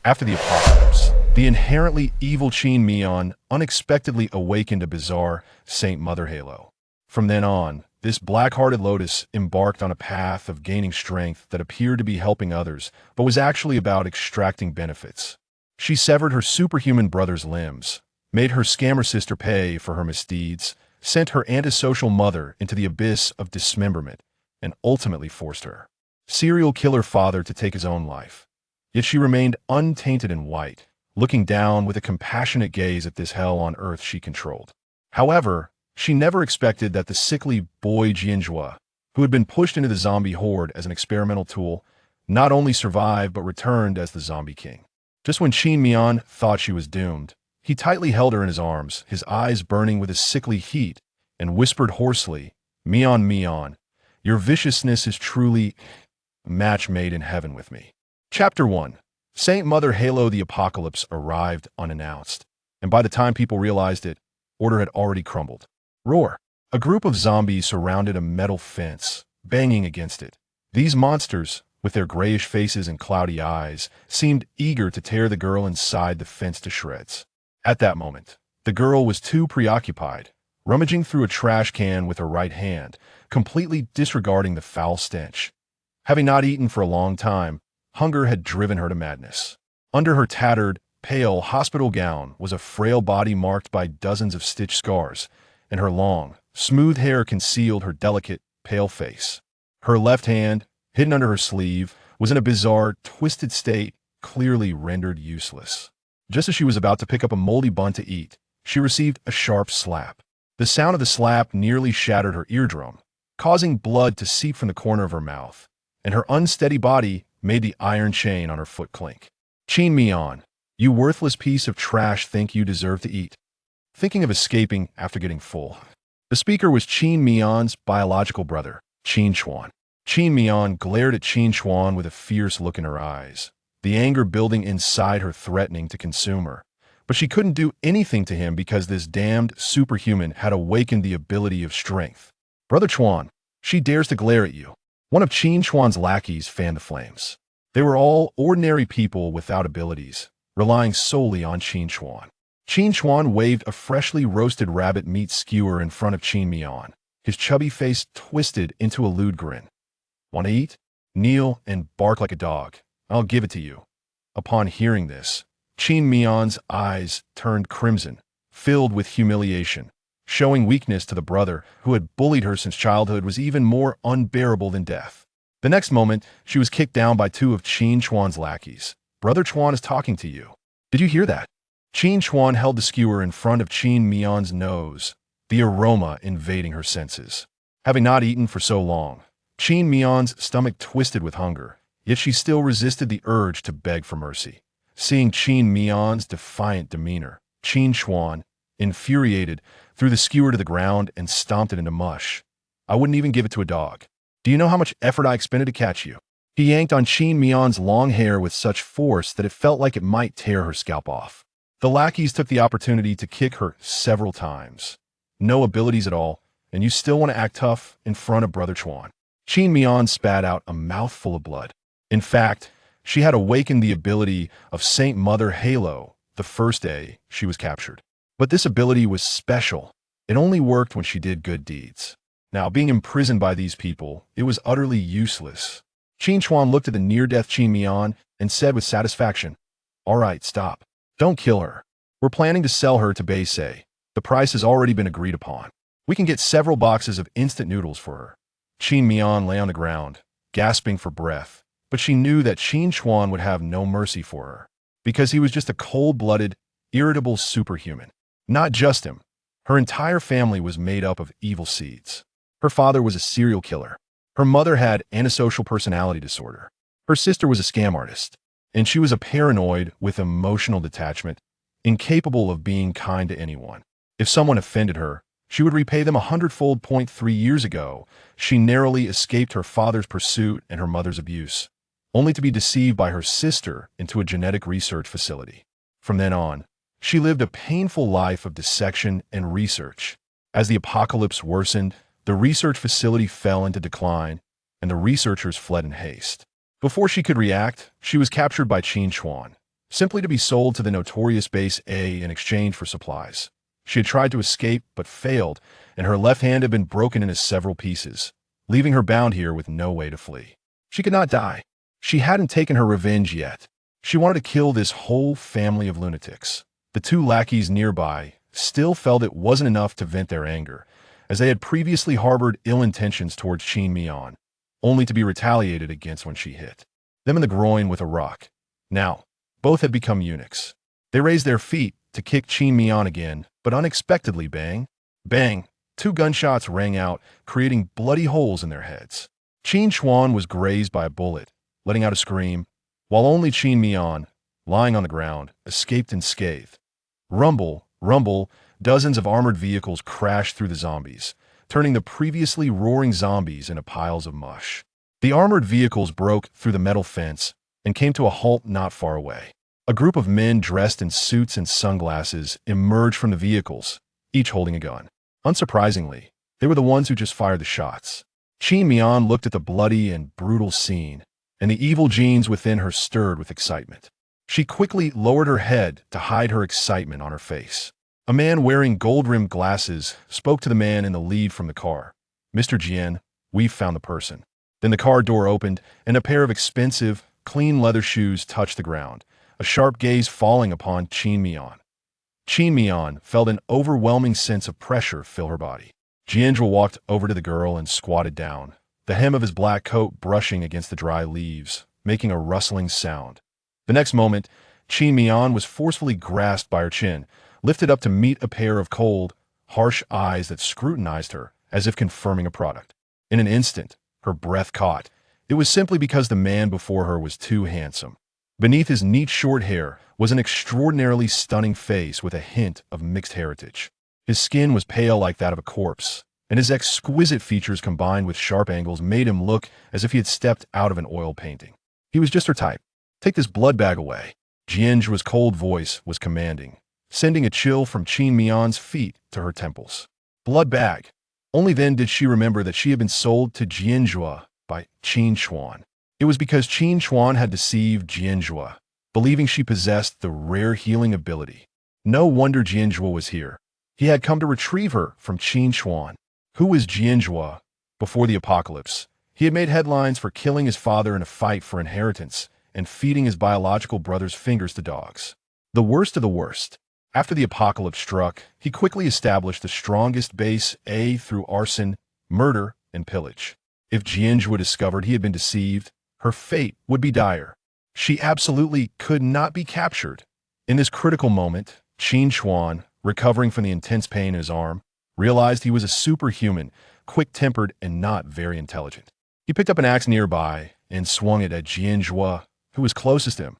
After the apocalypse, the inherently evil Qin Mian unexpectedly awakened a bizarre Saint Mother halo. From then on, this black-hearted lotus embarked on a path of gaining strength that appeared to be helping others, but was actually about extracting benefits. She severed her superhuman brother's limbs, made her scammer sister pay for her misdeeds, sent her antisocial mother into the abyss of dismemberment, and ultimately forced her serial killer father to take his own life. Yet she remained untainted and white, looking down with a compassionate gaze at this hell on earth she controlled. However, she never expected that the sickly boy Jian Zhuo, who had been pushed into the zombie horde as an experimental tool, not only survived but returned as the zombie king. Just when Qin Mian thought she was doomed, he tightly held her in his arms, his eyes burning with a sickly heat, and whispered hoarsely, "Mian, Mian, your viciousness is truly a match made in heaven with me." Chapter 1. Saint Mother Halo. The apocalypse arrived unannounced, and by the time people realized it, order had already crumbled. Roar! A group of zombies surrounded a metal fence, banging against it. These monsters, with their grayish faces and cloudy eyes, seemed eager to tear the girl inside the fence to shreds. At that moment, the girl was too preoccupied, rummaging through a trash can with her right hand, completely disregarding the foul stench. Having not eaten for a long time, hunger had driven her to madness. Under her tattered, pale hospital gown was a frail body marked by dozens of stitch scars, and her long, smooth hair concealed her delicate, pale face. Her left hand, hidden under her sleeve, was in a bizarre, twisted state, clearly rendered useless. Just as she was about to pick up a moldy bun to eat, she received a sharp slap. The sound of the slap nearly shattered her eardrum, causing blood to seep from the corner of her mouth, and her unsteady body made the iron chain on her foot clink. "Qin Mian, you worthless piece of trash, think you deserve to eat." Thinking of escaping after getting full. The speaker was Qin Mian's biological brother, Qin Chuan. Qin Mian glared at Qin Chuan with a fierce look in her eyes, the anger building inside her, threatening to consume her. But she couldn't do anything to him because this damned superhuman had awakened the ability of strength. "Brother Chuan, she dares to glare at you." One of Qin Chuan's lackeys fanned the flames. They were all ordinary people without abilities, relying solely on Qin Chuan. Qin Chuan waved a freshly roasted rabbit meat skewer in front of Qin Mian, his chubby face twisted into a lewd grin. "Want to eat? Kneel and bark like a dog. I'll give it to you." Upon hearing this, Qin Mian's eyes turned crimson, filled with humiliation. Showing weakness to the brother who had bullied her since childhood was even more unbearable than death. The next moment, she was kicked down by two of Qin Chuan's lackeys. "Brother Chuan is talking to you. Did you hear that?" Qin Chuan held the skewer in front of Qin Mian's nose, the aroma invading her senses. Having not eaten for so long, Qin Mian's stomach twisted with hunger, yet she still resisted the urge to beg for mercy. Seeing Qin Mian's defiant demeanor, Qin Chuan, infuriated, threw the skewer to the ground and stomped it into mush. "I wouldn't even give it to a dog. Do you know how much effort I expended to catch you?" He yanked on Qin Mian's long hair with such force that it felt like it might tear her scalp off. The lackeys took the opportunity to kick her several times. "No abilities at all, and you still want to act tough in front of Brother Chuan." Qin Mian spat out a mouthful of blood. In fact, she had awakened the ability of Saint Mother Halo the first day she was captured. But this ability was special. It only worked when she did good deeds. Now, being imprisoned by these people, it was utterly useless. Qin Chuan looked at the near-death Qin Mian and said with satisfaction, "All right, stop. Don't kill her. We're planning to sell her to Beisei. The price has already been agreed upon. We can get several boxes of instant noodles for her." Qin Mian lay on the ground, gasping for breath, but she knew that Qin Chuan would have no mercy for her, because he was just a cold-blooded, irritable superhuman. Not just him. Her entire family was made up of evil seeds. Her father was a serial killer. Her mother had antisocial personality disorder. Her sister was a scam artist. And she was a paranoid with emotional detachment, incapable of being kind to anyone. If someone offended her, she would repay them 100-fold. 3 years ago, she narrowly escaped her father's pursuit and her mother's abuse, only to be deceived by her sister into a genetic research facility. From then on, she lived a painful life of dissection and research. As the apocalypse worsened, the research facility fell into decline, and the researchers fled in haste. Before she could react, she was captured by Qin Chuan, simply to be sold to the notorious Base A in exchange for supplies. She had tried to escape, but failed, and her left hand had been broken into several pieces, leaving her bound here with no way to flee. She could not die. She hadn't taken her revenge yet. She wanted to kill this whole family of lunatics. The two lackeys nearby still felt it wasn't enough to vent their anger, as they had previously harbored ill intentions towards Qin Mian, only to be retaliated against when she hit them in the groin with a rock. Now, both had become eunuchs. They raised their feet to kick Qin Mian again, but unexpectedly, bang, bang, two gunshots rang out, creating bloody holes in their heads. Qin Chuan was grazed by a bullet, letting out a scream, while only Qin Mian, lying on the ground, escaped unscathed. Rumble, rumble, dozens of armored vehicles crashed through the zombies, turning the previously roaring zombies into piles of mush. The armored vehicles broke through the metal fence and came to a halt not far away. A group of men dressed in suits and sunglasses emerged from the vehicles, each holding a gun. Unsurprisingly, they were the ones who just fired the shots. Qin Mian looked at the bloody and brutal scene, and the evil genes within her stirred with excitement. She quickly lowered her head to hide her excitement on her face. A man wearing gold-rimmed glasses spoke to the man in the lead from the car. "Mr. Jian, we've found the person." Then the car door opened, and a pair of expensive, clean leather shoes touched the ground, a sharp gaze falling upon Qin Mian. Qin Mian felt an overwhelming sense of pressure fill her body. Jian Zhuo walked over to the girl and squatted down, the hem of his black coat brushing against the dry leaves, making a rustling sound. The next moment, Qin Mian was forcefully grasped by her chin, lifted up to meet a pair of cold, harsh eyes that scrutinized her as if confirming a product. In an instant, her breath caught. It was simply because the man before her was too handsome. Beneath his neat short hair was an extraordinarily stunning face with a hint of mixed heritage. His skin was pale like that of a corpse, and his exquisite features combined with sharp angles made him look as if he had stepped out of an oil painting. He was just her type. "Take this blood bag away." Jian Zhuo's cold voice was commanding, sending a chill from Qin Mian's feet to her temples. Blood bag. Only then did she remember that she had been sold to Jian Zhuo by Qin Chuan. It was because Qin Chuan had deceived Jian Zhuo, believing she possessed the rare healing ability. No wonder Jian Zhuo was here. He had come to retrieve her from Qin Chuan. Who was Jian Zhuo? Before the apocalypse, he had made headlines for killing his father in a fight for inheritance and feeding his biological brother's fingers to dogs. The worst of the worst. After the apocalypse struck, he quickly established the strongest base A through arson, murder, and pillage. If Jian Zhuo discovered he had been deceived, her fate would be dire. She absolutely could not be captured. In this critical moment, Qin Chuan, recovering from the intense pain in his arm, realized he was a superhuman, quick-tempered, and not very intelligent. He picked up an axe nearby and swung it at Jian Zhuo, who was closest to him.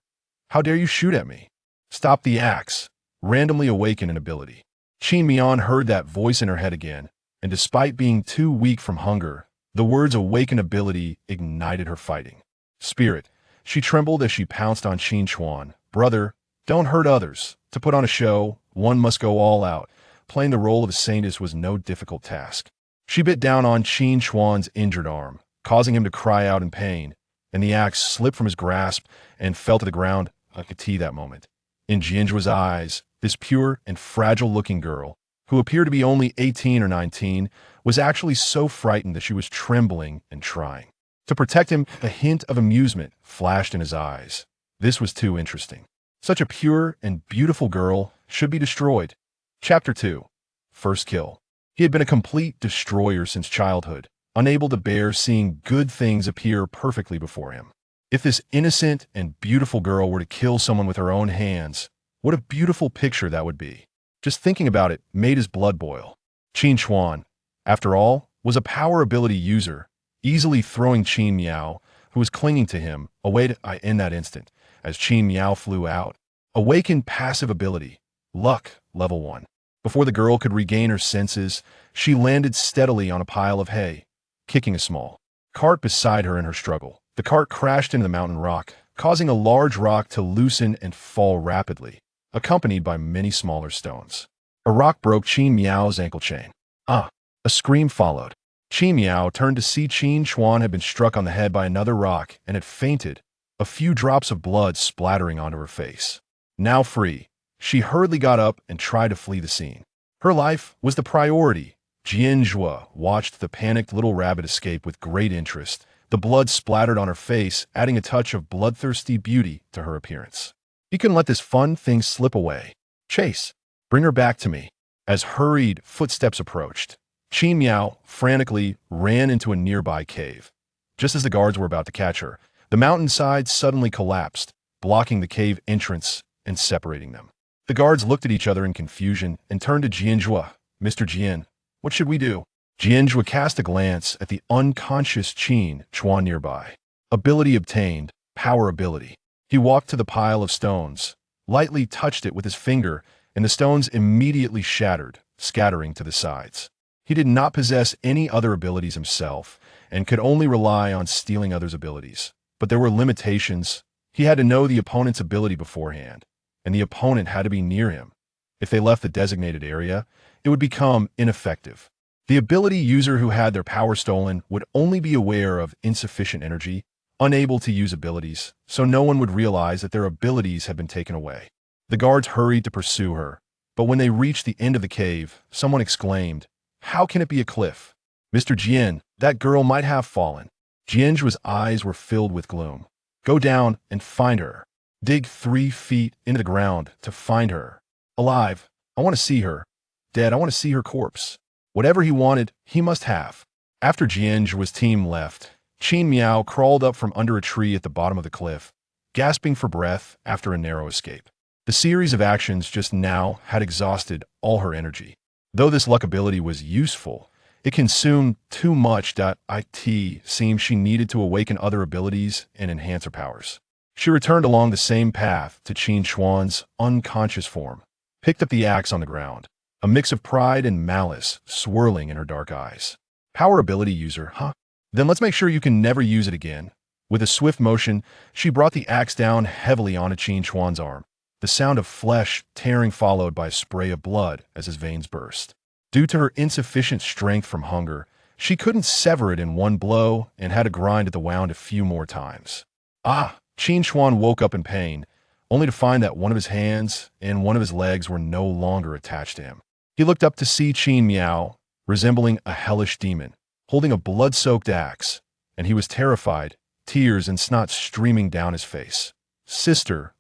"How dare you shoot at me?" "Stop the axe." Randomly awaken an ability. Qin Mian heard that voice in her head again, and despite being too weak from hunger, the words awaken ability ignited her fighting spirit. She trembled as she pounced on Qin Chuan. "Brother, don't hurt others. To put on a show, one must go all out." Playing the role of a saintess was no difficult task. She bit down on Qin Chuan's injured arm, causing him to cry out in pain, and the axe slipped from his grasp and fell to the ground like a tea that moment. In Jian Zhuo's eyes, this pure and fragile-looking girl, who appeared to be only 18 or 19, was actually so frightened that she was trembling and trying to protect him. A hint of amusement flashed in his eyes. This was too interesting. Such a pure and beautiful girl should be destroyed. Chapter 2. First Kill. He had been a complete destroyer since childhood, unable to bear seeing good things appear perfectly before him. If this innocent and beautiful girl were to kill someone with her own hands, what a beautiful picture that would be. Just thinking about it made his blood boil. Qin Chuan, after all, was a power ability user, easily throwing Qin Miao, who was clinging to him, away in that instant, as Qin Miao flew out. Awakened passive ability. Luck, level 1. Before the girl could regain her senses, she landed steadily on a pile of hay, kicking a small cart beside her in her struggle. The cart crashed into the mountain rock, causing a large rock to loosen and fall rapidly, accompanied by many smaller stones. A rock broke Qin Miao's ankle chain. "Ah!" A scream followed. Qin Miao turned to see Qin Chuan had been struck on the head by another rock and had fainted, a few drops of blood splattering onto her face. Now free, she hurriedly got up and tried to flee the scene. Her life was the priority. Jian Zhuo watched the panicked little rabbit escape with great interest. The blood splattered on her face, adding a touch of bloodthirsty beauty to her appearance. He couldn't let this fun thing slip away. Chase, bring her back to me. As hurried footsteps approached, Miao frantically ran into a nearby cave. Just as the guards were about to catch her, the mountainside suddenly collapsed, blocking the cave entrance and separating them. The guards looked at each other in confusion and turned to Jian Zhuo. Mr. Jian, what should we do? Jian Zhuo cast a glance at the unconscious Qin Chuan nearby. Ability obtained, power ability. He walked to the pile of stones, lightly touched it with his finger, and the stones immediately shattered, scattering to the sides. He did not possess any other abilities himself, and could only rely on stealing others' abilities. But there were limitations. He had to know the opponent's ability beforehand, and the opponent had to be near him. If they left the designated area, it would become ineffective. The ability user who had their power stolen would only be aware of insufficient energy, unable to use abilities, so no one would realize that their abilities had been taken away. The guards hurried to pursue her, but when they reached the end of the cave, someone exclaimed, "How can it be a cliff? Mr. Jian, that girl might have fallen." Jian Zhuo's eyes were filled with gloom. "Go down and find her. Dig 3 feet into the ground to find her. Alive, I want to see her. Dead, I want to see her corpse." Whatever he wanted, he must have. After Jian Zhuo's team left, Miao crawled up from under a tree at the bottom of the cliff, gasping for breath after a narrow escape. The series of actions just now had exhausted all her energy. Though this luck ability was useful, it consumed too much. It seemed she needed to awaken other abilities and enhance her powers. She returned along the same path to Qin Chuan's unconscious form, picked up the axe on the ground, a mix of pride and malice swirling in her dark eyes. Power ability user, huh? Then let's make sure you can never use it again. With a swift motion, she brought the axe down heavily onto Qin Chuan's arm. The sound of flesh tearing followed by a spray of blood as his veins burst. Due to her insufficient strength from hunger, she couldn't sever it in one blow and had to grind at the wound a few more times. Qin Chuan woke up in pain, only to find that one of his hands and one of his legs were no longer attached to him. He looked up to see Miao, resembling a hellish demon, holding a blood-soaked axe, and he was terrified, tears and snot streaming down his face. Sister,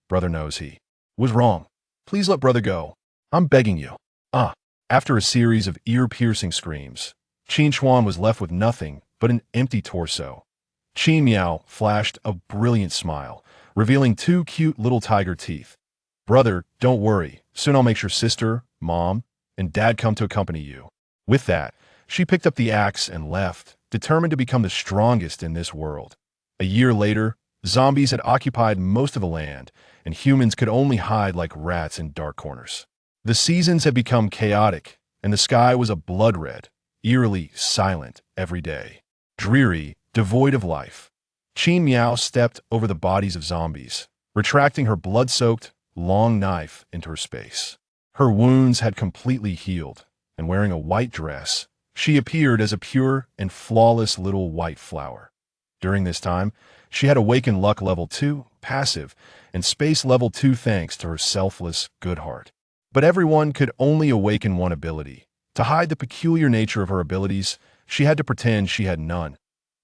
brother knows he was wrong. Please let brother go. I'm begging you." After a series of ear-piercing screams, Qin Chuan was left with nothing but an empty torso. Miao flashed a brilliant smile, revealing 2 cute little tiger teeth. "Brother, don't worry. Soon I'll make sure sister, mom, and dad come to accompany you." With that, she picked up the axe and left, determined to become the strongest in this world. A year later, zombies had occupied most of the land, and humans could only hide like rats in dark corners. The seasons had become chaotic, and the sky was a blood red, eerily silent every day. Dreary, devoid of life. Qin Miao stepped over the bodies of zombies, retracting her blood-soaked, long knife into her space. Her wounds had completely healed, and wearing a white dress, she appeared as a pure and flawless little white flower. During this time, she had awakened luck level 2, passive, and space level 2 thanks to her selfless, good heart. But everyone could only awaken one ability. To hide the peculiar nature of her abilities, she had to pretend she had none.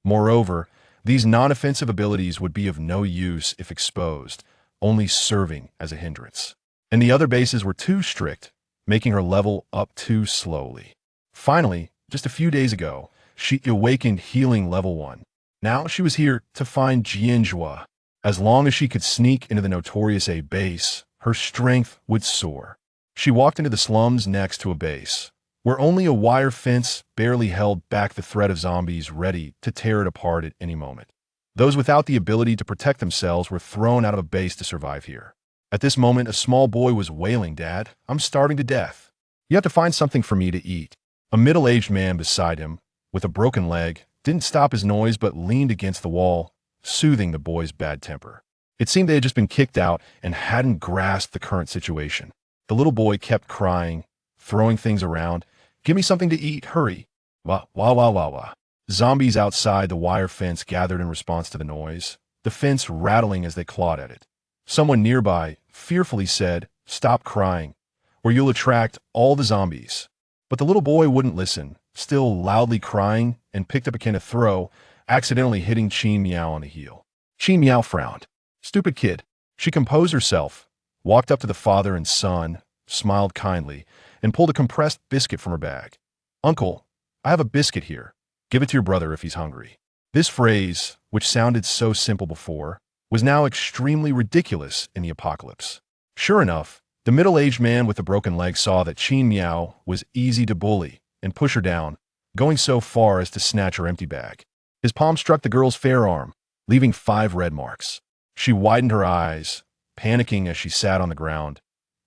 Moreover, these non-offensive abilities would be of no use if exposed, only serving as a hindrance. And the other bases were too strict, making her level up too slowly. Finally, just a few days ago, she awakened healing level 1. Now she was here to find Jian Zhuo. As long as she could sneak into the notorious A base, her strength would soar. She walked into the slums next to a base, where only a wire fence barely held back the threat of zombies ready to tear it apart at any moment. Those without the ability to protect themselves were thrown out of a base to survive here. At this moment, a small boy was wailing, "Dad, I'm starving to death. You have to find something for me to eat." A middle-aged man beside him, with a broken leg, didn't stop his noise but leaned against the wall, soothing the boy's bad temper. It seemed they had just been kicked out and hadn't grasped the current situation. The little boy kept crying, throwing things around. "Give me something to eat, hurry." Wah, wah, wah, wah, wah. Zombies outside the wire fence gathered in response to the noise, the fence rattling as they clawed at it. Someone nearby fearfully said, "Stop crying, or you'll attract all the zombies." But the little boy wouldn't listen, still loudly crying, and picked up a can to throw, accidentally hitting Qin Miao on the heel. Qin Miao frowned. "Stupid kid." She composed herself, walked up to the father and son, smiled kindly, and pulled a compressed biscuit from her bag. "Uncle, I have a biscuit here. Give it to your brother if he's hungry." This phrase, which sounded so simple before, was now extremely ridiculous in the apocalypse. Sure enough, the middle-aged man with the broken leg saw that Qin Miao was easy to bully and push her down, going so far as to snatch her empty bag. His palm struck the girl's fair arm, leaving 5 red marks. She widened her eyes, panicking as she sat on the ground,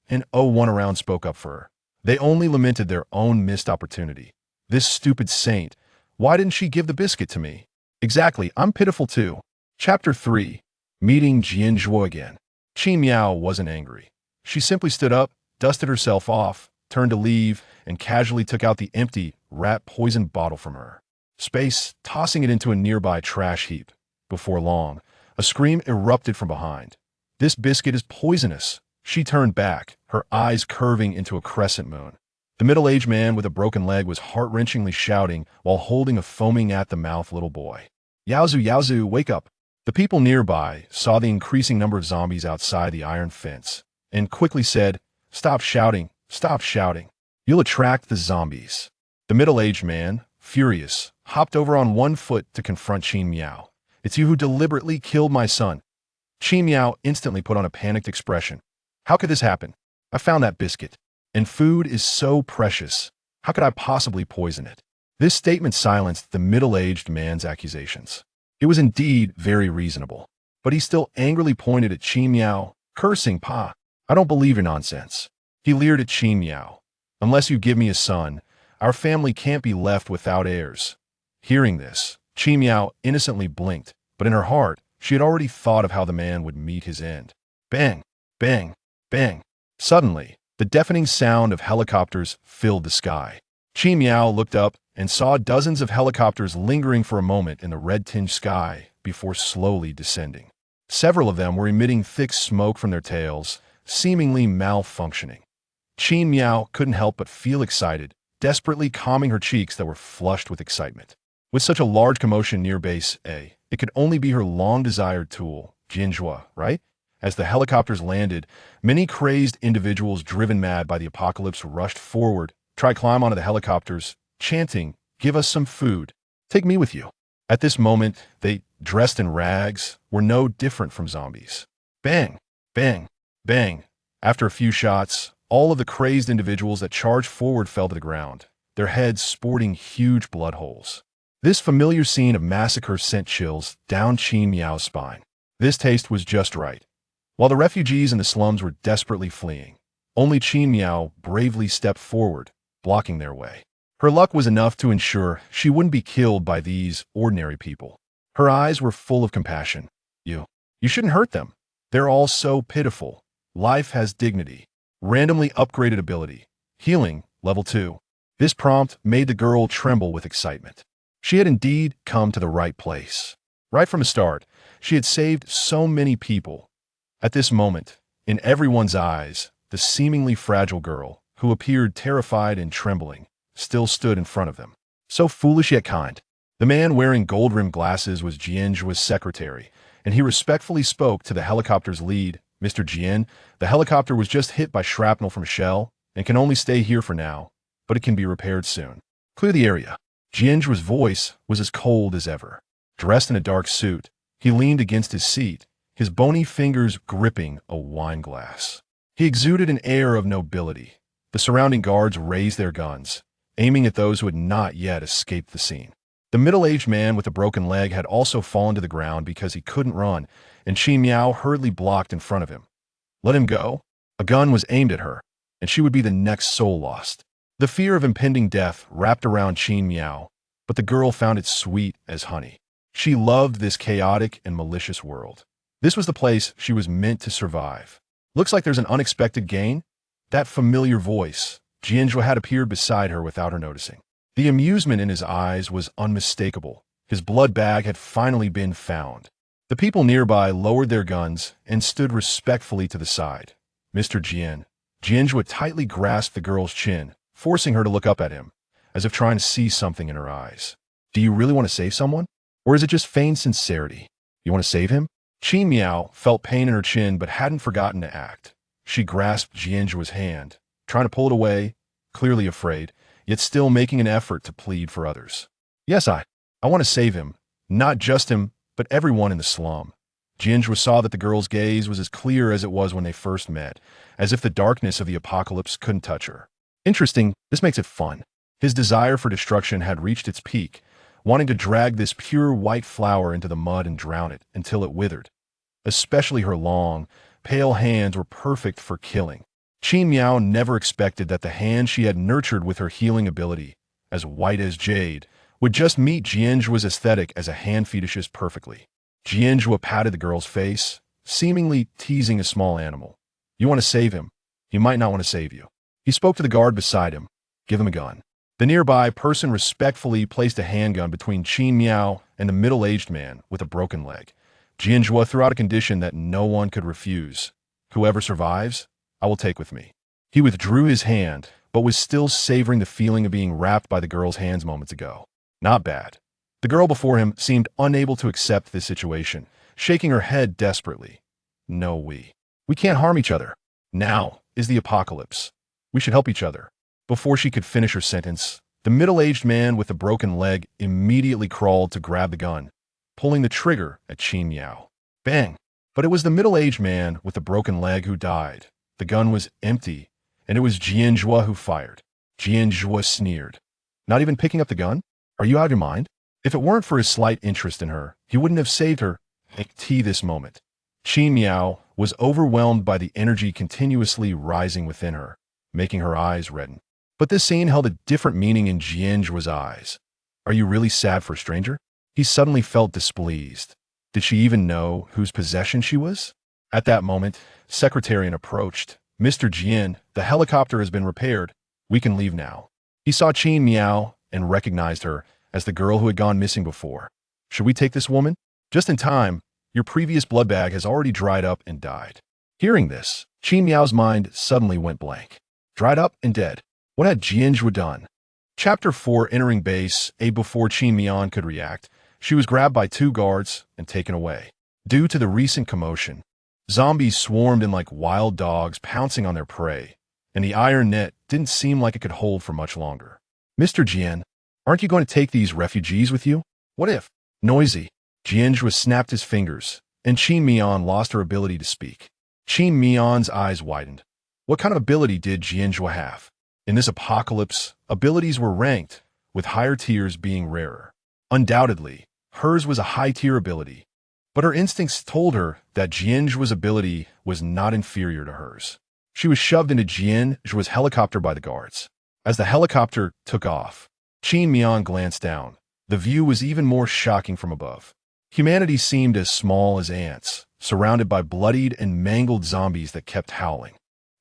and one around spoke up for her. They only lamented their own missed opportunity. "This stupid saint, why didn't she give the biscuit to me?" "Exactly, I'm pitiful too." Chapter 3. Meeting Jian Zhuo again. Qin Miao wasn't angry. She simply stood up, dusted herself off, turned to leave, and casually took out the empty, rat-poison bottle from her space, tossing it into a nearby trash heap. Before long, a scream erupted from behind. "This biscuit is poisonous." She turned back, her eyes curving into a crescent moon. The middle-aged man with a broken leg was heart-wrenchingly shouting while holding a foaming-at-the-mouth little boy. "Yaozu, Yaozu, wake up!" The people nearby saw the increasing number of zombies outside the iron fence and quickly said, "Stop shouting, stop shouting. You'll attract the zombies." The middle-aged man, furious, hopped over on one foot to confront Qin Miao. "It's you who deliberately killed my son." Qin Miao instantly put on a panicked expression. "How could this happen? I found that biscuit. And food is so precious. How could I possibly poison it?" This statement silenced the middle-aged man's accusations. It was indeed very reasonable. But he still angrily pointed at Qin Miao, cursing, "Pa, I don't believe your nonsense." He leered at Qin Miao. "Unless you give me a son, our family can't be left without heirs." Hearing this, Qin Miao innocently blinked, but in her heart, she had already thought of how the man would meet his end. Bang, bang, bang. Suddenly, the deafening sound of helicopters filled the sky. Qin Miao looked up and saw dozens of helicopters lingering for a moment in the red-tinged sky before slowly descending. Several of them were emitting thick smoke from their tails, seemingly malfunctioning. Qin Miao couldn't help but feel excited, desperately calming her cheeks that were flushed with excitement. With such a large commotion near Base A, it could only be her long-desired tool, Jian Zhuo, right? As the helicopters landed, many crazed individuals driven mad by the apocalypse rushed forward, tried to climb onto the helicopters, chanting, "Give us some food. Take me with you." At this moment, they, dressed in rags, were no different from zombies. Bang, bang, bang. After a few shots, all of the crazed individuals that charged forward fell to the ground, their heads sporting huge blood holes. This familiar scene of massacre sent chills down Qin Miao's spine. This taste was just right. While the refugees in the slums were desperately fleeing, only Qin Miao bravely stepped forward, blocking their way. Her luck was enough to ensure she wouldn't be killed by these ordinary people. Her eyes were full of compassion. You shouldn't hurt them. They're all so pitiful. Life has dignity. Randomly upgraded ability. Healing, level 2. This prompt made the girl tremble with excitement. She had indeed come to the right place. Right from the start, she had saved so many people. At this moment, in everyone's eyes, the seemingly fragile girl, who appeared terrified and trembling, still stood in front of them. So foolish yet kind. The man wearing gold-rimmed glasses was Jian Zhuo's secretary, and he respectfully spoke to the helicopter's lead. "Mr. Jian, the helicopter was just hit by shrapnel from a shell and can only stay here for now, but it can be repaired soon. Clear the area." Jian Zhuo's voice was as cold as ever. Dressed in a dark suit, he leaned against his seat, his bony fingers gripping a wine glass. He exuded an air of nobility. The surrounding guards raised their guns, aiming at those who had not yet escaped the scene. The middle-aged man with a broken leg had also fallen to the ground because he couldn't run, and Qin Miao hurriedly blocked in front of him. Let him go. A gun was aimed at her, and she would be the next soul lost. The fear of impending death wrapped around Qin Miao, but the girl found it sweet as honey. She loved this chaotic and malicious world. This was the place she was meant to survive. "Looks like there's an unexpected gain." That familiar voice, Jian Zhuo, had appeared beside her without her noticing. The amusement in his eyes was unmistakable. His blood bag had finally been found. The people nearby lowered their guns and stood respectfully to the side. Mr. Jian Zhuo tightly grasped the girl's chin, forcing her to look up at him, as if trying to see something in her eyes. Do you really want to save someone? Or is it just feigned sincerity? You want to save him? Miao felt pain in her chin but hadn't forgotten to act. She grasped Jian Zhuo's hand, trying to pull it away, clearly afraid, yet still making an effort to plead for others. Yes, I want to save him. Not just him, but everyone in the slum. Jian Zhuo saw that the girl's gaze was as clear as it was when they first met, as if the darkness of the apocalypse couldn't touch her. Interesting, this makes it fun. His desire for destruction had reached its peak, wanting to drag this pure white flower into the mud and drown it until it withered. Especially her long, pale hands were perfect for killing. Miao never expected that the hand she had nurtured with her healing ability, as white as jade, would just meet Jian Zhuo's aesthetic as a hand fetishist perfectly. Jian Zhuo patted the girl's face, seemingly teasing a small animal. You want to save him. He might not want to save you. He spoke to the guard beside him. Give him a gun. The nearby person respectfully placed a handgun between Miao and the middle-aged man with a broken leg. Jian Zhuo threw out a condition that no one could refuse. Whoever survives, I will take with me. He withdrew his hand, but was still savoring the feeling of being wrapped by the girl's hands moments ago. Not bad. The girl before him seemed unable to accept this situation, shaking her head desperately. No, we can't harm each other. Now is the apocalypse. We should help each other. Before she could finish her sentence, the middle-aged man with the broken leg immediately crawled to grab the gun, pulling the trigger at Miao. Bang! But it was the middle-aged man with the broken leg who died. The gun was empty, and it was Jian Zhuo who fired. Jian Zhuo sneered. Not even picking up the gun? Are you out of your mind? If it weren't for his slight interest in her, he wouldn't have saved her at this moment. Miao was overwhelmed by the energy continuously rising within her, making her eyes redden. But this scene held a different meaning in Jian Zhuo's eyes. Are you really sad for a stranger? He suddenly felt displeased. Did she even know whose possession she was? At that moment, Secretarian approached. Mr. Jian, the helicopter has been repaired. We can leave now. He saw Miao and recognized her as the girl who had gone missing before. Should we take this woman? Just in time. Your previous blood bag has already dried up and died. Hearing this, Miao's mind suddenly went blank. Dried up and dead. What had Jian Zhuo done? Chapter 4 Entering base, before Miao could react, she was grabbed by 2 guards and taken away. Due to the recent commotion, zombies swarmed in like wild dogs pouncing on their prey, and the iron net didn't seem like it could hold for much longer. Mr. Jian, aren't you going to take these refugees with you? What if? Noisy. Jian Zhuo snapped his fingers, and Miao lost her ability to speak. Miao's eyes widened. What kind of ability did Jian Zhuo have? In this apocalypse, abilities were ranked, with higher tiers being rarer. Undoubtedly, hers was a high-tier ability, but her instincts told her that Jian Zhuo's ability was not inferior to hers. She was shoved into Jian Zhuo's helicopter by the guards. As the helicopter took off, Miao glanced down. The view was even more shocking from above. Humanity seemed as small as ants, surrounded by bloodied and mangled zombies that kept howling.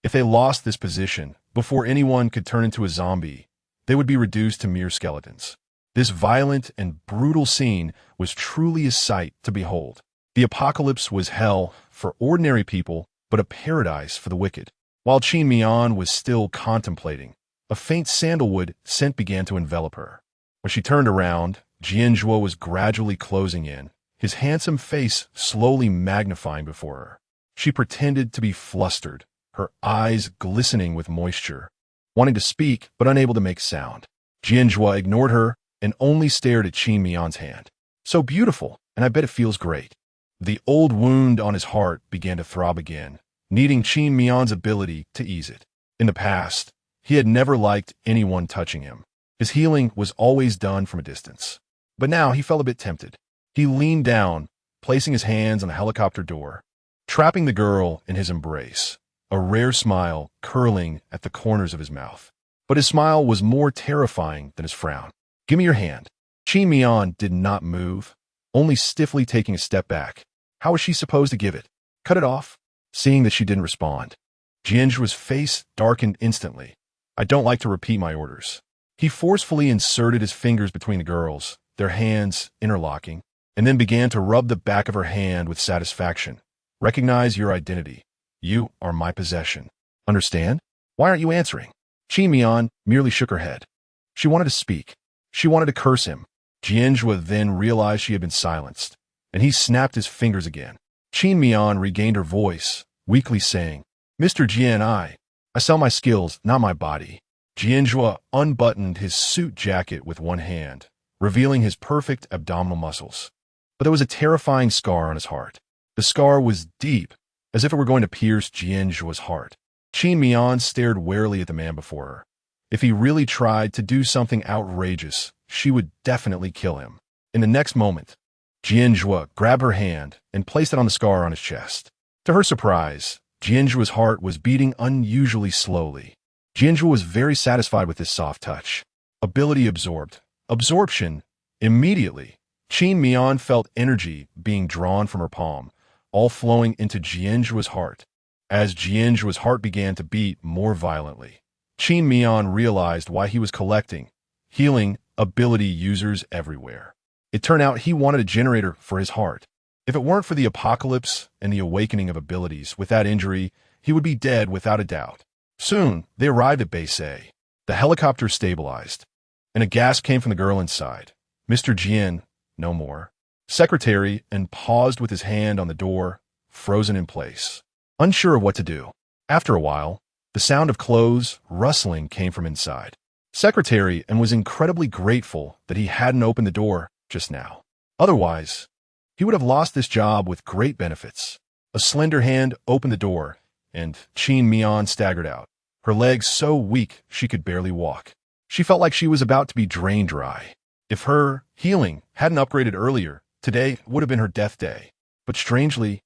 If they lost this position, before anyone could turn into a zombie, they would be reduced to mere skeletons. This violent and brutal scene was truly a sight to behold. The apocalypse was hell for ordinary people, but a paradise for the wicked. While Miao was still contemplating, a faint sandalwood scent began to envelop her. When she turned around, Jian Zhuo was gradually closing in, his handsome face slowly magnifying before her. She pretended to be flustered, her eyes glistening with moisture, wanting to speak but unable to make sound. Jian Zhuo ignored her and only stared at Miao's hand. So beautiful, and I bet it feels great. The old wound on his heart began to throb again, needing Miao's ability to ease it. In the past, he had never liked anyone touching him. His healing was always done from a distance. But now he felt a bit tempted. He leaned down, placing his hands on the helicopter door, trapping the girl in his embrace, a rare smile curling at the corners of his mouth. But his smile was more terrifying than his frown. Give me your hand. Miao did not move, only stiffly taking a step back. How was she supposed to give it? Cut it off? Seeing that she didn't respond, Jian Zhuo's face darkened instantly. I don't like to repeat my orders. He forcefully inserted his fingers between the girls, their hands interlocking. and then began to rub the back of her hand with satisfaction. Recognize your identity. You are my possession. Understand? Why aren't you answering? Qin Mian merely shook her head. She wanted to speak. She wanted to curse him. Jian Zhuo then realized she had been silenced, and he snapped his fingers again. Qin Mian regained her voice, weakly saying, Mr. Jian, I sell my skills, not my body. Jian Zhuo unbuttoned his suit jacket with one hand, revealing his perfect abdominal muscles. But there was a terrifying scar on his heart. The scar was deep, as if it were going to pierce Jian Zhuo's heart. Qin Mian stared warily at the man before her. If he really tried to do something outrageous, she would definitely kill him. In the next moment, Jian Zhuo grabbed her hand and placed it on the scar on his chest. To her surprise, Jian Zhuo's heart was beating unusually slowly. Jian Zhuo was very satisfied with this soft touch. Ability absorbed. Absorption. Immediately, Qin Mian felt energy being drawn from her palm, all flowing into Jian Zhuo's heart. As Jian Zhuo's heart began to beat more violently, Qin Mian realized why he was collecting healing ability users everywhere. It turned out he wanted a generator for his heart. If it weren't for the apocalypse and the awakening of abilities with that injury, he would be dead without a doubt. Soon, they arrived at Base A. The helicopter stabilized, and a gasp came from the girl inside. Mr. Jian, no more. Secretary, and paused with his hand on the door, frozen in place, unsure of what to do. After a while, the sound of clothes rustling came from inside. Secretary and was incredibly grateful that he hadn't opened the door just now. Otherwise, he would have lost this job with great benefits. A slender hand opened the door, and Qin Mian staggered out, her legs so weak she could barely walk. She felt like she was about to be drained dry. If her healing hadn't upgraded earlier, today would have been her death day. But strangely,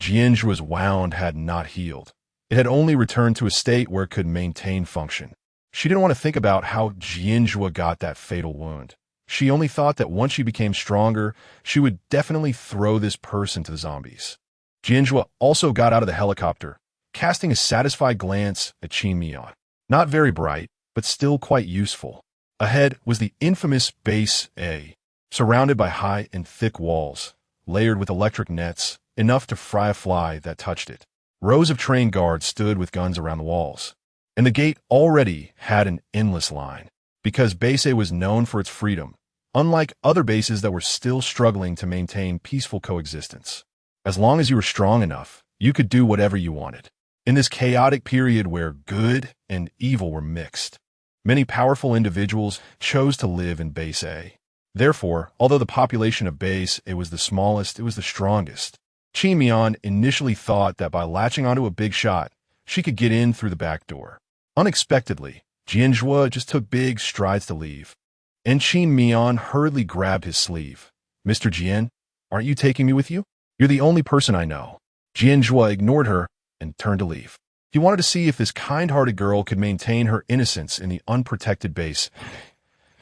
Jian Zhuo's wound had not healed. It had only returned to a state where it could maintain function. She didn't want to think about how Jian Zhuo got that fatal wound. She only thought that once she became stronger, she would definitely throw this person to the zombies. Jian Zhuo also got out of the helicopter, casting a satisfied glance at Qin Mian. Not very bright, but still quite useful. Ahead was the infamous Base A, surrounded by high and thick walls, layered with electric nets, enough to fry a fly that touched it. Rows of trained guards stood with guns around the walls, and the gate already had an endless line. Because Base A was known for its freedom, unlike other bases that were still struggling to maintain peaceful coexistence. As long as you were strong enough, you could do whatever you wanted. In this chaotic period where good and evil were mixed, many powerful individuals chose to live in Base A. Therefore, although the population of Base A was the smallest, it was the strongest. Qin Mian initially thought that by latching onto a big shot, she could get in through the back door. Unexpectedly, Jian Zhuo just took big strides to leave, and Qin Mian hurriedly grabbed his sleeve. Mr. Jian, aren't you taking me with you? You're the only person I know. Jian Zhuo ignored her and turned to leave. He wanted to see if this kind-hearted girl could maintain her innocence in the unprotected base.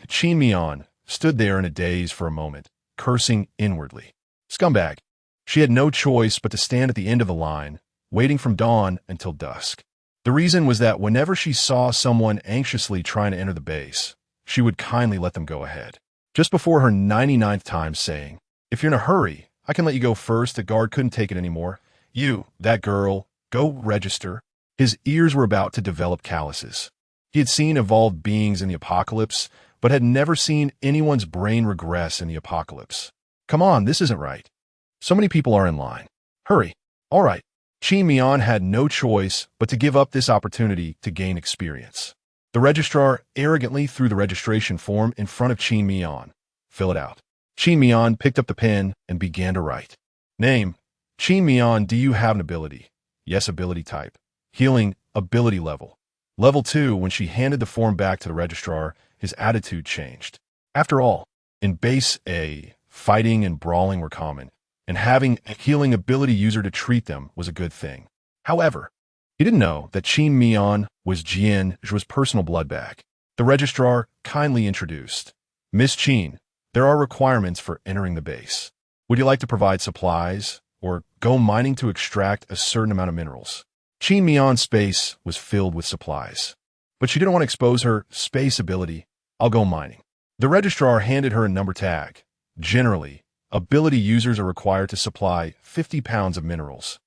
Qin Mian stood there in a daze for a moment, cursing inwardly. Scumbag. She had no choice but to stand at the end of the line, waiting from dawn until dusk. The reason was that whenever she saw someone anxiously trying to enter the base, she would kindly let them go ahead. Just before her 99th time saying, if you're in a hurry, I can let you go first. The guard couldn't take it anymore. You, that girl, go register. His ears were about to develop calluses. He had seen evolved beings in the apocalypse, but had never seen anyone's brain regress in the apocalypse. Come on, this isn't right. So many people are in line. Hurry. All right. Qin Mian had no choice but to give up this opportunity to gain experience. The registrar arrogantly threw the registration form in front of Qin Mian. Fill it out. Qin Mian picked up the pen and began to write. Name. Qin Mian, do you have an ability? Yes, ability type. Healing, ability level. Level 2. When she handed the form back to the registrar, his attitude changed. After all, in Base A, fighting and brawling were common, and having a healing ability user to treat them was a good thing. However, he didn't know that Qin Mian was Jian Zhuo's personal blood bag. The registrar kindly introduced. Miss Qin, there are requirements for entering the base. Would you like to provide supplies, or go mining to extract a certain amount of minerals? Qin Mian's space was filled with supplies, but she didn't want to expose her space ability. I'll go mining. The registrar handed her a number tag. Generally, ability users are required to supply 50 pounds of minerals.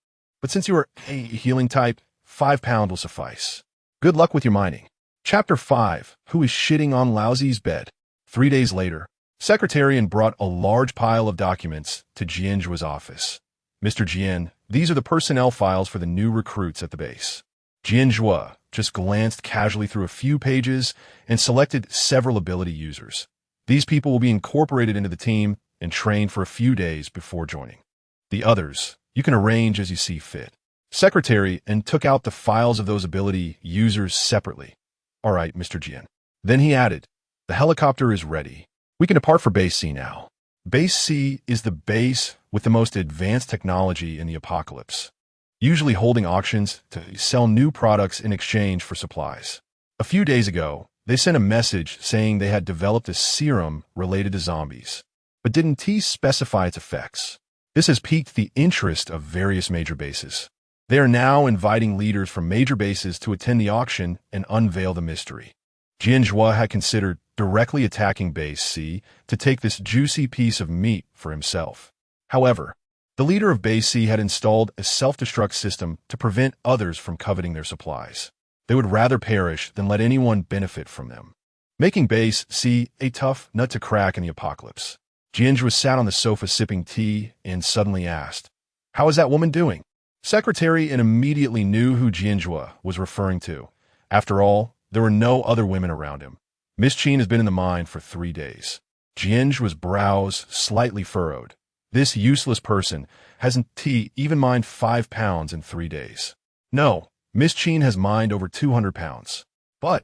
But since you are a healing type, 5 pounds will suffice. Good luck with your mining. Chapter 5. Who is shitting on Laozi's bed? 3 days later, Secretarian brought a large pile of documents to Jian Zhuo's office. Mr. Jian, these are the personnel files for the new recruits at the base. Jian Zhuo just glanced casually through a few pages and selected several ability users. These people will be incorporated into the team and trained for a few days before joining. The others, you can arrange as you see fit. Secretary and took out the files of those ability users separately. All right, Mr. Jian. Then he added, the helicopter is ready. We can depart for Base C now. Base C is the base with the most advanced technology in the apocalypse, usually holding auctions to sell new products in exchange for supplies. A few days ago, they sent a message saying they had developed a serum related to zombies, but didn't specify its effects. This has piqued the interest of various major bases. They are now inviting leaders from major bases to attend the auction and unveil the mystery. Jian Zhuo had considered directly attacking Base C to take this juicy piece of meat for himself. However, the leader of Base C had installed a self-destruct system to prevent others from coveting their supplies. They would rather perish than let anyone benefit from them, making Base C a tough nut to crack in the apocalypse. Jian Zhuo sat on the sofa sipping tea and suddenly asked, "How is that woman doing?" Secretary and immediately knew who Jian Zhuo was referring to. After all, there were no other women around him. Miss Qin has been in the mine for 3 days. Jian Zhuo's brows slightly furrowed. This useless person hasn't even mined 5 pounds in 3 days. No, Miss Qin has mined over 200 pounds. But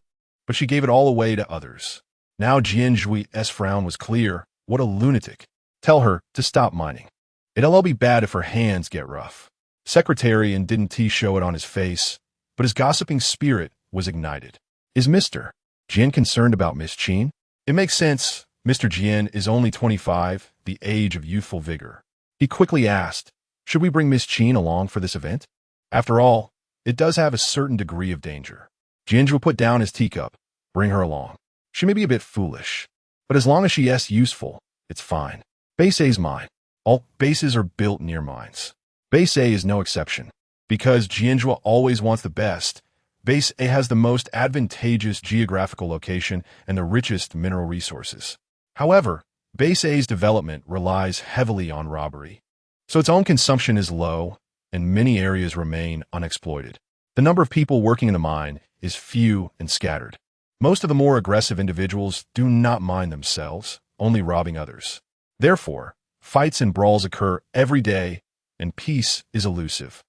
she gave it all away to others. Now Jian Zhuo's frown was clear. What a lunatic. Tell her to stop mining. It'll all be bad if her hands get rough. Secretary and didn't show it on his face, but his gossiping spirit was ignited. Is Mr. Jian concerned about Miss Qin? It makes sense. Mr. Jian is only 25, the age of youthful vigor. He quickly asked, should we bring Miss Qin along for this event? After all, it does have a certain degree of danger. Jian Zhuo put down his teacup. Bring her along. She may be a bit foolish, but as long as she is useful, it's fine. Base A is mine. All bases are built near mines. Base A is no exception. Because Jian Zhuo always wants the best, Base A has the most advantageous geographical location and the richest mineral resources. However, Base A's development relies heavily on robbery, so its own consumption is low and many areas remain unexploited. The number of people working in the mine is few and scattered. Most of the more aggressive individuals do not mine themselves, only robbing others. Therefore, fights and brawls occur every day, and peace is elusive.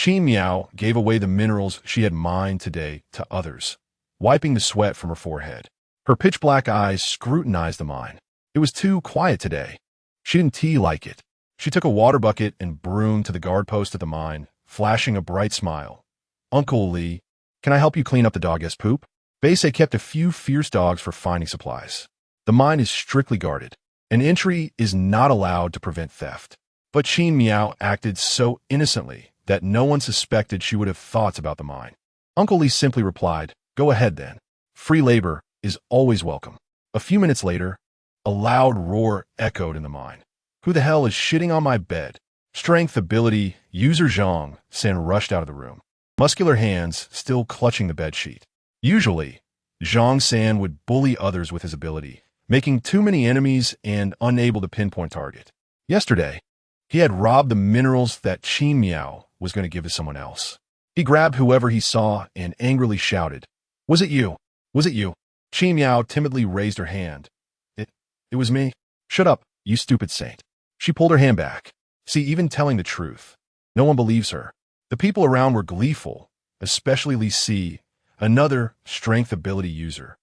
Miao gave away the minerals she had mined today to others, wiping the sweat from her forehead. Her pitch-black eyes scrutinized the mine. It was too quiet today. She didn't like it. She took a water bucket and broomed to the guard post of the mine, flashing a bright smile. Uncle Li, can I help you clean up the dog's poop? Base A kept a few fierce dogs for finding supplies. The mine is strictly guarded. An entry is not allowed to prevent theft. But Miao acted so innocently that no one suspected she would have thoughts about the mine. Uncle Li simply replied, go ahead then. Free labor is always welcome. A few minutes later, a loud roar echoed in the mine. Who the hell is shitting on my bed? Strength ability user Zhang San rushed out of the room, muscular hands still clutching the bedsheet. Usually, Zhang San would bully others with his ability, making too many enemies and unable to pinpoint target. Yesterday, he had robbed the minerals that Miao was going to give to someone else. He grabbed whoever he saw and angrily shouted, was it you? Was it you? Miao timidly raised her hand. It was me. Shut up, you stupid saint. She pulled her hand back. See, even telling the truth, no one believes her. The people around were gleeful, especially Li Si, another strength ability user,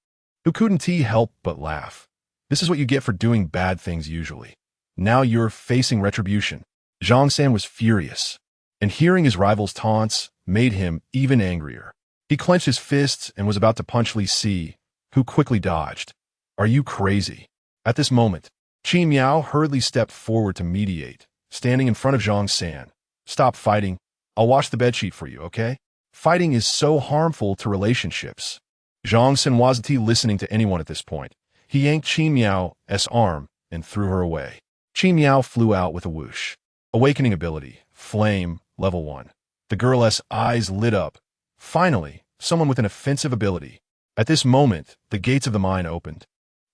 who couldn't help but laugh. This is what you get for doing bad things usually. Now you're facing retribution. Zhang San was furious, and hearing his rival's taunts made him even angrier. He clenched his fists and was about to punch Li Si, who quickly dodged. Are you crazy? At this moment, Miao hurriedly stepped forward to mediate, standing in front of Zhang San. Stop fighting. I'll wash the bedsheet for you, okay? Fighting is so harmful to relationships. Zhang San wasn't listening to anyone at this point. He yanked Miao's arm and threw her away. Qi Miao flew out with a whoosh. Awakening ability, Flame, level 1. The girl's eyes lit up. Finally, someone with an offensive ability. At this moment, the gates of the mine opened,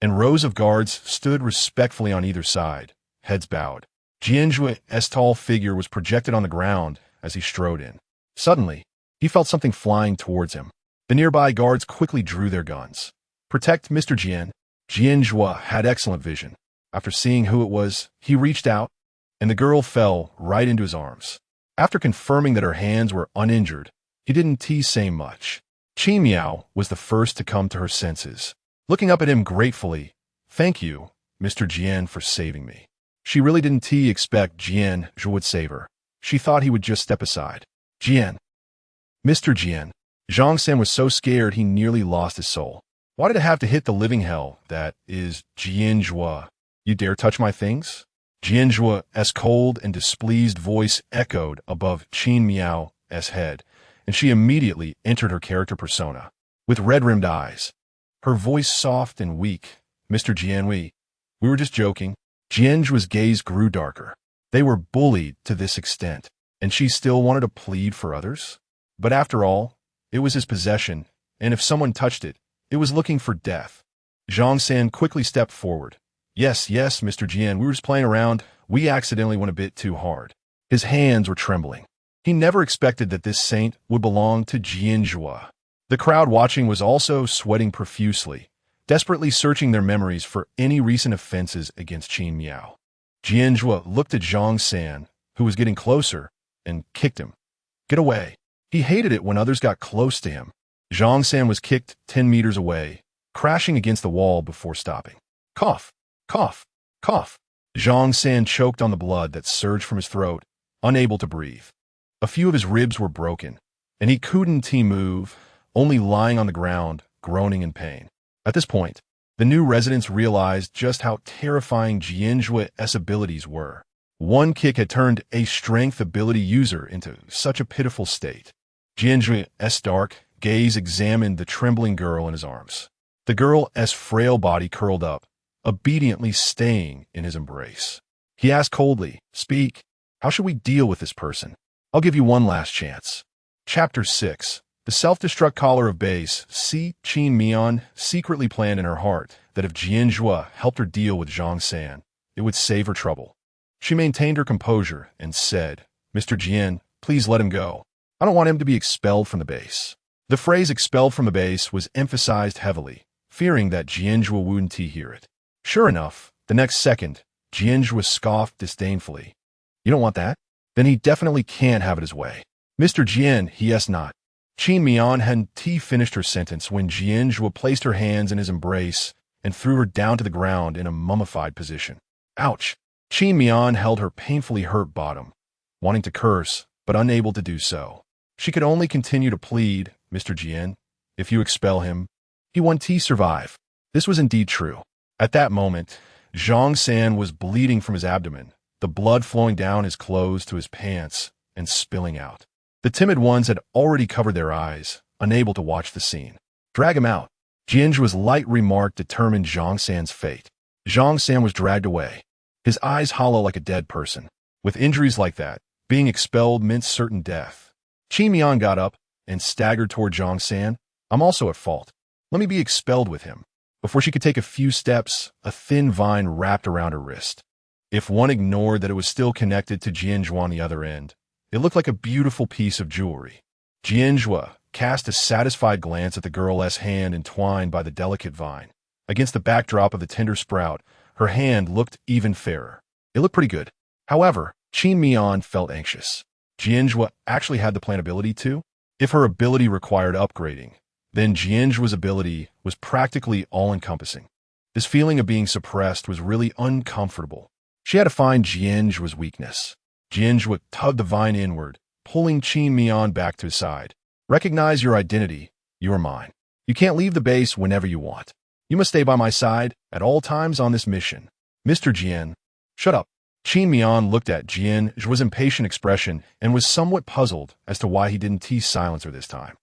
and rows of guards stood respectfully on either side, heads bowed. Jian Zhuo's tall figure was projected on the ground as he strode in. Suddenly, he felt something flying towards him. The nearby guards quickly drew their guns. Protect Mr. Jian. Jian Zhuo had excellent vision. After seeing who it was, he reached out, and the girl fell right into his arms. After confirming that her hands were uninjured, he didn't say much. Qi Miao was the first to come to her senses. Looking up at him gratefully, "Thank you, Mr. Jian, for saving me." She really didn't expect Jian Zhuo would save her. She thought he would just step aside. "Jian." "Mr. Jian." Zhang San was so scared he nearly lost his soul. Why did it have to hit the living hell that is Jian Zhuo? "You dare touch my things?" Jian Zhuo's cold and displeased voice echoed above Qi Miao's head, and she immediately entered her character persona. With red-rimmed eyes, her voice soft and weak, "Mr. Jian, we were just joking." Jian Zhuo's gaze grew darker. They were bullied to this extent, and she still wanted to plead for others? But after all, it was his possession, and if someone touched it, it was looking for death. Zhang San quickly stepped forward. Yes, Mr. Jian, we were just playing around. We accidentally went a bit too hard." His hands were trembling. He never expected that this saint would belong to Jian Zhuo. The crowd watching was also sweating profusely, desperately searching their memories for any recent offenses against Qi Miao. Jian Zhuo looked at Zhang San, who was getting closer, and kicked him. "Get away." He hated it when others got close to him. Zhang San was kicked 10 meters away, crashing against the wall before stopping. Cough, cough, cough. Zhang San choked on the blood that surged from his throat, unable to breathe. A few of his ribs were broken, and he couldn't move, only lying on the ground, groaning in pain. At this point, the new residents realized just how terrifying Jian Zhuo's abilities were. One kick had turned a strength ability user into such a pitiful state. Jian Zhuo's dark gaze examined the trembling girl in his arms. The girl's frail body curled up, obediently staying in his embrace. He asked coldly, "Speak. How should we deal with this person? I'll give you one last chance." Chapter 6. The self-destruct collar of base. Qi Miao secretly planned in her heart that if Jian Zhuo helped her deal with Zhang San, it would save her trouble. She maintained her composure and said, "Mr. Jian, please let him go. I don't want him to be expelled from the base." The phrase "expelled from the base" was emphasized heavily, fearing that Jian Zhuo wouldn't hear it. Sure enough, the next second, Jian Zhuo scoffed disdainfully. "You don't want that? Then he definitely can't have it his way." "Mr. Jian, he has not." Qi Miao hadn't finished her sentence when Jian Zhuo placed her hands in his embrace and threw her down to the ground in a mummified position. Ouch! Qi Miao held her painfully hurt bottom, wanting to curse, but unable to do so. She could only continue to plead, "Mr. Jian, if you expel him, he won't survive." This was indeed true. At that moment, Zhang San was bleeding from his abdomen, the blood flowing down his clothes to his pants and spilling out. The timid ones had already covered their eyes, unable to watch the scene. "Drag him out." Jian Zhuo's light remark determined Zhang San's fate. Zhang San was dragged away, his eyes hollow like a dead person. With injuries like that, being expelled meant certain death. Qi Miao got up and staggered toward Zhang San. "I'm also at fault. Let me be expelled with him." Before she could take a few steps, a thin vine wrapped around her wrist. If one ignored that it was still connected to Jian Zhuo on the other end, it looked like a beautiful piece of jewelry. Jian Zhuo cast a satisfied glance at the girl's hand entwined by the delicate vine. Against the backdrop of the tender sprout, her hand looked even fairer. It looked pretty good. However, Qi Miao felt anxious. Jian Zhuo actually had the plant ability too? If her ability required upgrading, then Jian Zhuo's ability was practically all-encompassing. This feeling of being suppressed was really uncomfortable. She had to find Jian Zhuo's weakness. Jian Zhuo tugged the vine inward, pulling Qi Miao back to his side. "Recognize your identity. You are mine. You can't leave the base whenever you want. You must stay by my side at all times on this mission." "Mr. Jian." "Shut up." Qi Miao looked at Jian Zhuo's impatient expression and was somewhat puzzled as to why he didn't silence her this time.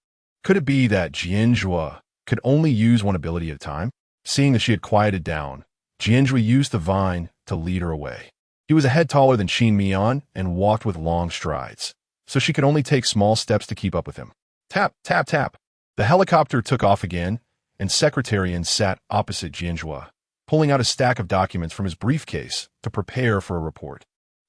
Could it be that Jian Zhuo could only use one ability at a time? Seeing that she had quieted down, Jian Zhuo used the vine to lead her away. He was a head taller than Qin Mian and walked with long strides, so she could only take small steps to keep up with him. Tap, tap, tap. The helicopter took off again, and Secretarian sat opposite Jian Zhuo, pulling out a stack of documents from his briefcase to prepare for a report.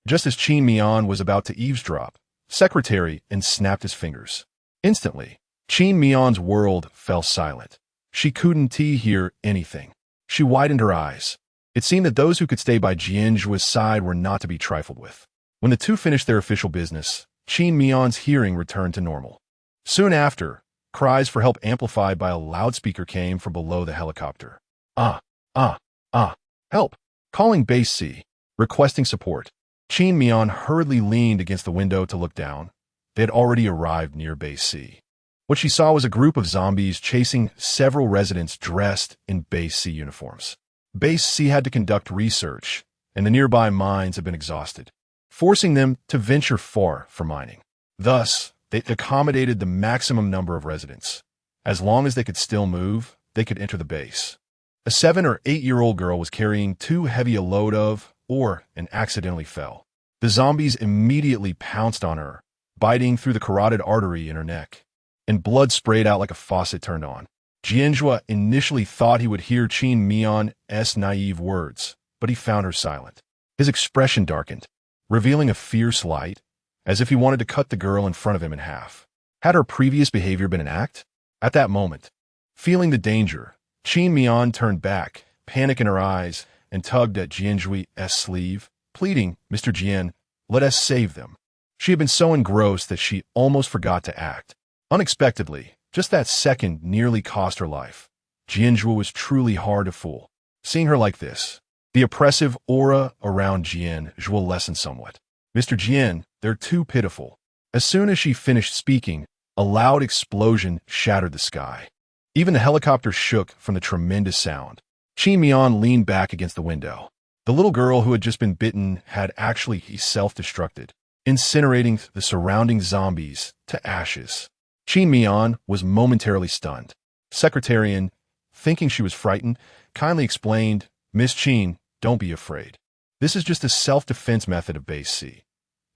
Just as Qin Mian was about to eavesdrop, Secretarian snapped his fingers. Instantly, Qin Mian's world fell silent. She couldn't hear anything. She widened her eyes. It seemed that those who could stay by Jian Zhuo's side were not to be trifled with. When the two finished their official business, Qin Mian's hearing returned to normal. Soon after, cries for help amplified by a loudspeaker came from below the helicopter. Help! Calling Base C, requesting support. Qin Mian hurriedly leaned against the window to look down. They had already arrived near Base C. What she saw was a group of zombies chasing several residents dressed in Base C uniforms. Base C had to conduct research, and the nearby mines had been exhausted, forcing them to venture far from mining. Thus, they accommodated the maximum number of residents. As long as they could still move, they could enter the base. A 7 or 8-year-old girl was carrying too heavy a load of, and accidentally fell. The zombies immediately pounced on her, biting through the carotid artery in her neck, and blood sprayed out like a faucet turned on. Jian Zhuo initially thought he would hear Qin Mian's naive words, but he found her silent. His expression darkened, revealing a fierce light, as if he wanted to cut the girl in front of him in half. Had her previous behavior been an act? At that moment, feeling the danger, Qin Mian turned back, panic in her eyes, and tugged at Jian Zhuo's sleeve, pleading, "Mr. Jian, let us save them." She had been so engrossed that she almost forgot to act. Unexpectedly, just that second nearly cost her life. Jian Zhuo was truly hard to fool. Seeing her like this, the oppressive aura around Jian Zhuo lessened somewhat. "Mr. Jian, they're too pitiful." As soon as she finished speaking, a loud explosion shattered the sky. Even the helicopter shook from the tremendous sound. Qin Mian leaned back against the window. The little girl who had just been bitten had actually self-destructed, incinerating the surrounding zombies to ashes. Qin Mian was momentarily stunned. Secretarian, thinking she was frightened, kindly explained, "Miss Qin, don't be afraid. This is just a self-defense method of Base C.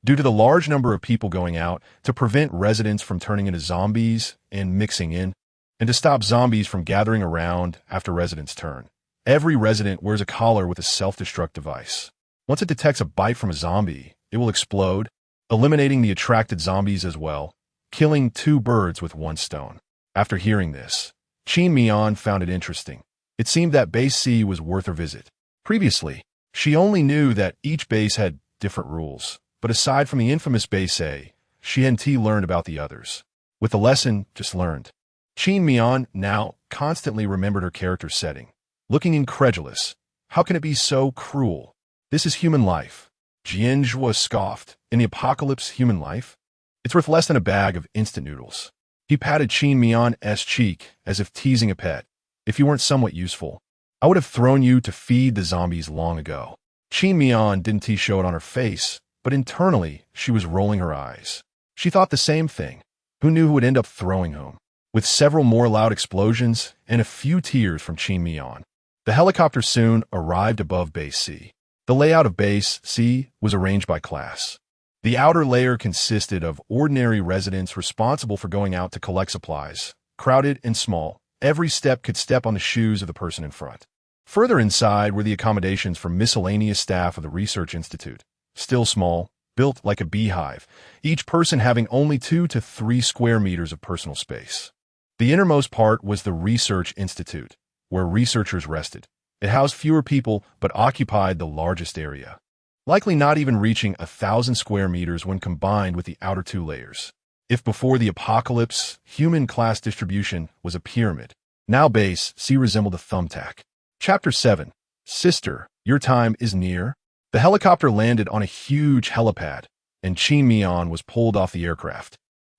Due to the large number of people going out, to prevent residents from turning into zombies and mixing in, and to stop zombies from gathering around after residents turn. Every resident wears a collar with a self-destruct device. Once it detects a bite from a zombie, it will explode, eliminating the attracted zombies as well, killing 2 birds with 1 stone." After hearing this, Qin Mian found it interesting. It seemed that Base C was worth her visit. Previously, she only knew that each base had different rules, but aside from the infamous Base A, she hadn't learned about the others. With the lesson just learned, Qin Mian now constantly remembered her character's setting. Looking incredulous, how can it be so cruel? This is human life. Jian Zhuo scoffed. In the apocalypse, human life? It's worth less than a bag of instant noodles. He patted Qin Mian's cheek as if teasing a pet. "If you weren't somewhat useful, I would have thrown you to feed the zombies long ago." Qin Mian didn't show it on her face, but internally, she was rolling her eyes. She thought the same thing. Who knew who would end up throwing whom? With several more loud explosions and a few tears from Qin Mian, the helicopter soon arrived above Base C. The layout of Base C was arranged by class. The outer layer consisted of ordinary residents responsible for going out to collect supplies, crowded and small. Every step could step on the shoes of the person in front. Further inside were the accommodations for miscellaneous staff of the Research Institute, still small, built like a beehive, each person having only 2 to 3 square meters of personal space. The innermost part was the Research Institute, where researchers rested. It housed fewer people but occupied the largest area, likely not even reaching 1,000 square meters when combined with the outer 2 layers. If before the apocalypse, human class distribution was a pyramid, now Base C resembled a thumbtack. Chapter 7. Sister, your time is near. The helicopter landed on a huge helipad, and Qin Mian was pulled off the aircraft.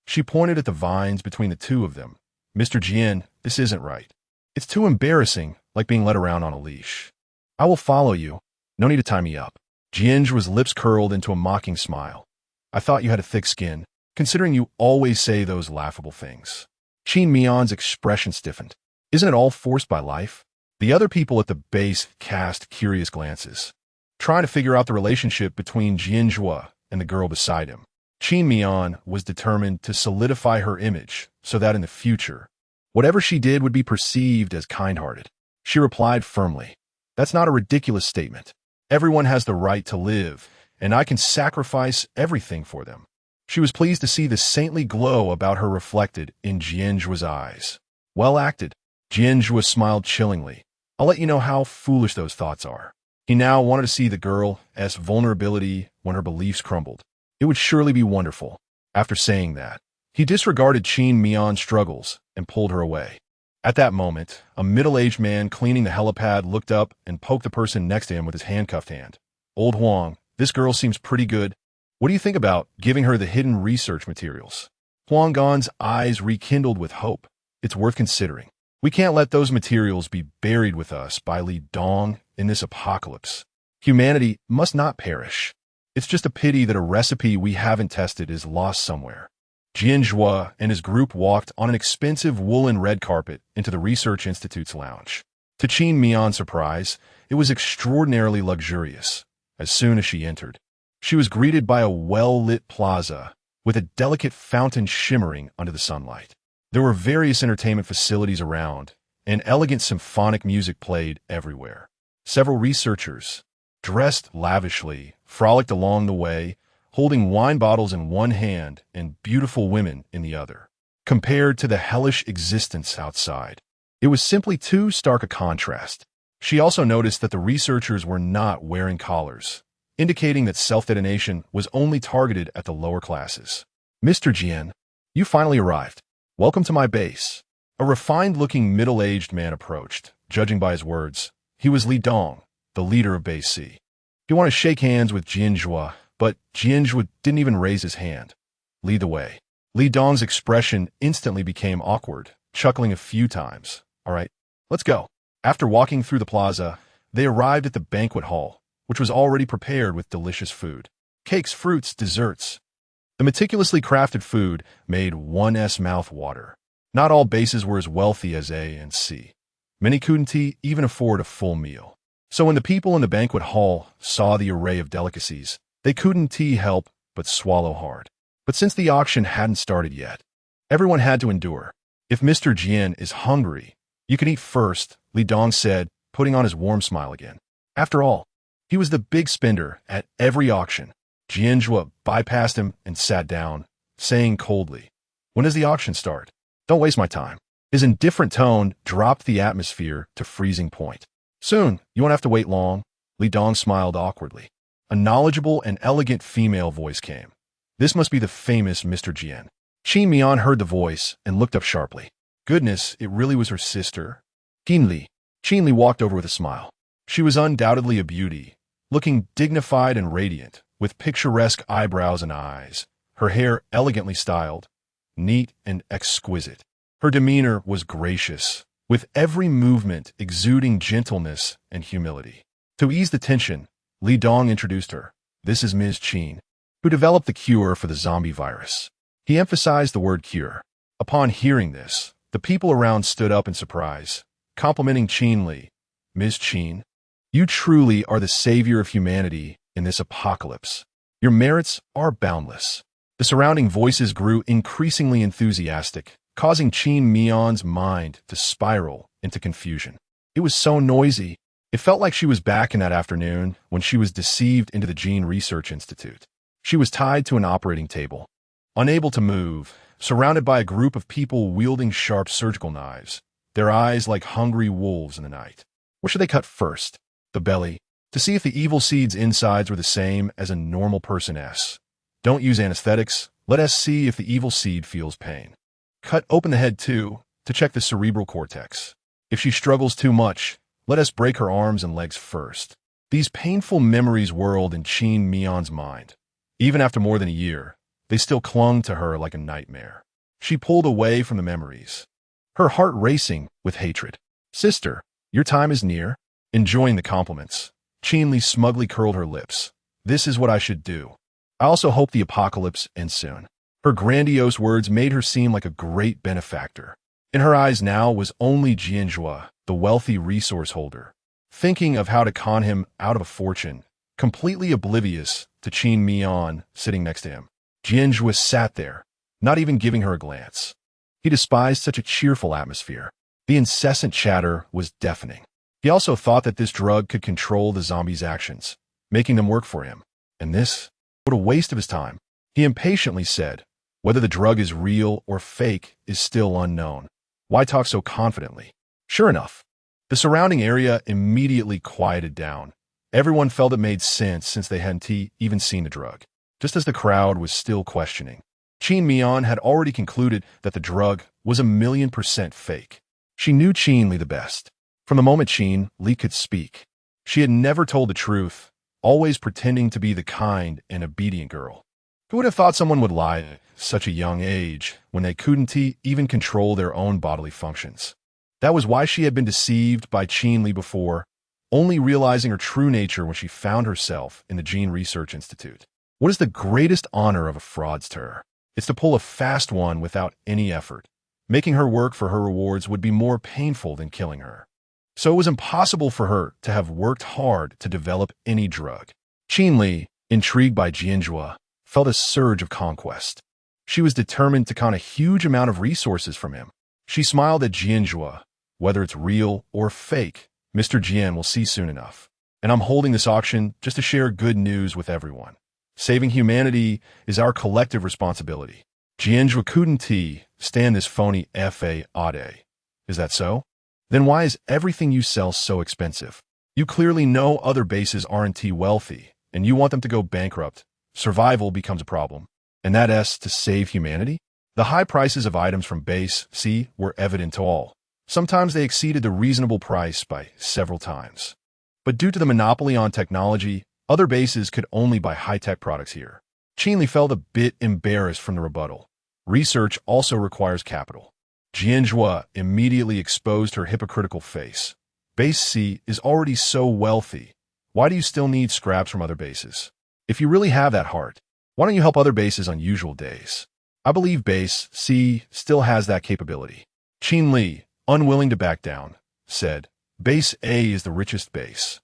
She pointed at the vines between the 2 of them. "Mr. Jian, this isn't right. It's too embarrassing, like being led around on a leash. I will follow you. No need to tie me up." Jian Zhuo's lips curled into a mocking smile. "I thought you had a thick skin, considering you always say those laughable things." Qin Mian's expression stiffened. "Isn't it all forced by life?" The other people at the base cast curious glances. trying to figure out the relationship between Jian Zhuo and the girl beside him. Qin Mian was determined to solidify her image so that in the future, whatever she did would be perceived as kind-hearted. She replied firmly, "That's not a ridiculous statement. Everyone has the right to live, and I can sacrifice everything for them." She was pleased to see the saintly glow about her reflected in Jian Zhuo's eyes. "Well acted." Jian Zhuo smiled chillingly. "I'll let you know how foolish those thoughts are." He now wanted to see the girl's vulnerability when her beliefs crumbled. It would surely be wonderful. After saying that, he disregarded Qin Mian's struggles and pulled her away. At that moment, a middle-aged man cleaning the helipad looked up and poked the person next to him with his handcuffed hand. "Old Huang, this girl seems pretty good. What do you think about giving her the hidden research materials?" Huang Gan's eyes rekindled with hope. "It's worth considering. We can't let those materials be buried with us by Li Dong in this apocalypse. Humanity must not perish. It's just a pity that a recipe we haven't tested is lost somewhere." Jian Zhuo and his group walked on an expensive woolen red carpet into the Research Institute's lounge. To Qin Mian's surprise, it was extraordinarily luxurious. As soon as she entered, she was greeted by a well-lit plaza with a delicate fountain shimmering under the sunlight. There were various entertainment facilities around, and elegant symphonic music played everywhere. Several researchers, dressed lavishly, frolicked along the way, holding wine bottles in one hand and beautiful women in the other. Compared to the hellish existence outside, it was simply too stark a contrast. She also noticed that the researchers were not wearing collars, indicating that self-detonation was only targeted at the lower classes. "Mr. Jian, you finally arrived. Welcome to my base." A refined-looking middle-aged man approached. Judging by his words, he was Li Dong, the leader of Base C. He wanted to shake hands with Jian Zhuo, but Jian Zhuo didn't even raise his hand. "Lead the way." Li Dong's expression instantly became awkward, chuckling a few times. "All right, let's go." After walking through the plaza, they arrived at the banquet hall, which was already prepared with delicious food. Cakes, fruits, desserts. The meticulously crafted food made one's mouth water. Not all bases were as wealthy as A and C. Many couldn't even afford a full meal. So when the people in the banquet hall saw the array of delicacies, they couldn't help but swallow hard. But since the auction hadn't started yet, everyone had to endure. "If Mr. Jian is hungry, you can eat first," Li Dong said, putting on his warm smile again. After all, he was the big spender at every auction. Jian Zhuo bypassed him and sat down, saying coldly, "When does the auction start? Don't waste my time." His indifferent tone dropped the atmosphere to freezing point. "Soon, you won't have to wait long." Li Dong smiled awkwardly. A knowledgeable and elegant female voice came. "This must be the famous Mr. Jian." Qin Mian heard the voice and looked up sharply. Goodness, it really was her sister. Qin Li walked over with a smile. She was undoubtedly a beauty, looking dignified and radiant, with picturesque eyebrows and eyes, her hair elegantly styled, neat and exquisite. Her demeanor was gracious, with every movement exuding gentleness and humility. To ease the tension, Li Dong introduced her. "This is Ms. Qin, who developed the cure for the zombie virus." He emphasized the word cure. Upon hearing this, the people around stood up in surprise, complimenting Qin Li. "Ms. Qin, you truly are the savior of humanity in this apocalypse. Your merits are boundless." The surrounding voices grew increasingly enthusiastic, causing Qin Mian's mind to spiral into confusion. It was so noisy. It felt like she was back in that afternoon when she was deceived into the Gene Research Institute. She was tied to an operating table, unable to move, surrounded by a group of people wielding sharp surgical knives, their eyes like hungry wolves in the night. Where should they cut first? The belly, to see if the evil seed's insides were the same as a normal person's. Don't use anesthetics. Let us see if the evil seed feels pain. Cut open the head too, to check the cerebral cortex. If she struggles too much, let us break her arms and legs first. These painful memories whirled in Qin Mian's mind. Even after more than a year, they still clung to her like a nightmare. She pulled away from the memories, her heart racing with hatred. "Sister, your time is near." Enjoying the compliments, Qin Li smugly curled her lips. "This is what I should do. I also hope the apocalypse ends soon." Her grandiose words made her seem like a great benefactor. In her eyes now was only Jian Zhuo, the wealthy resource holder. Thinking of how to con him out of a fortune, completely oblivious to Qin Miao sitting next to him. Jian Zhuo sat there, not even giving her a glance. He despised such a cheerful atmosphere. The incessant chatter was deafening. He also thought that this drug could control the zombies' actions, making them work for him. And this? What a waste of his time. He impatiently said, whether the drug is real or fake is still unknown. Why talk so confidently? Sure enough, the surrounding area immediately quieted down. Everyone felt it made sense since they hadn't even seen the drug. Just as the crowd was still questioning, Qin Miao had already concluded that the drug was 1,000,000% fake. She knew Qin Li the best. From the moment Qin Li could speak, she had never told the truth, always pretending to be the kind and obedient girl. Who would have thought someone would lie at such a young age when they couldn't even control their own bodily functions? That was why she had been deceived by Qin Li before, only realizing her true nature when she found herself in the Gene Research Institute. What is the greatest honor of a fraudster? It's to pull a fast one without any effort. Making her work for her rewards would be more painful than killing her. So it was impossible for her to have worked hard to develop any drug. Qin Li, intrigued by Jian Zhuo, felt a surge of conquest. She was determined to con a huge amount of resources from him. She smiled at Jian Zhuo. Whether it's real or fake, Mr. Jian will see soon enough. And I'm holding this auction just to share good news with everyone. Saving humanity is our collective responsibility. Jian Zhuo couldn't stand this phony FAUD. Is that so? Then why is everything you sell so expensive? You clearly know other bases aren't wealthy, and you want them to go bankrupt. Survival becomes a problem. And that's to save humanity? The high prices of items from base C were evident to all. Sometimes they exceeded the reasonable price by several times. But due to the monopoly on technology, other bases could only buy high-tech products here. Qin Li felt a bit embarrassed from the rebuttal. Research also requires capital. Jian Zhuo immediately exposed her hypocritical face. Base C is already so wealthy. Why do you still need scraps from other bases? If you really have that heart, why don't you help other bases on usual days? I believe base C still has that capability. Qin Li, unwilling to back down, said, Base A is the richest base.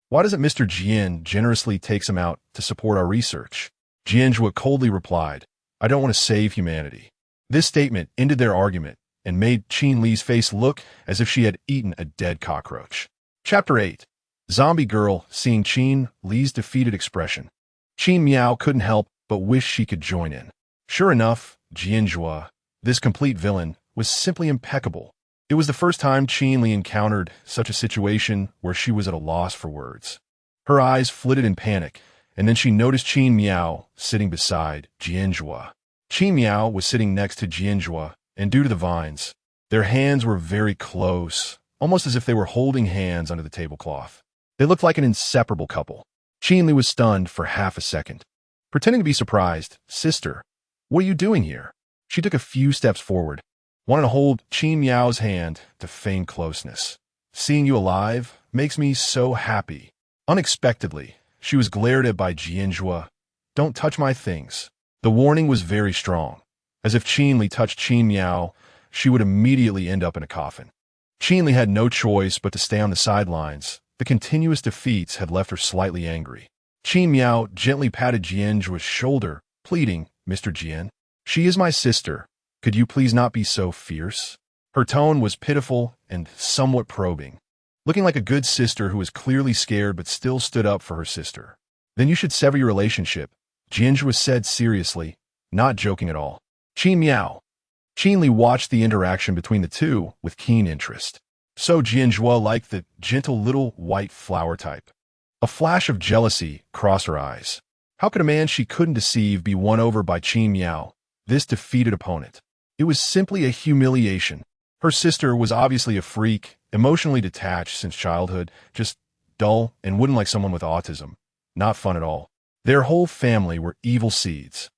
Why doesn't Mr. Jian generously take some out to support our research? Jian Zhuo coldly replied, I don't want to save humanity. This statement ended their argument and made Qin Li's face look as if she had eaten a dead cockroach. Chapter 8. Zombie Girl seeing Qin Li's defeated expression. Qin Miao couldn't help but wish she could join in. Sure enough, Jian Zhuo, this complete villain, was simply impeccable. It was the first time Qin Li encountered such a situation where she was at a loss for words. Her eyes flitted in panic, and then she noticed Qin Miao sitting beside Jian Zhuo. Qin Miao was sitting next to Jian Zhuo, and due to the vines, their hands were very close, almost as if they were holding hands under the tablecloth. They looked like an inseparable couple. Qin Li was stunned for half a second. Pretending to be surprised, Sister, what are you doing here? She took a few steps forward, wanted to hold Qin Miao's hand to feign closeness. Seeing you alive makes me so happy. Unexpectedly, she was glared at by Jian Zhuo. Don't touch my things. The warning was very strong. As if Qin Li touched Qin Miao, she would immediately end up in a coffin. Qin Li had no choice but to stay on the sidelines. The continuous defeats had left her slightly angry. Qin Miao gently patted Jian Zhuo's shoulder, pleading, Mr. Jian, she is my sister. Could you please not be so fierce? Her tone was pitiful and somewhat probing, looking like a good sister who was clearly scared but still stood up for her sister. Then you should sever your relationship, Jian Zhuo said seriously, not joking at all. Qin Miao. Qin Li watched the interaction between the two with keen interest. So Jian Zhuo liked the gentle little white flower type. A flash of jealousy crossed her eyes. How could a man she couldn't deceive be won over by Qin Miao, this defeated opponent? It was simply a humiliation. Her sister was obviously a freak, emotionally detached since childhood, just dull and wouldn't like someone with autism. Not fun at all. Their whole family were evil seeds.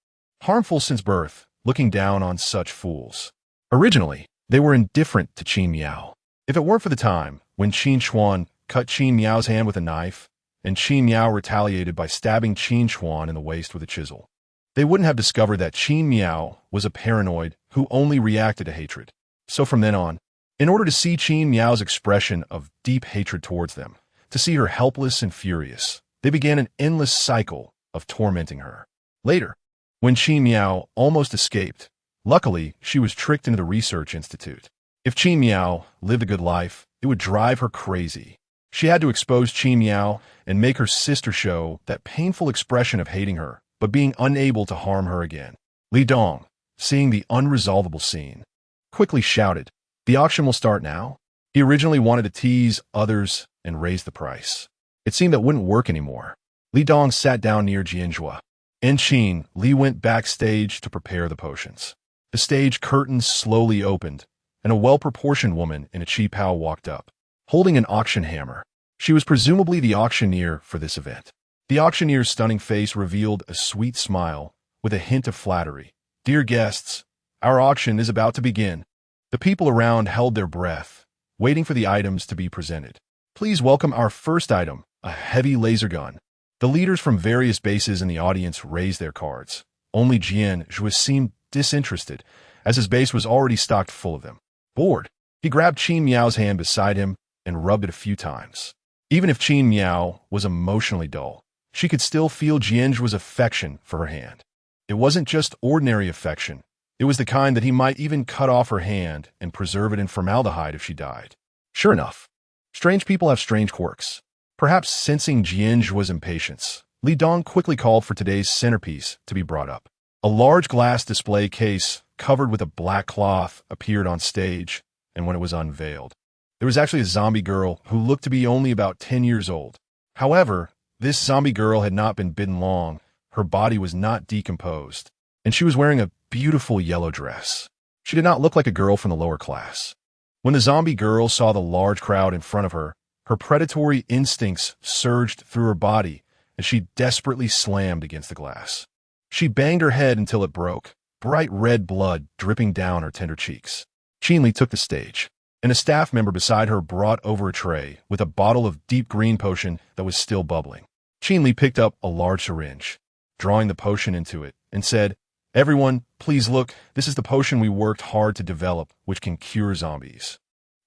Harmful since birth, looking down on such fools. Originally, they were indifferent to Qin Miao. If it weren't for the time when Qin Chuan cut Qin Miao's hand with a knife, and Qin Miao retaliated by stabbing Qin Chuan in the waist with a chisel, they wouldn't have discovered that Qin Miao was a paranoid who only reacted to hatred. So from then on, in order to see Qin Miao's expression of deep hatred towards them, to see her helpless and furious, They began an endless cycle of tormenting her. Later, when Qin Miao almost escaped, luckily she was tricked into the research institute. If Qin Miao lived a good life, it would drive her crazy. She had to expose Qin Miao and make her sister show that painful expression of hating her, but being unable to harm her again. Li Dong, seeing the unresolvable scene, quickly shouted, "The auction will start now." He originally wanted to tease others and raise the price. It seemed that wouldn't work anymore. Li Dong sat down near Jian Zhuo. In Qin, Li went backstage to prepare the potions. The stage curtains slowly opened, and a well-proportioned woman in a chi pao walked up, holding an auction hammer. She was presumably the auctioneer for this event. The auctioneer's stunning face revealed a sweet smile with a hint of flattery. "Dear guests, our auction is about to begin." The people around held their breath, waiting for the items to be presented. "Please welcome our first item, a heavy laser gun." The leaders from various bases in the audience raised their cards. Only Jian Zhuo seemed disinterested, as his base was already stocked full of them. Bored, he grabbed Qin Miao's hand beside him and rubbed it a few times. Even if Qin Miao was emotionally dull, she could still feel Jian Zhuo's affection for her hand. It wasn't just ordinary affection. It was the kind that he might even cut off her hand and preserve it in formaldehyde if she died. Sure enough, strange people have strange quirks. Perhaps sensing Jian Zhuo's impatience, Li Dong quickly called for today's centerpiece to be brought up. A large glass display case covered with a black cloth appeared on stage, and when it was unveiled, there was actually a zombie girl who looked to be only about 10 years old. However, this zombie girl had not been bitten long, her body was not decomposed, and she was wearing a beautiful yellow dress. She did not look like a girl from the lower class. When the zombie girl saw the large crowd in front of her, her predatory instincts surged through her body, and she desperately slammed against the glass. She banged her head until it broke, bright red blood dripping down her tender cheeks. Qin Li took the stage, and a staff member beside her brought over a tray with a bottle of deep green potion that was still bubbling. Qin Li picked up a large syringe, drawing the potion into it, and said, "Everyone, please look, this is the potion we worked hard to develop, which can cure zombies."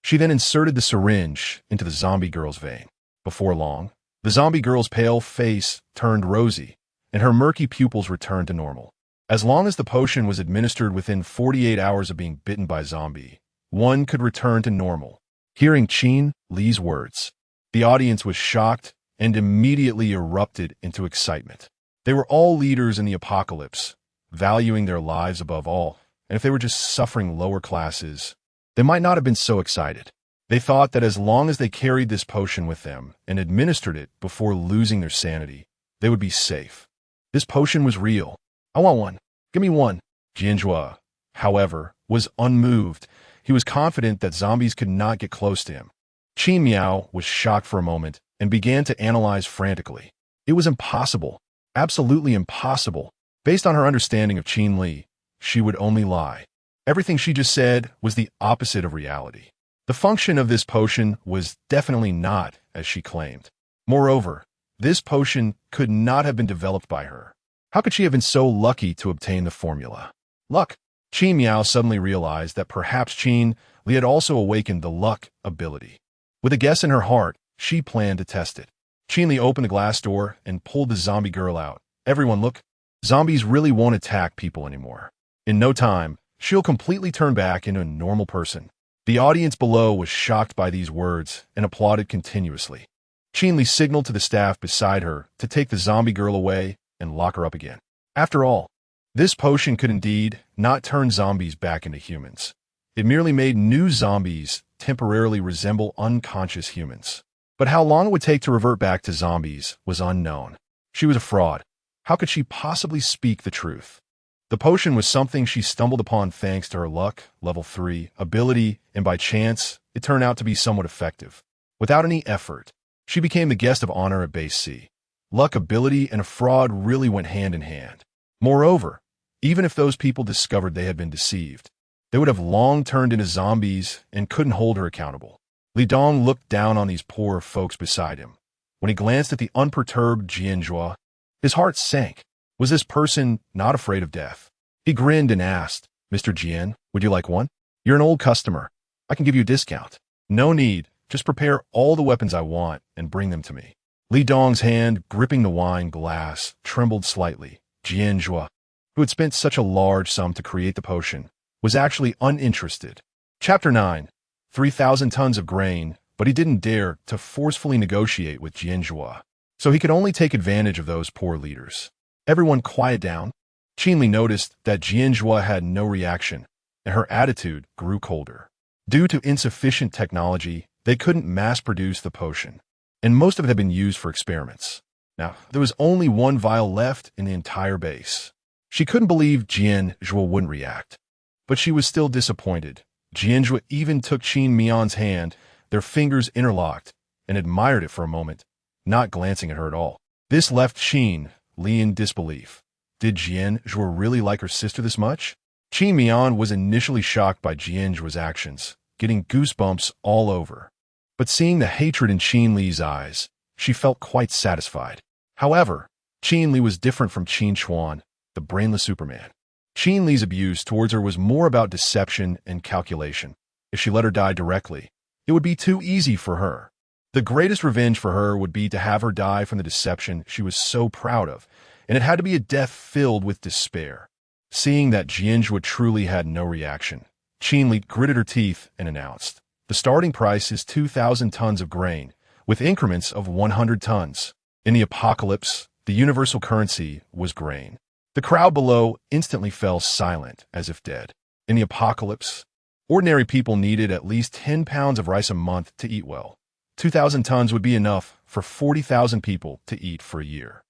She then inserted the syringe into the zombie girl's vein. Before long, the zombie girl's pale face turned rosy, and her murky pupils returned to normal. As long as the potion was administered within 48 hours of being bitten by a zombie, one could return to normal. Hearing Qin Li's words, the audience was shocked and immediately erupted into excitement. They were all leaders in the apocalypse, valuing their lives above all, and if they were just suffering lower classes, they might not have been so excited. They thought that as long as they carried this potion with them and administered it before losing their sanity, they would be safe. This potion was real. "I want one. Give me one." Jian Zhuo, however, was unmoved. He was confident that zombies could not get close to him. Qin Miao was shocked for a moment and began to analyze frantically. It was impossible. Absolutely impossible. Based on her understanding of Qin Li, she would only lie. Everything she just said was the opposite of reality. The function of this potion was definitely not as she claimed. Moreover, this potion could not have been developed by her. How could she have been so lucky to obtain the formula? Luck. Qin Miao suddenly realized that perhaps Qin Li had also awakened the luck ability. With a guess in her heart, she planned to test it. Qin Li opened the glass door and pulled the zombie girl out. "Everyone look. Zombies really won't attack people anymore. In no time, she'll completely turn back into a normal person." The audience below was shocked by these words and applauded continuously. Qin Li signaled to the staff beside her to take the zombie girl away and lock her up again. After all, this potion could indeed not turn zombies back into humans. It merely made new zombies temporarily resemble unconscious humans. But how long it would take to revert back to zombies was unknown. She was a fraud. How could she possibly speak the truth? The potion was something she stumbled upon thanks to her luck, level 3, ability, and by chance, it turned out to be somewhat effective. Without any effort, she became the guest of honor at Base C. Luck, ability, and a fraud really went hand in hand. Moreover, even if those people discovered they had been deceived, they would have long turned into zombies and couldn't hold her accountable. Li Dong looked down on these poor folks beside him. When he glanced at the unperturbed Jian Zhuo, his heart sank. Was this person not afraid of death? He grinned and asked, "Mr. Jian, would you like one? You're an old customer. I can give you a discount." "No need. Just prepare all the weapons I want and bring them to me." Li Dong's hand, gripping the wine glass, trembled slightly. Jian Zhuo, who had spent such a large sum to create the potion, was actually uninterested. Chapter 9. 3,000 tons of grain, but he didn't dare to forcefully negotiate with Jian Zhuo, so he could only take advantage of those poor leaders. Everyone quiet down. Qinli noticed that Jian Zhuo had no reaction, and her attitude grew colder. Due to insufficient technology, they couldn't mass-produce the potion, and most of it had been used for experiments. Now, there was only one vial left in the entire base. She couldn't believe Jian Zhuo wouldn't react, but she was still disappointed. Jian Zhuo even took Qin Mian's hand, their fingers interlocked, and admired it for a moment, not glancing at her at all. This left Qin Li in disbelief. Did Jian Zhuo really like her sister this much? Qin Mian was initially shocked by Jian Zhuo's actions, getting goosebumps all over. But seeing the hatred in Qin Li's eyes, she felt quite satisfied. However, Qin Li was different from Qin Chuan, the brainless Superman. Qin Li's abuse towards her was more about deception and calculation. If she let her die directly, it would be too easy for her. The greatest revenge for her would be to have her die from the deception she was so proud of, and it had to be a death filled with despair. Seeing that Jian Zhuo truly had no reaction, Qin Li gritted her teeth and announced, "The starting price is 2,000 tons of grain, with increments of 100 tons. In the apocalypse, the universal currency was grain." The crowd below instantly fell silent, as if dead. In the apocalypse, ordinary people needed at least 10 pounds of rice a month to eat well. 2,000 tons would be enough for 40,000 people to eat for a year.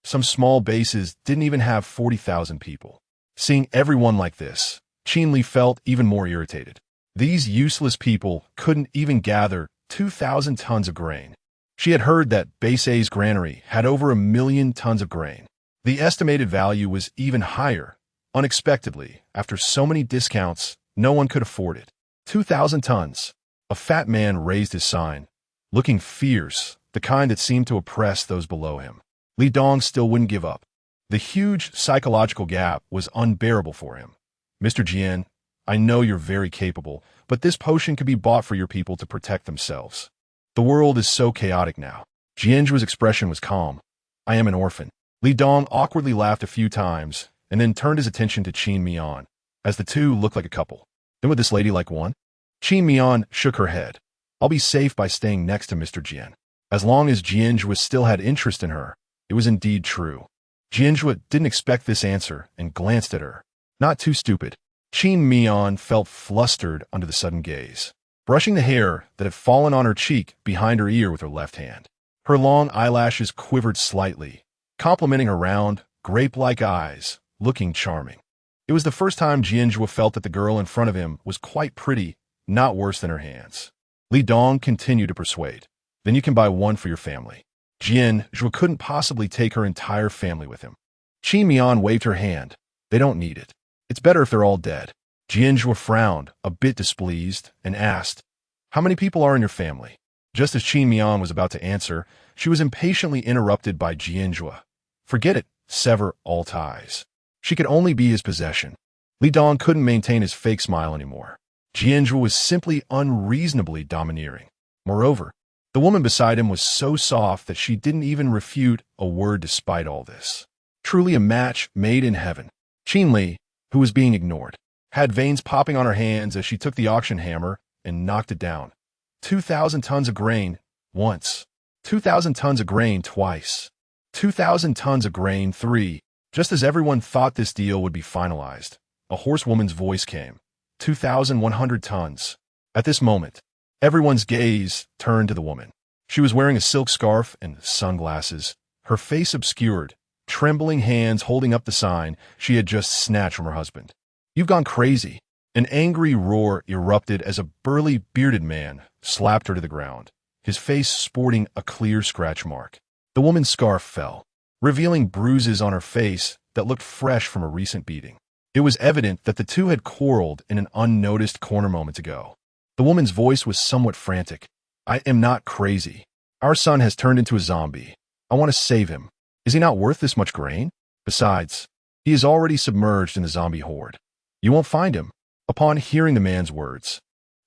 Some small bases didn't even have 40,000 people. Seeing everyone like this, Qin Li felt even more irritated. These useless people couldn't even gather 2,000 tons of grain. She had heard that Base A's granary had over 1,000,000 tons of grain. The estimated value was even higher. Unexpectedly, after so many discounts, no one could afford it. 2,000 tons. A fat man raised his sign, looking fierce, the kind that seemed to oppress those below him. Li Dong still wouldn't give up. The huge psychological gap was unbearable for him. "Mr. Jian, I know you're very capable, but this potion could be bought for your people to protect themselves. The world is so chaotic now." Jian Zhuo's expression was calm. "I am an orphan." Li Dong awkwardly laughed a few times and then turned his attention to Qin Mian, as the two looked like a couple. "Then would this lady like one?" Qin Mian shook her head. "I'll be safe by staying next to Mr. Jian." As long as Jian Zhuo still had interest in her, it was indeed true. Jian Zhuo didn't expect this answer and glanced at her. Not too stupid. Qin Mian felt flustered under the sudden gaze, brushing the hair that had fallen on her cheek behind her ear with her left hand. Her long eyelashes quivered slightly, complimenting her round, grape-like eyes, looking charming. It was the first time Jian Zhuo felt that the girl in front of him was quite pretty, not worse than her hands. Li Dong continued to persuade. "Then you can buy one for your family." Jian Zhuo couldn't possibly take her entire family with him. Qin Mian waved her hand. "They don't need it. It's better if they're all dead." Jian Zhuo frowned, a bit displeased, and asked, "How many people are in your family?" Just as Qin Mian was about to answer, she was impatiently interrupted by Jian Zhuo. "Forget it. Sever all ties." She could only be his possession. Li Dong couldn't maintain his fake smile anymore. Jian Zhuo was simply unreasonably domineering. Moreover, the woman beside him was so soft that she didn't even refute a word despite all this. Truly a match made in heaven. Qin Li, who was being ignored, had veins popping on her hands as she took the auction hammer and knocked it down. 2,000 tons of grain, once. 2,000 tons of grain, twice. 2,000 tons of grain, three. Just as everyone thought this deal would be finalized, a hoarse woman's voice came. 2,100 tons. At this moment, everyone's gaze turned to the woman. She was wearing a silk scarf and sunglasses, her face obscured, trembling hands holding up the sign she had just snatched from her husband. "You've gone crazy." An angry roar erupted as a burly, bearded man slapped her to the ground, his face sporting a clear scratch mark. The woman's scarf fell, revealing bruises on her face that looked fresh from a recent beating. It was evident that the two had quarreled in an unnoticed corner moments ago. The woman's voice was somewhat frantic. "I am not crazy. Our son has turned into a zombie. I want to save him. Is he not worth this much grain? Besides, he is already submerged in the zombie horde. You won't find him." Upon hearing the man's words,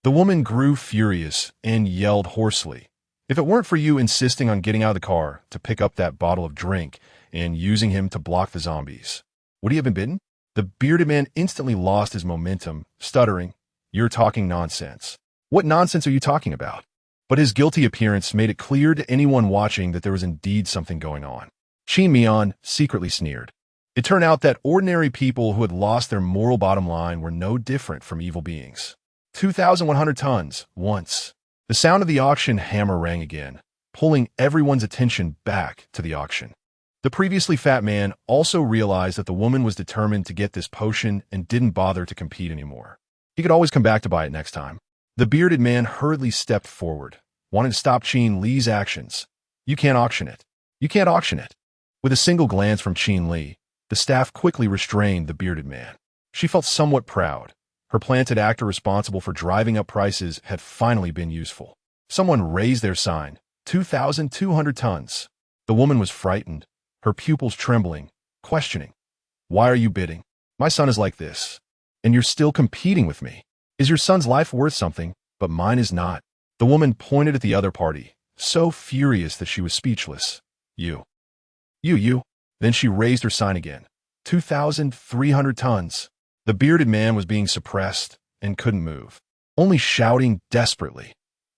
the woman grew furious and yelled hoarsely. If it weren't for you insisting on getting out of the car to pick up that bottle of drink and using him to block the zombies, would he have been bitten? The bearded man instantly lost his momentum, stuttering, "You're talking nonsense." "What nonsense are you talking about?" But his guilty appearance made it clear to anyone watching that there was indeed something going on. Qin Miao secretly sneered. It turned out that ordinary people who had lost their moral bottom line were no different from evil beings. 2,100 tons, once. The sound of the auction hammer rang again, pulling everyone's attention back to the auction. The previously fat man also realized that the woman was determined to get this potion and didn't bother to compete anymore. He could always come back to buy it next time. The bearded man hurriedly stepped forward, wanting to stop Qin Li's actions. "You can't auction it. You can't auction it." With a single glance from Qin Li, the staff quickly restrained the bearded man. She felt somewhat proud. Her planted actor responsible for driving up prices had finally been useful. Someone raised their sign, 2,200 tons. The woman was frightened, her pupils trembling, questioning. "Why are you bidding? My son is like this. And you're still competing with me. Is your son's life worth something, but mine is not?" The woman pointed at the other party, so furious that she was speechless. You. Then she raised her sign again. 2,300 tons. The bearded man was being suppressed and couldn't move, only shouting desperately,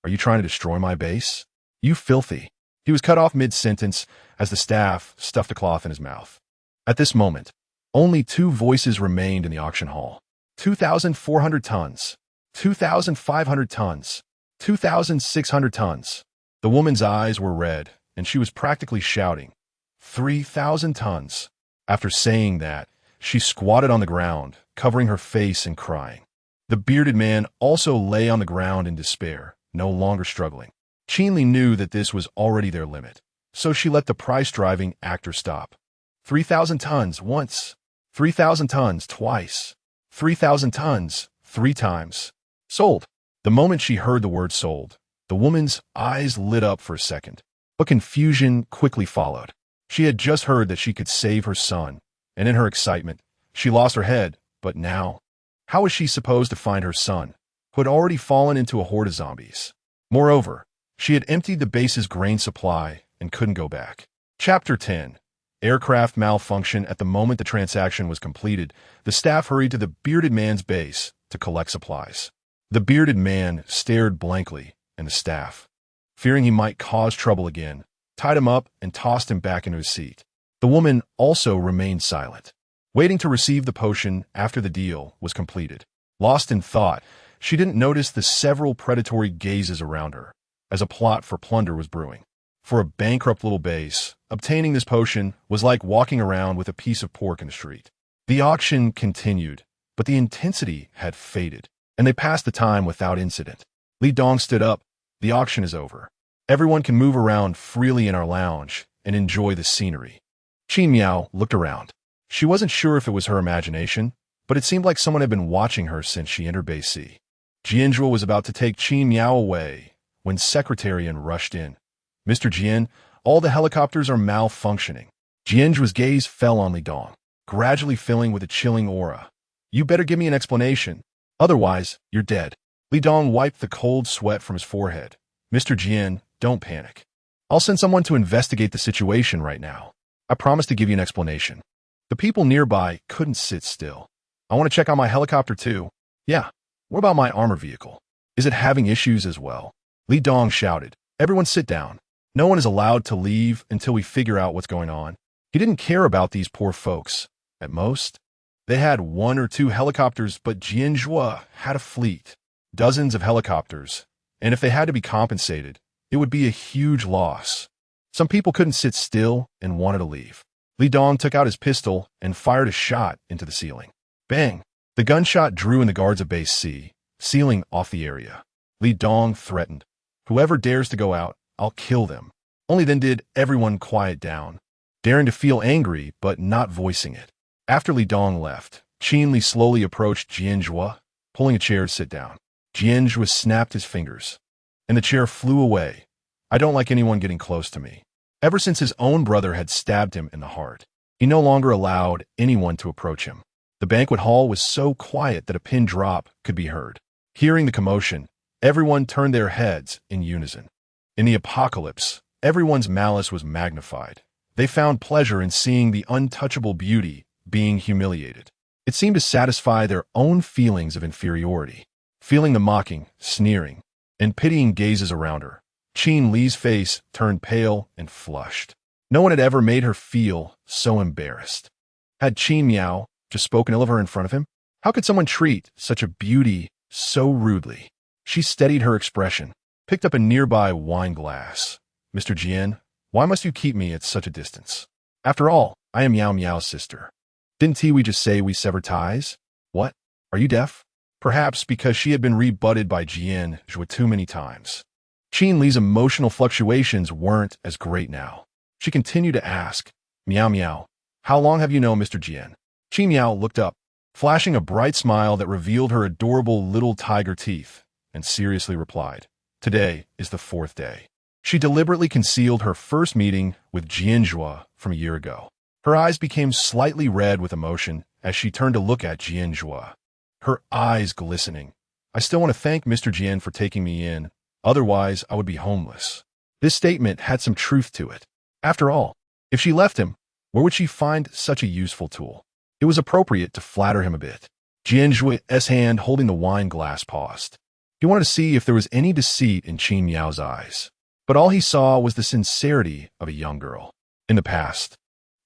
"Are you trying to destroy my base? You filthy." He was cut off mid-sentence as the staff stuffed a cloth in his mouth. At this moment, only two voices remained in the auction hall. 2,400 tons. 2,500 tons. 2,600 tons. The woman's eyes were red, and she was practically shouting, 3,000 tons. After saying that, she squatted on the ground, covering her face and crying. The bearded man also lay on the ground in despair, no longer struggling. Qin Li knew that this was already their limit, so she let the price-driving actor stop. 3,000 tons once. 3,000 tons twice. 3,000 tons 3 times. Sold. The moment she heard the word sold, the woman's eyes lit up for a second, but confusion quickly followed. She had just heard that she could save her son, and in her excitement, she lost her head. But now, how was she supposed to find her son, who had already fallen into a horde of zombies? Moreover, she had emptied the base's grain supply and couldn't go back. Chapter 10. Aircraft malfunction. At the moment the transaction was completed, the staff hurried to the bearded man's base to collect supplies. The bearded man stared blankly, and the staff, fearing he might cause trouble again, tied him up and tossed him back into his seat. The woman also remained silent, waiting to receive the potion after the deal was completed. Lost in thought, she didn't notice the several predatory gazes around her, as a plot for plunder was brewing. For a bankrupt little base, obtaining this potion was like walking around with a piece of pork in the street. The auction continued, but the intensity had faded, and they passed the time without incident. Li Dong stood up. "The auction is over. Everyone can move around freely in our lounge and enjoy the scenery." Qin Miao looked around. She wasn't sure if it was her imagination, but it seemed like someone had been watching her since she entered Base C. Jian Zhuo was about to take Qin Miao away when Secretarian rushed in. "Mr. Jian, all the helicopters are malfunctioning." Jian Zhuo's gaze fell on Li Dong, gradually filling with a chilling aura. "You better give me an explanation. Otherwise, you're dead." Li Dong wiped the cold sweat from his forehead. "Mr. Jian, don't panic. I'll send someone to investigate the situation right now. I promise to give you an explanation." The people nearby couldn't sit still. "I want to check on my helicopter too." "Yeah. What about my armor vehicle? Is it having issues as well?" Li Dong shouted. "Everyone sit down. No one is allowed to leave until we figure out what's going on." He didn't care about these poor folks. At most, they had 1 or 2 helicopters, but Jian Zhuo had a fleet, dozens of helicopters, and if they had to be compensated, it would be a huge loss. Some people couldn't sit still and wanted to leave. Li Dong took out his pistol and fired a shot into the ceiling. Bang! The gunshot drew in the guards of Base C, sealing off the area. Li Dong threatened, "Whoever dares to go out, I'll kill them." Only then did everyone quiet down, daring to feel angry but not voicing it. After Li Dong left, Qin Li slowly approached Jian Zhuo, pulling a chair to sit down. Jian Zhuo snapped his fingers, and the chair flew away. "I don't like anyone getting close to me." Ever since his own brother had stabbed him in the heart, he no longer allowed anyone to approach him. The banquet hall was so quiet that a pin drop could be heard. Hearing the commotion, everyone turned their heads in unison. In the apocalypse, everyone's malice was magnified. They found pleasure in seeing the untouchable beauty being humiliated. It seemed to satisfy their own feelings of inferiority. Feeling the mocking, sneering, and pitying gazes around her, Qin Li's face turned pale and flushed. No one had ever made her feel so embarrassed. Had Qin Miao just spoken ill of her in front of him? How could someone treat such a beauty so rudely? She steadied her expression, picked up a nearby wine glass. Mr. Jian, why must you keep me at such a distance? After all, I am Miao Miao's sister. Didn't we just say we sever ties? What? Are you deaf? Perhaps because she had been rebutted by Jian Zhuo too many times. Qin Li's emotional fluctuations weren't as great now. She continued to ask, Miao Miao, how long have you known Mr. Jian? Qin Miao looked up, flashing a bright smile that revealed her adorable little tiger teeth, and seriously replied, today is the 4th day. She deliberately concealed her first meeting with Jian Zhuo from a year ago. Her eyes became slightly red with emotion as she turned to look at Jian Zhuo, her eyes glistening. I still want to thank Mr. Jian for taking me in, otherwise I would be homeless. This statement had some truth to it. After all, if she left him, where would she find such a useful tool? It was appropriate to flatter him a bit. Jian Zhuo's hand holding the wine glass paused. He wanted to see if there was any deceit in Qin Miao's eyes. But all he saw was the sincerity of a young girl. In the past,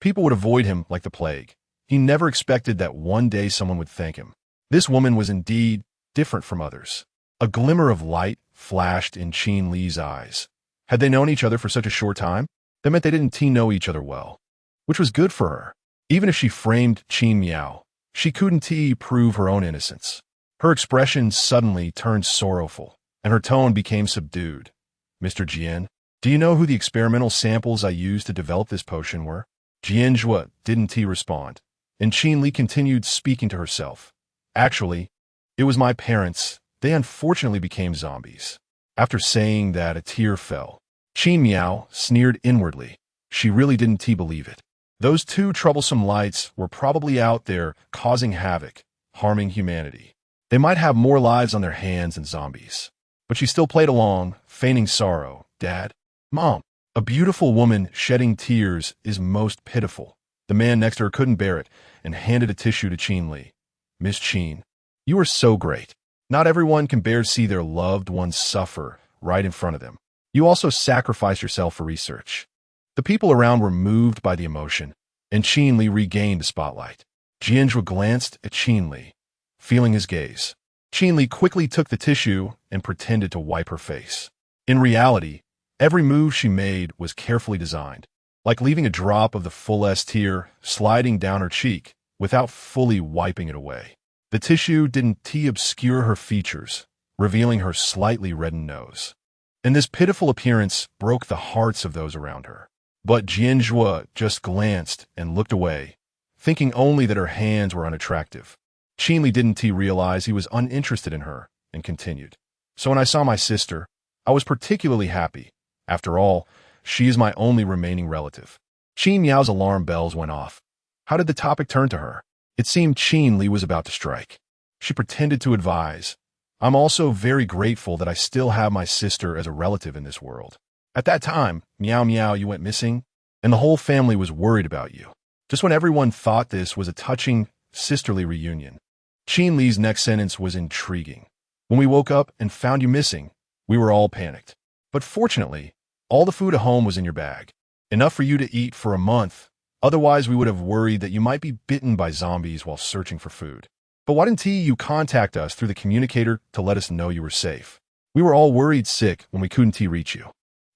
people would avoid him like the plague. He never expected that one day someone would thank him. This woman was indeed different from others. A glimmer of light flashed in Qin Li's eyes. Had they known each other for such a short time? That meant they didn't know each other well, which was good for her. Even if she framed Qin Miao, she couldn't prove her own innocence. Her expression suddenly turned sorrowful, and her tone became subdued. Mr. Jian, do you know who the experimental samples I used to develop this potion were? Jian Zhuo didn't respond, and Qin Li continued speaking to herself. Actually, it was my parents. They unfortunately became zombies. After saying that, a tear fell. Qin Miao sneered inwardly. She really didn't believe it. Those two troublesome lights were probably out there causing havoc, harming humanity. They might have more lives on their hands than zombies. But she still played along, feigning sorrow. Dad? Mom? A beautiful woman shedding tears is most pitiful. The man next to her couldn't bear it and handed a tissue to Qin Li. Miss Qin, you are so great. Not everyone can bear to see their loved ones suffer right in front of them. You also sacrificed yourself for research. The people around were moved by the emotion, and Qin Li regained the spotlight. Jian Zhuo glanced at Qin Li, feeling his gaze. Qin Li quickly took the tissue and pretended to wipe her face. In reality, every move she made was carefully designed, like leaving a drop of the full-S tear sliding down her cheek without fully wiping it away. The tissue didn't obscure her features, revealing her slightly reddened nose. And this pitiful appearance broke the hearts of those around her. But Jian Zhuo just glanced and looked away, thinking only that her hands were unattractive. Qin Li didn't realize he was uninterested in her, and continued. So when I saw my sister, I was particularly happy. After all, she is my only remaining relative. Qin Miao's alarm bells went off. How did the topic turn to her? It seemed Qin Li was about to strike. She pretended to advise. I'm also very grateful that I still have my sister as a relative in this world. At that time, Miao Miao, you went missing, and the whole family was worried about you. Just when everyone thought this was a touching, sisterly reunion. Qin Li's next sentence was intriguing. When we woke up and found you missing, we were all panicked. But fortunately, all the food at home was in your bag. Enough for you to eat for a month. Otherwise, we would have worried that you might be bitten by zombies while searching for food. But why didn't you contact us through the communicator to let us know you were safe? We were all worried sick when we couldn't reach you.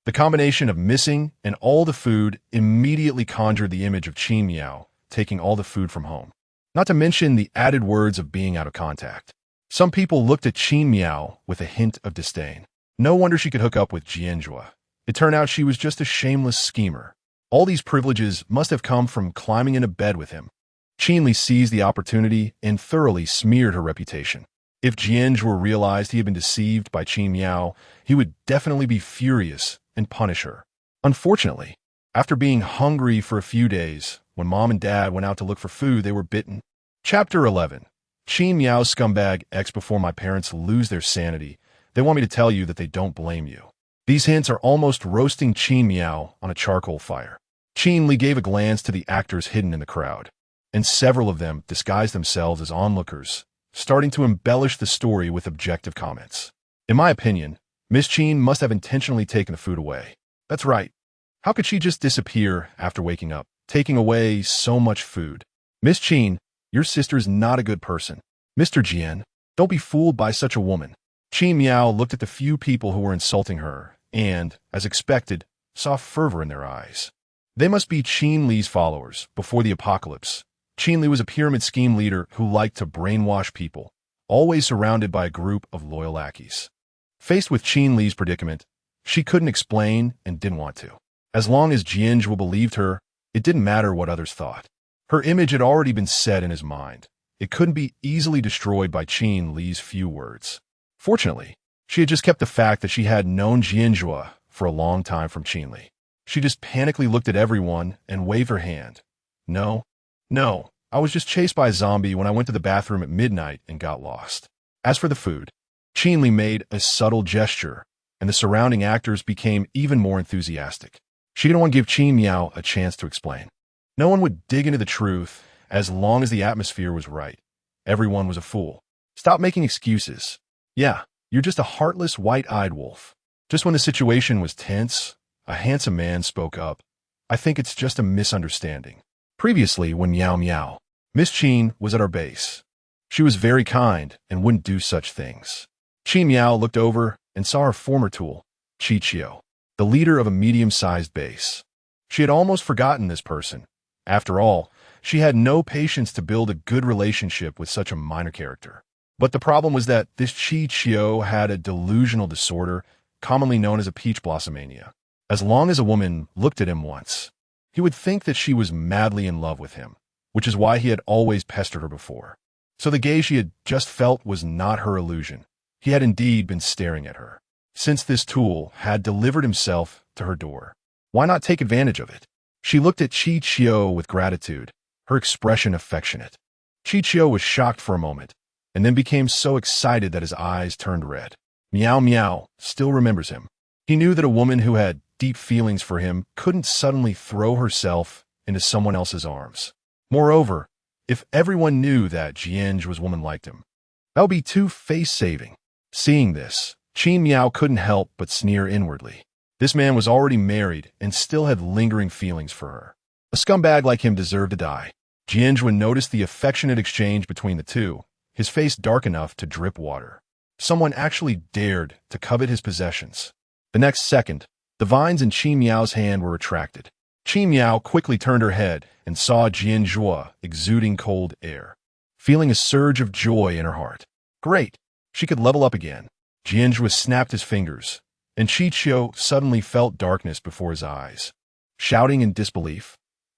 The combination of missing and all the food immediately conjured the image of Qin Miao taking all the food from home. Not to mention the added words of being out of contact. Some people looked at Qin Miao with a hint of disdain. No wonder she could hook up with Jian Zhuo. It turned out she was just a shameless schemer. All these privileges must have come from climbing into bed with him. Qin Li seized the opportunity and thoroughly smeared her reputation. If Jian Zhuo realized he had been deceived by Qin Miao, he would definitely be furious and punish her. Unfortunately, after being hungry for a few days, when Mom and Dad went out to look for food, they were bitten. Chapter 11. Qin Miao's scumbag ex. Before my parents lose their sanity, they want me to tell you that they don't blame you. These hints are almost roasting Qin Miao on a charcoal fire. Qin Li gave a glance to the actors hidden in the crowd, and several of them disguised themselves as onlookers, starting to embellish the story with objective comments. In my opinion, Miss Qin must have intentionally taken the food away. That's right. How could she just disappear after waking up, taking away so much food? Miss Qin, your sister is not a good person. Mr. Jian, don't be fooled by such a woman. Qin Miao looked at the few people who were insulting her and, as expected, saw fervor in their eyes. They must be Qin Li's followers. Before the apocalypse, Qin Li was a pyramid scheme leader who liked to brainwash people, always surrounded by a group of loyal lackeys. Faced with Qin Li's predicament, she couldn't explain and didn't want to. As long as Jian Zhuo believed her, it didn't matter what others thought. Her image had already been set in his mind. It couldn't be easily destroyed by Qin Li's few words. Fortunately, she had just kept the fact that she had known Jian Zhuo for a long time from Qin Li. She just panically looked at everyone and waved her hand. No, I was just chased by a zombie when I went to the bathroom at midnight and got lost. As for the food, Qin Li made a subtle gesture, and the surrounding actors became even more enthusiastic. She didn't want to give Qin Miao a chance to explain. No one would dig into the truth as long as the atmosphere was right. Everyone was a fool. Stop making excuses. Yeah, you're just a heartless, white-eyed wolf. Just when the situation was tense, a handsome man spoke up. I think it's just a misunderstanding. Previously, when Miao, Miss Qin was at our base. She was very kind and wouldn't do such things. Qin Miao looked over and saw her former tool, Qiqiu, the leader of a medium-sized base. She had almost forgotten this person. After all, she had no patience to build a good relationship with such a minor character. But the problem was that this Qiqiu had a delusional disorder, commonly known as a peach blossomania. As long as a woman looked at him once, he would think that she was madly in love with him, which is why he had always pestered her before. So the gaze she had just felt was not her illusion. He had indeed been staring at her. Since this tool had delivered himself to her door, why not take advantage of it? She looked at Qiqiu with gratitude, her expression affectionate. Qiqiu was shocked for a moment, and then became so excited that his eyes turned red. Miao still remembers him. He knew that a woman who had deep feelings for him couldn't suddenly throw herself into someone else's arms. Moreover, if everyone knew that Jian Zhuo's woman liked him, that would be too face-saving. Seeing this, Qin Miao couldn't help but sneer inwardly. This man was already married and still had lingering feelings for her. A scumbag like him deserved to die. Jian Zhuo noticed the affectionate exchange between the two, his face dark enough to drip water. Someone actually dared to covet his possessions. The next second, the vines in Qin Miao's hand were retracted. Qin Miao quickly turned her head and saw Jian Zhuo exuding cold air, feeling a surge of joy in her heart. Great! She could level up again. Jian Zhuo snapped his fingers, and Qiqiu suddenly felt darkness before his eyes. Shouting in disbelief,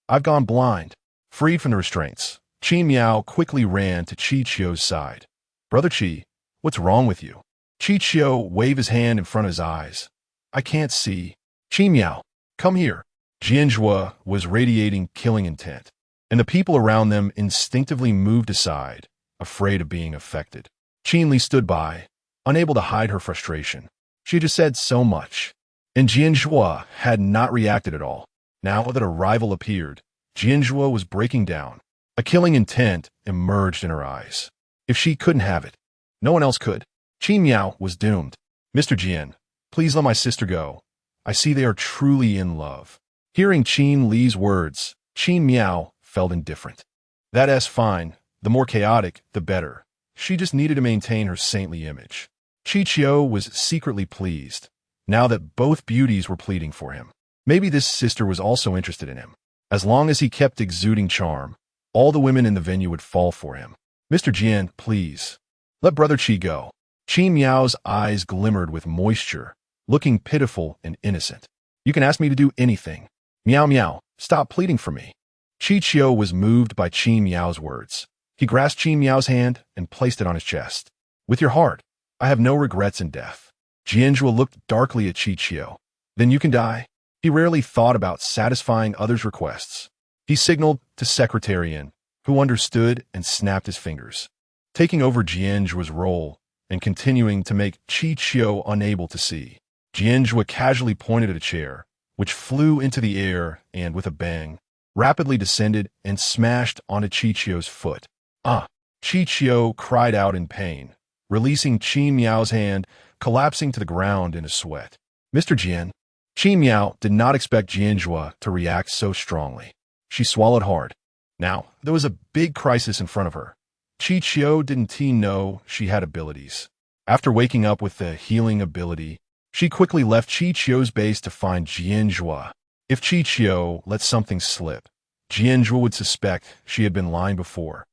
I've gone blind. Freed from the restraints, Qin Miao quickly ran to Qiqiu's side. Brother Qi, what's wrong with you? Qiqiu waved his hand in front of his eyes. I can't see. Qin Miao, come here. Jian Zhuo was radiating killing intent, and the people around them instinctively moved aside, afraid of being affected. Qin Li stood by, unable to hide her frustration. She had just said so much, and Jian Zhuo had not reacted at all. Now that a rival appeared, Jian Zhuo was breaking down. A killing intent emerged in her eyes. If she couldn't have it, no one else could. Qin Miao was doomed. Mr. Jian, please let my sister go. I see they are truly in love. Hearing Qin Li's words, Qin Miao felt indifferent. That's fine. The more chaotic, the better. She just needed to maintain her saintly image. Qiqiu was secretly pleased, now that both beauties were pleading for him. Maybe this sister was also interested in him. As long as he kept exuding charm, all the women in the venue would fall for him. Mr. Jian, please, let Brother Qi go. Qin Miao's eyes glimmered with moisture, looking pitiful and innocent. You can ask me to do anything. Miao, stop pleading for me. Qiqiu was moved by Qin Miao's words. He grasped Qin Miao's hand and placed it on his chest. With your heart, I have no regrets in death. Jian Zhuo looked darkly at Qiqiu. Then you can die. He rarely thought about satisfying others' requests. He signaled to Secretary Yin, who understood and snapped his fingers, taking over Jian Zhuo's role and continuing to make Qiqiu unable to see. Jian Zhuo casually pointed at a chair, which flew into the air and, with a bang, rapidly descended and smashed onto Qiqio's foot. Ah! Qiqio cried out in pain, releasing Qi Miao's hand, collapsing to the ground in a sweat. Mr. Jian. Qi Miao did not expect Jian Zhuo to react so strongly. She swallowed hard. Now, there was a big crisis in front of her. Qiqio didn't know she had abilities. After waking up with the healing ability, she quickly left Qiqio's base to find Jian Zhuo. If Qiqio let something slip, Jian Zhuo would suspect she had been lying before.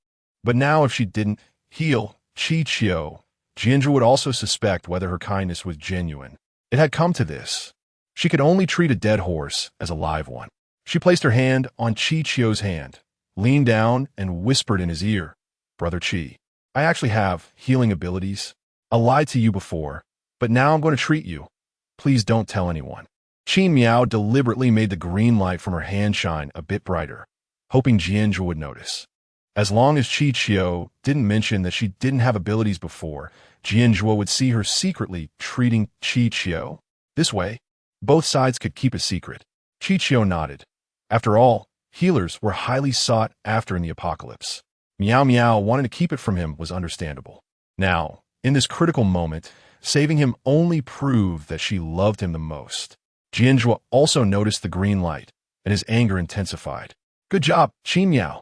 But now if she didn't heal Qiqio, Jian Zhuo would also suspect whether her kindness was genuine. It had come to this. She could only treat a dead horse as a live one. She placed her hand on Qiqio's hand, leaned down, and whispered in his ear, "Brother Qi, I actually have healing abilities. I lied to you before, but now I'm going to treat you. Please don't tell anyone." Qi Miao deliberately made the green light from her hand shine a bit brighter, hoping Jian Zhuo would notice. As long as Qiqio didn't mention that she didn't have abilities before, Jian Zhuo would see her secretly treating Qiqio. This way, both sides could keep a secret. Qiqio nodded. After all, healers were highly sought after in the apocalypse. Miao wanting to keep it from him was understandable. Now, in this critical moment, saving him only proved that she loved him the most. Jian Zhuo also noticed the green light, and his anger intensified. Good job, Qi Miao.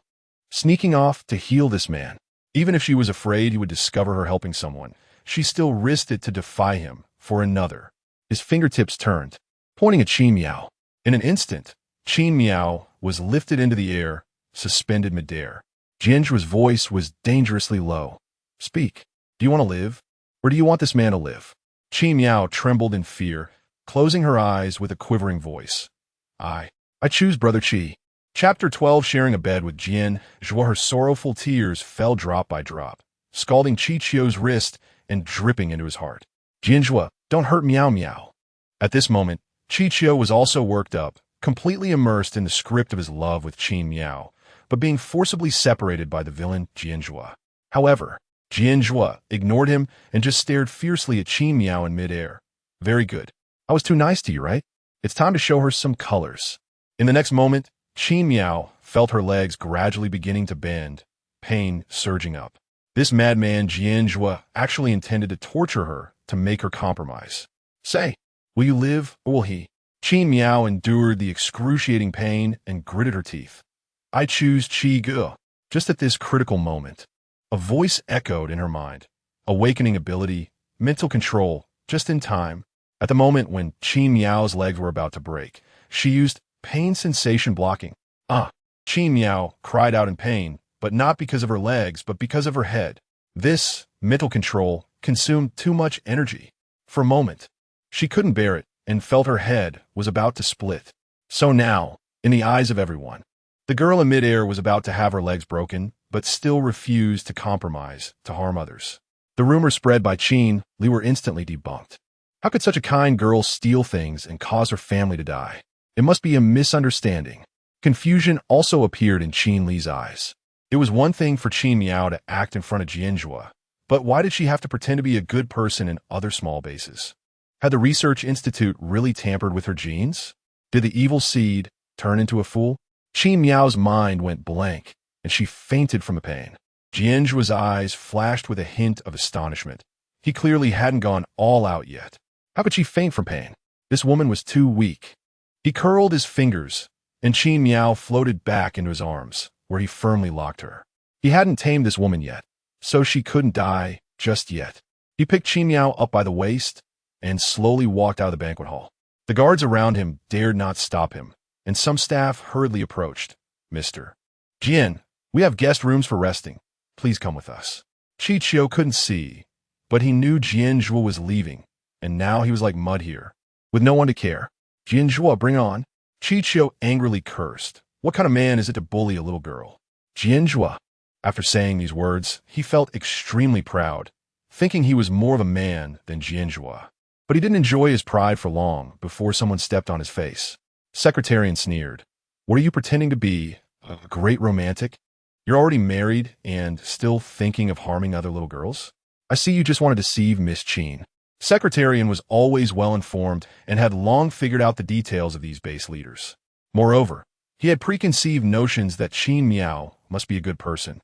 Sneaking off to heal this man. Even if she was afraid he would discover her helping someone, she still risked it to defy him for another. His fingertips turned, pointing at Qi Miao. In an instant, Qi Miao was lifted into the air, suspended midair. Jian Zhuo's voice was dangerously low. Speak. Do you want to live? Or do you want this man to live? Qi Miao trembled in fear, closing her eyes with a quivering voice. I choose Brother Qi. Chapter 12. Sharing a bed with Jian Zhuo, her sorrowful tears fell drop by drop, scalding Qiqio's wrist and dripping into his heart. Jian Zhuo, don't hurt Miao. At this moment, Qiqio was also worked up, completely immersed in the script of his love with Qi Miao, but being forcibly separated by the villain Jian Zhuo. However, Jian Zhuo ignored him and just stared fiercely at Qi Miao in midair. Very good. I was too nice to you, right? It's time to show her some colors. In the next moment, Qi Miao felt her legs gradually beginning to bend, pain surging up. This madman Jian Zhuo actually intended to torture her to make her compromise. Say, will you live or will he? Qi Miao endured the excruciating pain and gritted her teeth. I choose Qi Ge. Just at this critical moment, a voice echoed in her mind. Awakening ability, mental control, just in time. At the moment when Qi Miao's legs were about to break, she used pain sensation blocking. Qi Miao cried out in pain, but not because of her legs, but because of her head. This mental control consumed too much energy. For a moment, she couldn't bear it and felt her head was about to split. So now, in the eyes of everyone, the girl in midair was about to have her legs broken, but still refused to compromise to harm others. The rumor spread by Qin Li were instantly debunked. How could such a kind girl steal things and cause her family to die? It must be a misunderstanding. Confusion also appeared in Qin Li's eyes. It was one thing for Qi Miao to act in front of Jian Zhuo, but why did she have to pretend to be a good person in other small bases? Had the Research Institute really tampered with her genes? Did the evil seed turn into a fool? Qi Miao's mind went blank, and she fainted from the pain. Jian Zhuo's eyes flashed with a hint of astonishment. He clearly hadn't gone all out yet. How could she faint from pain? This woman was too weak. He curled his fingers, and Qi Miao floated back into his arms, where he firmly locked her. He hadn't tamed this woman yet, so she couldn't die just yet. He picked Qi Miao up by the waist and slowly walked out of the banquet hall. The guards around him dared not stop him, and some staff hurriedly approached. Mr. Jian, we have guest rooms for resting. Please come with us. Qiqio couldn't see, but he knew Jian Zhuo was leaving, and now he was like mud here, with no one to care. Jian Zhuo, bring on. Qiqio angrily cursed. What kind of man is it to bully a little girl? Jian Zhuo. After saying these words, he felt extremely proud, thinking he was more of a man than Jian Zhuo. But he didn't enjoy his pride for long before someone stepped on his face. Secretarian sneered. What are you pretending to be, a great romantic? You're already married and still thinking of harming other little girls? I see you just want to deceive Miss Qin. Secretarian was always well-informed and had long figured out the details of these base leaders. Moreover, he had preconceived notions that Qin Miao must be a good person.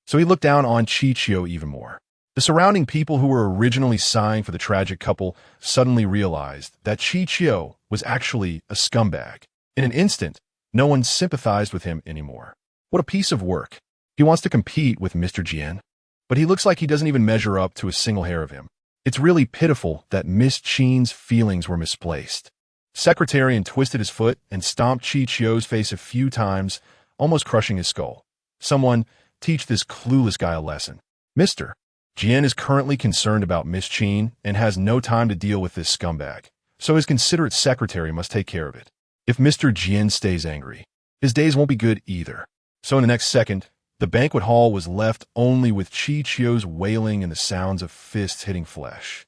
So he looked down on Qiqiu even more. The surrounding people who were originally sighing for the tragic couple suddenly realized that Qiqiu was actually a scumbag. In an instant, no one sympathized with him anymore. What a piece of work. He wants to compete with Mr. Jian, but he looks like he doesn't even measure up to a single hair of him. It's really pitiful that Miss Qin's feelings were misplaced. Secretarian twisted his foot and stomped Qiqiu's face a few times, almost crushing his skull. Someone teach this clueless guy a lesson. Mr. Jian is currently concerned about Miss Qin and has no time to deal with this scumbag, so his considerate secretary must take care of it. If Mr. Jian stays angry, his days won't be good either. So in the next second, the banquet hall was left only with Qiqiu's wailing and the sounds of fists hitting flesh.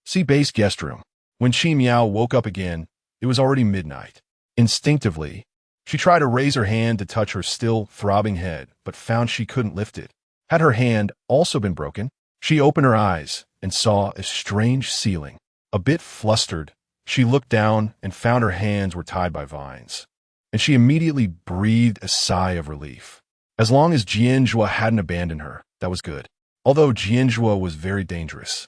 See base guest room. When Qin Miao woke up again, it was already midnight. Instinctively, she tried to raise her hand to touch her still throbbing head, but found she couldn't lift it. Had her hand also been broken? She opened her eyes and saw a strange ceiling. A bit flustered, she looked down and found her hands were tied by vines. And she immediately breathed a sigh of relief. As long as Jian Zhuo hadn't abandoned her, that was good. Although Jian Zhuo was very dangerous.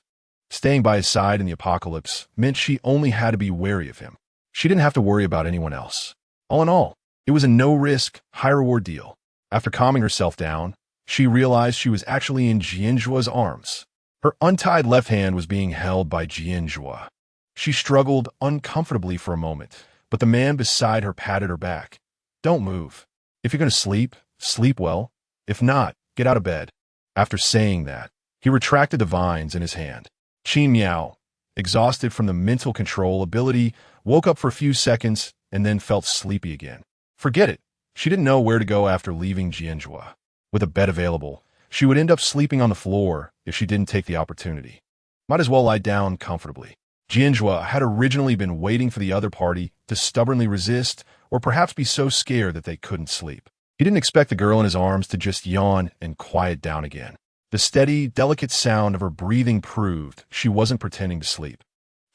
Staying by his side in the apocalypse meant she only had to be wary of him. She didn't have to worry about anyone else. All in all, it was a no-risk, high-reward deal. After calming herself down, she realized she was actually in Jian Zhuo's arms. Her untied left hand was being held by Jian Zhuo. She struggled uncomfortably for a moment, but the man beside her patted her back. Don't move. If you're going to sleep, sleep well. If not, get out of bed. After saying that, he retracted the vines in his hand. Qin Miao, exhausted from the mental control ability, woke up for a few seconds and then felt sleepy again. Forget it. She didn't know where to go after leaving Jian Zhuo. With a bed available, she would end up sleeping on the floor if she didn't take the opportunity. Might as well lie down comfortably. Jian Zhuo had originally been waiting for the other party to stubbornly resist or perhaps be so scared that they couldn't sleep. He didn't expect the girl in his arms to just yawn and quiet down again. The steady, delicate sound of her breathing proved she wasn't pretending to sleep.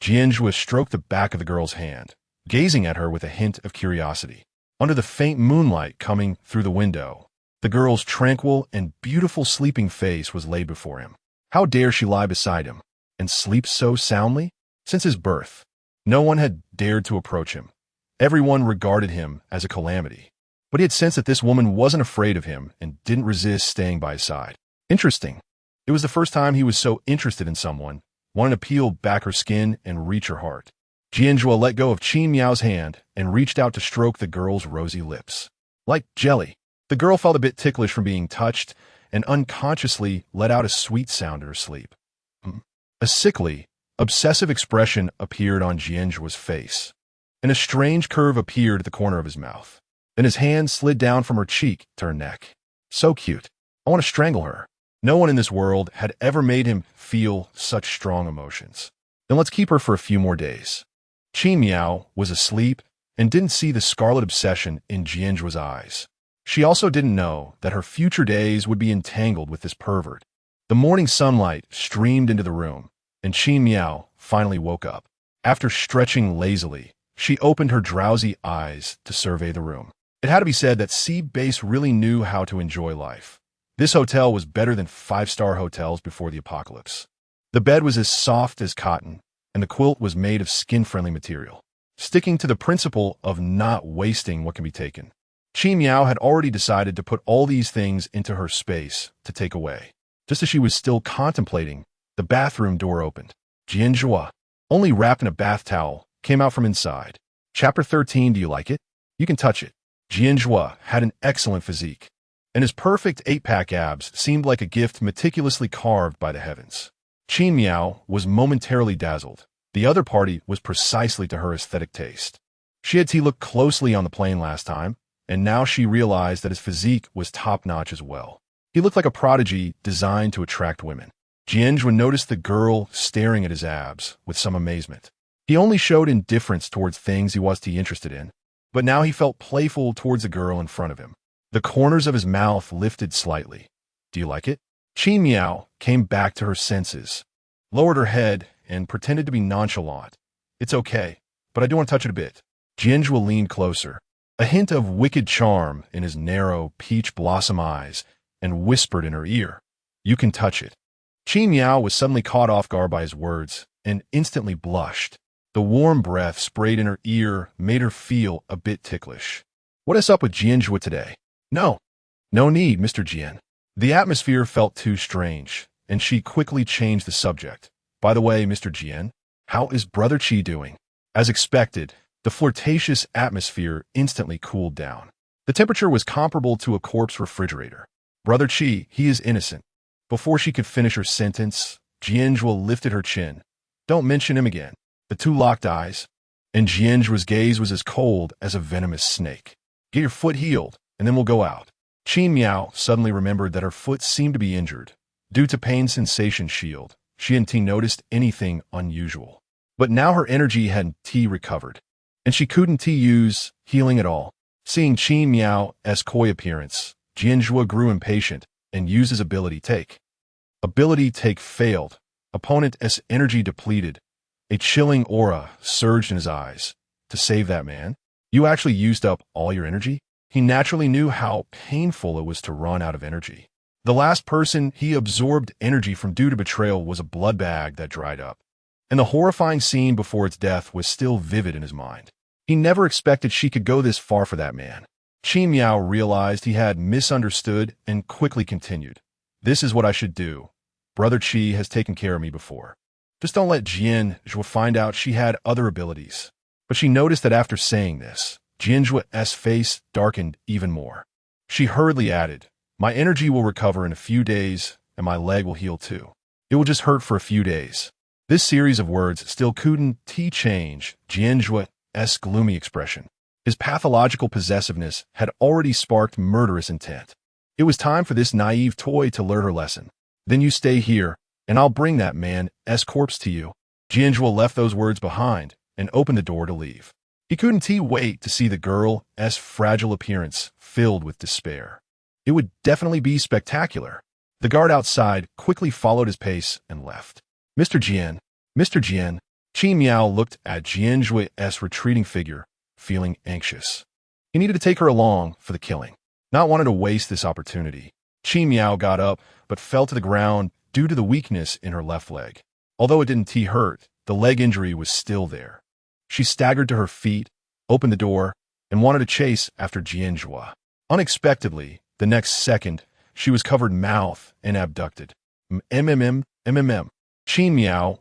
Jian Zhuo stroked the back of the girl's hand, gazing at her with a hint of curiosity. Under the faint moonlight coming through the window, the girl's tranquil and beautiful sleeping face was laid before him. How dare she lie beside him and sleep so soundly? Since his birth, no one had dared to approach him. Everyone regarded him as a calamity. But he had sensed that this woman wasn't afraid of him and didn't resist staying by his side. Interesting. It was the first time he was so interested in someone, wanting to peel back her skin and reach her heart. Jian Zhuo let go of Qin Miao's hand and reached out to stroke the girl's rosy lips. Like jelly, the girl felt a bit ticklish from being touched and unconsciously let out a sweet sound in her sleep. A sickly, obsessive expression appeared on Jian Zhuo's face, and a strange curve appeared at the corner of his mouth. Then his hand slid down from her cheek to her neck. So cute. I want to strangle her. No one in this world had ever made him feel such strong emotions. Then let's keep her for a few more days. Qin Miao was asleep and didn't see the scarlet obsession in Jian Zhuo's eyes. She also didn't know that her future days would be entangled with this pervert. The morning sunlight streamed into the room, and Qin Miao finally woke up. After stretching lazily, she opened her drowsy eyes to survey the room. It had to be said that Seed Base really knew how to enjoy life. This hotel was better than 5-star hotels before the apocalypse. The bed was as soft as cotton, and the quilt was made of skin-friendly material, sticking to the principle of not wasting what can be taken. Qin Miao had already decided to put all these things into her space to take away. Just as she was still contemplating, the bathroom door opened. Jian Zhuo, only wrapped in a bath towel, came out from inside. Chapter 13, do you like it? You can touch it. Jian Zhuo had an excellent physique, and his perfect 8-pack abs seemed like a gift meticulously carved by the heavens. Qin Miao was momentarily dazzled. The other party was precisely to her aesthetic taste. She had looked closely on the plane last time, and now she realized that his physique was top-notch as well. He looked like a prodigy designed to attract women. Jian Zhuo noticed the girl staring at his abs with some amazement. He only showed indifference towards things he was interested in, but now he felt playful towards the girl in front of him. The corners of his mouth lifted slightly. Do you like it? Qin Miao came back to her senses, lowered her head, and pretended to be nonchalant. It's okay, but I do want to touch it a bit. Jian Zhuo leaned closer, a hint of wicked charm in his narrow, peach blossom eyes, and whispered in her ear, "You can touch it." Miao was suddenly caught off guard by his words and instantly blushed. The warm breath sprayed in her ear made her feel a bit ticklish. "What is up with Jian Zhuo today?" "No. No need, Mr. Jian." The atmosphere felt too strange, and she quickly changed the subject. "By the way, Mr. Jian, how is Brother Qi doing?" As expected, the flirtatious atmosphere instantly cooled down. The temperature was comparable to a corpse refrigerator. "Brother Qi, he is innocent." Before she could finish her sentence, Jian Zhuo lifted her chin. "Don't mention him again." The two locked eyes, and Jian Zhuo's gaze was as cold as a venomous snake. "Get your foot healed, and then we'll go out." Miao suddenly remembered that her foot seemed to be injured. Due to pain sensation shield, she hadn't noticed anything unusual. But now her energy had recovered, and she couldn't use healing at all. Seeing Miao's coy appearance, Jian Zhuo grew impatient and used his ability take. Ability take failed. Opponent's energy depleted. A chilling aura surged in his eyes. "To save that man, you actually used up all your energy?" He naturally knew how painful it was to run out of energy. The last person he absorbed energy from due to betrayal was a blood bag that dried up, and the horrifying scene before its death was still vivid in his mind. He never expected she could go this far for that man. Miao realized he had misunderstood and quickly continued. "This is what I should do. Brother Qi has taken care of me before. Just don't let Jian Zhuo find out she had other abilities." But she noticed that after saying this, Jian Zhuo's face darkened even more. She hurriedly added, "My energy will recover in a few days, and my leg will heal too. It will just hurt for a few days." This series of words still couldn't change Jian Zhuo's gloomy expression. His pathological possessiveness had already sparked murderous intent. It was time for this naive toy to learn her lesson. "Then you stay here, and I'll bring that man's corpse to you." Jian Zhuo left those words behind and opened the door to leave. He couldn't wait to see the girl's fragile appearance filled with despair. It would definitely be spectacular. The guard outside quickly followed his pace and left. "Mr. Jian, Mr. Jian." Miao looked at Jian Zhuo's retreating figure, feeling anxious. He needed to take her along for the killing, not wanting to waste this opportunity. Miao got up, but fell to the ground due to the weakness in her left leg. Although it didn't hurt, the leg injury was still there. She staggered to her feet, opened the door, and wanted to chase after Jian Zhuo. Unexpectedly, the next second, she was covered mouth and abducted. Miao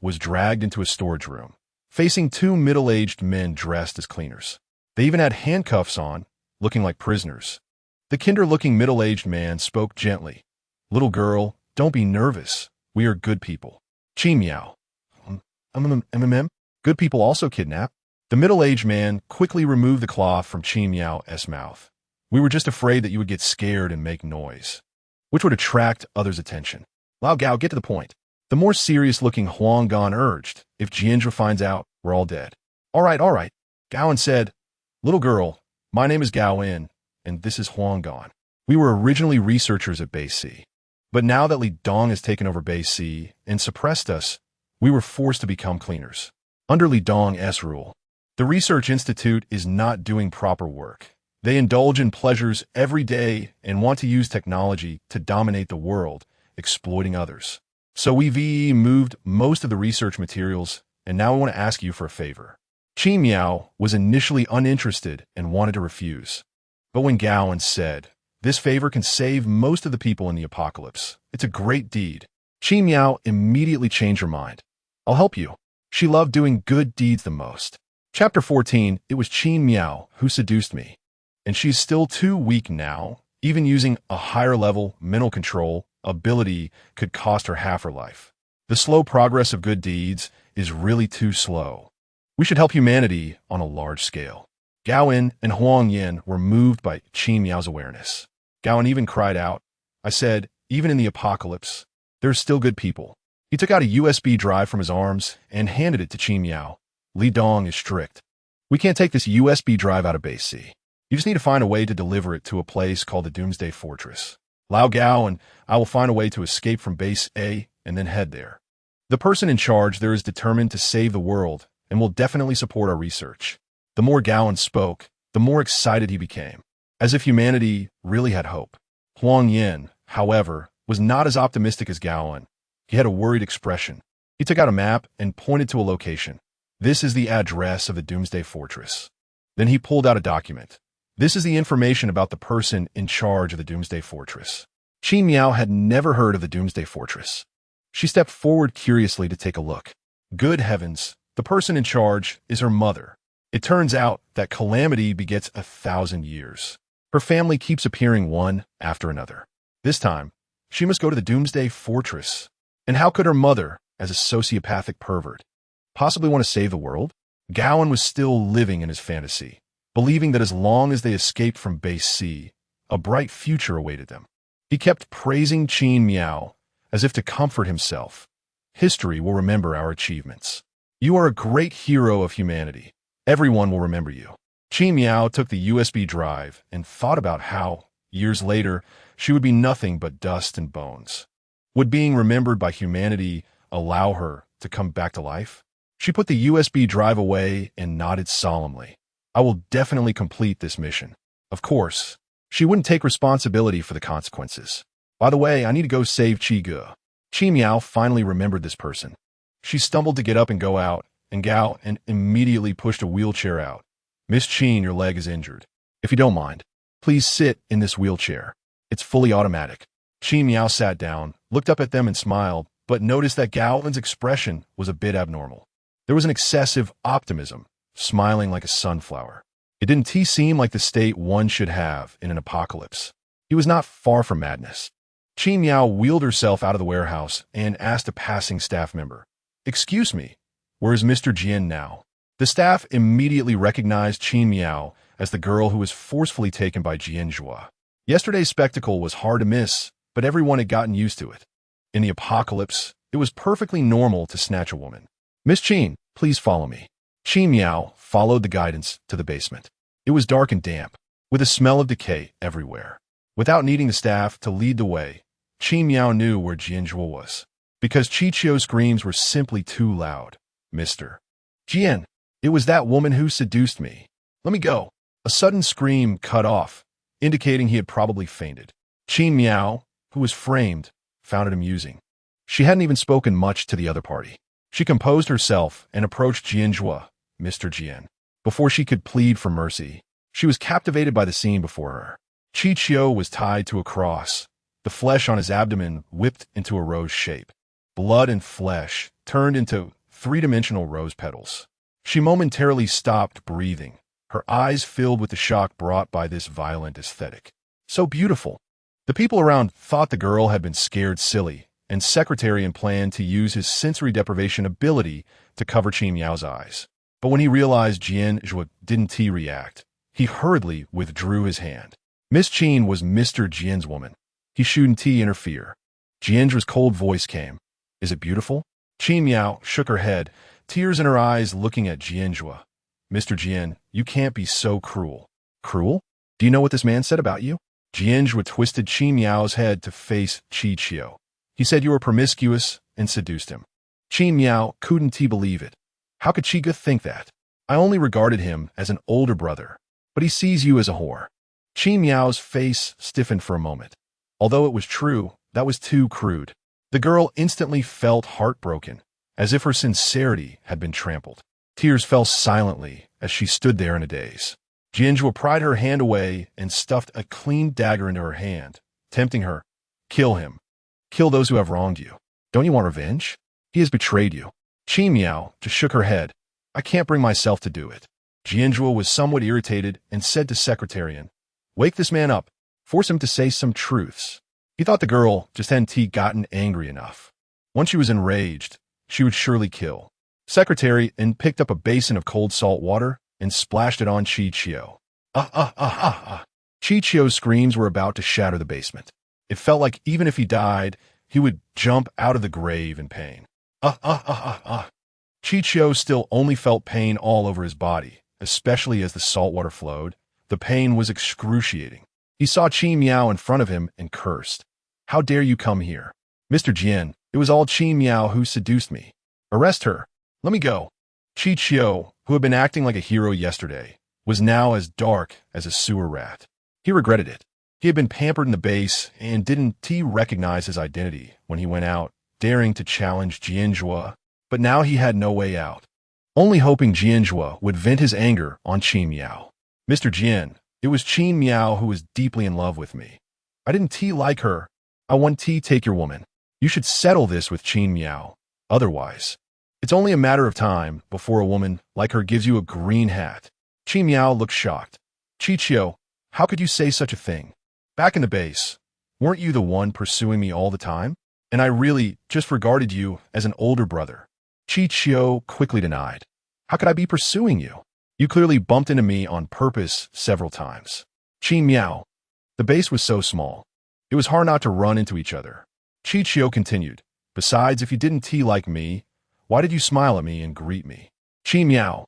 was dragged into a storage room, facing two middle-aged men dressed as cleaners. They even had handcuffs on, looking like prisoners. The kinder-looking middle-aged man spoke gently. "Little girl, don't be nervous. We are good people." Miao. Good people also kidnap?" The middle-aged man quickly removed the cloth from Miao's mouth. "We were just afraid that you would get scared and make noise, which would attract others' attention." "Lao Gao, get to the point." The more serious-looking Huang Gan urged, "If Jian Zhuo finds out, we're all dead." All right. Gaoan said, "Little girl, my name is Gaoan, and this is Huang Gan. We were originally researchers at Base C, but now that Li Dong has taken over Base C and suppressed us, we were forced to become cleaners. Under Li Dong's rule, the Research Institute is not doing proper work. They indulge in pleasures every day and want to use technology to dominate the world, exploiting others. So we've moved most of the research materials, and now we want to ask you for a favor." Miao was initially uninterested and wanted to refuse. But when Gaoan said, "This favor can save most of the people in the apocalypse. It's a great deed," Miao immediately changed her mind. "I'll help you." She loved doing good deeds the most. Chapter 14, it was Miao who seduced me. And she's still too weak now. Even using a higher level mental control ability could cost her half her life. The slow progress of good deeds is really too slow. We should help humanity on a large scale. Gaoan and Huang Yin were moved by Miao's awareness. Gaoan even cried out, "I said, even in the apocalypse, there's still good people." He took out a USB drive from his arms and handed it to Miao. "Li Dong is strict. We can't take this USB drive out of Base C. You just need to find a way to deliver it to a place called the Doomsday Fortress. Lao Gao and I will find a way to escape from Base A and then head there." The person in charge there is determined to save the world and will definitely support our research. The more Gaoan spoke, the more excited he became, as if humanity really had hope. Huang Yin, however, was not as optimistic as Gaoan. He had a worried expression. He took out a map and pointed to a location. This is the address of the Doomsday Fortress. Then he pulled out a document. This is the information about the person in charge of the Doomsday Fortress. Miao had never heard of the Doomsday Fortress. She stepped forward curiously to take a look. Good heavens, the person in charge is her mother. It turns out that calamity begets 1,000 years. Her family keeps appearing one after another. This time, she must go to the Doomsday Fortress. And how could her mother, as a sociopathic pervert, possibly want to save the world? Gaoan was still living in his fantasy, believing that as long as they escaped from Base C, a bright future awaited them. He kept praising Miao as if to comfort himself. History will remember our achievements. You are a great hero of humanity. Everyone will remember you. Miao took the USB drive and thought about how, years later, she would be nothing but dust and bones. Would being remembered by humanity allow her to come back to life? She put the USB drive away and nodded solemnly. I will definitely complete this mission. Of course, she wouldn't take responsibility for the consequences. By the way, I need to go save Miao finally remembered this person. She stumbled to get up and go out, and Gao immediately pushed a wheelchair out. Miss Qin, your leg is injured. If you don't mind, please sit in this wheelchair. It's fully automatic. Miao sat down, looked up at them and smiled, but noticed that Gaolin's expression was a bit abnormal. There was an excessive optimism, smiling like a sunflower. It didn't seem like the state one should have in an apocalypse. He was not far from madness. Miao wheeled herself out of the warehouse and asked a passing staff member, "Excuse me, where is Mr. Jian now?" The staff immediately recognized Miao as the girl who was forcefully taken by Jian Zhuo. Yesterday's spectacle was hard to miss, but everyone had gotten used to it. In the apocalypse, it was perfectly normal to snatch a woman. "Miss Qin, please follow me." Miao followed the guidance to the basement. It was dark and damp, with a smell of decay everywhere. Without needing the staff to lead the way, Miao knew where Jian Zhuo was, because Chio's screams were simply too loud. "Mr. Jian, it was that woman who seduced me. Let me go." A sudden scream cut off, indicating he had probably fainted. Miao, who was framed, found it amusing. She hadn't even spoken much to the other party. She composed herself and approached Jian Zhuo, "Mr. Jian." Before she could plead for mercy, she was captivated by the scene before her. Chio was tied to a cross, the flesh on his abdomen whipped into a rose shape. Blood and flesh turned into three-dimensional rose petals. She momentarily stopped breathing, her eyes filled with the shock brought by this violent aesthetic. So beautiful. The people around thought the girl had been scared silly, and Secretarian planned to use his sensory deprivation ability to cover Miao's eyes. But when he realized Jian Zhuo didn't react, he hurriedly withdrew his hand. Miss Qin was Mr. Jian's woman. He shouldn't interfere. Jian Zhuo's cold voice came. "Is it beautiful?" Miao shook her head, tears in her eyes looking at Jian Zhuo. "Mr. Jian, you can't be so cruel." "Cruel? Do you know what this man said about you?" Jian Zhuo twisted Miao's head to face Chio. "He said you were promiscuous and seduced him." Miao couldn't believe it. How could Chiga think that? "I only regarded him as an older brother, but he sees you as a whore." Miao's face stiffened for a moment. Although it was true, that was too crude. The girl instantly felt heartbroken, as if her sincerity had been trampled. Tears fell silently as she stood there in a daze. Jian Zhuo pried her hand away and stuffed a clean dagger into her hand, tempting her. "Kill him. Kill those who have wronged you. Don't you want revenge? He has betrayed you." Miao just shook her head. "I can't bring myself to do it." Jian Zhuo was somewhat irritated and said to Secretarian, "Wake this man up. Force him to say some truths." He thought the girl just hadn't gotten angry enough. Once she was enraged, she would surely kill. Secretarian picked up a basin of cold salt water and splashed it on Chio. Chio's screams were about to shatter the basement. It felt like even if he died, he would jump out of the grave in pain. Chio still only felt pain all over his body, especially as the salt water flowed. The pain was excruciating. He saw Miao in front of him and cursed. "How dare you come here? Mr. Jian, It was all Qin Miao who seduced me. Arrest her. Let me go. Qi Qiu, who had been acting like a hero yesterday, was now as dark as a sewer rat. He regretted it. He had been pampered in the base, and didn't he recognize his identity when he went out, daring to challenge Jian Zhuo. But now he had no way out. Only hoping Jian Zhuo would vent his anger on Qin Miao. Mr. Jian, it was Qin Miao who was deeply in love with me. I didn't like her. I want to take your woman. You should settle this with Qin Miao. Otherwise, it's only a matter of time before a woman like her gives you a green hat. Qin Miao looked shocked. Qi Qiu, how could you say such a thing? Back in the base, weren't you the one pursuing me all the time? And I really just regarded you as an older brother. Qi Qiu quickly denied. How could I be pursuing you? You clearly bumped into me on purpose several times. Qin Miao. The base was so small. It was hard not to run into each other. Qi Qiu continued. Besides, if you didn't like me, why did you smile at me and greet me? Qin Miao.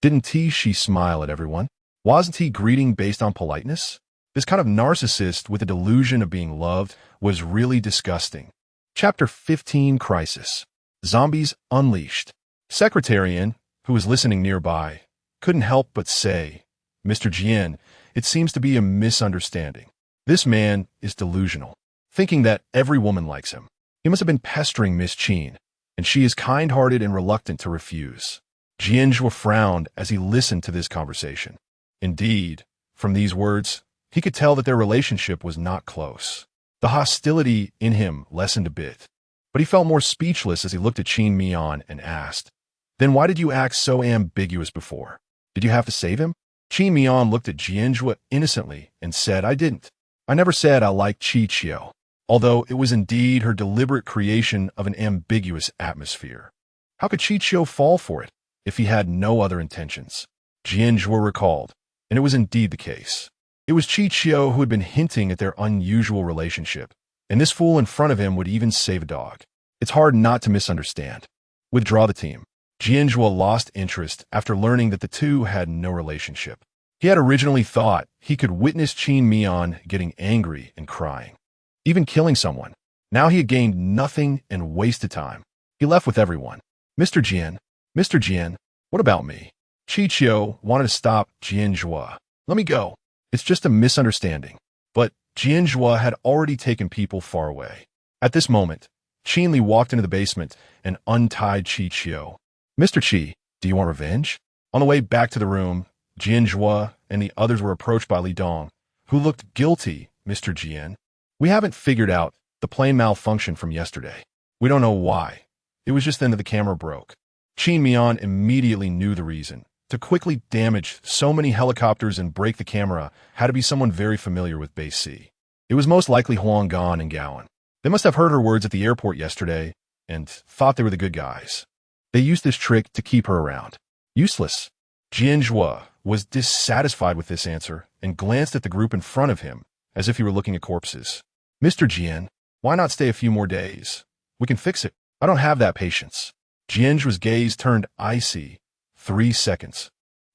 Didn't she smile at everyone? Wasn't he greeting based on politeness? This kind of narcissist with a delusion of being loved was really disgusting. Chapter 15 Crisis. Zombies Unleashed. Secretarian, who was listening nearby, couldn't help but say, Mr. Jian, it seems to be a misunderstanding. This man is delusional, thinking that every woman likes him. He must have been pestering Miss Qin, and she is kind-hearted and reluctant to refuse. Jian Zhuo frowned as he listened to this conversation. Indeed, from these words, he could tell that their relationship was not close. The hostility in him lessened a bit, but he felt more speechless as he looked at Qin Miao and asked, Then why did you act so ambiguous before? Did you have to save him? Qin Miao looked at Jian Zhuo innocently and said, I didn't. I never said I liked Qi Qiu, although it was indeed her deliberate creation of an ambiguous atmosphere. How could Qi Qiu fall for it if he had no other intentions? Jian Zhuo recalled, and it was indeed the case. It was Qi Qiu who had been hinting at their unusual relationship, and this fool in front of him would even save a dog. It's hard not to misunderstand. Withdraw the team. Jian Zhuo lost interest after learning that the two had no relationship. He had originally thought he could witness Qin Miao getting angry and crying, even killing someone. Now he had gained nothing and wasted time. He left with everyone. Mr. Jian, what about me? Qi Qiu wanted to stop Jian Zhuo. Let me go. It's just a misunderstanding. But Jian Zhuo had already taken people far away. At this moment, Qin Li walked into the basement and untied Qi Qiu. Mr. Qi, do you want revenge? On the way back to the room, Jian Zhuo and the others were approached by Li Dong, who looked guilty. Mr. Jian, we haven't figured out the plane malfunction from yesterday. We don't know why. It was just then that the camera broke. Qin Miao immediately knew the reason. To quickly damage so many helicopters and break the camera had to be someone very familiar with Base C. It was most likely Huang Gan and Gowan. They must have heard her words at the airport yesterday and thought they were the good guys. They used this trick to keep her around. Useless. Jian Zhuo was dissatisfied with this answer and glanced at the group in front of him as if he were looking at corpses. Mr. Jian, why not stay a few more days? We can fix it. I don't have that patience. Jian Zhuo's gaze turned icy. 3 seconds.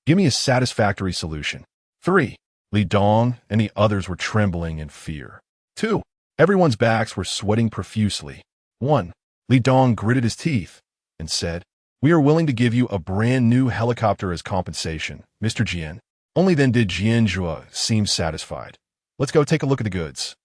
Give me a satisfactory solution. 3. Li Dong and the others were trembling in fear. 2. Everyone's backs were sweating profusely. 1. Li Dong gritted his teeth and said, We are willing to give you a brand new helicopter as compensation, Mr. Jian. Only then did Jian Zhuo seem satisfied. Let's go take a look at the goods.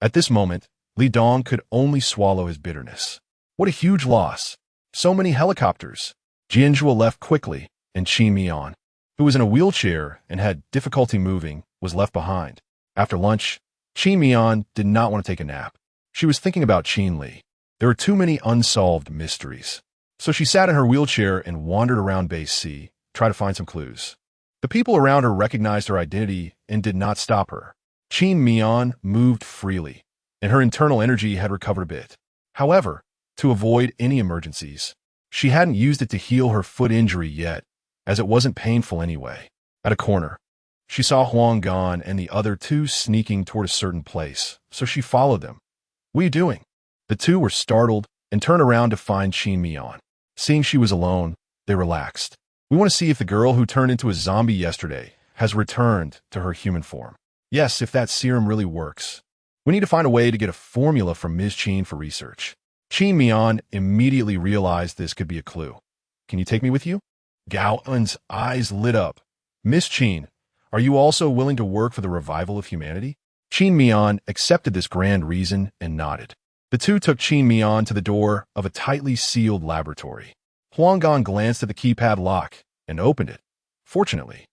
At this moment, Li Dong could only swallow his bitterness. What a huge loss. So many helicopters. Jian Zhuo left quickly, and Qin Miao, who was in a wheelchair and had difficulty moving, was left behind. After lunch, Qin Miao did not want to take a nap. She was thinking about Qin Li. There were too many unsolved mysteries. So she sat in her wheelchair and wandered around Base C, trying to find some clues. The people around her recognized her identity and did not stop her. Qin Miao moved freely, and her internal energy had recovered a bit. However, to avoid any emergencies, she hadn't used it to heal her foot injury yet, as it wasn't painful anyway. At a corner, she saw Huang Gan and the other two sneaking toward a certain place, so she followed them. What are you doing? The two were startled and turned around to find Qin Miao. Seeing she was alone, they relaxed. We want to see if the girl who turned into a zombie yesterday has returned to her human form. Yes, if that serum really works. We need to find a way to get a formula from Ms. Qin for research. Qin Mian immediately realized this could be a clue. Can you take me with you? Gao En's eyes lit up. Miss Qin, are you also willing to work for the revival of humanity? Qin Mian accepted this grand reason and nodded. The two took Qin Mian to the door of a tightly sealed laboratory. Huanggan glanced at the keypad lock and opened it. Fortunately,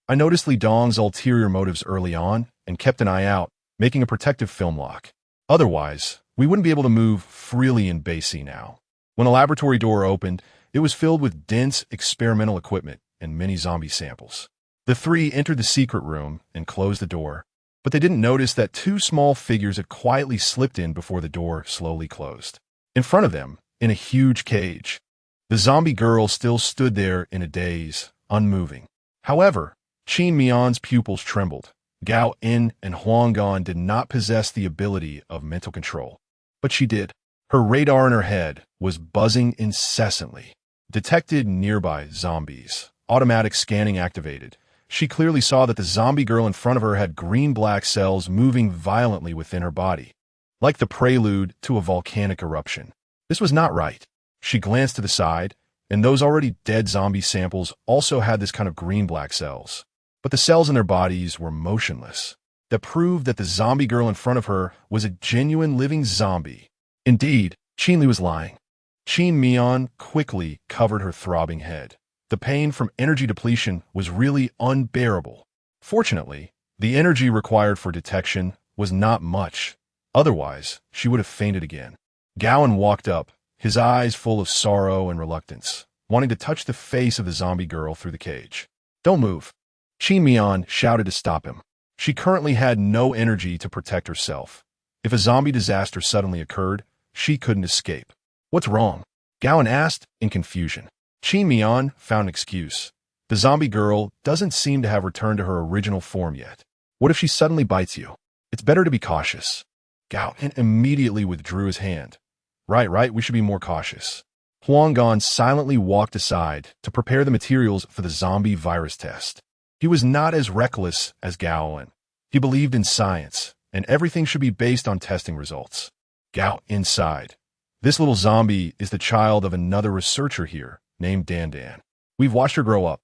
I noticed Li Dong's ulterior motives early on and kept an eye out, making a protective film lock. Otherwise, we wouldn't be able to move freely in Beisi now. When the laboratory door opened, it was filled with dense experimental equipment and many zombie samples. The three entered the secret room and closed the door, but they didn't notice that two small figures had quietly slipped in before the door slowly closed. In front of them, in a huge cage, the zombie girl still stood there in a daze, unmoving. However, Qin Mian's pupils trembled. Gao En and Huanggan did not possess the ability of mental control, but she did. Her radar in her head was buzzing incessantly. Detected nearby zombies. Automatic scanning activated. She clearly saw that the zombie girl in front of her had green-black cells moving violently within her body, like the prelude to a volcanic eruption. This was not right. She glanced to the side, and those already dead zombie samples also had this kind of green-black cells. But the cells in their bodies were motionless. That proved that the zombie girl in front of her was a genuine living zombie. Indeed, Qin Li was lying. Qin Mian quickly covered her throbbing head. The pain from energy depletion was really unbearable. Fortunately, the energy required for detection was not much. Otherwise, she would have fainted again. Gowan walked up, his eyes full of sorrow and reluctance, wanting to touch the face of the zombie girl through the cage. Don't move. Qin Mian shouted to stop him. She currently had no energy to protect herself. If a zombie disaster suddenly occurred, she couldn't escape. What's wrong? Gowan asked in confusion. Qin Mian found an excuse. The zombie girl doesn't seem to have returned to her original form yet. What if she suddenly bites you? It's better to be cautious. Gowan immediately withdrew his hand. Right, we should be more cautious. Huanggan silently walked aside to prepare the materials for the zombie virus test. He was not as reckless as Gowan. He believed in science, and everything should be based on testing results. Gao inside. This little zombie is the child of another researcher here, named Dan. We've watched her grow up,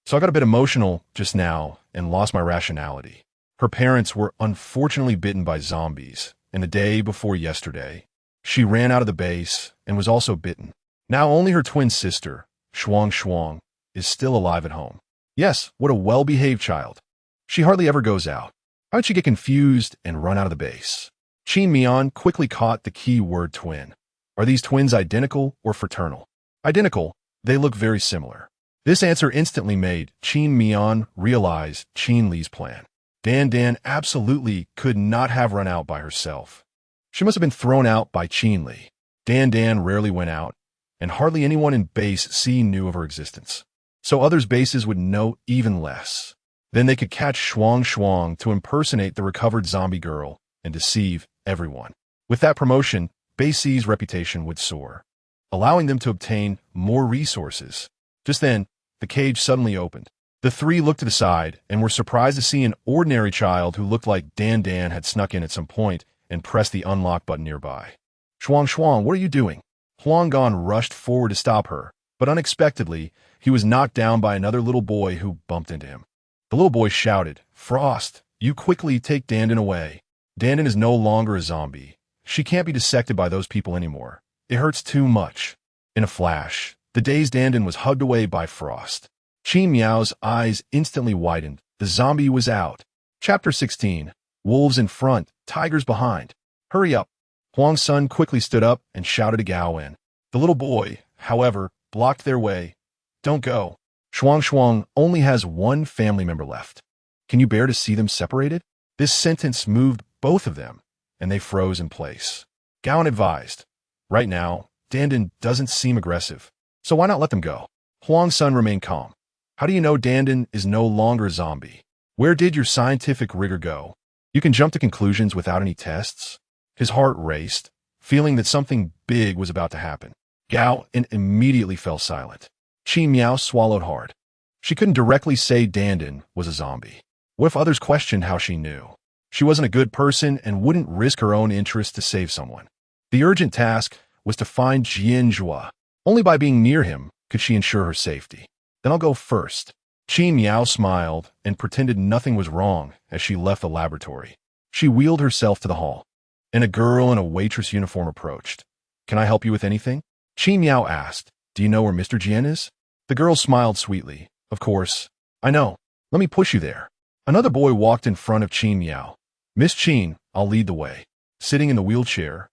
so I got a bit emotional just now and lost my rationality. Her parents were unfortunately bitten by zombies, and the day before yesterday, she ran out of the base and was also bitten. Now only her twin sister, Shuang, is still alive at home. Yes, what a well-behaved child. She hardly ever goes out. How'd she get confused and run out of the base? Qin Mian quickly caught the key word twin. Are these twins identical or fraternal? Identical. They look very similar. This answer instantly made Qin Mian realize Qin Li's plan. Dan absolutely could not have run out by herself. She must have been thrown out by Qin Li. Dan rarely went out, and hardly anyone in base C knew of her existence. So others' bases would know even less. Then they could catch Shuang to impersonate the recovered zombie girl and deceive everyone. With that promotion, Base C's reputation would soar, allowing them to obtain more resources. Just then, the cage suddenly opened. The three looked to the side and were surprised to see an ordinary child who looked like Dan had snuck in at some point and pressed the unlock button nearby. Shuang, what are you doing? Huanggan rushed forward to stop her, but unexpectedly, he was knocked down by another little boy who bumped into him. The little boy shouted, Frost, you quickly take Dan away. Dan is no longer a zombie. She can't be dissected by those people anymore. It hurts too much. In a flash, the dazed Dan was hugged away by Frost. Qin Miao's eyes instantly widened. The zombie was out. Chapter 16. Wolves in front, tigers behind. Hurry up. Huang Sun quickly stood up and shouted to Gao En. The little boy, however, blocked their way. Don't go. Shuang only has one family member left. Can you bear to see them separated? This sentence moved both of them, and they froze in place. Gowan advised, right now, Dan doesn't seem aggressive, so why not let them go? Huang Sun remained calm. How do you know Dan is no longer a zombie? Where did your scientific rigor go? You can jump to conclusions without any tests? His heart raced, feeling that something big was about to happen. Gao immediately fell silent. Qin Miao swallowed hard. She couldn't directly say Dan was a zombie. What if others questioned how she knew? She wasn't a good person and wouldn't risk her own interest to save someone. The urgent task was to find Jian Zhuo. Only by being near him could she ensure her safety. Then I'll go first. Miao smiled and pretended nothing was wrong as she left the laboratory. She wheeled herself to the hall, and a girl in a waitress uniform approached. Can I help you with anything? Miao asked. Do you know where Mr. Jian is? The girl smiled sweetly. Of course. I know. Let me push you there. Another boy walked in front of Miao. Miss Qin, I'll lead the way. Sitting in the wheelchair,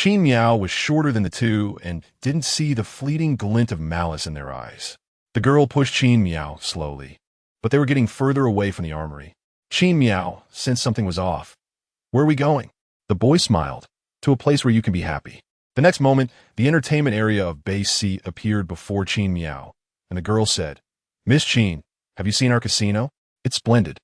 Miao was shorter than the two and didn't see the fleeting glint of malice in their eyes. The girl pushed Miao slowly, but they were getting further away from the armory. Miao sensed something was off. Where are we going? The boy smiled. To a place where you can be happy. The next moment, the entertainment area of Base C appeared before Miao, and the girl said, Miss Qin, have you seen our casino? It's splendid.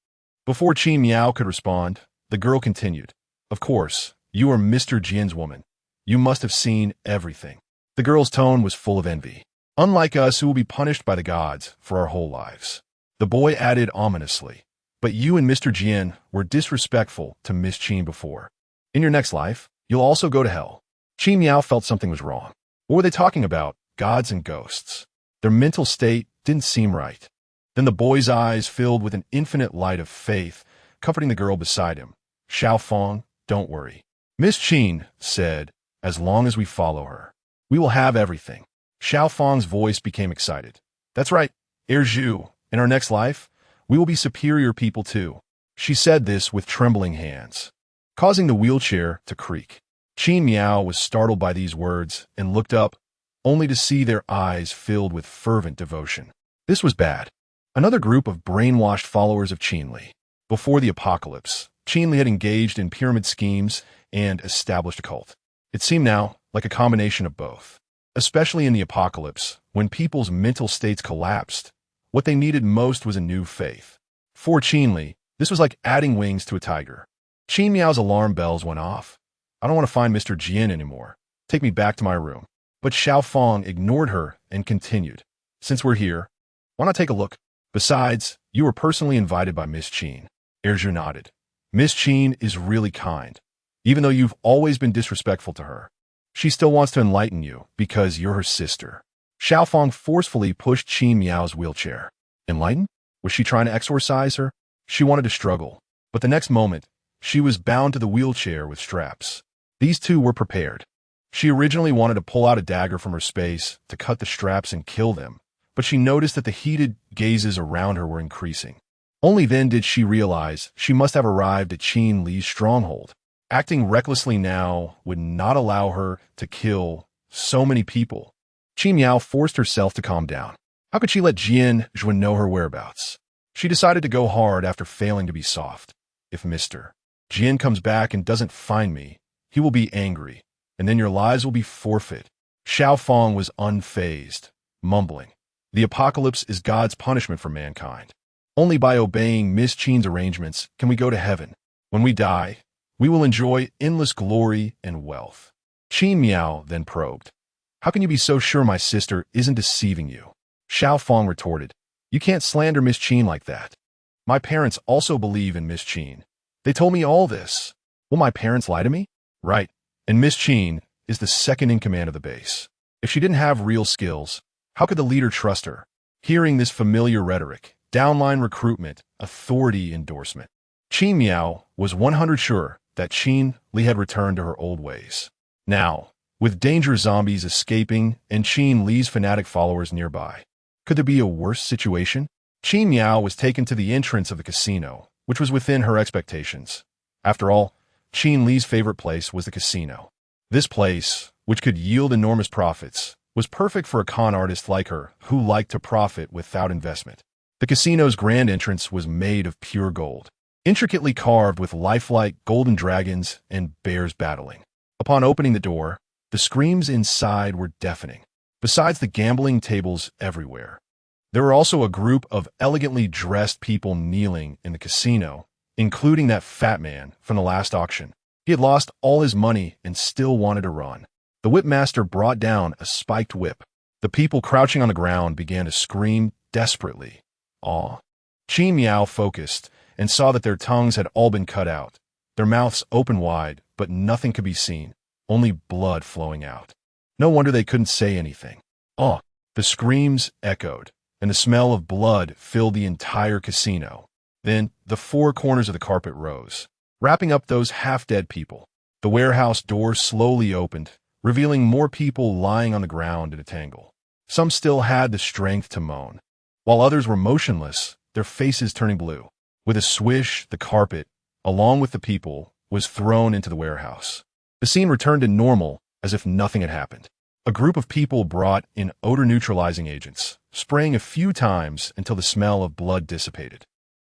Before Miao could respond, the girl continued, Of course, you are Mr. Jian's woman. You must have seen everything. The girl's tone was full of envy. Unlike us who will be punished by the gods for our whole lives. The boy added ominously, But you and Mr. Jian were disrespectful to Miss Qin before. In your next life, you'll also go to hell. Miao felt something was wrong. What were they talking about? Gods and ghosts. Their mental state didn't seem right. Then the boy's eyes filled with an infinite light of faith, comforting the girl beside him. Xiaofang, don't worry. Miss Qin said, As long as we follow her, we will have everything. Xiaofang's voice became excited. That's right, Zhu. In our next life, we will be superior people too. She said this with trembling hands, causing the wheelchair to creak. Miao was startled by these words and looked up, only to see their eyes filled with fervent devotion. This was bad. Another group of brainwashed followers of Qinli. Before the apocalypse, Qinli had engaged in pyramid schemes and established a cult. It seemed now like a combination of both. Especially in the apocalypse, when people's mental states collapsed, what they needed most was a new faith. For Qinli, this was like adding wings to a tiger. Miao's alarm bells went off. I don't want to find Mr. Jian anymore. Take me back to my room. But Xiaofang ignored her and continued. Since we're here, why not take a look? Besides, you were personally invited by Miss Qin. Zhu nodded. Miss Qin is really kind. Even though you've always been disrespectful to her, she still wants to enlighten you because you're her sister. Xiaofang forcefully pushed Miao's wheelchair. Enlighten? Was she trying to exorcise her? She wanted to struggle, but the next moment, she was bound to the wheelchair with straps. These two were prepared. She originally wanted to pull out a dagger from her space to cut the straps and kill them, but she noticed that the heated gazes around her were increasing. Only then did she realize she must have arrived at Qin Li's stronghold. Acting recklessly now would not allow her to kill so many people. Miao forced herself to calm down. How could she let Jian Zhuo know her whereabouts? She decided to go hard after failing to be soft. If Mr. Jian comes back and doesn't find me, he will be angry, and then your lives will be forfeit. Xiaofang was unfazed, mumbling. The apocalypse is God's punishment for mankind. Only by obeying Miss Qin's arrangements can we go to heaven. When we die, we will enjoy endless glory and wealth. Miao then probed. How can you be so sure my sister isn't deceiving you? Xiaofang retorted. You can't slander Miss Qin like that. My parents also believe in Miss Qin. They told me all this. Will my parents lie to me? Right. And Miss Qin is the second in command of the base. If she didn't have real skills, how could the leader trust her? Hearing this familiar rhetoric, downline recruitment, authority endorsement, Miao was 100% sure that Qin Li had returned to her old ways. Now, with dangerous zombies escaping and Qin Li's fanatic followers nearby, could there be a worse situation? Miao was taken to the entrance of the casino, which was within her expectations. After all, Qin Li's favorite place was the casino. This place, which could yield enormous profits, was perfect for a con artist like her who liked to profit without investment. The casino's grand entrance was made of pure gold, intricately carved with lifelike golden dragons and bears battling. Upon opening the door, the screams inside were deafening. Besides the gambling tables everywhere, there were also a group of elegantly dressed people kneeling in the casino, including that fat man from the last auction. He had lost all his money and still wanted to run. The whipmaster brought down a spiked whip. The people crouching on the ground began to scream desperately. Aw. Miao focused and saw that their tongues had all been cut out. Their mouths open wide, but nothing could be seen, only blood flowing out. No wonder they couldn't say anything. Oh, the screams echoed, and the smell of blood filled the entire casino. Then, the four corners of the carpet rose, wrapping up those half-dead people. The warehouse door slowly opened, revealing more people lying on the ground in a tangle. Some still had the strength to moan, while others were motionless, their faces turning blue. With a swish, the carpet, along with the people, was thrown into the warehouse. The scene returned to normal, as if nothing had happened. A group of people brought in odor-neutralizing agents, spraying a few times until the smell of blood dissipated.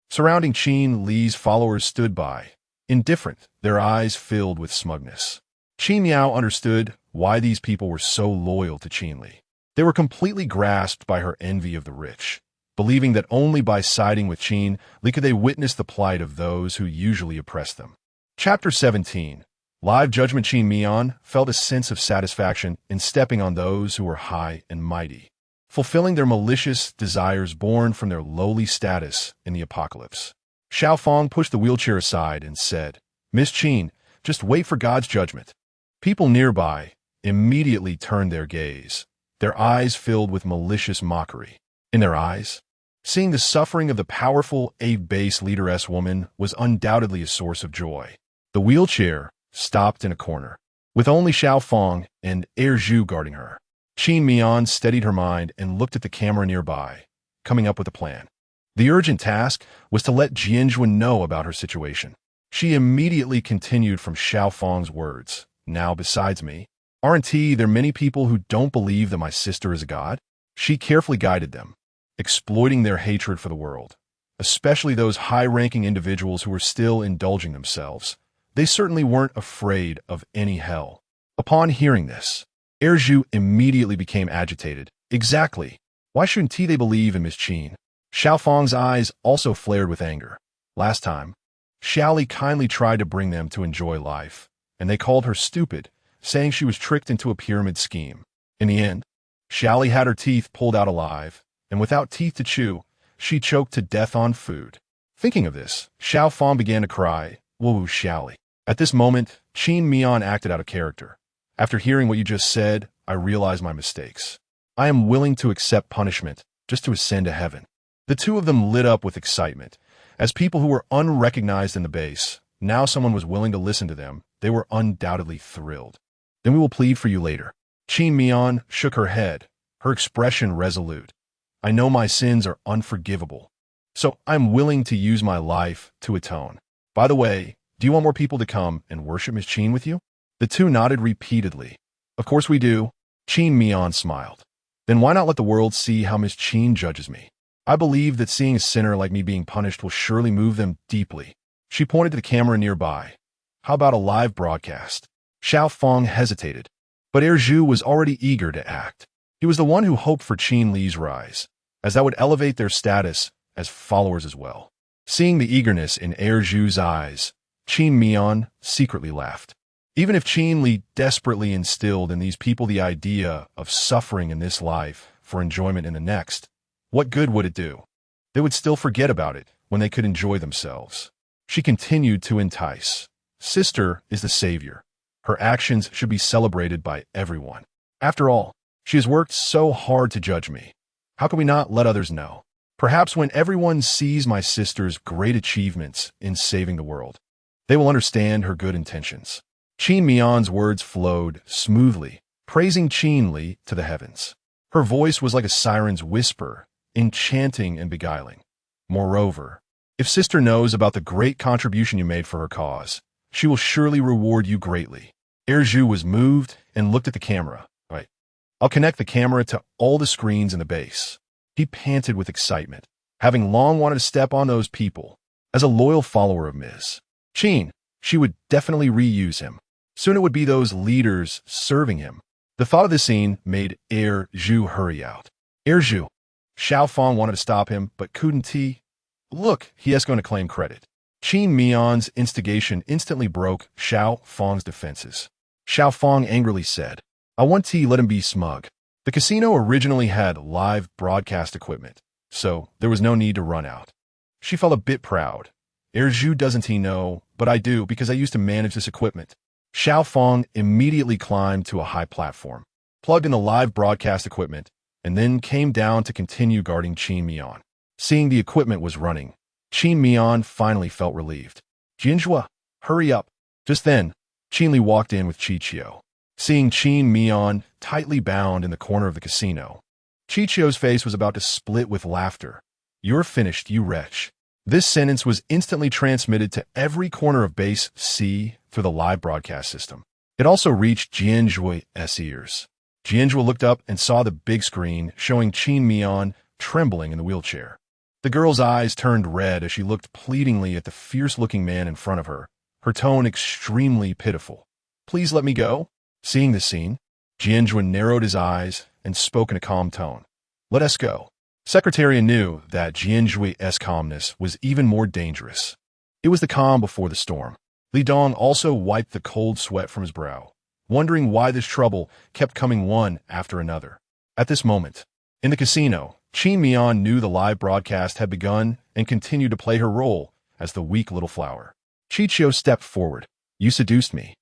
Surrounding Qin Li's followers stood by, indifferent, their eyes filled with smugness. Qin Miao understood why these people were so loyal to Qin Li. They were completely grasped by her envy of the rich, believing that only by siding with Qin Li could they witness the plight of those who usually oppressed them. Chapter 17. Live Judgment. Qin Mian felt a sense of satisfaction in stepping on those who were high and mighty, fulfilling their malicious desires born from their lowly status in the apocalypse. Xiao Fong pushed the wheelchair aside and said, "Miss Qin, just wait for God's judgment." People nearby immediately turned their gaze, their eyes filled with malicious mockery. In their eyes, seeing the suffering of the powerful base leaderess woman was undoubtedly a source of joy. The wheelchair stopped in a corner, with only Xiao Fong and Zhu guarding her. Qin Mian steadied her mind and looked at the camera nearby, coming up with a plan. The urgent task was to let Jian Zhuo know about her situation. She immediately continued from Xiao Fong's words. "Now, besides me, aren't there many people who don't believe that my sister is a god?" She carefully guided them, exploiting their hatred for the world, especially those high-ranking individuals who were still indulging themselves. They certainly weren't afraid of any hell. Upon hearing this, Zhu immediately became agitated. Exactly. Why shouldn't they believe in Miss Qin? Xiao Fong's eyes also flared with anger. Last time, Xiao Li kindly tried to bring them to enjoy life, and they called her stupid, saying she was tricked into a pyramid scheme. In the end, Xiao Li had her teeth pulled out alive, and without teeth to chew, she choked to death on food. Thinking of this, Xiao Fong began to cry. "Whoa, Xiao Li." At this moment, Qin Mian acted out of character. "After hearing what you just said, I realize my mistakes. I am willing to accept punishment just to ascend to heaven." The two of them lit up with excitement. As people who were unrecognized in the base, now someone was willing to listen to them. They were undoubtedly thrilled. "Then we will plead for you later." Qin Mian shook her head, her expression resolute. "I know my sins are unforgivable, so I'm willing to use my life to atone. By the way, do you want more people to come and worship Miss Qin with you?" The two nodded repeatedly. "Of course we do." Qin Mian smiled. "Then why not let the world see how Miss Qin judges me? I believe that seeing a sinner like me being punished will surely move them deeply." She pointed to the camera nearby. "How about a live broadcast?" Xiao Fong hesitated, but Zhu was already eager to act. He was the one who hoped for Qin Li's rise, as that would elevate their status as followers as well. Seeing the eagerness in Zhu's eyes, Qin Mian secretly laughed. Even if Qin Li desperately instilled in these people the idea of suffering in this life for enjoyment in the next, what good would it do? They would still forget about it when they could enjoy themselves. She continued to entice. "Sister is the savior. Her actions should be celebrated by everyone. After all, she has worked so hard to judge me. How can we not let others know? Perhaps when everyone sees my sister's great achievements in saving the world, they will understand her good intentions." Qin Mian's words flowed smoothly, praising Qin Li to the heavens. Her voice was like a siren's whisper, enchanting and beguiling. "Moreover, if sister knows about the great contribution you made for her cause, she will surely reward you greatly." Zhu was moved and looked at the camera. "Right. I'll connect the camera to all the screens in the base." He panted with excitement, having long wanted to step on those people. As a loyal follower of Ms. Qin, she would definitely reuse him. Soon it would be those leaders serving him. The thought of this scene made Zhu hurry out. "Zhu." Xiao Fong wanted to stop him, but couldn't he? Look, he is going to claim credit. Qin Mian's instigation instantly broke Xiao Fong's defenses. Xiao Fong angrily said, "I want to let him be smug." The casino originally had live broadcast equipment, so there was no need to run out. She felt a bit proud. "Zhu doesn't he know, but I do because I used to manage this equipment." Xiao Fong immediately climbed to a high platform. plugged in the live broadcast equipment, and then came down to continue guarding Qin Mian. Seeing the equipment was running, Qin Mian finally felt relieved. Jian Zhuo, hurry up. Just then, Qin Li walked in with Qiqiu. Seeing Qin Mian tightly bound in the corner of the casino, Qiqiu's face was about to split with laughter. You're finished, you wretch. This sentence was instantly transmitted to every corner of base C through the live broadcast system. It also reached Jian Zhuo's ears. Jian Zhuo looked up and saw the big screen showing Qin Mian trembling in the wheelchair. The girl's eyes turned red as she looked pleadingly at the fierce-looking man in front of her, her tone extremely pitiful. Please let me go. Seeing this scene, Jian Zhuo narrowed his eyes and spoke in a calm tone. Let us go. Secretariat knew that Jian Zhuo's calmness was even more dangerous. It was the calm before the storm. Li Dong also wiped the cold sweat from his brow, wondering why this trouble kept coming one after another. At this moment, in the casino, Qin Mian knew the live broadcast had begun and continued to play her role as the weak little flower. Qiqiu stepped forward. You seduced me,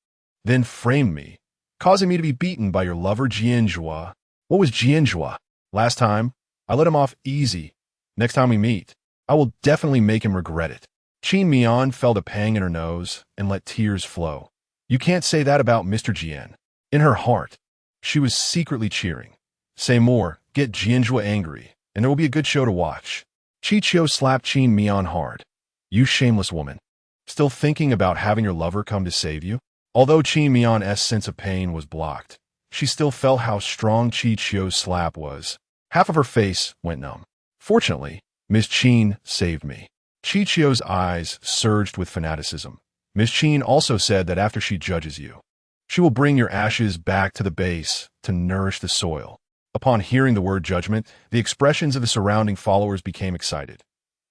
then framed me, causing me to be beaten by your lover Jian Zhuo. What was Jian Zhuo? Last time, I let him off easy. Next time we meet, I will definitely make him regret it. Qin Mian felt a pang in her nose and let tears flow. You can't say that about Mr. Jian. In her heart, she was secretly cheering. Say more, get Jian Zhuo angry, and there will be a good show to watch. Qiqiu slapped Qin Mian hard. You shameless woman. Still thinking about having your lover come to save you? Although Qin Mian's sense of pain was blocked, she still felt how strong Qiqiu's slap was. Half of her face went numb. Fortunately, Miss Qin saved me. Qiqiu's eyes surged with fanaticism. Miss Qin also said that after she judges you, she will bring your ashes back to the base to nourish the soil. Upon hearing the word judgment, the expressions of the surrounding followers became excited.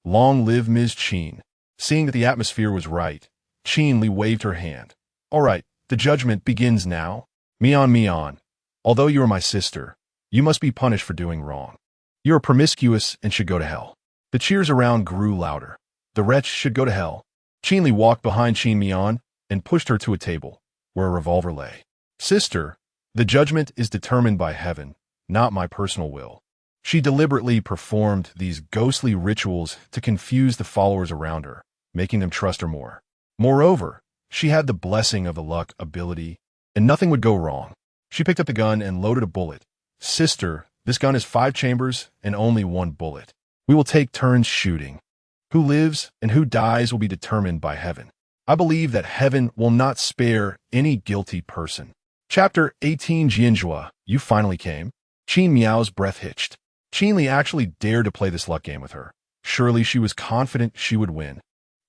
Long live Ms. Qin. Seeing that the atmosphere was right, Qin Li waved her hand. All right, the judgment begins now. Mian, although you are my sister, you must be punished for doing wrong. You are promiscuous and should go to hell. The cheers around grew louder. The wretch should go to hell. Qin Li walked behind Qin Mian and pushed her to a table, where a revolver lay. Sister, the judgment is determined by heaven, not my personal will. She deliberately performed these ghostly rituals to confuse the followers around her, making them trust her more. Moreover, she had the blessing of the luck ability, and nothing would go wrong. She picked up the gun and loaded a bullet. Sister, this gun is 5 chambers and only 1 bullet. We will take turns shooting. Who lives and who dies will be determined by heaven. I believe that heaven will not spare any guilty person. Chapter 18. Jian Zhuo, you finally came. Qin Miao's breath hitched. Qin Li actually dared to play this luck game with her. Surely she was confident she would win.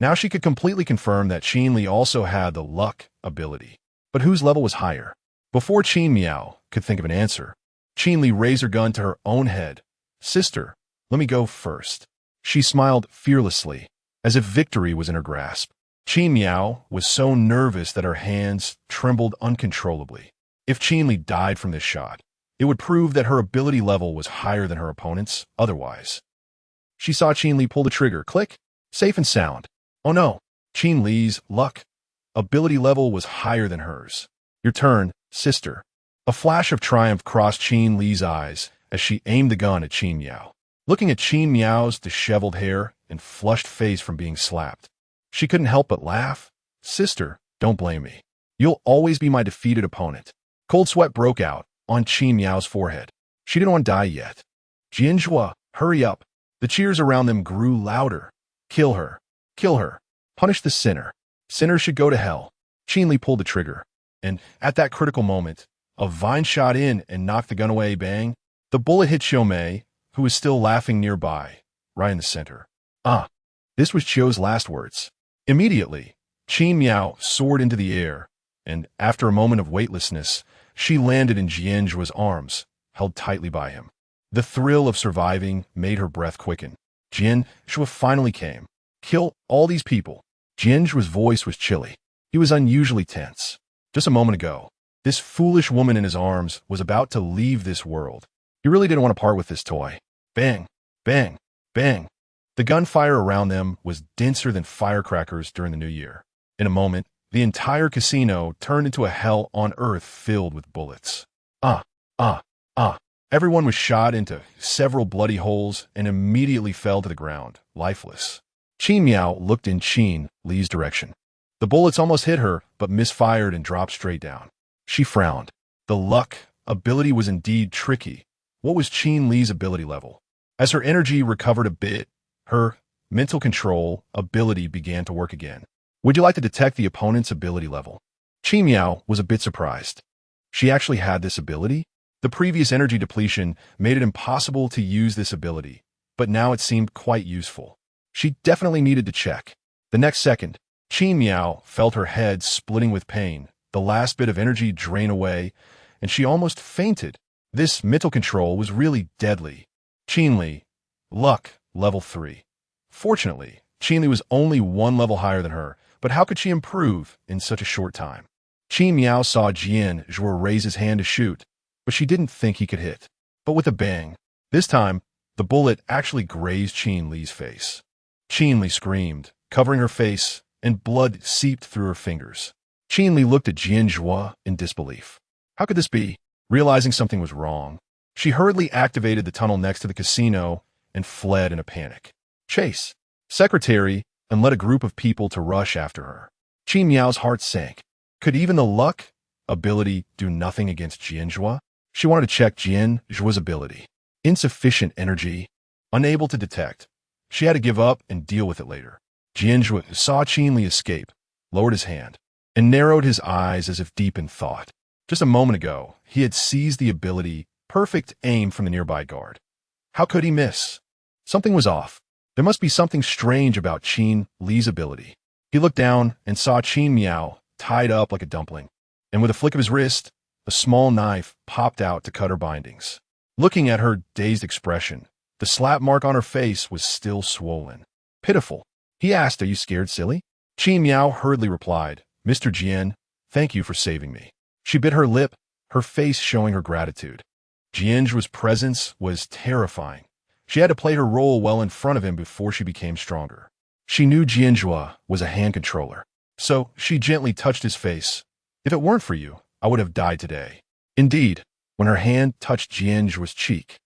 Now she could completely confirm that Qin Li also had the luck ability. But whose level was higher? Before Qin Miao could think of an answer, Qin Li raised her gun to her own head. Sister, let me go first. She smiled fearlessly, as if victory was in her grasp. Qin Miao was so nervous that her hands trembled uncontrollably. If Qin Li died from this shot, it would prove that her ability level was higher than her opponent's otherwise. She saw Qin Li pull the trigger. Click. Safe and sound. Oh no. Qin Li's luck ability level was higher than hers. Your turn, sister. A flash of triumph crossed Qin Li's eyes as she aimed the gun at Qin Miao. Looking at Qin Miao's disheveled hair and flushed face from being slapped, she couldn't help but laugh. Sister, don't blame me. You'll always be my defeated opponent. Cold sweat broke out on Qin Miao's forehead. She didn't want to die yet. Jian Zhuo, hurry up. The cheers around them grew louder. Kill her. Kill her. Punish the sinner. Sinners should go to hell. Qin Li pulled the trigger. And at that critical moment, a vine shot in and knocked the gun away. Bang. The bullet hit Xiao Mei, who was still laughing nearby, right in the center. This was Qiu's last words. Immediately, Qin Miao soared into the air, and after a moment of weightlessness, she landed in Jian Zhuo's arms, held tightly by him. The thrill of surviving made her breath quicken. Jian Zhuo finally came. Kill all these people. Jian Zhuo's voice was chilly. He was unusually tense. Just a moment ago, this foolish woman in his arms was about to leave this world. He really didn't want to part with this toy. Bang, bang, bang. The gunfire around them was denser than firecrackers during the new year. In a moment, the entire casino turned into a hell on earth filled with bullets. Ah, ah. Everyone was shot into several bloody holes and immediately fell to the ground, lifeless. Qin Miao looked in Qin Li's direction. The bullets almost hit her, but misfired and dropped straight down. She frowned. The luck ability was indeed tricky. What was Qin Li's ability level? As her energy recovered a bit, her mental control ability began to work again. Would you like to detect the opponent's ability level? Qin Miao was a bit surprised. She actually had this ability? The previous energy depletion made it impossible to use this ability, but now it seemed quite useful. She definitely needed to check. The next second, Qin Miao felt her head splitting with pain, the last bit of energy drain away, and she almost fainted. This mental control was really deadly. Qin Li, luck, level 3. Fortunately, Qin Li was only one level higher than her, but how could she improve in such a short time? Qin Miao saw Jian Zhuo raise his hand to shoot, but she didn't think he could hit. But with a bang, this time, the bullet actually grazed Qin Li's face. Qin Li screamed, covering her face, and blood seeped through her fingers. Qin Li looked at Jian Zhuo in disbelief. How could this be? Realizing something was wrong, she hurriedly activated the tunnel next to the casino and fled in a panic. Chase, secretary, and led a group of people to rush after her. Qin Miao's heart sank. Could even the luck ability do nothing against Jian Zhuo? She wanted to check Jian Zhuo's ability. Insufficient energy, unable to detect. She had to give up and deal with it later. Jian Zhuo saw Qin Li escape, lowered his hand, and narrowed his eyes as if deep in thought. Just a moment ago, he had seized the ability, perfect aim from the nearby guard. How could he miss? Something was off. There must be something strange about Qin Li's ability. He looked down and saw Qin Miao tied up like a dumpling, and with a flick of his wrist, a small knife popped out to cut her bindings. Looking at her dazed expression, the slap mark on her face was still swollen. Pitiful. He asked, "Are you scared, silly?" Qin Miao hurriedly replied, "Mr. Jian, thank you for saving me." She bit her lip, her face showing her gratitude. Jian Zhuo's presence was terrifying. She had to play her role well in front of him before she became stronger. She knew Jian Zhuo was a hand controller, so she gently touched his face. "If it weren't for you, I would have died today." Indeed, when her hand touched Jian Zhuo's cheek,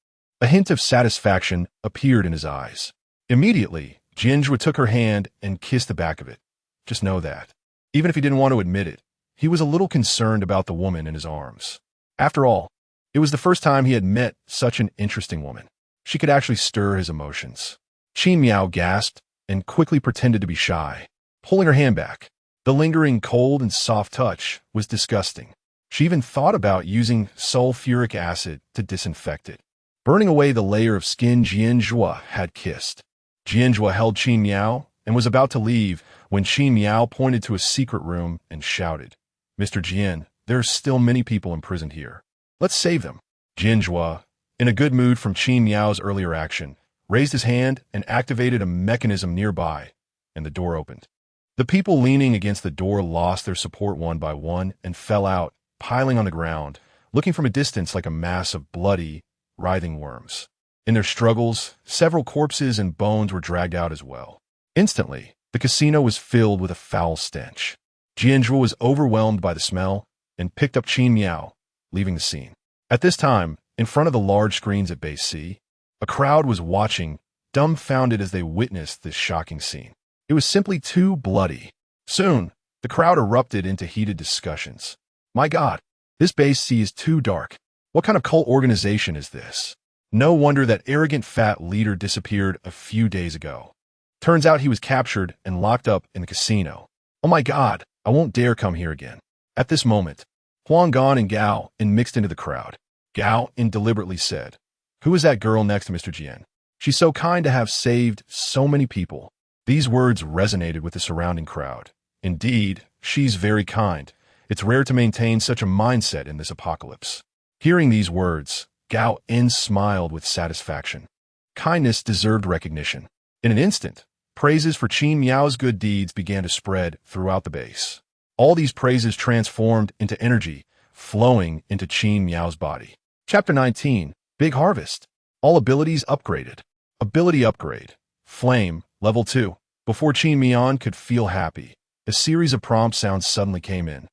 a hint of satisfaction appeared in his eyes. Immediately, Jian Zhuo took her hand and kissed the back of it. Just know that. Even if he didn't want to admit it, he was a little concerned about the woman in his arms. After all, it was the first time he had met such an interesting woman. She could actually stir his emotions. Qin Miao gasped and quickly pretended to be shy, pulling her hand back. The lingering cold and soft touch was disgusting. She even thought about using sulfuric acid to disinfect it, burning away the layer of skin Jian Zhuo had kissed. Jian Zhuo held Qin Miao and was about to leave when Qin Miao pointed to a secret room and shouted, "Mr. Jian, there are still many people imprisoned here. Let's save them." Jian Zhuo, in a good mood from Qin Miao's earlier action, raised his hand and activated a mechanism nearby, and the door opened. The people leaning against the door lost their support one by one and fell out, piling on the ground, looking from a distance like a mass of bloody, writhing worms. In their struggles, several corpses and bones were dragged out as well. Instantly, the casino was filled with a foul stench. Jian Zhuo was overwhelmed by the smell and picked up Qin Miao, leaving the scene. At this time, in front of the large screens at Base C, a crowd was watching, dumbfounded as they witnessed this shocking scene. It was simply too bloody. Soon, the crowd erupted into heated discussions. "My God, this Base C is too dark. What kind of cult organization is this? No wonder that arrogant fat leader disappeared a few days ago. Turns out he was captured and locked up in the casino. Oh my God, I won't dare come here again." At this moment, Huanggan and Gao mixed into the crowd. Gao deliberately said, "Who is that girl next to Mr. Jian? She's so kind to have saved so many people." These words resonated with the surrounding crowd. Indeed, she's very kind. It's rare to maintain such a mindset in this apocalypse. Hearing these words, Gao smiled with satisfaction. Kindness deserved recognition. In an instant, praises for Qin Miao's good deeds began to spread throughout the base. All these praises transformed into energy, flowing into Qin Miao's body. Chapter 19, Big Harvest. All abilities upgraded. Ability upgrade. Flame, level 2. Before Qin Miao could feel happy, a series of prompt sounds suddenly came in.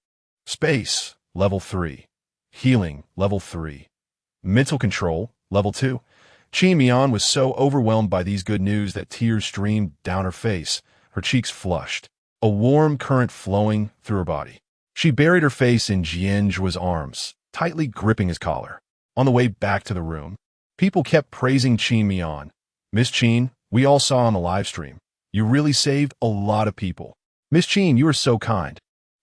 Space, level 3. Healing, level 3. Mental control, level 2. Qin Mian was so overwhelmed by these good news that tears streamed down her face, her cheeks flushed, a warm current flowing through her body. She buried her face in Jian Zhuo's arms, tightly gripping his collar. On the way back to the room, people kept praising Qin Mian. Miss Qin, we all saw on the live stream. You really saved a lot of people. Miss Qin, you are so kind.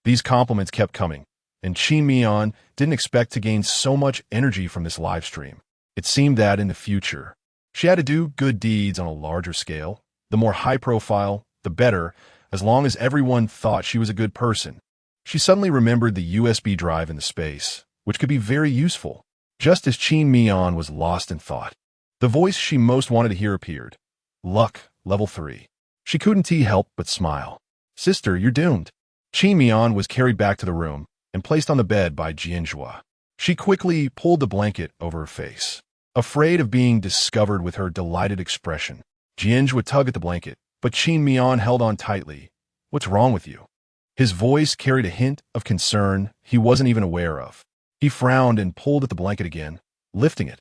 These compliments kept coming, and Qin Mian didn't expect to gain so much energy from this live stream. It seemed that in the future, she had to do good deeds on a larger scale. The more high profile, the better, as long as everyone thought she was a good person. She suddenly remembered the USB drive in the space, which could be very useful. Just as Qin Mian was lost in thought, the voice she most wanted to hear appeared. Luck, level 3. She couldn't help but smile. Sister, you're doomed. Qin Mian was carried back to the room and placed on the bed by Jian Zhuo. She quickly pulled the blanket over her face, afraid of being discovered with her delighted expression. Jian Zhuo tugged at the blanket, but Qin Mian held on tightly. What's wrong with you? His voice carried a hint of concern he wasn't even aware of. He frowned and pulled at the blanket again, lifting it.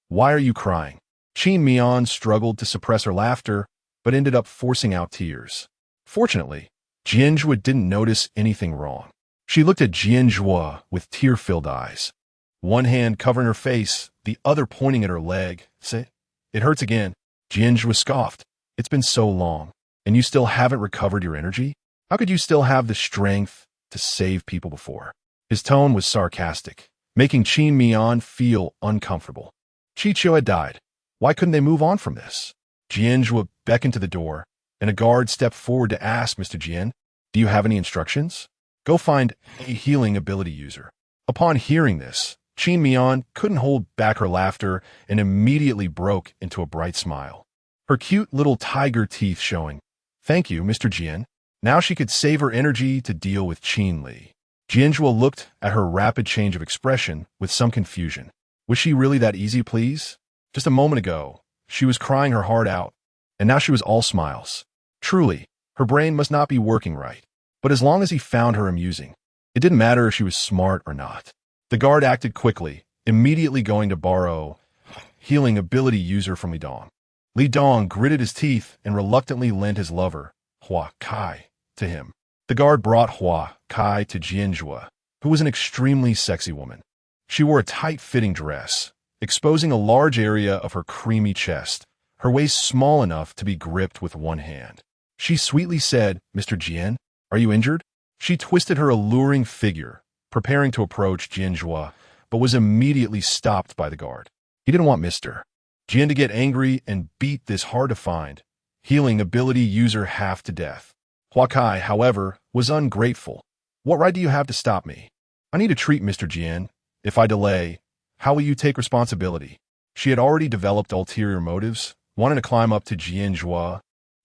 Why are you crying? Qin Mian struggled to suppress her laughter, but ended up forcing out tears. Fortunately, Jian Zhuo didn't notice anything wrong. She looked at Jian Zhuo with tear-filled eyes, one hand covering her face, the other pointing at her leg. Say, it hurts again. Jian Zhuo scoffed. It's been so long, and you still haven't recovered your energy? How could you still have the strength to save people before? His tone was sarcastic, making Qin Mian feel uncomfortable. Chicho had died. Why couldn't they move on from this? Jian Zhuo beckoned to the door, and a guard stepped forward to ask Mr. Jian, do you have any instructions? Go find a healing ability user. Upon hearing this, Qin Mian couldn't hold back her laughter and immediately broke into a bright smile, her cute little tiger teeth showing. Thank you, Mr. Jian. Now she could save her energy to deal with Qin Li. Jian Zhuo looked at her rapid change of expression with some confusion. Was she really that easy, please? Just a moment ago, she was crying her heart out, and now she was all smiles. Truly, her brain must not be working right. But as long as he found her amusing, it didn't matter if she was smart or not. The guard acted quickly, immediately going to borrow healing ability user from Li Dong. Li Dong gritted his teeth and reluctantly lent his lover, Hua Kai, to him. The guard brought Hua Kai to Jian Zhuo, who was an extremely sexy woman. She wore a tight-fitting dress, exposing a large area of her creamy chest, her waist small enough to be gripped with one hand. She sweetly said, Mr. Jian, are you injured? She twisted her alluring figure, preparing to approach Jian Zhuo, but was immediately stopped by the guard. He didn't want Mr. Jian to get angry and beat this hard-to-find healing ability user half to death. Hua Kai, however, was ungrateful. What right do you have to stop me? I need to treat Mr. Jian. If I delay, how will you take responsibility? She had already developed ulterior motives, wanting to climb up to Jian Zhuo,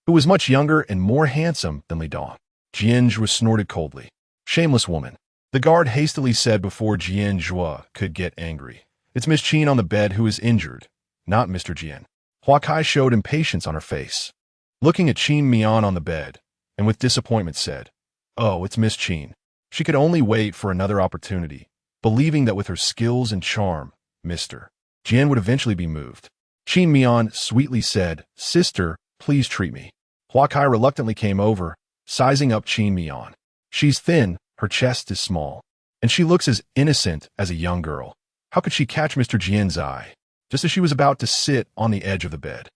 who was much younger and more handsome than Li Dong. Jian Zhuo snorted coldly. Shameless woman. The guard hastily said before Jian Zhuo could get angry. It's Miss Qin on the bed who is injured, not Mr. Jian. Hua Kai showed impatience on her face, looking at Qin Mian on the bed, and with disappointment said, Oh, it's Miss Qin. She could only wait for another opportunity, believing that with her skills and charm, Mr. Jian would eventually be moved. Qin Mian sweetly said, Sister, please treat me. Hua Kai reluctantly came over, sizing up Qin Mian. She's thin, her chest is small, and she looks as innocent as a young girl. How could she catch Mr. Jian's eye? Just as she was about to sit on the edge of the bed,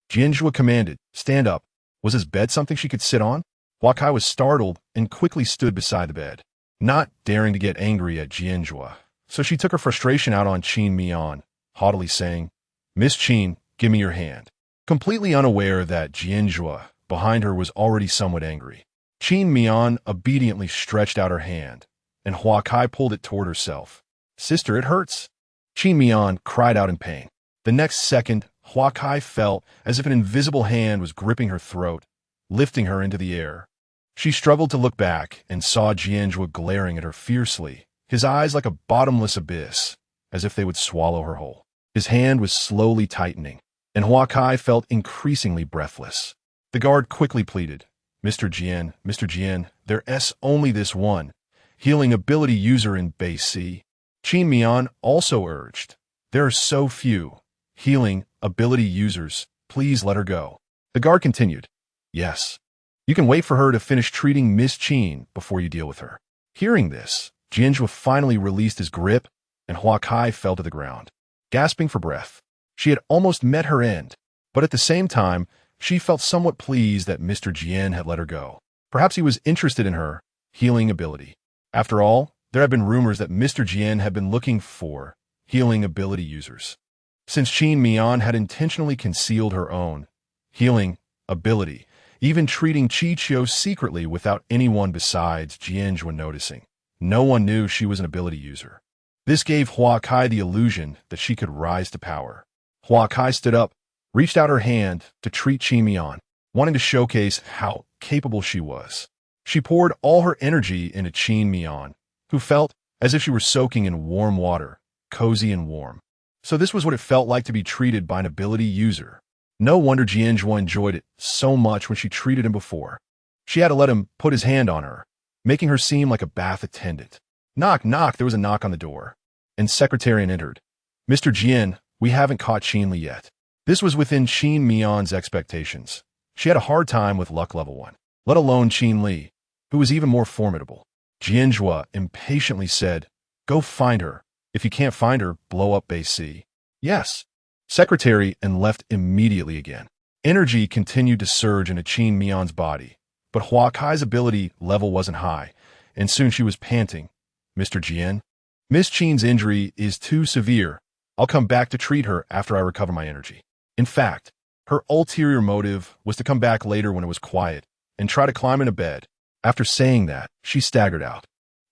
Jian Zhuo commanded, Stand up. Was his bed something she could sit on? Hua Kai was startled and quickly stood beside the bed, not daring to get angry at Jian Zhuo. So she took her frustration out on Qin Mian, haughtily saying, Miss Qin, give me your hand. Completely unaware that Jian Zhuo, behind her, was already somewhat angry. Qin Mian obediently stretched out her hand, and Hua Kai pulled it toward herself. Sister, it hurts. Qin Mian cried out in pain. The next second, Hua Kai felt as if an invisible hand was gripping her throat, lifting her into the air. She struggled to look back and saw Jian Zhuo glaring at her fiercely, his eyes like a bottomless abyss, as if they would swallow her whole. His hand was slowly tightening, and Hua Kai felt increasingly breathless. The guard quickly pleaded, Mr. Jian, there's only this one healing ability user in Base C. Qin Mian also urged, There are so few healing ability users. Please let her go. The guard continued. Yes. You can wait for her to finish treating Miss Qin before you deal with her. Hearing this, Jian Zhuo finally released his grip, and Hua Kai fell to the ground, gasping for breath. She had almost met her end, but at the same time, she felt somewhat pleased that Mr. Jian had let her go. Perhaps he was interested in her healing ability. After all, there had been rumors that Mr. Jian had been looking for healing ability users. Since Qin Mian had intentionally concealed her own healing ability, even treating Qiqiu secretly without anyone besides Jian Zhuo noticing, no one knew she was an ability user. This gave Hua Kai the illusion that she could rise to power. Hua Kai stood up, reached out her hand to treat Qin Mian, wanting to showcase how capable she was. She poured all her energy into Qin Mian, who felt as if she were soaking in warm water, cozy and warm. So this was what it felt like to be treated by an ability user. No wonder Jian Zhuo enjoyed it so much when she treated him before. She had to let him put his hand on her, making her seem like a bath attendant. Knock, knock, there was a knock on the door, and Secretarian entered. Mr. Jian, we haven't caught Qin Li yet. This was within Qin Mian's expectations. She had a hard time with luck level 1, let alone Qin Li, who was even more formidable. Jian Zhuo impatiently said, go find her. If you can't find her, blow up base C. Yes. Secretary and left immediately again. Energy continued to surge into Qin Mian's body, but Hua Kai's ability level wasn't high, and soon she was panting. Mr. Jian, Miss Qin's injury is too severe. I'll come back to treat her after I recover my energy. In fact, her ulterior motive was to come back later when it was quiet and try to climb into bed. After saying that, she staggered out.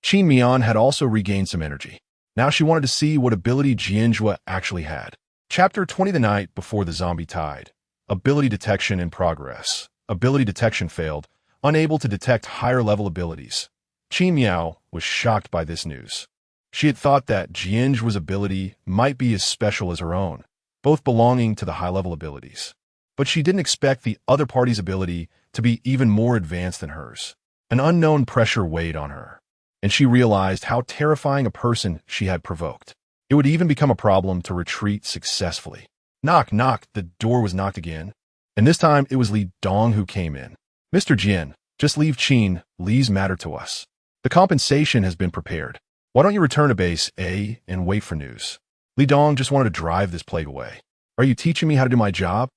Qin Mian had also regained some energy. Now she wanted to see what ability Jian Zhuo actually had. Chapter 20. The night before the zombie tide. Ability detection in progress. Ability detection failed, unable to detect higher level abilities. Qin Miao was shocked by this news. She had thought that Jian Zhuo's ability might be as special as her own, both belonging to the high-level abilities. But she didn't expect the other party's ability to be even more advanced than hers. An unknown pressure weighed on her, and she realized how terrifying a person she had provoked. It would even become a problem to retreat successfully. Knock, knock, the door was knocked again, and this time it was Li Dong who came in. Mr. Jian, just leave Qin Li's matter to us. The compensation has been prepared. Why don't you return to base A and wait for news? Li Dong just wanted to drive this plague away. Are you teaching me how to do my job?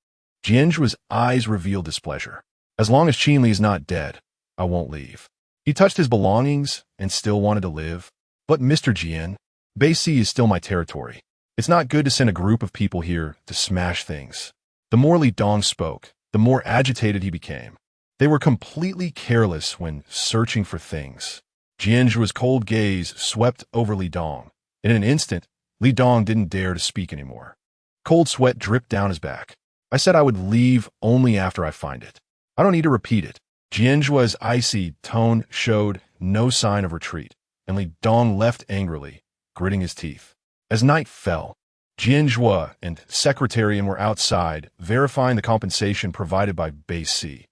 Jian Zhuo's eyes revealed displeasure. As long as Qin Li is not dead, I won't leave. He touched his belongings and still wanted to live. But Mr. Jian, Base C is still my territory. It's not good to send a group of people here to smash things. The more Li Dong spoke, the more agitated he became. They were completely careless when searching for things. Jian Zhuo's cold gaze swept over Li Dong. In an instant, Li Dong didn't dare to speak anymore. Cold sweat dripped down his back. I said I would leave only after I find it. I don't need to repeat it. Jian Zhuo's icy tone showed no sign of retreat, and Li Dong left angrily, gritting his teeth. As night fell, Jian Zhuo and Secretarian were outside, verifying the compensation provided by Base C.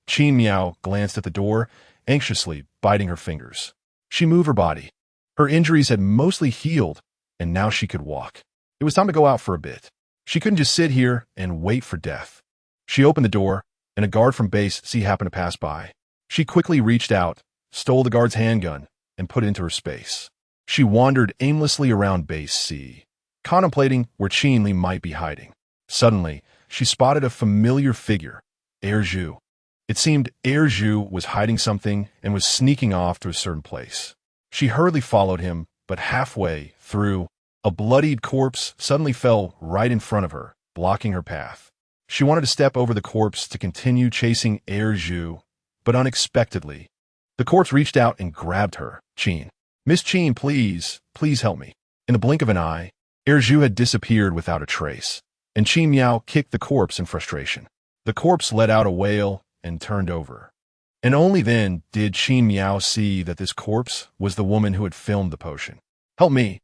Qin Miao glanced at the door, anxiously biting her fingers. She moved her body. Her injuries had mostly healed, and now she could walk. It was time to go out for a bit. She couldn't just sit here and wait for death. She opened the door, and a guard from Base C happened to pass by. She quickly reached out, stole the guard's handgun, and put it into her space. She wandered aimlessly around Base C, contemplating where Qin Li might be hiding. Suddenly, she spotted a familiar figure, Zhu. It seemed Zhu was hiding something and was sneaking off to a certain place. She hurriedly followed him, but halfway through, a bloodied corpse suddenly fell right in front of her, blocking her path. She wanted to step over the corpse to continue chasing Zhu, but unexpectedly, the corpse reached out and grabbed her. Qin. Miss Qin, please help me. In the blink of an eye, Zhu had disappeared without a trace, and Qin Miao kicked the corpse in frustration. The corpse let out a wail and turned over. And only then did Qin Miao see that this corpse was the woman who had filmed the potion. Help me,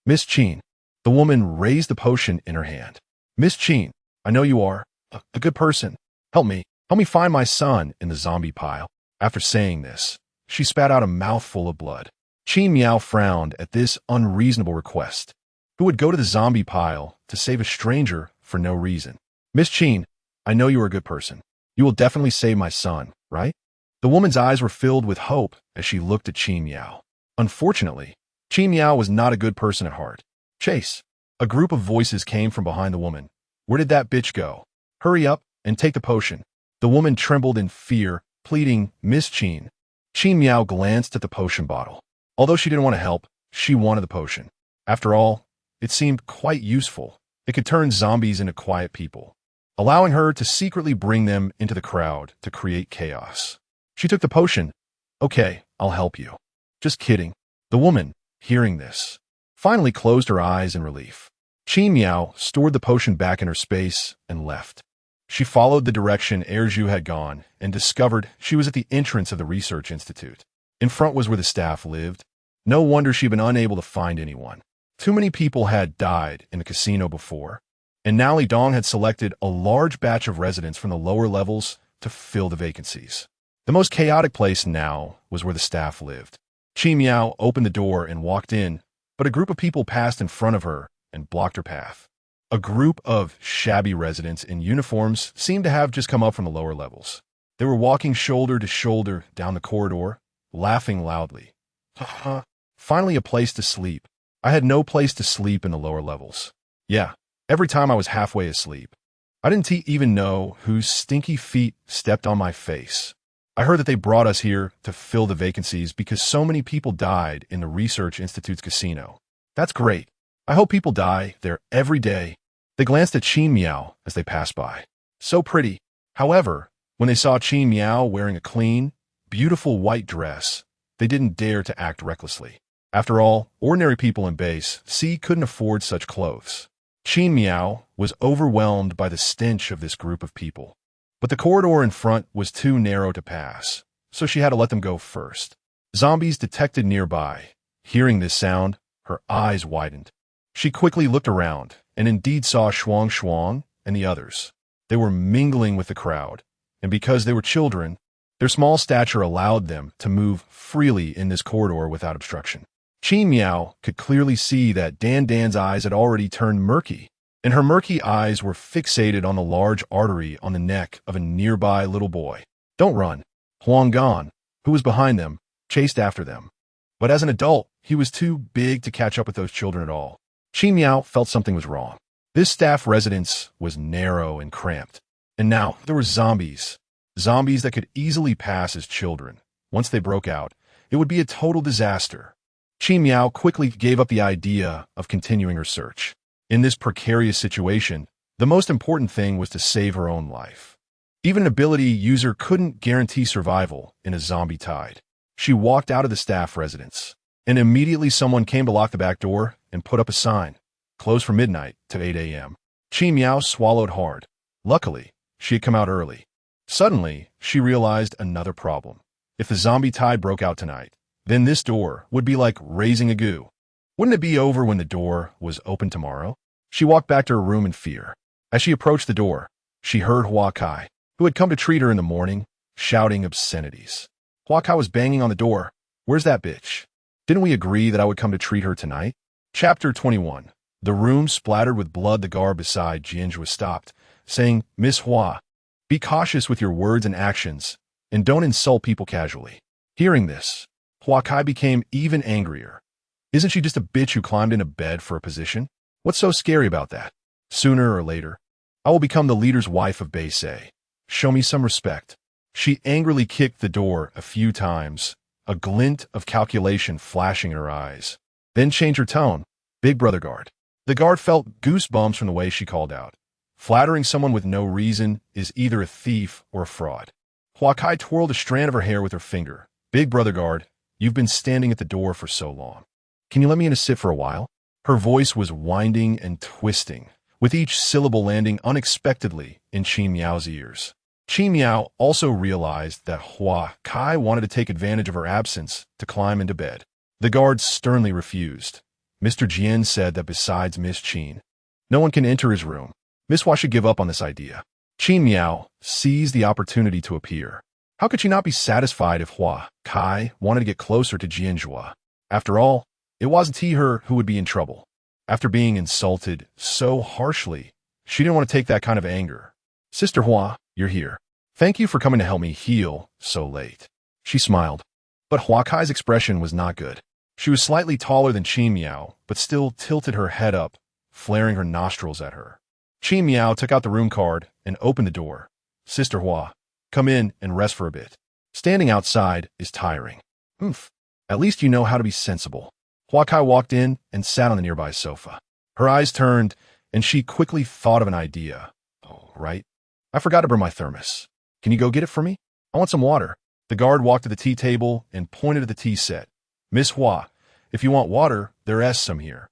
Miss Qin. The woman raised the potion in her hand. Miss Qin, I know you are a good person. Help me find my son in the zombie pile. After saying this, she spat out a mouthful of blood. Qin Miao frowned at this unreasonable request. who would go to the zombie pile to save a stranger for no reason. Miss Qin, I know you are a good person. You will definitely save my son, right? The woman's eyes were filled with hope as she looked at Qin Miao. Unfortunately, Qin Miao was not a good person at heart. Chase. A group of voices came from behind the woman. Where did that bitch go? Hurry up and take the potion. The woman trembled in fear, pleading, Miss Qin. Qin Miao glanced at the potion bottle. Although she didn't want to help, she wanted the potion. After all, it seemed quite useful. It could turn zombies into quiet people, allowing her to secretly bring them into the crowd to create chaos. She took the potion. Okay, I'll help you. Just kidding. The woman, hearing this, finally closed her eyes in relief. Qin Miao stored the potion back in her space and left. She followed the direction Zhu had gone and discovered she was at the entrance of the research institute. In front was where the staff lived. No wonder she'd been unable to find anyone. Too many people had died in the casino before, and now Li Dong had selected a large batch of residents from the lower levels to fill the vacancies. The most chaotic place now was where the staff lived. Qin Miao opened the door and walked in, but a group of people passed in front of her and blocked her path. A group of shabby residents in uniforms seemed to have just come up from the lower levels. They were walking shoulder to shoulder down the corridor, laughing loudly. Finally, a place to sleep. I had no place to sleep in the lower levels. Yeah, every time I was halfway asleep. I didn't even know whose stinky feet stepped on my face. I heard that they brought us here to fill the vacancies because so many people died in the Research Institute's casino. That's great. I hope people die there every day. They glanced at Qin Miao as they passed by. So pretty. However, when they saw Qin Miao wearing a clean, beautiful white dress, they didn't dare to act recklessly. After all, ordinary people in base C couldn't afford such clothes. Qin Miao was overwhelmed by the stench of this group of people. But the corridor in front was too narrow to pass, so she had to let them go first. Zombies detected nearby. Hearing this sound, her eyes widened. She quickly looked around and indeed saw Shuang and the others. They were mingling with the crowd, and because they were children, their small stature allowed them to move freely in this corridor without obstruction. Qin Miao could clearly see that Dan's eyes had already turned murky, and her murky eyes were fixated on the large artery on the neck of a nearby little boy. Don't run. Huanggan, who was behind them, chased after them. But as an adult, he was too big to catch up with those children at all. Qin Miao felt something was wrong. This staff residence was narrow and cramped, and now there were zombies. Zombies that could easily pass as children. Once they broke out, it would be a total disaster. Qin Miao quickly gave up the idea of continuing her search. In this precarious situation, the most important thing was to save her own life. Even an ability user couldn't guarantee survival in a zombie tide. She walked out of the staff residence, and immediately someone came to lock the back door and put up a sign, closed from midnight to 8 a.m. Qin Miao swallowed hard. Luckily, she had come out early. Suddenly, she realized another problem. If the zombie tide broke out tonight, then this door would be like raising a goo. Wouldn't it be over when the door was open tomorrow? She walked back to her room in fear. As she approached the door, she heard Hua Kai, who had come to treat her in the morning, shouting obscenities. Hua Kai was banging on the door. Where's that bitch? Didn't we agree that I would come to treat her tonight? Chapter 21. The room splattered with blood. The guard beside Jian Zhuo stopped, saying, Miss Hua, be cautious with your words and actions, and don't insult people casually. Hearing this, Hua Kai became even angrier. Isn't she just a bitch who climbed into bed for a position? What's so scary about that? Sooner or later, I will become the leader's wife of Base A. Show me some respect. She angrily kicked the door a few times, a glint of calculation flashing in her eyes. Then changed her tone. Big brother guard. The guard felt goosebumps from the way she called out. Flattering someone with no reason is either a thief or a fraud. Hua Kai twirled a strand of her hair with her finger. Big brother guard, you've been standing at the door for so long. Can you let me in to sit for a while? Her voice was winding and twisting, with each syllable landing unexpectedly in Qin Miao's ears. Qin Miao also realized that Hua Kai wanted to take advantage of her absence to climb into bed. The guard sternly refused. Mr. Jian said that besides Miss Qin, no one can enter his room. Miss Hua should give up on this idea. Qin Miao seized the opportunity to appear. How could she not be satisfied if Hua Kai wanted to get closer to Jian Zhuo? After all, it wasn't he her who would be in trouble. After being insulted so harshly, she didn't want to take that kind of anger. Sister Hua, you're here. Thank you for coming to help me heal so late. She smiled. But Huakai's expression was not good. She was slightly taller than Qin Miao, but still tilted her head up, flaring her nostrils at her. Qin Miao took out the room card and opened the door. Sister Hua, come in and rest for a bit. Standing outside is tiring. At least you know how to be sensible. Huakai walked in and sat on the nearby sofa. Her eyes turned, and she quickly thought of an idea. Oh, right. I forgot to bring my thermos. Can you go get it for me? I want some water. The guard walked to the tea table and pointed at the tea set. Miss Hua, if you want water, there is some here.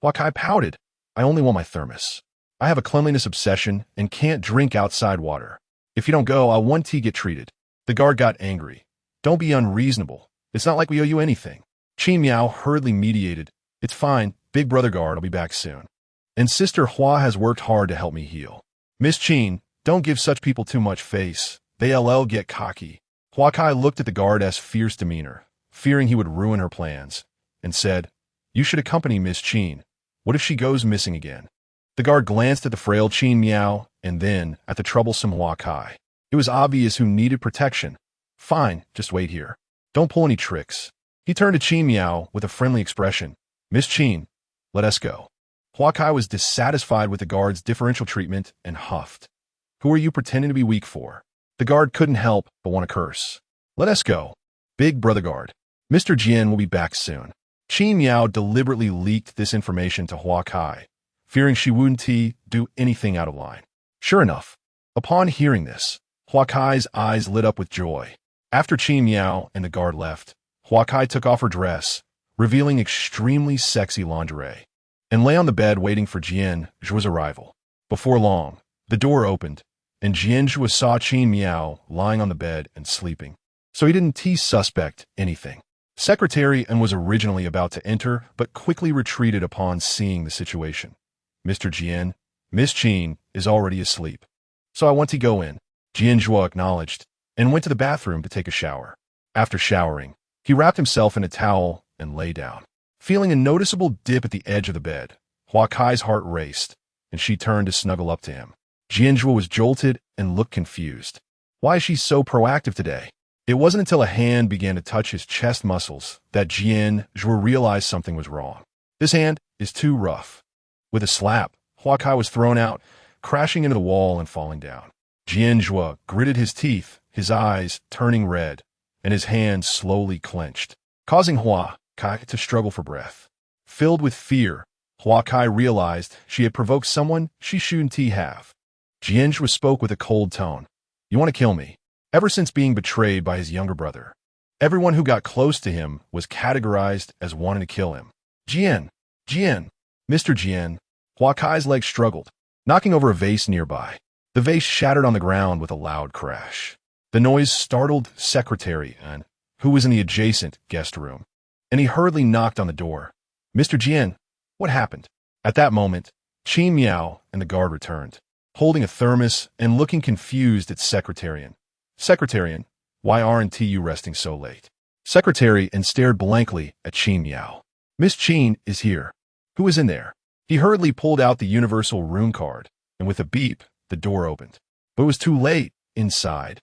Huakai pouted. I only want my thermos. I have a cleanliness obsession and can't drink outside water. If you don't go, I'll one tea get treated. The guard got angry. Don't be unreasonable. It's not like we owe you anything. Qin Miao hurriedly mediated. It's fine, big brother guard, I'll be back soon. And Sister Hua has worked hard to help me heal. Miss Qin, don't give such people too much face. They get cocky. Huakai looked at the guard's fierce demeanor, fearing he would ruin her plans, and said, You should accompany Miss Qin. What if she goes missing again? The guard glanced at the frail Qin Miao and then at the troublesome Huakai. It was obvious who needed protection. Fine, just wait here. Don't pull any tricks. He turned to Qin Miao with a friendly expression. Miss Qin, let us go. Huakai was dissatisfied with the guard's differential treatment and huffed. Who are you pretending to be weak for? The guard couldn't help but want to curse. Let us go. Big brother guard. Mr. Jian will be back soon. Qin Miao deliberately leaked this information to Huakai, fearing she wouldn't do anything out of line. Sure enough, upon hearing this, Huakai's eyes lit up with joy. After Qin Miao and the guard left, Huakai took off her dress, revealing extremely sexy lingerie, and lay on the bed waiting for Jian Zhuo's arrival. Before long, the door opened, and Jian Zhuo saw Qin Miao lying on the bed and sleeping, so he didn't suspect anything. Secretary and was originally about to enter, but quickly retreated upon seeing the situation. Mr. Jian, Miss Qin is already asleep, so I want to go in. Jian Zhuo acknowledged, and went to the bathroom to take a shower. After showering, he wrapped himself in a towel and lay down. Feeling a noticeable dip at the edge of the bed, Huakai's heart raced, and she turned to snuggle up to him. Jian Zhuo was jolted and looked confused. Why is she so proactive today? It wasn't until a hand began to touch his chest muscles that Jian Zhuo realized something was wrong. This hand is too rough. With a slap, Huakai was thrown out, crashing into the wall and falling down. Jian Zhuo gritted his teeth, his eyes turning red, and his hands slowly clenched, causing Huakai to struggle for breath. Filled with fear, Huakai realized she had provoked someone she shouldn't have. Jian Zhuo spoke with a cold tone. You want to kill me? Ever since being betrayed by his younger brother, everyone who got close to him was categorized as wanting to kill him. Jian, Mr. Jian. Huakai's legs struggled, knocking over a vase nearby. The vase shattered on the ground with a loud crash. The noise startled Secretary An, who was in the adjacent guest room, and he hurriedly knocked on the door. Mr. Jian, what happened? At that moment, Qin Miao and the guard returned, holding a thermos and looking confused at Secretary An. Secretary An, why aren't you resting so late? Secretary An stared blankly at Qin Miao. Miss Qin is here. Who is in there? He hurriedly pulled out the universal room card, and with a beep, the door opened. But it was too late. Inside,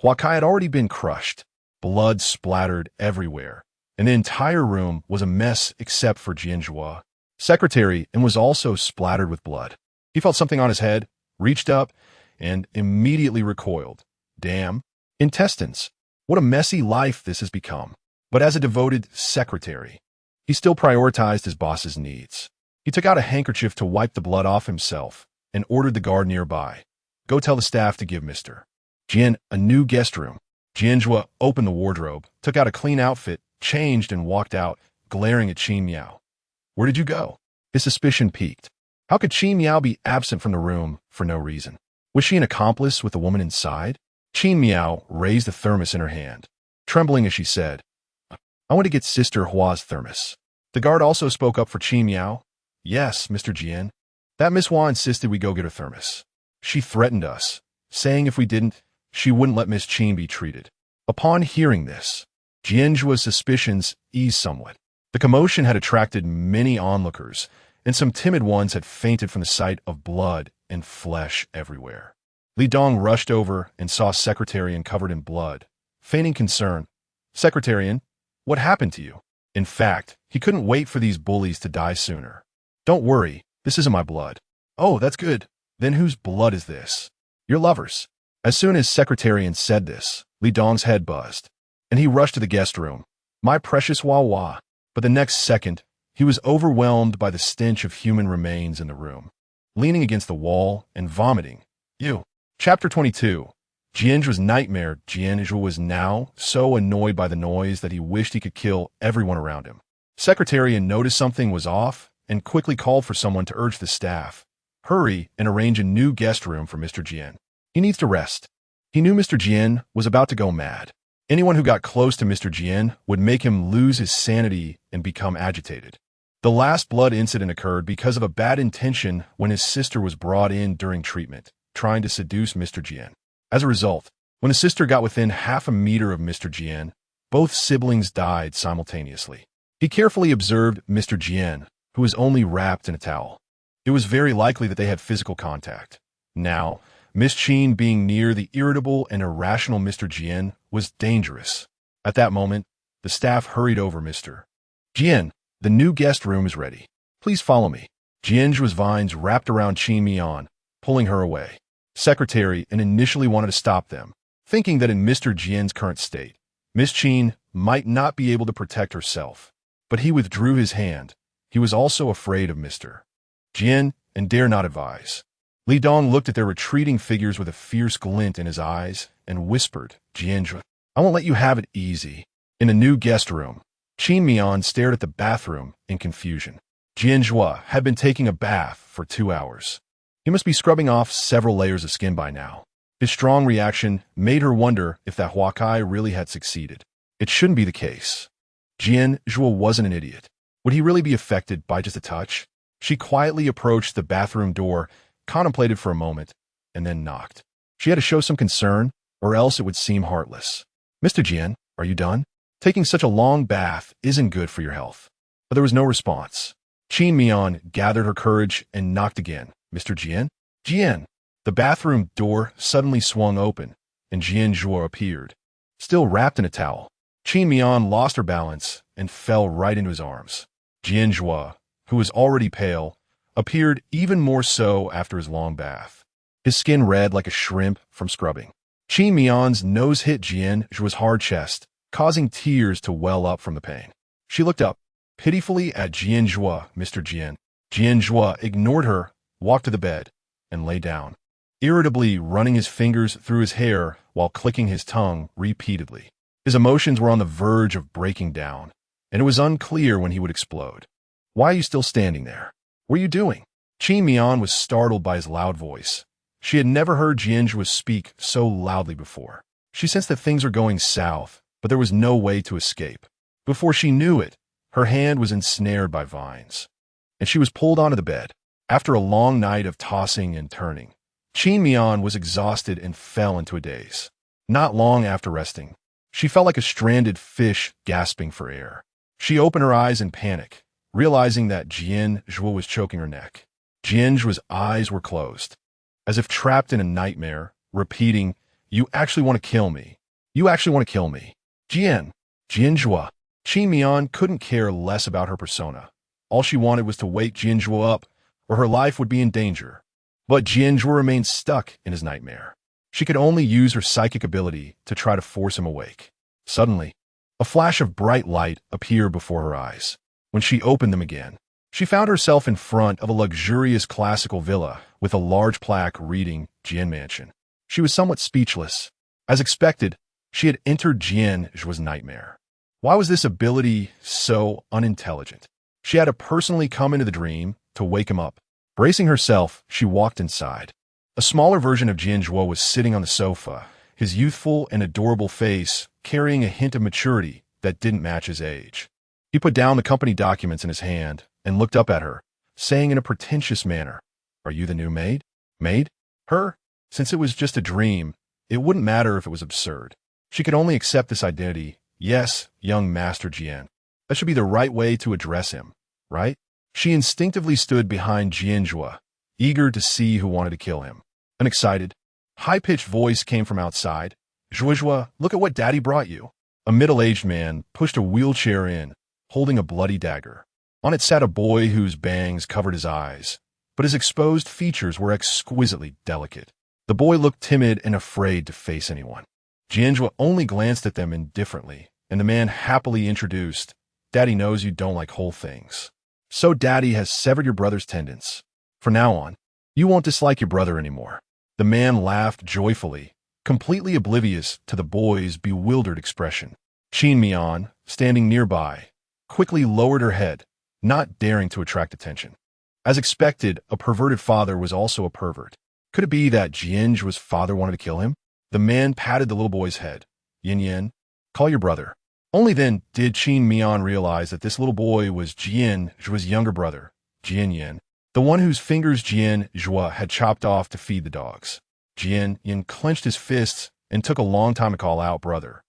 Huakai had already been crushed. Blood splattered everywhere, and the entire room was a mess except for Jian Zhuo. Secretary An was also splattered with blood. He felt something on his head, reached up, and immediately recoiled. Damn. Intestines. What a messy life this has become. But as a devoted secretary, he still prioritized his boss's needs. He took out a handkerchief to wipe the blood off himself and ordered the guard nearby. Go tell the staff to give Mr. Jian a new guest room. Jian Zhuo opened the wardrobe, took out a clean outfit, changed and walked out, glaring at Qin Miao. Where did you go? His suspicion peaked. How could Qin Miao be absent from the room for no reason? Was she an accomplice with the woman inside? Qin Miao raised the thermos in her hand, trembling as she said, I want to get Sister Hua's thermos. The guard also spoke up for Qin Miao. Yes, Mr. Jian. That Miss Hua insisted we go get her thermos. She threatened us, saying if we didn't, she wouldn't let Miss Qin be treated. Upon hearing this, Jian Zhuo's suspicions eased somewhat. The commotion had attracted many onlookers, and some timid ones had fainted from the sight of blood and flesh everywhere. Li Dong rushed over and saw Secretarian covered in blood, feigning concern. "Secretarian, what happened to you?" In fact, he couldn't wait for these bullies to die sooner. "Don't worry, this isn't my blood." "Oh, that's good. Then whose blood is this?" "Your lover's." As soon as Secretarian said this, Li Dong's head buzzed, and he rushed to the guest room. "My precious Wah-Wah." But the next second, he was overwhelmed by the stench of human remains in the room, leaning against the wall and vomiting. Ew. Chapter 22. Jian Zhuo's nightmare. Jian Zhuo was now so annoyed by the noise that he wished he could kill everyone around him. Secretarian noticed something was off and quickly called for someone to urge the staff, "Hurry and arrange a new guest room for Mr. Jian. He needs to rest." He knew Mr. Jian was about to go mad. Anyone who got close to Mr. Jian would make him lose his sanity and become agitated. The last blood incident occurred because of a bad intention when his sister was brought in during treatment, trying to seduce Mr. Jian. As a result, when his sister got within half a meter of Mr. Jian, both siblings died simultaneously. He carefully observed Mr. Jian, who was only wrapped in a towel. It was very likely that they had physical contact. Now, Miss Qin being near the irritable and irrational Mr. Jian was dangerous. At that moment, the staff hurried over Mr. Jian. "The new guest room is ready. Please follow me." Jian Zhuo's vines wrapped around Qin Miao, pulling her away. Secretary and initially wanted to stop them, thinking that in Mr. Jian's current state, Miss Qin might not be able to protect herself. But he withdrew his hand. He was also afraid of Mr. Jian and dare not advise. Li Dong looked at their retreating figures with a fierce glint in his eyes and whispered, "Jian Zhuo, I won't let you have it easy." In a new guest room, Qin Miao stared at the bathroom in confusion. Jian Zhuo had been taking a bath for 2 hours. He must be scrubbing off several layers of skin by now. His strong reaction made her wonder if that Huakai really had succeeded. It shouldn't be the case. Jian Zhuo wasn't an idiot. Would he really be affected by just a touch? She quietly approached the bathroom door, contemplated for a moment, and then knocked. She had to show some concern, or else it would seem heartless. "Mr. Jian, are you done? Taking such a long bath isn't good for your health." But there was no response. Qin Miao gathered her courage and knocked again. "Mr. Jian? Jian!" The bathroom door suddenly swung open, and Jian Zhuo appeared, still wrapped in a towel. Qin Miao lost her balance and fell right into his arms. Jian Zhuo, who was already pale, appeared even more so after his long bath, his skin red like a shrimp from scrubbing. Qin Miao's nose hit Jian Zhuo's hard chest, causing tears to well up from the pain. She looked up pitifully at Jian Zhuo. "Mr. Jian." Jian Zhuo ignored her, walked to the bed, and lay down, irritably running his fingers through his hair while clicking his tongue repeatedly. His emotions were on the verge of breaking down, and it was unclear when he would explode. "Why are you still standing there? What are you doing?" Qin Miao was startled by his loud voice. She had never heard Jian Zhuo speak so loudly before. She sensed that things were going south, but there was no way to escape. Before she knew it, her hand was ensnared by vines, and she was pulled onto the bed. After a long night of tossing and turning, Qin Miao was exhausted and fell into a daze. Not long after resting, she felt like a stranded fish gasping for air. She opened her eyes in panic, realizing that Jian Zhuo was choking her neck. Jian Zhuo's eyes were closed, as if trapped in a nightmare, repeating, "You actually want to kill me. You actually want to kill me. Jian Zhuo." Qin Miao couldn't care less about her persona. All she wanted was to wake Jian Zhuo up, or her life would be in danger. But Jian Zhuo remained stuck in his nightmare. She could only use her psychic ability to try to force him awake. Suddenly, a flash of bright light appeared before her eyes. When she opened them again, she found herself in front of a luxurious classical villa with a large plaque reading Jian Mansion. She was somewhat speechless. As expected, she had entered Jian Zhuo's nightmare. Why was this ability so unintelligent? She had to personally come into the dream to wake him up. Bracing herself, she walked inside. A smaller version of Jian Zhuo was sitting on the sofa, his youthful and adorable face carrying a hint of maturity that didn't match his age. He put down the company documents in his hand and looked up at her, saying in a pretentious manner, "Are you the new maid?" Maid? Her? Since it was just a dream, it wouldn't matter if it was absurd. She could only accept this identity. "Yes, young Master Jian." That should be the right way to address him, right? She instinctively stood behind Jian Zhuo, eager to see who wanted to kill him. An excited, high-pitched voice came from outside. Zhuo, look at what Daddy brought you. A middle-aged man pushed a wheelchair in, holding a bloody dagger. On it sat a boy whose bangs covered his eyes, but his exposed features were exquisitely delicate. The boy looked timid and afraid to face anyone. Jian Zhuo only glanced at them indifferently, and the man happily introduced, Daddy knows you don't like whole things. So Daddy has severed your brother's tendons. From now on, you won't dislike your brother anymore. The man laughed joyfully, completely oblivious to the boy's bewildered expression. Qin Mian, standing nearby, quickly lowered her head, not daring to attract attention. As expected, a perverted father was also a pervert. Could it be that Jian Zhuo's father wanted to kill him? The man patted the little boy's head. Yin, call your brother. Only then did Qin Mian realize that this little boy was Jian Zhuo's younger brother, Jian Yin, the one whose fingers Jian Zhuo had chopped off to feed the dogs. Jian Yin clenched his fists and took a long time to call out brother.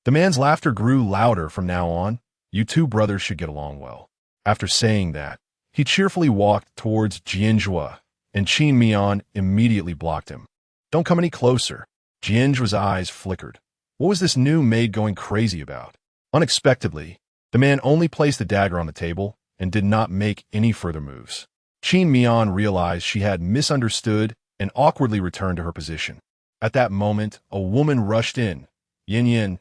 The man's laughter grew louder from now on. You two brothers should get along well. After saying that, he cheerfully walked towards Jian Zhuo, and Qin Mian immediately blocked him. Don't come any closer. Jian Zhuo's eyes flickered. What was this new maid going crazy about? Unexpectedly, the man only placed the dagger on the table and did not make any further moves. Qin Mian realized she had misunderstood and awkwardly returned to her position. At that moment, a woman rushed in. Yin,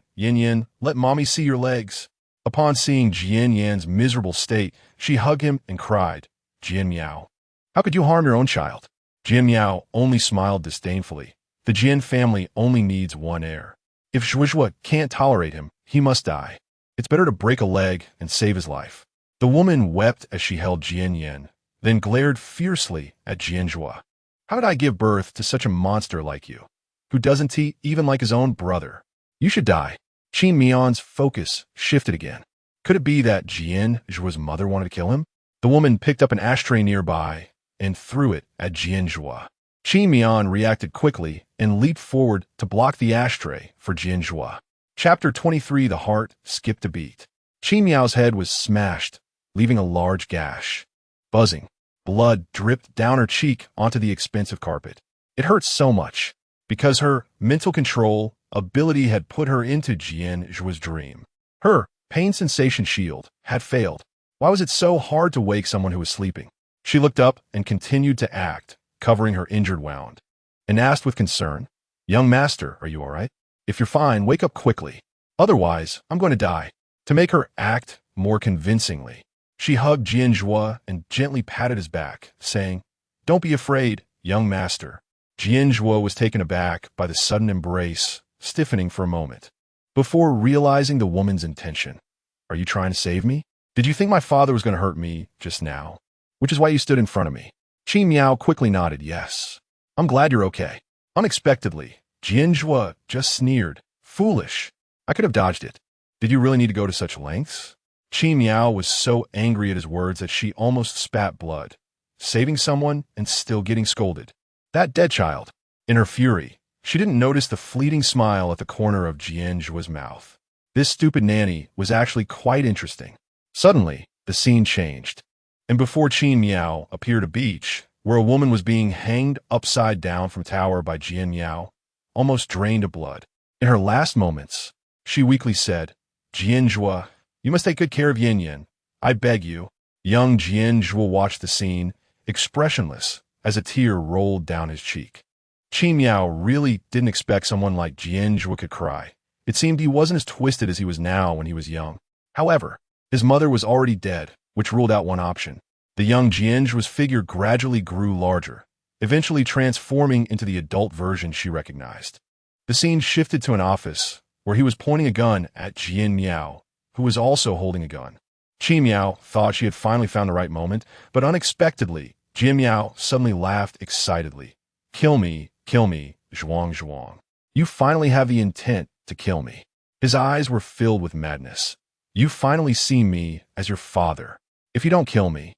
let mommy see your legs. Upon seeing Jian Yan's miserable state, she hugged him and cried, Jian Miao, how could you harm your own child? Jian Miao only smiled disdainfully. The Jian family only needs one heir. If Zhuo can't tolerate him, he must die. It's better to break a leg and save his life. The woman wept as she held Jian Yan, then glared fiercely at Jian Zhuo. How did I give birth to such a monster like you, who doesn't eat even like his own brother? You should die. Qin Mian's focus shifted again. Could it be that Jian Zhuo's mother wanted to kill him? The woman picked up an ashtray nearby and threw it at Jian Zhuo. Qin Mian reacted quickly and leaped forward to block the ashtray for Jian Zhuo. Chapter 23. The heart skipped a beat. Qin Miao's head was smashed, leaving a large gash. Buzzing, blood dripped down her cheek onto the expensive carpet. It hurt so much, because her mental control ability had put her into Jian Zhuo's dream. Her pain sensation shield had failed. Why was it so hard to wake someone who was sleeping? She looked up and continued to act, covering her injured wound, and asked with concern, Young master, are you all right? If you're fine, wake up quickly. Otherwise, I'm going to die. To make her act more convincingly, she hugged Jian Zhuo and gently patted his back, saying, Don't be afraid, young master. Jian Zhuo was taken aback by the sudden embrace, stiffening for a moment, before realizing the woman's intention. Are you trying to save me? Did you think my father was going to hurt me just now? Which is why you stood in front of me. Qin Miao quickly nodded, yes. I'm glad you're okay. Unexpectedly, Jian Zhuo just sneered. Foolish. I could have dodged it. Did you really need to go to such lengths? Qin Miao was so angry at his words that she almost spat blood, saving someone and still getting scolded. That dead child. In her fury, she didn't notice the fleeting smile at the corner of Jian Zhuo's mouth. This stupid nanny was actually quite interesting. Suddenly, the scene changed, and before Qin Miao appeared a beach where a woman was being hanged upside down from a tower by Jian Miao, almost drained of blood. In her last moments, she weakly said, Jian Zhuo, you must take good care of Yin Yin. I beg you. Young Jian Zhuo watched the scene, expressionless, as a tear rolled down his cheek. Qin Miao really didn't expect someone like Jian Zhuo could cry. It seemed he wasn't as twisted as he was now when he was young. However, his mother was already dead, which ruled out one option. The young Jian Zhuo's figure gradually grew larger, eventually transforming into the adult version she recognized. The scene shifted to an office, where he was pointing a gun at Jian Miao, who was also holding a gun. Qin Miao thought she had finally found the right moment, but unexpectedly, Jian Miao suddenly laughed excitedly. Kill me, Zhuang. You finally have the intent to kill me. His eyes were filled with madness. You finally see me as your father. If you don't kill me,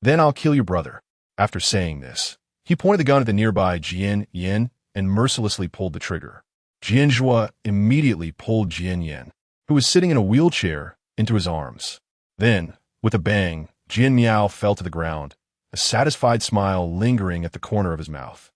then I'll kill your brother. After saying this, he pointed the gun at the nearby Jian Yin and mercilessly pulled the trigger. Jian Zhuo immediately pulled Jian Yin, who was sitting in a wheelchair, into his arms. Then, with a bang, Jian Miao fell to the ground, a satisfied smile lingering at the corner of his mouth.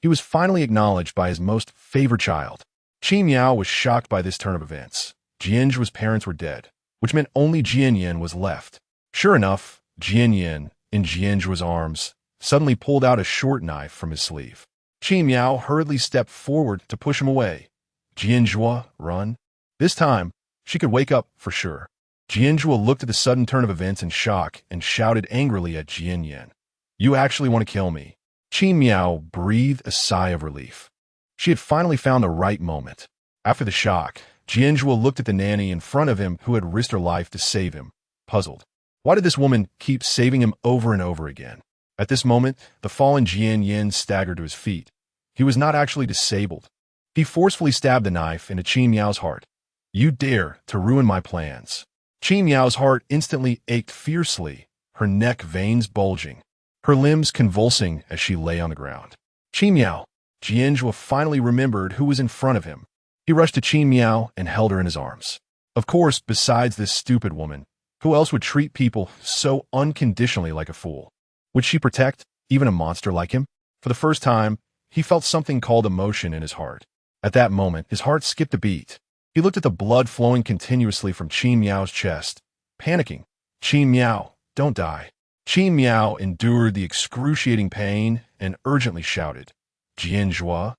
He was finally acknowledged by his most favored child. Qi Miao was shocked by this turn of events. Jian Zhuo's parents were dead, which meant only Jian Yin was left. Sure enough, Jian Yin, in Jian Zhuo's arms, suddenly pulled out a short knife from his sleeve. Qi Miao hurriedly stepped forward to push him away. Jian Zhuo, run. This time, she could wake up for sure. Jian Zhuo looked at the sudden turn of events in shock and shouted angrily at Jian Yin. You actually want to kill me? Qi Miao breathed a sigh of relief. She had finally found the right moment. After the shock, Jian Zhuo looked at the nanny in front of him who had risked her life to save him, puzzled. Why did this woman keep saving him over and over again? At this moment, the fallen Jian Yin staggered to his feet. He was not actually disabled. He forcefully stabbed the knife into Qi Miao's heart. You dare to ruin my plans. Qi Miao's heart instantly ached fiercely, her neck veins bulging, her limbs convulsing as she lay on the ground. Qi Miao. Jian Zhuo finally remembered who was in front of him. He rushed to Qi Miao and held her in his arms. Of course, besides this stupid woman, who else would treat people so unconditionally like a fool? Would she protect even a monster like him? For the first time, he felt something called emotion in his heart. At that moment, his heart skipped a beat. He looked at the blood flowing continuously from Qi Miao's chest, panicking. Qi Miao, don't die. Qi Miao endured the excruciating pain and urgently shouted, Jian Zhuo,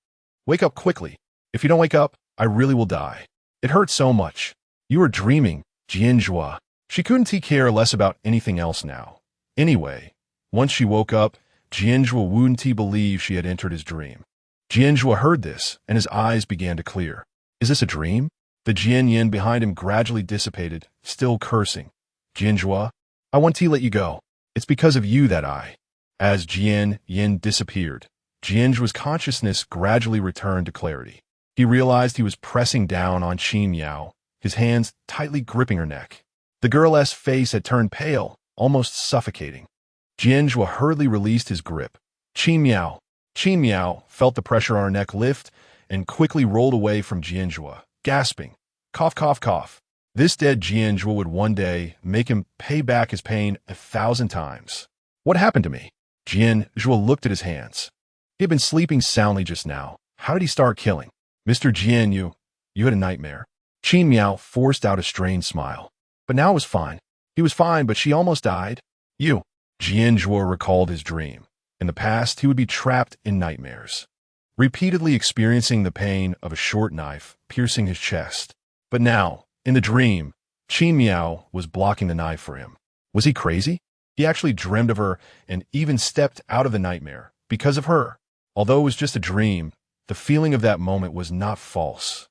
wake up quickly. If you don't wake up, I really will die. It hurts so much. You are dreaming, Jian Zhuo. She couldn't care less about anything else now. Anyway, once she woke up, Jian Zhuo wouldn't believe she had entered his dream. Jian Zhuo heard this, and his eyes began to clear. Is this a dream? The Jian Yin behind him gradually dissipated, still cursing. Jian Zhuo, I want to let you go. It's because of you that I... As Jian Yin disappeared, Jian Zhuo's consciousness gradually returned to clarity. He realized he was pressing down on Qi Miao, his hands tightly gripping her neck. The girl's face had turned pale, almost suffocating. Jian Zhuo hurriedly released his grip. Qi Miao. Qi Miao felt the pressure on her neck lift and quickly rolled away from Jian Zhuo, gasping. Cough, cough, cough. This dead Jian Zhuo would one day make him pay back his pain 1,000 times. What happened to me? Jian Zhuo looked at his hands. He had been sleeping soundly just now. How did he start killing? Mr. Jian, you had a nightmare. Qi Miao forced out a strained smile. But now it was fine. He was fine, but she almost died. You. Jian Zhuo recalled his dream. In the past, he would be trapped in nightmares, repeatedly experiencing the pain of a short knife piercing his chest. But now, in the dream, Qi Miao was blocking the knife for him. Was he crazy? He actually dreamed of her and even stepped out of the nightmare because of her. Although it was just a dream, the feeling of that moment was not false.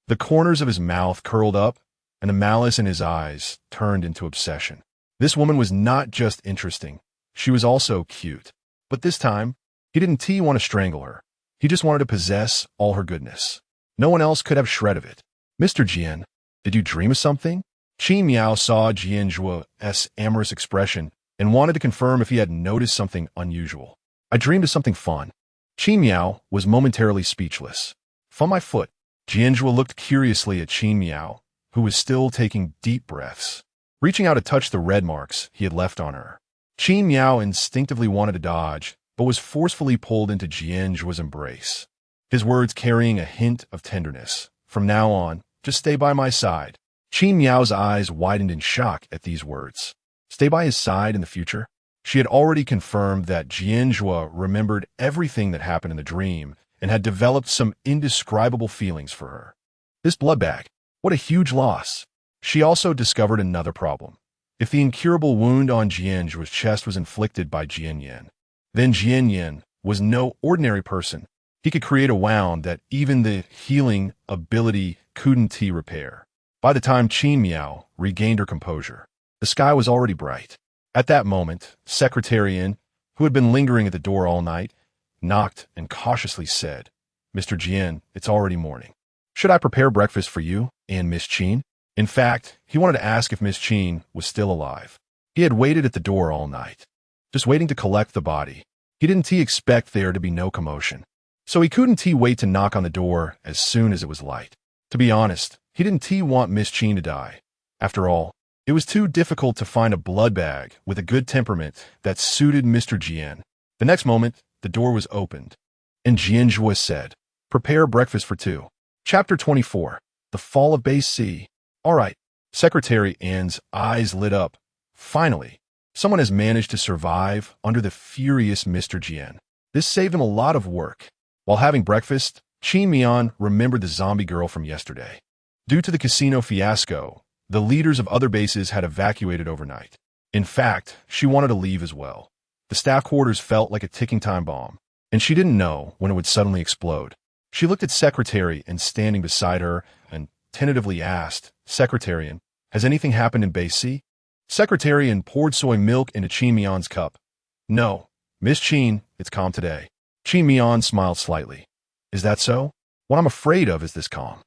The corners of his mouth curled up, and the malice in his eyes turned into obsession. This woman was not just interesting. She was also cute. But this time, he didn't want to strangle her. He just wanted to possess all her goodness. No one else could have shred of it. Mr. Jian, did you dream of something? Qi Miao saw Jian Zhuo's amorous expression and wanted to confirm if he had noticed something unusual. I dreamed of something fun. Qi Miao was momentarily speechless. From my foot, Jian Zhuo looked curiously at Qi Miao, who was still taking deep breaths, reaching out to touch the red marks he had left on her. Qi Miao instinctively wanted to dodge, but was forcefully pulled into Jian Zhuo's embrace, his words carrying a hint of tenderness. From now on, just stay by my side. Qi Miao's eyes widened in shock at these words. Stay by his side in the future? She had already confirmed that Jian Zhuo remembered everything that happened in the dream and had developed some indescribable feelings for her. This blood bag, what a huge loss. She also discovered another problem. If the incurable wound on Jian Zhuo's chest was inflicted by Jian Yin, then Jian Yin was no ordinary person. He could create a wound that even the healing ability couldn't repair. By the time Qi Miao regained her composure, the sky was already bright. At that moment, Secretary Yin, who had been lingering at the door all night, knocked and cautiously said, Mr. Jian, it's already morning. Should I prepare breakfast for you and Miss Qin? In fact, he wanted to ask if Miss Qin was still alive. He had waited at the door all night, just waiting to collect the body. He didn't expect there to be no commotion, so he couldn't wait to knock on the door as soon as it was light. To be honest, he didn't want Miss Qin to die. After all, It was too difficult to find a blood bag with a good temperament that suited Mr. Jian. The next moment, the door was opened, and Jian Zhuo said, "Prepare breakfast for two." Chapter 24. The Fall of Base C. All right. Secretary An's eyes lit up. Finally, someone has managed to survive under the furious Mr. Jian. This saved him a lot of work. While having breakfast, Qin Mian remembered the zombie girl from yesterday. Due to the casino fiasco, the leaders of other bases had evacuated overnight. In fact, she wanted to leave as well. The staff quarters felt like a ticking time bomb, and she didn't know when it would suddenly explode. She looked at Secretary and standing beside her and tentatively asked, "Secretarian, has anything happened in Base C?" Secretarian poured soy milk into Qin Mian's cup. "No, Miss Qin, it's calm today." Qin Mian smiled slightly. "Is that so? What I'm afraid of is this calm."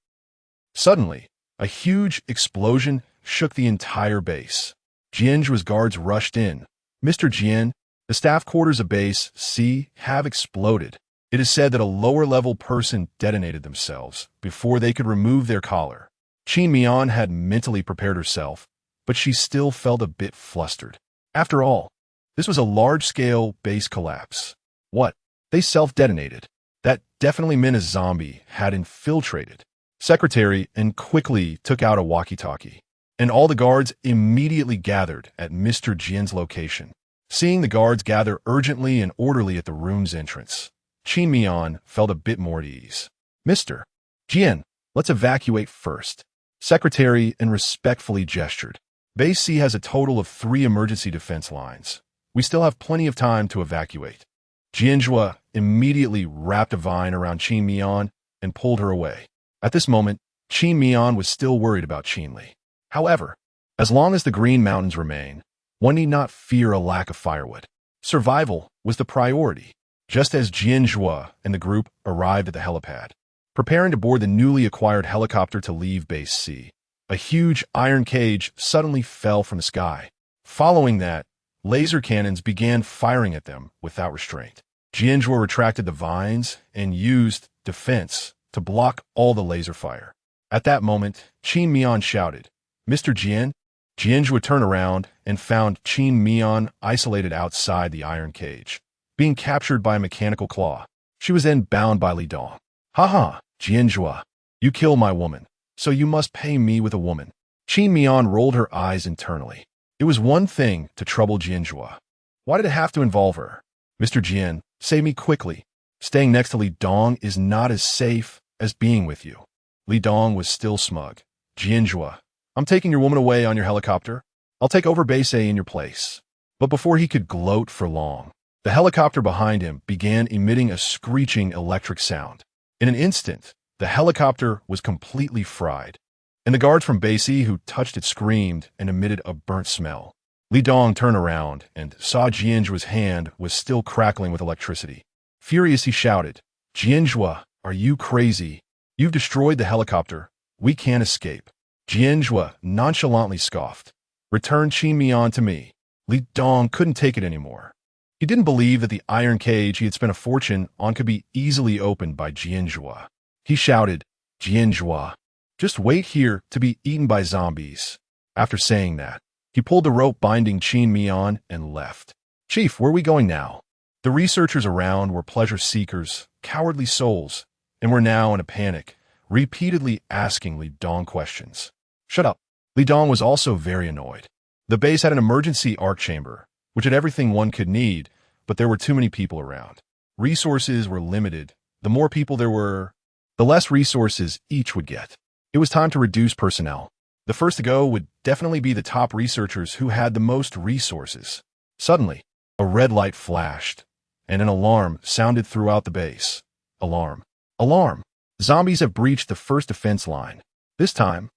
Suddenly, a huge explosion shook the entire base. Jian Zhuo's guards rushed in. "Mr. Jian, the staff quarters of Base C have exploded. It is said that a lower-level person detonated themselves before they could remove their collar." Qin Mian had mentally prepared herself, but she still felt a bit flustered. After all, this was a large-scale base collapse. What? They self-detonated. That definitely meant a zombie had infiltrated. Secretary and quickly took out a walkie-talkie, and all the guards immediately gathered at Mr. Jian's location. Seeing the guards gather urgently and orderly at the room's entrance, Qin Mian felt a bit more at ease. "Mr. Jian, let's evacuate first." Secretary and respectfully gestured. "Base C has a total of 3 emergency defense lines. We still have plenty of time to evacuate." Jian Zhuo immediately wrapped a vine around Qin Mian and pulled her away. At this moment, Qin Mian was still worried about Qin Li. However, as long as the Green Mountains remain, one need not fear a lack of firewood. Survival was the priority. Just as Jian Zhuo and the group arrived at the helipad, preparing to board the newly acquired helicopter to leave Base C, a huge iron cage suddenly fell from the sky. Following that, laser cannons began firing at them without restraint. Jian Zhuo retracted the vines and used defense to block all the laser fire. At that moment, Qin Mian shouted, "Mr. Jian?" Jian Zhuo turned around and found Qin Mian isolated outside the iron cage, being captured by a mechanical claw. She was then bound by Li Dong. "Ha, Jian Zhuo, you killed my woman, so you must pay me with a woman." Qin Mian rolled her eyes internally. It was one thing to trouble Jian Zhuo. Why did it have to involve her? "Mr. Jian, save me quickly. Staying next to Li Dong is not as safe as being with you." Li Dong was still smug. "Jian Zhuo, I'm taking your woman away on your helicopter. I'll take over Base A in your place." But before he could gloat for long, the helicopter behind him began emitting a screeching electric sound. In an instant, the helicopter was completely fried, and the guards from Base E who touched it screamed and emitted a burnt smell. Li Dong turned around and saw Jian Zhuo's hand was still crackling with electricity. Furious, he shouted, "Jian Zhuo, are you crazy? You've destroyed the helicopter. We can't escape." Jian Zhuo nonchalantly scoffed. "Return Qin Mian to me." Li Dong couldn't take it anymore. He didn't believe that the iron cage he had spent a fortune on could be easily opened by Jian Zhuo. He shouted, "Jian Zhuo, just wait here to be eaten by zombies." After saying that, he pulled the rope binding Qin Mian and left. "Chief, where are we going now?" The researchers around were pleasure seekers, cowardly souls, and were now in a panic, repeatedly asking Li Dong questions. "Shut up." Li Dong was also very annoyed. The base had an emergency arc chamber, which had everything one could need, but there were too many people around. Resources were limited. The more people there were, the less resources each would get. It was time to reduce personnel. The first to go would definitely be the top researchers who had the most resources. Suddenly, a red light flashed, and an alarm sounded throughout the base. Alarm. Alarm. Zombies have breached the first defense line. This time,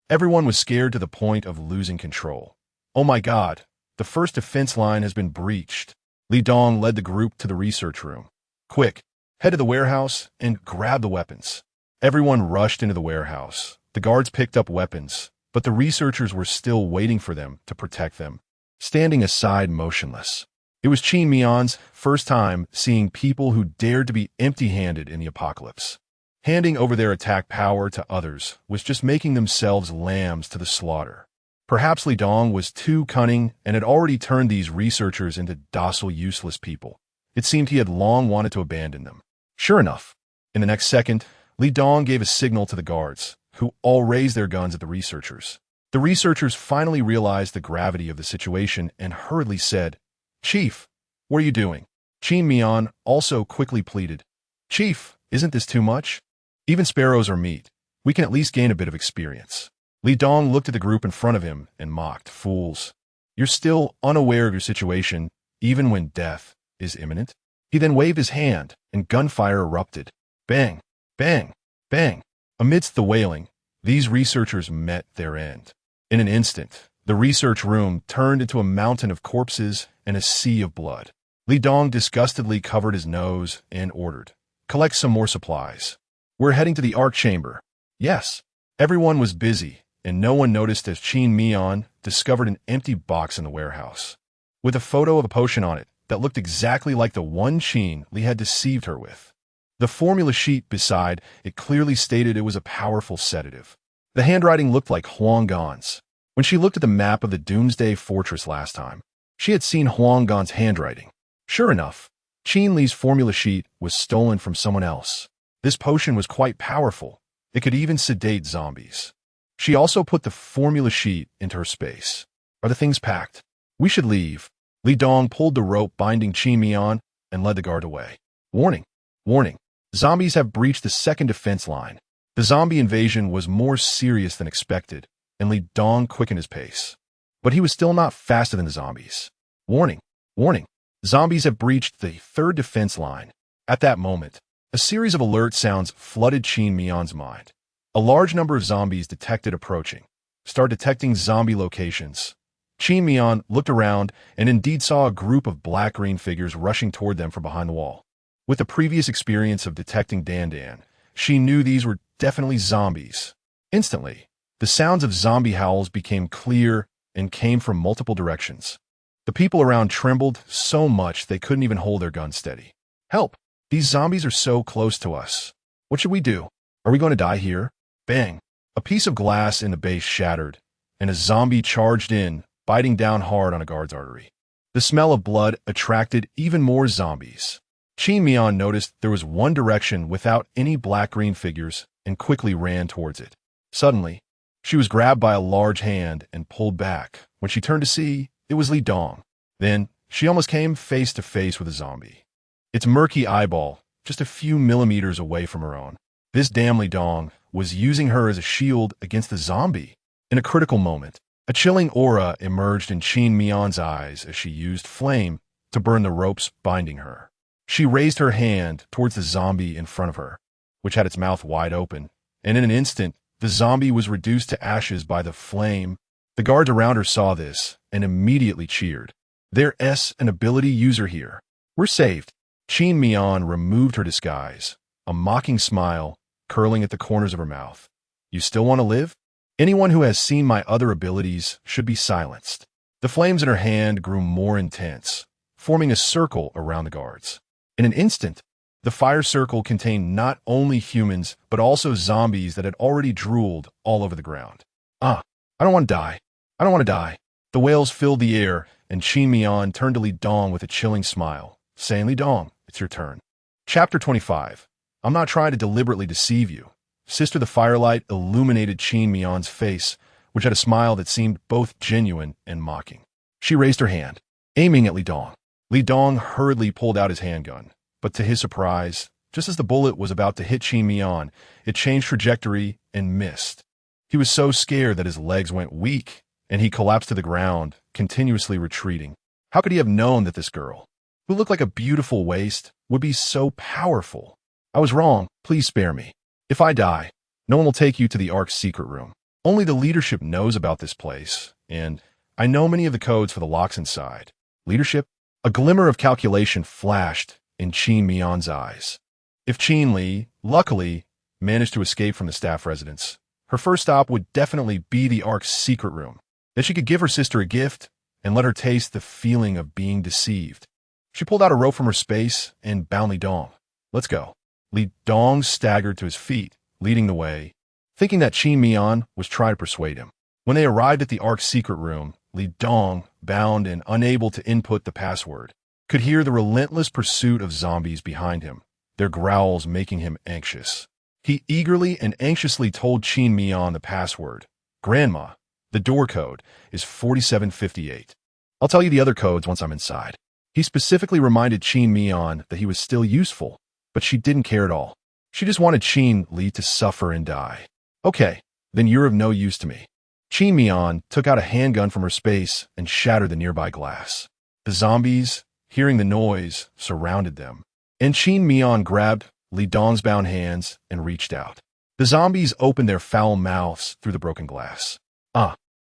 everyone was scared to the point of losing control. "Oh my God, the first defense line has been breached." Li Dong led the group to the research room. "Quick, head to the warehouse and grab the weapons." Everyone rushed into the warehouse. The guards picked up weapons, but the researchers were still waiting for them to protect them, standing aside motionless. It was Qin Mian's first time seeing people who dared to be empty-handed in the apocalypse. Handing over their attack power to others was just making themselves lambs to the slaughter. Perhaps Li Dong was too cunning and had already turned these researchers into docile, useless people. It seemed he had long wanted to abandon them. Sure enough, in the next second, Li Dong gave a signal to the guards, who all raised their guns at the researchers. The researchers finally realized the gravity of the situation and hurriedly said, "Chief, what are you doing?" Qin Mian also quickly pleaded, "Chief, isn't this too much? Even sparrows are meat. We can at least gain a bit of experience." Li Dong looked at the group in front of him and mocked, "Fools. You're still unaware of your situation, even when death is imminent?" He then waved his hand, and gunfire erupted. Bang, bang, bang. Amidst the wailing, these researchers met their end. In an instant, the research room turned into a mountain of corpses and a sea of blood. Li Dong disgustedly covered his nose and ordered, "Collect some more supplies. We're heading to the Ark Chamber." Yes, everyone was busy, and no one noticed as Qin Mian discovered an empty box in the warehouse, with a photo of a potion on it that looked exactly like the one Qin Li had deceived her with. The formula sheet beside it clearly stated it was a powerful sedative. The handwriting looked like Huang Gan's. When she looked at the map of the Doomsday Fortress last time, she had seen Huang Gan's handwriting. Sure enough, Qin Li's formula sheet was stolen from someone else. This potion was quite powerful. It could even sedate zombies. She also put the formula sheet into her space. Are the things packed? We should leave. Li Dong pulled the rope binding Qin Mian and led the guard away. Warning! Warning! Zombies have breached the second defense line. The zombie invasion was more serious than expected, and Li Dong quickened his pace. But he was still not faster than the zombies. Warning! Warning! Zombies have breached the third defense line. At that moment, a series of alert sounds flooded Qin Mian's mind. A large number of zombies detected approaching. Start detecting zombie locations. Qin Mian looked around and indeed saw a group of black-green figures rushing toward them from behind the wall. With the previous experience of detecting Dan, she knew these were definitely zombies. Instantly, the sounds of zombie howls became clear and came from multiple directions. The people around trembled so much they couldn't even hold their guns steady. Help! These zombies are so close to us. What should we do? Are we going to die here? Bang! A piece of glass in the base shattered, and a zombie charged in, biting down hard on a guard's artery. The smell of blood attracted even more zombies. Qin Mian noticed there was one direction without any black-green figures and quickly ran towards it. Suddenly, she was grabbed by a large hand and pulled back. When she turned to see, it was Li Dong. Then, she almost came face to face with a zombie. Its murky eyeball, just a few millimeters away from her own. This damn Li Dong was using her as a shield against the zombie. In a critical moment, a chilling aura emerged in Qin Mian's eyes as she used flame to burn the ropes binding her. She raised her hand towards the zombie in front of her, which had its mouth wide open, and in an instant, the zombie was reduced to ashes by the flame. The guards around her saw this and immediately cheered. There's an ability user here. We're saved. Qin Mian removed her disguise, a mocking smile curling at the corners of her mouth. You still want to live? Anyone who has seen my other abilities should be silenced. The flames in her hand grew more intense, forming a circle around the guards. In an instant, the fire circle contained not only humans, but also zombies that had already drooled all over the ground. I don't want to die. I don't want to die. The wails filled the air, and Qin Mian turned to Li Dong with a chilling smile, saying, Li Dong, it's your turn. Chapter 25. I'm not trying to deliberately deceive you. Sister the Firelight illuminated Qin Mian's face, which had a smile that seemed both genuine and mocking. She raised her hand, aiming at Li Dong. Li Dong hurriedly pulled out his handgun, but to his surprise, just as the bullet was about to hit Qin Mian, it changed trajectory and missed. He was so scared that his legs went weak, and he collapsed to the ground, continuously retreating. How could he have known that this girl, who looked like a beautiful waist, would be so powerful? I was wrong. Please spare me. If I die, no one will take you to the Ark's secret room. Only the leadership knows about this place, and I know many of the codes for the locks inside. Leadership? A glimmer of calculation flashed in Qin Mian's eyes. If Qin Li, luckily, managed to escape from the staff residence, her first stop would definitely be the Ark's secret room. Then she could give her sister a gift and let her taste the feeling of being deceived. She pulled out a rope from her space and bound Li Dong. Let's go. Li Dong staggered to his feet, leading the way, thinking that Qin Mian was trying to persuade him. When they arrived at the Ark's secret room, Li Dong, bound and unable to input the password, could hear the relentless pursuit of zombies behind him, their growls making him anxious. He eagerly and anxiously told Qin Mian the password. "Grandma, the door code is 4758. I'll tell you the other codes once I'm inside." He specifically reminded Qin Mian that he was still useful, but she didn't care at all. She just wanted Qin Li to suffer and die. "Okay, then you're of no use to me." Qin Mian took out a handgun from her space and shattered the nearby glass. The zombies, hearing the noise, surrounded them, and Qin Mian grabbed Li Dong's bound hands and reached out. The zombies opened their foul mouths through the broken glass.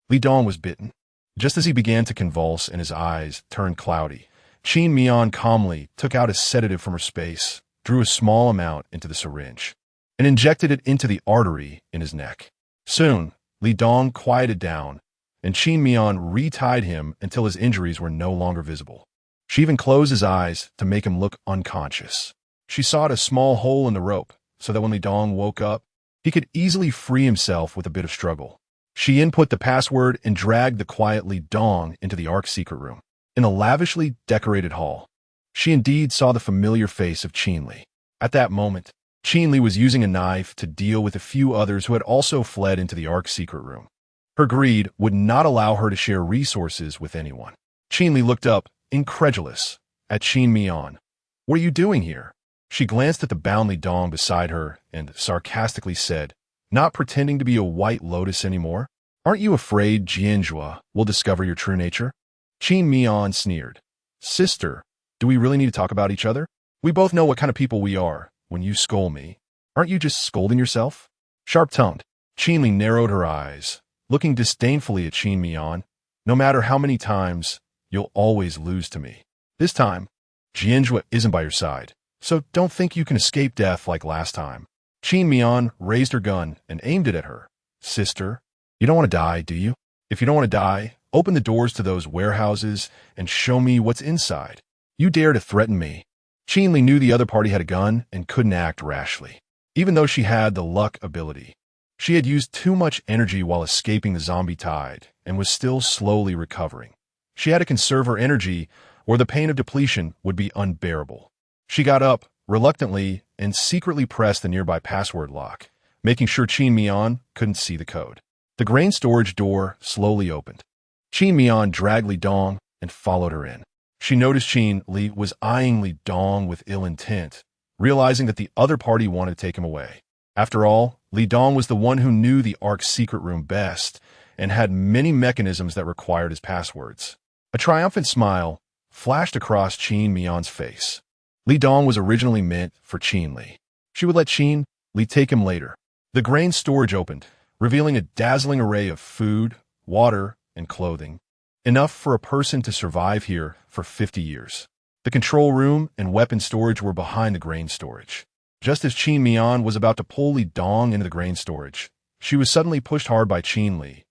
Li Dong was bitten. Just as he began to convulse and his eyes turned cloudy, Qin Mian calmly took out a sedative from her space, drew a small amount into the syringe, and injected it into the artery in his neck. Soon, Li Dong quieted down, and Qin Mian retied him until his injuries were no longer visible. She even closed his eyes to make him look unconscious. She sawed a small hole in the rope so that when Li Dong woke up, he could easily free himself with a bit of struggle. She input the password and dragged the quiet Li Dong into the Ark's secret room. In a lavishly decorated hall, she indeed saw the familiar face of Qin Li. At that moment, Qin Li was using a knife to deal with a few others who had also fled into the Ark's secret room. Her greed would not allow her to share resources with anyone. Qin Li looked up, incredulous, at Qin Mian. "What are you doing here?" She glanced at the bound Li Dong beside her and sarcastically said, "Not pretending to be a white lotus anymore? Aren't you afraid Jian Zhuo will discover your true nature?" Qin Mian sneered. "Sister, do we really need to talk about each other? We both know what kind of people we are. When you scold me, aren't you just scolding yourself?" Sharp-tongued, Qin Li narrowed her eyes, looking disdainfully at Qin Mian. "No matter how many times, you'll always lose to me. This time, Jian Zhuo isn't by your side, so don't think you can escape death like last time." Qin Mian raised her gun and aimed it at her. "Sister, you don't want to die, do you? If you don't want to die, open the doors to those warehouses and show me what's inside. You dare to threaten me." Qin Li knew the other party had a gun and couldn't act rashly. Even though she had the luck ability, she had used too much energy while escaping the zombie tide and was still slowly recovering. She had to conserve her energy or the pain of depletion would be unbearable. She got up, reluctantly, and secretly pressed the nearby password lock, making sure Qin Mian couldn't see the code. The grain storage door slowly opened. Qin Mian dragged Li Dong and followed her in. She noticed Qin Li was eyeing Li Dong with ill intent, realizing that the other party wanted to take him away. After all, Li Dong was the one who knew the Ark's secret room best and had many mechanisms that required his passwords. A triumphant smile flashed across Qin Mian's face. Li Dong was originally meant for Qin Li. She would let Qin Li take him later. The grain storage opened, revealing a dazzling array of food, water, and clothing. Enough for a person to survive here for 50 years. The control room and weapon storage were behind the grain storage. Just as Qin Mian was about to pull Li Dong into the grain storage, she was suddenly pushed hard by Qin Li,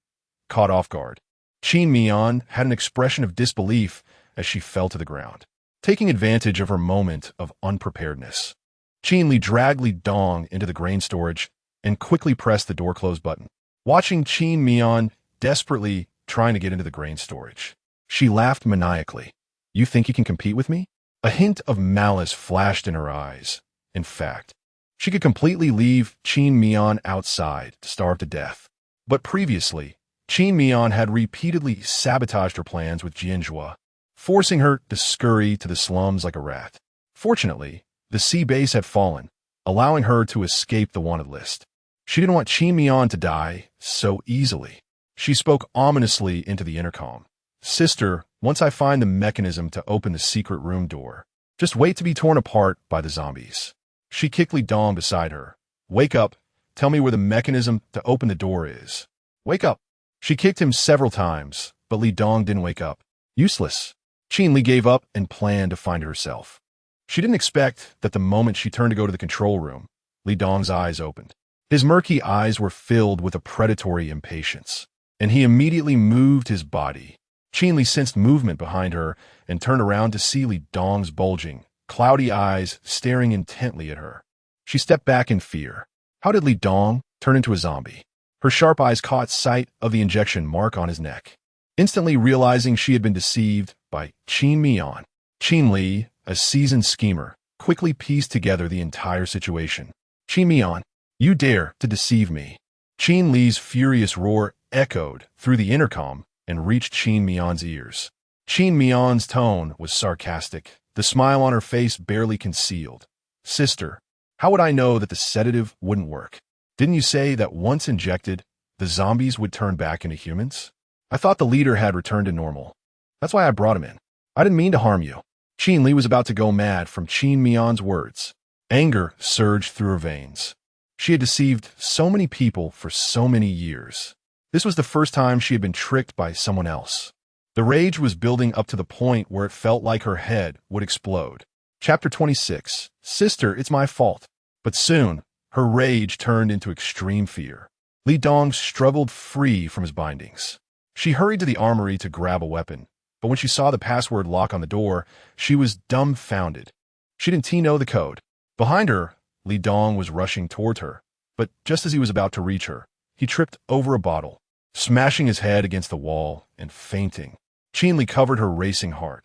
caught off guard. Qin Mian had an expression of disbelief as she fell to the ground, taking advantage of her moment of unpreparedness. Qin Li dragged Li Dong into the grain storage and quickly pressed the door close button. Watching Qin Mian desperately trying to get into the grain storage, she laughed maniacally. "You think you can compete with me?" A hint of malice flashed in her eyes. In fact, she could completely leave Qin Mian outside to starve to death. But previously, Qin Mian had repeatedly sabotaged her plans with Jian Zhuo, forcing her to scurry to the slums like a rat. Fortunately, the sea base had fallen, allowing her to escape the wanted list. She didn't want Qin Mian to die so easily. She spoke ominously into the intercom. "Sister, once I find the mechanism to open the secret room door, just wait to be torn apart by the zombies." She kicked Li Dong beside her. "Wake up. Tell me where the mechanism to open the door is. Wake up." She kicked him several times, but Li Dong didn't wake up. Useless. Qin Li gave up and planned to find herself. She didn't expect that the moment she turned to go to the control room, Li Dong's eyes opened. His murky eyes were filled with a predatory impatience, and he immediately moved his body. Qin Li sensed movement behind her and turned around to see Li Dong's bulging, cloudy eyes staring intently at her. She stepped back in fear. How did Li Dong turn into a zombie? Her sharp eyes caught sight of the injection mark on his neck. Instantly realizing she had been deceived by Qin Mian, Qin Li, a seasoned schemer, quickly pieced together the entire situation. Qin Mian, you dare to deceive me. Qin Li's furious roar echoed through the intercom and reached Qin Mian's ears. Qin Mian's tone was sarcastic, the smile on her face barely concealed. Sister, how would I know that the sedative wouldn't work? Didn't you say that once injected, the zombies would turn back into humans? I thought the leader had returned to normal. That's why I brought him in. I didn't mean to harm you. Qin Li was about to go mad from Qin Mian's words. Anger surged through her veins. She had deceived so many people for so many years. This was the first time she had been tricked by someone else. The rage was building up to the point where it felt like her head would explode. Chapter 26. Sister, it's my fault. But soon, her rage turned into extreme fear. Li Dong struggled free from his bindings. She hurried to the armory to grab a weapon, but when she saw the password lock on the door, she was dumbfounded. She didn't know the code. Behind her, Li Dong was rushing toward her, but just as he was about to reach her, he tripped over a bottle, smashing his head against the wall and fainting. Qin Li covered her racing heart.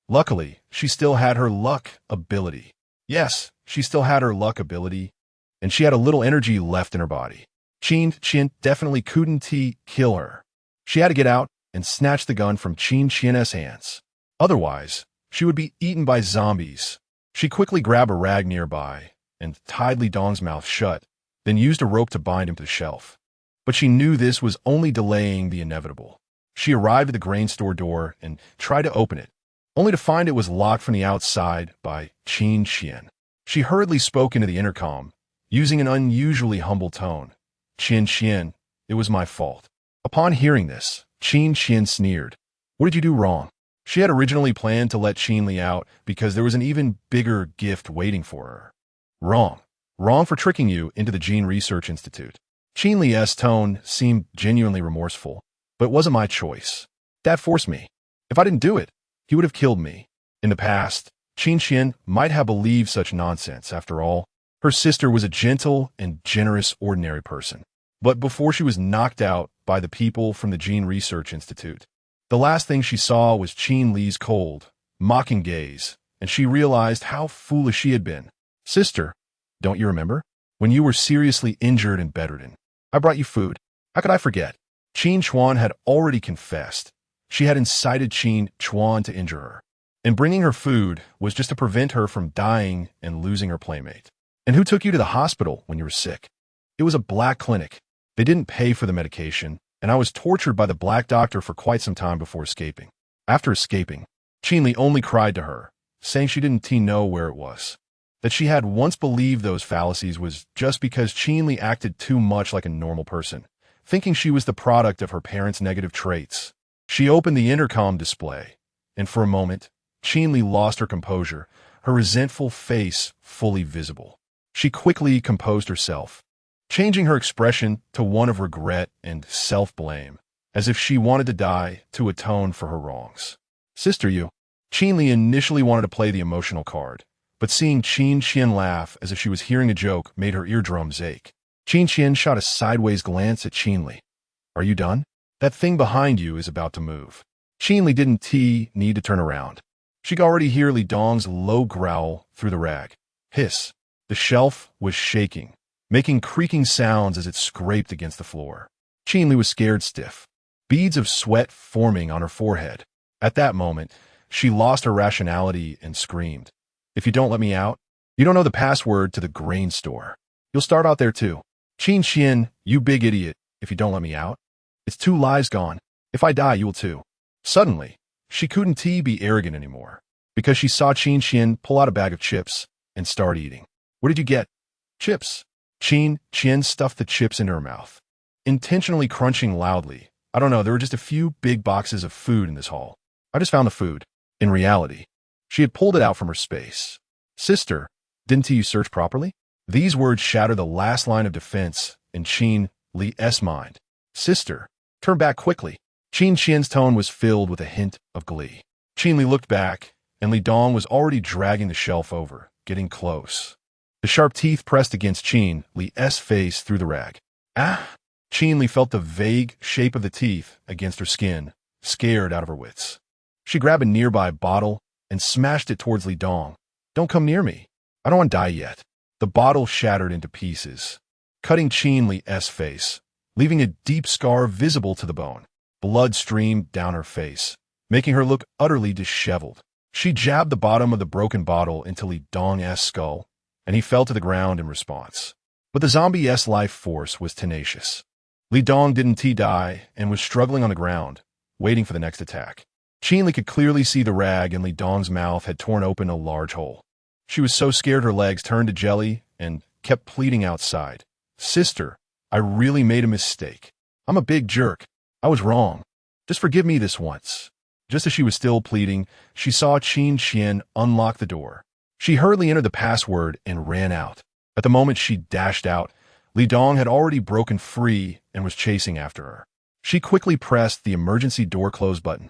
Luckily, she still had her luck ability. Yes, she still had her luck ability, and she had a little energy left in her body. Qin definitely couldn't kill her. She had to get out and snatch the gun from Qin's hands. Otherwise, she would be eaten by zombies. She quickly grabbed a rag nearby and tied Li Dong's mouth shut, then used a rope to bind him to the shelf. But she knew this was only delaying the inevitable. She arrived at the grain store door and tried to open it, only to find it was locked from the outside by Qin Qian. She hurriedly spoke into the intercom, using an unusually humble tone. Qin Qian, it was my fault. Upon hearing this, Qin Qian sneered. What did you do wrong? She had originally planned to let Qin Li out because there was an even bigger gift waiting for her. Wrong. Wrong for tricking you into the Gene Research Institute. Qin Li's tone seemed genuinely remorseful, but it wasn't my choice. Dad forced me. If I didn't do it, he would have killed me. In the past, Qin Qian might have believed such nonsense. After all, her sister was a gentle and generous ordinary person. But before she was knocked out by the people from the Gene Research Institute, the last thing she saw was Qin Li's cold, mocking gaze, and she realized how foolish she had been. Sister, don't you remember? When you were seriously injured and bedridden, I brought you food. How could I forget? Qin Chuan had already confessed. She had incited Qin Chuan to injure her, and bringing her food was just to prevent her from dying and losing her playmate. And who took you to the hospital when you were sick? It was a black clinic. They didn't pay for the medication, and I was tortured by the black doctor for quite some time before escaping. After escaping, Qin Li only cried to her, saying she didn't know where it was. That she had once believed those fallacies was just because Qin Li acted too much like a normal person, thinking she was the product of her parents' negative traits. She opened the intercom display, and for a moment, Qin Li lost her composure, her resentful face fully visible. She quickly composed herself, changing her expression to one of regret and self-blame, as if she wanted to die to atone for her wrongs. Sister, you. Qin Li initially wanted to play the emotional card, but seeing Qin Qian laugh as if she was hearing a joke made her eardrums ache. Qin Qian shot a sideways glance at Qin Li. Are you done? That thing behind you is about to move. Qin Li didn't need to turn around. She could already hear Li Dong's low growl through the rag. Hiss. The shelf was shaking, making creaking sounds as it scraped against the floor. Qin Li was scared stiff, beads of sweat forming on her forehead. At that moment, she lost her rationality and screamed. If you don't let me out, you don't know the password to the grain store. You'll start out there too. Qin Qian, you big idiot, if you don't let me out. It's 2 lives gone. If I die, you will too. Suddenly, she couldn't be arrogant anymore, because she saw Qin Qian pull out a bag of chips and start eating. What did you get? Chips. Qin Qian stuffed the chips into her mouth, intentionally crunching loudly. I don't know, there were just a few big boxes of food in this hall. I just found the food. In reality, she had pulled it out from her space. Sister, didn't you search properly? These words shattered the last line of defense in Qin Li's mind. Sister, turn back quickly. Qin Qian's tone was filled with a hint of glee. Qin Li looked back, and Li Dong was already dragging the shelf over, getting close. The sharp teeth pressed against Qin Li's face through the rag. Ah! Qin Li felt the vague shape of the teeth against her skin, scared out of her wits. She grabbed a nearby bottle and smashed it towards Li Dong. "Don't come near me. I don't want to die yet." The bottle shattered into pieces, cutting Qin Li's face, leaving a deep scar visible to the bone. Blood streamed down her face, making her look utterly disheveled. She jabbed the bottom of the broken bottle into Li Dong's skull, and he fell to the ground in response. But the zombie's life force was tenacious. Li Dong didn't die and was struggling on the ground, waiting for the next attack. Qin Li could clearly see the rag in Li Dong's mouth had torn open a large hole. She was so scared her legs turned to jelly and kept pleading outside. "Sister, I really made a mistake. I'm a big jerk. I was wrong. Just forgive me this once." Just as she was still pleading, she saw Qin Qian unlock the door. She hurriedly entered the password and ran out. At the moment she dashed out, Li Dong had already broken free and was chasing after her. She quickly pressed the emergency door close button.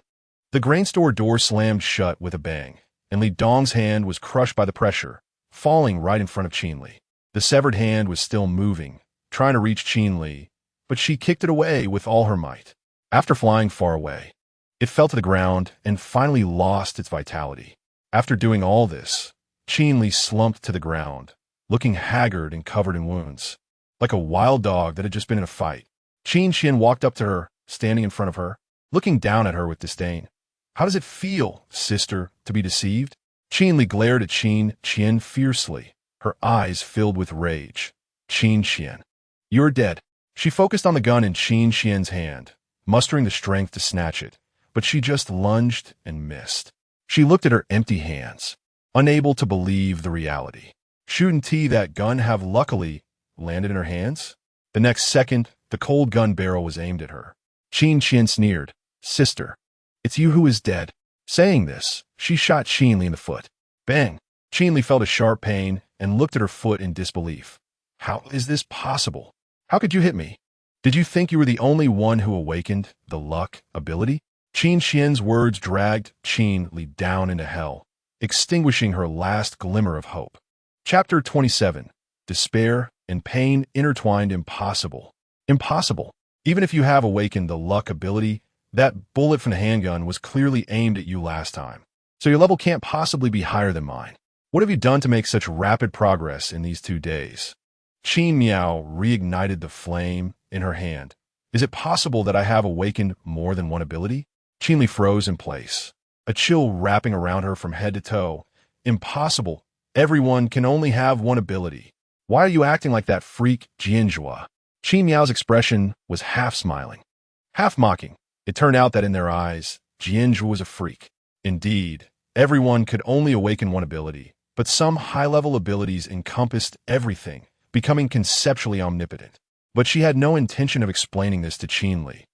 The grain store door slammed shut with a bang, and Li Dong's hand was crushed by the pressure, falling right in front of Qin Li. The severed hand was still moving, trying to reach Qin Li, but she kicked it away with all her might. After flying far away, it fell to the ground and finally lost its vitality. After doing all this, Qin Li slumped to the ground, looking haggard and covered in wounds, like a wild dog that had just been in a fight. Qin Qian walked up to her, standing in front of her, looking down at her with disdain. "How does it feel, sister, to be deceived?" Qin Li glared at Qin Qian fiercely, her eyes filled with rage. "Qin Qian, you're dead." She focused on the gun in Qin Qian's hand, mustering the strength to snatch it, but she just lunged and missed. She looked at her empty hands, unable to believe the reality. Shouldn't that gun have luckily landed in her hands? The next second, the cold gun barrel was aimed at her. Qin Qian sneered. "Sister, it's you who is dead." Saying this, she shot Qin Li in the foot. Bang! Qin Li felt a sharp pain and looked at her foot in disbelief. "How is this possible? How could you hit me? Did you think you were the only one who awakened the luck ability?" Qin Qian's words dragged Qin Li down into hell, extinguishing her last glimmer of hope. Chapter 27. Despair and pain intertwined. Impossible. Impossible. Even if you have awakened the luck ability, that bullet from the handgun was clearly aimed at you last time, so your level can't possibly be higher than mine. What have you done to make such rapid progress in these 2 days? Qin Miao reignited the flame in her hand. "Is it possible that I have awakened more than one ability?" Qin Li froze in place, a chill wrapping around her from head to toe. "Impossible. Everyone can only have one ability. Why are you acting like that freak, Jian Zhuo?" Qin Miao's expression was half smiling, half mocking. It turned out that in their eyes, Jian Zhuo was a freak. Indeed, everyone could only awaken one ability, but some high-level abilities encompassed everything, becoming conceptually omnipotent. But she had no intention of explaining this to Qin Li.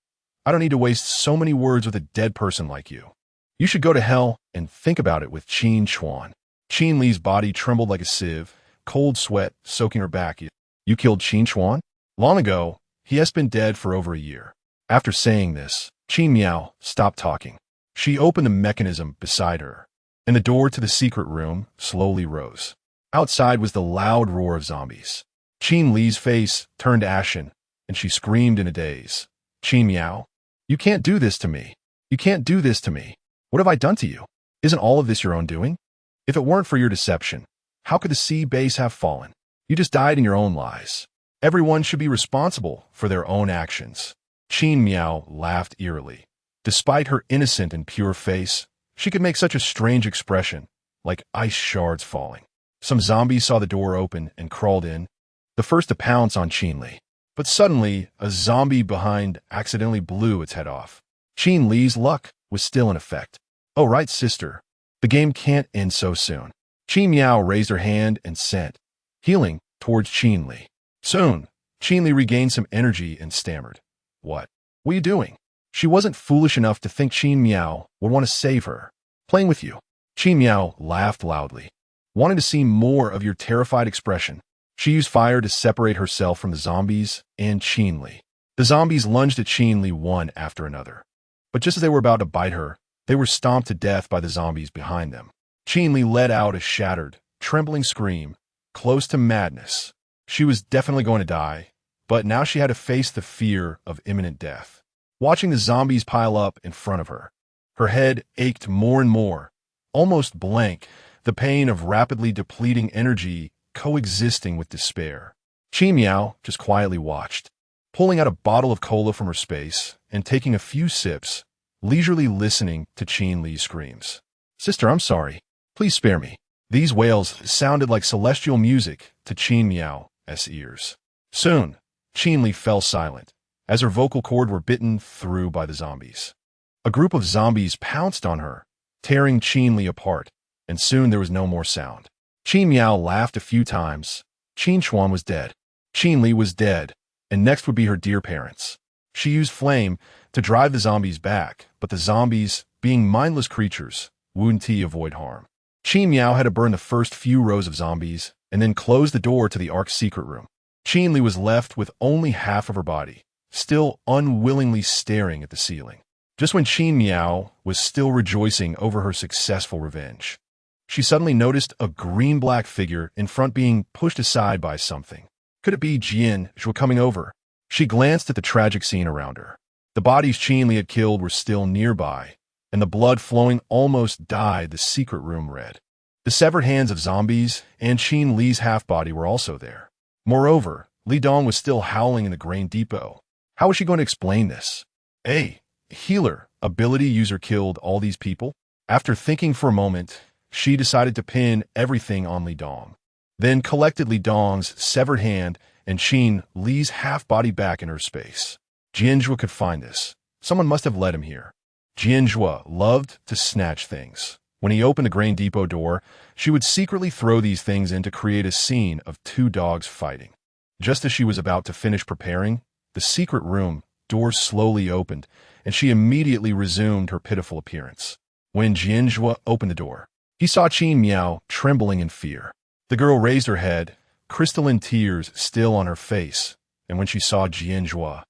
"I don't need to waste so many words with a dead person like you. You should go to hell and think about it with Qin Chuan." Qin Li's body trembled like a sieve, cold sweat soaking her back. "You killed Qin Chuan?" "Long ago. He has been dead for over a year." After saying this, Qin Miao stopped talking. She opened the mechanism beside her, and the door to the secret room slowly rose. Outside was the loud roar of zombies. Qin Li's face turned ashen, and she screamed in a daze. "Qin Miao, you can't do this to me. You can't do this to me. What have I done to you? Isn't all of this your own doing? If it weren't for your deception, how could the sea base have fallen? You just died in your own lies. Everyone should be responsible for their own actions." Qin Miao laughed eerily. Despite her innocent and pure face, she could make such a strange expression, like ice shards falling. Some zombies saw the door open and crawled in, the first to pounce on Qin Li. But suddenly, a zombie behind accidentally blew its head off. Qin Li's luck was still in effect. "Oh right, sister. The game can't end so soon." Qin Miao raised her hand and sent healing towards Qin Li. Soon, Qin Li regained some energy and stammered. What are you doing?" She wasn't foolish enough to think Qin Miao would want to save her. "Playing with you." Qin Miao laughed loudly, wanting to see more of your terrified expression. She used fire to separate herself from the zombies and Qin Li. The zombies lunged at Qin Li one after another. But just as they were about to bite her, they were stomped to death by the zombies behind them. Qin Li let out a shattered, trembling scream, close to madness. She was definitely going to die, but now she had to face the fear of imminent death. Watching the zombies pile up in front of her, her head ached more and more, almost blank, the pain of rapidly depleting energy coexisting with despair. Miao just quietly watched, pulling out a bottle of cola from her space and taking a few sips, leisurely listening to Li's screams. "Sister, I'm sorry. Please spare me." These wails sounded like celestial music to Miao's ears. Soon, Li fell silent, as her vocal cord were bitten through by the zombies. A group of zombies pounced on her, tearing Li apart, and soon there was no more sound. Miao laughed a few times. Xuan was dead. Li was dead, and next would be her dear parents. She used flame to drive the zombies back, but the zombies, being mindless creatures, wouldn't avoid harm. Miao had to burn the first few rows of zombies and then close the door to the Ark's secret room. Li was left with only half of her body, still unwillingly staring at the ceiling. Just when Miao was still rejoicing over her successful revenge, she suddenly noticed a green-black figure in front being pushed aside by something. Could it be Jian Zhuo coming over? She glanced at the tragic scene around her. The bodies Li had killed were still nearby, and the blood flowing almost dyed the secret room red. The severed hands of zombies and Li's half-body were also there. Moreover, Li Dong was still howling in the grain depot. How was she going to explain this? A healer ability user killed all these people? After thinking for a moment, she decided to pin everything on Li Dong, then collected Li Dong's severed hand and Li's half-body back in her space. Jian Zhuo could find this. Someone must have led him here. Jian Zhuo loved to snatch things. When he opened the grain depot door, she would secretly throw these things in to create a scene of two dogs fighting. Just as she was about to finish preparing, the secret room door slowly opened, and she immediately resumed her pitiful appearance. When Jian Zhuo opened the door, he saw Miao trembling in fear. The girl raised her head, crystalline tears still on her face, and when she saw Jian Zhuo,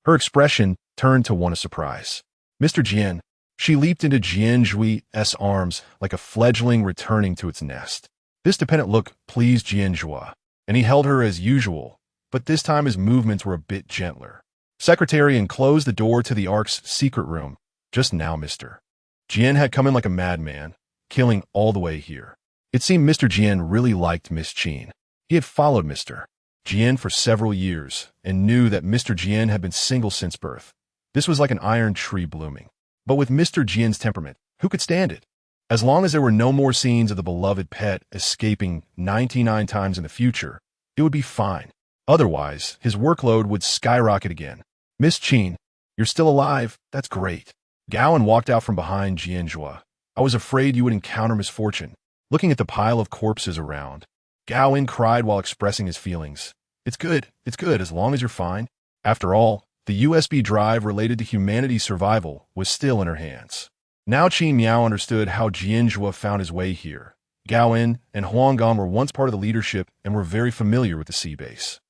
her expression turned to one of surprise. "Mr. Jian." She leaped into Jian Zhuo's arms like a fledgling returning to its nest. This dependent look pleased Jian Zhuo, and he held her as usual, but this time his movements were a bit gentler. "Secretary, and closed the door to the Ark's secret room. Just now, mister." Jian had come in like a madman, killing all the way here. It seemed Mr. Jian really liked Miss Qin. He had followed Mr. Jian for several years and knew that Mr. Jian had been single since birth. This was like an iron tree blooming. But with Mr. Jian's temperament, who could stand it? As long as there were no more scenes of the beloved pet escaping 99 times in the future, it would be fine. Otherwise, his workload would skyrocket again. "Miss Qin, you're still alive. That's great." Gaoan walked out from behind Jian Zhuo. "I was afraid you would encounter misfortune." Looking at the pile of corpses around, Gaoan cried while expressing his feelings. It's good, as long as you're fine." After all, the USB drive related to humanity's survival was still in her hands. Now Miao understood how Jian Zhuo found his way here. Gaoan and Huanggang were once part of the leadership and were very familiar with the sea base.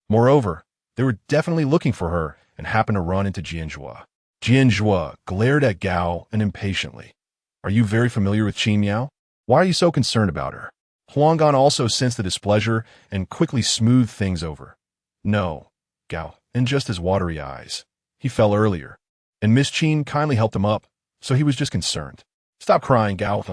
Moreover, they were definitely looking for her and happened to run into Jian Zhuo. Jian Zhuo glared at Gao and impatiently. "Are you very familiar with Miao? Why are you so concerned about her?" Huanggang also sensed the displeasure and quickly smoothed things over. "No, Gao, and just his watery eyes. He fell earlier, and Miss Qin kindly helped him up, so he was just concerned." "Stop crying, Gao."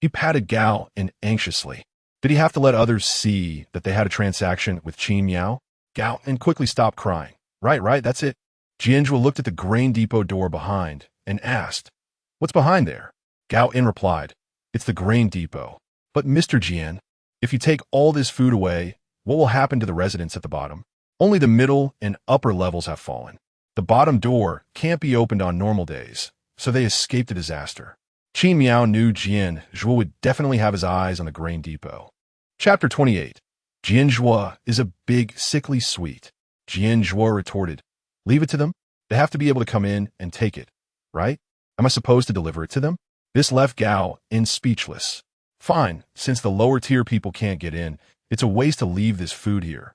He patted Gao in anxiously. Did he have to let others see that they had a transaction with Miao? Gao and quickly stopped crying. Right, that's it." Jian Zhuo looked at the grain depot door behind and asked, "What's behind there?" Gao in replied, "It's the grain depot." "But Mr. Jian, if you take all this food away, what will happen to the residents at the bottom?" "Only the middle and upper levels have fallen. The bottom door can't be opened on normal days, so they escaped the disaster." Miao knew Jian Zhuo would definitely have his eyes on the grain depot. Chapter 28. Jian Zhuo is a big, sickly sweet. Jian Zhuo retorted, "Leave it to them. They have to be able to come in and take it, right? Am I supposed to deliver it to them?" This left Gao in speechless. "Fine, since the lower tier people can't get in, it's a waste to leave this food here.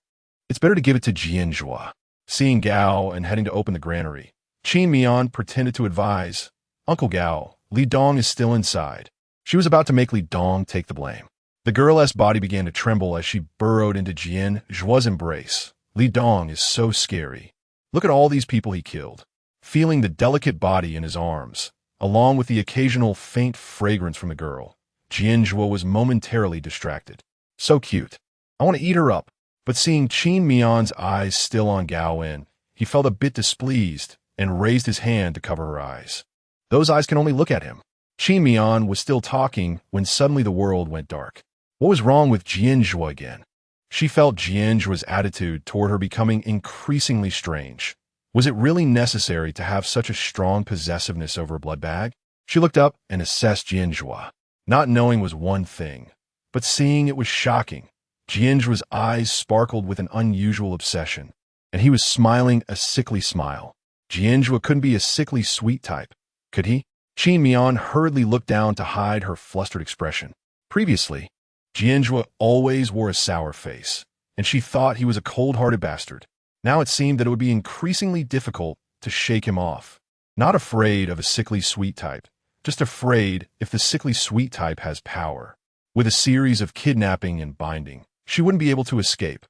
It's better to give it to Jian Zhuo." Seeing Gao and heading to open the granary, Miao pretended to advise, "Uncle Gao, Li Dong is still inside." She was about to make Li Dong take the blame. The girl's body began to tremble as she burrowed into Jian Zhuo's embrace, Li Dong is so scary. Look at all these people he killed. Feeling the delicate body in his arms, along with the occasional faint fragrance from the girl, Jian Zhuo was momentarily distracted. So cute. I want to eat her up. But seeing Qin Mian's eyes still on Gao Wen, he felt a bit displeased and raised his hand to cover her eyes. Those eyes can only look at him. Qin Mian was still talking when suddenly the world went dark. What was wrong with Jian Zhuo again? She felt Jian Zhuo's attitude toward her becoming increasingly strange. Was it really necessary to have such a strong possessiveness over a blood bag? She looked up and assessed Jian Zhuo. Not knowing was one thing, but seeing it was shocking. Jian Zhuo's eyes sparkled with an unusual obsession, and he was smiling a sickly smile. Jian Zhuo couldn't be a sickly sweet type, could he? Qin Mian hurriedly looked down to hide her flustered expression. Previously, Jian Zhuo always wore a sour face, and she thought he was a cold-hearted bastard. Now it seemed that it would be increasingly difficult to shake him off. Not afraid of a sickly sweet type, just afraid if the sickly sweet type has power. With a series of kidnapping and binding, she wouldn't be able to escape.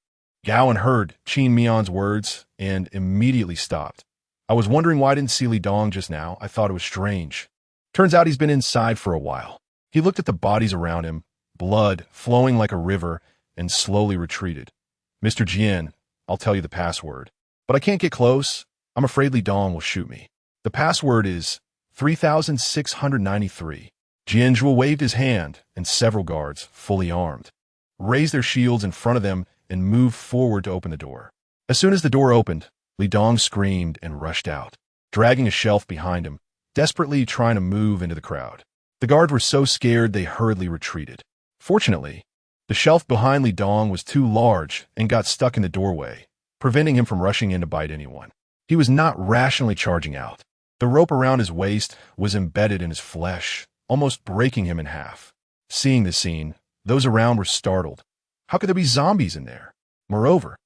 Gao heard Qin Mian's words and immediately stopped. I was wondering why I didn't see Li Dong just now. I thought it was strange. Turns out he's been inside for a while. He looked at the bodies around him, blood flowing like a river, and slowly retreated. Mr. Jian, I'll tell you the password. But I can't get close. I'm afraid Li Dong will shoot me. The password is 3693. Jian Zhuo waved his hand, and several guards, fully armed, raised their shields in front of them and moved forward to open the door. As soon as the door opened, Li Dong screamed and rushed out, dragging a shelf behind him, desperately trying to move into the crowd. The guards were so scared they hurriedly retreated. Fortunately, the shelf behind Li Dong was too large and got stuck in the doorway, preventing him from rushing in to bite anyone. He was not rationally charging out. The rope around his waist was embedded in his flesh, almost breaking him in half. Seeing this scene, those around were startled. How could there be zombies in there? Moreover,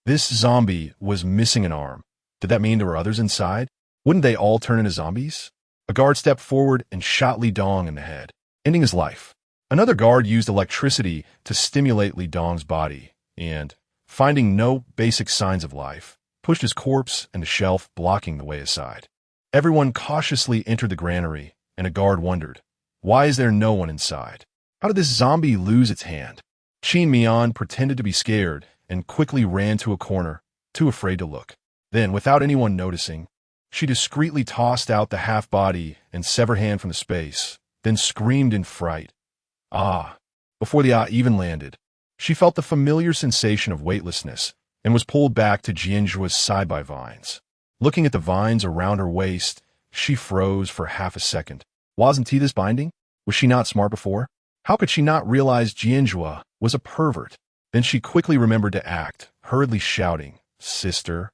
this zombie was missing an arm. Did that mean there were others inside? Wouldn't they all turn into zombies? A guard stepped forward and shot Li Dong in the head, ending his life. Another guard used electricity to stimulate Li Dong's body and, finding no basic signs of life, pushed his corpse and the shelf blocking the way aside. Everyone cautiously entered the granary, and a guard wondered, why is there no one inside? How did this zombie lose its hand? Qin Mian pretended to be scared and quickly ran to a corner, too afraid to look. Then, without anyone noticing, she discreetly tossed out the half-body and severed hand from the space, then screamed in fright. Ah! Before the even landed, she felt the familiar sensation of weightlessness and was pulled back to Jian Zhuo's side by vines. Looking at the vines around her waist, she froze for half a second. Wasn't he this binding? Was she not smart before? How could she not realize Jian Zhuo was a pervert? Then she quickly remembered to act, hurriedly shouting, "Sister."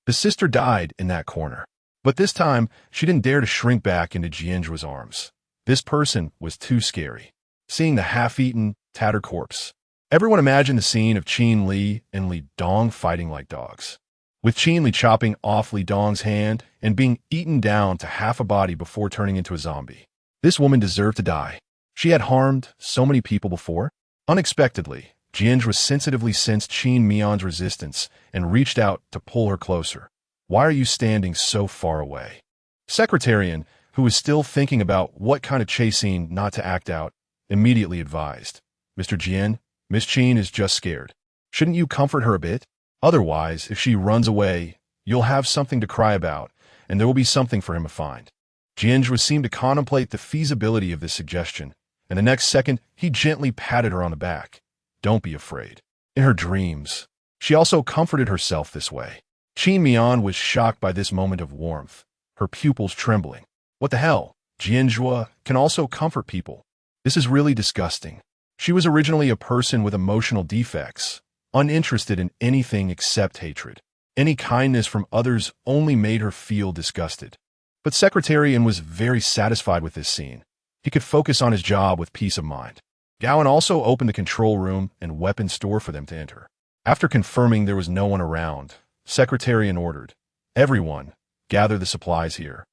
The sister died in that corner. But this time, she didn't dare to shrink back into Jian Zhuo's arms. This person was too scary. Seeing the half-eaten, tattered corpse, everyone imagined the scene of Qin Li and Li Dong fighting like dogs, with Qin Li chopping off Li Dong's hand and being eaten down to half a body before turning into a zombie. This woman deserved to die. She had harmed so many people before. Unexpectedly, Jian Zhuo sensitively sensed Qin Mian's resistance and reached out to pull her closer. Why are you standing so far away? Secretarian, who was still thinking about what kind of chase scene not to act out, immediately advised, Mr. Jian, Miss Qin is just scared. Shouldn't you comfort her a bit? Otherwise, if she runs away, you'll have something to cry about, and there will be something for him to find. Jian Zhuo seemed to contemplate the feasibility of this suggestion, and the next second, he gently patted her on the back. Don't be afraid. In her dreams, she also comforted herself this way. Qin Mian was shocked by this moment of warmth, her pupils trembling. What the hell? Jian Zhuo can also comfort people. This is really disgusting. She was originally a person with emotional defects, uninterested in anything except hatred. Any kindness from others only made her feel disgusted. But Secretarian was very satisfied with this scene. He could focus on his job with peace of mind. Gowan also opened the control room and weapon store for them to enter. After confirming there was no one around, Secretarian ordered, everyone, gather the supplies here.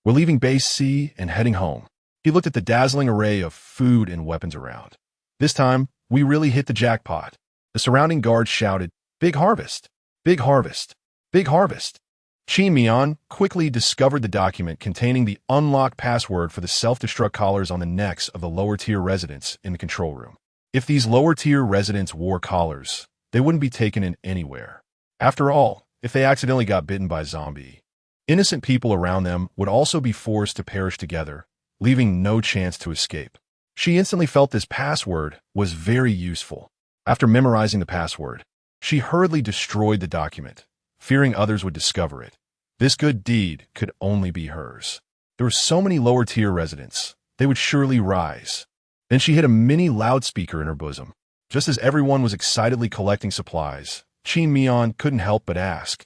We're leaving Base C and heading home. He looked at the dazzling array of food and weapons around. This time, we really hit the jackpot. The surrounding guards shouted, big harvest. Big harvest. Big harvest. Qin Mian quickly discovered the document containing the unlocked password for the self-destruct collars on the necks of the lower-tier residents in the control room. If these lower-tier residents wore collars, they wouldn't be taken in anywhere. After all, if they accidentally got bitten by a zombie, innocent people around them would also be forced to perish together, leaving no chance to escape. She instantly felt this password was very useful. After memorizing the password, she hurriedly destroyed the document, fearing others would discover it. This good deed could only be hers. There were so many lower-tier residents, they would surely rise. Then she hid a mini loudspeaker in her bosom. Just as everyone was excitedly collecting supplies, Qin Mian couldn't help but ask,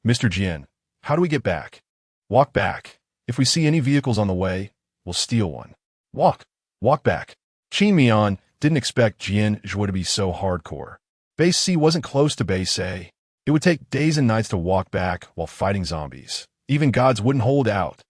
"Mr. Jian, how do we get back?" "Walk back. If we see any vehicles on the way, we'll steal one." Walk back. Qin Mian didn't expect Jian Zhuo to be so hardcore. Base C wasn't close to Base A. It would take days and nights to walk back while fighting zombies. Even gods wouldn't hold out.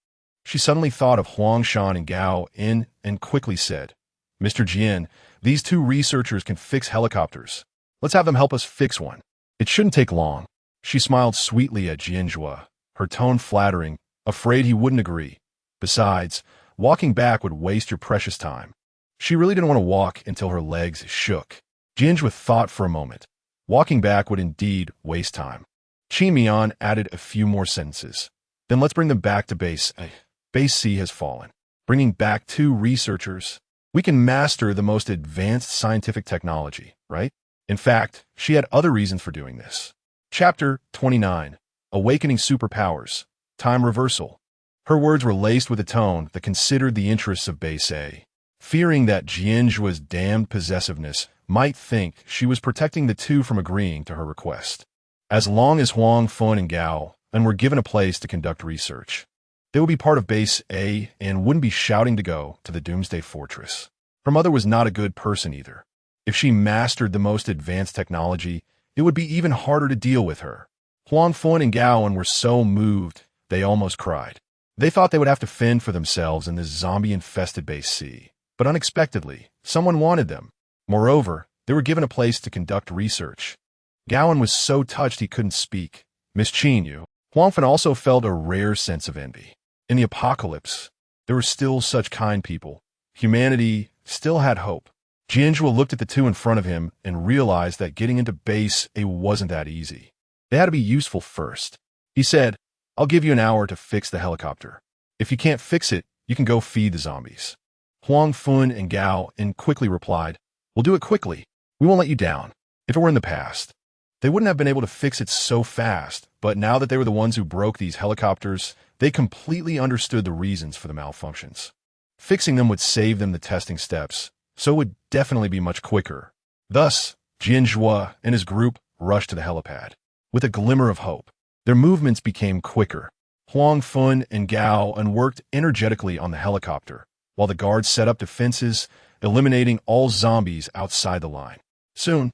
She suddenly thought of Huang Shan and Gao In and quickly said, "Mr. Jian, these two researchers can fix helicopters. Let's have them help us fix one. It shouldn't take long." She smiled sweetly at Jian Zhuo, her tone flattering, afraid he wouldn't agree. Besides, walking back would waste your precious time. She really didn't want to walk until her legs shook. Jian Zhuo thought for a moment. Walking back would indeed waste time. Qin Mian added a few more sentences. "Then let's bring them back to Base A. Base C has fallen. Bringing back two researchers. We can master the most advanced scientific technology, right?" In fact, she had other reasons for doing this. Chapter 29. Awakening Superpowers. Time Reversal. Her words were laced with a tone that considered the interests of Base A. Fearing that Jian Zhuo's damned possessiveness might think she was protecting the two from agreeing to her request. As long as Huang Fun and Gao were given a place to conduct research, they would be part of Base A and wouldn't be shouting to go to the Doomsday Fortress. Her mother was not a good person either. If she mastered the most advanced technology, it would be even harder to deal with her. Huang Fun and Gao were so moved, they almost cried. They thought they would have to fend for themselves in this zombie-infested Base C. But unexpectedly, someone wanted them. Moreover, they were given a place to conduct research. Gowan was so touched he couldn't speak. Miss Qin Yu. Huang Fan also felt a rare sense of envy. In the apocalypse, there were still such kind people. Humanity still had hope. Jian Zhuo looked at the two in front of him and realized that getting into Base A wasn't that easy. They had to be useful first. He said, "I'll give you an hour to fix the helicopter. If you can't fix it, you can go feed the zombies." Huang Fun and Gao quickly replied, "We'll do it quickly. We won't let you down." If it were in the past, they wouldn't have been able to fix it so fast, but now that they were the ones who broke these helicopters, they completely understood the reasons for the malfunctions. Fixing them would save them the testing steps, so it would definitely be much quicker. Thus, Jian Zhuo and his group rushed to the helipad. With a glimmer of hope, their movements became quicker. Huang Fun and Gao worked energetically on the helicopter, while the guards set up defenses, eliminating all zombies outside the line. Soon,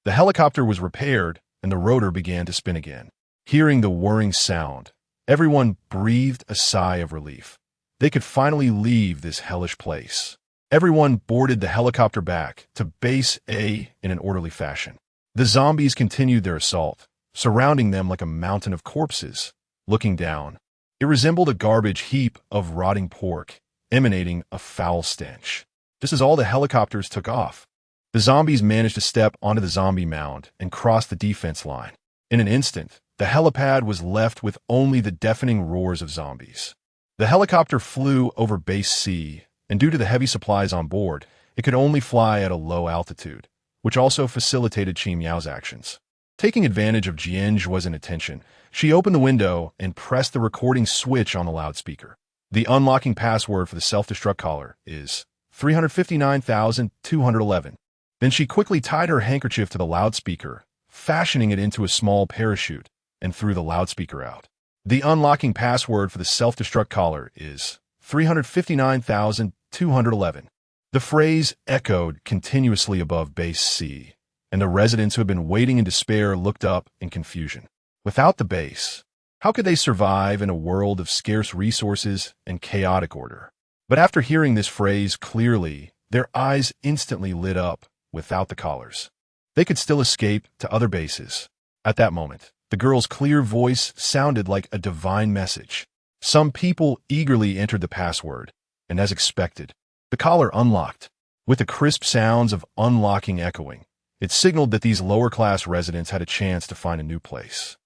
the helicopter was repaired and the rotor began to spin again. Hearing the whirring sound, everyone breathed a sigh of relief. They could finally leave this hellish place. Everyone boarded the helicopter back to Base A in an orderly fashion. The zombies continued their assault, surrounding them like a mountain of corpses. Looking down, it resembled a garbage heap of rotting pork, emanating a foul stench. Just as all the helicopters took off, the zombies managed to step onto the zombie mound and cross the defense line. In an instant, the helipad was left with only the deafening roars of zombies. The helicopter flew over Base C, and due to the heavy supplies on board, it could only fly at a low altitude, which also facilitated Qin Miao's actions. Taking advantage of Jian Zhuo's inattention, she opened the window and pressed the recording switch on the loudspeaker. The unlocking password for the self-destruct collar is 359,211. Then she quickly tied her handkerchief to the loudspeaker, fashioning it into a small parachute, and threw the loudspeaker out. The unlocking password for the self-destruct collar is 359,211. The phrase echoed continuously above Base C, and the residents who had been waiting in despair looked up in confusion. Without the base, how could they survive in a world of scarce resources and chaotic order? But after hearing this phrase clearly, their eyes instantly lit up. Without the collars, they could still escape to other bases. At that moment, the The girl's clear voice sounded like a divine message. Some people eagerly entered the password, and as expected, the collar unlocked. With the crisp sounds of unlocking echoing, it signaled that these lower-class residents had a chance to find a new place.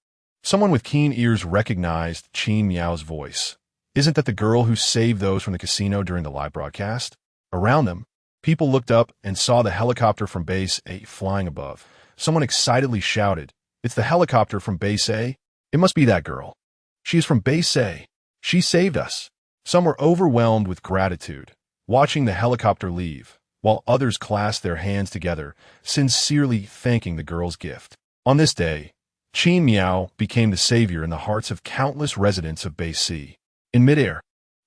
Someone with keen ears recognized Qin Miao's voice. Isn't that the girl who saved those from the casino during the live broadcast? Around them, people looked up and saw the helicopter from Base A flying above. Someone excitedly shouted, "It's the helicopter from Base A? It must be that girl. She is from Base A. She saved us." Some were overwhelmed with gratitude, watching the helicopter leave, while others clasped their hands together, sincerely thanking the girl's gift. On this day, Qin Miao became the savior in the hearts of countless residents of Base C. In midair,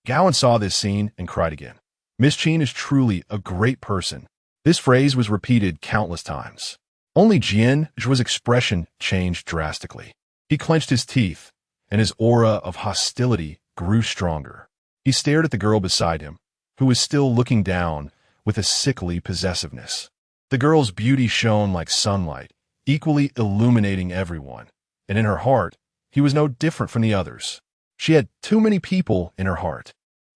Gowan saw this scene and cried again. Miss Qin is truly a great person. This phrase was repeated countless times. Only Jian Zhuo's expression changed drastically. He clenched his teeth, and his aura of hostility grew stronger. He stared at the girl beside him, who was still looking down with a sickly possessiveness. The girl's beauty shone like sunlight, equally illuminating everyone, and in her heart, he was no different from the others. She had too many people in her heart.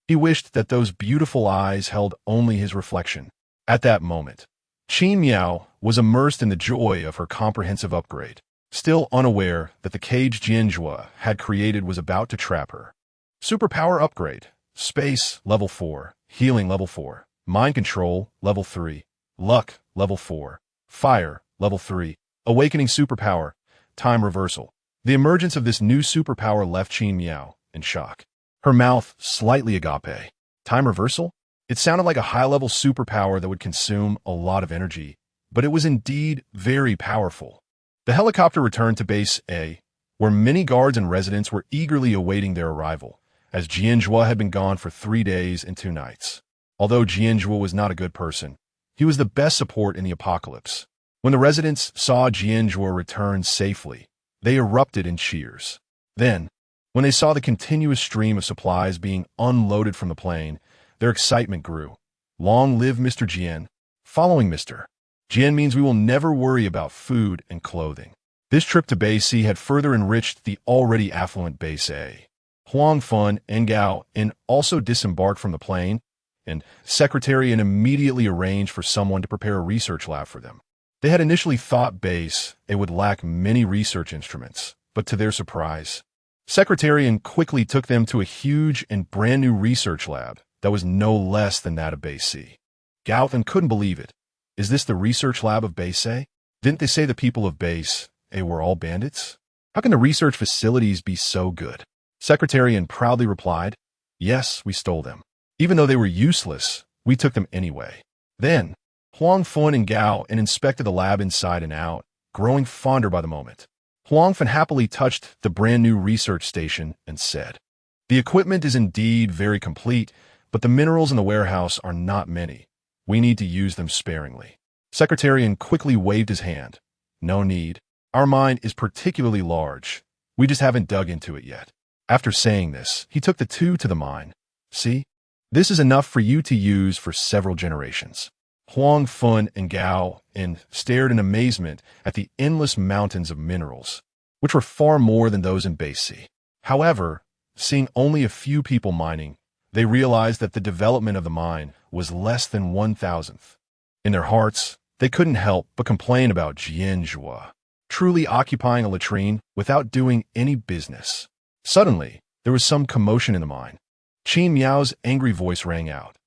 He wished that those beautiful eyes held only his reflection. At that moment, Qin Miao was immersed in the joy of her comprehensive upgrade, still unaware that the cage Jian Zhuo had created was about to trap her. Superpower upgrade. Space, level 4. Healing, level 4. Mind control, level 3. Luck, level 4. Fire, level 3. Awakening superpower. Time reversal. The emergence of this new superpower left Qin Miao in shock. Her mouth slightly agape. Time reversal? It sounded like a high-level superpower that would consume a lot of energy, but it was indeed very powerful. The helicopter returned to Base A, where many guards and residents were eagerly awaiting their arrival, as Jian Zhuo had been gone for 3 days and 2 nights. Although Jian Zhuo was not a good person, he was the best support in the apocalypse. When the residents saw Jian Zhuo return safely, they erupted in cheers. Then, when they saw the continuous stream of supplies being unloaded from the plane, their excitement grew. Long live Mr. Jian. Following Mr. Jian means we will never worry about food and clothing. This trip to Base C had further enriched the already affluent Base A. Huang Fun and Gao also disembarked from the plane, and Secretary immediately arranged for someone to prepare a research lab for them. They had initially thought Base A would lack many research instruments, but to their surprise, Secretary quickly took them to a huge and brand new research lab that was no less than that of Base C. Gao couldn't believe it. Is this the research lab of Base A? Didn't they say the people of Base A were all bandits? How can the research facilities be so good? Secretary proudly replied, "Yes, we stole them. Even though they were useless, we took them anyway." Then, Huang Fun and Gao inspected the lab inside and out, growing fonder by the moment. Huang Fun happily touched the brand new research station and said, "The equipment is indeed very complete, but the minerals in the warehouse are not many. We need to use them sparingly." Secretary quickly waved his hand. "No need. Our mine is particularly large. We just haven't dug into it yet." After saying this, he took the two to the mine. "See? This is enough for you to use for several generations." Huang Fun and Gao stared in amazement at the endless mountains of minerals, which were far more than those in Base C. However, seeing only a few people mining, they realized that the development of the mine was less than 1,000th. In their hearts, they couldn't help but complain about Jian Zhuo, truly occupying a latrine without doing any business. Suddenly, there was some commotion in the mine. Qin Miao's angry voice rang out.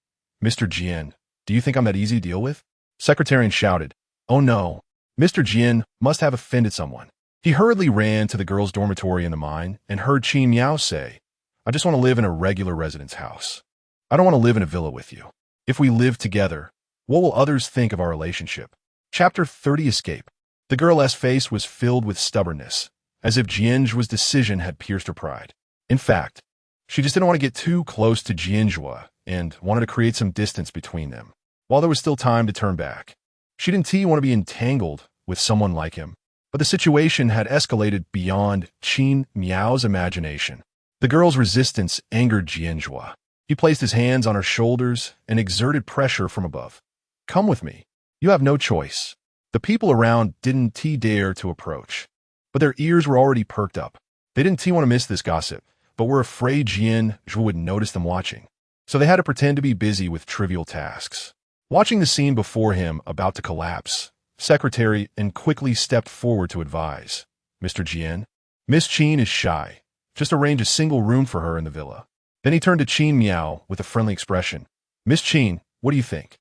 "Mr. Jian, do you think I'm that easy to deal with?" Secretary shouted, "Oh no, Mr. Jian must have offended someone." He hurriedly ran to the girls' dormitory in the mine and heard Qin Miao say, "I just want to live in a regular residence house. I don't want to live in a villa with you. If we live together, what will others think of our relationship?" Chapter 30 Escape. The girl's face was filled with stubbornness, as if Jian Zhuo's decision had pierced her pride. In fact, she just didn't want to get too close to Jian Zhuo and wanted to create some distance between them, while there was still time to turn back. She didn't want to be entangled with someone like him, but the situation had escalated beyond Qin Miao's imagination. The girl's resistance angered Jian Zhuo. He placed his hands on her shoulders and exerted pressure from above. "Come with me. You have no choice." The people around didn't dare to approach. but their ears were already perked up. They didn't want to miss this gossip, but were afraid Jian Zhuo would notice them watching. So they had to pretend to be busy with trivial tasks. Watching the scene before him about to collapse, Secretary and quickly stepped forward to advise. Mr. Jian, Miss Qin is shy. Just arrange a single room for her in the villa. Then he turned to Qin Miao with a friendly expression. Miss Qin, what do you think?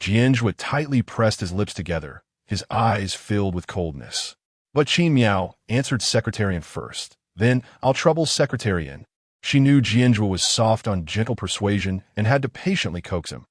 Jian Zhuo tightly pressed his lips together, his eyes filled with coldness. But Qin Miao answered Secretarian first. Then, I'll trouble Secretarian. She knew Jian Zhuo was soft on gentle persuasion and had to patiently coax him.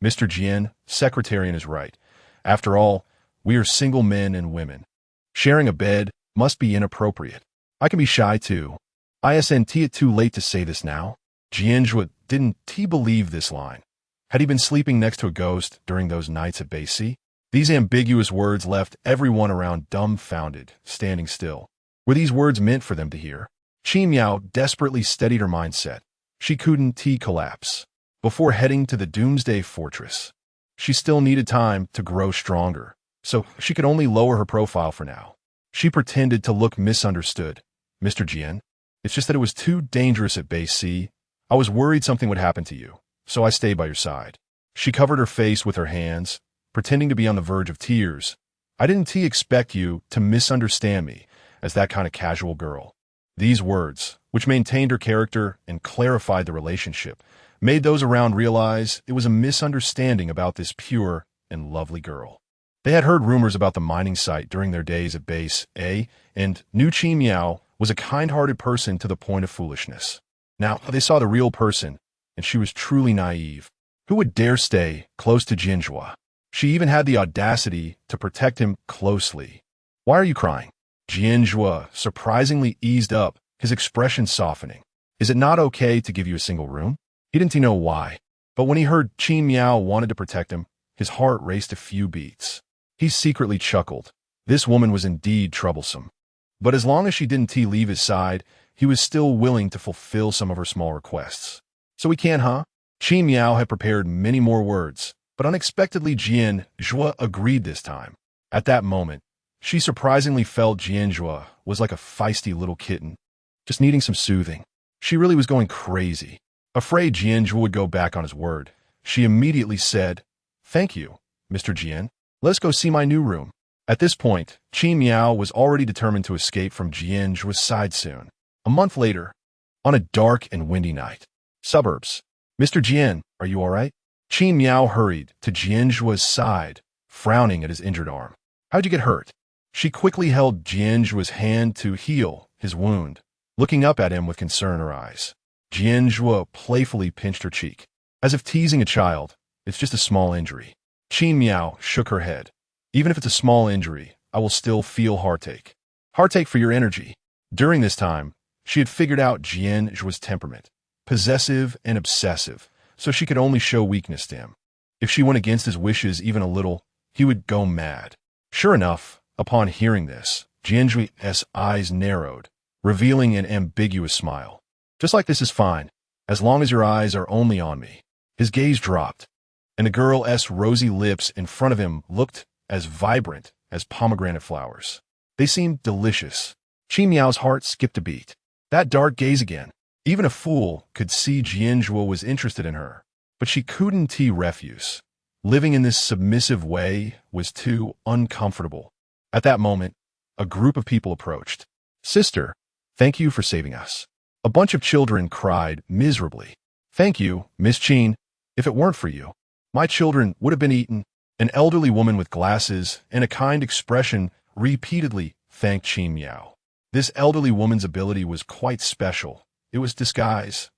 Mr. Jian, Secretarian is right. After all, we are single men and women. Sharing a bed must be inappropriate. I can be shy too. Isn't it too late to say this now? Jian Zhuo didn't believe this line. Had he been sleeping next to a ghost during those nights at Base C? These ambiguous words left everyone around dumbfounded, standing still. Were these words meant for them to hear? Qin Miao desperately steadied her mindset. She couldn't collapse. Before heading to the Doomsday Fortress, she still needed time to grow stronger, so she could only lower her profile for now. She pretended to look misunderstood. Mr. Jian, it's just that it was too dangerous at Base C. I was worried something would happen to you, so I stayed by your side. She covered her face with her hands, pretending to be on the verge of tears. I didn't expect you to misunderstand me as that kind of casual girl. These words, which maintained her character and clarified the relationship, made those around realize it was a misunderstanding about this pure and lovely girl. They had heard rumors about the mining site during their days at Base A, and knew Qin Miao was a kind-hearted person to the point of foolishness. Now they saw the real person, and she was truly naive. Who would dare stay close to Jian Zhuo? She even had the audacity to protect him closely. Why are you crying? Jian Zhuo surprisingly eased up, his expression softening. Is it not okay to give you a single room? He didn't know why, but when he heard Qin Miao wanted to protect him, his heart raced a few beats. He secretly chuckled. This woman was indeed troublesome. But as long as she didn't leave his side, he was still willing to fulfill some of her small requests. So we can, huh? Qin Miao had prepared many more words, but unexpectedly Jian Zhuo agreed this time. At that moment, she surprisingly felt Jian Zhuo was like a feisty little kitten, just needing some soothing. She really was going crazy. Afraid Jian Zhuo would go back on his word, she immediately said, "Thank you, Mr. Jian. Let's go see my new room." At this point, Qin Miao was already determined to escape from Jian Zhuo's side soon. A month later, on a dark and windy night, suburbs. Mr. Jian, are you all right? Qin Miao hurried to Jian Zhuo's side, frowning at his injured arm. How'd you get hurt? She quickly held Jian Zhuo's hand to heal his wound, looking up at him with concern in her eyes. Jian Zhuo playfully pinched her cheek. As if teasing a child, it's just a small injury. Qin Miao shook her head. Even if it's a small injury, I will still feel heartache. Heartache for your energy. During this time, she had figured out Jian Zhuo's temperament. Possessive and obsessive, so she could only show weakness to him. If she went against his wishes even a little, he would go mad. Sure enough, upon hearing this, Jian Zhuo's eyes narrowed, revealing an ambiguous smile. Just like this is fine, as long as your eyes are only on me. His gaze dropped, and the girl's rosy lips in front of him looked as vibrant as pomegranate flowers. They seemed delicious. Qin Miao's heart skipped a beat. That dark gaze again. Even a fool could see Jian Zhuo was interested in her, but she couldn't refuse. Living in this submissive way was too uncomfortable. At that moment, a group of people approached. Sister, thank you for saving us. A bunch of children cried miserably. Thank you, Miss Qin. If it weren't for you, my children would have been eaten. An elderly woman with glasses and a kind expression repeatedly thanked Qin Miao. This elderly woman's ability was quite special. It was disguise,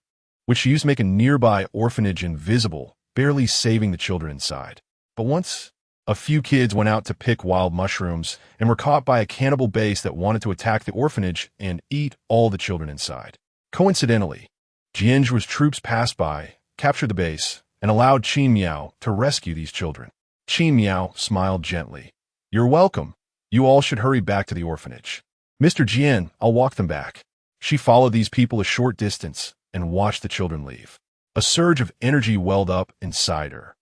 which she used to make a nearby orphanage invisible, barely saving the children inside. But once, a few kids went out to pick wild mushrooms and were caught by a cannibal base that wanted to attack the orphanage and eat all the children inside. Coincidentally, Jian Zhuo's troops passed by, captured the base, and allowed Qin Miao to rescue these children. Qin Miao smiled gently. You're welcome. You all should hurry back to the orphanage. Mr. Jian, I'll walk them back. She followed these people a short distance and watched the children leave. A surge of energy welled up inside her.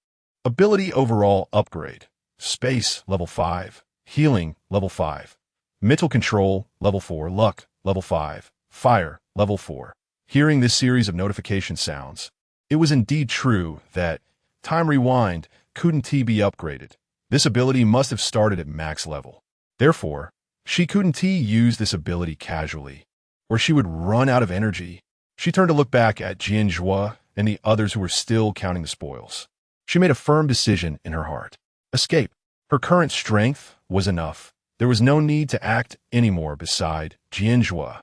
Ability overall upgrade. Space level 5. Healing level 5. Mental control, level 4, luck, level 5, fire, level 4. Hearing this series of notification sounds, it was indeed true that time rewind couldn't be upgraded. This ability must have started at max level. Therefore, she couldn't use this ability casually, or she would run out of energy. She turned to look back at Jian Zhuo and the others who were still counting the spoils. She made a firm decision in her heart. Escape. Her current strength was enough. There was no need to act anymore beside Jian Zhuo.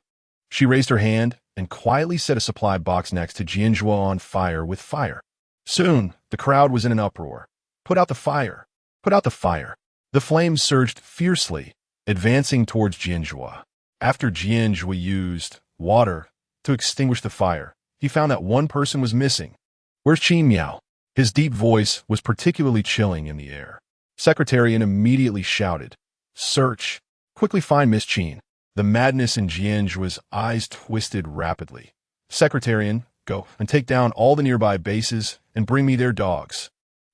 She raised her hand and quietly set a supply box next to Jian Zhuo on fire with fire. Soon, the crowd was in an uproar. Put out the fire. Put out the fire. The flames surged fiercely, advancing towards Jian Zhuo. After Jian Zhuo used water to extinguish the fire, he found that one person was missing. Where's Qin Miao? His deep voice was particularly chilling in the air. Secretarian immediately shouted, "Search! Quickly find Miss Qin." The madness in Jian Zhuo's eyes twisted rapidly. Secretarian, go and take down all the nearby bases and bring me their dogs.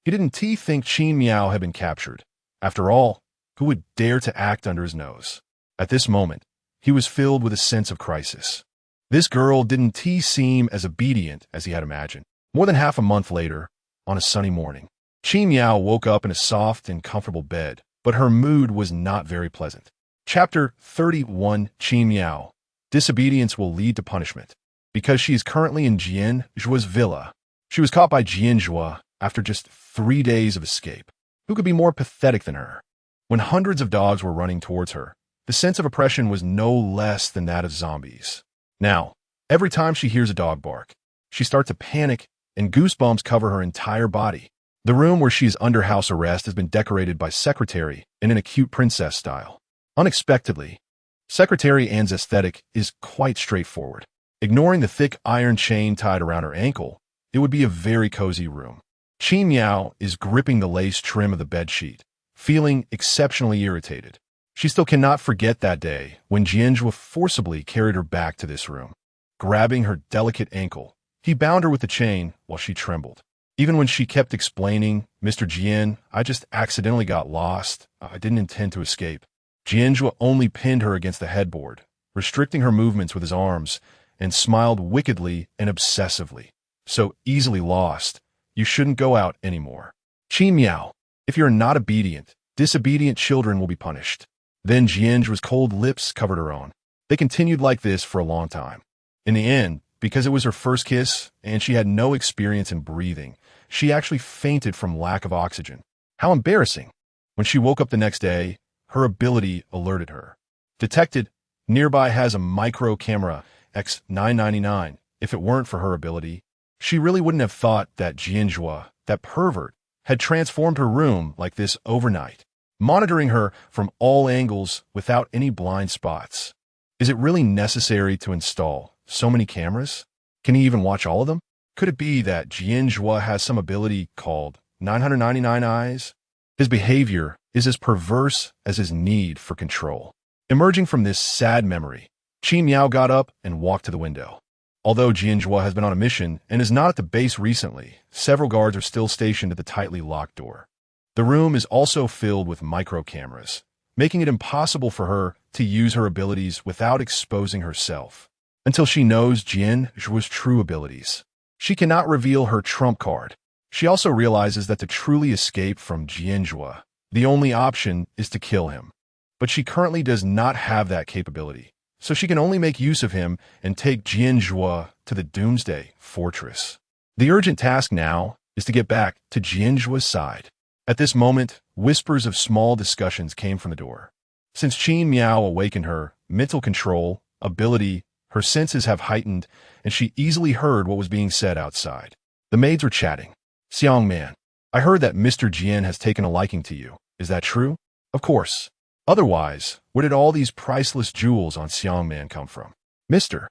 He didn't think Qin Miao had been captured. After all, who would dare to act under his nose? At this moment, he was filled with a sense of crisis. This girl didn't seem as obedient as he had imagined. More than half a month later, on a sunny morning, Qin Miao woke up in a soft and comfortable bed, but her mood was not very pleasant. Chapter 31. Qin Miao. Disobedience will lead to punishment. Because she is currently in Jian Zhuo's villa, she was caught by Jian Zhuo after just 3 days of escape. Who could be more pathetic than her? When hundreds of dogs were running towards her, the sense of oppression was no less than that of zombies. Now, every time she hears a dog bark, she starts to panic and goosebumps cover her entire body. The room where she is under house arrest has been decorated by Secretary in an acute princess style. Unexpectedly, Secretary Anne's aesthetic is quite straightforward. Ignoring the thick iron chain tied around her ankle, it would be a very cozy room. Qin Miao is gripping the lace trim of the bedsheet, feeling exceptionally irritated. She still cannot forget that day when Jian Zhuo forcibly carried her back to this room. Grabbing her delicate ankle, he bound her with the chain while she trembled. Even when she kept explaining, "Mr. Jian, I just accidentally got lost. I didn't intend to escape." Jian Zhuo only pinned her against the headboard, restricting her movements with his arms, and smiled wickedly and obsessively. "So easily lost, you shouldn't go out anymore. Qin Miao, if you're not obedient, disobedient children will be punished." Then Jian Zhuo's cold lips covered her own. They continued like this for a long time. In the end, because it was her first kiss and she had no experience in breathing, she actually fainted from lack of oxygen. How embarrassing. When she woke up the next day, her ability alerted her. Detected, nearby has a micro camera, X999. If it weren't for her ability, she really wouldn't have thought that Jian Zhuo, that pervert, had transformed her room like this overnight, monitoring her from all angles without any blind spots. Is it really necessary to install so many cameras? Can he even watch all of them? Could it be that Jian Zhuo has some ability called 999 eyes? His behavior is as perverse as his need for control. Emerging from this sad memory, Qin Miao got up and walked to the window. Although Jian Zhuo has been on a mission and is not at the base recently, several guards are still stationed at the tightly locked door. The room is also filled with micro cameras, making it impossible for her to use her abilities without exposing herself. Until she knows Jian Zhuo's true abilities, she cannot reveal her trump card. She also realizes that to truly escape from Jian Zhuo, the only option is to kill him. But she currently does not have that capability, so she can only make use of him and take Jian Zhuo to the Doomsday Fortress. The urgent task now is to get back to Jian Zhuo's side. At this moment, whispers of small discussions came from the door. Since Qin Miao awakened her mental control ability, her senses have heightened, and she easily heard what was being said outside. The maids were chatting. "Xiang Man, I heard that Mr. Jian has taken a liking to you. Is that true?" "Of course. Otherwise, where did all these priceless jewels on Xiang Man come from?" "Mr.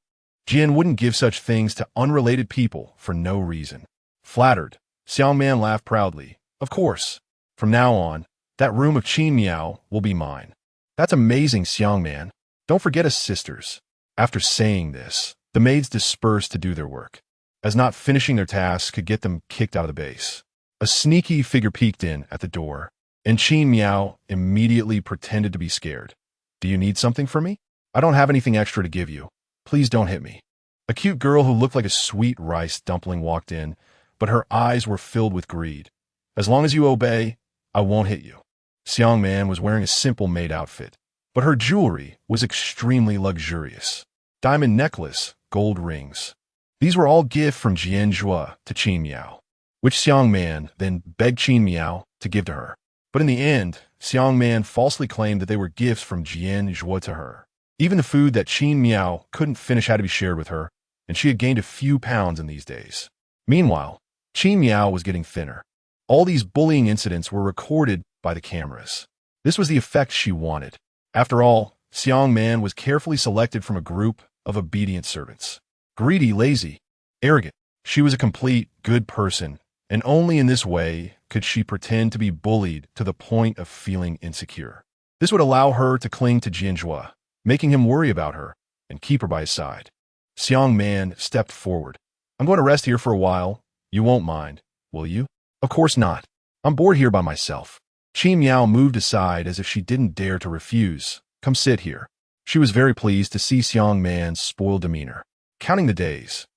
Jian wouldn't give such things to unrelated people for no reason." Flattered, Xiang Man laughed proudly. "Of course. From now on, that room of Qin Miao will be mine." "That's amazing, Xiang Man. Don't forget us sisters." After saying this, the maids dispersed to do their work, as not finishing their tasks could get them kicked out of the base. A sneaky figure peeked in at the door, and Qin Miao immediately pretended to be scared. Do you need something from me? I don't have anything extra to give you. Please don't hit me. A cute girl who looked like a sweet rice dumpling walked in, but her eyes were filled with greed. As long as you obey, I won't hit you. Xiang Man was wearing a simple maid outfit, but her jewelry was extremely luxurious. Diamond necklace, gold rings. These were all gifts from Jian Zhuo to Qin Miao, which Xiang Man then begged Qin Miao to give to her. But in the end, Xiang Man falsely claimed that they were gifts from Jian Zhuo to her. Even the food that Qin Miao couldn't finish had to be shared with her, and she had gained a few pounds in these days. Meanwhile, Qin Miao was getting thinner. All these bullying incidents were recorded by the cameras. This was the effect she wanted. After all, Xiang Man was carefully selected from a group of obedient servants. Greedy, lazy, arrogant. She was a complete good person, and only in this way could she pretend to be bullied to the point of feeling insecure. This would allow her to cling to Jian Zhuo, making him worry about her and keep her by his side. Xiang Man stepped forward. I'm going to rest here for a while. You won't mind, will you? Of course not. I'm bored here by myself. Qin Miao moved aside as if she didn't dare to refuse. Come sit here. She was very pleased to see Xiang Man's spoiled demeanor. Counting the days,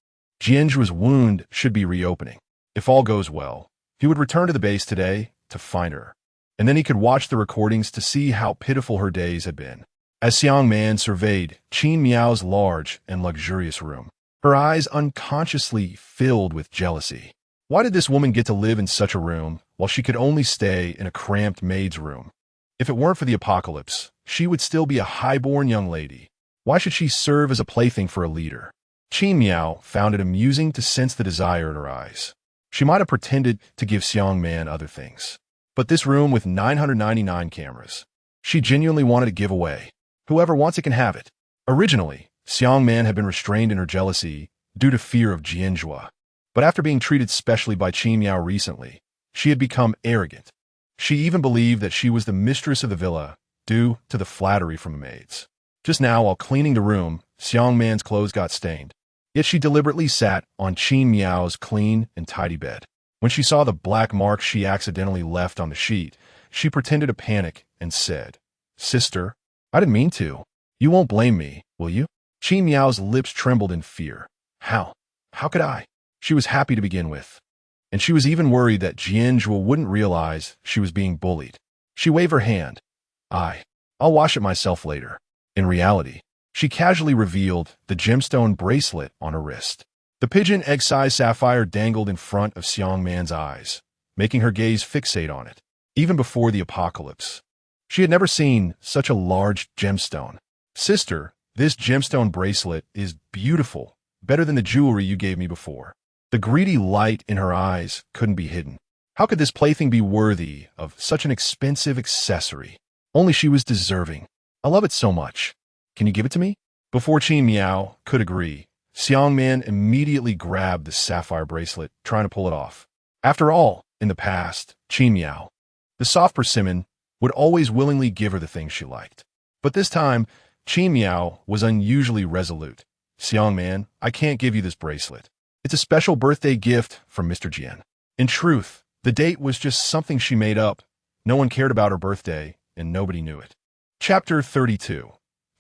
Jian Zhuo's wound should be reopening. If all goes well, he would return to the base today to find her, and then he could watch the recordings to see how pitiful her days had been. As Xiang Man surveyed Qin Miao's large and luxurious room, her eyes unconsciously filled with jealousy. Why did this woman get to live in such a room while she could only stay in a cramped maid's room? If it weren't for the apocalypse, she would still be a high-born young lady. Why should she serve as a plaything for a leader? Qin Miao found it amusing to sense the desire in her eyes. She might have pretended to give Xiang Man other things, but this room with 999 cameras, she genuinely wanted to give away. Whoever wants it can have it. Originally, Xiang Man had been restrained in her jealousy due to fear of Jian Zhuo, but after being treated specially by Qin Miao recently, she had become arrogant. She even believed that she was the mistress of the villa due to the flattery from the maids. Just now, while cleaning the room, Xiang Man's clothes got stained. Yet she deliberately sat on Qin Miao's clean and tidy bed. When she saw the black marks she accidentally left on the sheet, she pretended to panic and said, "Sister, I didn't mean to. You won't blame me, will you?" Qin Miao's lips trembled in fear. How? How could I? She was happy to begin with, and she was even worried that Jian Zhuo wouldn't realize she was being bullied. She waved her hand. I'll wash it myself later. In reality, she casually revealed the gemstone bracelet on her wrist. The pigeon egg-sized sapphire dangled in front of Xiang Man's eyes, making her gaze fixate on it. Even before the apocalypse, she had never seen such a large gemstone. Sister, this gemstone bracelet is beautiful, better than the jewelry you gave me before. The greedy light in her eyes couldn't be hidden. How could this plaything be worthy of such an expensive accessory? Only she was deserving. I love it so much. Can you give it to me? Before Qin Miao could agree, Xiang Man immediately grabbed the sapphire bracelet, trying to pull it off. After all, in the past, Qin Miao, the soft persimmon, would always willingly give her the things she liked. But this time, Qin Miao was unusually resolute. Xiang Man, I can't give you this bracelet. It's a special birthday gift from Mr. Jian. In truth, the date was just something she made up. No one cared about her birthday, and nobody knew it. Chapter 32.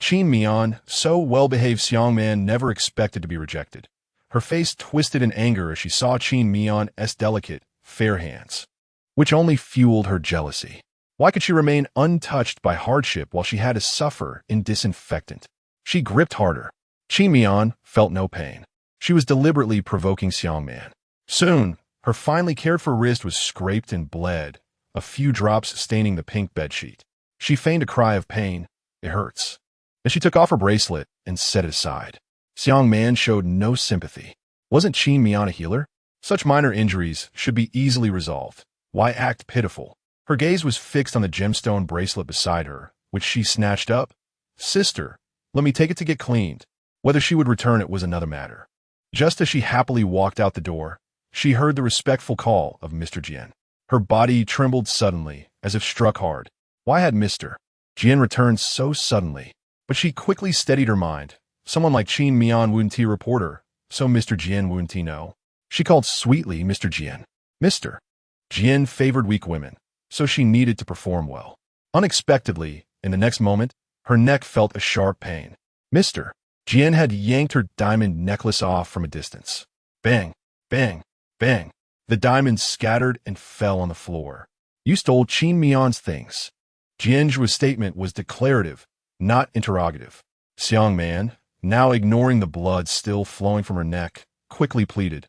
Qin Mian, so well-behaved Xiang Man never expected to be rejected. Her face twisted in anger as she saw Qin Mian's delicate, fair hands, which only fueled her jealousy. Why could she remain untouched by hardship while she had to suffer in disinfectant? She gripped harder. Qin Mian felt no pain. She was deliberately provoking Xiang Man. Soon, her finely cared-for wrist was scraped and bled, a few drops staining the pink bedsheet. She feigned a cry of pain. It hurts. Then she took off her bracelet and set it aside. Xiang Man showed no sympathy. Wasn't Qin Mian a healer? Such minor injuries should be easily resolved. Why act pitiful? Her gaze was fixed on the gemstone bracelet beside her, which she snatched up. Sister, let me take it to get cleaned. Whether she would return it was another matter. Just as she happily walked out the door, she heard the respectful call of Mr. Jian. Her body trembled suddenly, as if struck hard. Why had Mr. Jian returned so suddenly? But she quickly steadied her mind. Someone like Qin Mian wouldn't report her, so Mr. Jian wouldn't know. She called sweetly Mr. Jian. Mr. Jian favored weak women, so she needed to perform well. Unexpectedly, in the next moment, Her neck felt a sharp pain. Mister. Jian had yanked her diamond necklace off from a distance. Bang, bang, bang. The diamonds scattered and fell on the floor. You stole Qin Mian's things. Jian Zhuo's statement was declarative, not interrogative. Xiang Man, now ignoring the blood still flowing from her neck, quickly pleaded.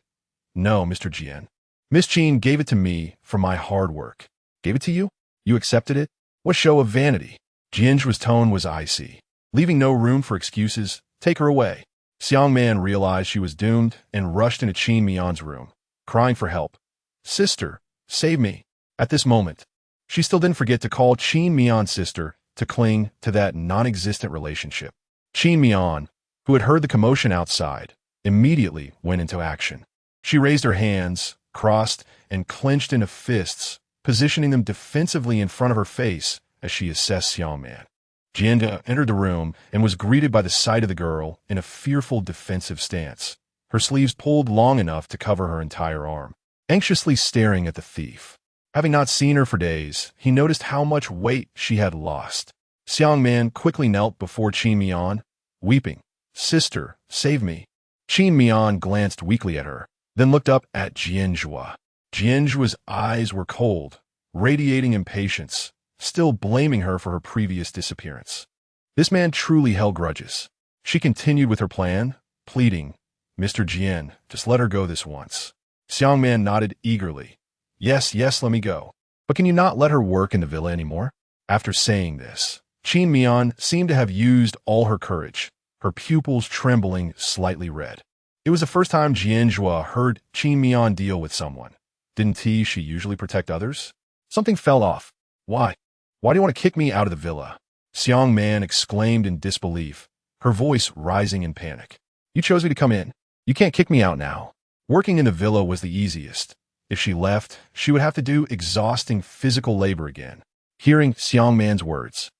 No, Mr. Jian. Miss Qin gave it to me for my hard work. Gave it to you? You accepted it? What show of vanity? Jian Zhuo's tone was icy. Leaving no room for excuses, take her away. Xiang Man realized she was doomed and rushed into Qin Mian's room, crying for help. Sister, save me. At this moment, she still didn't forget to call Qin Mian's sister to cling to that non-existent relationship. Qin Mian, who had heard the commotion outside, immediately went into action. She raised her hands, crossed, and clenched into fists, positioning them defensively in front of her face as she assessed Xiang Man. Jian Zhuo entered the room and was greeted by the sight of the girl in a fearful defensive stance, her sleeves pulled long enough to cover her entire arm, anxiously staring at the thief. Having not seen her for days, he noticed how much weight she had lost. Xiang Man quickly knelt before Qin Mian, weeping. Sister, save me. Qin Mian glanced weakly at her, then looked up at Jian Zhuo. Jian Zhuo's eyes were cold, radiating impatience, still blaming her for her previous disappearance. This man truly held grudges. She continued with her plan, pleading, Mr. Jian, just let her go this once. Xiang Man nodded eagerly. Yes, let me go. But can you not let her work in the villa anymore? After saying this, Qin Mian seemed to have used all her courage, her pupils trembling slightly red. It was the first time Jian Zhuo heard Qin Mian deal with someone. Didn't she usually protect others? Something fell off. Why? Why do you want to kick me out of the villa? Xiang Man exclaimed in disbelief, her voice rising in panic. You chose me to come in. You can't kick me out now. Working in the villa was the easiest. If she left, she would have to do exhausting physical labor again. Hearing Xiang Man's words,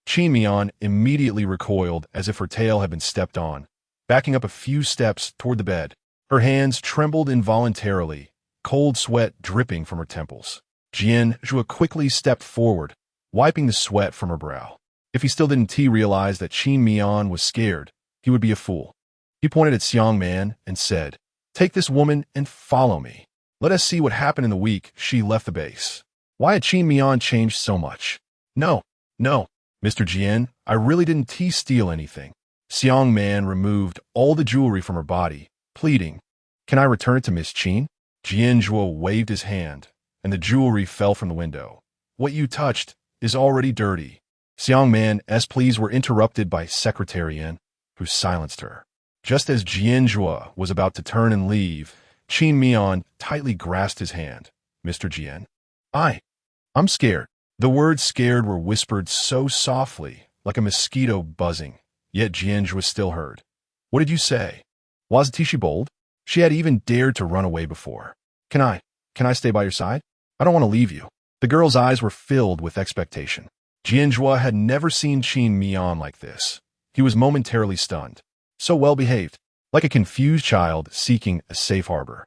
Qin Mian immediately recoiled as if her tail had been stepped on, backing up a few steps toward the bed. Her hands trembled involuntarily, cold sweat dripping from her temples. Jian Zhuo quickly stepped forward, wiping the sweat from her brow. If he still didn't realize that Qin Mian was scared, he would be a fool. He pointed at Xiang Man and said, Take this woman and follow me. Let us see what happened in the week she left the base. Why had Qin Mian changed so much? No, Mr. Jian, I really didn't steal anything. Xiang Man removed all the jewelry from her body, pleading, Can I return it to Miss Qin? Jian Zhuo waved his hand, and the jewelry fell from the window. What you touched is already dirty. Xiang Man's pleas were interrupted by Secretary Yan, who silenced her. Just as Jian Zhuo was about to turn and leave, Qin Mian tightly grasped his hand. Mr. Jian. I'm scared. The words scared were whispered so softly, like a mosquito buzzing, yet Jian Zhuo still heard. What did you say? Wasn't she bold? She had even dared to run away before. Can I stay by your side? I don't want to leave you. The girl's eyes were filled with expectation. Jian Zhuo had never seen Qin Mian like this. He was momentarily stunned. So well behaved, like a confused child seeking a safe harbor.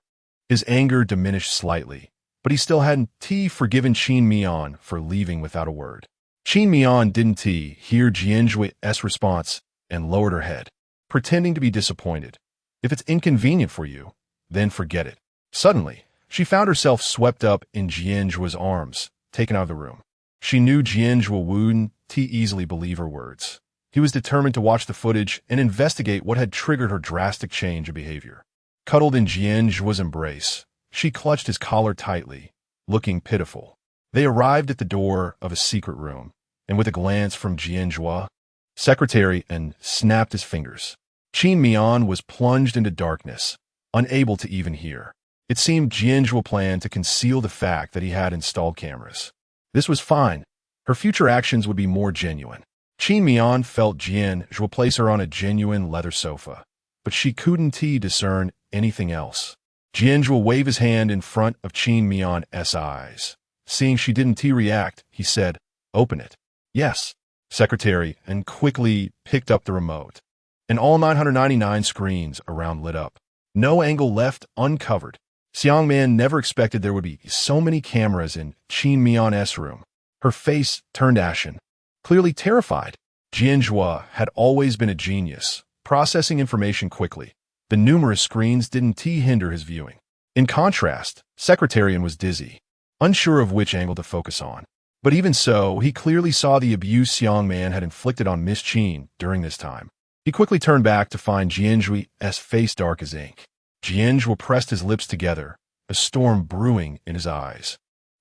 His anger diminished slightly, but he still hadn't forgiven Qin Mian for leaving without a word. Qin Mian didn't hear Jian Zhuo's response and lowered her head, pretending to be disappointed. If it's inconvenient for you, then forget it. Suddenly, she found herself swept up in Jian Zhuo's arms, taken out of the room. She knew Jian Zhuo wouldn't easily believe her words. He was determined to watch the footage and investigate what had triggered her drastic change of behavior. Cuddled in Jian Zhuo's embrace, she clutched his collar tightly, looking pitiful. They arrived at the door of a secret room, and with a glance from Jian Zhuo, Secretary and snapped his fingers. Qin Mian was plunged into darkness, unable to even hear. It seemed Jian Zhuo planned to conceal the fact that he had installed cameras. This was fine. Her future actions would be more genuine. Qin Mian felt Jian Zhuo place her on a genuine leather sofa, but she couldn't discern anything else. Jian Zhuo waved his hand in front of Qin Mian's eyes. Seeing she didn't react, he said, Open it. Yes, Secretary, and quickly picked up the remote. And all 999 screens around lit up. No angle left uncovered. Xiang Man never expected there would be so many cameras in Qin Mian's room. Her face turned ashen. Clearly terrified, Jian Zhuo had always been a genius, processing information quickly. The numerous screens didn't hinder his viewing. In contrast, Secretarian was dizzy, unsure of which angle to focus on. But even so, he clearly saw the abuse Xiang Man had inflicted on Miss Qin during this time. He quickly turned back to find Jian Zhuo's face dark as ink. Jian Zhuo pressed his lips together, a storm brewing in his eyes,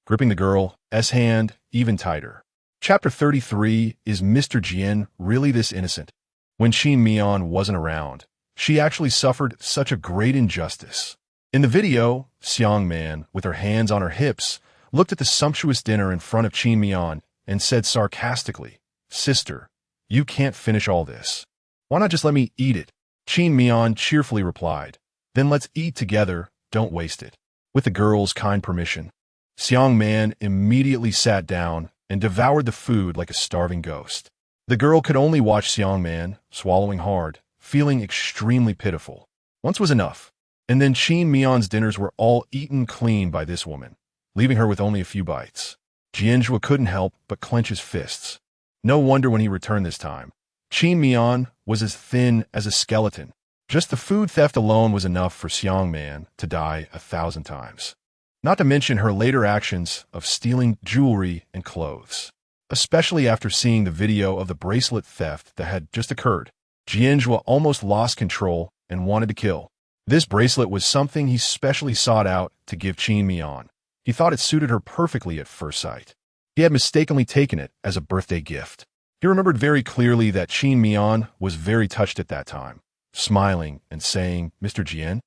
gripping the girl's hand even tighter. Chapter 33. Is Mr. Jian really this innocent? When Qin Mian wasn't around, she actually suffered such a great injustice. In the video, Xiang Man, with her hands on her hips, looked at the sumptuous dinner in front of Qin Mian and said sarcastically, "Sister, you can't finish all this. Why not just let me eat it?" Qin Mian cheerfully replied, "Then let's eat together, don't waste it." With the girl's kind permission, Xiang Man immediately sat down and devoured the food like a starving ghost. The girl could only watch Xiang Man, swallowing hard, feeling extremely pitiful. Once was enough, and then Qin Mian's dinners were all eaten clean by this woman, leaving her with only a few bites. Jian Zhuo couldn't help but clench his fists. No wonder when he returned this time, Qin Mian was as thin as a skeleton. Just the food theft alone was enough for Xiang Man to die 1,000 times. Not to mention her later actions of stealing jewelry and clothes. Especially after seeing the video of the bracelet theft that had just occurred, Jian Zhuo almost lost control and wanted to kill. This bracelet was something he specially sought out to give Qin Mian. He thought it suited her perfectly at first sight. He had mistakenly taken it as a birthday gift. He remembered very clearly that Qin Mian was very touched at that time, smiling and saying, "Mr. Jian,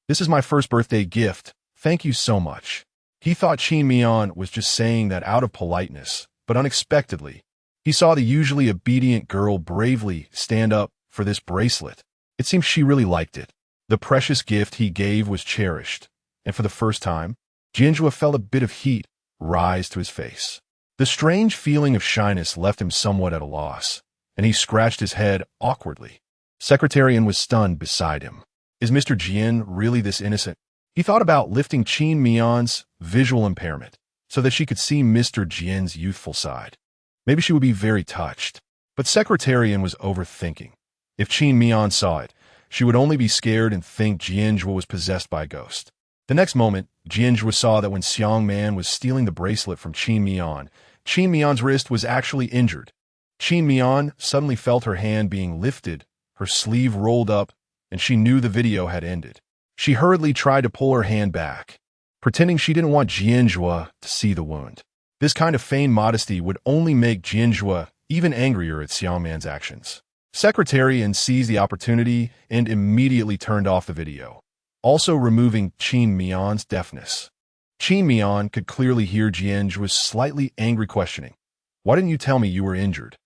this is my first birthday gift. Thank you so much." He thought Qin Mian was just saying that out of politeness, but unexpectedly, he saw the usually obedient girl bravely stand up for this bracelet. It seemed she really liked it. The precious gift he gave was cherished, and for the first time, Jian Zhuo felt a bit of heat rise to his face. The strange feeling of shyness left him somewhat at a loss, and he scratched his head awkwardly. Secretarian was stunned beside him. Is Mr. Jian really this innocent? He thought about lifting Qin Mian's visual impairment so that she could see Mr. Jian's youthful side. Maybe she would be very touched. But Secretarian was overthinking. If Qin Mian saw it, she would only be scared and think Jian Zhuo was possessed by a ghost. The next moment, Jian Zhuo saw that when Xiang Man was stealing the bracelet from Qin Mian's wrist was actually injured. Qin Mian suddenly felt her hand being lifted, her sleeve rolled up, and she knew the video had ended. She hurriedly tried to pull her hand back, pretending she didn't want Jian Zhuo to see the wound. This kind of feigned modesty would only make Jian Zhuo even angrier at Xiang Man's actions. Secretarian seized the opportunity and immediately turned off the video, also removing Qin Mian's deafness. Qin Mian could clearly hear Jian Zhuo's slightly angry questioning. "Why didn't you tell me you were injured?"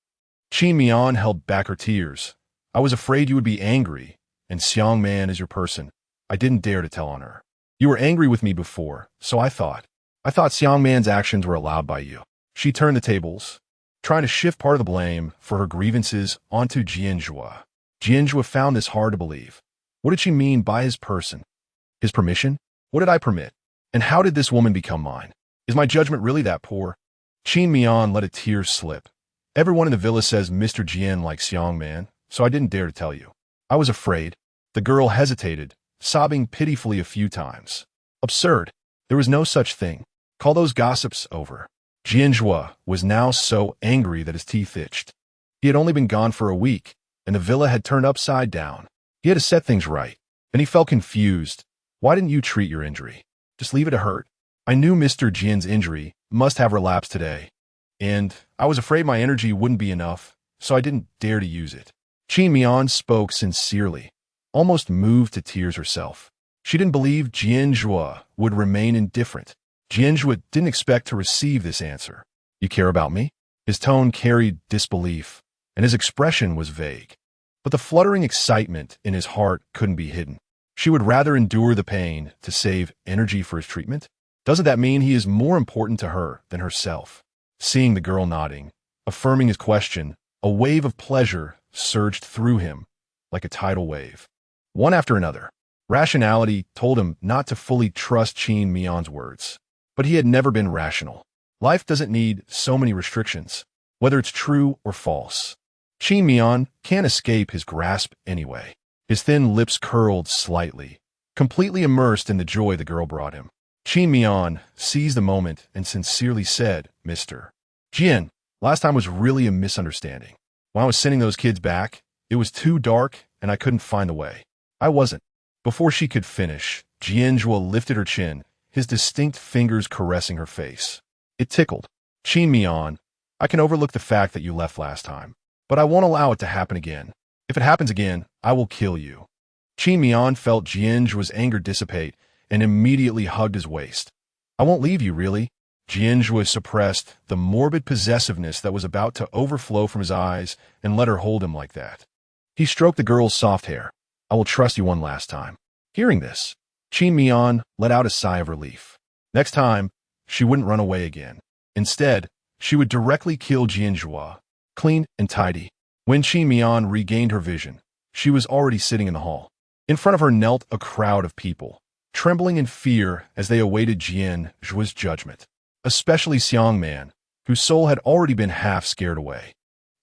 Qin Mian held back her tears. "I was afraid you would be angry, and Xiang Man is your person. I didn't dare to tell on her. You were angry with me before, so I thought Xiang Man's actions were allowed by you." She turned the tables, trying to shift part of the blame for her grievances onto Jian Zhuo. Jian Zhuo found this hard to believe. What did she mean by his person? His permission? What did I permit? And how did this woman become mine? Is my judgment really that poor? Qin Mian let a tear slip. "Everyone in the villa says Mr. Jian likes Xiang Man, so I didn't dare to tell you. I was afraid." The girl hesitated, sobbing pitifully a few times. "Absurd. There was no such thing. Call those gossips over." Jian Zhuo was now so angry that his teeth itched. He had only been gone for a week, and the villa had turned upside down. He had to set things right, and he felt confused. "Why didn't you treat your injury? Just leave it to hurt? I knew Mr. Jian's injury must have relapsed today, and I was afraid my energy wouldn't be enough, so I didn't dare to use it." Qin Mian spoke sincerely, almost moved to tears herself. She didn't believe Jian Zhuo would remain indifferent. Jian Zhuo didn't expect to receive this answer. "You care about me?" His tone carried disbelief, and his expression was vague. But the fluttering excitement in his heart couldn't be hidden. She would rather endure the pain to save energy for his treatment? Doesn't that mean he is more important to her than herself? Seeing the girl nodding, affirming his question, a wave of pleasure surged through him like a tidal wave. One after another, rationality told him not to fully trust Qin Mian's words. But he had never been rational. Life doesn't need so many restrictions, whether it's true or false. Qin Mian can't escape his grasp anyway. His thin lips curled slightly, completely immersed in the joy the girl brought him. Qin Mian seized the moment and sincerely said, Mr. Jian, last time was really a misunderstanding. When I was sending those kids back, it was too dark and I couldn't find the way. I wasn't. Before she could finish, Jian Zhuo lifted her chin, his distinct fingers caressing her face. It tickled. Qin Mian, I can overlook the fact that you left last time, but I won't allow it to happen again. If it happens again, I will kill you. Qin Mian felt Jian Zhuo's anger dissipate and immediately hugged his waist. I won't leave you, really. Jian Zhuo suppressed the morbid possessiveness that was about to overflow from his eyes and let her hold him like that. He stroked the girl's soft hair. I will trust you one last time. Hearing this, Qin Mian let out a sigh of relief. Next time, she wouldn't run away again. Instead, she would directly kill Jian Zhuo, clean and tidy. When Qin Mian regained her vision, she was already sitting in the hall. In front of her knelt a crowd of people, trembling in fear as they awaited Jian Zhuo's judgment, especially Xiang Man, whose soul had already been half scared away.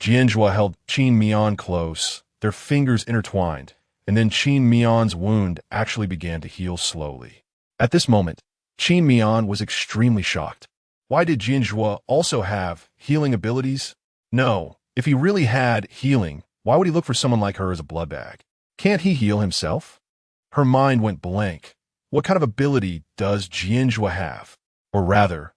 Jian Zhuo held Qin Mian close, their fingers intertwined, and then Qin Mian's wound actually began to heal slowly. At this moment, Qin Mian was extremely shocked. Why did Jian Zhuo also have healing abilities? No, if he really had healing, why would he look for someone like her as a blood bag? Can't he heal himself? Her mind went blank. What kind of ability does Jian Zhuo have? Or rather,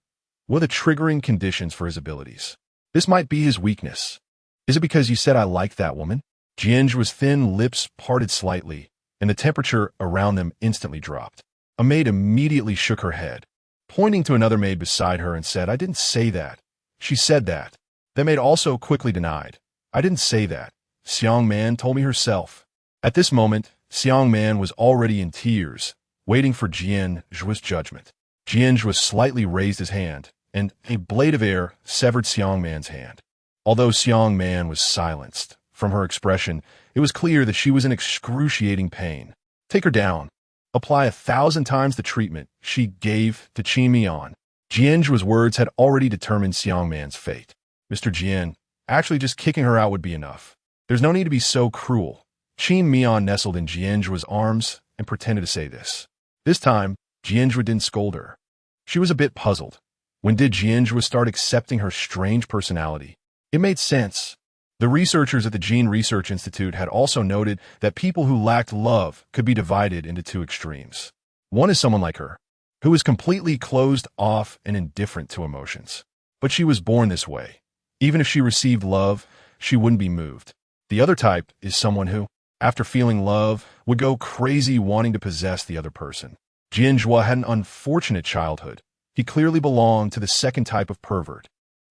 what are the triggering conditions for his abilities? This might be his weakness. Is it because you said I like that woman? Jian Zhuo's thin lips parted slightly, and the temperature around them instantly dropped. A maid immediately shook her head, pointing to another maid beside her and said, I didn't say that. She said that. The maid also quickly denied. I didn't say that. Xiang Man told me herself. At this moment, Xiang Man was already in tears, waiting for Jian Zhuo's judgment. Jian Zhuo slightly raised his hand, and a blade of air severed Xiang Man's hand. Although Xiang Man was silenced, from her expression, it was clear that she was in excruciating pain. Take her down. Apply 1,000 times the treatment she gave to Qin Mian. Jian Zhuo's words had already determined Xiang Man's fate. Mr. Jian, actually just kicking her out would be enough. There's no need to be so cruel. Qin Mian nestled in Jian Zhuo's arms and pretended to say this. This time, Jian Zhuo didn't scold her. She was a bit puzzled. When did Jian Zhuo start accepting her strange personality? It made sense. The researchers at the Gene Research Institute had also noted that people who lacked love could be divided into two extremes. One is someone like her, who is completely closed off and indifferent to emotions. But she was born this way. Even if she received love, she wouldn't be moved. The other type is someone who, after feeling love, would go crazy wanting to possess the other person. Jian Zhuo had an unfortunate childhood. He clearly belonged to the second type of pervert.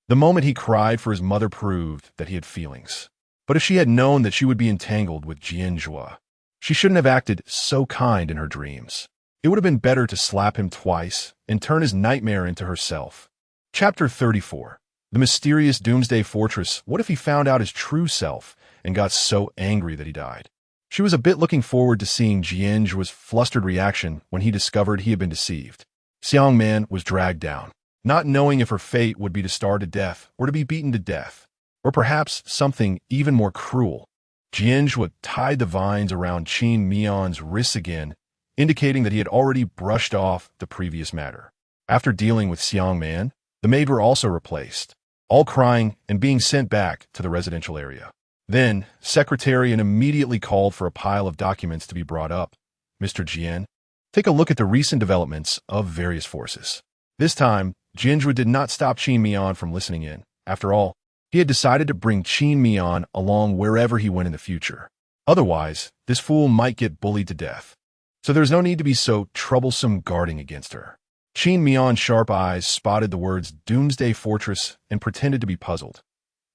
The moment he cried for his mother proved that he had feelings. But if she had known that she would be entangled with Jian Zhuo, she shouldn't have acted so kind in her dreams. It would have been better to slap him twice and turn his nightmare into herself. Chapter 34. The Mysterious Doomsday Fortress. What if he found out his true self and got so angry that he died? She was a bit looking forward to seeing Jian Zhuo's flustered reaction when he discovered he had been deceived. Xiang Man was dragged down, not knowing if her fate would be to starve to death or to be beaten to death, or perhaps something even more cruel. Jian Zhuo tied the vines around Qin Mian's wrists again, indicating that he had already brushed off the previous matter. After dealing with Xiang Man, the maid were also replaced, all crying and being sent back to the residential area. Then, Secretariat immediately called for a pile of documents to be brought up. Mr. Jian, take a look at the recent developments of various forces. This time, Jian Zhuo did not stop Qin Mian from listening in. After all, he had decided to bring Qin Mian along wherever he went in the future. Otherwise, this fool might get bullied to death. So there's no need to be so troublesome guarding against her. Qin Mian's sharp eyes spotted the words Doomsday Fortress and pretended to be puzzled.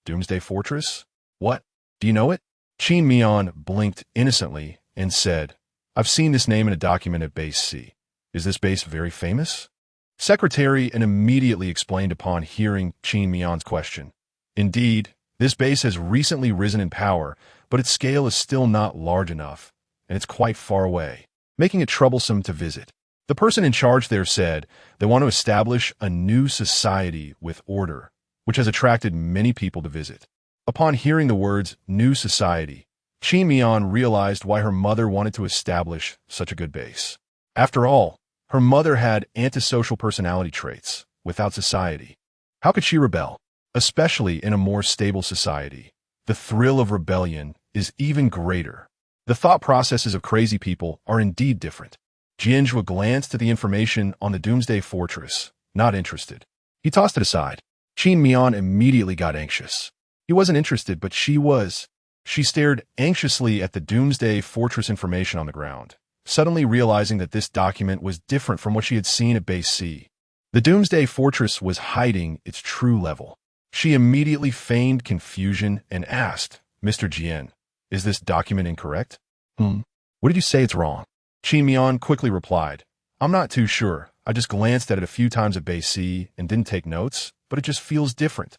Doomsday Fortress? What? Do you know it? Qin Mian blinked innocently and said, I've seen this name in a document at Base C. Is this base very famous? Secretary and immediately explained upon hearing Qin Mian's question. Indeed, this base has recently risen in power, but its scale is still not large enough, and it's quite far away, making it troublesome to visit. The person in charge there said they want to establish a new society with order, which has attracted many people to visit. Upon hearing the words new society, Qin Mian realized why her mother wanted to establish such a good base. After all, her mother had antisocial personality traits without society. How could she rebel? Especially in a more stable society, the thrill of rebellion is even greater. The thought processes of crazy people are indeed different. Jian Zhuo glanced at the information on the Doomsday Fortress, not interested. He tossed it aside. Qin Mian immediately got anxious. He wasn't interested, but she was. She stared anxiously at the Doomsday Fortress information on the ground, suddenly realizing that this document was different from what she had seen at Base C. The Doomsday Fortress was hiding its true level. She immediately feigned confusion and asked, Mr. Jian, is this document incorrect? What did you say it's wrong? Qin Mian quickly replied, I'm not too sure. I just glanced at it a few times at Base C and didn't take notes, but it just feels different.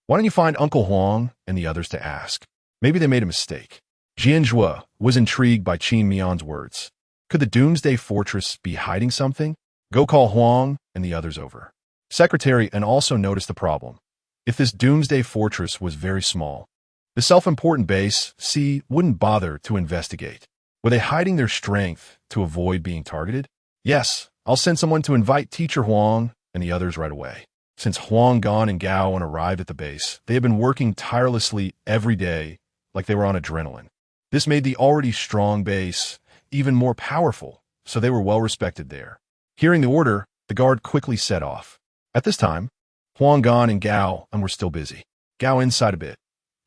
Why don't you find Uncle Huang and the others to ask? Maybe they made a mistake. Jian Zhuo was intrigued by Qin Mian's words. Could the Doomsday Fortress be hiding something? Go call Huang and the others over. Secretary and also noticed the problem. If this Doomsday Fortress was very small, the self-important base, C, wouldn't bother to investigate. Were they hiding their strength to avoid being targeted? Yes, I'll send someone to invite Teacher Huang and the others right away. Since Huang Gan and Gao arrived at the base, they had been working tirelessly every day like they were on adrenaline. This made the already strong base even more powerful, so they were well respected there. Hearing the order, the guard quickly set off. At this time, Huang Gan and Gao were still busy. Gao inside a bit.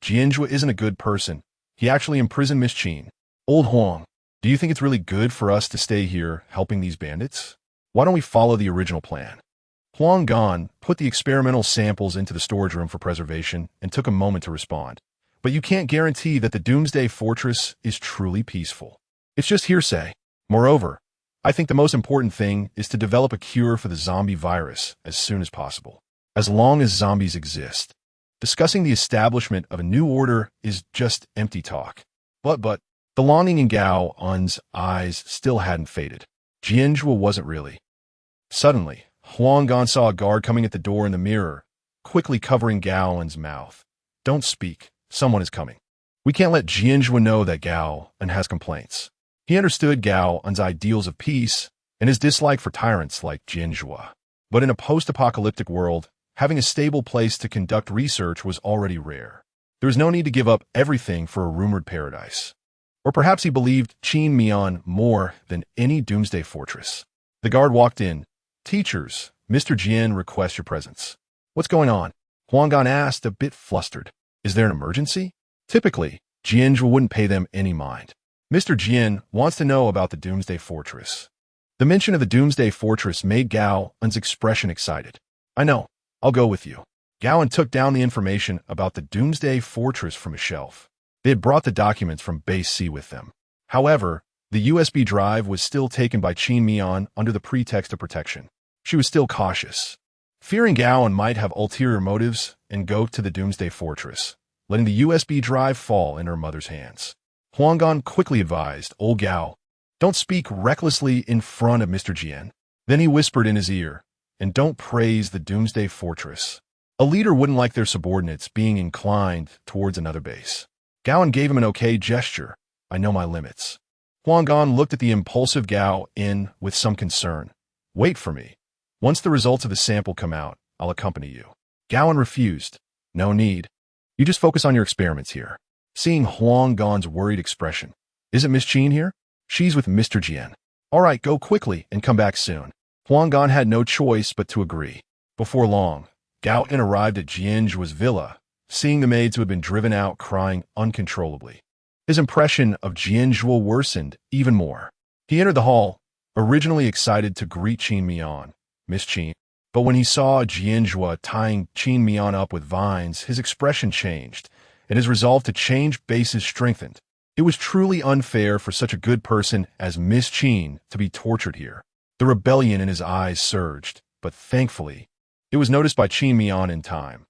Jian Zhuo isn't a good person. He actually imprisoned Miss Qin. Old Huang, do you think it's really good for us to stay here helping these bandits? Why don't we follow the original plan? Huang Gan put the experimental samples into the storage room for preservation and took a moment to respond. But you can't guarantee that the Doomsday Fortress is truly peaceful. It's just hearsay. Moreover, I think the most important thing is to develop a cure for the zombie virus as soon as possible. As long as zombies exist, discussing the establishment of a new order is just empty talk. But the longing in Gao Un's eyes still hadn't faded. Jian Zhuo wasn't really. Suddenly, Huang Gan saw a guard coming at the door in the mirror, quickly covering Gao Un's mouth. Don't speak. Someone is coming. We can't let Jian Zhuo know that Gao Un has complaints. He understood Gao Un's ideals of peace and his dislike for tyrants like Jian Zhuo. But in a post-apocalyptic world, having a stable place to conduct research was already rare. There was no need to give up everything for a rumored paradise. Or perhaps he believed Qin Mian more than any Doomsday Fortress. The guard walked in. Teachers, Mr. Jian requests your presence. What's going on? Huang Gan asked, a bit flustered. Is there an emergency? Typically, Jian Zhuo wouldn't pay them any mind. Mr. Jian wants to know about the Doomsday Fortress. The mention of the Doomsday Fortress made Gao Un's expression excited. I know. I'll go with you. Gao Un took down the information about the Doomsday Fortress from a shelf. They had brought the documents from Base C with them. However, the USB drive was still taken by Qin Mian under the pretext of protection. She was still cautious, fearing Gao Un might have ulterior motives and go to the Doomsday Fortress, letting the USB drive fall in her mother's hands. Huang Gan quickly advised, Old Gao, don't speak recklessly in front of Mr. Jian. Then he whispered in his ear, and don't praise the Doomsday Fortress. A leader wouldn't like their subordinates being inclined towards another base. Gao Un gave him an okay gesture. I know my limits. Huang Gan looked at the impulsive Gao Un with some concern. Wait for me. Once the results of the sample come out, I'll accompany you. Gao Un refused. No need. You just focus on your experiments here. Seeing Huang Gan's worried expression. Isn't Miss Qin here? She's with Mr. Jian. All right, go quickly and come back soon. Huang Gan had no choice but to agree. Before long, Gao Un arrived at Jian Zhuo's villa, seeing the maids who had been driven out crying uncontrollably. His impression of Jian Zhuo worsened even more. He entered the hall, originally excited to greet Qin Mian, Miss Qin, but when he saw Jian Zhuo tying Qin Mian up with vines, his expression changed, and his resolve to change bases strengthened. It was truly unfair for such a good person as Miss Qin to be tortured here. The rebellion in his eyes surged, but thankfully, it was noticed by Qin Mian in time.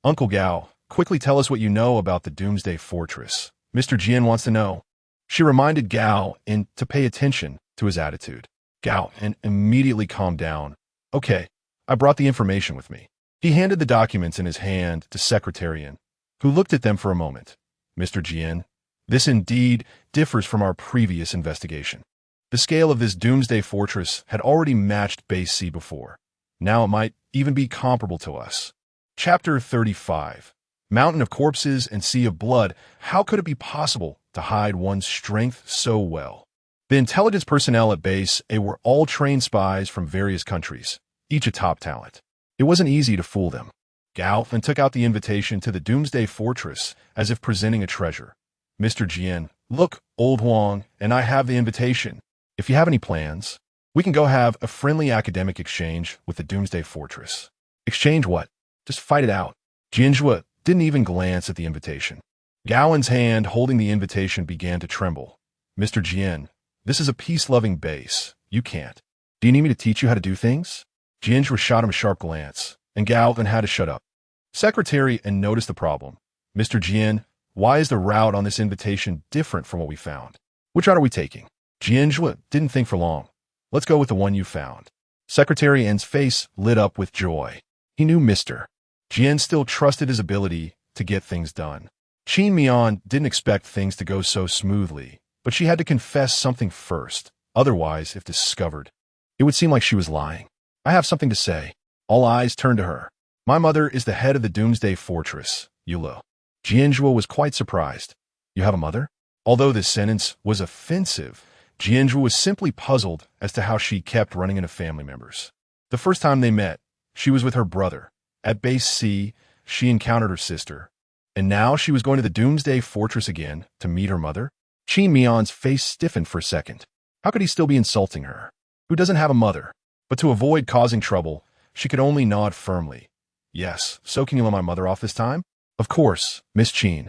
Uncle Gao, quickly tell us what you know about the Doomsday Fortress. Mr. Jian wants to know. She reminded Gao Un to pay attention to his attitude. Gao Un immediately calmed down. Okay, I brought the information with me. He handed the documents in his hand to Secretary Un, who looked at them for a moment. Mr. Jian, this indeed differs from our previous investigation. The scale of this doomsday fortress had already matched Base C before. Now it might even be comparable to us. Chapter 35. Mountain of Corpses and Sea of Blood. How could it be possible to hide one's strength so well? The intelligence personnel at Base A were all trained spies from various countries, each a top talent. It wasn't easy to fool them. Gao then took out the invitation to the Doomsday Fortress as if presenting a treasure. Mr. Jian, look, old Huang, and I have the invitation. If you have any plans, we can go have a friendly academic exchange with the Doomsday Fortress. Exchange what? Just fight it out. Jian Zhuo didn't even glance at the invitation. Gaoan's hand holding the invitation began to tremble. Mr. Jian, this is a peace-loving base. You can't. Do you need me to teach you how to do things? Jian Zhuo shot him a sharp glance, and Gao then had to shut up. Secretary and noticed the problem. Mr. Jian, why is the route on this invitation different from what we found? Which route are we taking? Jian Zhuo didn't think for long. Let's go with the one you found. Secretary N's face lit up with joy. He knew Mr. Jian still trusted his ability to get things done. Qin Miao didn't expect things to go so smoothly, but she had to confess something first. Otherwise, if discovered, it would seem like she was lying. I have something to say. All eyes turned to her. My mother is the head of the Doomsday Fortress, Yulo. Jian Zhuo was quite surprised. You have a mother? Although this sentence was offensive, Jian Zhuo was simply puzzled as to how she kept running into family members. The first time they met, she was with her brother. At Base C, she encountered her sister. And now she was going to the Doomsday Fortress again to meet her mother? Qin Miao's face stiffened for a second. How could he still be insulting her? Who doesn't have a mother? But to avoid causing trouble, she could only nod firmly. Yes, so can you let my mother off this time? Of course, Miss Qin.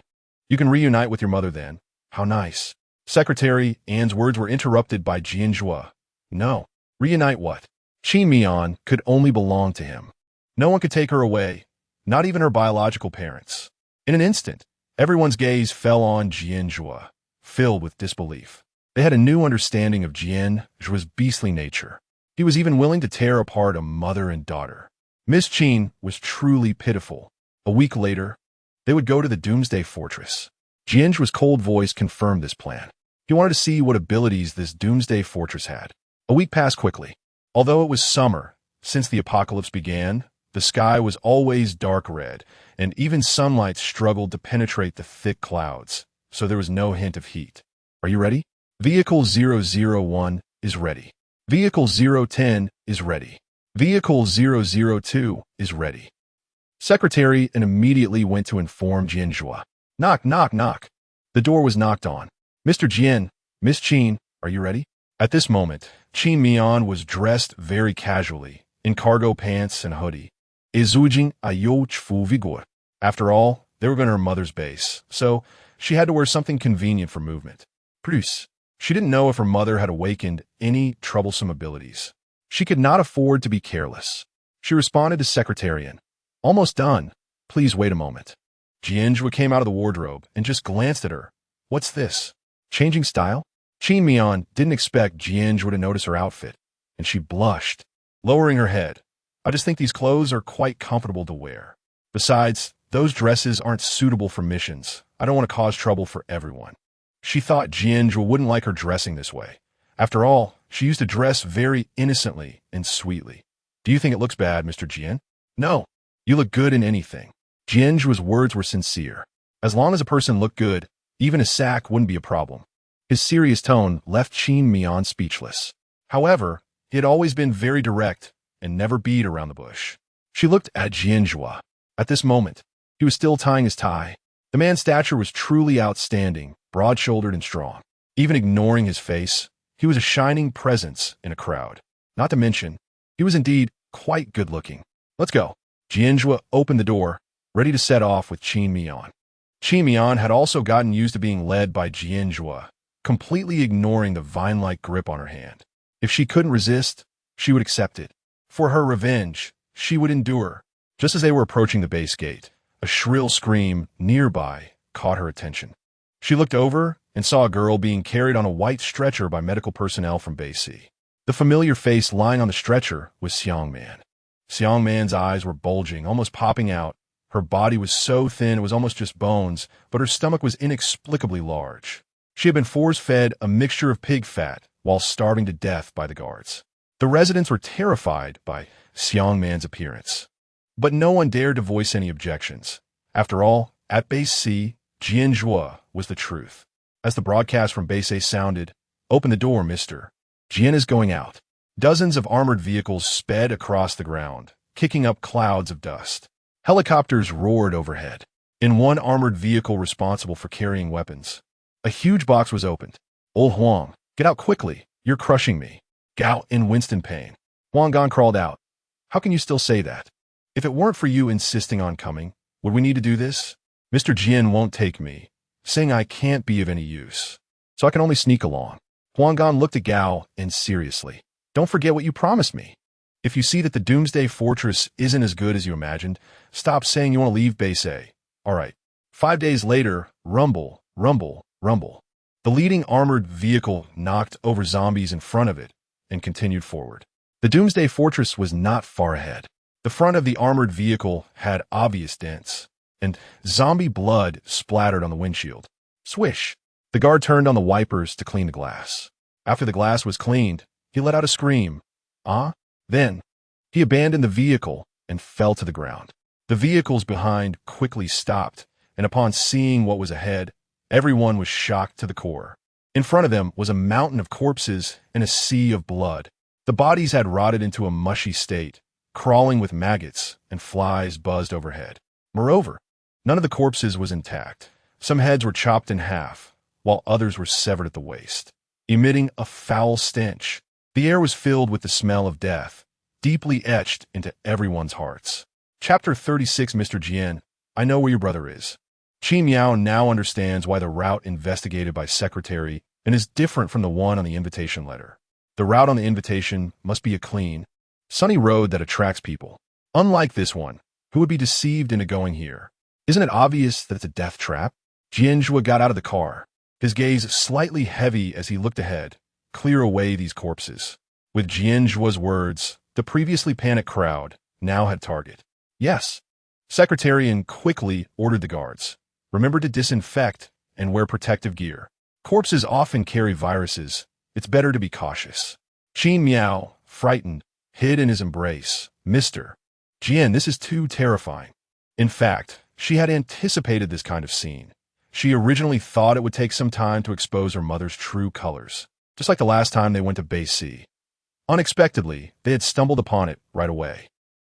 You can reunite with your mother then. How nice. Secretary Anne's words were interrupted by Jian Zhuo. No. Reunite what? Qin Miao could only belong to him. No one could take her away, not even her biological parents. In an instant, everyone's gaze fell on Jian Zhuo, filled with disbelief. They had a new understanding of Jian Zhuo's beastly nature. He was even willing to tear apart a mother and daughter. Miss Qin was truly pitiful. A week later, they would go to the Doomsday Fortress. Jian Zhuo's cold voice confirmed this plan. He wanted to see what abilities this Doomsday Fortress had. A week passed quickly. Although it was summer, since the apocalypse began, the sky was always dark red, and even sunlight struggled to penetrate the thick clouds, so there was no hint of heat. Are you ready? Vehicle 001 is ready. Vehicle 010 is ready. Vehicle 002 is ready. Secretary and immediately went to inform Jian Zhuo. Knock, knock, knock. The door was knocked on. Mr. Jian, Miss Qin, are you ready? At this moment, Qin Miao was dressed very casually, in cargo pants and hoodie. Izujing ayo chfu vigor. After all, they were going to her mother's base, so she had to wear something convenient for movement. Plus, she didn't know if her mother had awakened any troublesome abilities. She could not afford to be careless. She responded to Secretarian. Almost done. Please wait a moment. Jian Zhuo came out of the wardrobe and just glanced at her. What's this? Changing style? Qin Miao didn't expect Jian Zhuo to notice her outfit, and she blushed, lowering her head. I just think these clothes are quite comfortable to wear. Besides, those dresses aren't suitable for missions. I don't want to cause trouble for everyone. She thought Jian Zhuo wouldn't like her dressing this way. After all, she used to dress very innocently and sweetly. Do you think it looks bad, Mr. Jian? No. You look good in anything. Jian Zhuo's words were sincere. As long as a person looked good, even a sack wouldn't be a problem. His serious tone left Qin Miao speechless. However, he had always been very direct and never beat around the bush. She looked at Jian Zhuo. At this moment, he was still tying his tie. The man's stature was truly outstanding, broad-shouldered and strong. Even ignoring his face, he was a shining presence in a crowd. Not to mention, he was indeed quite good-looking. Let's go. Jian Zhuo opened the door, ready to set off with Qin Miao. Qin Miao had also gotten used to being led by Jian Zhuo, completely ignoring the vine-like grip on her hand. If she couldn't resist, she would accept it. For her revenge, she would endure. Just as they were approaching the base gate, a shrill scream nearby caught her attention. She looked over and saw a girl being carried on a white stretcher by medical personnel from Base C. The familiar face lying on the stretcher was Xiang Man. Xiang Man's eyes were bulging, almost popping out. Her body was so thin it was almost just bones, but her stomach was inexplicably large. She had been force-fed a mixture of pig fat while starving to death by the guards. The residents were terrified by Xiang Man's appearance, but no one dared to voice any objections. After all, at Base C, Jian Zhuo was the truth. As the broadcast from Base A sounded, "Open the door, mister. Jian is going out." Dozens of armored vehicles sped across the ground, kicking up clouds of dust. Helicopters roared overhead. In one armored vehicle responsible for carrying weapons, a huge box was opened. "Old Huang, get out quickly. You're crushing me." Gao in Winston pain. Huang Gan crawled out. "How can you still say that? If it weren't for you insisting on coming, would we need to do this? Mr. Jian won't take me, saying I can't be of any use, so I can only sneak along." Huang Gan looked at Gao and seriously. "Don't forget what you promised me. If you see that the Doomsday Fortress isn't as good as you imagined, stop saying you want to leave Base A. All right." 5 days later, rumble, rumble, rumble. The leading armored vehicle knocked over zombies in front of it and continued forward. The Doomsday Fortress was not far ahead. The front of the armored vehicle had obvious dents, and zombie blood splattered on the windshield. Swish! The guard turned on the wipers to clean the glass. After the glass was cleaned, he let out a scream. Then, he abandoned the vehicle and fell to the ground. The vehicles behind quickly stopped, and upon seeing what was ahead, everyone was shocked to the core. In front of them was a mountain of corpses and a sea of blood. The bodies had rotted into a mushy state, crawling with maggots, and flies buzzed overhead. Moreover, none of the corpses was intact. Some heads were chopped in half, while others were severed at the waist, emitting a foul stench. The air was filled with the smell of death, deeply etched into everyone's hearts. Chapter 36. Mr. Jian, I know where your brother is. Miao now understands why the route investigated by Secretary and is different from the one on the invitation letter. The route on the invitation must be a clean, sunny road that attracts people. Unlike this one, who would be deceived into going here. Isn't it obvious that it's a death trap? Jian Zhuo got out of the car, his gaze slightly heavy as he looked ahead. Clear away these corpses. With Jian Zhuo's words, the previously panicked crowd now had target. Yes. Secretarian quickly ordered the guards. Remember to disinfect and wear protective gear. Corpses often carry viruses. It's better to be cautious. Miao, frightened, hid in his embrace. Mr. Jian, this is too terrifying. In fact, she had anticipated this kind of scene. She originally thought it would take some time to expose her mother's true colors, just like the last time they went to Base C. Unexpectedly, they had stumbled upon it right away.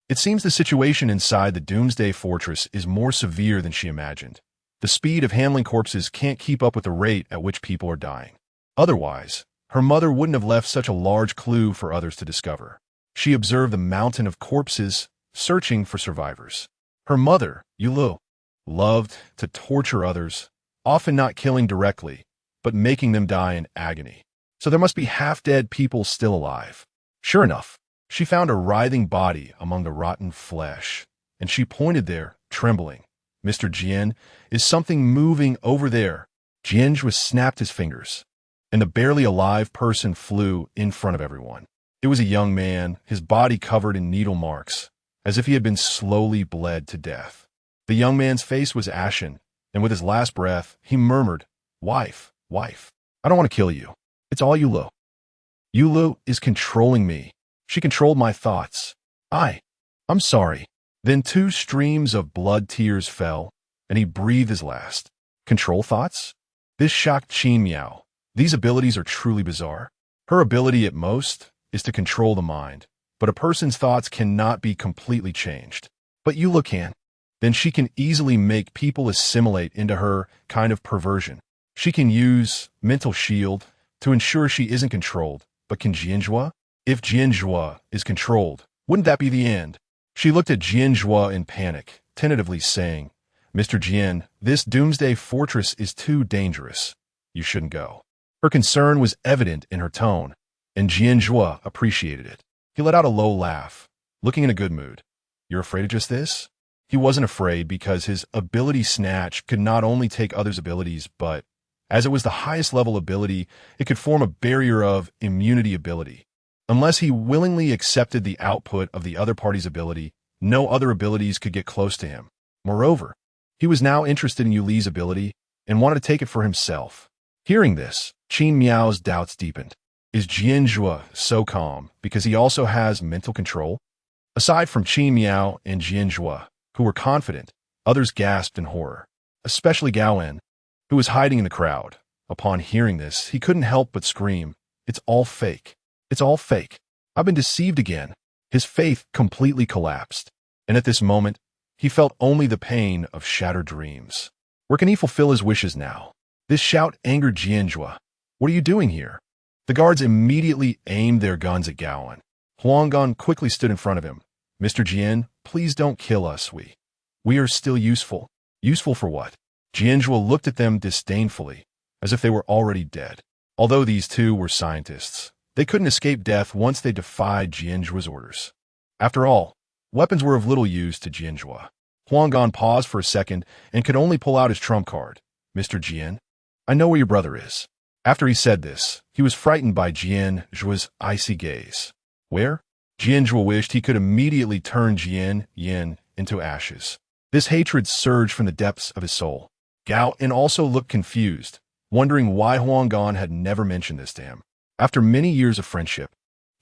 It seems the situation inside the Doomsday Fortress is more severe than she imagined. The speed of handling corpses can't keep up with the rate at which people are dying. Otherwise, her mother wouldn't have left such a large clue for others to discover. She observed the mountain of corpses, searching for survivors. Her mother, Yulu, loved to torture others, often not killing directly, but making them die in agony. So there must be half-dead people still alive. Sure enough, she found a writhing body among the rotten flesh, and she pointed there, trembling. Mr. Jian, is something moving over there? Jian Zhuo snapped his fingers, and the barely alive person flew in front of everyone. It was a young man, his body covered in needle marks, as if he had been slowly bled to death. The young man's face was ashen, and with his last breath, he murmured, Wife, I don't want to kill you. It's all Yulu. Yulu is controlling me. She controlled my thoughts. I'm sorry." Then 2 streams of blood tears fell, and he breathed his last. Control thoughts? This shocked Miao. These abilities are truly bizarre. Her ability at most is to control the mind, but a person's thoughts cannot be completely changed. But Yulu can. Then she can easily make people assimilate into her kind of perversion. She can use mental shield to ensure she isn't controlled, but can Jian Zhuo? If Jian Zhuo is controlled, wouldn't that be the end? She looked at Jian Zhuo in panic, tentatively saying, Mr. Jian, this Doomsday Fortress is too dangerous. You shouldn't go. Her concern was evident in her tone, and Jian Zhuo appreciated it. He let out a low laugh, looking in a good mood. You're afraid of just this? He wasn't afraid because his ability snatch could not only take others' abilities, but, as it was the highest level ability, it could form a barrier of immunity ability. Unless he willingly accepted the output of the other party's ability, no other abilities could get close to him. Moreover, he was now interested in Yuli's ability and wanted to take it for himself. Hearing this, Qin Miao's doubts deepened. Is Jian Zhuo so calm because he also has mental control? Aside from Qin Miao and Jian Zhuo, who were confident, others gasped in horror, especially Gao En, who was hiding in the crowd. Upon hearing this, he couldn't help but scream, "It's all fake. It's all fake. I've been deceived again." His faith completely collapsed, and at this moment, he felt only the pain of shattered dreams. Where can he fulfill his wishes now? This shout angered Jian Zhuo. "What are you doing here?" The guards immediately aimed their guns at Gao En. Huanggan quickly stood in front of him. "Mr. Jian, please don't kill us. We are still useful." Useful for what? Jian Zhuo looked at them disdainfully, as if they were already dead. Although these two were scientists, they couldn't escape death once they defied Jian Zhuo's orders. After all, weapons were of little use to Jian Zhuo. Huanggan paused for a second and could only pull out his trump card. "Mr. Jian, I know where your brother is." After he said this, he was frightened by Jian Zhuo's icy gaze. Where? Jian Zhuo wished he could immediately turn Jian Yin into ashes. This hatred surged from the depths of his soul. Gao En also looked confused, wondering why Huanggan had never mentioned this to him. After many years of friendship,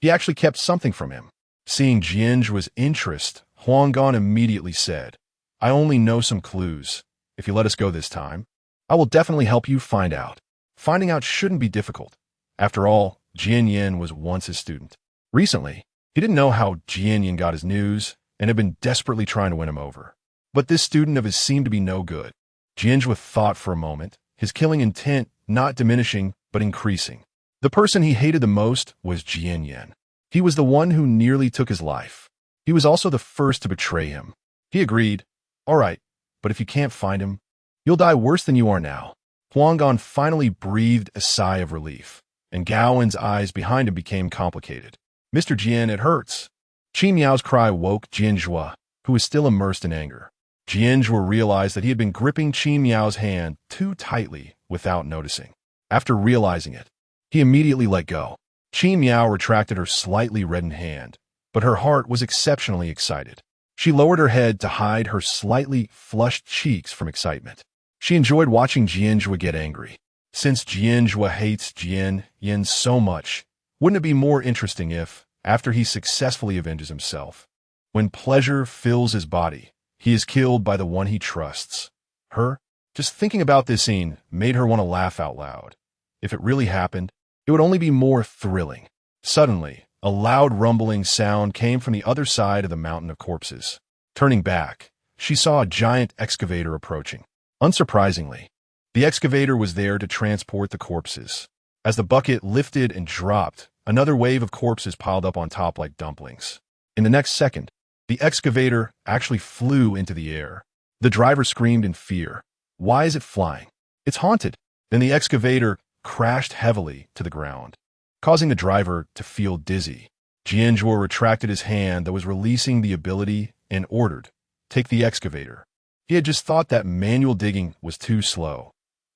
he actually kept something from him. Seeing Jian Zhuo's interest, Huanggan immediately said, "I only know some clues. If you let us go this time, I will definitely help you find out." Finding out shouldn't be difficult. After all, Jian Yin was once his student. Recently, he didn't know how Jian Yin got his news and had been desperately trying to win him over. But this student of his seemed to be no good. Jian Zhuo thought for a moment, his killing intent not diminishing but increasing. The person he hated the most was Jian Yin. He was the one who nearly took his life. He was also the first to betray him. He agreed, "All right, but if you can't find him, you'll die worse than you are now." Huanggan finally breathed a sigh of relief, and Gao En's eyes behind him became complicated. "Mr. Jian, it hurts." Qin Miao's cry woke Jian Zhuo, who was still immersed in anger. Jian Zhuo realized that he had been gripping Qin Miao's hand too tightly without noticing. After realizing it, he immediately let go. Qin Miao retracted her slightly reddened hand, but her heart was exceptionally excited. She lowered her head to hide her slightly flushed cheeks from excitement. She enjoyed watching Jian Zhuo get angry. Since Jian Zhuo hates Jian Yin so much, wouldn't it be more interesting if, after he successfully avenges himself, when pleasure fills his body, he is killed by the one he trusts? Her? Just thinking about this scene made her want to laugh out loud. If it really happened, it would only be more thrilling. Suddenly, a loud rumbling sound came from the other side of the mountain of corpses. Turning back, she saw a giant excavator approaching. Unsurprisingly, the excavator was there to transport the corpses. As the bucket lifted and dropped, another wave of corpses piled up on top like dumplings. In the next second, the excavator actually flew into the air. The driver screamed in fear. "Why is it flying? It's haunted." Then the excavator crashed heavily to the ground, causing the driver to feel dizzy. Jian Zhuo retracted his hand that was releasing the ability and ordered, "Take the excavator." He had just thought that manual digging was too slow.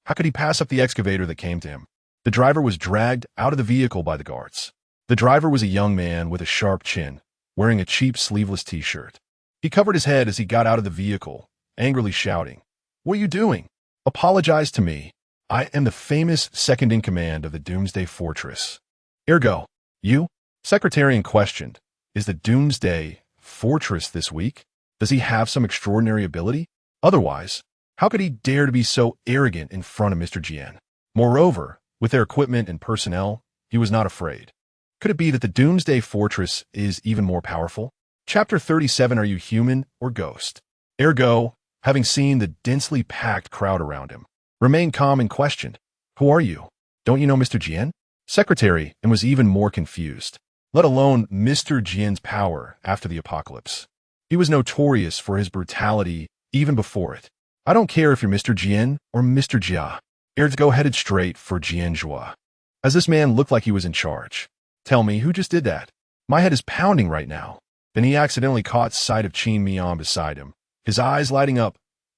How could he pass up the excavator that came to him? The driver was dragged out of the vehicle by the guards. The driver was a young man with a sharp chin, wearing a cheap sleeveless t-shirt. He covered his head as he got out of the vehicle, angrily shouting, "What are you doing? Apologize to me. I am the famous second-in-command of the Doomsday Fortress." "Ergo, you?" Secretarian questioned. "Is the Doomsday Fortress this week? Does he have some extraordinary ability? Otherwise, how could he dare to be so arrogant in front of Mr. Jian? Moreover, with their equipment and personnel, he was not afraid. Could it be that the Doomsday Fortress is even more powerful? Chapter 37. Are you human or ghost? Ergo, having seen the densely packed crowd around him, remained calm and questioned, "Who are you? Don't you know Mr. Jian?" Secretary and was even more confused, let alone Mr. Jian's power after the apocalypse. He was notorious for his brutality even before it. "I don't care if you're Mr. Jian or Mr. Jia." Ergo headed straight for Jian Zhuo, as this man looked like he was in charge. "Tell me, who just did that? My head is pounding right now." Then he accidentally caught sight of Qin Miao beside him, his eyes lighting up.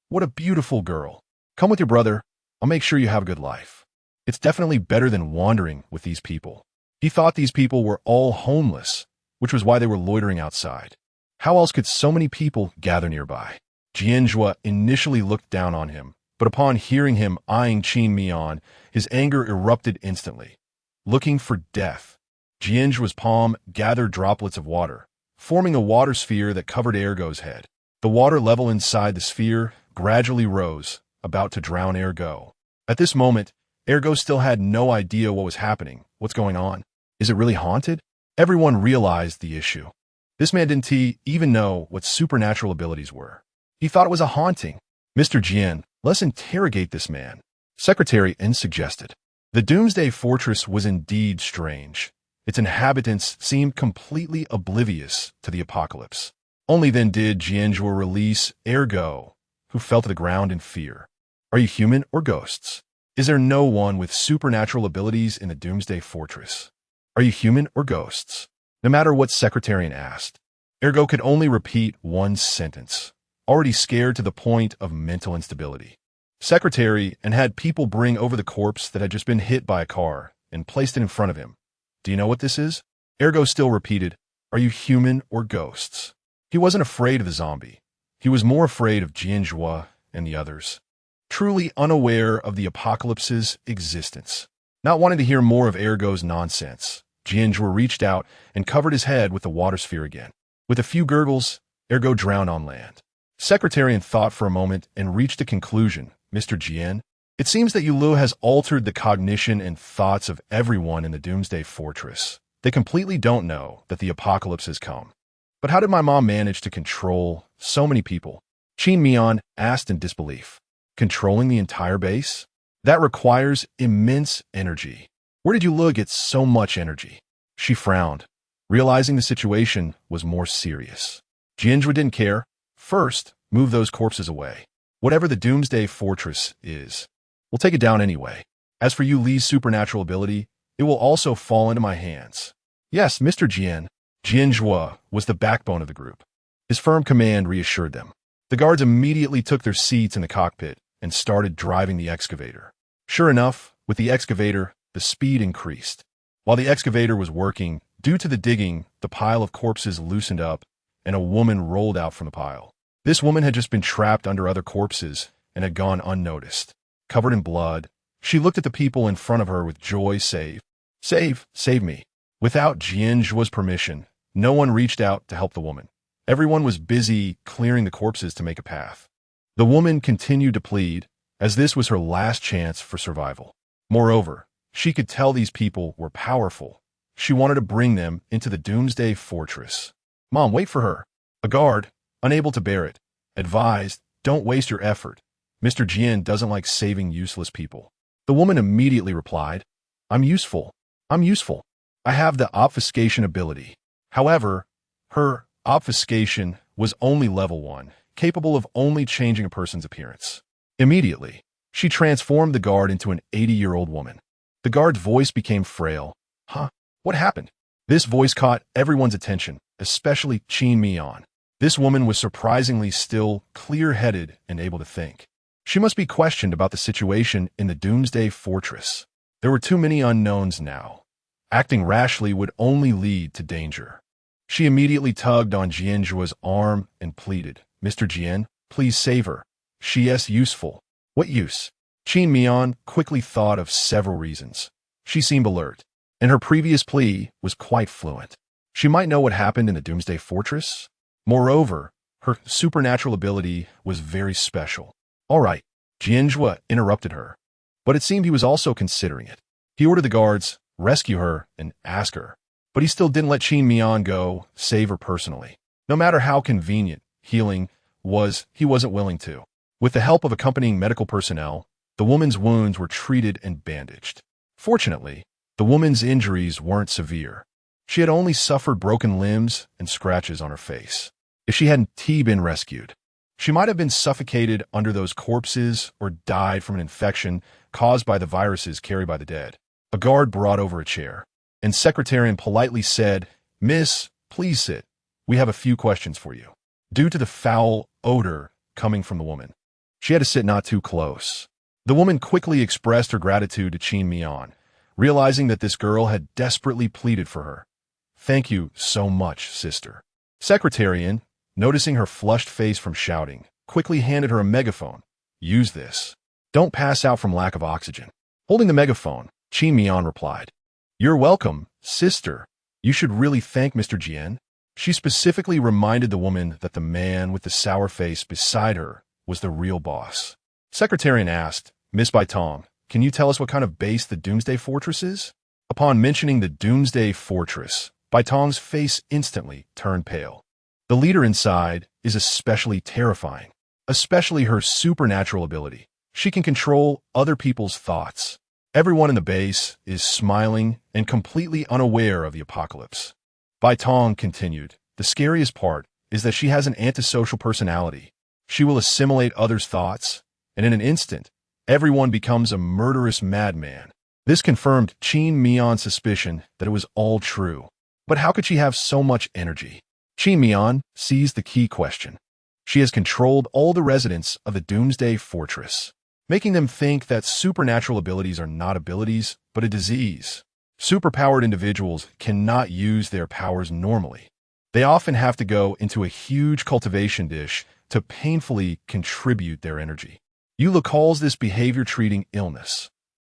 "What a beautiful girl. Come with your brother. I'll make sure you have a good life. It's definitely better than wandering with these people." He thought these people were all homeless, which was why they were loitering outside. How else could so many people gather nearby? Jian Zhuo initially looked down on him, but upon hearing him eyeing Qin Mian, his anger erupted instantly. Looking for death, Jian Zhuo's palm gathered droplets of water, forming a water sphere that covered Ergo's head. The water level inside the sphere gradually rose, about to drown Ergo. At this moment, Ergo still had no idea what was happening. What's going on? Is it really haunted? Everyone realized the issue. This man didn't even know what supernatural abilities were. He thought it was a haunting. Mr. Jian, let's interrogate this man, Secretary N suggested. The Doomsday Fortress was indeed strange. Its inhabitants seemed completely oblivious to the apocalypse. Only then did Jian Zhuo release Ergo, who fell to the ground in fear. Are you human or ghosts? Is there no one with supernatural abilities in the Doomsday Fortress? Are you human or ghosts? No matter what Secretarian asked, Ergo could only repeat one sentence, already scared to the point of mental instability. Secretary and had people bring over the corpse that had just been hit by a car and placed it in front of him. Do you know what this is? Ergo still repeated, are you human or ghosts? He wasn't afraid of the zombie. He was more afraid of Jian Zhuo and the others, truly unaware of the apocalypse's existence. Not wanting to hear more of Ergo's nonsense, Jian Zhuo reached out and covered his head with the water sphere again. With a few gurgles, Ergo drowned on land. Secretarian thought for a moment and reached a conclusion. Mr. Jian, it seems that Yulu has altered the cognition and thoughts of everyone in the Doomsday Fortress. They completely don't know that the apocalypse has come. But how did my mom manage to control so many people? Qin Mian asked in disbelief. Controlling the entire base? That requires immense energy. Where did Yulu get so much energy? She frowned, realizing the situation was more serious. Jian Zhuo didn't care. First, move those corpses away. Whatever the Doomsday Fortress is, we'll take it down anyway. As for Yuli's supernatural ability, it will also fall into my hands. Yes, Mr. Jian. Jian Zhuo was the backbone of the group. His firm command reassured them. The guards immediately took their seats in the cockpit and started driving the excavator. Sure enough, with the excavator, the speed increased. While the excavator was working, due to the digging, the pile of corpses loosened up, and a woman rolled out from the pile. This woman had just been trapped under other corpses and had gone unnoticed. Covered in blood, she looked at the people in front of her with joy. Save me. Without Jian Zhuo's permission, no one reached out to help the woman. Everyone was busy clearing the corpses to make a path. The woman continued to plead, as this was her last chance for survival. Moreover, she could tell these people were powerful. She wanted to bring them into the Doomsday Fortress. Mom, wait for her. A guard, unable to bear it, advised, don't waste your effort. Mr. Jian doesn't like saving useless people. The woman immediately replied, I'm useful. I have the obfuscation ability. However, her obfuscation was only level 1, capable of only changing a person's appearance. Immediately, she transformed the guard into an 80-year-old woman. The guard's voice became frail. Huh? What happened? This voice caught everyone's attention, especially Qin Mian. This woman was surprisingly still clear-headed and able to think. She must be questioned about the situation in the Doomsday Fortress. There were too many unknowns now. Acting rashly would only lead to danger. She immediately tugged on Jian Zhuo's arm and pleaded, Mr. Jian, please save her. She is useful. What use? Qin Mian quickly thought of several reasons. She seemed alert, and her previous plea was quite fluent. She might know what happened in the Doomsday Fortress. Moreover, her supernatural ability was very special. All right, Jian Zhuo interrupted her, but it seemed he was also considering it. He ordered the guards, rescue her, and ask her. But he still didn't let Qin Mian go, save her personally. No matter how convenient healing was, he wasn't willing to. With the help of accompanying medical personnel, the woman's wounds were treated and bandaged. Fortunately, the woman's injuries weren't severe. She had only suffered broken limbs and scratches on her face. If she hadn't been rescued, she might have been suffocated under those corpses or died from an infection caused by the viruses carried by the dead. A guard brought over a chair, and Secretarian politely said, Miss, please sit. We have a few questions for you. Due to the foul odor coming from the woman, she had to sit not too close. The woman quickly expressed her gratitude to Qin Mian, realizing that this girl had desperately pleaded for her. Thank you so much, sister. Secretarian, noticing her flushed face from shouting, quickly handed her a megaphone. Use this. Don't pass out from lack of oxygen. Holding the megaphone, Qin Mian replied. You're welcome, sister. You should really thank Mr. Jian. She specifically reminded the woman that the man with the sour face beside her was the real boss. Secretarian asked, Miss Baitong, can you tell us what kind of base the Doomsday Fortress is? Upon mentioning the Doomsday Fortress, Baitong's face instantly turned pale. The leader inside is especially terrifying, especially her supernatural ability. She can control other people's thoughts. Everyone in the base is smiling and completely unaware of the apocalypse. Baitong continued, the scariest part is that she has an antisocial personality. She will assimilate others' thoughts, and in an instant, everyone becomes a murderous madman. This confirmed Qin Mian's suspicion that it was all true. But how could she have so much energy? Qin Mian seized the key question. She has controlled all the residents of the Doomsday Fortress, making them think that supernatural abilities are not abilities, but a disease. Superpowered individuals cannot use their powers normally. They often have to go into a huge cultivation dish to painfully contribute their energy. Yula calls this behavior treating illness.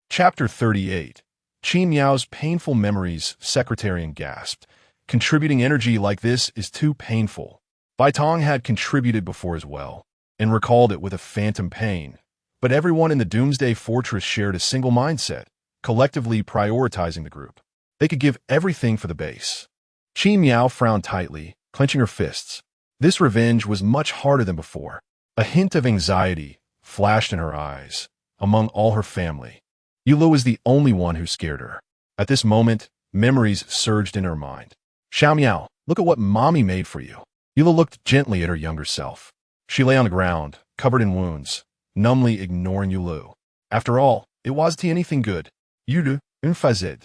Chapter 38. Qin Miao's painful memories, Secretarian gasped. Contributing energy like this is too painful. Baitong had contributed before as well, and recalled it with a phantom pain. But everyone in the Doomsday Fortress shared a single mindset, collectively prioritizing the group. They could give everything for the base. Qin Miao frowned tightly, clenching her fists. This revenge was much harder than before. A hint of anxiety flashed in her eyes. Among all her family, Yulu was the only one who scared her. At this moment, memories surged in her mind. Xiao Miao, look at what Mommy made for you. Yula looked gently at her younger self. She lay on the ground, covered in wounds, numbly ignoring Yulu. After all, it wasn't anything good. Yulu, unfazed,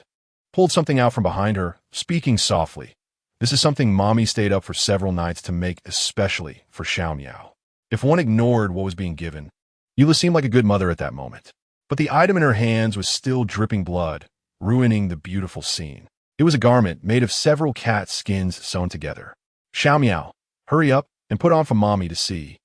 pulled something out from behind her, speaking softly. This is something Mommy stayed up for several nights to make especially for Xiao Miao. If one ignored what was being given, Yula seemed like a good mother at that moment. But the item in her hands was still dripping blood, ruining the beautiful scene. It was a garment made of several cat skins sewn together. Xiao Miao, hurry up and put on for Mommy to see.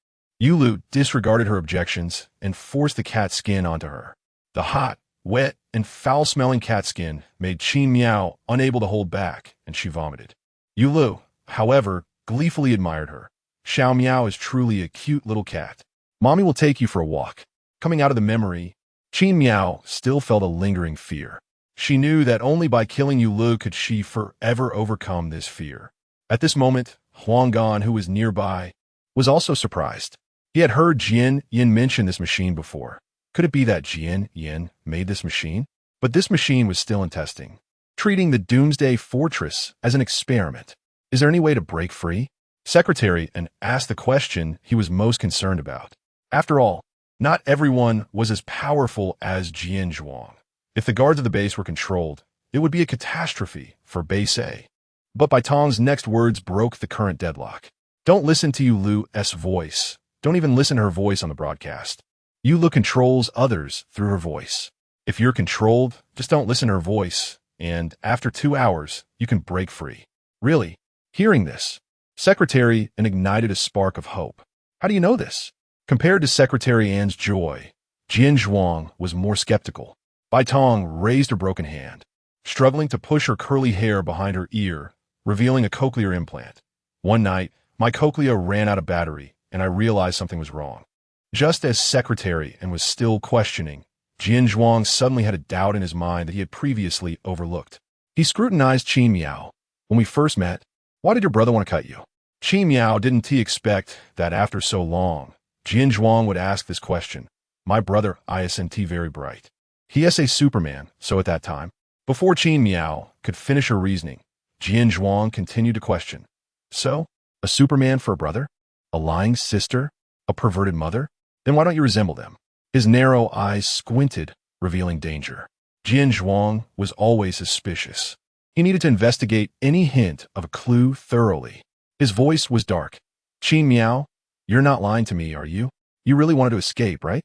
Yulu disregarded her objections and forced the cat skin onto her. The hot, wet, and foul-smelling cat skin made Qin Miao unable to hold back, and she vomited. Yulu, however, gleefully admired her. Xiao Miao is truly a cute little cat. Mommy will take you for a walk. Coming out of the memory, Qin Miao still felt a lingering fear. She knew that only by killing Yulu could she forever overcome this fear. At this moment, Huanggan, who was nearby, was also surprised. He had heard Jian Yin mention this machine before. Could it be that Jian Yin made this machine? But this machine was still in testing, treating the Doomsday Fortress as an experiment. Is there any way to break free? Secretary and asked the question he was most concerned about. After all, not everyone was as powerful as Jian Zhuo. If the guards of the base were controlled, it would be a catastrophe for Base A. But Baitong's next words broke the current deadlock. Don't listen to Yulu's voice. Don't even listen to her voice on the broadcast. Yulu controls others through her voice. If you're controlled, just don't listen to her voice, and after 2 hours, you can break free. Really? Hearing this, Secretary ignited a spark of hope. How do you know this? Compared to Secretary Anne's joy, Jian Zhuo was more skeptical. Baitong raised her broken hand, struggling to push her curly hair behind her ear, revealing a cochlear implant. One night, my cochlea ran out of battery, and I realized something was wrong. Just as Secretary and was still questioning, Jian Zhuo suddenly had a doubt in his mind that he had previously overlooked. He scrutinized Qin Miao. When we first met, why did your brother want to cut you? Qin Miao didn't expect that after so long, Jian Zhuo would ask this question. My brother isn't very bright. He is a Superman, so at that time, before Qin Miao could finish her reasoning, Jian Zhuo continued to question. So, a Superman for a brother? A lying sister? A perverted mother? Then why don't you resemble them? His narrow eyes squinted, revealing danger. Jian Zhuo was always suspicious. He needed to investigate any hint of a clue thoroughly. His voice was dark. Qin Miao, you're not lying to me, are you? You really wanted to escape, right?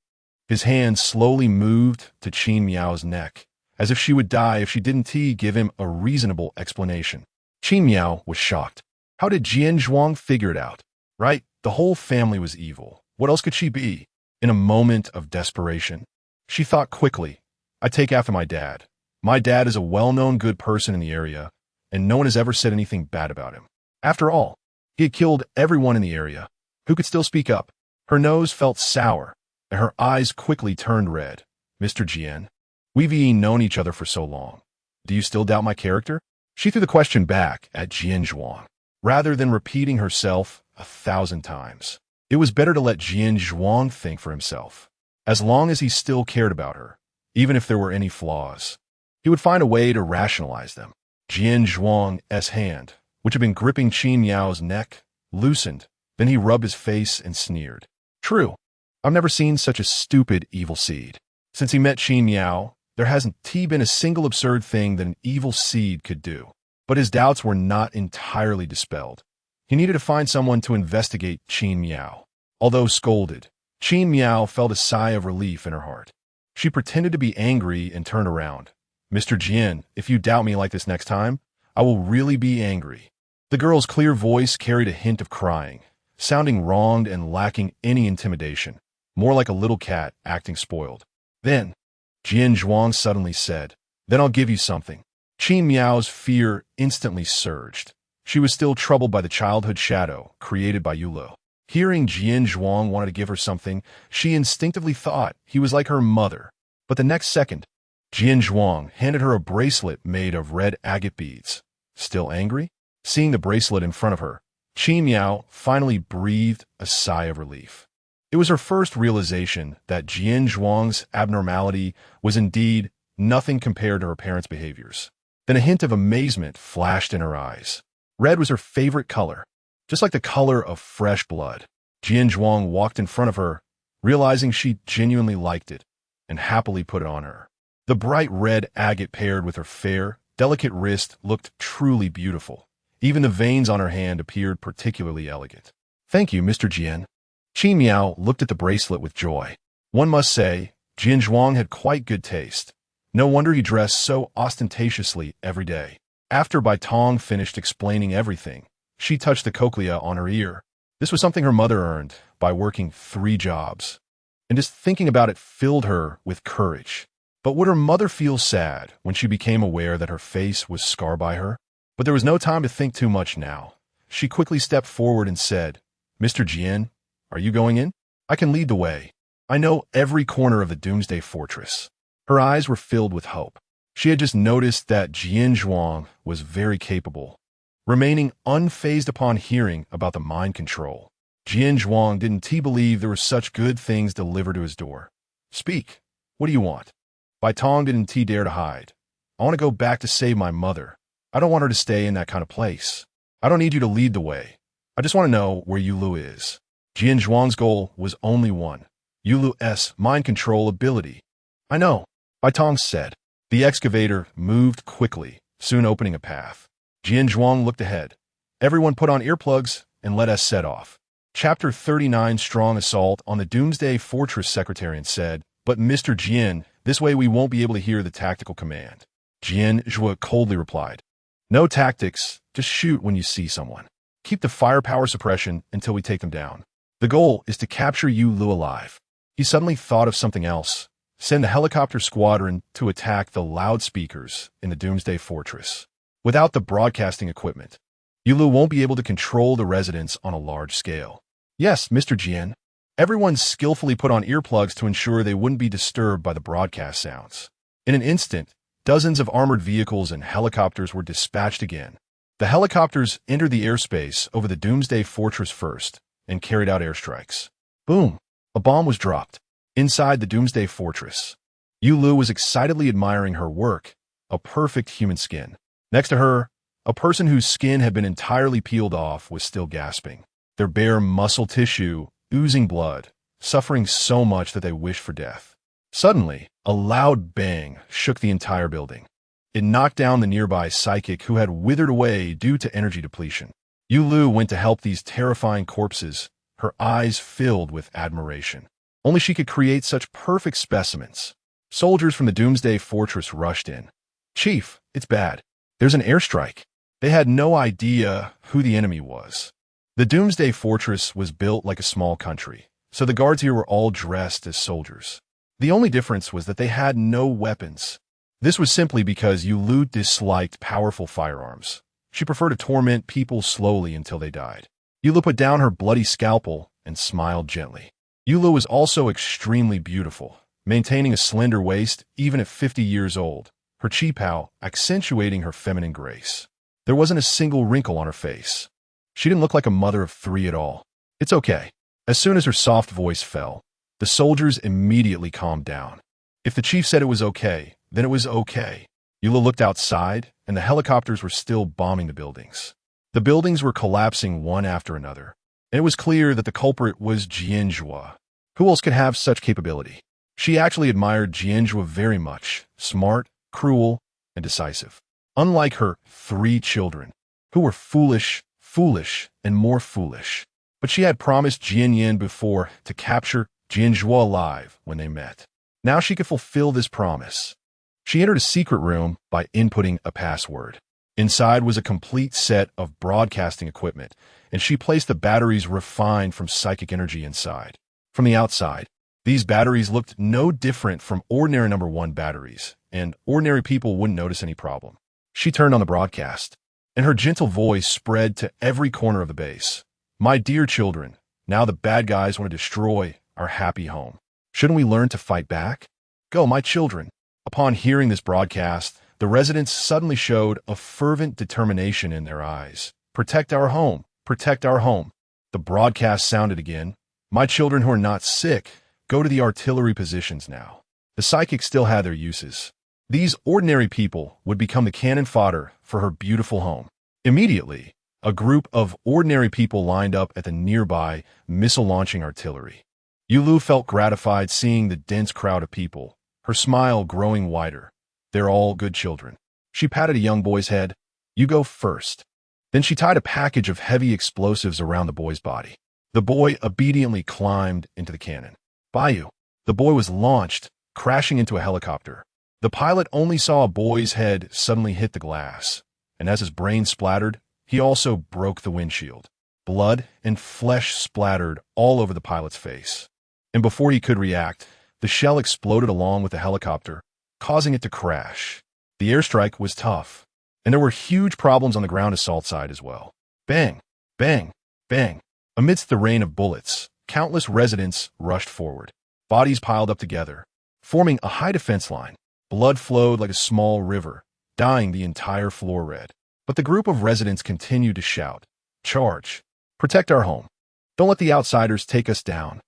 His hand slowly moved to Qin Miao's neck, as if she would die if she didn't give him a reasonable explanation. Qin Miao was shocked. How did Jian Zhuo figure it out? Right, the whole family was evil. What else could she be? In a moment of desperation, she thought quickly, I take after my dad. My dad is a well-known good person in the area, and no one has ever said anything bad about him. After all, he had killed everyone in the area who could still speak up. Her nose felt sour, and her eyes quickly turned red. Mr. Jian, we've known each other for so long. Do you still doubt my character? She threw the question back at Jian Zhuo, rather than repeating herself 1,000 times. It was better to let Jian Zhuo think for himself. As long as he still cared about her, even if there were any flaws, he would find a way to rationalize them. Jian Zhuo's hand, which had been gripping Qin Miao's neck, loosened. Then he rubbed his face and sneered. True, I've never seen such a stupid evil seed. Since he met Qin Miao, there hasn't been a single absurd thing that an evil seed could do. But his doubts were not entirely dispelled. He needed to find someone to investigate Qin Miao. Although scolded, Qin Miao felt a sigh of relief in her heart. She pretended to be angry and turned around. Mr. Jian, if you doubt me like this next time, I will really be angry. The girl's clear voice carried a hint of crying, sounding wronged and lacking any intimidation, more like a little cat acting spoiled. Then, Jian Zhuo suddenly said, Then I'll give you something. Qin Miao's fear instantly surged. She was still troubled by the childhood shadow created by Yulu. Hearing Jian Zhuo wanted to give her something, she instinctively thought he was like her mother. But the next second, Jian Zhuo handed her a bracelet made of red agate beads. Still angry? Seeing the bracelet in front of her, Qin Miao finally breathed a sigh of relief. It was her first realization that Jian Zhuo's abnormality was indeed nothing compared to her parents' behaviors. Then a hint of amazement flashed in her eyes. Red was her favorite color, just like the color of fresh blood. Jian Zhuo walked in front of her, realizing she genuinely liked it, and happily put it on her. The bright red agate paired with her fair, delicate wrist looked truly beautiful. Even the veins on her hand appeared particularly elegant. Thank you, Mr. Jian. Qin Miao looked at the bracelet with joy. One must say, Jian Zhuo had quite good taste. No wonder he dressed so ostentatiously every day. After Bai Tong finished explaining everything, she touched the cochlea on her ear. This was something her mother earned by working 3 jobs. And just thinking about it filled her with courage. But would her mother feel sad when she became aware that her face was scarred by her? But there was no time to think too much now. She quickly stepped forward and said, Mr. Jian, are you going in? I can lead the way. I know every corner of the Doomsday Fortress. Her eyes were filled with hope. She had just noticed that Jian Zhuo was very capable, remaining unfazed upon hearing about the mind control. Jian Zhuo didn't believe there were such good things delivered to his door. Speak. What do you want? Bai Tong didn't dare to hide. I want to go back to save my mother. I don't want her to stay in that kind of place. I don't need you to lead the way. I just want to know where Yulu is. Jian Zhuo's goal was only one. Yulu's mind control ability. I know, Bai Tong said. The excavator moved quickly, soon opening a path. Jian Zhuo looked ahead. Everyone put on earplugs and let us set off. Chapter 39 Strong Assault on the Doomsday Fortress Secretariat said, But Mr. Jian, this way we won't be able to hear the tactical command. Jian Zhuo coldly replied, No tactics, just shoot when you see someone. Keep the firepower suppression until we take them down. The goal is to capture Yulu alive. He suddenly thought of something else. Send a helicopter squadron to attack the loudspeakers in the Doomsday Fortress. Without the broadcasting equipment, Yulu won't be able to control the residents on a large scale. Yes, Mr. Jian. Everyone skillfully put on earplugs to ensure they wouldn't be disturbed by the broadcast sounds. In an instant, dozens of armored vehicles and helicopters were dispatched again. The helicopters entered the airspace over the Doomsday Fortress first and carried out airstrikes. Boom! A bomb was dropped. Inside the Doomsday Fortress, Yulu was excitedly admiring her work, a perfect human skin. Next to her, a person whose skin had been entirely peeled off was still gasping, their bare muscle tissue oozing blood, suffering so much that they wished for death. Suddenly, a loud bang shook the entire building. It knocked down the nearby psychic who had withered away due to energy depletion. Yulu went to help these terrifying corpses, her eyes filled with admiration. Only she could create such perfect specimens. Soldiers from the Doomsday Fortress rushed in. Chief, it's bad. There's an airstrike. They had no idea who the enemy was. The Doomsday Fortress was built like a small country, so the guards here were all dressed as soldiers. The only difference was that they had no weapons. This was simply because Yulu disliked powerful firearms. She preferred to torment people slowly until they died. Yulu put down her bloody scalpel and smiled gently. Yulu was also extremely beautiful, maintaining a slender waist even at 50 years old, her chi-pao accentuating her feminine grace. There wasn't a single wrinkle on her face. She didn't look like a mother of three at all. It's okay. As soon as her soft voice fell, the soldiers immediately calmed down. If the chief said it was okay, then it was okay. Yulu looked outside, and the helicopters were still bombing the buildings. The buildings were collapsing one after another, and it was clear that the culprit was Jian Zhuo. Who else could have such capability? She actually admired Jian Zhuo very much, smart, cruel, and decisive. Unlike her 3 children, who were foolish, and more foolish. But she had promised Jian Yan before to capture Jian Zhuo alive when they met. Now she could fulfill this promise. She entered a secret room by inputting a password. Inside was a complete set of broadcasting equipment, and she placed the batteries refined from psychic energy inside. From the outside, these batteries looked no different from ordinary number 1 batteries, and ordinary people wouldn't notice any problem. She turned on the broadcast, and her gentle voice spread to every corner of the base. My dear children, now the bad guys want to destroy our happy home. Shouldn't we learn to fight back? Go, my children. Upon hearing this broadcast, the residents suddenly showed a fervent determination in their eyes. Protect our home. Protect our home. The broadcast sounded again. My children who are not sick, go to the artillery positions now. The psychics still had their uses. These ordinary people would become the cannon fodder for her beautiful home. Immediately, a group of ordinary people lined up at the nearby missile-launching artillery. Yulu felt gratified seeing the dense crowd of people, her smile growing wider. They're all good children. She patted a young boy's head. You go first. Then she tied a package of heavy explosives around the boy's body. The boy obediently climbed into the cannon. Bayou. The boy was launched, crashing into a helicopter. The pilot only saw a boy's head suddenly hit the glass, and as his brain splattered, he also broke the windshield. Blood and flesh splattered all over the pilot's face. And before he could react, the shell exploded along with the helicopter, causing it to crash. The airstrike was tough, and there were huge problems on the ground assault side as well. Bang, bang, bang. Amidst the rain of bullets, countless residents rushed forward. Bodies piled up together, forming a high defense line. Blood flowed like a small river, dyeing the entire floor red. But the group of residents continued to shout, Charge! Protect our home! Don't let the outsiders take us down!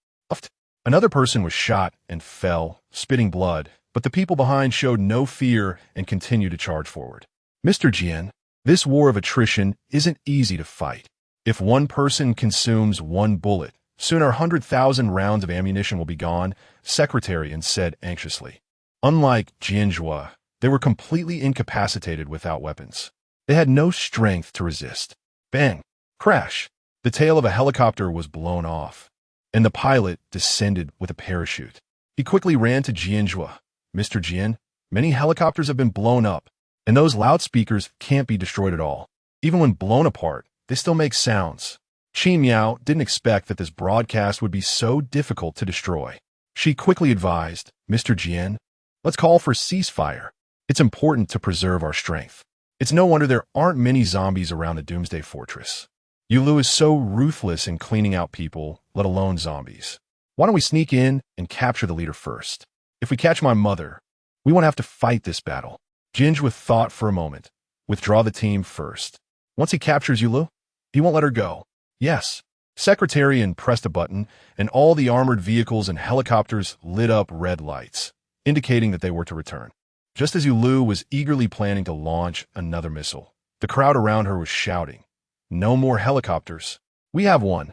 Another person was shot and fell, spitting blood, but the people behind showed no fear and continued to charge forward. Mr. Jian, this war of attrition isn't easy to fight. If one person consumes 1 bullet, soon our 100,000 rounds of ammunition will be gone, Secretarian said anxiously. Unlike Jian Zhuo, they were completely incapacitated without weapons. They had no strength to resist. Bang! Crash! The tail of a helicopter was blown off, and the pilot descended with a parachute. He quickly ran to Jian Zhuo. Mr. Jian, many helicopters have been blown up, and those loudspeakers can't be destroyed at all. Even when blown apart, they still make sounds. Miao didn't expect that this broadcast would be so difficult to destroy. She quickly advised, Mr. Jian, let's call for ceasefire. It's important to preserve our strength. It's no wonder there aren't many zombies around the Doomsday Fortress. Yulu is so ruthless in cleaning out people, let alone zombies. Why don't we sneak in and capture the leader first? If we catch my mother, we won't have to fight this battle. Jian Zhuo thought for a moment. Withdraw the team first. Once he captures Yulu, he won't let her go. Yes. Secretarian pressed a button, and all the armored vehicles and helicopters lit up red lights, indicating that they were to return. Just as Yulu was eagerly planning to launch another missile, the crowd around her was shouting, No more helicopters. We have one.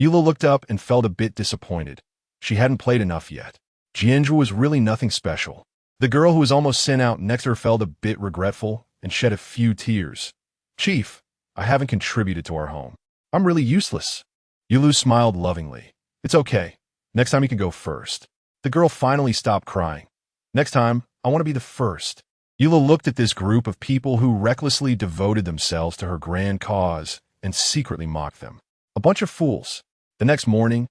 Yulu looked up and felt a bit disappointed. She hadn't played enough yet. Jian Zhuo was really nothing special. The girl who was almost sent out next to her felt a bit regretful and shed a few tears. Chief, I haven't contributed to our home. I'm really useless. Yulu smiled lovingly. It's okay. Next time you can go first. The girl finally stopped crying. Next time, I want to be the first. Yulu looked at this group of people who recklessly devoted themselves to her grand cause and secretly mocked them. A bunch of fools. The next morning,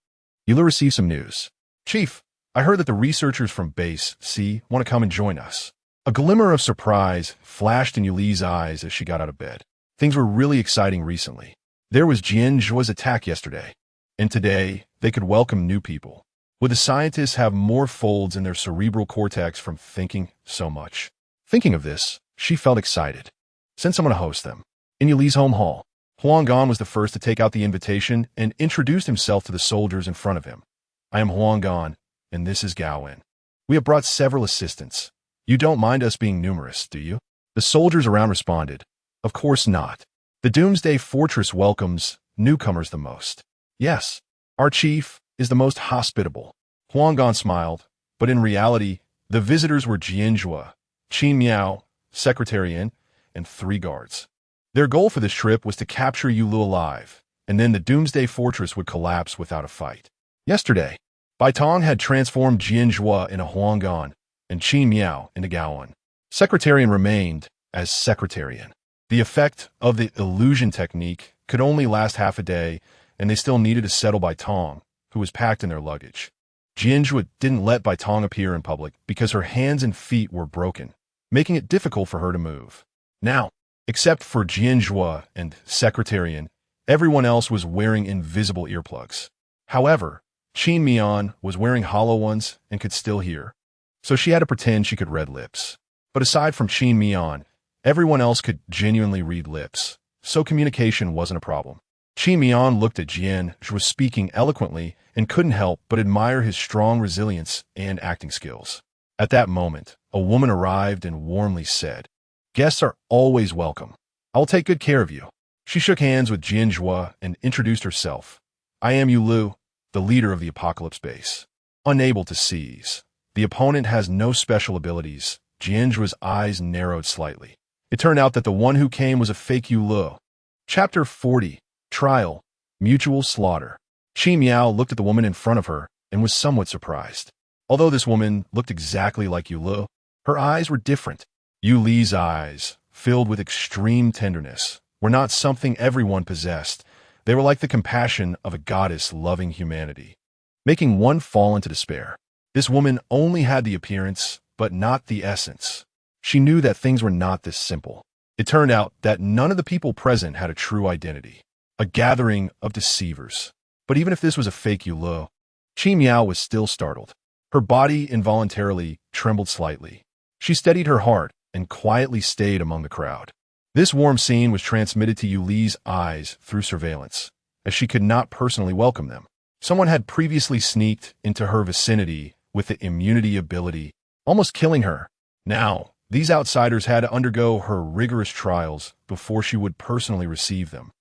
Yulu received some news. Chief, I heard that the researchers from Base C want to come and join us. A glimmer of surprise flashed in Yuli's eyes as she got out of bed. Things were really exciting recently. There was Jian Zhuo's attack yesterday, and today they could welcome new people. Would the scientists have more folds in their cerebral cortex from thinking so much? Thinking of this, she felt excited. Send someone to host them. In Yuli's home hall, Huanggan was the first to take out the invitation and introduced himself to the soldiers in front of him. I am Huanggan, and this is Gaowen. We have brought several assistants. You don't mind us being numerous, do you? The soldiers around responded. Of course not. The Doomsday Fortress welcomes newcomers the most. Yes, our chief is the most hospitable. Huanggan smiled, but in reality, the visitors were Jian Zhuo, Qin Miao, Secretary In, and 3 guards. Their goal for this trip was to capture Yulu alive, and then the Doomsday Fortress would collapse without a fight. Yesterday, Baitong had transformed Jian Zhuo into Huanggan and Qin Miao into Gaowen. Secretarian remained as Secretarian. The effect of the illusion technique could only last half a day, and they still needed to settle Baitong, who was packed in their luggage. Jian Zhuo didn't let Baitong appear in public because her hands and feet were broken, making it difficult for her to move. Now, except for Jian Zhuo and Secretarian, everyone else was wearing invisible earplugs. However, Qin Mian was wearing hollow ones and could still hear, so she had to pretend she could read lips. But aside from Qin Mian, everyone else could genuinely read lips, so communication wasn't a problem. Qin Mian looked at Jian, who was speaking eloquently, and couldn't help but admire his strong resilience and acting skills. At that moment, a woman arrived and warmly said, "Guests are always welcome. I will take good care of you." She shook hands with Jian Zhuo and introduced herself. "I am Yulu, the leader of the Apocalypse Base." Unable to seize. The opponent has no special abilities. Jian Zhuo's eyes narrowed slightly. It turned out that the one who came was a fake Yulu. Chapter 40. Trial. Mutual Slaughter. Qin Miao looked at the woman in front of her and was somewhat surprised. Although this woman looked exactly like Yulu, her eyes were different. Yuli's eyes, filled with extreme tenderness, were not something everyone possessed. They were like the compassion of a goddess loving humanity, making one fall into despair. This woman only had the appearance, but not the essence. She knew that things were not this simple. It turned out that none of the people present had a true identity, a gathering of deceivers. But even if this was a fake Yulu, Qin Miao was still startled. Her body involuntarily trembled slightly. She steadied her heart and quietly stayed among the crowd. This warm scene was transmitted to Yuli's eyes through surveillance, as she could not personally welcome them. Someone had previously sneaked into her vicinity with the immunity ability, almost killing her. Now, these outsiders had to undergo her rigorous trials before she would personally receive them.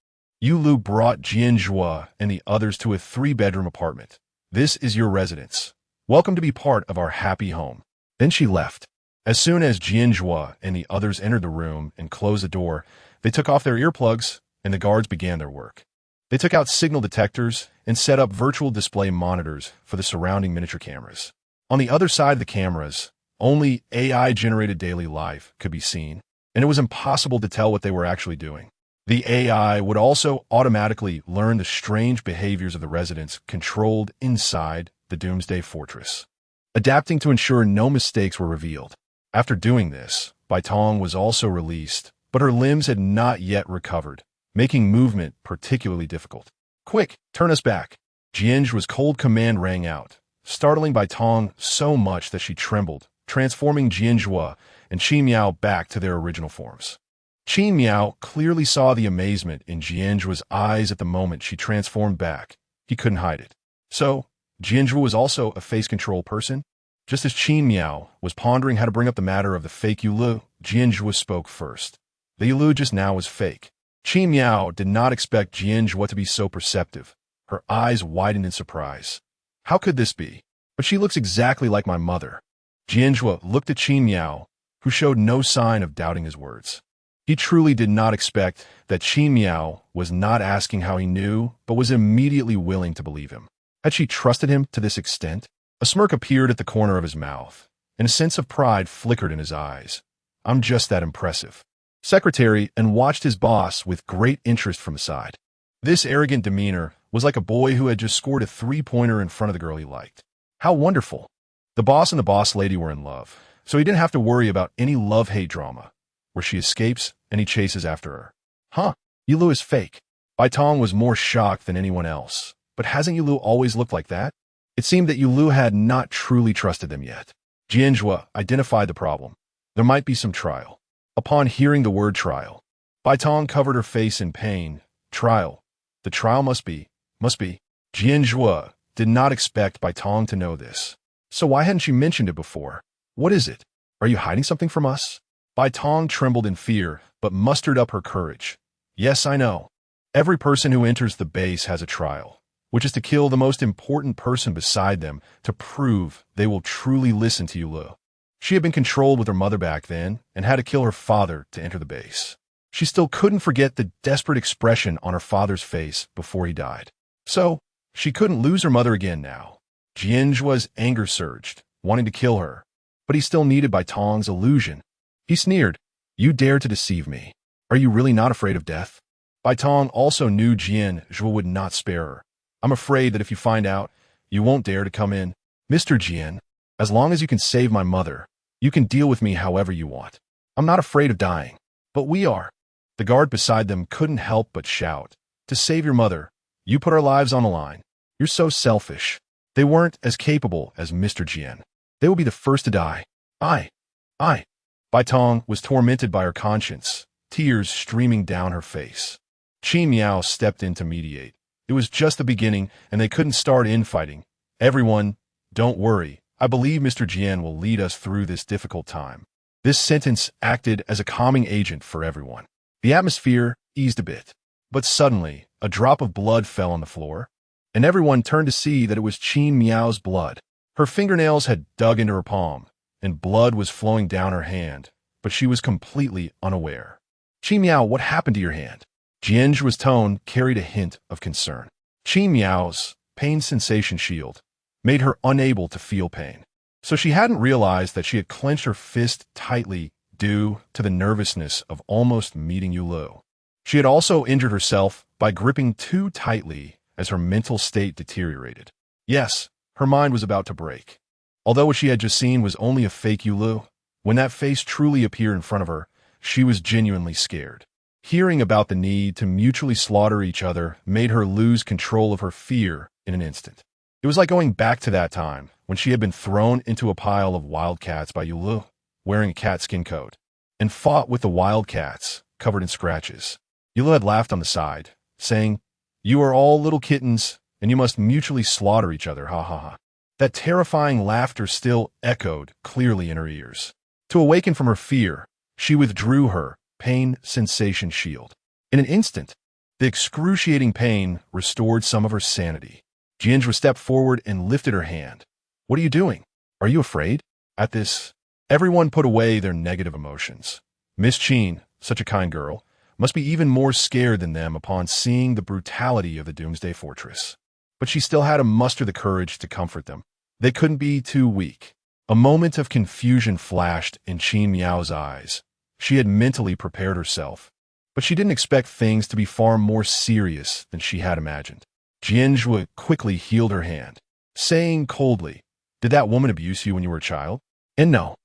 Yulu brought Jian Zhuo and the others to a 3-bedroom apartment. "This is your residence. Welcome to be part of our happy home." Then she left. As soon as Jian Zhuo and the others entered the room and closed the door, they took off their earplugs and the guards began their work. They took out signal detectors and set up virtual display monitors for the surrounding miniature cameras. On the other side of the cameras, only AI-generated daily life could be seen, and it was impossible to tell what they were actually doing. The AI would also automatically learn the strange behaviors of the residents controlled inside the Doomsday Fortress, adapting to ensure no mistakes were revealed. After doing this, Baitong was also released, but her limbs had not yet recovered, making movement particularly difficult. "Quick, turn us back." Jian Zhuo's cold command rang out, startling Baitong so much that she trembled, transforming Jian Zhuo and Qin Miao back to their original forms. Qin Miao clearly saw the amazement in Jian Zhuo's eyes at the moment she transformed back. He couldn't hide it. So, Jian Zhuo was also a face control person? Just as Qin Miao was pondering how to bring up the matter of the fake Yulu, Jian Zhuo spoke first. The Yulu just now was fake. Qin Miao did not expect Jian Zhuo to be so perceptive. Her eyes widened in surprise. How could this be? But she looks exactly like my mother. Jian Zhuo looked at Qin Miao, who showed no sign of doubting his words. He truly did not expect that Qin Miao was not asking how he knew, but was immediately willing to believe him. Had she trusted him to this extent? A smirk appeared at the corner of his mouth, and a sense of pride flickered in his eyes. "I'm just that impressive." Secretary and watched his boss with great interest from the side. This arrogant demeanor was like a boy who had just scored a three-pointer in front of the girl he liked. How wonderful. The boss and the boss lady were in love, so he didn't have to worry about any love-hate drama, where she escapes and he chases after her. Huh, Yulu is fake. Bai Tong was more shocked than anyone else. But hasn't Yulu always looked like that? It seemed that Yulu had not truly trusted them yet. Jian Zhuo identified the problem. There might be some trial. Upon hearing the word trial, Bai Tong covered her face in pain. Trial. The trial must be. Jian Zhuo did not expect Bai Tong to know this. So why hadn't she mentioned it before? What is it? Are you hiding something from us? Bai Tong trembled in fear, but mustered up her courage. Yes, I know. Every person who enters the base has a trial, which is to kill the most important person beside them to prove they will truly listen to Yulu. She had been controlled with her mother back then and had to kill her father to enter the base. She still couldn't forget the desperate expression on her father's face before he died. So, she couldn't lose her mother again now. Jian Zhuo's anger surged, wanting to kill her, but he still needed Bai Tong's illusion. He sneered, "You dare to deceive me. Are you really not afraid of death?" Bai Tong also knew Jian Zhuo would not spare her. "I'm afraid that if you find out, you won't dare to come in. Mr. Jian, as long as you can save my mother, you can deal with me however you want. I'm not afraid of dying. But we are." The guard beside them couldn't help but shout, "To save your mother, you put our lives on the line. You're so selfish." They weren't as capable as Mr. Jian. They will be the first to die. I. Bai Tong was tormented by her conscience, tears streaming down her face. Qin Miao stepped in to mediate. It was just the beginning, and they couldn't start infighting. "Everyone, don't worry. I believe Mr. Jian will lead us through this difficult time." This sentence acted as a calming agent for everyone. The atmosphere eased a bit. But suddenly, a drop of blood fell on the floor, and everyone turned to see that it was Qin Miao's blood. Her fingernails had dug into her palm, and blood was flowing down her hand, but she was completely unaware. "Qin Miao, what happened to your hand?" Jian Zhuo's tone carried a hint of concern. Qin Miao's pain sensation shield made her unable to feel pain, so she hadn't realized that she had clenched her fist tightly due to the nervousness of almost meeting Yulu. She had also injured herself by gripping too tightly as her mental state deteriorated. Yes, her mind was about to break. Although what she had just seen was only a fake Yulu, when that face truly appeared in front of her, she was genuinely scared. Hearing about the need to mutually slaughter each other made her lose control of her fear in an instant. It was like going back to that time when she had been thrown into a pile of wildcats by Yulu, wearing a cat skin coat, and fought with the wildcats covered in scratches. Yulu had laughed on the side, saying, "You are all little kittens, and you must mutually slaughter each other, ha ha ha." That terrifying laughter still echoed clearly in her ears. To awaken from her fear, she withdrew her pain sensation shield. In an instant, the excruciating pain restored some of her sanity. Jian Zhuo stepped forward and lifted her hand. "What are you doing? Are you afraid?" At this, everyone put away their negative emotions. Miss Qin, such a kind girl, must be even more scared than them upon seeing the brutality of the Doomsday Fortress. But she still had to muster the courage to comfort them. They couldn't be too weak. A moment of confusion flashed in Qin Miao's eyes. She had mentally prepared herself, but she didn't expect things to be far more serious than she had imagined. Jian Zhuo quickly healed her hand, saying coldly, "Did that woman abuse you when you were a child?" And no.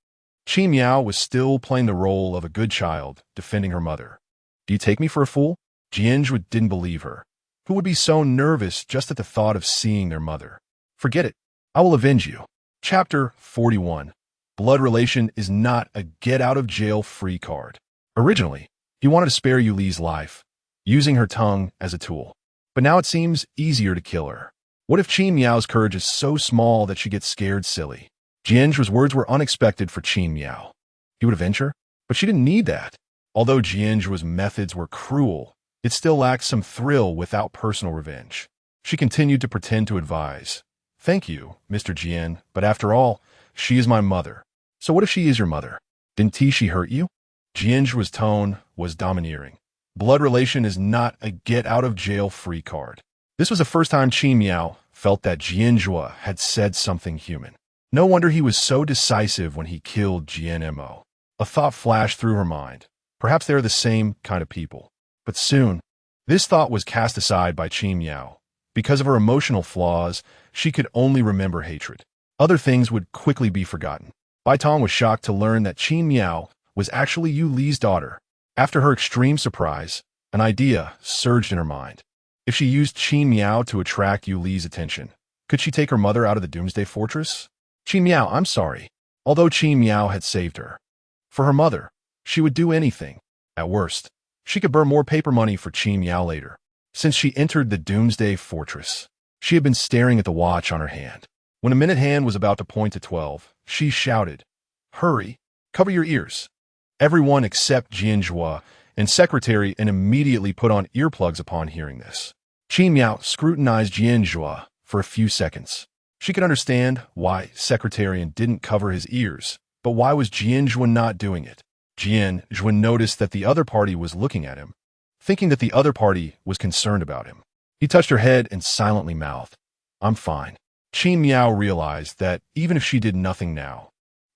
Qin Miao was still playing the role of a good child, defending her mother. "Do you take me for a fool?" Jian Zhuo didn't believe her. Who would be so nervous just at the thought of seeing their mother? "Forget it. I will avenge you." Chapter 41. Blood relation is not a get-out-of-jail-free card. Originally, he wanted to spare Yuli's life, using her tongue as a tool. But now it seems easier to kill her. What if Qin Miao's courage is so small that she gets scared silly? Jian Zhuo's words were unexpected for Qin Miao. He would avenge her? But she didn't need that. Although Jian Zhuo's methods were cruel, it still lacked some thrill without personal revenge. She continued to pretend to advise. "Thank you, Mr. Jian, but after all, she is my mother." "So what if she is your mother? Didn't she hurt you?" Jian Zhuo's tone was domineering. Blood relation is not a get-out-of-jail-free card. This was the first time Qin Miao felt that Jian Zhuo had said something human. No wonder he was so decisive when he killed Jian Mo. A thought flashed through her mind. Perhaps they are the same kind of people. But soon, this thought was cast aside by Qin Miao. Because of her emotional flaws, she could only remember hatred. Other things would quickly be forgotten. Bai Tong was shocked to learn that Qin Miao was actually Yu Li's daughter. After her extreme surprise, an idea surged in her mind. If she used Qin Miao to attract Yu Li's attention, could she take her mother out of the Doomsday Fortress? Qin Miao, I'm sorry. Although Qin Miao had saved her. For her mother, she would do anything. At worst, she could burn more paper money for Qin Miao later. Since she entered the Doomsday Fortress, she had been staring at the watch on her hand. When a minute hand was about to point to 12, she shouted, "Hurry, cover your ears." Everyone except Jian Zhuo and secretary and immediately put on earplugs upon hearing this. Qin Miao scrutinized Jian Zhuo for a few seconds. She could understand why secretarian didn't cover his ears, but why was Jian Zhuo not doing it? Jian Zhuo noticed that the other party was looking at him, thinking that the other party was concerned about him. He touched her head and silently mouthed, "I'm fine." Qin Miao realized that even if she did nothing now,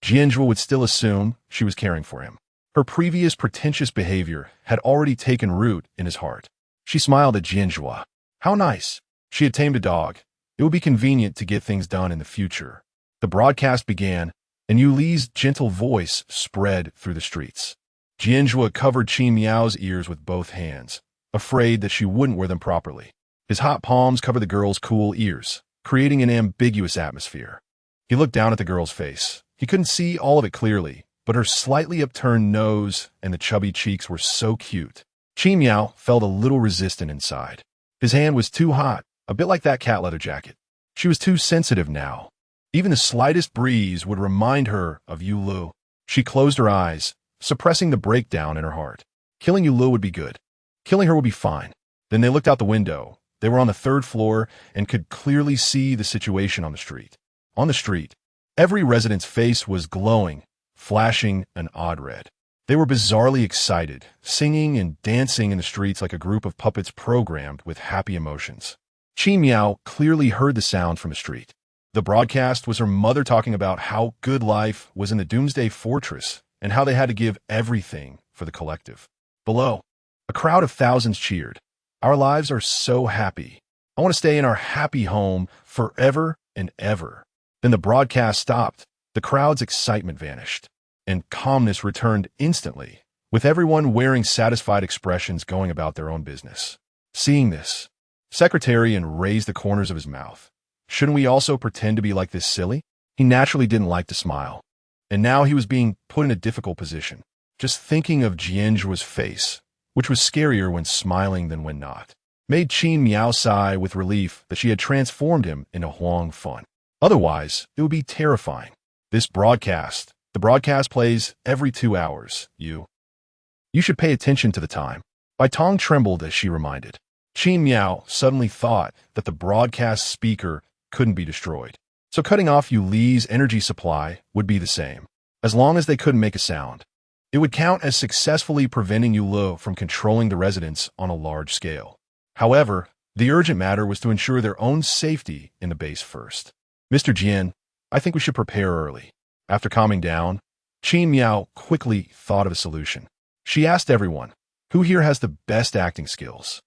Jian Zhuo would still assume she was caring for him. Her previous pretentious behavior had already taken root in his heart. She smiled at Jian Zhuo. How nice. She had tamed a dog. It would be convenient to get things done in the future. The broadcast began, and Yu Li's gentle voice spread through the streets. Jian Zhuo covered Qin Miao's ears with both hands, afraid that she wouldn't wear them properly. His hot palms covered the girl's cool ears, creating an ambiguous atmosphere. He looked down at the girl's face. He couldn't see all of it clearly, but her slightly upturned nose and the chubby cheeks were so cute. Qin Miao felt a little resistant inside. His hand was too hot, a bit like that cat leather jacket. She was too sensitive now. Even the slightest breeze would remind her of Yu Li. She closed her eyes, suppressing the breakdown in her heart. Killing Yu Li would be good. Killing her would be fine. Then they looked out the window. They were on the 3rd floor and could clearly see the situation on the street. On the street, every resident's face was glowing, flashing an odd red. They were bizarrely excited, singing and dancing in the streets like a group of puppets programmed with happy emotions. Qin Miao clearly heard the sound from the street. The broadcast was her mother talking about how good life was in the Doomsday Fortress and how they had to give everything for the collective. Below, a crowd of thousands cheered. Our lives are so happy. I want to stay in our happy home forever and ever. Then the broadcast stopped. The crowd's excitement vanished, and calmness returned instantly, with everyone wearing satisfied expressions going about their own business. Seeing this, Secretarian raised the corners of his mouth. Shouldn't we also pretend to be like this silly? He naturally didn't like to smile, and now he was being put in a difficult position. Just thinking of Jian Zhuo's face, which was scarier when smiling than when not, made Qin Miao sigh with relief that she had transformed him into Huang Fun. Otherwise, it would be terrifying. The broadcast plays every 2 hours. You should pay attention to the time. Bai Tong trembled as she reminded. Qin Miao suddenly thought that the broadcast speaker couldn't be destroyed. So cutting off Yu Li's energy supply would be the same. As long as they couldn't make a sound, it would count as successfully preventing Yu Li from controlling the residents on a large scale. However, the urgent matter was to ensure their own safety in the base first. Mr. Jian, I think we should prepare early. After calming down, Qin Miao quickly thought of a solution. She asked everyone, who here has the best acting skills?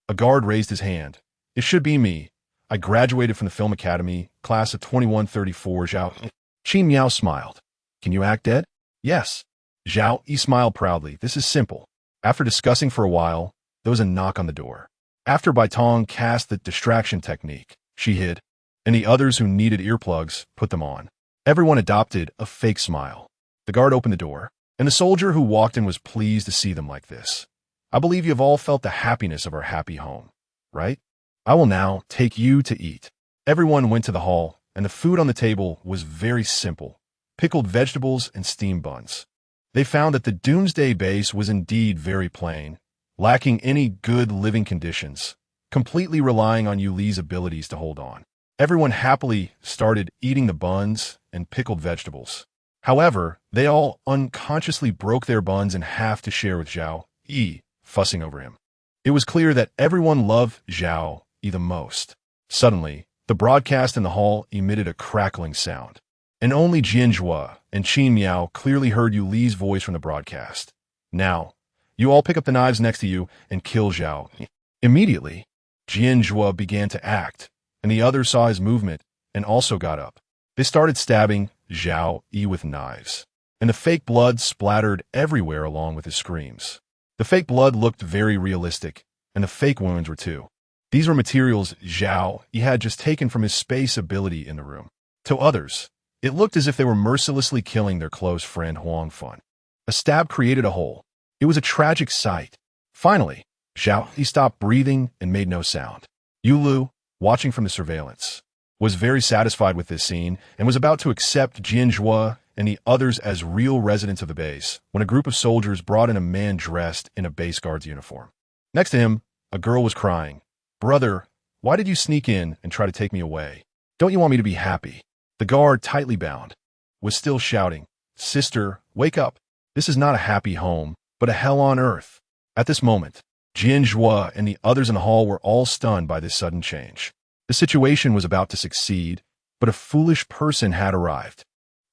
A guard raised his hand. It should be me. I graduated from the Film Academy, class of 2134, Zhao. Qin Miao smiled. Can you act dead? Yes. Zhao Yi smiled proudly. This is simple. After discussing for a while, there was a knock on the door. After Bai Tong cast the distraction technique, she hid, and the others who needed earplugs put them on. Everyone adopted a fake smile. The guard opened the door, and the soldier who walked in was pleased to see them like this. I believe you have all felt the happiness of our happy home, right? I will now take you to eat. Everyone went to the hall, and the food on the table was very simple: pickled vegetables and steamed buns. They found that the Doomsday base was indeed very plain, lacking any good living conditions, completely relying on Yu Li's abilities to hold on. Everyone happily started eating the buns and pickled vegetables. However, they all unconsciously broke their buns in half to share with Zhao Yi, fussing over him. It was clear that everyone loved Zhao Yi the most. Suddenly, the broadcast in the hall emitted a crackling sound, and only Jian Zhuo and Qin Miao clearly heard Yu Li's voice from the broadcast. Now, you all pick up the knives next to you and kill Zhao Yi. Immediately, Jian Zhuo began to act, and the others saw his movement and also got up. They started stabbing Zhao Yi with knives, and the fake blood splattered everywhere along with his screams. The fake blood looked very realistic, and the fake wounds were too. These were materials Zhao Yi had just taken from his space ability in the room. To others, it looked as if they were mercilessly killing their close friend Huang Fan. A stab created a hole. It was a tragic sight. Finally, Zhao Yi stopped breathing and made no sound. Yu Lu, watching from the surveillance, was very satisfied with this scene and was about to accept Jian Zhuo and the others as real residents of the base when a group of soldiers brought in a man dressed in a base guard's uniform. Next to him, a girl was crying. "Brother, why did you sneak in and try to take me away? Don't you want me to be happy?" The guard, tightly bound, was still shouting, "Sister, wake up. This is not a happy home, but a hell on earth." At this moment, Jian Zhuo and the others in the hall were all stunned by this sudden change. The situation was about to succeed, but a foolish person had arrived.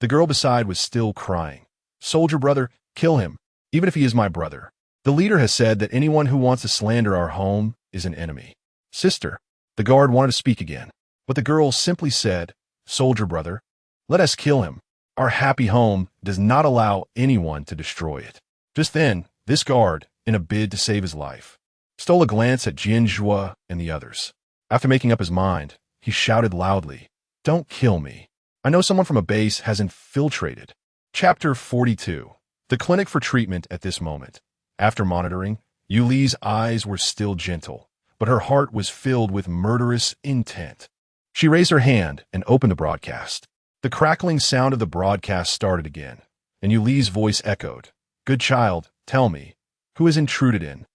The girl beside was still crying. "Soldier brother, kill him, even if he is my brother. The leader has said that anyone who wants to slander our home is an enemy." "Sister," the guard wanted to speak again, but the girl simply said, "Soldier brother, let us kill him. Our happy home does not allow anyone to destroy it." Just then, this guard, in a bid to save his life, stole a glance at Jian Zhuo and the others. After making up his mind, he shouted loudly, "Don't kill me. I know someone from a base has infiltrated." Chapter 42. The clinic for treatment at this moment. After monitoring, Yu Li's eyes were still gentle, but her heart was filled with murderous intent. She raised her hand and opened the broadcast. The crackling sound of the broadcast started again, and Yu Li's voice echoed, "Good child, tell me, who has intruded in?"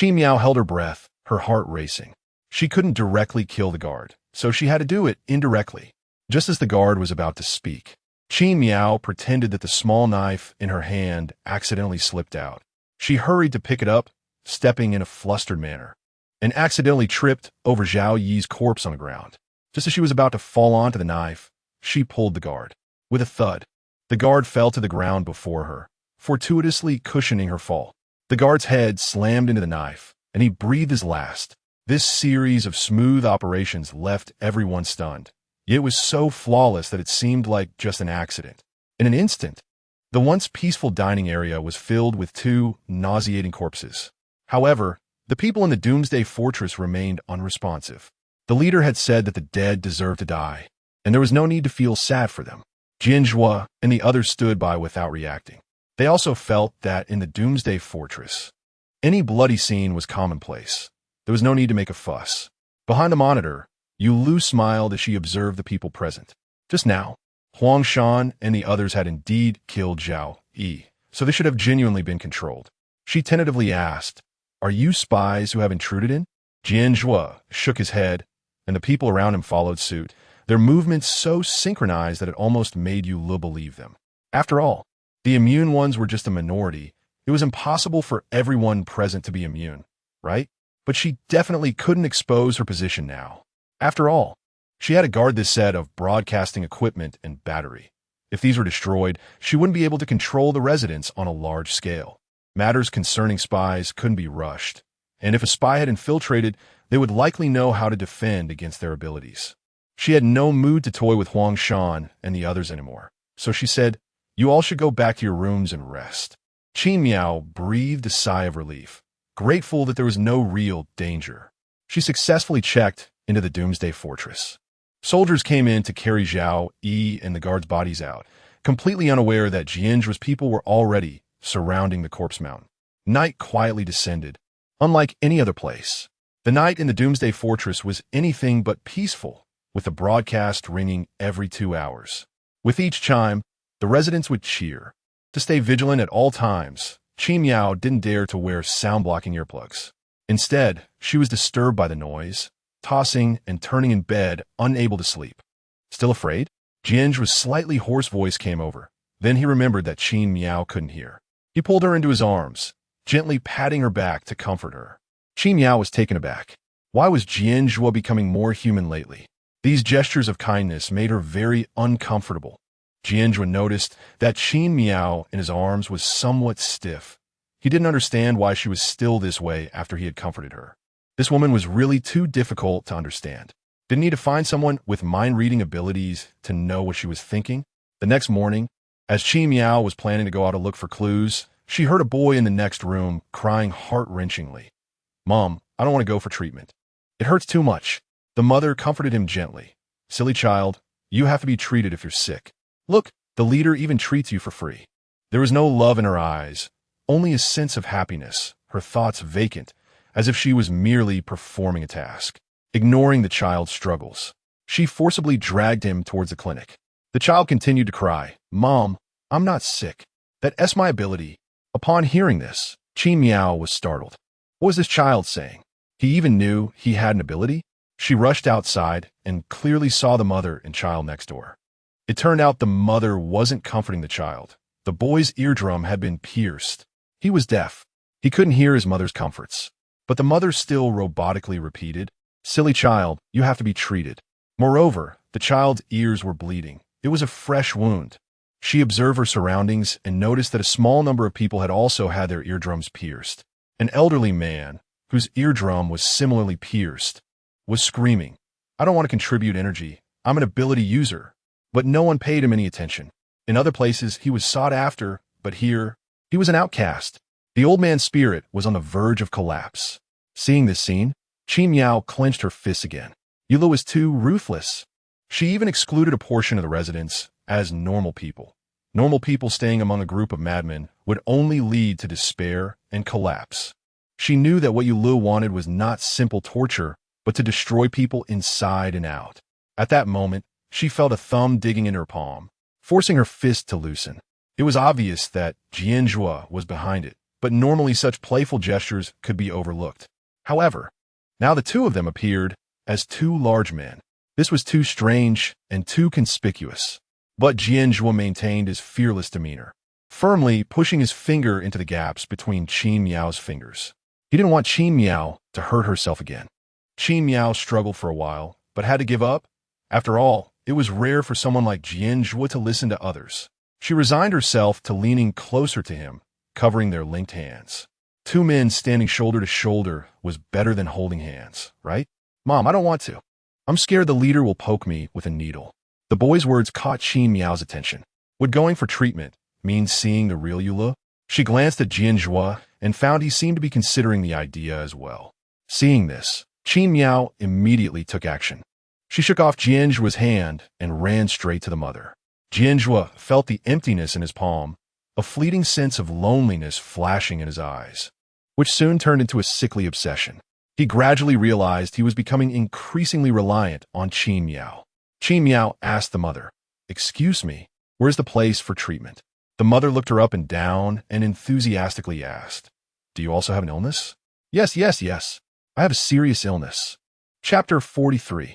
Miao held her breath, her heart racing. She couldn't directly kill the guard, so she had to do it indirectly. Just as the guard was about to speak, Miao pretended that the small knife in her hand accidentally slipped out. She hurried to pick it up, stepping in a flustered manner, and accidentally tripped over Zhao Yi's corpse on the ground. Just as she was about to fall onto the knife, she pulled the guard. With a thud, the guard fell to the ground before her, fortuitously cushioning her fall. The guard's head slammed into the knife, and he breathed his last. This series of smooth operations left everyone stunned. It was so flawless that it seemed like just an accident. In an instant, the once peaceful dining area was filled with two nauseating corpses. However, the people in the Doomsday Fortress remained unresponsive. The leader had said that the dead deserved to die, and there was no need to feel sad for them. Jian Zhuo and the others stood by without reacting. They also felt that in the Doomsday Fortress, any bloody scene was commonplace. There was no need to make a fuss. Behind the monitor, Yu Lu smiled as she observed the people present. Just now, Huang Shan and the others had indeed killed Zhao Yi, so they should have genuinely been controlled. She tentatively asked, "Are you spies who have intruded in?" Jian Zhuo shook his head, and the people around him followed suit, their movements so synchronized that it almost made Yu Lu believe them. After all, the immune ones were just a minority. It was impossible for everyone present to be immune, right? But she definitely couldn't expose her position now. After all, she had to guard this set of broadcasting equipment and battery. If these were destroyed, she wouldn't be able to control the residents on a large scale. Matters concerning spies couldn't be rushed, and if a spy had infiltrated, they would likely know how to defend against their abilities. She had no mood to toy with Huang Shan and the others anymore, so she said, "You all should go back to your rooms and rest." Miao breathed a sigh of relief, grateful that there was no real danger. She successfully checked into the Doomsday Fortress. Soldiers came in to carry Zhao Yi and the guards' bodies out, completely unaware that Jian Zhuo's people were already surrounding the corpse mountain. Night quietly descended, unlike any other place. The night in the Doomsday Fortress was anything but peaceful, with the broadcast ringing every 2 hours. With each chime, the residents would cheer. To stay vigilant at all times, Miao didn't dare to wear sound-blocking earplugs. Instead, she was disturbed by the noise, tossing and turning in bed, unable to sleep. Still afraid? Jian Zhuo's slightly hoarse voice came over. Then he remembered that Miao couldn't hear. He pulled her into his arms, gently patting her back to comfort her. Miao was taken aback. Why was Jian Zhuo becoming more human lately? These gestures of kindness made her very uncomfortable. Jian Zhuo noticed that Miao in his arms was somewhat stiff. He didn't understand why she was still this way after he had comforted her. This woman was really too difficult to understand. Didn't need to find someone with mind-reading abilities to know what she was thinking. The next morning, as Miao was planning to go out to look for clues, she heard a boy in the next room crying heart-wrenchingly. "Mom, I don't want to go for treatment. It hurts too much." The mother comforted him gently. "Silly child, you have to be treated if you're sick. Look, the leader even treats you for free." There was no love in her eyes, only a sense of happiness, her thoughts vacant, as if she was merely performing a task. Ignoring the child's struggles, she forcibly dragged him towards the clinic. The child continued to cry, "Mom, I'm not sick. That's my ability." Upon hearing this, Miao was startled. What was this child saying? He even knew he had an ability? She rushed outside and clearly saw the mother and child next door. It turned out the mother wasn't comforting the child. The boy's eardrum had been pierced. He was deaf. He couldn't hear his mother's comforts. But the mother still robotically repeated, "Silly child, you have to be treated." Moreover, the child's ears were bleeding. It was a fresh wound. She observed her surroundings and noticed that a small number of people had also had their eardrums pierced. An elderly man, whose eardrum was similarly pierced, was screaming, "I don't want to contribute energy. I'm an ability user." But no one paid him any attention. In other places, he was sought after, but here, he was an outcast. The old man's spirit was on the verge of collapse. Seeing this scene, Miao clenched her fists again. Yula was too ruthless. She even excluded a portion of the residents as normal people. Normal people staying among a group of madmen would only lead to despair and collapse. She knew that what Yulu wanted was not simple torture, but to destroy people inside and out. At that moment, she felt a thumb digging in her palm, forcing her fist to loosen. It was obvious that Jian Zhuo was behind it, but normally such playful gestures could be overlooked. However, now the two of them appeared as two large men. This was too strange and too conspicuous. But Jian Zhuo maintained his fearless demeanor, firmly pushing his finger into the gaps between Miao's fingers. He didn't want Miao to hurt herself again. Miao struggled for a while, but had to give up. After all, it was rare for someone like Jian Zhuo to listen to others. She resigned herself to leaning closer to him, covering their linked hands. Two men standing shoulder to shoulder was better than holding hands, right? "Mom, I don't want to. I'm scared the leader will poke me with a needle." The boy's words caught Miao's attention. Would going for treatment mean seeing the real Yula? She glanced at Jian Zhuo and found he seemed to be considering the idea as well. Seeing this, Miao immediately took action. She shook off Jian Zhuo's hand and ran straight to the mother. Jian Zhuo felt the emptiness in his palm, a fleeting sense of loneliness flashing in his eyes, which soon turned into a sickly obsession. He gradually realized he was becoming increasingly reliant on Miao. Miao asked the mother, "Excuse me, where's the place for treatment?" The mother looked her up and down and enthusiastically asked, "Do you also have an illness?" Yes. I have a serious illness." Chapter 43.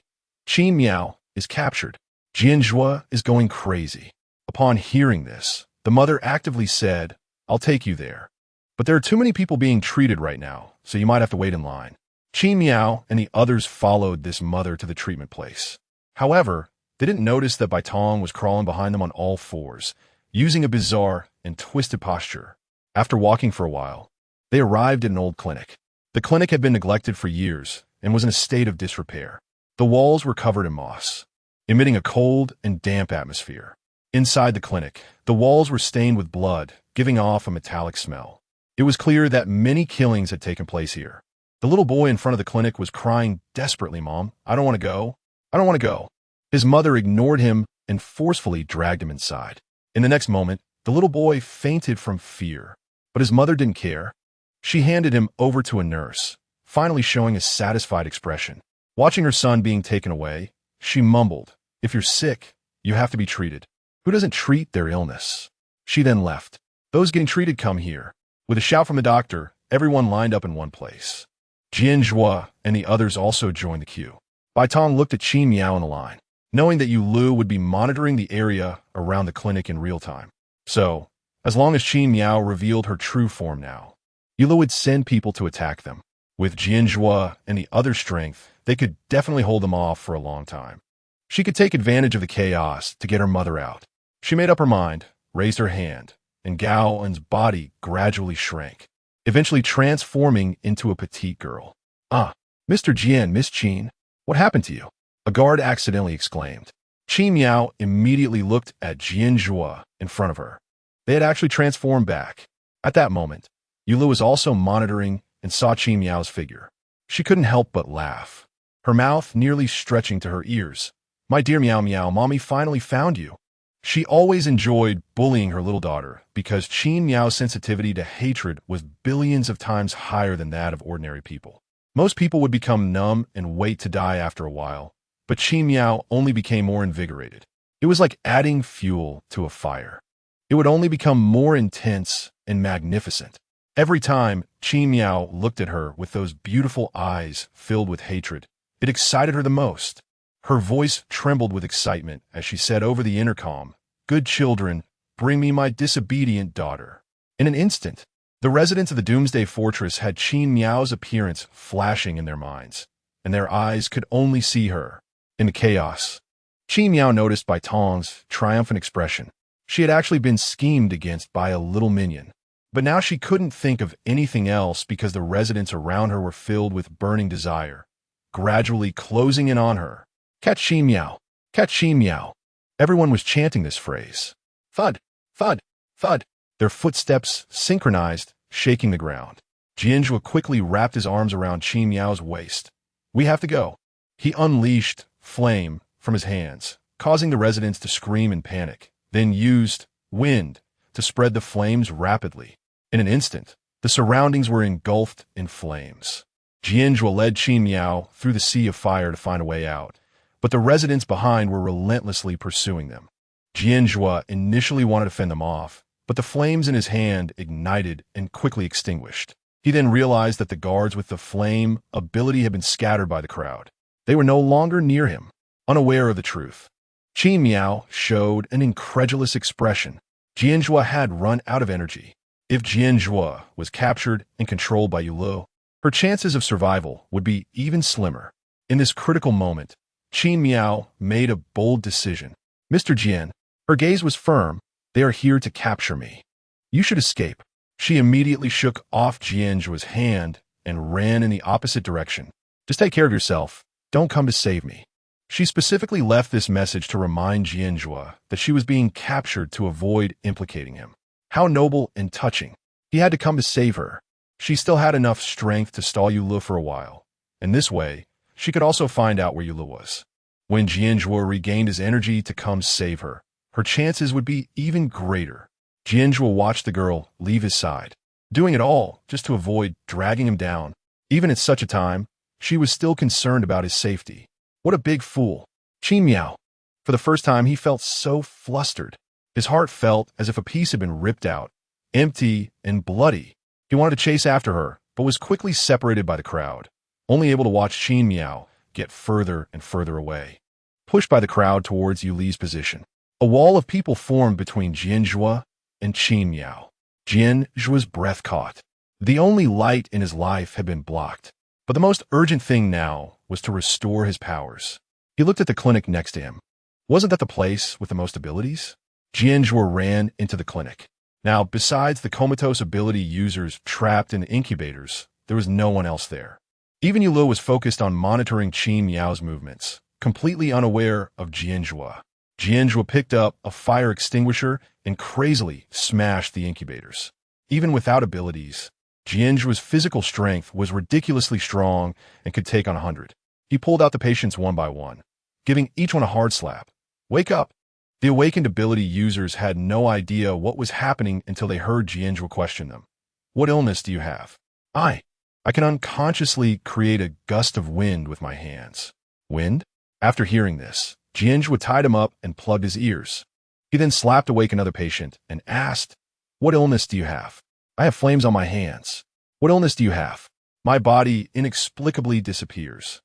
Miao is captured. Jian Zhuo is going crazy. Upon hearing this, the mother actively said, "I'll take you there. But there are too many people being treated right now, so you might have to wait in line." Miao and the others followed this mother to the treatment place. However, they didn't notice that Baitong was crawling behind them on all fours, using a bizarre and twisted posture. After walking for a while, they arrived at an old clinic. The clinic had been neglected for years and was in a state of disrepair. The walls were covered in moss, emitting a cold and damp atmosphere. Inside the clinic, the walls were stained with blood, giving off a metallic smell. It was clear that many killings had taken place here. The little boy in front of the clinic was crying desperately, "Mom, I don't want to go. I don't want to go." His mother ignored him and forcefully dragged him inside. In the next moment, the little boy fainted from fear, but his mother didn't care. She handed him over to a nurse, finally showing a satisfied expression. Watching her son being taken away, she mumbled, "If you're sick, you have to be treated. Who doesn't treat their illness?" She then left. "Those getting treated come here." With a shout from the doctor, everyone lined up in one place. Jian Zhuo and the others also joined the queue. Baitong looked at Miao in the line, knowing that Yulu would be monitoring the area around the clinic in real time. So, as long as Miao revealed her true form now, Yulu would send people to attack them. With Jian Zhuo and the other strength, they could definitely hold them off for a long time. She could take advantage of the chaos to get her mother out. She made up her mind, raised her hand, and Gao En's body gradually shrank, eventually transforming into a petite girl. Mr. Jian, Miss Qin, what happened to you? A guard accidentally exclaimed. Qin Miao immediately looked at Jian Zhuo in front of her. They had actually transformed back. At that moment, Yulu was also monitoring and saw Qin Miao's figure. She couldn't help but laugh, her mouth nearly stretching to her ears. My dear Miao Miao, Mommy finally found you. She always enjoyed bullying her little daughter because Qin Miao's sensitivity to hatred was billions of times higher than that of ordinary people. Most people would become numb and wait to die after a while, but Qin Miao only became more invigorated. It was like adding fuel to a fire. It would only become more intense and magnificent. Every time Qin Miao looked at her with those beautiful eyes filled with hatred, it excited her the most. Her voice trembled with excitement as she said over the intercom, "Good children, bring me my disobedient daughter." In an instant, the residents of the Doomsday Fortress had Qin Miao's appearance flashing in their minds, and their eyes could only see her. In the chaos, Qin Miao noticed Bai Tong's triumphant expression. She had actually been schemed against by a little minion. But now she couldn't think of anything else because the residents around her were filled with burning desire, gradually closing in on her. Catch Qin Miao! Catch Qin Miao! Everyone was chanting this phrase. Thud! Thud! Thud! Their footsteps synchronized, shaking the ground. Jian Zhuo quickly wrapped his arms around Qin Miao's waist. We have to go. He unleashed flame from his hands, causing the residents to scream in panic, then used wind to spread the flames rapidly. In an instant, the surroundings were engulfed in flames. Jian Zhuo led Qin Miao through the sea of fire to find a way out, but the residents behind were relentlessly pursuing them. Jian Zhuo initially wanted to fend them off, but the flames in his hand ignited and quickly extinguished. He then realized that the guards with the flame ability had been scattered by the crowd. They were no longer near him, unaware of the truth. Qin Miao showed an incredulous expression. Jian Zhuo had run out of energy. If Jian Zhuo was captured and controlled by Yulu, her chances of survival would be even slimmer. In this critical moment, Qin Miao made a bold decision. Mr. Jian, her gaze was firm. They are here to capture me. You should escape. She immediately shook off Jian Zhuo's hand and ran in the opposite direction. Just take care of yourself. Don't come to save me. She specifically left this message to remind Jian Zhuo that she was being captured to avoid implicating him. How noble and touching. He had to come to save her. She still had enough strength to stall Yulu for a while, and this way, she could also find out where Yulu was. When Jian Zhuo regained his energy to come save her, her chances would be even greater. Jian Zhuo watched the girl leave his side, doing it all just to avoid dragging him down. Even at such a time, she was still concerned about his safety. What a big fool. Qin Miao. For the first time, he felt so flustered. His heart felt as if a piece had been ripped out, empty and bloody. He wanted to chase after her, but was quickly separated by the crowd, only able to watch Qin Miao get further and further away. Pushed by the crowd towards Yuli's position, a wall of people formed between Jian Zhuo and Qin Miao. Jian Zhuo's breath caught. The only light in his life had been blocked, but the most urgent thing now was to restore his powers. He looked at the clinic next to him. Wasn't that the place with the most abilities? Jian Zhuo ran into the clinic. Now, besides the comatose ability users trapped in incubators, there was no one else there. Even Yulu was focused on monitoring Qin Miao's movements, completely unaware of Jian Zhuo. Jian Zhuo picked up a fire extinguisher and crazily smashed the incubators. Even without abilities, Jian Zhuo's physical strength was ridiculously strong and could take on 100. He pulled out the patients one by one, giving each one a hard slap. Wake up! The awakened ability users had no idea what was happening until they heard Jian Zhuo question them. What illness do you have? I can unconsciously create a gust of wind with my hands. Wind? After hearing this, Jian Zhuo tied him up and plugged his ears. He then slapped awake another patient and asked, What illness do you have? I have flames on my hands. What illness do you have? My body inexplicably disappears.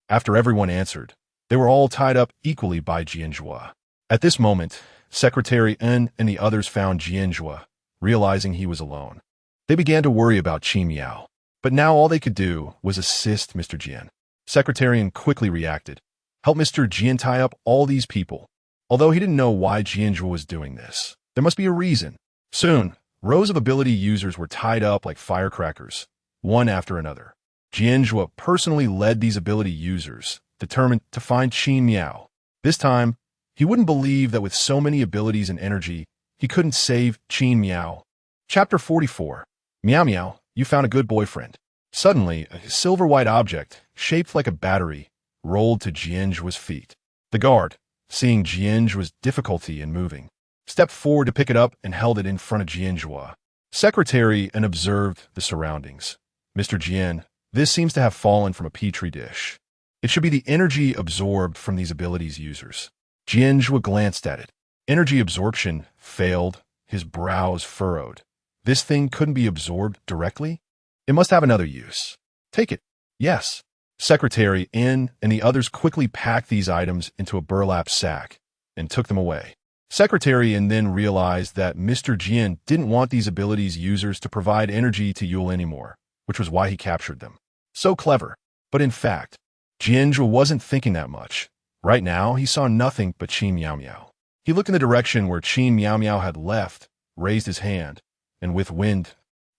After everyone answered, they were all tied up equally by Jian Zhuo. At this moment, Secretary En and the others found Jian Zhuo, realizing he was alone. They began to worry about Qin Miao, but now all they could do was assist Mr. Jian. Secretary En quickly reacted. Help Mr. Jian tie up all these people. Although he didn't know why Jian Zhuo was doing this, there must be a reason. Soon, rows of ability users were tied up like firecrackers, one after another. Jian Zhuo personally led these ability users, determined to find Qin Miao. This time, he wouldn't believe that with so many abilities and energy, he couldn't save Qin Miao. Chapter 44. Miao Miao, you found a good boyfriend. Suddenly, a silver-white object, shaped like a battery, rolled to Jian Zhuo's feet. The guard, seeing Jian Zhuo's difficulty in moving, stepped forward to pick it up and held it in front of Jian Zhuo. Secretary and observed the surroundings. Mr. Jian, this seems to have fallen from a petri dish. It should be the energy absorbed from these abilities users. Jian Zhuo glanced at it. Energy absorption failed, his brows furrowed. This thing couldn't be absorbed directly? It must have another use. Take it. Yes. Secretary and the others quickly packed these items into a burlap sack and took them away. Secretary and then realized that Mr. Jian didn't want these abilities users to provide energy to Yule anymore, which was why he captured them. So clever. But in fact, Jian Zhuo wasn't thinking that much. Right now, he saw nothing but Qin Miao Miao. He looked in the direction where Qin Miao Miao had left, raised his hand, and with wind,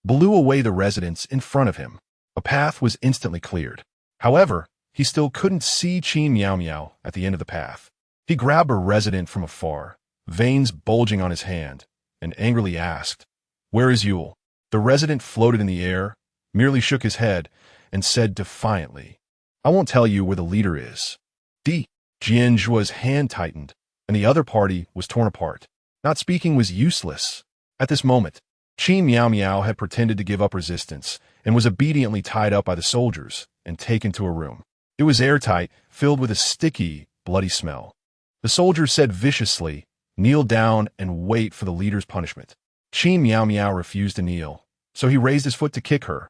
blew away the residents in front of him. A path was instantly cleared. However, he still couldn't see Qin Miao Miao at the end of the path. He grabbed a resident from afar, veins bulging on his hand, and angrily asked, "Where is Yule?" The resident floated in the air, merely shook his head, and said defiantly, "I won't tell you where the leader is." Jian Zhuo's hand tightened, and the other party was torn apart. Not speaking was useless. At this moment, Qin Miao Miao had pretended to give up resistance and was obediently tied up by the soldiers and taken to a room. It was airtight, filled with a sticky, bloody smell. The soldiers said viciously, "Kneel down and wait for the leader's punishment." Qin Miao Miao refused to kneel, so he raised his foot to kick her,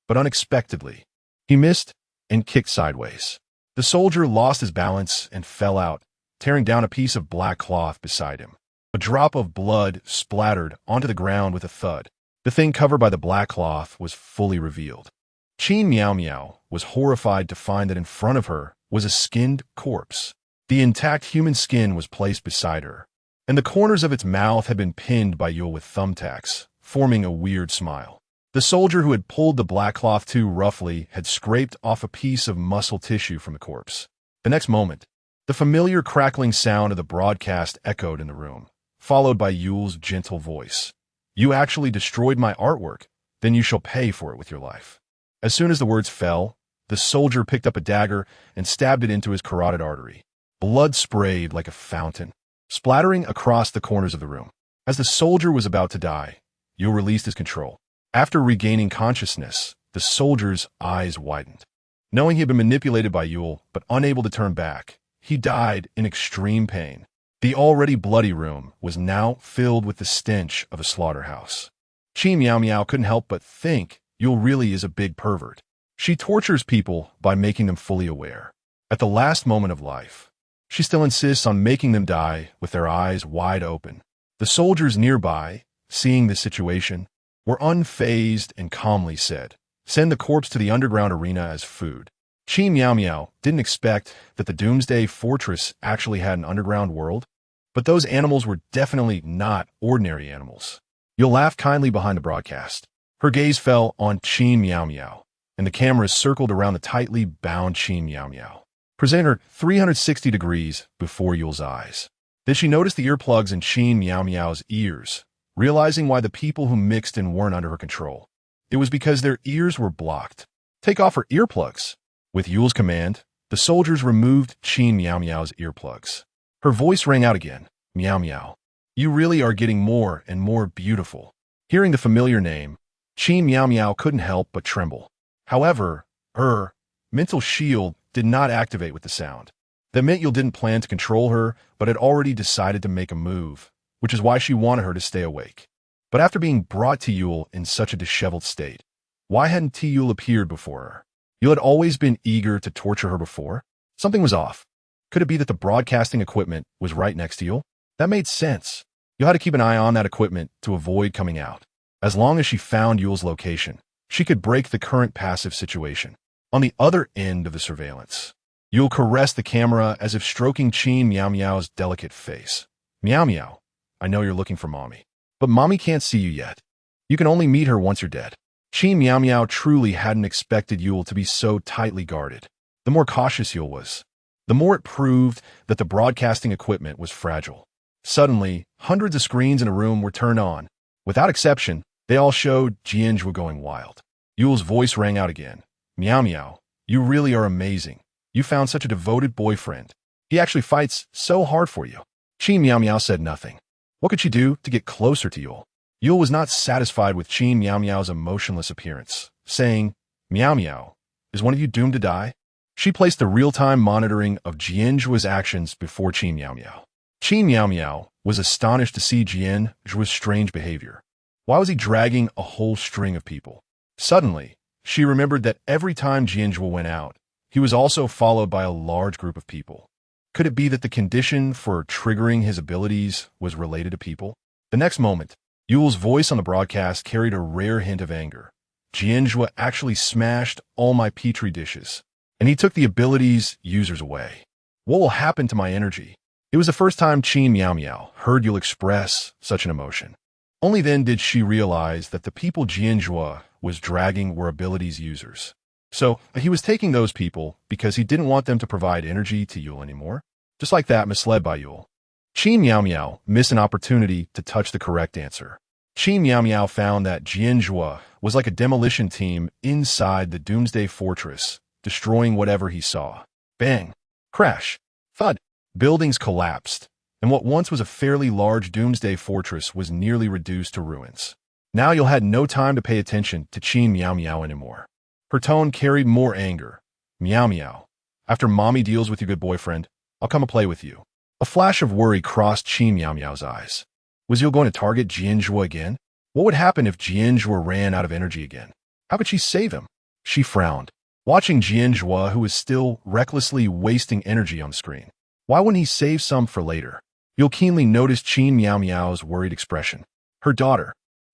but unexpectedly, he missed and kicked sideways. The soldier lost his balance and fell out, tearing down a piece of black cloth beside him. A drop of blood splattered onto the ground with a thud. The thing covered by the black cloth was fully revealed. Qin Miao Miao was horrified to find that in front of her was a skinned corpse. The intact human skin was placed beside her, and the corners of its mouth had been pinned by Yule with thumbtacks, forming a weird smile. The soldier who had pulled the black cloth too roughly had scraped off a piece of muscle tissue from the corpse. The next moment, the familiar crackling sound of the broadcast echoed in the room, followed by Yule's gentle voice. "You actually destroyed my artwork, then you shall pay for it with your life." As soon as the words fell, the soldier picked up a dagger and stabbed it into his carotid artery. Blood sprayed like a fountain, splattering across the corners of the room. As the soldier was about to die, Yule released his control. After regaining consciousness, the soldier's eyes widened. Knowing he had been manipulated by Yule, but unable to turn back, he died in extreme pain. The already bloody room was now filled with the stench of a slaughterhouse. Qin Miao Miao couldn't help but think Yule really is a big pervert. She tortures people by making them fully aware. At the last moment of life, she still insists on making them die with their eyes wide open. The soldiers nearby, seeing this situation, were unfazed and calmly said, "Send the corpse to the underground arena as food." Qin Miao Miao didn't expect that the Doomsday Fortress actually had an underground world, but those animals were definitely not ordinary animals. You'll laugh kindly behind the broadcast. Her gaze fell on Qin Miao Miao, and the cameras circled around the tightly bound Qin Miao Miao, presenting her 360 degrees before Yule's eyes. Then she noticed the earplugs in Qin Miao Miao's ears, realizing why the people who mixed in weren't under her control. It was because their ears were blocked. "Take off her earplugs." With Yule's command, the soldiers removed Qin Miao Miao's earplugs. Her voice rang out again, "Miao Miao, you really are getting more and more beautiful." Hearing the familiar name, Qin Miao Miao couldn't help but tremble. However, her mental shield did not activate with the sound. That meant Yule didn't plan to control her, but had already decided to make a move, which is why she wanted her to stay awake. But after being brought to Yule in such a disheveled state, why hadn't Yule appeared before her? Yule had always been eager to torture her before. Something was off. Could it be that the broadcasting equipment was right next to Yule? That made sense. Yule had to keep an eye on that equipment to avoid coming out. As long as she found Yule's location, she could break the current passive situation. On the other end of the surveillance, Yule caressed the camera as if stroking Qin Miao Miao's delicate face. "Miao Miao, I know you're looking for Mommy, but Mommy can't see you yet. You can only meet her once you're dead." Qin Miao Miao truly hadn't expected Yule to be so tightly guarded. The more cautious Yule was, the more it proved that the broadcasting equipment was fragile. Suddenly, hundreds of screens in a room were turned on. Without exception, they all showed Jian Zhuo going wild. Yule's voice rang out again. Miao Miao, you really are amazing. You found such a devoted boyfriend. He actually fights so hard for you. Qin Miao Miao said nothing. What could she do to get closer to Yule? Yule was not satisfied with Qin Miao Miao's emotionless appearance, saying, Miao Miao, is one of you doomed to die? She placed the real-time monitoring of Jian Zhuo's actions before Qin Miao Miao. Qin Miao Miao was astonished to see Jian Zhuo's strange behavior. Why was he dragging a whole string of people? Suddenly, she remembered that every time Jian Zhuo went out, he was also followed by a large group of people. Could it be that the condition for triggering his abilities was related to people? The next moment, Yule's voice on the broadcast carried a rare hint of anger. Jian Zhuo actually smashed all my petri dishes, and he took the abilities users away. What will happen to my energy? It was the first time Qin Miao Miao heard Yule express such an emotion. Only then did she realize that the people Jian Zhuo was dragging were abilities users. So, he was taking those people because he didn't want them to provide energy to Yule anymore. Just like that, misled by Yule. Qin Miao Miao missed an opportunity to touch the correct answer. Qin Miao Miao found that Jian Zhuo was like a demolition team inside the Doomsday Fortress, destroying whatever he saw. Bang! Crash! Thud! Buildings collapsed, and what once was a fairly large Doomsday Fortress was nearly reduced to ruins. Now Yule had no time to pay attention to Qin Miao Miao anymore. Her tone carried more anger. Miao Miao, after Mommy deals with your good boyfriend, I'll come and play with you. A flash of worry crossed Qin Miao Miao's eyes. Was Yule going to target Jian Zhuo again? What would happen if Jian Zhuo ran out of energy again? How could she save him? She frowned, watching Jian Zhuo, who was still recklessly wasting energy on the screen. Why wouldn't he save some for later? Yule keenly noticed Qin Miao Miao's worried expression. Her daughter,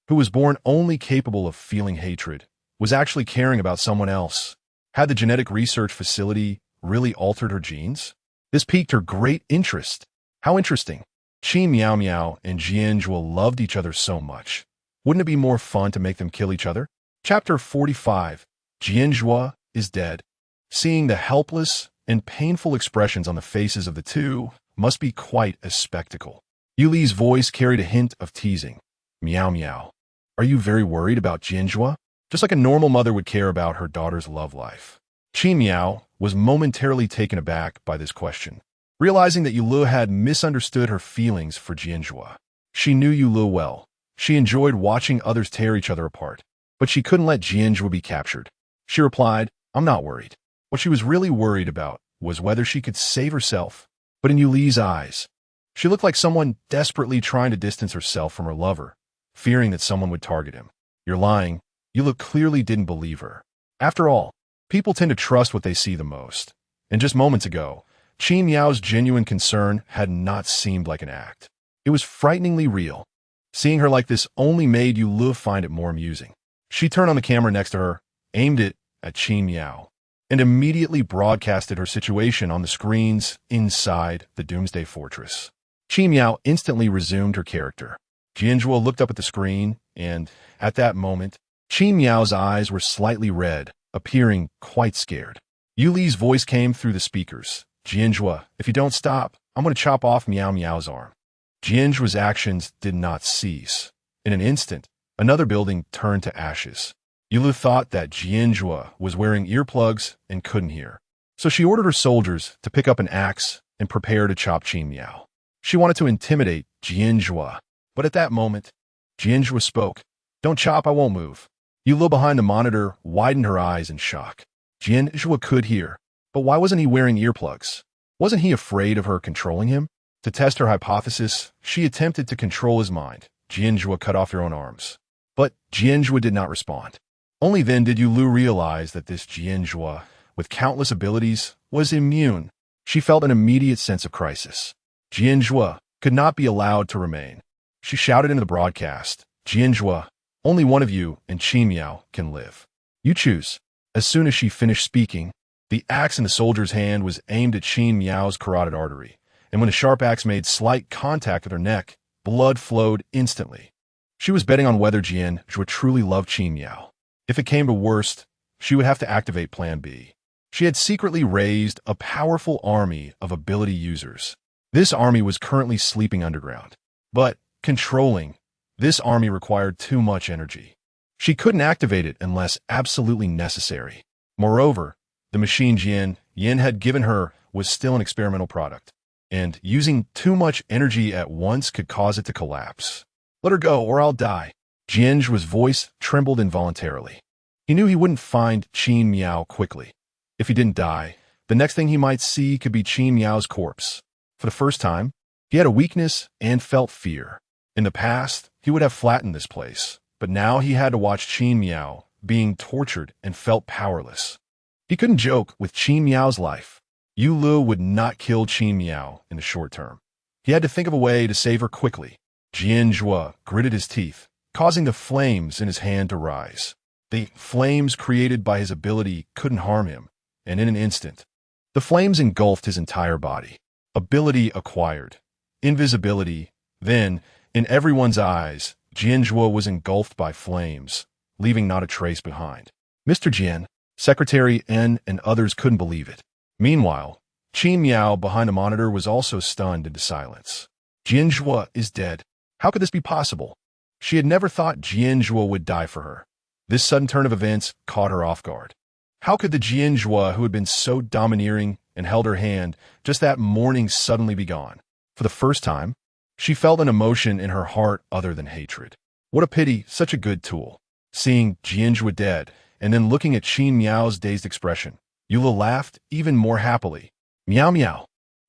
who was born only capable of feeling hatred, was actually caring about someone else. Had the genetic research facility really altered her genes? This piqued her great interest. How interesting. Qin Miao Miao and Jian Zhuo loved each other so much. Wouldn't it be more fun to make them kill each other? Chapter 45. Jian Zhuo is dead. Seeing the helpless and painful expressions on the faces of the two must be quite a spectacle. Yuli's voice carried a hint of teasing. Miao Miao, are you very worried about Jian Zhuo? Just like a normal mother would care about her daughter's love life. Qin Miao was momentarily taken aback by this question, realizing that Yulu had misunderstood her feelings for Jian Zhuo. She knew Yulu well. She enjoyed watching others tear each other apart, but she couldn't let Jian Zhuo be captured. She replied, I'm not worried. What she was really worried about was whether she could save herself. But in Yuli's eyes, she looked like someone desperately trying to distance herself from her lover, fearing that someone would target him. You're lying. Yulu clearly didn't believe her. After all, people tend to trust what they see the most. And just moments ago, Qin Miao's genuine concern had not seemed like an act. It was frighteningly real. Seeing her like this only made Yulu find it more amusing. She turned on the camera next to her, aimed it at Qin Miao, and immediately broadcasted her situation on the screens inside the Doomsday Fortress. Qin Miao instantly resumed her character. Jian Zhuo looked up at the screen, and, at that moment, Qin Miao's eyes were slightly red, appearing quite scared. Yuli's voice came through the speakers. Jian Zhuo, if you don't stop, I'm going to chop off Miao Miao's arm. Jian Zhuo's actions did not cease. In an instant, another building turned to ashes. Yulu thought that Jian Zhuo was wearing earplugs and couldn't hear. So she ordered her soldiers to pick up an axe and prepare to chop Qin Miao. She wanted to intimidate Jian Zhuo, but at that moment, Jian Zhuo spoke. Don't chop, I won't move. Yulu behind the monitor widened her eyes in shock. Jian Zhuo could hear, but why wasn't he wearing earplugs? Wasn't he afraid of her controlling him? To test her hypothesis, she attempted to control his mind. Jian Zhuo cut off their own arms. But Jian Zhuo did not respond. Only then did Yulu realize that this Jian Zhuo, with countless abilities, was immune. She felt an immediate sense of crisis. Jian Zhuo could not be allowed to remain. She shouted into the broadcast, Jian Zhuo, only one of you and Qin Miao can live. You choose. As soon as she finished speaking, the axe in the soldier's hand was aimed at Qin Miao's carotid artery, and when the sharp axe made slight contact with her neck, blood flowed instantly. She was betting on whether Jian Zhuo truly loved Qin Miao. If it came to worst, she would have to activate Plan B. She had secretly raised a powerful army of ability users. This army was currently sleeping underground. But controlling this army required too much energy. She couldn't activate it unless absolutely necessary. Moreover, the machine Yin had given her was still an experimental product, and using too much energy at once could cause it to collapse. Let her go, or I'll die. Jian Zhuo's voice trembled involuntarily. He knew he wouldn't find Qin Miao quickly. If he didn't die, the next thing he might see could be Qin Miao's corpse. For the first time, he had a weakness and felt fear. In the past, he would have flattened this place, but now he had to watch Qin Miao being tortured and felt powerless. He couldn't joke with Qin Miao's life. Yu Lu would not kill Qin Miao in the short term. He had to think of a way to save her quickly. Jian Zhuo gritted his teeth, causing the flames in his hand to rise. The flames created by his ability couldn't harm him, and in an instant, the flames engulfed his entire body. Ability acquired. Invisibility. Then, in everyone's eyes, Jian Zhuo was engulfed by flames, leaving not a trace behind. Mr. Jian, Secretary N and others couldn't believe it. Meanwhile, Qin Miao behind a monitor was also stunned into silence. Jian Zhuo is dead. How could this be possible? She had never thought Jian Zhuo would die for her. This sudden turn of events caught her off guard. How could the Jian Zhuo who had been so domineering and held her hand just that morning suddenly be gone? For the first time, she felt an emotion in her heart other than hatred. What a pity, such a good tool. Seeing Jian Zhuo dead, and then looking at Qin Miao's dazed expression, Yula laughed even more happily. Miao Miao.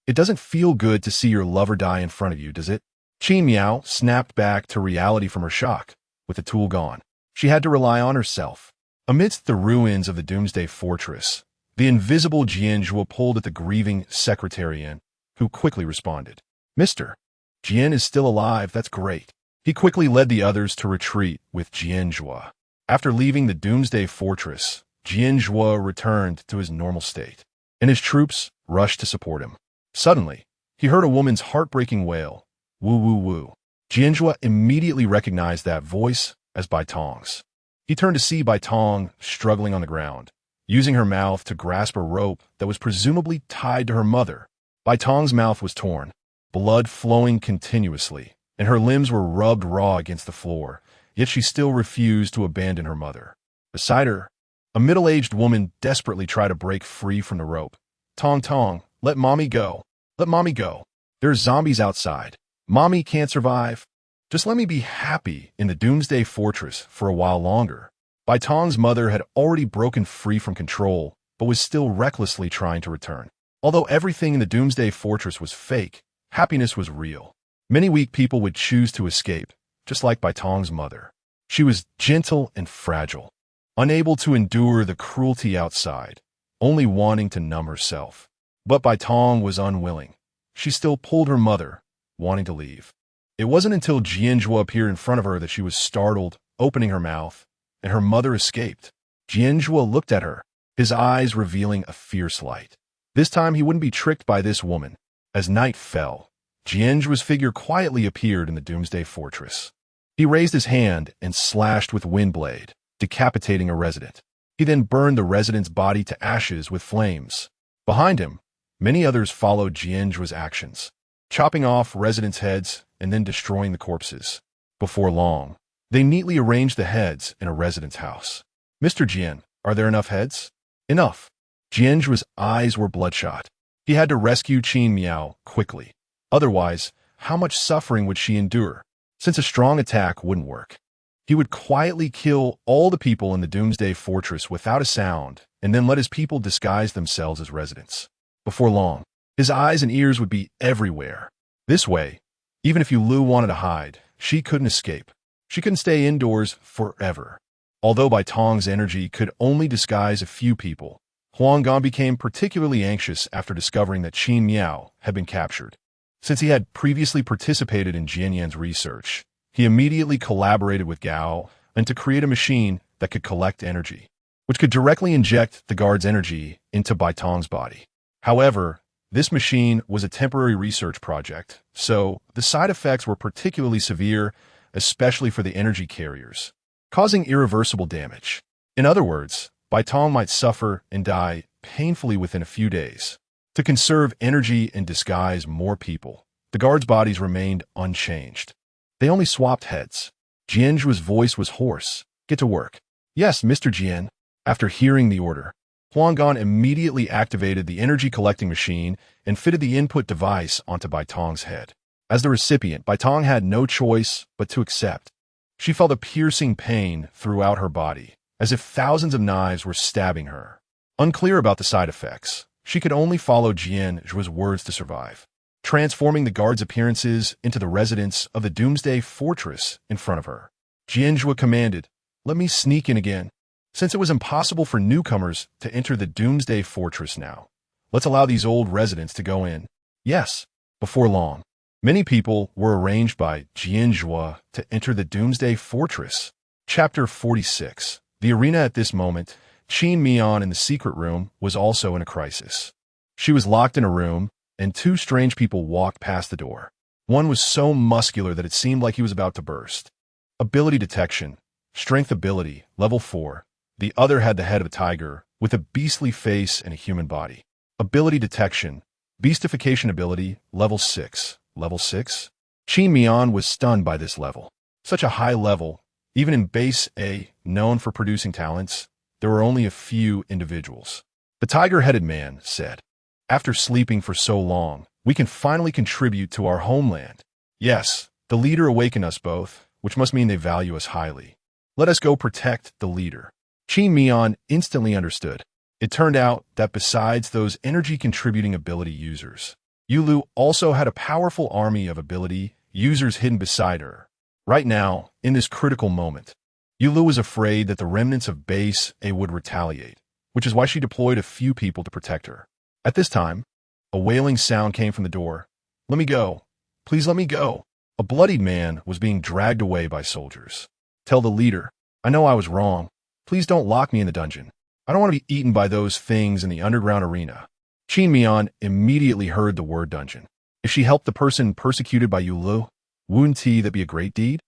It doesn't feel good to see your lover die in front of you, does it? Qin Miao snapped back to reality from her shock. With the tool gone, she had to rely on herself. Amidst the ruins of the Doomsday Fortress, the invisible Jian Zhuo pulled at the grieving Secretary Yin, who quickly responded. Mr. Jian is still alive, that's great. He quickly led the others to retreat with Jian Zhuo. After leaving the Doomsday Fortress, Jian Zhuo returned to his normal state, and his troops rushed to support him. Suddenly, he heard a woman's heartbreaking wail. Woo woo woo. Jian Zhuo immediately recognized that voice as Bai Tong's. He turned to see Bai Tong struggling on the ground, using her mouth to grasp a rope that was presumably tied to her mother. Bai Tong's mouth was torn, blood flowing continuously, and her limbs were rubbed raw against the floor, yet she still refused to abandon her mother. Beside her, a middle-aged woman desperately tried to break free from the rope. Tong Tong, let mommy go. Let mommy go. There's zombies outside. Mommy can't survive. Just let me be happy in the Doomsday Fortress for a while longer. Bai Tong's mother had already broken free from control, but was still recklessly trying to return. Although everything in the Doomsday Fortress was fake, happiness was real. Many weak people would choose to escape, just like Bai Tong's mother. She was gentle and fragile, unable to endure the cruelty outside, only wanting to numb herself. But Bai Tong was unwilling. She still pulled her mother, wanting to leave. It wasn't until Jian Zhuo appeared in front of her that she was startled, opening her mouth, and her mother escaped. Jian Zhuo looked at her, his eyes revealing a fierce light. This time he wouldn't be tricked by this woman. As night fell, Jian Zhuo's figure quietly appeared in the Doomsday Fortress. He raised his hand and slashed with Windblade, decapitating a resident. He then burned the resident's body to ashes with flames. Behind him, many others followed Jian Zhuo's actions, chopping off residents' heads and then destroying the corpses. Before long, they neatly arranged the heads in a resident's house. Mr. Jian, are there enough heads? Enough. Jian Zhuo's eyes were bloodshot. He had to rescue Qin Miao quickly. Otherwise, how much suffering would she endure? Since a strong attack wouldn't work, he would quietly kill all the people in the Doomsday Fortress without a sound, and then let his people disguise themselves as residents. Before long, his eyes and ears would be everywhere. This way, even if Yu Lu wanted to hide, she couldn't escape. She couldn't stay indoors forever. Although Bai Tong's energy could only disguise a few people, Huang Gong became particularly anxious after discovering that Qin Miao had been captured. Since he had previously participated in Jian Yan's research, he immediately collaborated with Gao and to create a machine that could collect energy, which could directly inject the guard's energy into Bai Tong's body. However, this machine was a temporary research project, so the side effects were particularly severe, especially for the energy carriers, causing irreversible damage. In other words, Baitong might suffer and die painfully within a few days. To conserve energy and disguise more people, the guards' bodies remained unchanged. They only swapped heads. Jian Zhuo's voice was hoarse. Get to work. Yes, Mr. Jian. After hearing the order, Huanggan immediately activated the energy collecting machine and fitted the input device onto Baitong's head. As the recipient, Baitong had no choice but to accept. She felt a piercing pain throughout her body, as if thousands of knives were stabbing her. Unclear about the side effects, she could only follow Jian Zhuo's words to survive, transforming the guards' appearances into the residents of the Doomsday Fortress in front of her. Jian Zhuo commanded, "Let me sneak in again." Since it was impossible for newcomers to enter the Doomsday Fortress now, let's allow these old residents to go in. Yes, before long, many people were arranged by Jian Zhuo to enter the Doomsday Fortress. Chapter 46. The arena at this moment, Qin Mian in the secret room was also in a crisis. She was locked in a room, and two strange people walked past the door. One was so muscular that it seemed like he was about to burst. Ability detection, strength ability, level 4. The other had the head of a tiger, with a beastly face and a human body. Ability detection, beastification ability, level 6. Level 6? Qin Mian was stunned by this level. Such a high level, even in base A, known for producing talents, there were only a few individuals. The tiger-headed man said, "After sleeping for so long, we can finally contribute to our homeland. Yes, the leader awakened us both, which must mean they value us highly. Let us go protect the leader." Qin Mian instantly understood. It turned out that besides those energy-contributing ability users, Yulu also had a powerful army of ability users hidden beside her. Right now, in this critical moment, Yulu was afraid that the remnants of Base A would retaliate, which is why she deployed a few people to protect her. At this time, a wailing sound came from the door. "Let me go. Please let me go." A bloodied man was being dragged away by soldiers. "Tell the leader, I know I was wrong. Please don't lock me in the dungeon. I don't want to be eaten by those things in the underground arena." Qin Mian immediately heard the word dungeon. If she helped the person persecuted by Yulu, wouldn't that be a great deed?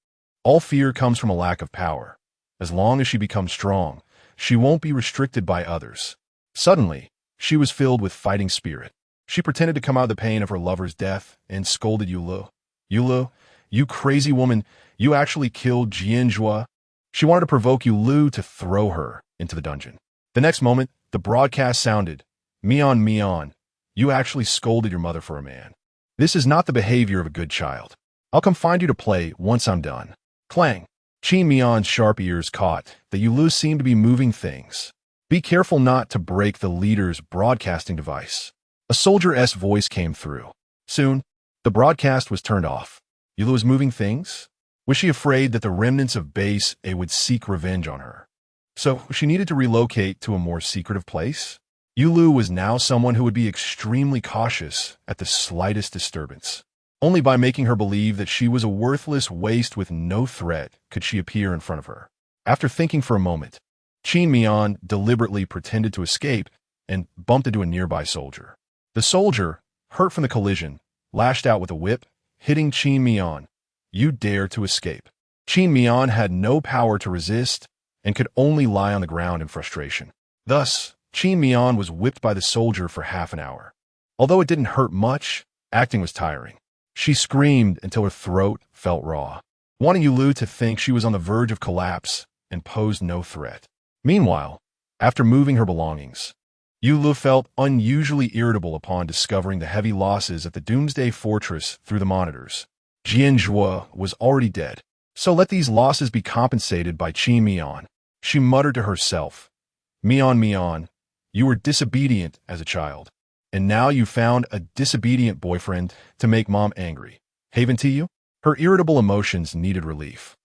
All fear comes from a lack of power. As long as she becomes strong, she won't be restricted by others. Suddenly, she was filled with fighting spirit. She pretended to come out of the pain of her lover's death and scolded Yulu. "Yulu, you crazy woman, you actually killed Jian Zhuo." She wanted to provoke Yulu to throw her into the dungeon. The next moment, the broadcast sounded, "Mian, Mian, you actually scolded your mother for a man. This is not the behavior of a good child. I'll come find you to play once I'm done." Clang! Qin Mian's sharp ears caught that Yulu seemed to be moving things. "Be careful not to break the leader's broadcasting device." A soldier's voice came through. Soon, the broadcast was turned off. Yulu was moving things? Was she afraid that the remnants of Base A would seek revenge on her? So she needed to relocate to a more secretive place? Yulu was now someone who would be extremely cautious at the slightest disturbance. Only by making her believe that she was a worthless waste with no threat could she appear in front of her. After thinking for a moment, Qin Mian deliberately pretended to escape and bumped into a nearby soldier. The soldier, hurt from the collision, lashed out with a whip, hitting Qin Mian. "You dare to escape." Qin Mian had no power to resist and could only lie on the ground in frustration. Thus, Qin Mian was whipped by the soldier for half an hour. Although it didn't hurt much, acting was tiring. She screamed until her throat felt raw, wanting Yulu to think she was on the verge of collapse and posed no threat. Meanwhile, after moving her belongings, Yulu felt unusually irritable upon discovering the heavy losses at the Doomsday Fortress through the monitors. Jian Zhuo was already dead, so let these losses be compensated by Qin Mian. She muttered to herself, "Mian, Mian, you were disobedient as a child, and now you found a disobedient boyfriend to make mom angry. Haven to you?" Her irritable emotions needed relief,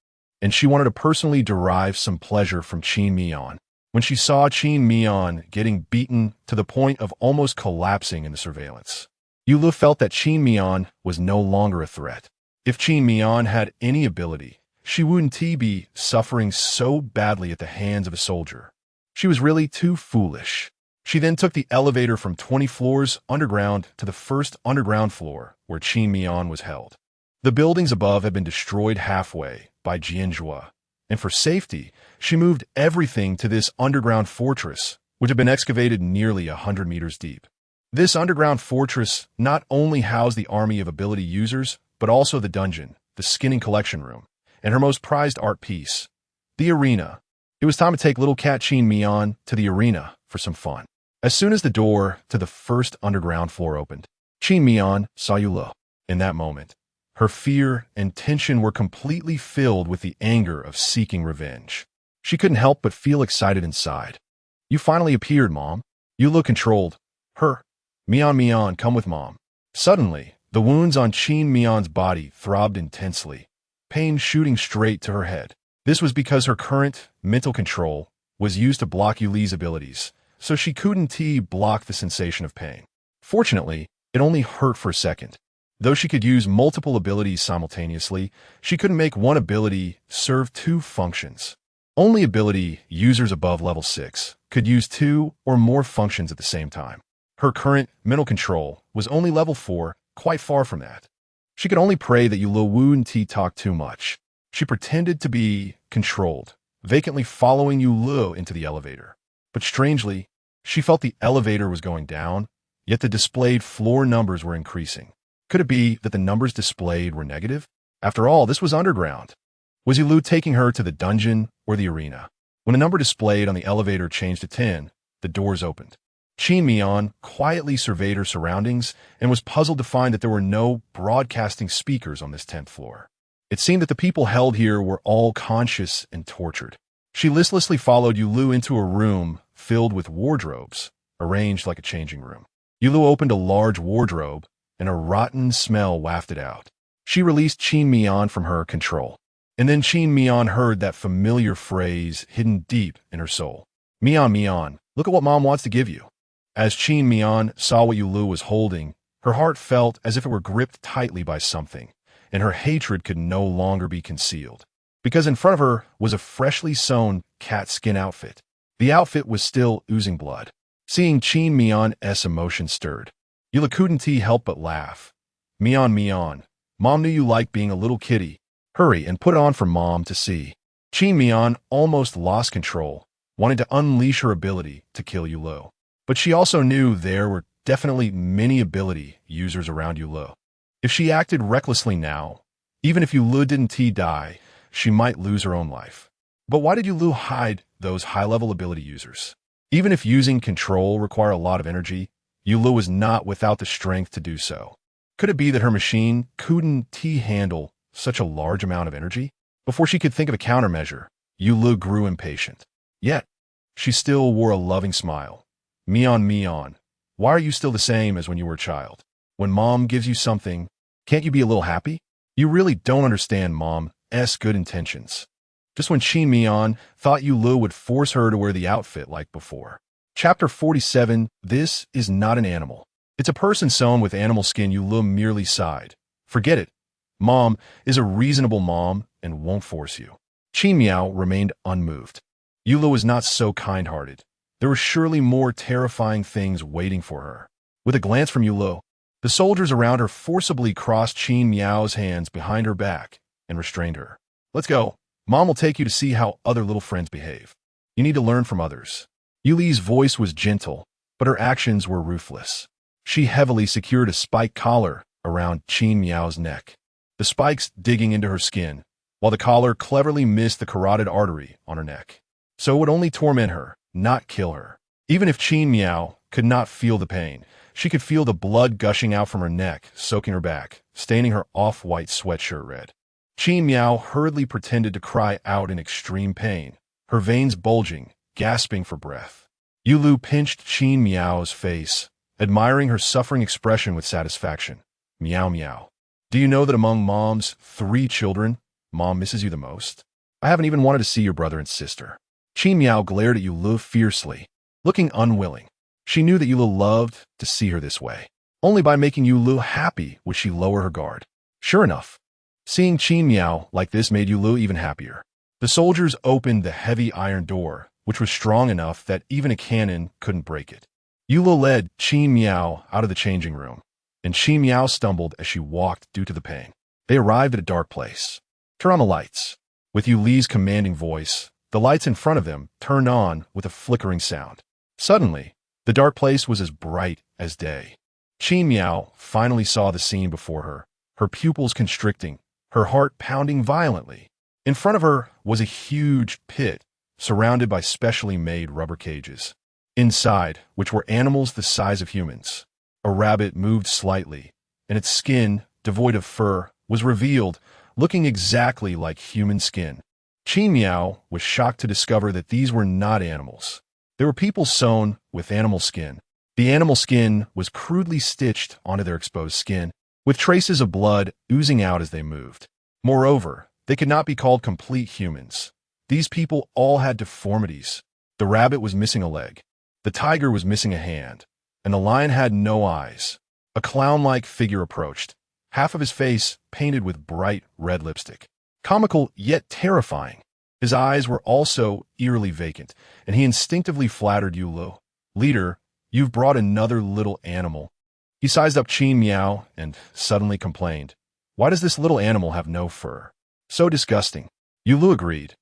and she wanted to personally derive some pleasure from Qin Mian. When she saw Qin Mian getting beaten to the point of almost collapsing in the surveillance, Yulu felt that Qin Mian was no longer a threat. If Qin Mian had any ability, she wouldn't be suffering so badly at the hands of a soldier. She was really too foolish. She then took the elevator from 20 floors underground to the first underground floor where Qin Mian was held. The buildings above had been destroyed halfway by Jian Zhuo, and for safety, she moved everything to this underground fortress, which had been excavated nearly 100 meters deep. This underground fortress not only housed the army of ability users, but also the dungeon, the skinning collection room, and her most prized art piece, the arena. It was time to take little cat Qin Mian to the arena for some fun. As soon as the door to the first underground floor opened, Qin Mian saw Yu Lu. In that moment, her fear and tension were completely filled with the anger of seeking revenge. She couldn't help but feel excited inside. You finally appeared, Mom. Yu Lu controlled her. Mian Mian, come with Mom. Suddenly, the wounds on Qin Mian's body throbbed intensely, pain shooting straight to her head. This was because her current mental control was used to block Yu Li's abilities, so she couldn't block the sensation of pain. Fortunately, it only hurt for a second. Though she could use multiple abilities simultaneously, she couldn't make one ability serve two functions. Only ability users above level 6 could use 2 or more functions at the same time. Her current mental control was only level 4, quite far from that. She could only pray that Yu Lu wouldn't talk too much. She pretended to be controlled, vacantly following Yu Lu into the elevator. But strangely, she felt the elevator was going down, yet the displayed floor numbers were increasing. Could it be that the numbers displayed were negative? After all, this was underground. Was Yu Lu taking her to the dungeon or the arena? When a number displayed on the elevator changed to 10, the doors opened. Qin Mian quietly surveyed her surroundings and was puzzled to find that there were no broadcasting speakers on this 10th floor. It seemed that the people held here were all conscious and tortured. She listlessly followed Yu Lu into a room filled with wardrobes, arranged like a changing room. Yu Lu opened a large wardrobe, and a rotten smell wafted out. She released Qin Mian from her control. And then Qin Mian heard that familiar phrase hidden deep in her soul. Mian Mian, look at what Mom wants to give you. As Qin Mian saw what Yu Lu was holding, her heart felt as if it were gripped tightly by something, and her hatred could no longer be concealed. Because in front of her was a freshly sewn cat skin outfit. The outfit was still oozing blood. Seeing Qin Mian's emotion stirred, Yu Lu couldn't help but laugh. Mian Mian, Mom knew you liked being a little kitty. Hurry and put it on for Mom to see. Qin Mian almost lost control, wanting to unleash her ability to kill Yu Lu. But she also knew there were definitely many ability users around Yu Lu. If she acted recklessly now, even if Yu Lu didn't die, she might lose her own life. But why did Yu Lu hide those high-level ability users? Even if using control required a lot of energy, Yu Lu was not without the strength to do so. Could it be that her machine couldn't handle such a large amount of energy? Before she could think of a countermeasure, Yu Lu grew impatient. Yet, she still wore a loving smile. Mian Mian, why are you still the same as when you were a child? When Mom gives you something, can't you be a little happy? You really don't understand Mom's good intentions. Just when Qin Mian thought Yu Lu would force her to wear the outfit like before. Chapter 47, This is not an animal. It's a person sewn with animal skin. Yu Lu merely sighed. Forget it. Mom is a reasonable mom and won't force you. Qin Miao remained unmoved. Yu Lu was not so kind-hearted. There were surely more terrifying things waiting for her. With a glance from Yu Lu, the soldiers around her forcibly crossed Qin Miao's hands behind her back and restrained her. Let's go. Mom will take you to see how other little friends behave. You need to learn from others. Yu Li's voice was gentle, but her actions were ruthless. She heavily secured a spike collar around Qin Miao's neck, the spikes digging into her skin, while the collar cleverly missed the carotid artery on her neck. So it would only torment her, not kill her. Even if Qin Miao could not feel the pain, she could feel the blood gushing out from her neck, soaking her back, staining her off-white sweatshirt red. Qin Miao hurriedly pretended to cry out in extreme pain, her veins bulging, gasping for breath. Yu Lu pinched Qin Miao's face, admiring her suffering expression with satisfaction. Miao Miao. Do you know that among Mom's 3 children, Mom misses you the most? I haven't even wanted to see your brother and sister. Qin Miao glared at Yu Lu fiercely, looking unwilling. She knew that Yu Lu loved to see her this way. Only by making Yu Lu happy would she lower her guard. Sure enough, seeing Qin Miao like this made Yu Lu even happier. The soldiers opened the heavy iron door, which was strong enough that even a cannon couldn't break it. Yu Lu led Qin Miao out of the changing room, and Qin Miao stumbled as she walked due to the pain. They arrived at a dark place. Turn on the lights. With Yu Li's commanding voice, the lights in front of them turned on with a flickering sound. Suddenly, the dark place was as bright as day. Qin Miao finally saw the scene before her pupils constricting, her heart pounding violently. In front of her was a huge pit, surrounded by specially made rubber cages. Inside, which were animals the size of humans. A rabbit moved slightly, and its skin, devoid of fur, was revealed, looking exactly like human skin. Qin Miao was shocked to discover that these were not animals. They were people sewn with animal skin. The animal skin was crudely stitched onto their exposed skin, with traces of blood oozing out as they moved. Moreover, they could not be called complete humans. These people all had deformities. The rabbit was missing a leg. The tiger was missing a hand. And the lion had no eyes. A clown-like figure approached, half of his face painted with bright red lipstick. Comical yet terrifying. His eyes were also eerily vacant, and he instinctively flattered Yu Li. "Leader, you've brought another little animal." He sized up Qin Miao and suddenly complained, "Why does this little animal have no fur? So disgusting." Yu Li agreed.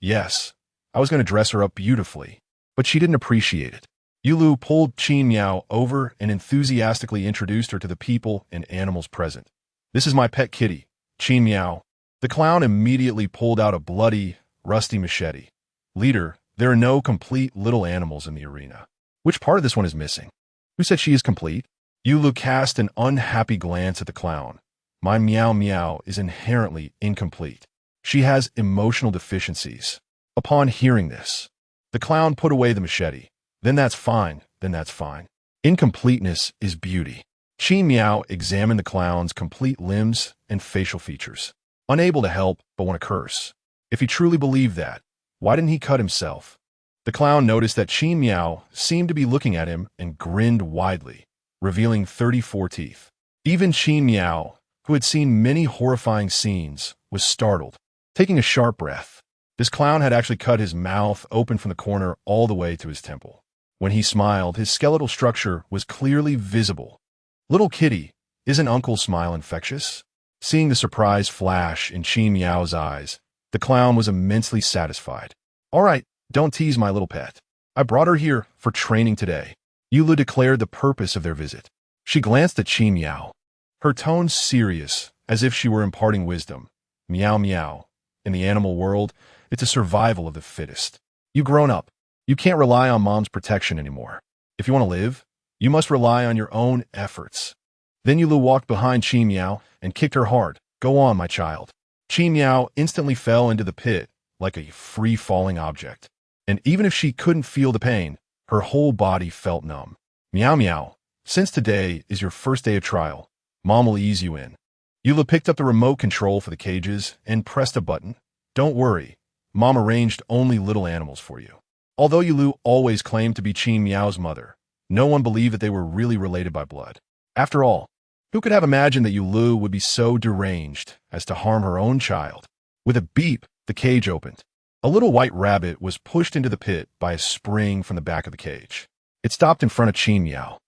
"Yes, I was going to dress her up beautifully, but she didn't appreciate it." Yu Li pulled Qin Miao over and enthusiastically introduced her to the people and animals present. "This is my pet kitty, Qin Miao." The clown immediately pulled out a bloody, rusty machete. "Leader, there are no complete little animals in the arena. Which part of this one is missing? Who said she is complete?" Yu Li cast an unhappy glance at the clown. "My Miao Miao is inherently incomplete. She has emotional deficiencies." Upon hearing this, the clown put away the machete. "Then that's fine, then that's fine. Incompleteness is beauty." Qin Miao examined the clown's complete limbs and facial features, unable to help but want to curse. If he truly believed that, why didn't he cut himself? The clown noticed that Qin Miao seemed to be looking at him and grinned widely, revealing 34 teeth. Even Qin Miao, who had seen many horrifying scenes, was startled. Taking a sharp breath, this clown had actually cut his mouth open from the corner all the way to his temple. When he smiled, his skeletal structure was clearly visible. "Little kitty, isn't Uncle's smile infectious?" Seeing the surprise flash in Qin Miao's eyes, the clown was immensely satisfied. "All right, don't tease my little pet. I brought her here for training today." Yu Li declared the purpose of their visit. She glanced at Qin Miao, her tone serious, as if she were imparting wisdom. "Miao Miao, in the animal world, it's a survival of the fittest. You've grown up. You can't rely on mom's protection anymore. If you want to live, you must rely on your own efforts." Then Yu Li walked behind Qin Miao and kicked her hard. "Go on, my child." Qin Miao instantly fell into the pit like a free-falling object. And even if she couldn't feel the pain, her whole body felt numb. "Miao Miao, since today is your first day of trial, Mom will ease you in." Yu Li picked up the remote control for the cages and pressed a button. "Don't worry, Mom arranged only little animals for you." Although Yu Li always claimed to be Qin Miao's mother, no one believed that they were really related by blood. After all, who could have imagined that Yu Li would be so deranged as to harm her own child? With a beep, the cage opened. A little white rabbit was pushed into the pit by a spring from the back of the cage. It stopped in front of Qin Miao.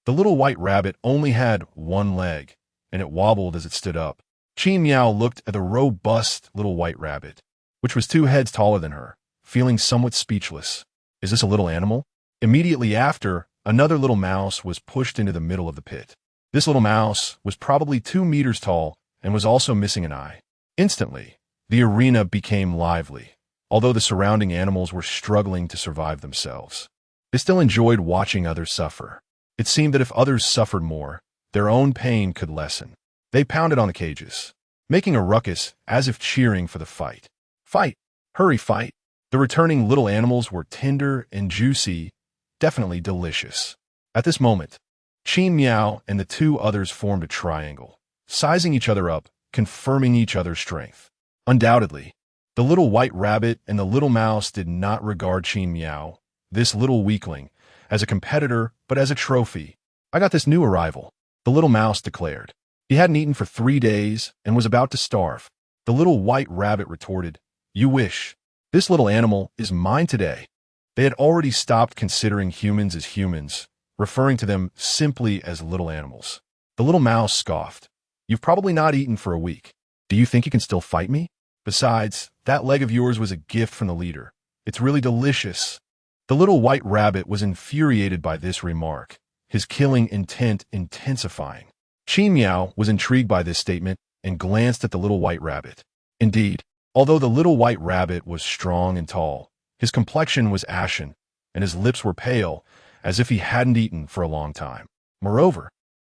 The little white rabbit only had one leg, and it wobbled as it stood up. Qin Miao looked at the robust little white rabbit, which was 2 heads taller than her, feeling somewhat speechless. "Is this a little animal?" Immediately after, another little mouse was pushed into the middle of the pit. This little mouse was probably 2 meters tall and was also missing an eye. Instantly, the arena became lively, although the surrounding animals were struggling to survive themselves. They still enjoyed watching others suffer. It seemed that if others suffered more, their own pain could lessen. They pounded on the cages, making a ruckus as if cheering for the fight. "Fight! Hurry, fight!" The returning little animals were tender and juicy, definitely delicious. At this moment, Qin Miao and the 2 others formed a triangle, sizing each other up, confirming each other's strength. Undoubtedly, the little white rabbit and the little mouse did not regard Qin Miao, this little weakling, as a competitor, but as a trophy. "I got this new arrival," the little mouse declared. He hadn't eaten for 3 days and was about to starve. The little white rabbit retorted, "You wish. This little animal is mine today." They had already stopped considering humans as humans, referring to them simply as little animals. The little mouse scoffed. "You've probably not eaten for a week. Do you think you can still fight me?" Besides, that leg of yours was a gift from the leader. It's really delicious." The little white rabbit was infuriated by this remark, his killing intent intensifying. Qin Miao was intrigued by this statement and glanced at the little white rabbit. Indeed, although the little white rabbit was strong and tall, his complexion was ashen, and his lips were pale, as if he hadn't eaten for a long time. Moreover,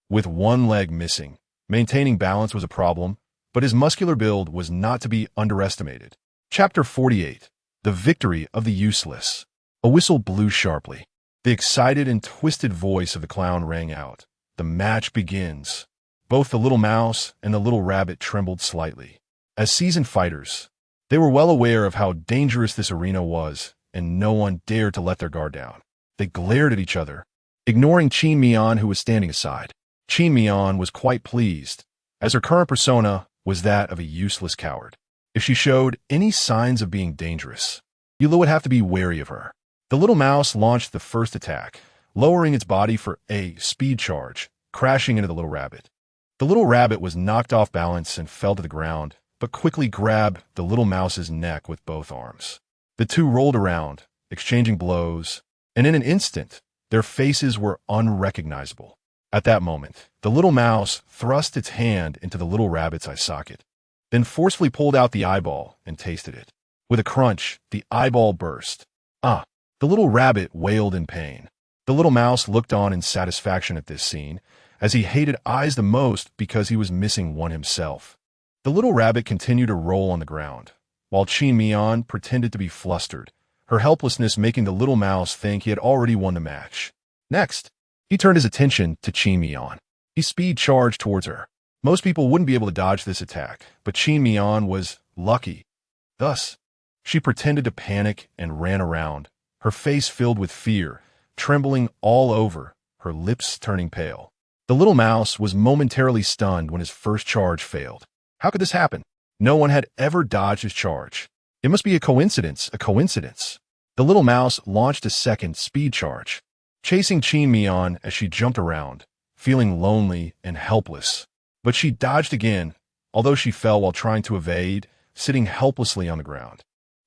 with one leg missing, maintaining balance was a problem, but his muscular build was not to be underestimated. Chapter 48. The Victory of the Useless. A whistle blew sharply. The excited and twisted voice of the clown rang out. "The match begins." Both the little mouse and the little rabbit trembled slightly. As seasoned fighters, they were well aware of how dangerous this arena was, and no one dared to let their guard down. They glared at each other, ignoring Qin Mian, who was standing aside. Qin Mian was quite pleased, as her current persona was that of a useless coward. If she showed any signs of being dangerous, Yulu would have to be wary of her. The little mouse launched the first attack, lowering its body for a speed charge, crashing into the little rabbit. The little rabbit was knocked off balance and fell to the ground, but quickly grabbed the little mouse's neck with both arms. The two rolled around, exchanging blows, and in an instant, their faces were unrecognizable. At that moment, the little mouse thrust its hand into the little rabbit's eye socket, then forcefully pulled out the eyeball and tasted it. With a crunch, the eyeball burst. "Ah!" The little rabbit wailed in pain. The little mouse looked on in satisfaction at this scene, as he hated eyes the most because he was missing one himself. The little rabbit continued to roll on the ground, while Qin Mian pretended to be flustered, her helplessness making the little mouse think he had already won the match. Next, he turned his attention to Qin Mian. He speed charged towards her. Most people wouldn't be able to dodge this attack, but Qin Mian was lucky. Thus, she pretended to panic and ran around, her face filled with fear, trembling all over, her lips turning pale. The little mouse was momentarily stunned when his first charge failed. How could this happen? No one had ever dodged his charge. It must be a coincidence, a coincidence. The little mouse launched a second speed charge, chasing Qin Mian as she jumped around, feeling lonely and helpless. But she dodged again, although she fell while trying to evade, sitting helplessly on the ground.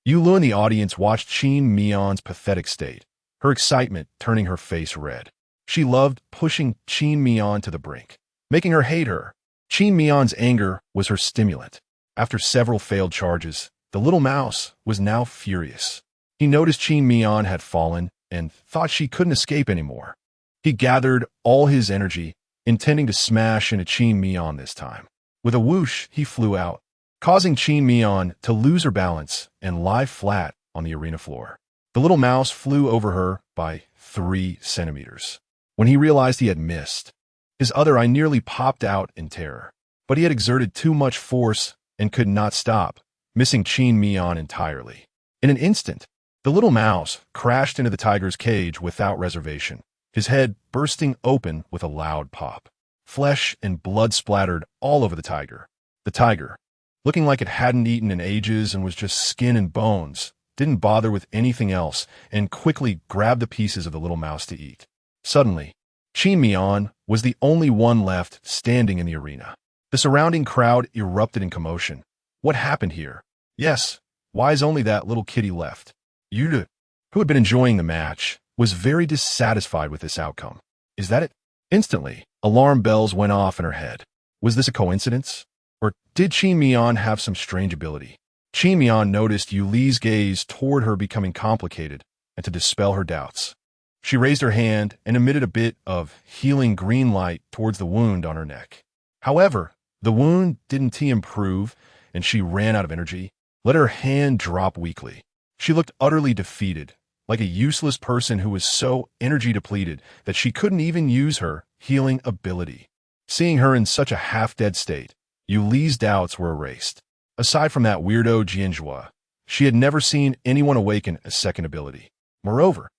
Yulu in the audience watched Qin Mian's pathetic state, her excitement turning her face red. She loved pushing Qin Mian to the brink, making her hate her. Qin Mian's anger was her stimulant. After several failed charges, the little mouse was now furious. He noticed Qin Mian had fallen and thought she couldn't escape anymore. He gathered all his energy, intending to smash into Qin Mian this time. With a whoosh, he flew out, causing Qin Mian to lose her balance and lie flat on the arena floor. The little mouse flew over her by 3 centimeters. When he realized he had missed, his other eye nearly popped out in terror. But he had exerted too much force and could not stop, missing Qin Mian entirely. In an instant, the little mouse crashed into the tiger's cage without reservation, his head bursting open with a loud pop. Flesh and blood splattered all over the tiger. The tiger, looking like it hadn't eaten in ages and was just skin and bones, didn't bother with anything else and quickly grabbed the pieces of the little mouse to eat. Suddenly, Qin Mian was the only one left standing in the arena. The surrounding crowd erupted in commotion. What happened here? Yes, why is only that little kitty left? Yandere, who had been enjoying the match, was very dissatisfied with this outcome. Is that it? Instantly, alarm bells went off in her head. Was this a coincidence? Or did Qin Mian have some strange ability? Qin Mian noticed Yuli's gaze toward her becoming complicated, and to dispel her doubts, she raised her hand and emitted a bit of healing green light towards the wound on her neck. However, the wound didn't improve, and she ran out of energy, let her hand drop weakly. She looked utterly defeated, like a useless person who was so energy depleted that she couldn't even use her healing ability. Seeing her in such a half-dead state, Yuli's doubts were erased. Aside from that weirdo Jian Zhuo, she had never seen anyone awaken a second ability. Moreover,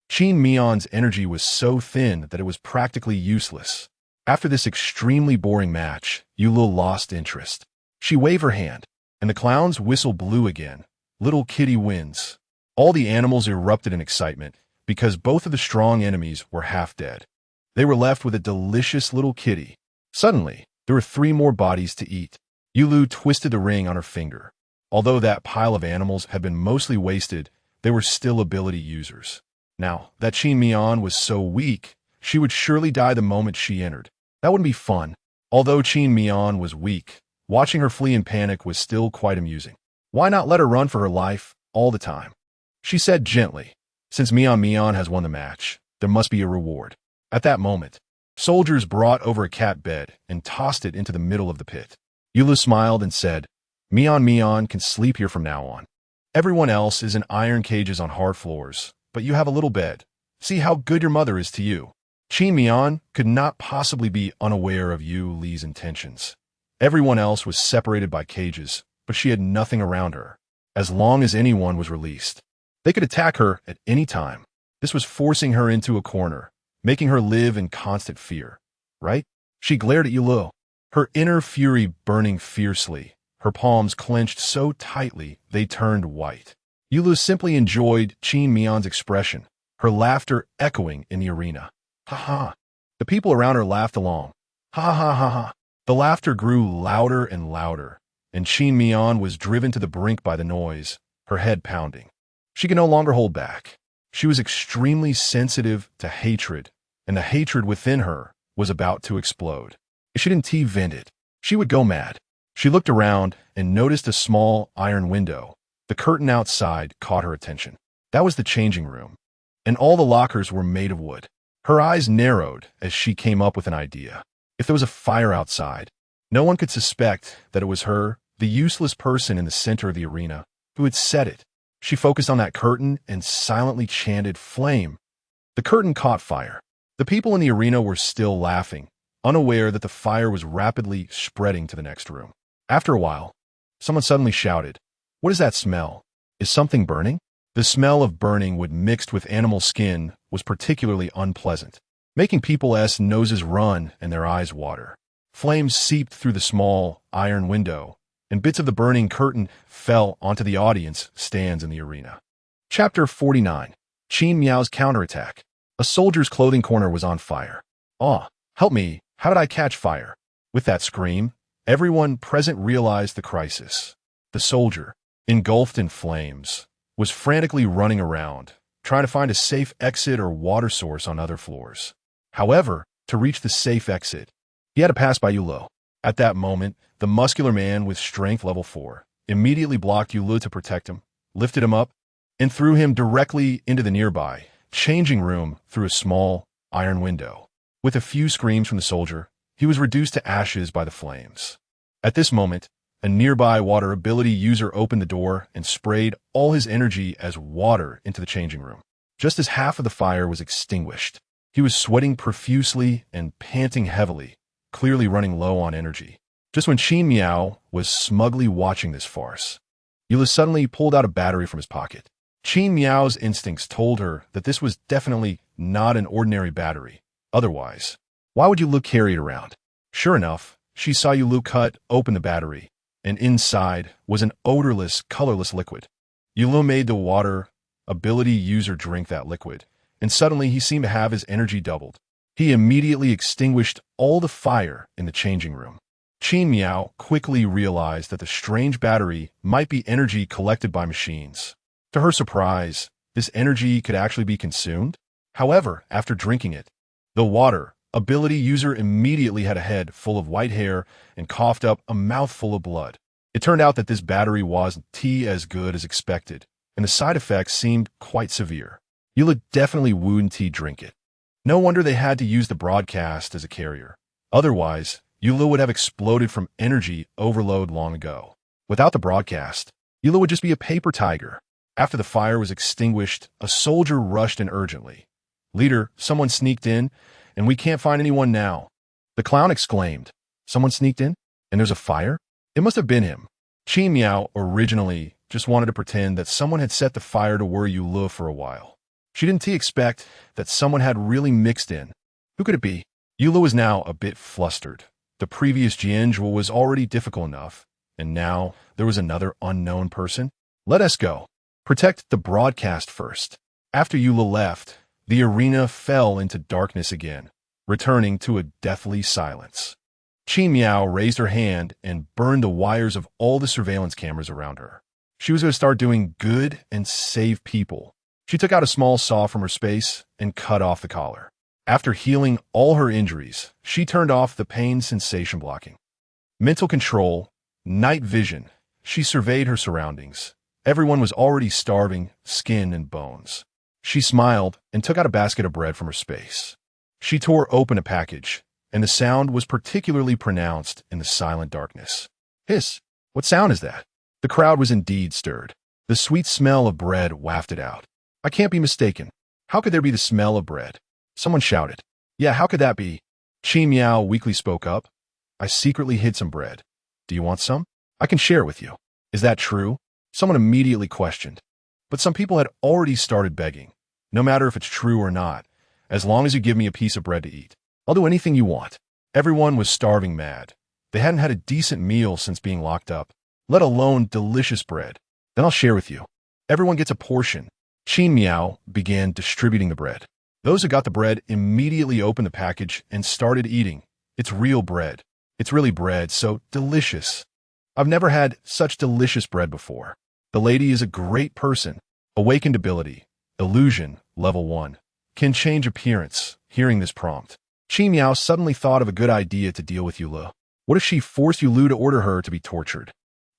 Qin Mian's energy was so thin that it was practically useless. After this extremely boring match, Yulu lost interest. She waved her hand, and the clown's whistle blew again. Little kitty wins. All the animals erupted in excitement, because both of the strong enemies were half dead. They were left with a delicious little kitty. Suddenly, there were 3 more bodies to eat. Yulu twisted the ring on her finger. Although that pile of animals had been mostly wasted, they were still ability users. Now, that Qin Mian was so weak, she would surely die the moment she entered. That wouldn't be fun. Although Qin Mian was weak, watching her flee in panic was still quite amusing. Why not let her run for her life all the time? She said gently, since Mian has won the match, there must be a reward. At that moment, soldiers brought over a cat bed and tossed it into the middle of the pit. Yulu smiled and said, Mian can sleep here from now on. Everyone else is in iron cages on hard floors, but you have a little bed. See how good your mother is to you. Qin Mian could not possibly be unaware of Yu Li's intentions. Everyone else was separated by cages, but she had nothing around her. As long as anyone was released, they could attack her at any time. This was forcing her into a corner, making her live in constant fear. Right? She glared at Yulu, her inner fury burning fiercely, her palms clenched so tightly they turned white. Yulu simply enjoyed Qin Mian's expression, her laughter echoing in the arena. Ha ha. The people around her laughed along. Ha ha ha ha. The laughter grew louder and louder, and Qin Mian was driven to the brink by the noise, her head pounding. She could no longer hold back. She was extremely sensitive to hatred, and the hatred within her was about to explode. If she didn't vent it, she would go mad. She looked around and noticed a small iron window. The curtain outside caught her attention. That was the changing room, and all the lockers were made of wood. Her eyes narrowed as she came up with an idea. If there was a fire outside, no one could suspect that it was her, the useless person in the center of the arena, who had set it. She focused on that curtain and silently chanted, "Flame." The curtain caught fire. The people in the arena were still laughing, unaware that the fire was rapidly spreading to the next room. After a while, someone suddenly shouted, "What is that smell? Is something burning?" The smell of burning wood mixed with animal skin was particularly unpleasant, making people's noses run and their eyes water. Flames seeped through the small iron window, and bits of the burning curtain fell onto the audience stands in the arena. Chapter 49. Qin Miao's Counterattack. A soldier's clothing corner was on fire. "Ah, help me, how did I catch fire?" With that scream, everyone present realized the crisis. The soldier, engulfed in flames, was frantically running around, trying to find a safe exit or water source on other floors. However, to reach the safe exit, he had to pass by Yulu. At that moment, the muscular man with strength level 4 immediately blocked Yulu to protect him, lifted him up, and threw him directly into the nearby changing room through a small iron window. With a few screams from the soldier, he was reduced to ashes by the flames. At this moment, a nearby water ability user opened the door and sprayed all his energy as water into the changing room. Just as half of the fire was extinguished, he was sweating profusely and panting heavily, clearly running low on energy. Just when Qin Miao was smugly watching this farce, Yulu suddenly pulled out a battery from his pocket. Qin Miao's instincts told her that this was definitely not an ordinary battery. Otherwise, why would Yulu carry it around? Sure enough, she saw Yulu cut open the battery, and inside was an odorless, colorless liquid. Yulu made the water ability user drink that liquid, and suddenly he seemed to have his energy doubled. He immediately extinguished all the fire in the changing room. Qin Miao quickly realized that the strange battery might be energy collected by machines. To her surprise, this energy could actually be consumed. However, after drinking it, the water ability user immediately had a head full of white hair and coughed up a mouthful of blood. It turned out that this battery wasn't as good as expected, and the side effects seemed quite severe. Yulu definitely wouldn't drink it. No wonder they had to use the broadcast as a carrier. Otherwise, Yulu would have exploded from energy overload long ago. Without the broadcast, Yulu would just be a paper tiger. After the fire was extinguished, a soldier rushed in urgently. "Leader, someone sneaked in, and we can't find anyone now." The clown exclaimed, "Someone sneaked in? And there's a fire? It must have been him." Qin Miao originally just wanted to pretend that someone had set the fire to worry Yulu for a while. She didn't expect that someone had really mixed in. Who could it be? Yulu was now a bit flustered. The previous Jian Zhuo was already difficult enough, and now there was another unknown person. "Let us go. Protect the broadcast first." After Yulu left, the arena fell into darkness again, returning to a deathly silence. Qin Miao raised her hand and burned the wires of all the surveillance cameras around her. She was going to start doing good and save people. She took out a small saw from her space and cut off the collar. After healing all her injuries, she turned off the pain sensation blocking. Mental control, night vision. She surveyed her surroundings. Everyone was already starving, skin and bones. She smiled and took out a basket of bread from her space. She tore open a package, and the sound was particularly pronounced in the silent darkness. Hiss! What sound is that? The crowd was indeed stirred. The sweet smell of bread wafted out. I can't be mistaken. How could there be the smell of bread? Someone shouted. Yeah, how could that be? Qin Miao weakly spoke up. I secretly hid some bread. Do you want some? I can share it with you. Is that true? Someone immediately questioned. But some people had already started begging. No matter if it's true or not, as long as you give me a piece of bread to eat, I'll do anything you want. Everyone was starving mad. They hadn't had a decent meal since being locked up, let alone delicious bread. Then I'll share with you. Everyone gets a portion. Qin Miao began distributing the bread. Those who got the bread immediately opened the package and started eating. It's real bread. It's really bread, so delicious. I've never had such delicious bread before. The lady is a great person. Awakened ability. Illusion, level 1. Can change appearance. Hearing this prompt, Qin Miao suddenly thought of a good idea to deal with Yulu. What if she forced Yulu to order her to be tortured?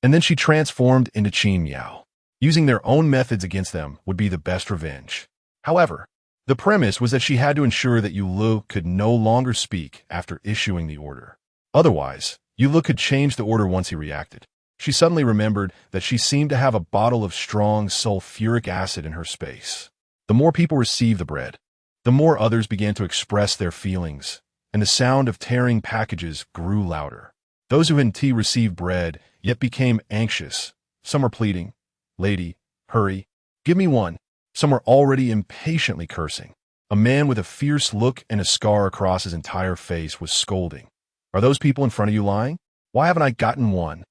And then she transformed into Qin Miao. Using their own methods against them would be the best revenge. However, the premise was that she had to ensure that Yulu could no longer speak after issuing the order. Otherwise, Yulu could change the order once he reacted. She suddenly remembered that she seemed to have a bottle of strong sulfuric acid in her space. The more people received the bread, the more others began to express their feelings, and the sound of tearing packages grew louder. Those who hadn't received bread yet became anxious. Some were pleading, "Lady, hurry, give me one." Some were already impatiently cursing. A man with a fierce look and a scar across his entire face was scolding. Are those people in front of you lying? Why haven't I gotten one?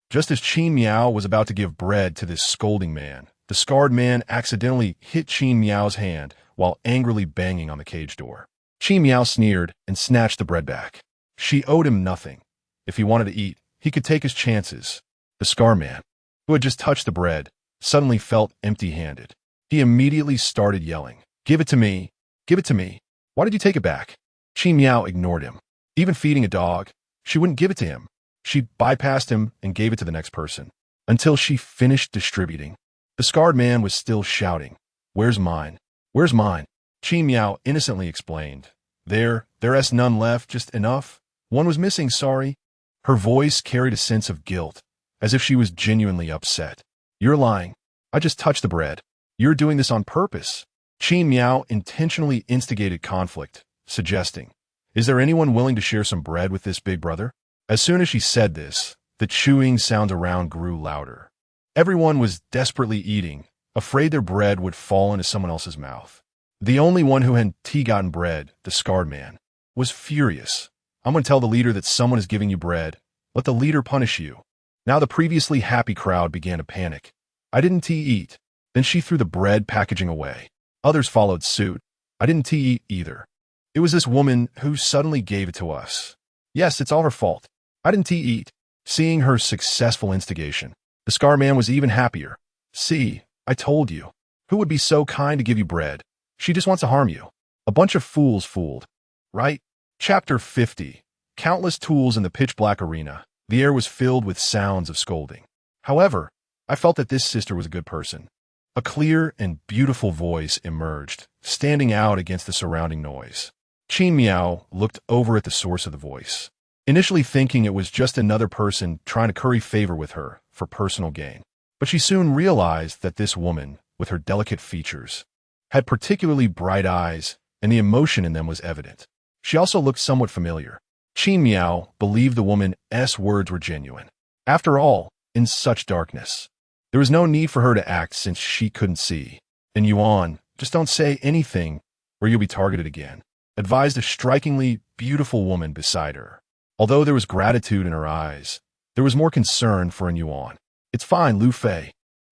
Just as Qin Miao was about to give bread to this scolding man, the scarred man accidentally hit Qin Miao's hand while angrily banging on the cage door. Qin Miao sneered and snatched the bread back. She owed him nothing. If he wanted to eat, he could take his chances. The scar man, who had just touched the bread, suddenly felt empty-handed. He immediately started yelling, "Give it to me! Give it to me! Why did you take it back?" Qin Miao ignored him. Even feeding a dog, she wouldn't give it to him. She bypassed him and gave it to the next person, until she finished distributing. The scarred man was still shouting, "Where's mine? Where's mine?" Qin Miao innocently explained, There's none left, just enough. One was missing, sorry." Her voice carried a sense of guilt, as if she was genuinely upset. "You're lying. I just touched the bread. You're doing this on purpose." Qin Miao intentionally instigated conflict, suggesting, "Is there anyone willing to share some bread with this big brother?" As soon as she said this, the chewing sounds around grew louder. Everyone was desperately eating, afraid their bread would fall into someone else's mouth. The only one who hadn't gotten bread, the scarred man, was furious. "I'm going to tell the leader that someone is giving you bread. Let the leader punish you." Now the previously happy crowd began to panic. "I didn't eat." Then she threw the bread packaging away. Others followed suit. "I didn't eat either. It was this woman who suddenly gave it to us. Yes, it's all her fault. I didn't eat." Seeing her successful instigation, the scar man was even happier. "See, I told you. Who would be so kind to give you bread? She just wants to harm you. A bunch of fools fooled. Right?" Chapter 50. Countless tools in the pitch-black arena. The air was filled with sounds of scolding. However, I felt that this sister was a good person. A clear and beautiful voice emerged, standing out against the surrounding noise. Qin Miao looked over at the source of the voice, initially thinking it was just another person trying to curry favor with her for personal gain. But she soon realized that this woman, with her delicate features, had particularly bright eyes, and the emotion in them was evident. She also looked somewhat familiar. Qin Miao believed the woman's words were genuine. After all, in such darkness, there was no need for her to act since she couldn't see. And Yuan, just don't say anything or you'll be targeted again, advised a strikingly beautiful woman beside her. Although there was gratitude in her eyes, there was more concern for Yuan. "It's fine, Lu Fei.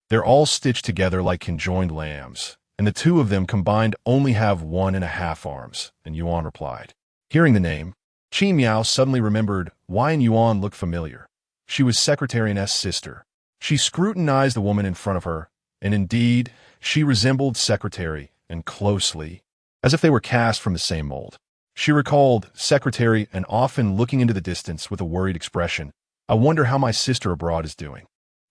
They're all stitched together like conjoined lambs, and the two of them combined only have 1.5 arms," and Yuan replied. Hearing the name, Qin Miao suddenly remembered why Yuan looked familiar. She was Secretary-N's sister. She scrutinized the woman in front of her, and indeed, she resembled Secretary and closely, as if they were cast from the same mold. She recalled Secretary and often looking into the distance with a worried expression. I wonder how my sister abroad is doing.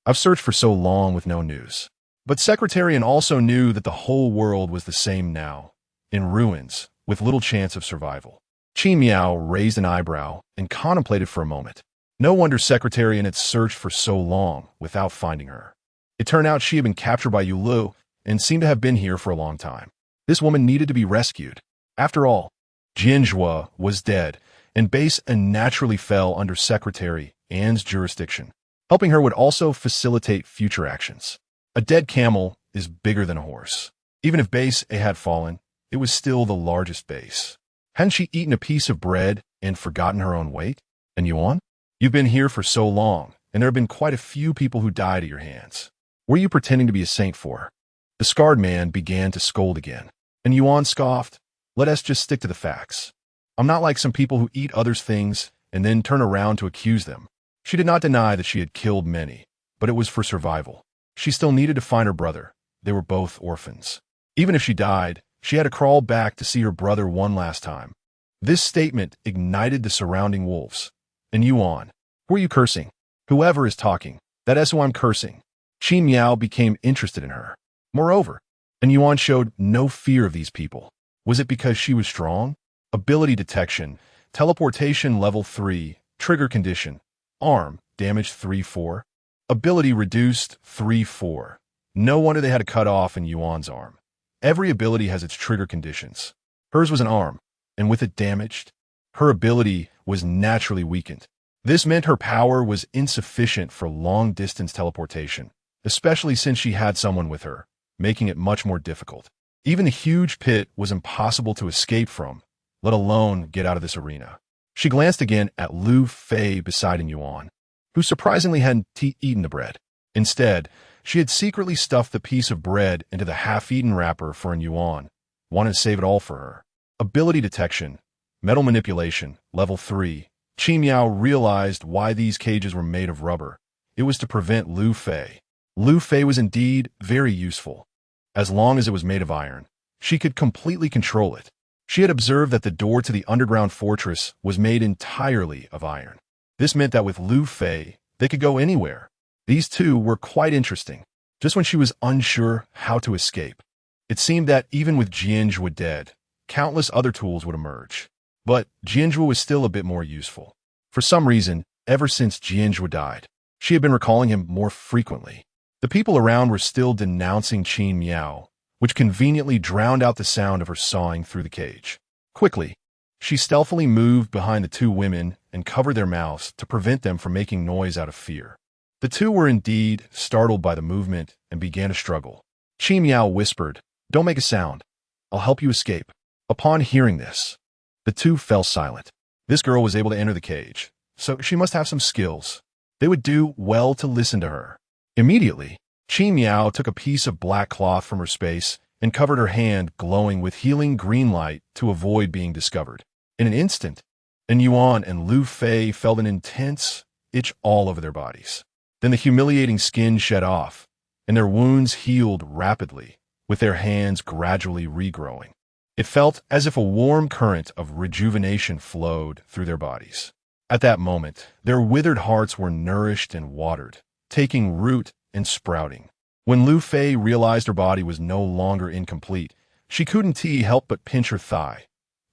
I've searched for so long with no news. But Secretary and also knew that the whole world was the same now, in ruins, with little chance of survival. Qin Miao raised an eyebrow and contemplated for a moment. No wonder Secretary had searched for so long without finding her. It turned out she had been captured by Yu Lu and seemed to have been here for a long time. This woman needed to be rescued. After all, Jian Zhuo was dead, and base naturally fell under Secretary An's jurisdiction. Helping her would also facilitate future actions. A dead camel is bigger than a horse. Even if base A had fallen, it was still the largest base. Hadn't she eaten a piece of bread and forgotten her own weight? And Yuan? You've been here for so long, and there have been quite a few people who died at your hands. Were you pretending to be a saint for? The scarred man began to scold again. And Yuan scoffed, let us just stick to the facts. I'm not like some people who eat others' things and then turn around to accuse them. She did not deny that she had killed many, but it was for survival. She still needed to find her brother. They were both orphans. Even if she died, she had to crawl back to see her brother one last time. This statement ignited the surrounding wolves. And Yuan, who are you cursing? Whoever is talking, that is who I'm cursing. Qin Miao became interested in her. Moreover, and Yuan showed no fear of these people. Was it because she was strong? Ability detection, teleportation level 3, trigger condition, arm, damage 3-4, ability reduced 3-4. No wonder they had to cut off in Yuan's arm. Every ability has its trigger conditions. Hers was an arm, and with it damaged, her ability was naturally weakened. This meant her power was insufficient for long-distance teleportation, especially since she had someone with her, making it much more difficult. Even the huge pit was impossible to escape from, let alone get out of this arena. She glanced again at Lu Fei beside Yuan, who surprisingly hadn't eaten the bread. Instead, she had secretly stuffed the piece of bread into the half-eaten wrapper for Yuan, wanted to save it all for her. Ability detection, metal manipulation, level 3. Qin Miao realized why these cages were made of rubber. It was to prevent Lu Fei. Lu Fei was indeed very useful. As long as it was made of iron, she could completely control it. She had observed that the door to the underground fortress was made entirely of iron. This meant that with Lu Fei, they could go anywhere. These two were quite interesting. Just when she was unsure how to escape, it seemed that even with Jian Zhuo dead, countless other tools would emerge. But Jian Zhuo was still a bit more useful. For some reason, ever since Jian Zhuo died, she had been recalling him more frequently. The people around were still denouncing Qin Miao, which conveniently drowned out the sound of her sawing through the cage. Quickly, she stealthily moved behind the two women and covered their mouths to prevent them from making noise out of fear. The two were indeed startled by the movement and began to struggle. Qin Miao whispered, "Don't make a sound. I'll help you escape." Upon hearing this, the two fell silent. This girl was able to enter the cage, so she must have some skills. They would do well to listen to her. Immediately, Qin Miao took a piece of black cloth from her space and covered her hand, glowing with healing green light to avoid being discovered. In an instant, Yuan and Lu Fei felt an intense itch all over their bodies. Then the humiliating skin shed off, and their wounds healed rapidly, with their hands gradually regrowing. It felt as if a warm current of rejuvenation flowed through their bodies. At that moment, their withered hearts were nourished and watered, taking root and sprouting. When Lu Fei realized her body was no longer incomplete, she couldn't help but pinch her thigh.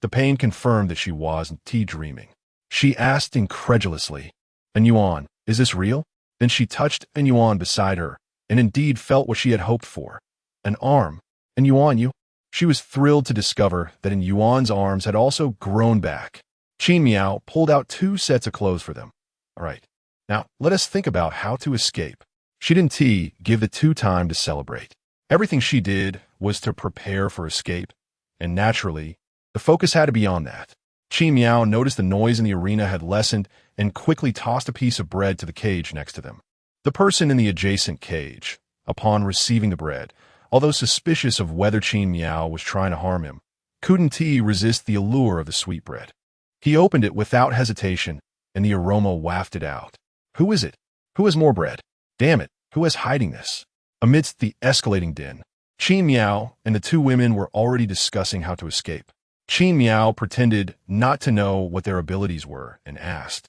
The pain confirmed that she wasn't dreaming. She asked incredulously, "Yuan, is this real?" Then she touched Yuan beside her, and indeed felt what she had hoped for. An arm. "Yuan, you?" She was thrilled to discover that Yuan's arms had also grown back. Qin Miao pulled out 2 sets of clothes for them. "All right, now let us think about how to escape." She didn't give the two time to celebrate. Everything she did was to prepare for escape, and naturally, the focus had to be on that. Qin Miao noticed the noise in the arena had lessened and quickly tossed a piece of bread to the cage next to them. The person in the adjacent cage, upon receiving the bread, although suspicious of whether Qin Miao was trying to harm him, couldn't resist the allure of the sweetbread. He opened it without hesitation, and the aroma wafted out. Who is it? Who has more bread? Damn it, who is hiding this? Amidst the escalating din, Qin Miao and the two women were already discussing how to escape. Qin Miao pretended not to know what their abilities were and asked,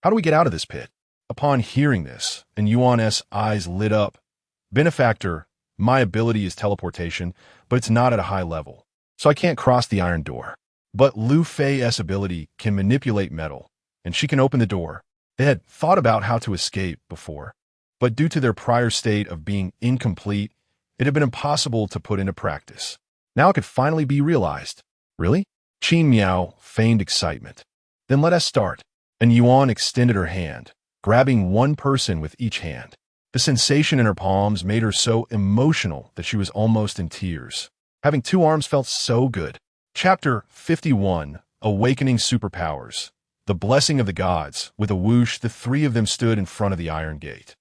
"How do we get out of this pit?" Upon hearing this, and Yuan's eyes lit up. "Benefactor, my ability is teleportation, but it's not at a high level, so I can't cross the iron door. But Lu Fei's ability can manipulate metal, and she can open the door." They had thought about how to escape before, but due to their prior state of being incomplete, it had been impossible to put into practice. Now it could finally be realized. "Really?" Qin Miao feigned excitement. "Then let us start." And Yuan extended her hand, grabbing one person with each hand. The sensation in her palms made her so emotional that she was almost in tears. Having two arms felt so good. Chapter 51, Awakening Superpowers. The Blessing of the Gods. With a whoosh, the three of them stood in front of the iron gate.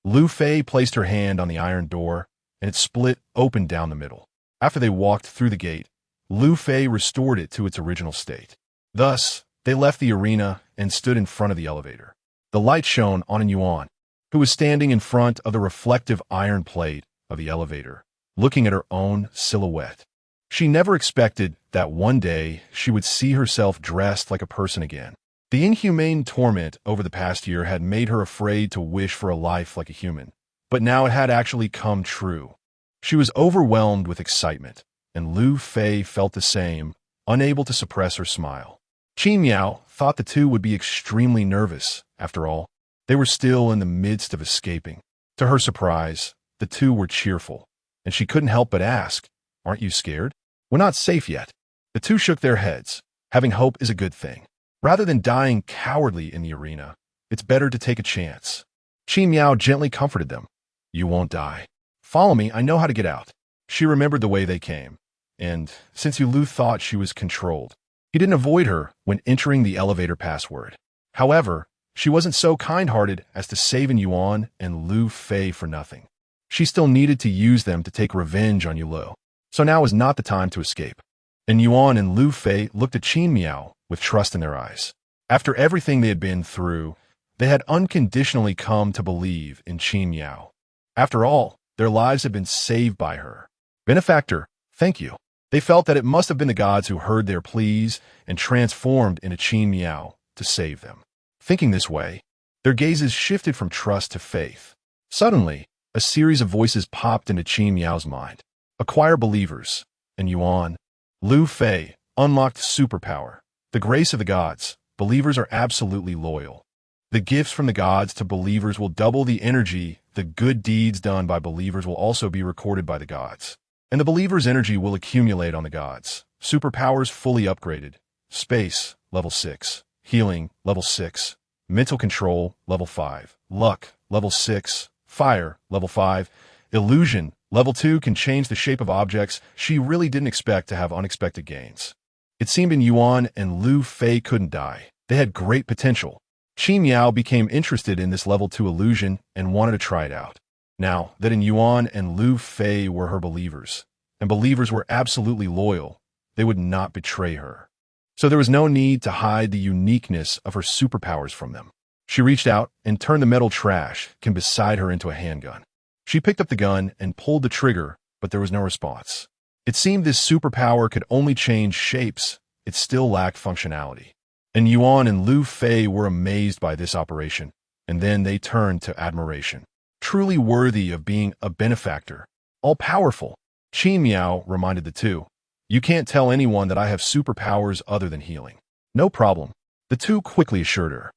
Lu Fei placed her hand on the iron door, and it split open down the middle. After they walked through the gate, Lu Fei restored it to its original state. Thus, they left the arena and stood in front of the elevator. The light shone on Yuan, who was standing in front of the reflective iron plate of the elevator, looking at her own silhouette. She never expected that one day she would see herself dressed like a person again. The inhumane torment over the past year had made her afraid to wish for a life like a human, but now it had actually come true. She was overwhelmed with excitement, and Lu Fei felt the same, unable to suppress her smile. Qin Miao thought the two would be extremely nervous. After all, they were still in the midst of escaping. To her surprise, the two were cheerful, and she couldn't help but ask, "Aren't you scared?" "We're not safe yet." The two shook their heads. Having hope is a good thing. Rather than dying cowardly in the arena, it's better to take a chance. Qin Miao gently comforted them. "You won't die. Follow me, I know how to get out." She remembered the way they came, and since Lu thought she was controlled, he didn't avoid her when entering the elevator password. However, she wasn't so kind-hearted as to save Yuan and Lu Fei for nothing. She still needed to use them to take revenge on Lu, so now was not the time to escape. And Yuan and Lu Fei looked at Qin Miao with trust in their eyes. After everything they had been through, they had unconditionally come to believe in Qin Miao. After all, their lives had been saved by her. "Benefactor, thank you." They felt that it must have been the gods who heard their pleas and transformed into Qin Miao to save them. Thinking this way, their gazes shifted from trust to faith. Suddenly, a series of voices popped into Qin Miao's mind. Acquire believers, and Yuan, Lu Fei, unlocked superpower. The grace of the gods. Believers are absolutely loyal. The gifts from the gods to believers will double the energy. The good deeds done by believers will also be recorded by the gods. And the believer's energy will accumulate on the gods. Superpowers fully upgraded. Space, level 6. Healing, level 6. Mental control, level 5. Luck, level 6. Fire, level 5. Illusion, level 2 can change the shape of objects. She really didn't expect to have unexpected gains. It seemed Yuan and Lu Fei couldn't die. They had great potential. Qin Miao became interested in this level 2 illusion and wanted to try it out. Now that Yuan and Lu Fei were her believers, and believers were absolutely loyal, they would not betray her. So there was no need to hide the uniqueness of her superpowers from them. She reached out and turned the metal trash can beside her into a handgun. She picked up the gun and pulled the trigger, but there was no response. It seemed this superpower could only change shapes. It still lacked functionality. And Yuan and Lu Fei were amazed by this operation, and then they turned to admiration. Truly worthy of being a benefactor. All-powerful. Qin Miao reminded the two. "You can't tell anyone that I have superpowers other than healing." "No problem," the two quickly assured her.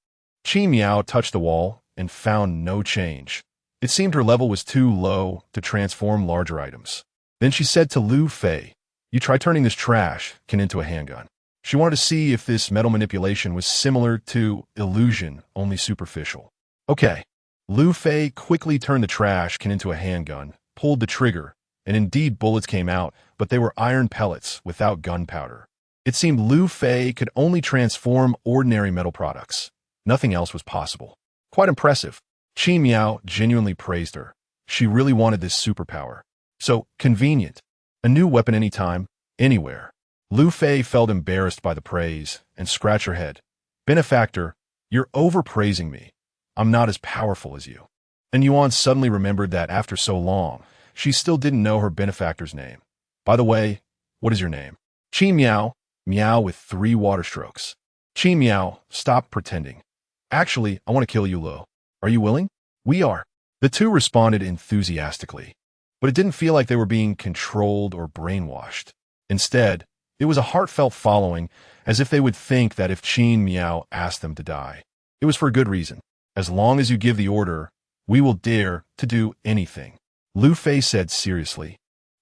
Qin Miao touched the wall and found no change. It seemed her level was too low to transform larger items. Then she said to Lu Fei, "You try turning this trash can into a handgun." She wanted to see if this metal manipulation was similar to illusion, only superficial. "Okay." Lu Fei quickly turned the trash can into a handgun, pulled the trigger, and indeed bullets came out, but they were iron pellets without gunpowder. It seemed Lu Fei could only transform ordinary metal products. Nothing else was possible. Quite impressive. Qin Miao genuinely praised her. She really wanted this superpower. So convenient. A new weapon anytime, anywhere. Lu Fei felt embarrassed by the praise and scratched her head. Benefactor, you're overpraising me. I'm not as powerful as you. And Yuan suddenly remembered that after so long, she still didn't know her benefactor's name. By the way, what is your name? Qi Miao, Miao with 3 water strokes. Qi Miao, stop pretending. Actually, I want to kill you, Lu. Are you willing? We are. The two responded enthusiastically, but it didn't feel like they were being controlled or brainwashed. Instead, it was a heartfelt following, as if they would think that if Qin Miao asked them to die, it was for a good reason. As long as you give the order, we will dare to do anything. Lu Fei said seriously.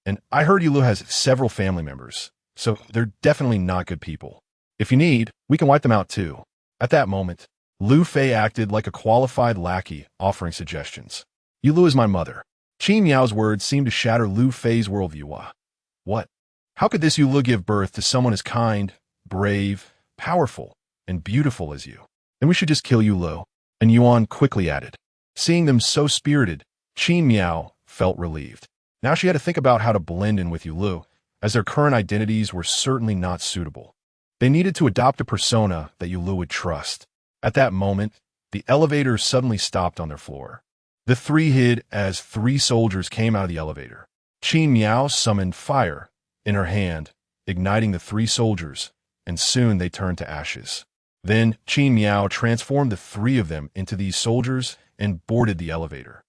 And I heard Lu has several family members, so they're definitely not good people. If you need, we can wipe them out too. At that moment, Lu Fei acted like a qualified lackey offering suggestions. Lu is my mother. Qin Miao's words seemed to shatter Lu Fei's worldview. What? How could this Lu give birth to someone as kind, brave, powerful, and beautiful as you? Then we should just kill Lu. And Yuan quickly added. Seeing them so spirited, Qin Miao felt relieved. Now she had to think about how to blend in with Lu, as their current identities were certainly not suitable. They needed to adopt a persona that Lu would trust. At that moment, the elevator suddenly stopped on their floor. The three hid as 3 soldiers came out of the elevator. Qin Miao summoned fire in her hand, igniting the 3 soldiers, and soon they turned to ashes. Then Qin Miao transformed the 3 of them into these soldiers and boarded the elevator.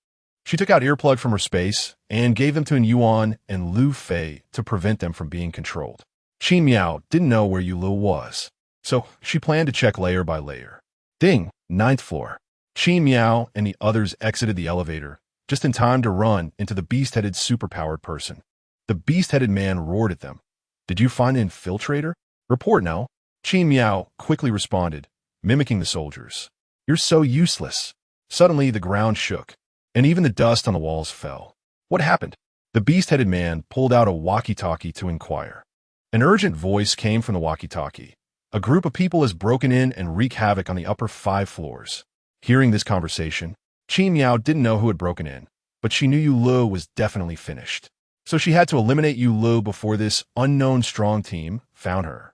She took out earplug from her space and gave them to Yuan and Lu Fei to prevent them from being controlled. Qin Miao didn't know where Lu was, so she planned to check layer by layer. Ding! 9th floor. Qin Miao and the others exited the elevator, just in time to run into the beast-headed superpowered person. The beast-headed man roared at them. Did you find an infiltrator? Report now. Qin Miao quickly responded, mimicking the soldiers. You're so useless. Suddenly, the ground shook, and even the dust on the walls fell. What happened? The beast-headed man pulled out a walkie-talkie to inquire. An urgent voice came from the walkie-talkie. A group of people has broken in and wreaked havoc on the upper 5 floors. Hearing this conversation, Qin Miao didn't know who had broken in, but she knew Lu was definitely finished. So she had to eliminate Lu before this unknown strong team found her.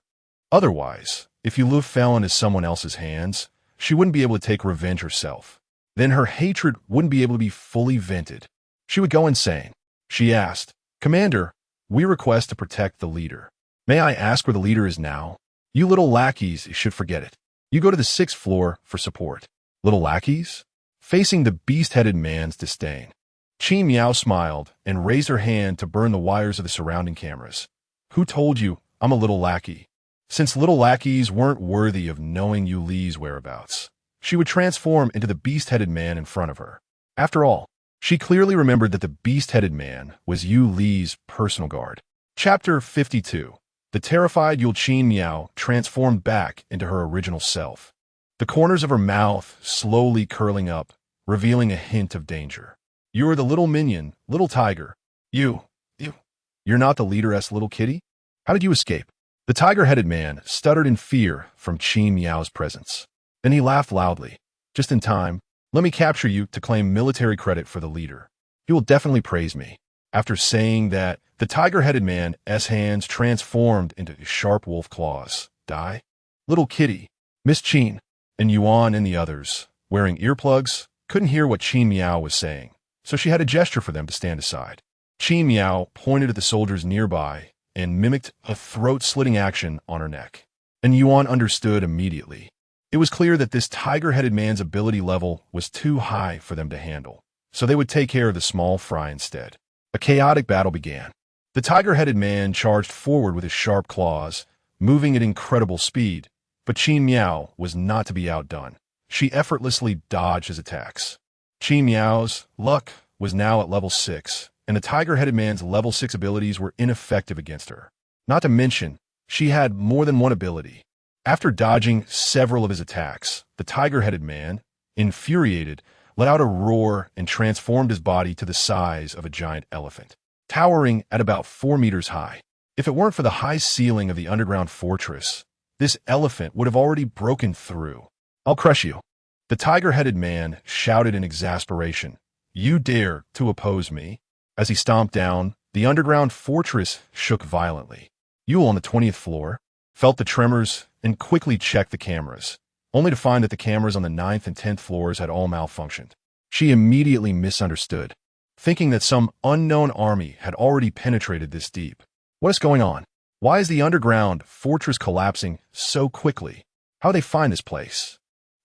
Otherwise, if Lu fell into someone else's hands, she wouldn't be able to take revenge herself. Then her hatred wouldn't be able to be fully vented. She would go insane. She asked, Commander, we request to protect the leader. May I ask where the leader is now? You little lackeys should forget it. You go to the 6th floor for support. Little lackeys? Facing the beast-headed man's disdain, Qin Miao smiled and raised her hand to burn the wires of the surrounding cameras. Who told you I'm a little lackey? Since little lackeys weren't worthy of knowing Li's whereabouts, she would transform into the beast-headed man in front of her. After all, she clearly remembered that the beast-headed man was Li's personal guard. Chapter 52. The terrified Qin Miao transformed back into her original self, the corners of her mouth slowly curling up, revealing a hint of danger. You're the little minion, little tiger. You're not the leader-esque little kitty? How did you escape? The tiger-headed man stuttered in fear from Qin Miao's presence. Then he laughed loudly. Just in time, let me capture you to claim military credit for the leader. You will definitely praise me. After saying that, the tiger-headed man's hands transformed into sharp wolf claws. Die? Little kitty. Miss Qin and Yuan and the others, wearing earplugs, couldn't hear what Qin Miao was saying, so she had a gesture for them to stand aside. Qin Miao pointed at the soldiers nearby and mimicked a throat-slitting action on her neck. And Yuan understood immediately. It was clear that this tiger-headed man's ability level was too high for them to handle, so they would take care of the small fry instead. A chaotic battle began. The tiger-headed man charged forward with his sharp claws, moving at incredible speed, but Qin Miao was not to be outdone. She effortlessly dodged his attacks. Qin Miao's luck was now at level 6, and the tiger-headed man's level 6 abilities were ineffective against her. Not to mention, she had more than one ability. After dodging several of his attacks, the tiger-headed man, infuriated, let out a roar and transformed his body to the size of a giant elephant, towering at about 4 meters high. If it weren't for the high ceiling of the underground fortress, this elephant would have already broken through. I'll crush you. The tiger-headed man shouted in exasperation. You dare to oppose me? As he stomped down, the underground fortress shook violently. Yule on the 20th floor felt the tremors and quickly checked the cameras, only to find that the cameras on the 9th and 10th floors had all malfunctioned. She immediately misunderstood, thinking that some unknown army had already penetrated this deep. What is going on? Why is the underground fortress collapsing so quickly? How do they find this place?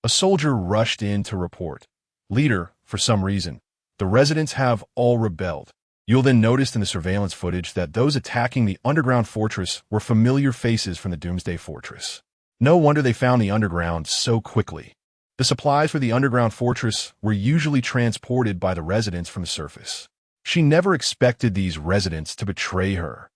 A soldier rushed in to report. Leader, for some reason, the residents have all rebelled. You'll then notice in the surveillance footage that those attacking the underground fortress were familiar faces from the Doomsday Fortress. No wonder they found the underground so quickly. The supplies for the underground fortress were usually transported by the residents from the surface. She never expected these residents to betray her.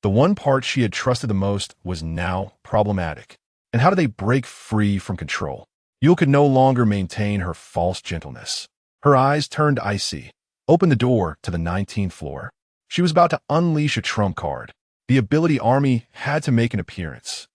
The one part she had trusted the most was now problematic. And how do they break free from control? Yule could no longer maintain her false gentleness. Her eyes turned icy. Opened the door to the 19th floor. She was about to unleash a trump card. The ability army had to make an appearance.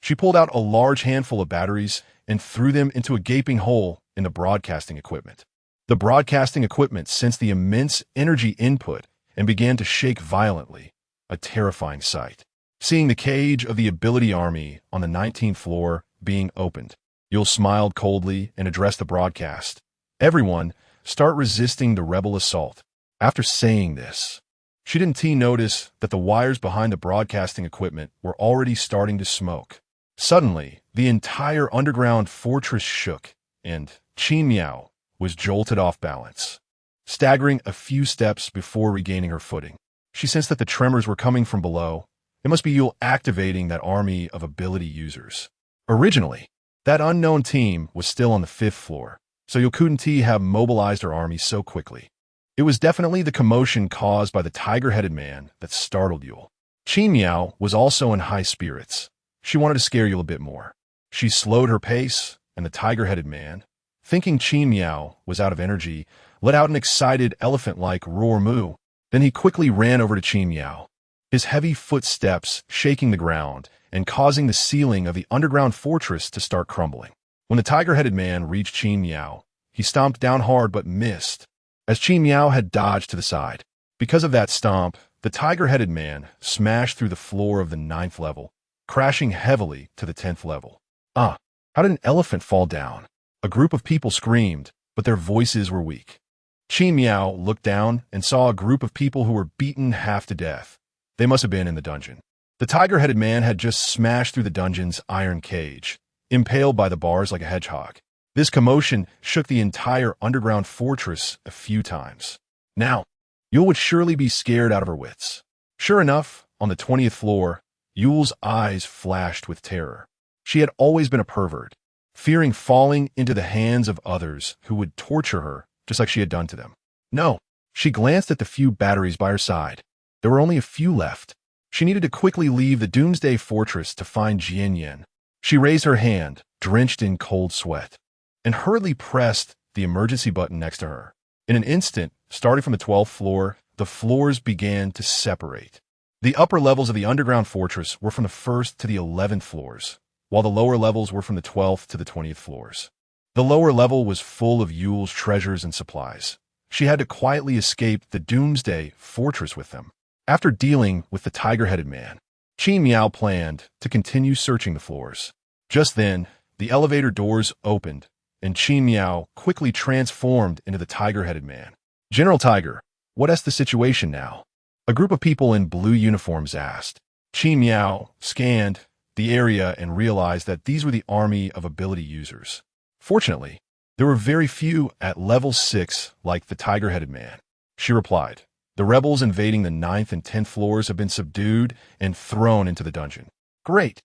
She pulled out a large handful of batteries and threw them into a gaping hole in the broadcasting equipment. The broadcasting equipment sensed the immense energy input and began to shake violently, a terrifying sight. Seeing the cage of the ability army on the 19th floor being opened, Yule smiled coldly and addressed the broadcast. Everyone, start resisting the rebel assault. After saying this, she didn't notice that the wires behind the broadcasting equipment were already starting to smoke. Suddenly, the entire underground fortress shook, and Miao was jolted off balance. Staggering a few steps before regaining her footing, she sensed that the tremors were coming from below. It must be Yule activating that army of ability users. Originally, that unknown team was still on the 5th floor, so Yule couldn't have mobilized her army so quickly. It was definitely the commotion caused by the tiger-headed man that startled Yule. Miao was also in high spirits. She wanted to scare Yule a bit more. She slowed her pace, and the tiger-headed man, thinking Miao was out of energy, let out an excited elephant-like roar moo. Then he quickly ran over to Miao, his heavy footsteps shaking the ground and causing the ceiling of the underground fortress to start crumbling. When the tiger-headed man reached Miao, he stomped down hard but missed, as Miao had dodged to the side. Because of that stomp, the tiger-headed man smashed through the floor of the 9th level, crashing heavily to the 10th level. How did an elephant fall down? A group of people screamed, but their voices were weak. Miao looked down and saw a group of people who were beaten half to death. They must have been in the dungeon. The tiger-headed man had just smashed through the dungeon's iron cage, impaled by the bars like a hedgehog. This commotion shook the entire underground fortress a few times. Now, Yule would surely be scared out of her wits. Sure enough, on the 20th floor, Yule's eyes flashed with terror. She had always been a pervert, fearing falling into the hands of others who would torture her just like she had done to them. No, she glanced at the few batteries by her side. There were only a few left. She needed to quickly leave the Doomsday Fortress to find Jian. She raised her hand, drenched in cold sweat, and hurriedly pressed the emergency button next to her. In an instant, starting from the 12th floor, the floors began to separate. The upper levels of the underground fortress were from the 1st to the 11th floors, while the lower levels were from the 12th to the 20th floors. The lower level was full of Yule's treasures and supplies. She had to quietly escape the Doomsday Fortress with them. After dealing with the tiger-headed man, Miao planned to continue searching the floors. Just then, the elevator doors opened, and Miao quickly transformed into the tiger-headed man. General Tiger, what is the situation now? A group of people in blue uniforms asked. Miao scanned the area and realized that these were the army of ability users. Fortunately, there were very few at level 6 like the tiger-headed man. She replied, "The rebels invading the 9th and 10th floors have been subdued and thrown into the dungeon." Great.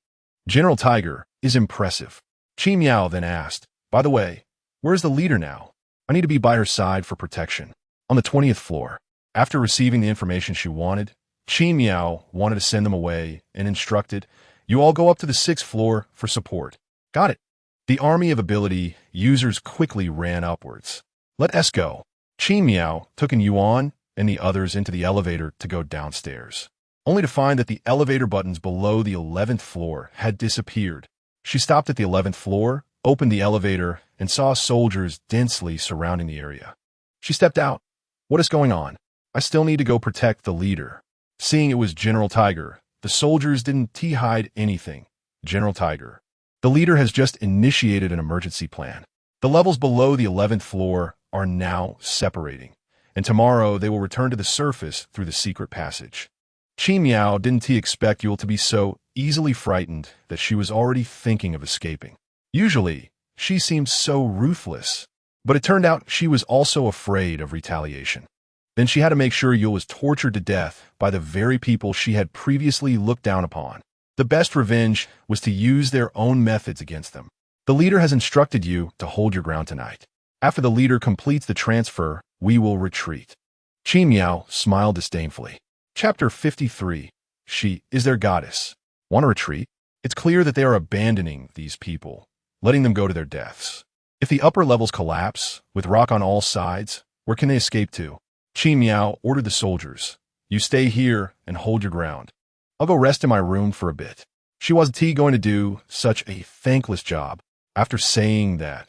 General Tiger is impressive. Miao then asked, "By the way, where's the leader now? I need to be by her side for protection." On the 20th floor. After receiving the information she wanted, Miao wanted to send them away and instructed, "You all go up to the 6th floor for support." Got it. The army of ability users quickly ran upwards. Let us go. Miao took Yuan and the others into the elevator to go downstairs, only to find that the elevator buttons below the 11th floor had disappeared. She stopped at the 11th floor, opened the elevator, and saw soldiers densely surrounding the area. She stepped out. What is going on? I still need to go protect the leader. Seeing it was General Tiger, the soldiers didn't hide anything. General Tiger. The leader has just initiated an emergency plan. The levels below the 11th floor are now separating, and tomorrow they will return to the surface through the secret passage. Miao didn't expect Yule to be so easily frightened that she was already thinking of escaping. Usually, she seemed so ruthless, but it turned out she was also afraid of retaliation. Then she had to make sure Yule was tortured to death by the very people she had previously looked down upon. The best revenge was to use their own methods against them. The leader has instructed you to hold your ground tonight. After the leader completes the transfer, we will retreat. Miao smiled disdainfully. Chapter 53. She is their goddess. Want to retreat? It's clear that they are abandoning these people, letting them go to their deaths. If the upper levels collapse, with rock on all sides, where can they escape to? Miao ordered the soldiers. You stay here and hold your ground. I'll go rest in my room for a bit. She wasn't going to do such a thankless job. After saying that,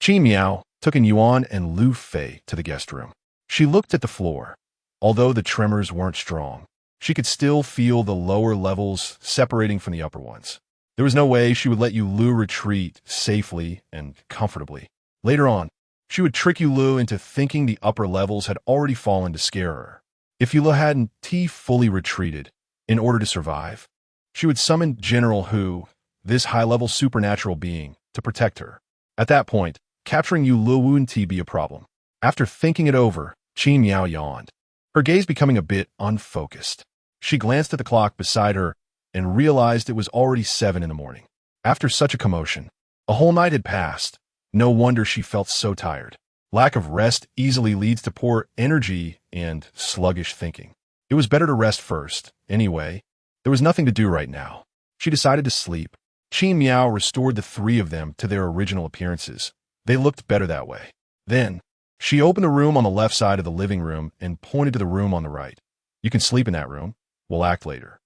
Miao took in Yuan and Lu Fei to the guest room. She looked at the floor. Although the tremors weren't strong, she could still feel the lower levels separating from the upper ones. There was no way she would let Lu retreat safely and comfortably. Later on, she would trick Lu into thinking the upper levels had already fallen to scare her. If Lu hadn't fully retreated, in order to survive, she would summon General Hu, this high-level supernatural being, to protect her. At that point, capturing Lu wouldn't be a problem. After thinking it over, Miao yawned, her gaze becoming a bit unfocused. She glanced at the clock beside her and realized it was already 7 in the morning. After such a commotion, a whole night had passed. No wonder she felt so tired. Lack of rest easily leads to poor energy and sluggish thinking. It was better to rest first. Anyway, there was nothing to do right now. She decided to sleep. Miao restored the 3 of them to their original appearances. They looked better that way. Then, she opened the room on the left side of the living room and pointed to the room on the right. You can sleep in that room. We'll act later.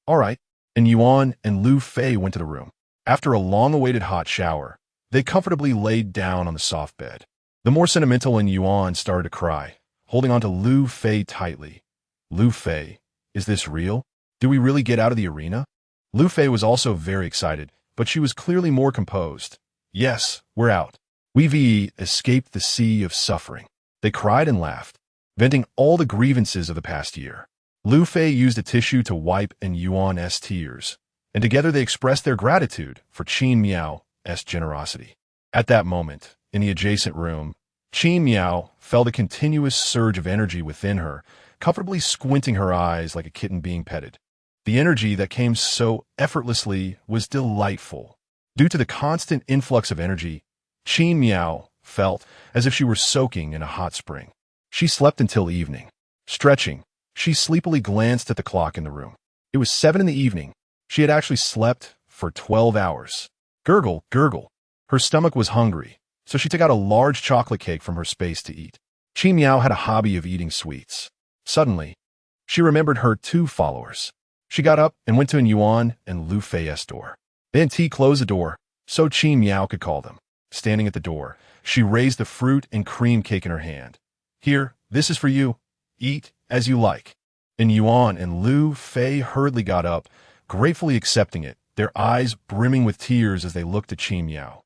All right. And Yuan and Lu Fei went to the room. After a long-awaited hot shower, they comfortably laid down on the soft bed. The more sentimental in Yuan started to cry, holding on to Lu Fei tightly. Lu Fei, is this real? Do we really get out of the arena? Lu Fei was also very excited, but she was clearly more composed. Yes, we're out. We've escaped the sea of suffering. They cried and laughed, venting all the grievances of the past year. Lu Fei used a tissue to wipe Yuan's tears, and together they expressed their gratitude for Miao's generosity. At that moment, in the adjacent room, Miao felt a continuous surge of energy within her, comfortably squinting her eyes like a kitten being petted. The energy that came so effortlessly was delightful. Due to the constant influx of energy, Miao felt as if she were soaking in a hot spring. She slept until evening. Stretching, she sleepily glanced at the clock in the room. It was 7 in the evening. She had actually slept for 12 hours. Gurgle, gurgle. Her stomach was hungry, so she took out a large chocolate cake from her space to eat. Miao had a hobby of eating sweets. Suddenly, she remembered her 2 followers. She got up and went to Yuan and Lu Fei's door. Then closed the door, so Miao could call them. Standing at the door, she raised the fruit and cream cake in her hand. Here, this is for you. Eat as you like. And Yuan and Lu Fei hurriedly got up, gratefully accepting it, their eyes brimming with tears as they looked at Miao.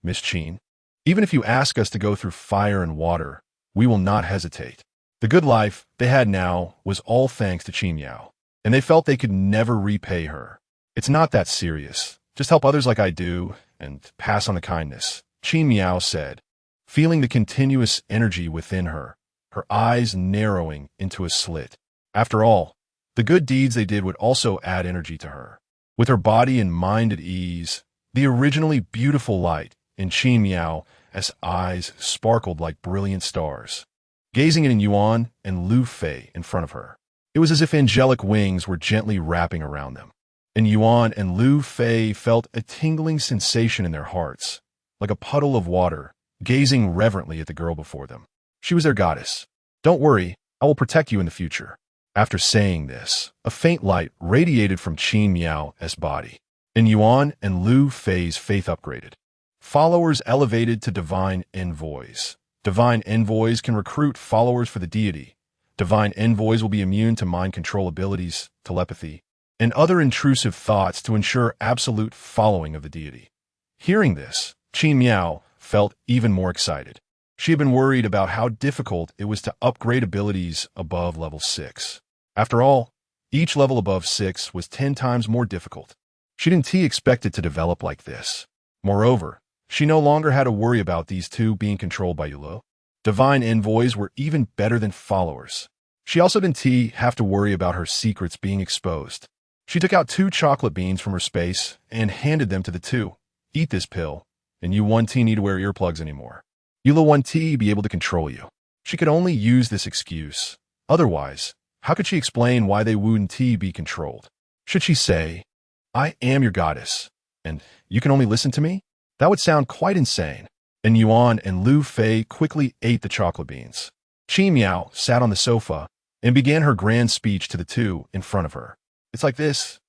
Miss Qin, even if you ask us to go through fire and water, we will not hesitate. The good life they had now was all thanks to Miao, and they felt they could never repay her. It's not that serious. Just help others like I do, and pass on the kindness, Miao said, feeling the continuous energy within her, her eyes narrowing into a slit. After all, the good deeds they did would also add energy to her. With her body and mind at ease, the originally beautiful light in Miao's eyes sparkled like brilliant stars. Gazing at Yuan and Lu Fei in front of her, it was as if angelic wings were gently wrapping around them. And Yuan and Lu Fei felt a tingling sensation in their hearts, like a puddle of water, gazing reverently at the girl before them. She was their goddess. Don't worry, I will protect you in the future. After saying this, a faint light radiated from Miao's body, and Yuan and Lu Fei's faith upgraded. Followers elevated to divine envoys. Divine envoys can recruit followers for the deity. Divine envoys will be immune to mind control abilities, telepathy, and other intrusive thoughts to ensure absolute following of the deity. Hearing this, Qin Miao felt even more excited. She had been worried about how difficult it was to upgrade abilities above level 6. After all, each level above 6 was 10 times more difficult. She didn't expect it to develop like this. Moreover, she no longer had to worry about these two being controlled by Yulu. Divine envoys were even better than followers. She also didn't have to worry about her secrets being exposed. She took out 2 chocolate beans from her space and handed them to the two. Eat this pill, and you won't need to wear earplugs anymore. Yulu won't be able to control you. She could only use this excuse. Otherwise, how could she explain why they wouldn't be controlled? Should she say, I am your goddess, and you can only listen to me? That would sound quite insane. And Yuan and Lu Fei quickly ate the chocolate beans. Qin Miao sat on the sofa and began her grand speech to the two in front of her. It's like this.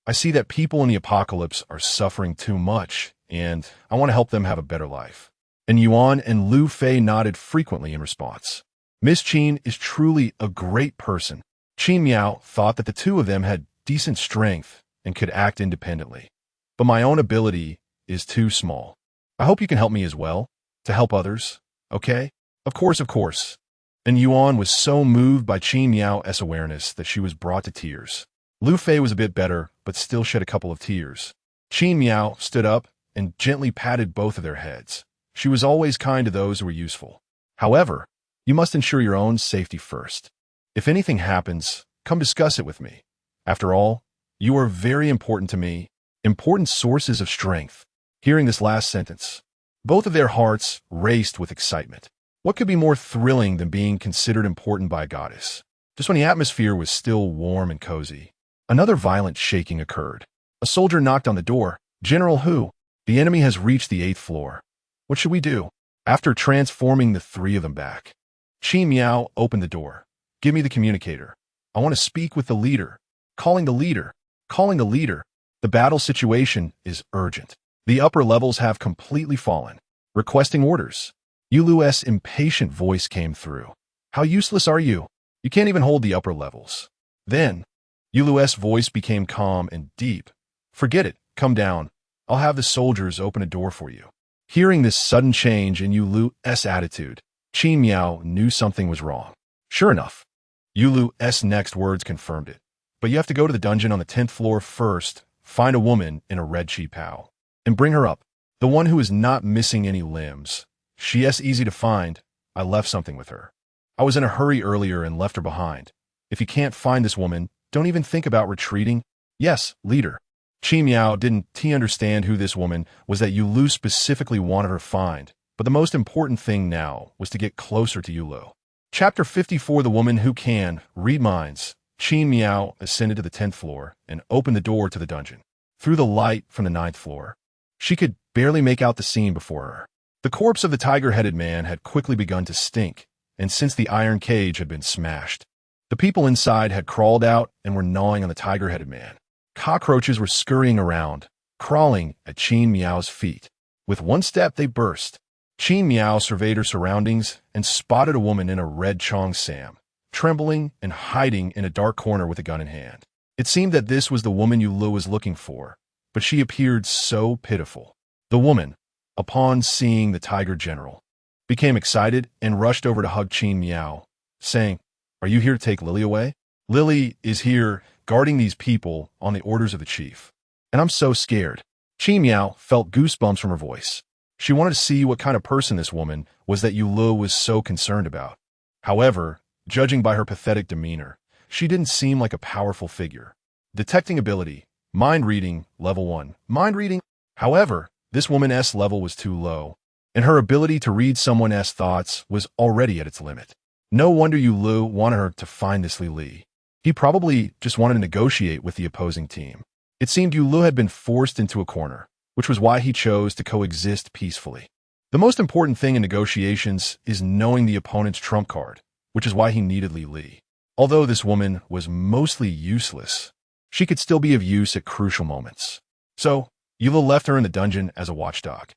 I see that people in the apocalypse are suffering too much, and I want to help them have a better life. And Yuan and Lu Fei nodded frequently in response. Miss Qin is truly a great person. Qin Miao thought that the two of them had decent strength and could act independently. But my own ability is too small. I hope you can help me as well, to help others, okay? Of course. And Yuan was so moved by Qin Miao's awareness that she was brought to tears. Lu Fei was a bit better, but still shed a couple of tears. Qin Miao stood up and gently patted both of their heads. She was always kind to those who were useful. However, you must ensure your own safety first. If anything happens, come discuss it with me. After all, you are very important to me, important sources of strength. Hearing this last sentence, both of their hearts raced with excitement. What could be more thrilling than being considered important by a goddess? Just when the atmosphere was still warm and cozy, another violent shaking occurred. A soldier knocked on the door. General Hu, the enemy has reached the 8th floor. What should we do? After transforming the 3 of them back, Qin Miao opened the door. Give me the communicator. I want to speak with the leader. Calling the leader. The battle situation is urgent. The upper levels have completely fallen. Requesting orders. Yulu's impatient voice came through. How useless are you? You can't even hold the upper levels. Then, Yulu's voice became calm and deep. Forget it. Come down. I'll have the soldiers open a door for you. Hearing this sudden change in Yulu's attitude, Qin Miao knew something was wrong. Sure enough, Yulu's next words confirmed it. But you have to go to the dungeon on the 10th floor first, find a woman in a red qipao, and bring her up. The one who is not missing any limbs. She is easy to find. I left something with her. I was in a hurry earlier and left her behind. If you can't find this woman, don't even think about retreating. Yes, leader. Qin Miao didn't understand who this woman was that Yulu specifically wanted her to find, but the most important thing now was to get closer to Yulu. Chapter 54 The Woman Who Can Read Minds. Qin Miao ascended to the 10th floor and opened the door to the dungeon. Through the light from the 9th floor, she could barely make out the scene before her. The corpse of the tiger-headed man had quickly begun to stink, and since the iron cage had been smashed, the people inside had crawled out and were gnawing on the tiger-headed man. Cockroaches were scurrying around, crawling at Qin Miao's feet. With one step, they burst. Qin Miao surveyed her surroundings and spotted a woman in a red cheongsam, trembling and hiding in a dark corner with a gun in hand. It seemed that this was the woman Yulu was looking for, but she appeared so pitiful. The woman, upon seeing the tiger general, became excited and rushed over to hug Qin Miao, saying, Are you here to take Lily away? Lily is here guarding these people on the orders of the chief. And I'm so scared. Qin Miao felt goosebumps from her voice. She wanted to see what kind of person this woman was that Yulu was so concerned about. However, judging by her pathetic demeanor, she didn't seem like a powerful figure. Detecting ability, mind reading, level 1. Mind reading. However, this woman's level was too low, and her ability to read someone's thoughts was already at its limit. No wonder Yulu wanted her to find this Li. He probably just wanted to negotiate with the opposing team. It seemed Yulu had been forced into a corner, which was why he chose to coexist peacefully. The most important thing in negotiations is knowing the opponent's trump card, which is why he needed Li. Although this woman was mostly useless, she could still be of use at crucial moments. So, Yulu left her in the dungeon as a watchdog.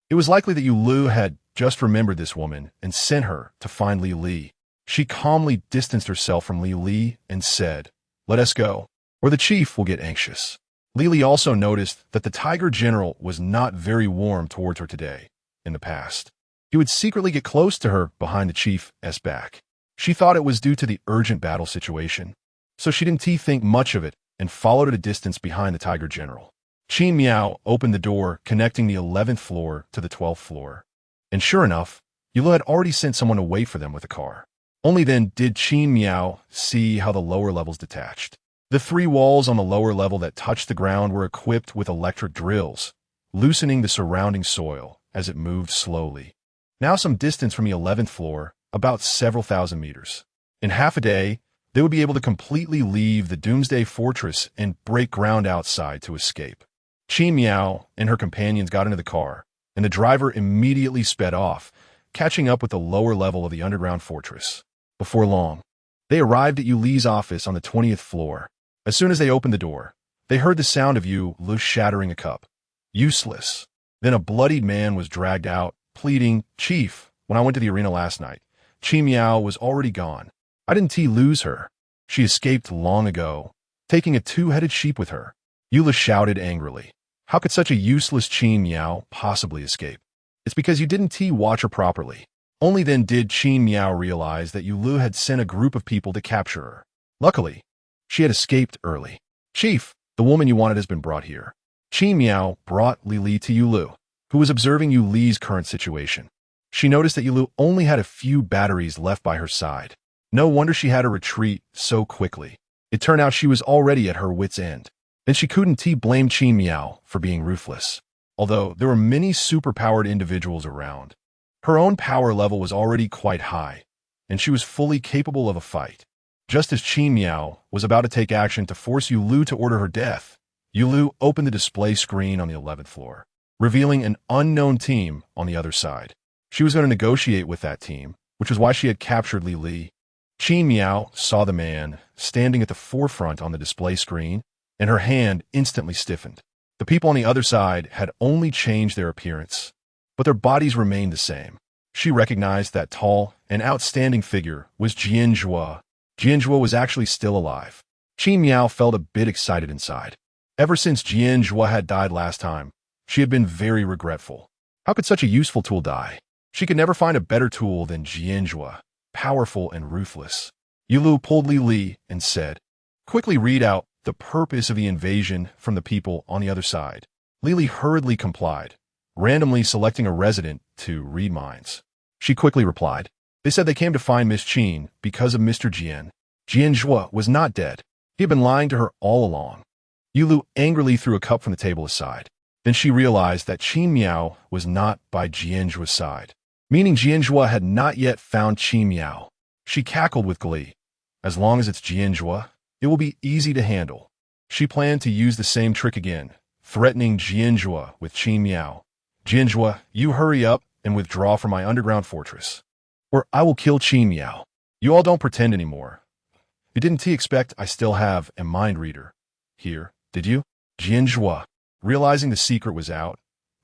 It was likely that Yulu had just remembered this woman and sent her to find Li. She calmly distanced herself from Li and said, Let us go. or the chief will get anxious. Lily also noticed that the tiger general was not very warm towards her today. In the past, he would secretly get close to her behind the chief's back. She thought it was due to the urgent battle situation, so she didn't think much of it and followed at a distance behind the tiger general. Qin Miao opened the door connecting the 11th floor to the 12th floor, and sure enough, Yulu had already sent someone to wait for them with a car. Only then did Qin Miao see how the lower levels detached. The 3 walls on the lower level that touched the ground were equipped with electric drills, loosening the surrounding soil as it moved slowly. Now some distance from the 11th floor, about several thousand meters. In half a day, they would be able to completely leave the Doomsday Fortress and break ground outside to escape. Qin Miao and her companions got into the car, and the driver immediately sped off, catching up with the lower level of the underground fortress. Before long, they arrived at Yu Li's office on the 20th floor. As soon as they opened the door, they heard the sound of Yu Li shattering a cup. Useless. Then a bloodied man was dragged out, pleading, "Chief, when I went to the arena last night, Qin Miao was already gone. I didn't lose her. She escaped long ago, taking a 2-headed sheep with her." Yu Li shouted angrily. How could such a useless Qin Miao possibly escape? It's because you didn't watch her properly. Only then did Qin Miao realize that Yu Li had sent a group of people to capture her. Luckily, she had escaped early. "Chief, the woman you wanted has been brought here." Qin Miao brought Li to Yu Li, who was observing Yu Li's current situation. She noticed that Yu Li only had a few batteries left by her side. No wonder she had to retreat so quickly. It turned out she was already at her wit's end. Then she couldn't blame Qin Miao for being ruthless. Although there were many superpowered individuals around, her own power level was already quite high, and she was fully capable of a fight. Just as Qin Miao was about to take action to force Yu Li to order her death, Yu Li opened the display screen on the 11th floor, revealing an unknown team on the other side. She was going to negotiate with that team, which was why she had captured Li. Qin Miao saw the man standing at the forefront on the display screen, and her hand instantly stiffened. The people on the other side had only changed their appearance, but their bodies remained the same. She recognized that tall and outstanding figure was Jian Zhuo. Jian Zhuo was actually still alive. Qin Miao felt a bit excited inside. Ever since Jian Zhuo had died last time, she had been very regretful. How could such a useful tool die? She could never find a better tool than Jian Zhuo, powerful and ruthless. Yu Li pulled Li and said, "Quickly read out the purpose of the invasion from the people on the other side." Li hurriedly complied, randomly selecting a resident to read minds. She quickly replied, "They said they came to find Miss Qin because of Mr. Jian. Jian Zhuo was not dead. He had been lying to her all along." Yu Li angrily threw a cup from the table aside. Then she realized that Qin Miao was not by Jian Zhuo's side, meaning Jian Zhuo had not yet found Qin Miao. She cackled with glee. As long as it's Jian Zhuo, it will be easy to handle. She planned to use the same trick again, threatening Jian Zhuo with Qin Miao. "Jian Zhuo, you hurry up and withdraw from my underground fortress, or I will kill Qin Miao. You all don't pretend anymore. You didn't expect I still have a mind reader here, did you?" Jian Zhuo, realizing the secret was out,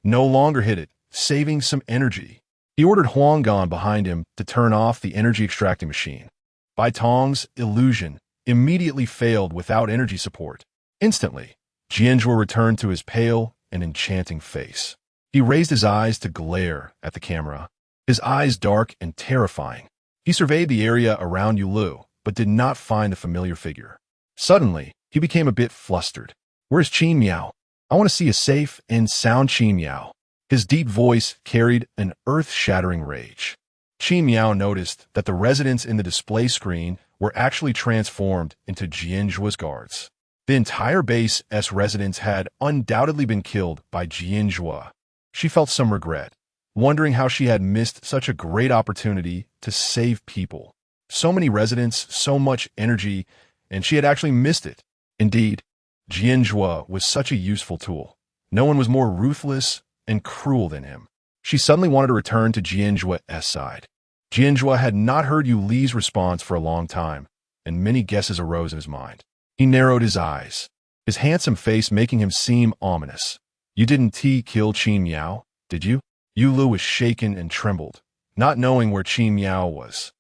no longer hid it, saving some energy. He ordered Huanggan behind him to turn off the energy extracting machine. Bai Tong's illusion immediately failed without energy support. Instantly, Jian Zhuo returned to his pale and enchanting face. He raised his eyes to glare at the camera, his eyes dark and terrifying. He surveyed the area around Yu Li, but did not find the familiar figure. Suddenly, he became a bit flustered. "Where's Qin Miao? I want to see a safe and sound Qin Miao." His deep voice carried an earth-shattering rage. Qin Miao noticed that the residents in the display screen were actually transformed into Jian Zhuo's guards. The entire base's residents had undoubtedly been killed by Jian Zhuo. She felt some regret, wondering how she had missed such a great opportunity to save people. So many residents, so much energy, and she had actually missed it. Indeed, Jian Zhuo was such a useful tool. No one was more ruthless and cruel than him. She suddenly wanted to return to Jian Zhuo's side. Jian Zhuo had not heard Yu Li's response for a long time, and many guesses arose in his mind. He narrowed his eyes, his handsome face making him seem ominous. "You didn't kill Qin Miao, did you?" Yu Li was shaken and trembled, not knowing where Qin Miao was.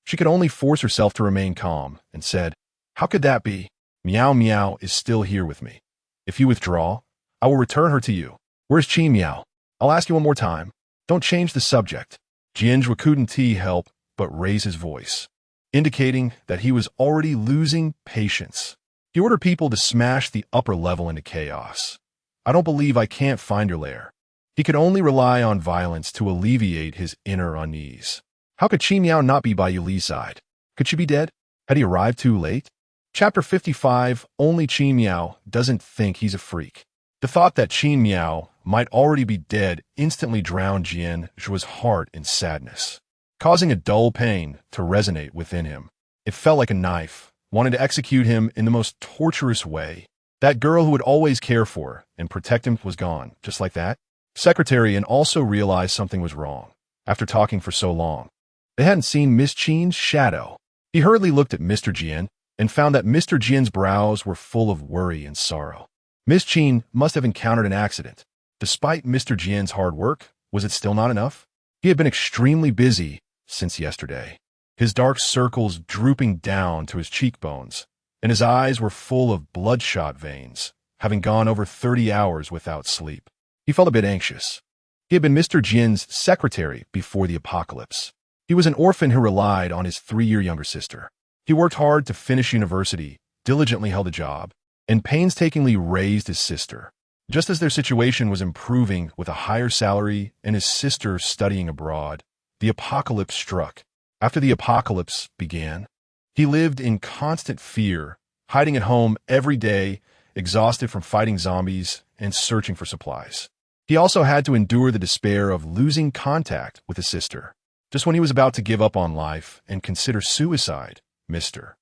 She could only force herself to remain calm, and said, "How could that be? Miao Miao is still here with me. If you withdraw, I will return her to you. Where's Qi Miao? I'll ask you one more time. Don't change the subject. Jian Zhuo couldn't help but raise his voice, indicating that he was already losing patience. He ordered people to smash the upper level into chaos. I don't believe I can't find your lair. He could only rely on violence to alleviate his inner unease. How could Qi Miao not be by Yuli's side? Could she be dead? Had he arrived too late? Chapter 55, Only Qi Miao doesn't think he's a freak. The thought that Qi Miao might already be dead instantly drowned Jian Zhuo's heart in sadness, causing a dull pain to resonate within him. It felt like a knife, wanting to execute him in the most torturous way. That girl who would always care for and protect him was gone, just like that. Secretary and also realized something was wrong. After talking for so long, they hadn't seen Miss Qin's shadow. He hurriedly looked at Mr. Jian and found that Mr. Jian's brows were full of worry and sorrow. Miss Qin must have encountered an accident. Despite Mr. Jian's hard work, was it still not enough? He had been extremely busy since yesterday, his dark circles drooping down to his cheekbones, and his eyes were full of bloodshot veins, having gone over 30 hours without sleep. He felt a bit anxious. He had been Mr. Jian's secretary before the apocalypse. He was an orphan who relied on his 3-year younger sister. He worked hard to finish university, diligently held a job, and painstakingly raised his sister. Just as their situation was improving with a higher salary and his sister studying abroad, the apocalypse struck. After the apocalypse began, he lived in constant fear, hiding at home every day, exhausted from fighting zombies and searching for supplies. He also had to endure the despair of losing contact with his sister. Just when he was about to give up on life and consider suicide, Mr.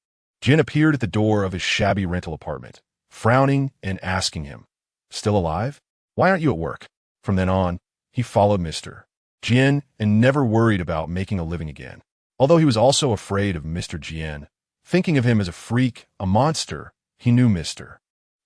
Jian appeared at the door of his shabby rental apartment, frowning and asking him, "Still alive? Why aren't you at work?" From then on, he followed Mr. Jian and never worried about making a living again. Although he was also afraid of Mr. Jian, thinking of him as a freak, a monster, he knew Mr.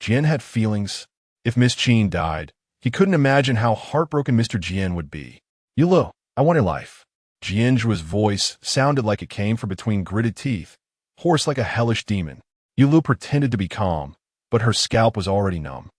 Jian had feelings. If Miss Qin died, he couldn't imagine how heartbroken Mr. Jian would be. "Yulo, I want your life." Jian Zhuo's voice sounded like it came from between gritted teeth, hoarse like a hellish demon. Yulu pretended to be calm, but her scalp was already numb.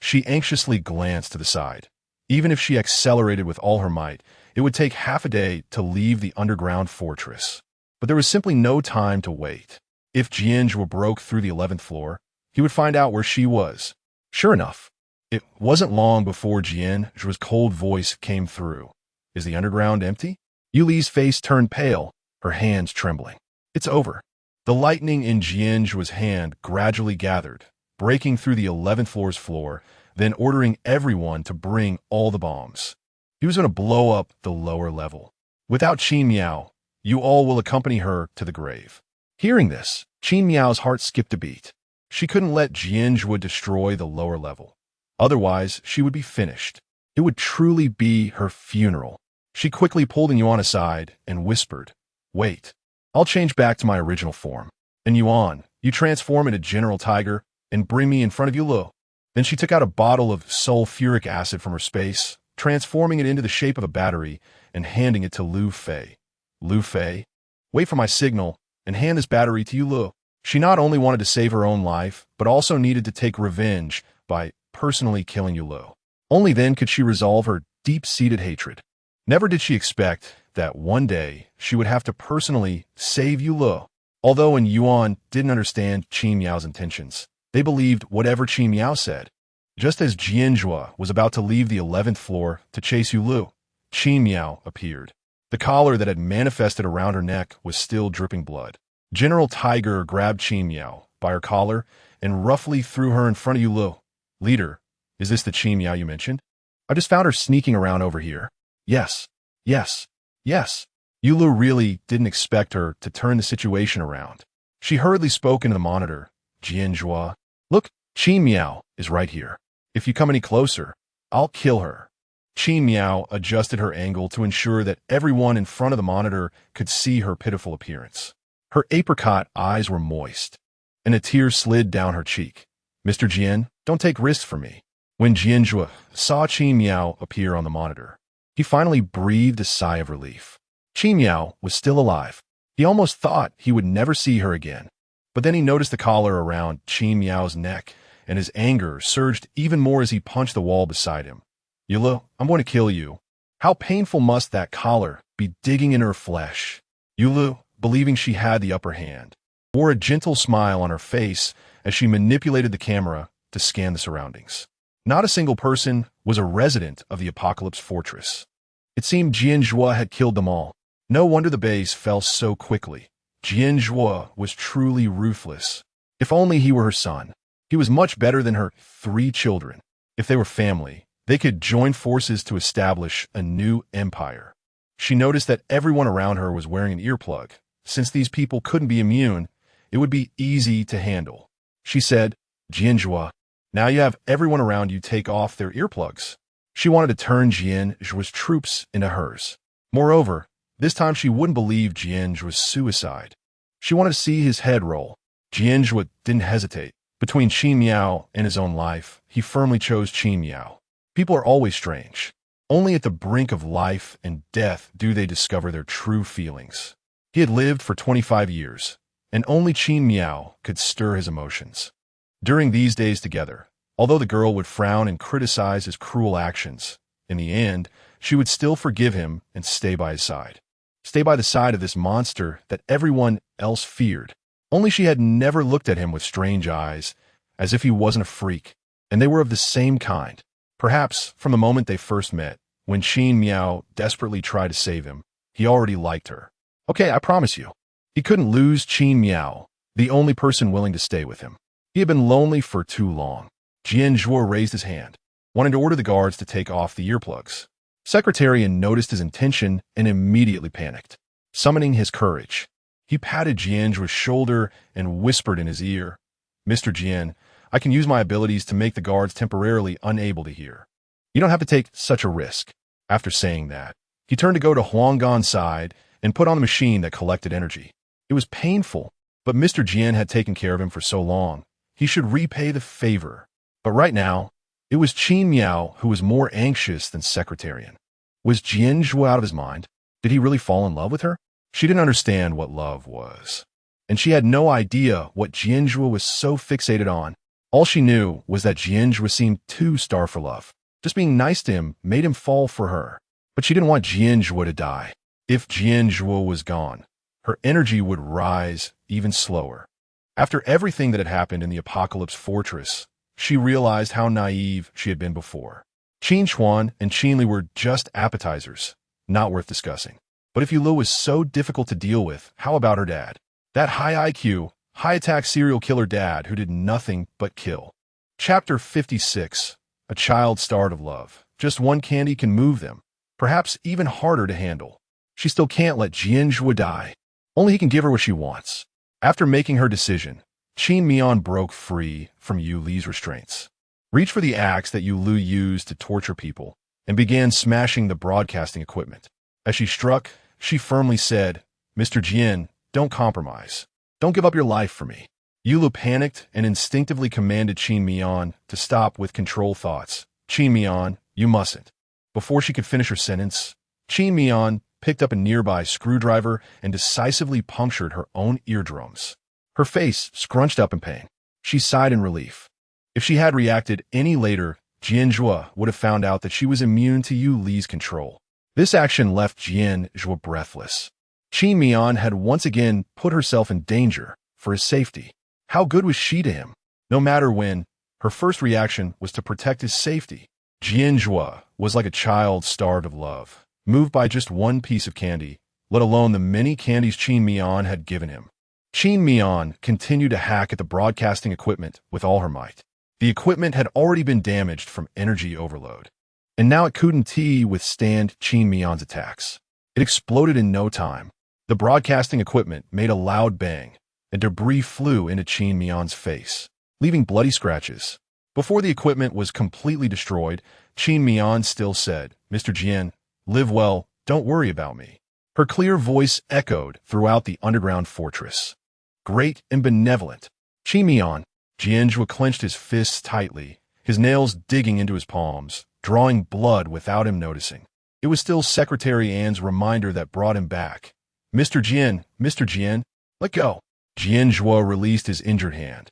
She anxiously glanced to the side. Even if she accelerated with all her might, it would take half a day to leave the underground fortress. But there was simply no time to wait. If Jian Zhuo broke through the 11th floor, he would find out where she was. Sure enough, it wasn't long before Jian Zhuo's cold voice came through. "Is the underground empty?" Yuli's face turned pale, her hands trembling. "It's over." The lightning in Jian Zhuo's hand gradually gathered, breaking through the 11th floor's floor, then ordering everyone to bring all the bombs. He was going to blow up the lower level. "Without Qi Miao, you all will accompany her to the grave." Hearing this, Qi Miao's heart skipped a beat. She couldn't let Jian Zhuo destroy the lower level. Otherwise, she would be finished. It would truly be her funeral. She quickly pulled Yuan aside and whispered, "Wait, I'll change back to my original form. And Yuan, you transform into General Tiger and bring me in front of Yulo." Then she took out a bottle of sulfuric acid from her space, transforming it into the shape of a battery and handing it to Lu Fei. "Lu Fei, wait for my signal and hand this battery to Yulo." She not only wanted to save her own life, but also needed to take revenge by personally killing Yulo. Only then could she resolve her deep-seated hatred. Never did she expect that one day she would have to personally save Yulo. Although when Yuan didn't understand Qi Miao's intentions, they believed whatever Qi Miao said. Just as Jian Zhuo was about to leave the 11th floor to chase Yulu, Qi Miao appeared. The collar that had manifested around her neck was still dripping blood. General Tiger grabbed Qi Miao by her collar and roughly threw her in front of Yulu. "Leader, is this the Qi Miao you mentioned? I just found her sneaking around over here." "Yes, yes, yes." Yulu really didn't expect her to turn the situation around. She hurriedly spoke into the monitor. "Jian Zhuo, look, Qi Miao is right here. If you come any closer, I'll kill her." Qi Miao adjusted her angle to ensure that everyone in front of the monitor could see her pitiful appearance. Her apricot eyes were moist, and a tear slid down her cheek. "Mr. Jian, don't take risks for me." When Jian Zhuo saw Qi Miao appear on the monitor, he finally breathed a sigh of relief. Qi Miao was still alive. He almost thought he would never see her again. But then he noticed the collar around Qin Miao's neck, and his anger surged even more as he punched the wall beside him. Yulu, I'm going to kill you. How painful must that collar be digging in her flesh? Yulu, believing she had the upper hand, wore a gentle smile on her face as she manipulated the camera to scan the surroundings. Not a single person was a resident of the Apocalypse Fortress. It seemed Jian Zhuo had killed them all. No wonder the base fell so quickly. Jian Zhuo was truly ruthless. If only he were her son. He was much better than her 3 children. If they were family, they could join forces to establish a new empire. She noticed that everyone around her was wearing an earplug. Since these people couldn't be immune, it would be easy to handle. She said, Jian Zhuo, now you have everyone around you take off their earplugs. She wanted to turn Jian Zhuo's troops into hers. Moreover, this time she wouldn't believe Jian Zhuo's suicide. She wanted to see his head roll. Jian Zhuo didn't hesitate. Between Qin Miao and his own life, he firmly chose Qin Miao. People are always strange. Only at the brink of life and death do they discover their true feelings. He had lived for 25 years, and only Qin Miao could stir his emotions. During these days together, although the girl would frown and criticize his cruel actions, in the end, she would still forgive him and stay by his side. Stay by the side of this monster that everyone else feared. Only she had never looked at him with strange eyes, as if he wasn't a freak, and they were of the same kind. Perhaps from the moment they first met, when Qin Miao desperately tried to save him, he already liked her. Okay, I promise you. He couldn't lose Qin Miao, the only person willing to stay with him. He had been lonely for too long. Jian Zhuo raised his hand, wanting to order the guards to take off the earplugs. Secretarian noticed his intention and immediately panicked. Summoning his courage, he patted Jian Zhuo's shoulder and whispered in his ear, Mr. Jian, I can use my abilities to make the guards temporarily unable to hear. You don't have to take such a risk. After saying that, he turned to go to Huanggan's side and put on the machine that collected energy. It was painful, but Mr. Jian had taken care of him for so long. He should repay the favor. But right now, it was Qin Miao who was more anxious than Secretarian. Was Jian Zhuo out of his mind? Did he really fall in love with her? She didn't understand what love was. And she had no idea what Jian Zhuo was so fixated on. All she knew was that Jian Zhuo seemed too starved for love. Just being nice to him made him fall for her. But she didn't want Jian Zhuo to die. If Jian Zhuo was gone, her energy would rise even slower. After everything that had happened in the Apocalypse Fortress, she realized how naive she had been before. Qin Chuan and Qin Li were just appetizers, not worth discussing. But if Yulu was so difficult to deal with, how about her dad? That high IQ, high-attack serial killer dad who did nothing but kill. Chapter 56. A child starved of love. Just one candy can move them, perhaps even harder to handle. She still can't let Jian Zhuo die. Only he can give her what she wants. After making her decision, Qin Mian broke free from Yu Li's restraints, reached for the axe that Yu Li used to torture people, and began smashing the broadcasting equipment. As she struck, she firmly said, Mr. Jian, don't compromise. Don't give up your life for me. Yu Li panicked and instinctively commanded Qin Mian to stop with control thoughts. Qin Mian, you mustn't. Before she could finish her sentence, Qin Mian picked up a nearby screwdriver and decisively punctured her own eardrums. Her face scrunched up in pain. She sighed in relief. If she had reacted any later, Jian Zhuo would have found out that she was immune to Yu Li's control. This action left Jian Zhuo breathless. Qin Mian had once again put herself in danger for his safety. How good was she to him? No matter when, her first reaction was to protect his safety. Jian Zhuo was like a child starved of love, moved by just one piece of candy, let alone the many candies Qin Mian had given him. Qin Mian continued to hack at the broadcasting equipment with all her might. The equipment had already been damaged from energy overload, and now it couldn't withstand Qin Mian's attacks. It exploded in no time. The broadcasting equipment made a loud bang, and debris flew into Qin Mian's face, leaving bloody scratches. Before the equipment was completely destroyed, Qin Mian still said, Mr. Jian, live well, don't worry about me. Her clear voice echoed throughout the underground fortress. Great and benevolent. Qin Mian. Jian Zhuo clenched his fists tightly, his nails digging into his palms, drawing blood without him noticing. It was still Secretary Anne's reminder that brought him back. Mr. Jian, let go. Jian Zhuo released his injured hand,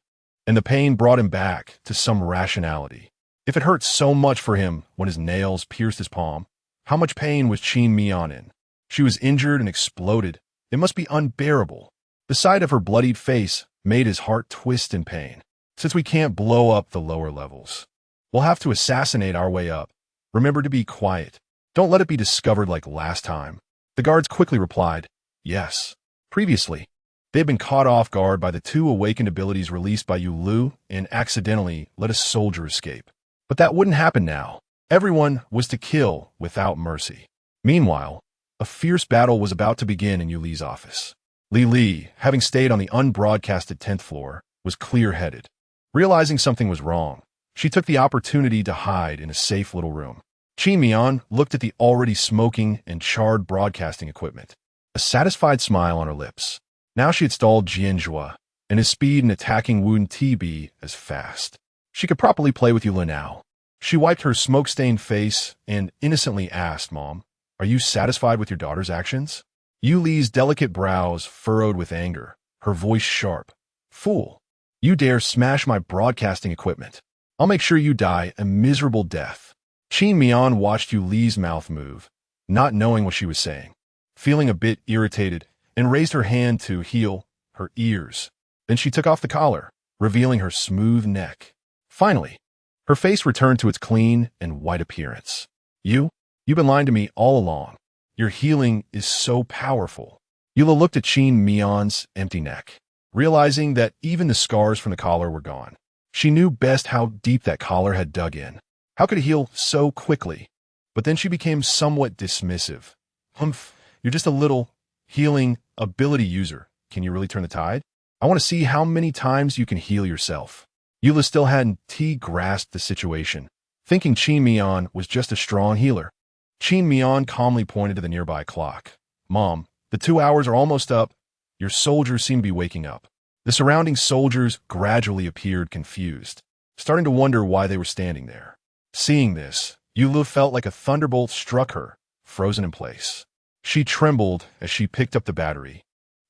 and the pain brought him back to some rationality. If it hurt so much for him when his nails pierced his palm, how much pain was Qin Mian in? She was injured and exploded. It must be unbearable. The sight of her bloodied face made his heart twist in pain. Since we can't blow up the lower levels, we'll have to assassinate our way up. Remember to be quiet. Don't let it be discovered like last time. The guards quickly replied, yes. Previously, they had been caught off guard by the 2 awakened abilities released by Yu Lu and accidentally let a soldier escape. But that wouldn't happen now. Everyone was to kill without mercy. Meanwhile, a fierce battle was about to begin in Yu Li's office. Li, having stayed on the unbroadcasted 10th floor, was clear-headed. Realizing something was wrong, she took the opportunity to hide in a safe little room. Qin Mian looked at the already smoking and charred broadcasting equipment, a satisfied smile on her lips. Now she had stalled Jian Zhuo, and his speed in attacking wouldn't be as fast. She could properly play with Yu Li now. She wiped her smoke-stained face and innocently asked, Mom, are you satisfied with your daughter's actions? Yu Li's delicate brows furrowed with anger, her voice sharp. Fool! You dare smash my broadcasting equipment. I'll make sure you die a miserable death. Qin Mian watched Yu Li's mouth move, not knowing what she was saying, feeling a bit irritated, and raised her hand to heal her ears. Then she took off the collar, revealing her smooth neck. Finally, her face returned to its clean and white appearance. You've been lying to me all along. Your healing is so powerful. Yu Li looked at Qin Mian's empty neck, realizing that even the scars from the collar were gone. She knew best how deep that collar had dug in. How could it heal so quickly? But then she became somewhat dismissive. You're just a little healing ability user. Can you really turn the tide? I want to see how many times you can heal yourself. Yu Li still hadn't grasped the situation, thinking Qin Mian was just a strong healer. Qin Mian calmly pointed to the nearby clock. Mom, the 2 hours are almost up. Your soldiers seem to be waking up. The surrounding soldiers gradually appeared confused, starting to wonder why they were standing there. Seeing this, Yu Li felt like a thunderbolt struck her, frozen in place. She trembled as she picked up the battery,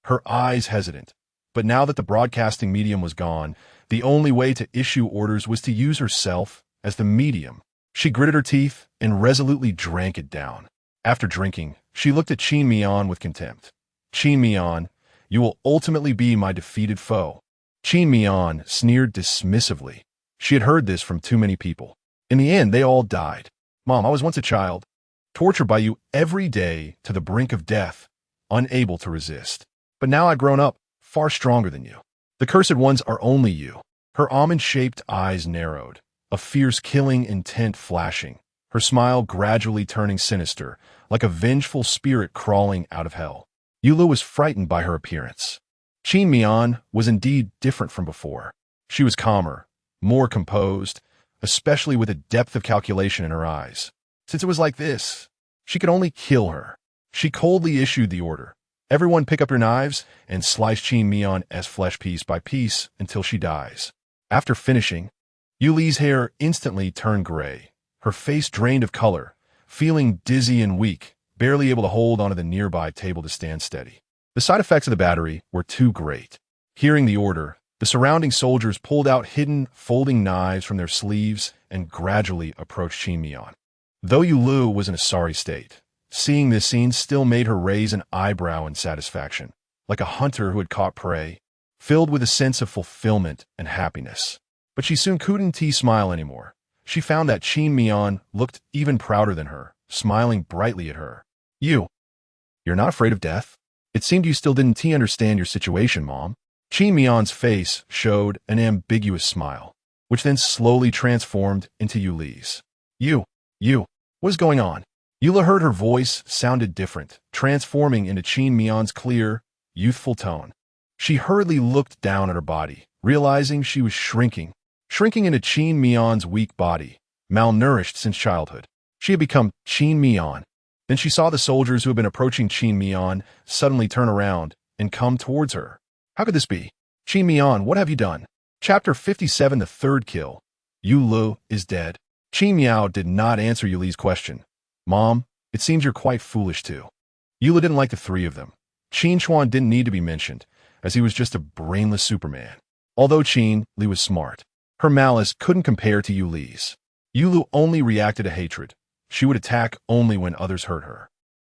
her eyes hesitant. But now that the broadcasting medium was gone, the only way to issue orders was to use herself as the medium. She gritted her teeth and resolutely drank it down. After drinking, she looked at Qin Mian with contempt. Qin Mian, you will ultimately be my defeated foe. Qin Mian sneered dismissively. She had heard this from too many people. In the end, they all died. Mom, I was once a child, tortured by you every day to the brink of death, unable to resist. But now I've grown up, far stronger than you. The cursed ones are only you. Her almond-shaped eyes narrowed, a fierce killing intent flashing, her smile gradually turning sinister, like a vengeful spirit crawling out of hell. Yu Li was frightened by her appearance. Qin Mian was indeed different from before. She was calmer, more composed, especially with a depth of calculation in her eyes. Since it was like this, she could only kill her. She coldly issued the order. Everyone pick up your knives and slice Qin Mian's flesh piece by piece until she dies. After finishing, Yu Li's hair instantly turned gray, her face drained of color, feeling dizzy and weak, barely able to hold onto the nearby table to stand steady. The side effects of the battery were too great. Hearing the order, the surrounding soldiers pulled out hidden, folding knives from their sleeves and gradually approached Qin Mian. Though Yu Li was in a sorry state, seeing this scene still made her raise an eyebrow in satisfaction, like a hunter who had caught prey, filled with a sense of fulfillment and happiness. But she soon couldn't smile anymore. She found that Qin Mian looked even prouder than her, smiling brightly at her. You're not afraid of death? It seemed you still didn't understand your situation, Mom. Qin Mian's face showed an ambiguous smile, which then slowly transformed into Yu Li's. What is going on? Yu Li heard her voice sounded different, transforming into Qin Mian's clear, youthful tone. She hurriedly looked down at her body, realizing she was shrinking into Qin Mian's weak body, malnourished since childhood. She had become Qin Mian. Then she saw the soldiers who had been approaching Qin Mian suddenly turn around and come towards her. How could this be? Qin Mian, what have you done? Chapter 57, the third kill. Yu Li is dead. Qin Miao did not answer Yu Li's question. Mom, it seems you're quite foolish too. Yu Li didn't like the three of them. Qin Chuan didn't need to be mentioned, as he was just a brainless Superman. Although Qin Li was smart, her malice couldn't compare to Yu Li's. Yu Lu only reacted to hatred. She would attack only when others hurt her.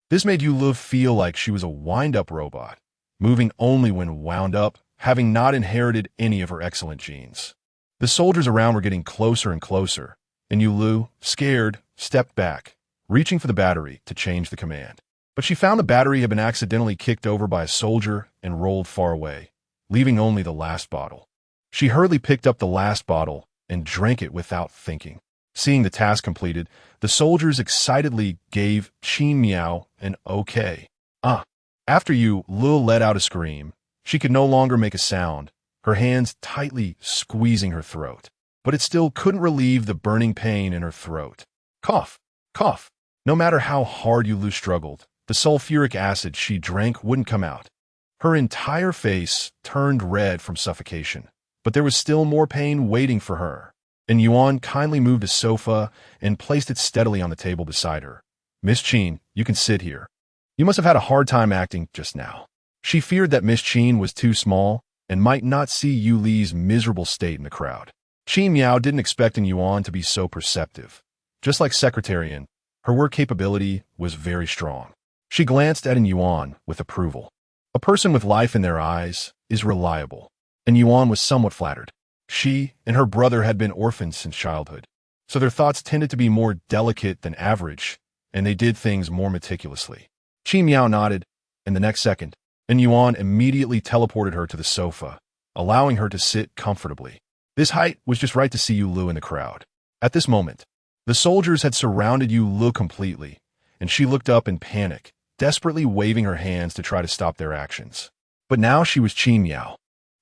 This made Yu Lu feel like she was a wind-up robot, moving only when wound up, having not inherited any of her excellent genes. The soldiers around were getting closer and closer, and Yu Lu, scared, stepped back, reaching for the battery to change the command. But she found the battery had been accidentally kicked over by a soldier and rolled far away, leaving only the last bottle. She hurriedly picked up the last bottle and drank it without thinking. Seeing the task completed, the soldiers excitedly gave Qin Miao an okay. After Yu Lu let out a scream, she could no longer make a sound, her hands tightly squeezing her throat. But it still couldn't relieve the burning pain in her throat. Cough, cough. No matter how hard Yu Lu struggled, the sulfuric acid she drank wouldn't come out. Her entire face turned red from suffocation, but there was still more pain waiting for her. And Yuan kindly moved a sofa and placed it steadily on the table beside her. Miss Qin, you can sit here. You must have had a hard time acting just now. She feared that Miss Qin was too small and might not see Yu Li's miserable state in the crowd. Qin Miao didn't expect Yuan to be so perceptive. Just like Secretarian, her work capability was very strong. She glanced at Yuan with approval. A person with life in their eyes is reliable, and Yuan was somewhat flattered. She and her brother had been orphans since childhood, so their thoughts tended to be more delicate than average, and they did things more meticulously. Qin Miao nodded, and the next second, Yuan immediately teleported her to the sofa, allowing her to sit comfortably. This height was just right to see Yu Lu in the crowd. At this moment, the soldiers had surrounded Yu Lu completely, and she looked up in panic, desperately waving her hands to try to stop their actions. But now she was Qin Miao.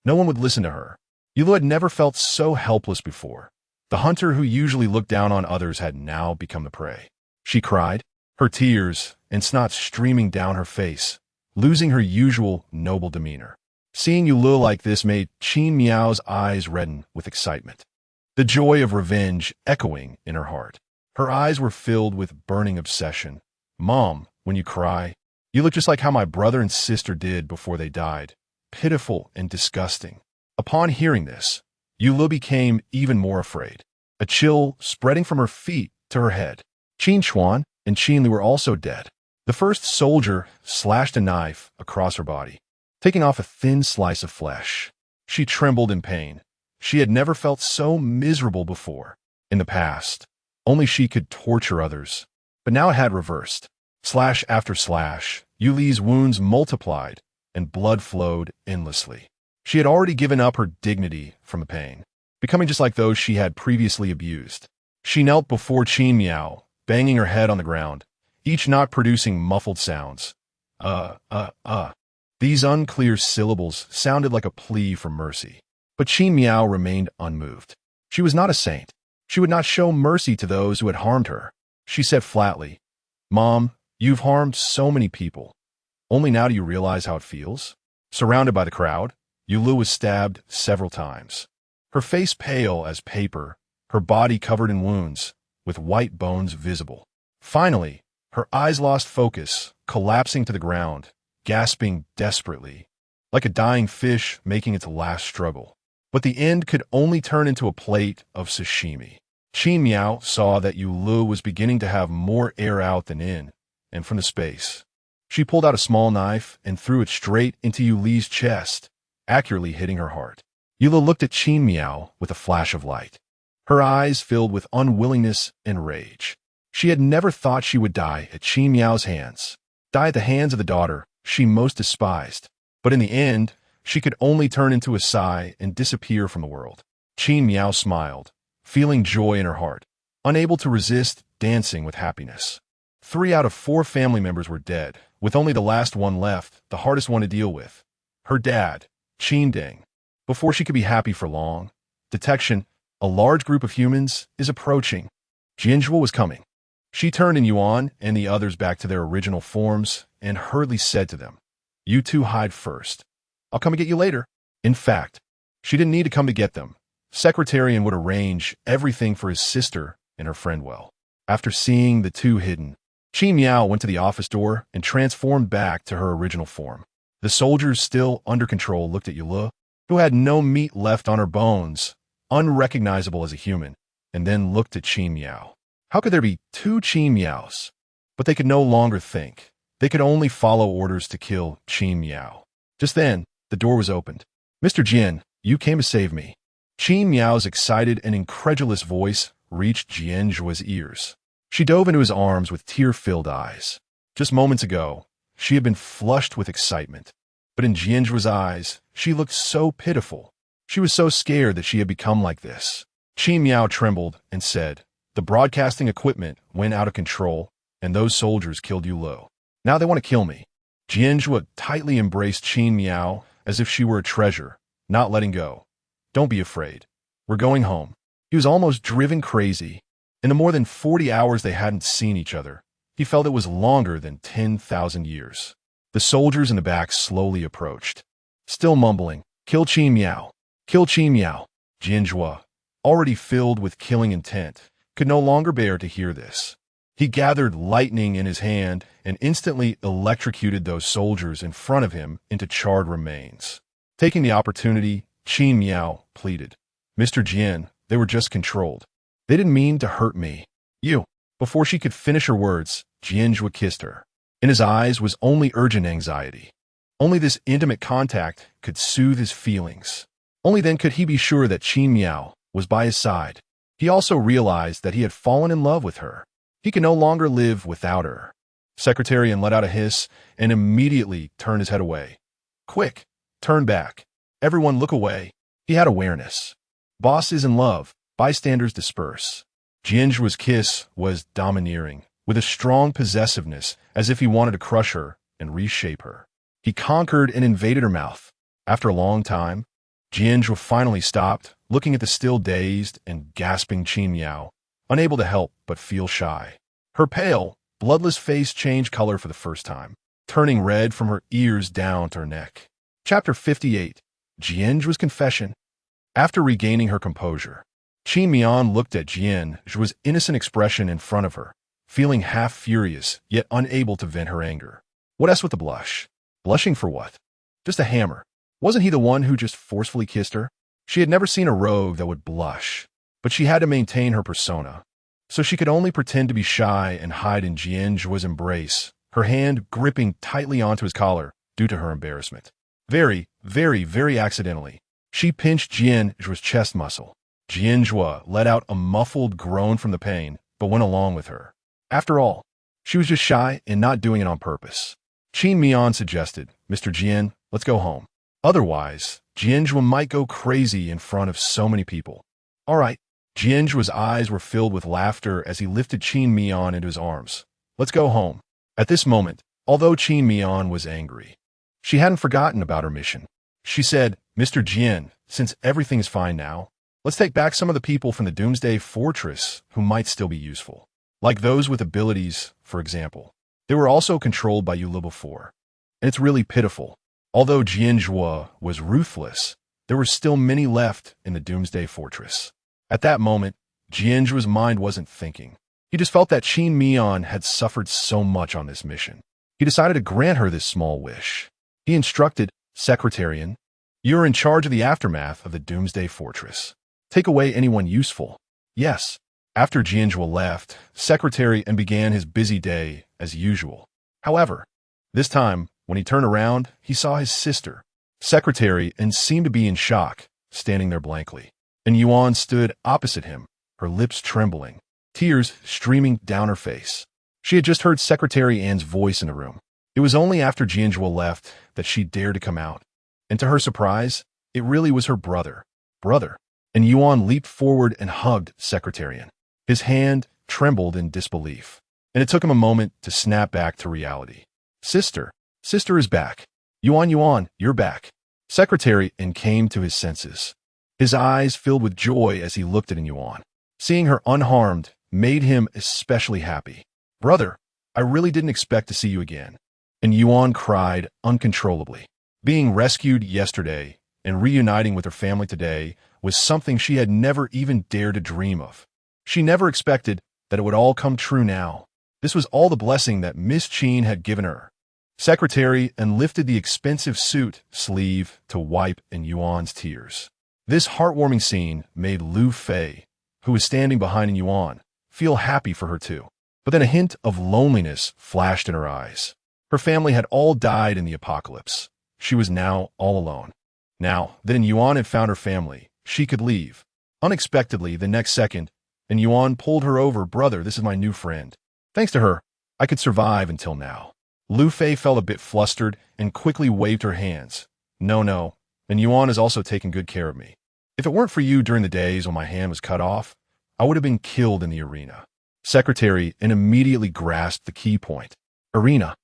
No one would listen to her. Yu Lu had never felt so helpless before. The hunter who usually looked down on others had now become the prey. She cried, her tears and snot streaming down her face, losing her usual noble demeanor. Seeing Yu Lu like this made Qin Miao's eyes redden with excitement, the joy of revenge echoing in her heart. Her eyes were filled with burning obsession. Mom, when you cry, you look just like how my brother and sister did before they died. Pitiful and disgusting. Upon hearing this, Yu Lu became even more afraid, a chill spreading from her feet to her head. Qin Chuan and Qin Li were also dead. The first soldier slashed a knife across her body, taking off a thin slice of flesh. She trembled in pain. She had never felt so miserable before. In the past, only she could torture others. But now it had reversed. Slash after slash, Yu Li's wounds multiplied, and blood flowed endlessly. She had already given up her dignity from the pain, becoming just like those she had previously abused. She knelt before Qin Miao, banging her head on the ground, each knot producing muffled sounds. These unclear syllables sounded like a plea for mercy. But Qin Miao remained unmoved. She was not a saint. She would not show mercy to those who had harmed her. She said flatly, Mom, you've harmed so many people. Only now do you realize how it feels? Surrounded by the crowd, Yu Lu was stabbed several times. Her face pale as paper, her body covered in wounds, with white bones visible. Finally, her eyes lost focus, collapsing to the ground, gasping desperately, like a dying fish making its last struggle. But the end could only turn into a plate of sashimi. Qin Miao saw that Yu Lu was beginning to have more air out than in, and from the space, she pulled out a small knife and threw it straight into Yu Li's chest, accurately hitting her heart. Yu Lu looked at Qin Miao with a flash of light, her eyes filled with unwillingness and rage. She had never thought she would die at Qin Miao's hands, die at the hands of the daughter she most despised. But in the end, she could only turn into a sigh and disappear from the world. Qin Miao smiled, feeling joy in her heart, unable to resist dancing with happiness. 3 out of 4 family members were dead, with only the last one left, the hardest one to deal with. Her dad, Qin Ding. Before she could be happy for long, detection, a large group of humans, is approaching. Jian Zhuo was coming. She turned Yuan and the others back to their original forms and hurriedly said to them, You two hide first. I'll come and get you later. In fact, she didn't need to come to get them. Secretarian would arrange everything for his sister and her friend well. After seeing the two hidden, Qin Miao went to the office door and transformed back to her original form. The soldiers, still under control, looked at Yule, who had no meat left on her bones, unrecognizable as a human, and then looked at Qin Miao. How could there be two Qin Miaos? But they could no longer think. They could only follow orders to kill Qin Miao. Just then, the door was opened. "Mr. Jian, you came to save me." Qin Miao's excited and incredulous voice reached Jian Zhuo's ears. She dove into his arms with tear-filled eyes. Just moments ago, she had been flushed with excitement. But in Jian Zhuo's eyes, she looked so pitiful. She was so scared that she had become like this. Qin Miao trembled and said, "The broadcasting equipment went out of control, and those soldiers killed Yule. Now they want to kill me." Jian Zhuo tightly embraced Qin Miao as if she were a treasure, not letting go. "Don't be afraid. We're going home." He was almost driven crazy. In the more than 40 hours they hadn't seen each other, he felt it was longer than 10,000 years. The soldiers in the back slowly approached, still mumbling, "Kill Qin Miao! Kill Qin Miao!" Jian Zhuo, already filled with killing intent, could no longer bear to hear this. He gathered lightning in his hand and instantly electrocuted those soldiers in front of him into charred remains. Taking the opportunity, Qin Miao pleaded, "Mr. Jian, they were just controlled. They didn't mean to hurt me." "You." Before she could finish her words, Jian Zhuo kissed her. In his eyes was only urgent anxiety. Only this intimate contact could soothe his feelings. Only then could he be sure that Qin Miao was by his side. He also realized that he had fallen in love with her. He could no longer live without her. Secretarian let out a hiss and immediately turned his head away. "Quick, turn back. Everyone look away." He had awareness. Boss is in love. Bystanders disperse. Jian Zhuo's kiss was domineering, with a strong possessiveness, as if he wanted to crush her and reshape her. He conquered and invaded her mouth. After a long time, Jian Zhuo finally stopped, looking at the still dazed and gasping Qin Miao, unable to help but feel shy. Her pale, bloodless face changed color for the first time, turning red from her ears down to her neck. Chapter 58. Jian Zhuo's Confession. After regaining her composure, Qin Miao looked at Jian Zhuo's innocent expression in front of her, feeling half furious, yet unable to vent her anger. What else with the blush? Blushing for what? Just a hammer. Wasn't he the one who just forcefully kissed her? She had never seen a rogue that would blush, but she had to maintain her persona. So she could only pretend to be shy and hide in Jian Zhuo's embrace, her hand gripping tightly onto his collar due to her embarrassment. Very, very, very accidentally, she pinched Jian Zhuo's chest muscle. Jian Zhuo let out a muffled groan from the pain, but went along with her. After all, she was just shy and not doing it on purpose. Qin Miao suggested, "Mr. Jian, let's go home. Otherwise, Jian Zhuo might go crazy in front of so many people." "All right." Jian Zhuo's eyes were filled with laughter as he lifted Qin Miao into his arms. "Let's go home." At this moment, although Qin Miao was angry, she hadn't forgotten about her mission. She said, "Mr. Jian, since everything is fine now, let's take back some of the people from the Doomsday Fortress who might still be useful. Like those with abilities, for example. They were also controlled by Yule before. And it's really pitiful. Although Jian Zhuo was ruthless, there were still many left in the Doomsday Fortress." At that moment, Jian Zhuo's mind wasn't thinking. He just felt that Qin Miao had suffered so much on this mission. He decided to grant her this small wish. He instructed, "Secretarian, you're in charge of the aftermath of the Doomsday Fortress. Take away anyone useful." "Yes." After Jian Zhuo left, Secretary and began his busy day as usual. However, this time, when he turned around, he saw his sister, Secretary, and seemed to be in shock, standing there blankly. And Yuan stood opposite him, her lips trembling, tears streaming down her face. She had just heard Secretary Anne's voice in the room. It was only after Jian Zhuo left that she dared to come out. And to her surprise, it really was her brother. And Yuan leaped forward and hugged Secretarian. His hand trembled in disbelief, and it took him a moment to snap back to reality. Sister is back. Yuan, you're back." Secretary and came to his senses. His eyes filled with joy as he looked at Yuan. Seeing her unharmed made him especially happy. "Brother, I really didn't expect to see you again." And Yuan cried uncontrollably. Being rescued yesterday and reuniting with her family today was something she had never even dared to dream of. She never expected that it would all come true now. This was all the blessing that Miss Qin had given her. secretary, and lifted the expensive suit sleeve to wipe in Yuan's tears. This heartwarming scene made Lu Fei, who was standing behind Yuan, feel happy for her too. But then a hint of loneliness flashed in her eyes. Her family had all died in the apocalypse. She was now all alone. Now that Yuan had found her family, she could leave. Unexpectedly, the next second, and Yuan pulled her over. "Brother, this is my new friend. Thanks to her, I could survive until now." Lu Fei felt a bit flustered and quickly waved her hands. No, and Yuan is also taking good care of me. If it weren't for you during the days when my hand was cut off, I would have been killed in the arena. Secretary and immediately grasped the key point. Arena.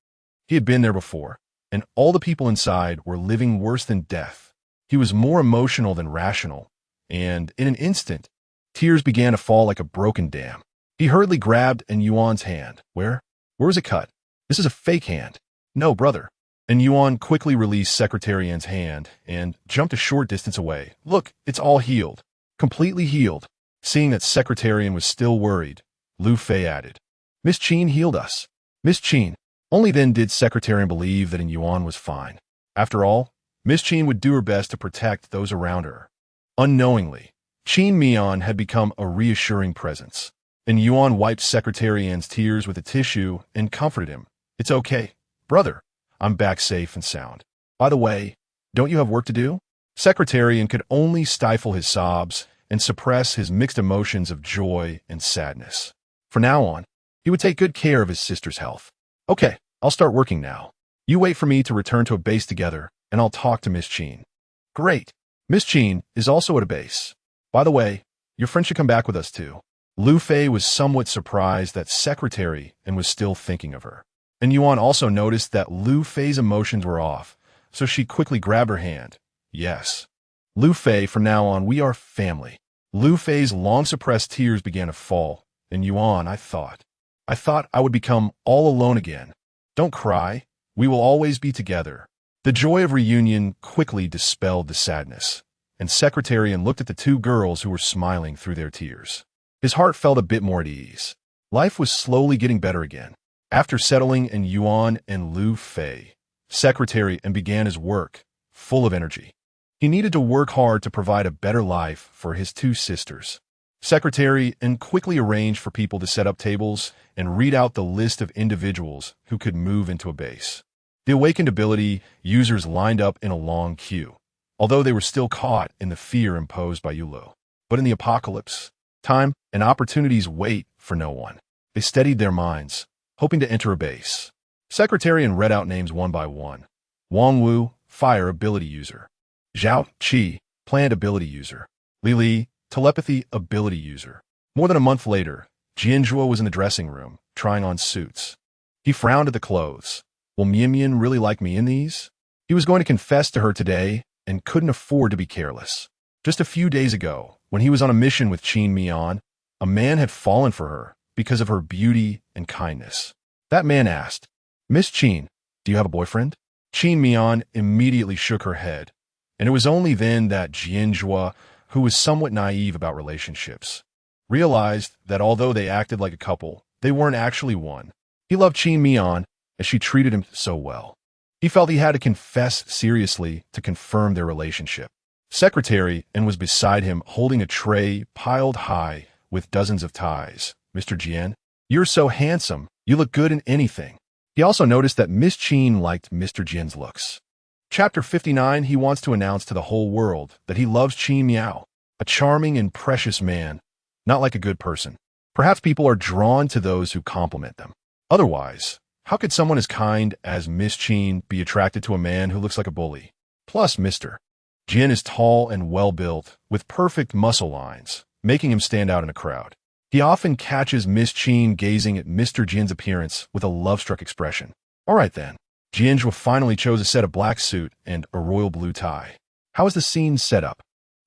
He had been there before, and all the people inside were living worse than death. He was more emotional than rational, and in an instant, tears began to fall like a broken dam. He hurriedly grabbed Yuan's hand. Where is it cut? This is a fake hand. No, brother. And Yuan quickly released Secretary An's hand and jumped a short distance away. Look, it's all healed. Completely healed. Seeing that Secretary An was still worried, Lu Fei added, Miss Qin healed us. Miss Qin. Only then did Secretary An believe that Yuan was fine. After all, Miss Qin would do her best to protect those around her. Unknowingly, Qin Miao had become a reassuring presence. And Yuan wiped Secretary An's tears with a tissue and comforted him. It's okay, brother. I'm back safe and sound. By the way, don't you have work to do? Secretary An could only stifle his sobs and suppress his mixed emotions of joy and sadness. From now on, he would take good care of his sister's health. Okay, I'll start working now. You wait for me to return to a base together, and I'll talk to Miss Qin. Great. Miss Qin is also at a base. By the way, your friend should come back with us too. Lu Fei was somewhat surprised that Secretary An was still thinking of her. And Yuan also noticed that Lu Fei's emotions were off, so she quickly grabbed her hand. Yes. Lu Fei, from now on, we are family. Lu Fei's long-suppressed tears began to fall, and Yuan, I thought I would become all alone again. Don't cry. We will always be together. The joy of reunion quickly dispelled the sadness, and Secretary An looked at the two girls who were smiling through their tears. His heart felt a bit more at ease. Life was slowly getting better again. After settling in Yuan and Lu Fei, Secretary An began his work, full of energy. He needed to work hard to provide a better life for his two sisters. Secretary An quickly arranged for people to set up tables and read out the list of individuals who could move into a base. The awakened ability users lined up in a long queue, although they were still caught in the fear imposed by Yulo. But in the apocalypse, time and opportunities wait for no one. They steadied their minds, hoping to enter a base. Secretary An read out names one by one. Wang Wu, Fire Ability User. Zhao Qi, Plant Ability User. Li Li, Telepathy Ability User. More than a month later, Jian Zhuo was in the dressing room, trying on suits. He frowned at the clothes. Will Mian really like me in these? He was going to confess to her today and couldn't afford to be careless. Just a few days ago, when he was on a mission with Qin Miao, a man had fallen for her because of her beauty and kindness. That man asked, Miss Qin, do you have a boyfriend? Qin Miao immediately shook her head, and it was only then that Jian Zhuo, who was somewhat naive about relationships, realized that although they acted like a couple, they weren't actually one. He loved Qin Miao as she treated him so well. He felt he had to confess seriously to confirm their relationship. Secretary An was beside him holding a tray piled high with dozens of ties. Mr. Jian, you're so handsome. You look good in anything. He also noticed that Miss Qin liked Mr. Jian's looks. Chapter 59, he wants to announce to the whole world that he loves Qin Miao, a charming and precious man, not like a good person. Perhaps people are drawn to those who compliment them. Otherwise, how could someone as kind as Miss Qin be attracted to a man who looks like a bully? Plus, Mr. Jian is tall and well-built, with perfect muscle lines, making him stand out in a crowd. He often catches Miss Qin gazing at Mr. Jian's appearance with a love-struck expression. All right then. Jian Zhuo finally chose a set of black suit and a royal blue tie. How is the scene set up?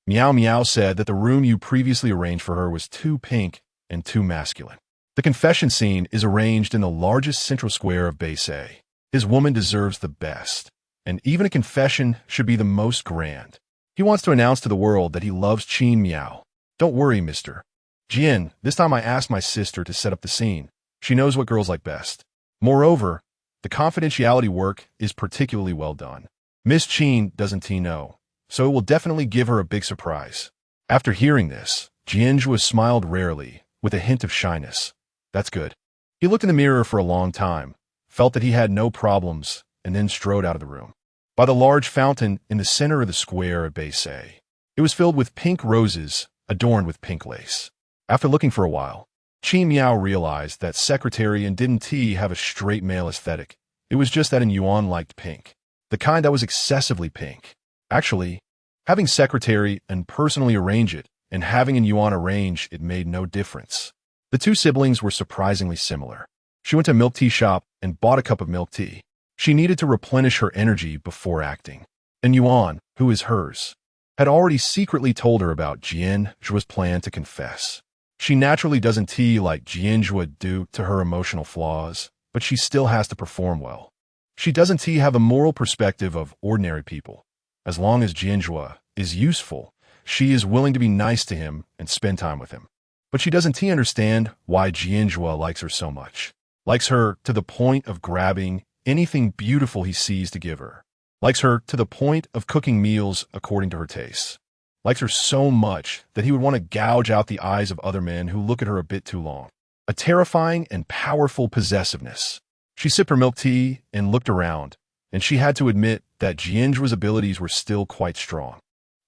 Miao said that the room you previously arranged for her was too pink and too masculine. The confession scene is arranged in the largest central square of Base A. His woman deserves the best, and even a confession should be the most grand. He wants to announce to the world that he loves Qin Miao. Don't worry, Mr. Jian, this time I asked my sister to set up the scene. She knows what girls like best. Moreover, The confidentiality work is particularly well done. Miss Qin doesn't know, so it will definitely give her a big surprise. After hearing this, Jian Zhuo smiled rarely, with a hint of shyness. That's good. He looked in the mirror for a long time, felt that he had no problems, and then strode out of the room. By the large fountain in the center of the square at Beisei, it was filled with pink roses adorned with pink lace. After looking for a while, Miao realized that Secretary and didn't have a straight male aesthetic. It was just that Yuan liked pink, the kind that was excessively pink. Actually, having Secretary and personally arrange it and having Yuan arrange it made no difference. The two siblings were surprisingly similar. She went to a milk tea shop and bought a cup of milk tea. She needed to replenish her energy before acting. And Yuan, who is hers, had already secretly told her about Jian Zhuo's plan to confess. She naturally doesn't like Jian Zhuo due to her emotional flaws, but she still has to perform well. She doesn't have a moral perspective of ordinary people. As long as Jian Zhuo is useful, she is willing to be nice to him and spend time with him. But she doesn't understand why Jian Zhuo likes her so much. Likes her to the point of grabbing anything beautiful he sees to give her. Likes her to the point of cooking meals according to her tastes. Likes her so much that he would want to gouge out the eyes of other men who look at her a bit too long. A terrifying and powerful possessiveness. She sipped her milk tea and looked around, and she had to admit that Jian Zhuo's abilities were still quite strong.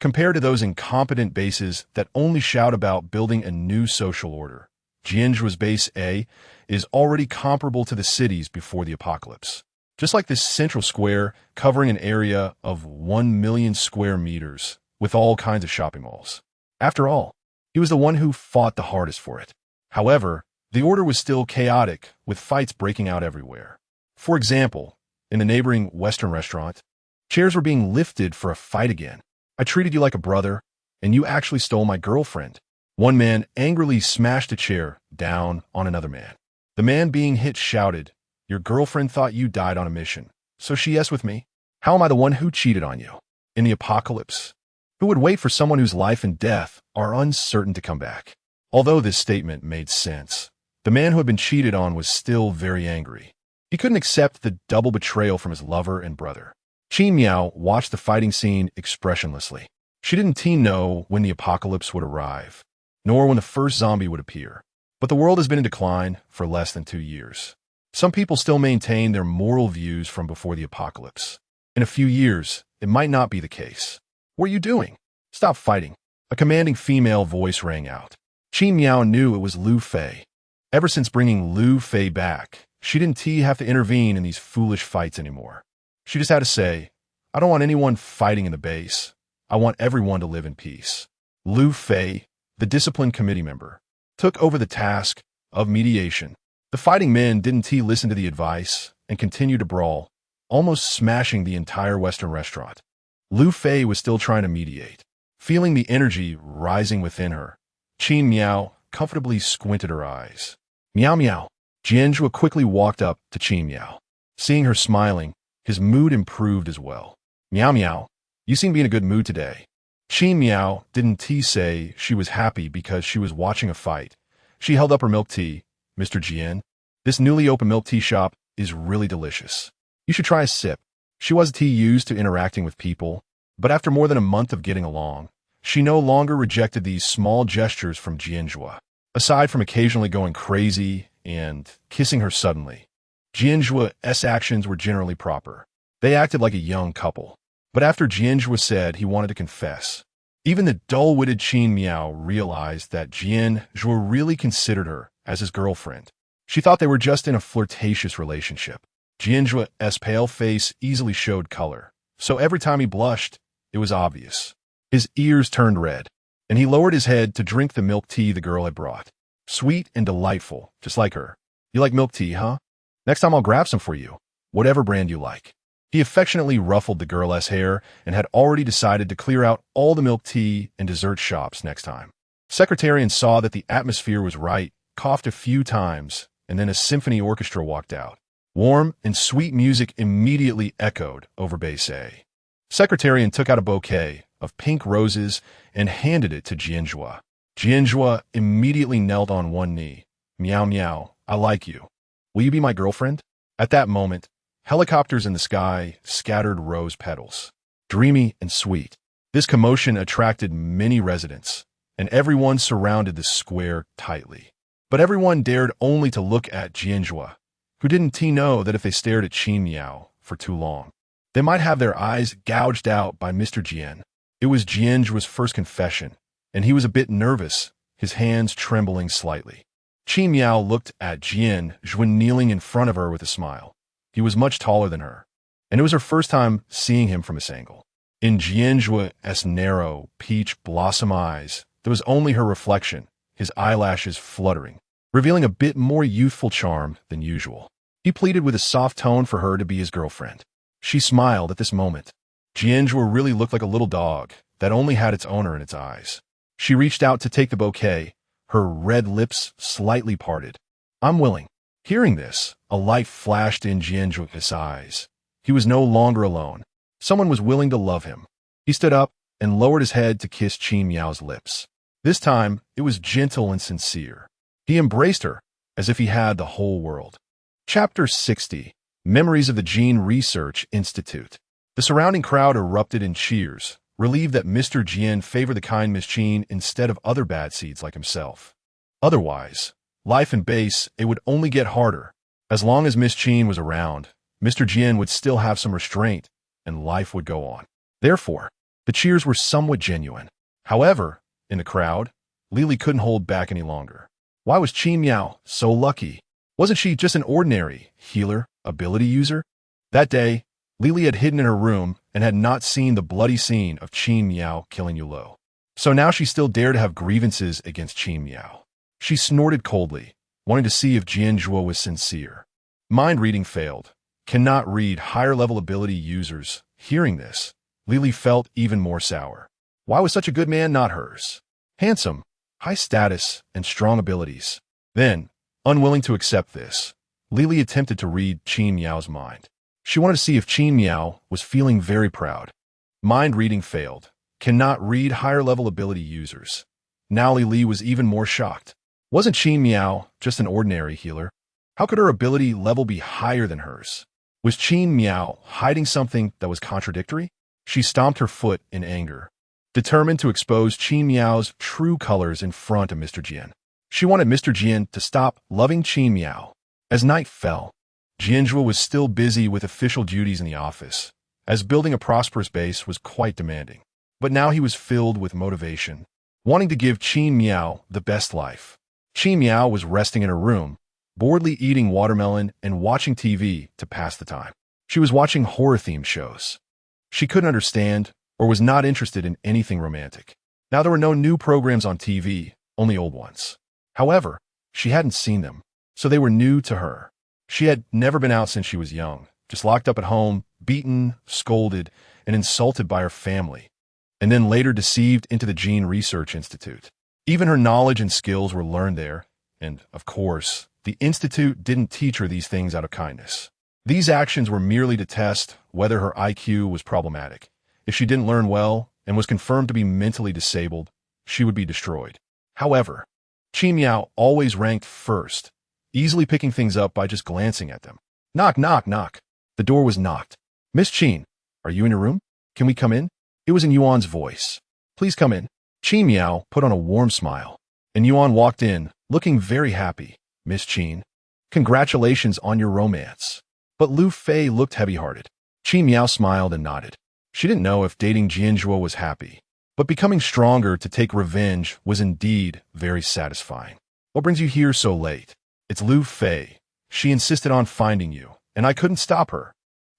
Compared to those incompetent bases that only shout about building a new social order, Jian Zhuo's base A is already comparable to the cities before the apocalypse. Just like this central square covering an area of 1 million square meters with all kinds of shopping malls. After all, he was the one who fought the hardest for it. However, the order was still chaotic, with fights breaking out everywhere. For example, in the neighboring Western restaurant, chairs were being lifted for a fight again. I treated you like a brother, and you actually stole my girlfriend. One man angrily smashed a chair down on another man. The man being hit shouted, "Your girlfriend thought you died on a mission, so she yes with me. How am I the one who cheated on you? In the apocalypse? Who would wait for someone whose life and death are uncertain to come back?" Although this statement made sense, the man who had been cheated on was still very angry. He couldn't accept the double betrayal from his lover and brother. Miao watched the fighting scene expressionlessly. She didn't know when the apocalypse would arrive, nor when the first zombie would appear. But the world has been in decline for less than 2 years. Some people still maintain their moral views from before the apocalypse. In a few years, it might not be the case. "What are you doing? Stop fighting." A commanding female voice rang out. Miao knew it was Lu Fei. Ever since bringing Lu Fei back, she didn't have to intervene in these foolish fights anymore. She just had to say, "I don't want anyone fighting in the base. I want everyone to live in peace." Lu Fei, the discipline committee member, took over the task of mediation. The fighting men didn't listen to the advice and continued to brawl, almost smashing the entire Western restaurant. Lu Fei was still trying to mediate. Feeling the energy rising within her, Miao comfortably squinted her eyes. "Miao Miao." Jian Zhuo quickly walked up to Miao. Seeing her smiling, his mood improved as well. "Miao Miao, you seem to be in a good mood today." Miao didn't say she was happy because she was watching a fight. She held up her milk tea. "Mr. Jian, this newly opened milk tea shop is really delicious. You should try a sip." She wasn't used to interacting with people, but after more than a month of getting along, she no longer rejected these small gestures from Jian Zhuo. Aside from occasionally going crazy and kissing her suddenly, Jian Zhuo's actions were generally proper. They acted like a young couple. But after Jian Zhuo said he wanted to confess, even the dull-witted Miao realized that Jian Zhuo really considered her as his girlfriend. She thought they were just in a flirtatious relationship. Jian Zhuo's pale face easily showed color, so every time he blushed, it was obvious. His ears turned red, and he lowered his head to drink the milk tea the girl had brought. Sweet and delightful, just like her. "You like milk tea, huh? Next time I'll grab some for you, whatever brand you like." He affectionately ruffled the girl's hair and had already decided to clear out all the milk tea and dessert shops next time. Secretarian saw that the atmosphere was right, coughed a few times, and then a symphony orchestra walked out. Warm and sweet music immediately echoed over Beisei. Secretarian took out a bouquet of pink roses and handed it to Jian Zhuo. Jian Zhuo immediately knelt on one knee. "Miao Miao, I like you. Will you be my girlfriend?" At that moment, Helicopters in the sky, scattered rose petals. Dreamy and sweet. This commotion attracted many residents, and everyone surrounded the square tightly. But everyone dared only to look at Jian Zhuo, who didn't know that if they stared at Qin Miao for too long, they might have their eyes gouged out by Mr. Jian. It was Jian Zhuo's first confession, and he was a bit nervous, his hands trembling slightly. Qin Miao looked at Jian Zhuo kneeling in front of her with a smile. He was much taller than her, and it was her first time seeing him from this angle. In Jian Zhuo's narrow, peach blossom eyes, there was only her reflection, his eyelashes fluttering, revealing a bit more youthful charm than usual. He pleaded with a soft tone for her to be his girlfriend. She smiled at this moment. Jian Zhuo really looked like a little dog that only had its owner in its eyes. She reached out to take the bouquet, her red lips slightly parted. "I'm willing." Hearing this, a light flashed in Jian Zhuo's eyes. He was no longer alone. Someone was willing to love him. He stood up and lowered his head to kiss Qin Miao's lips. This time, it was gentle and sincere. He embraced her as if he had the whole world. Chapter 60. Memories of the Gene Research Institute. The surrounding crowd erupted in cheers, relieved that Mr. Jian favored the kind Miss Qin instead of other bad seeds like himself. Otherwise, life in base, it would only get harder. As long as Miss Qin was around, Mr. Jian would still have some restraint, and life would go on. Therefore, the cheers were somewhat genuine. However, in the crowd, Lily couldn't hold back any longer. Why was Qin Miao so lucky? Wasn't she just an ordinary healer, ability user? That day, Lily had hidden in her room and had not seen the bloody scene of Qin Miao killing Yulo. So now she still dared to have grievances against Qin Miao. She snorted coldly, wanting to see if Jian Zhuo was sincere. Mind reading failed. Cannot read higher-level ability users. Hearing this, Lily felt even more sour. Why was such a good man not hers? Handsome, high status, and strong abilities. Then, unwilling to accept this, Lily attempted to read Qin Miao's mind. She wanted to see if Qin Miao was feeling very proud. Mind reading failed. Cannot read higher-level ability users. Now Lily was even more shocked. Wasn't Qin Miao just an ordinary healer? How could her ability level be higher than hers? Was Qin Miao hiding something that was contradictory? She stomped her foot in anger, determined to expose Qin Miao's true colors in front of Mr. Jian. She wanted Mr. Jian to stop loving Qin Miao. As night fell, Jian Zhuo was still busy with official duties in the office, as building a prosperous base was quite demanding. But now he was filled with motivation, wanting to give Qin Miao the best life. Qin Miao was resting in her room, boredly eating watermelon and watching TV to pass the time. She was watching horror-themed shows. She couldn't understand or was not interested in anything romantic. Now there were no new programs on TV, only old ones. However, she hadn't seen them, so they were new to her. She had never been out since she was young, just locked up at home, beaten, scolded, and insulted by her family, and then later deceived into the Gene Research Institute. Even her knowledge and skills were learned there, and, of course, the Institute didn't teach her these things out of kindness. These actions were merely to test whether her IQ was problematic. If she didn't learn well and was confirmed to be mentally disabled, she would be destroyed. However, Qin Miao always ranked first, easily picking things up by just glancing at them. Knock, knock, knock. The door was knocked. "Miss Qin, are you in your room? Can we come in?" It was in Yuan's voice. "Please come in." Qin Miao put on a warm smile, and Yuan walked in, looking very happy. "Miss Qin, congratulations on your romance." But Lu Fei looked heavy-hearted. Qin Miao smiled and nodded. She didn't know if dating Jian Zhuo was happy, but becoming stronger to take revenge was indeed very satisfying. "What brings you here so late?" "It's Lu Fei. She insisted on finding you, and I couldn't stop her."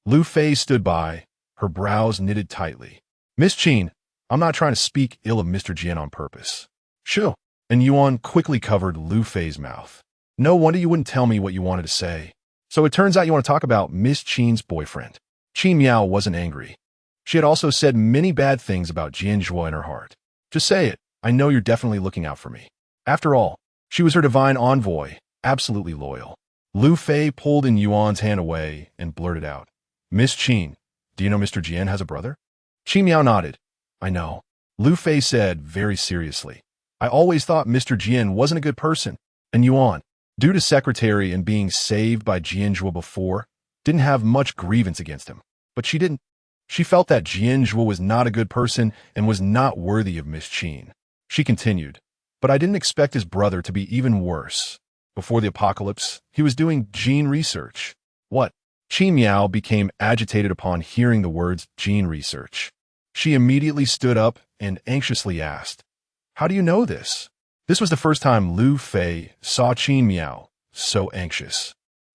Lu Fei stood by, her brows knitted tightly. "Miss Qin, I'm not trying to speak ill of Mr. Jian on purpose." "Sure." And Yuan quickly covered Lu Fei's mouth. "No wonder you wouldn't tell me what you wanted to say. So it turns out you want to talk about Miss Qin's boyfriend." Qin Miao wasn't angry. She had also said many bad things about Jian Zhuo in her heart. "Just say it. I know you're definitely looking out for me." After all, she was her divine envoy, absolutely loyal. Lu Fei pulled in Yuan's hand away and blurted out, "Miss Qin, do you know Mr. Jian has a brother?" Qin Miao nodded. "I know." Lu Fei said very seriously, "I always thought Mr. Jian wasn't a good person." And Yuan, due to secretary and being saved by Jian Zhuo before, didn't have much grievance against him. But she didn't. She felt that Jian Zhuo was not a good person and was not worthy of Miss Qin. She continued, but I didn't expect his brother to be even worse. Before the apocalypse, he was doing gene research. What? Qin Miao became agitated upon hearing the words gene research. She immediately stood up and anxiously asked, how do you know this? This was the first time Lu Fei saw Qin Miao so anxious.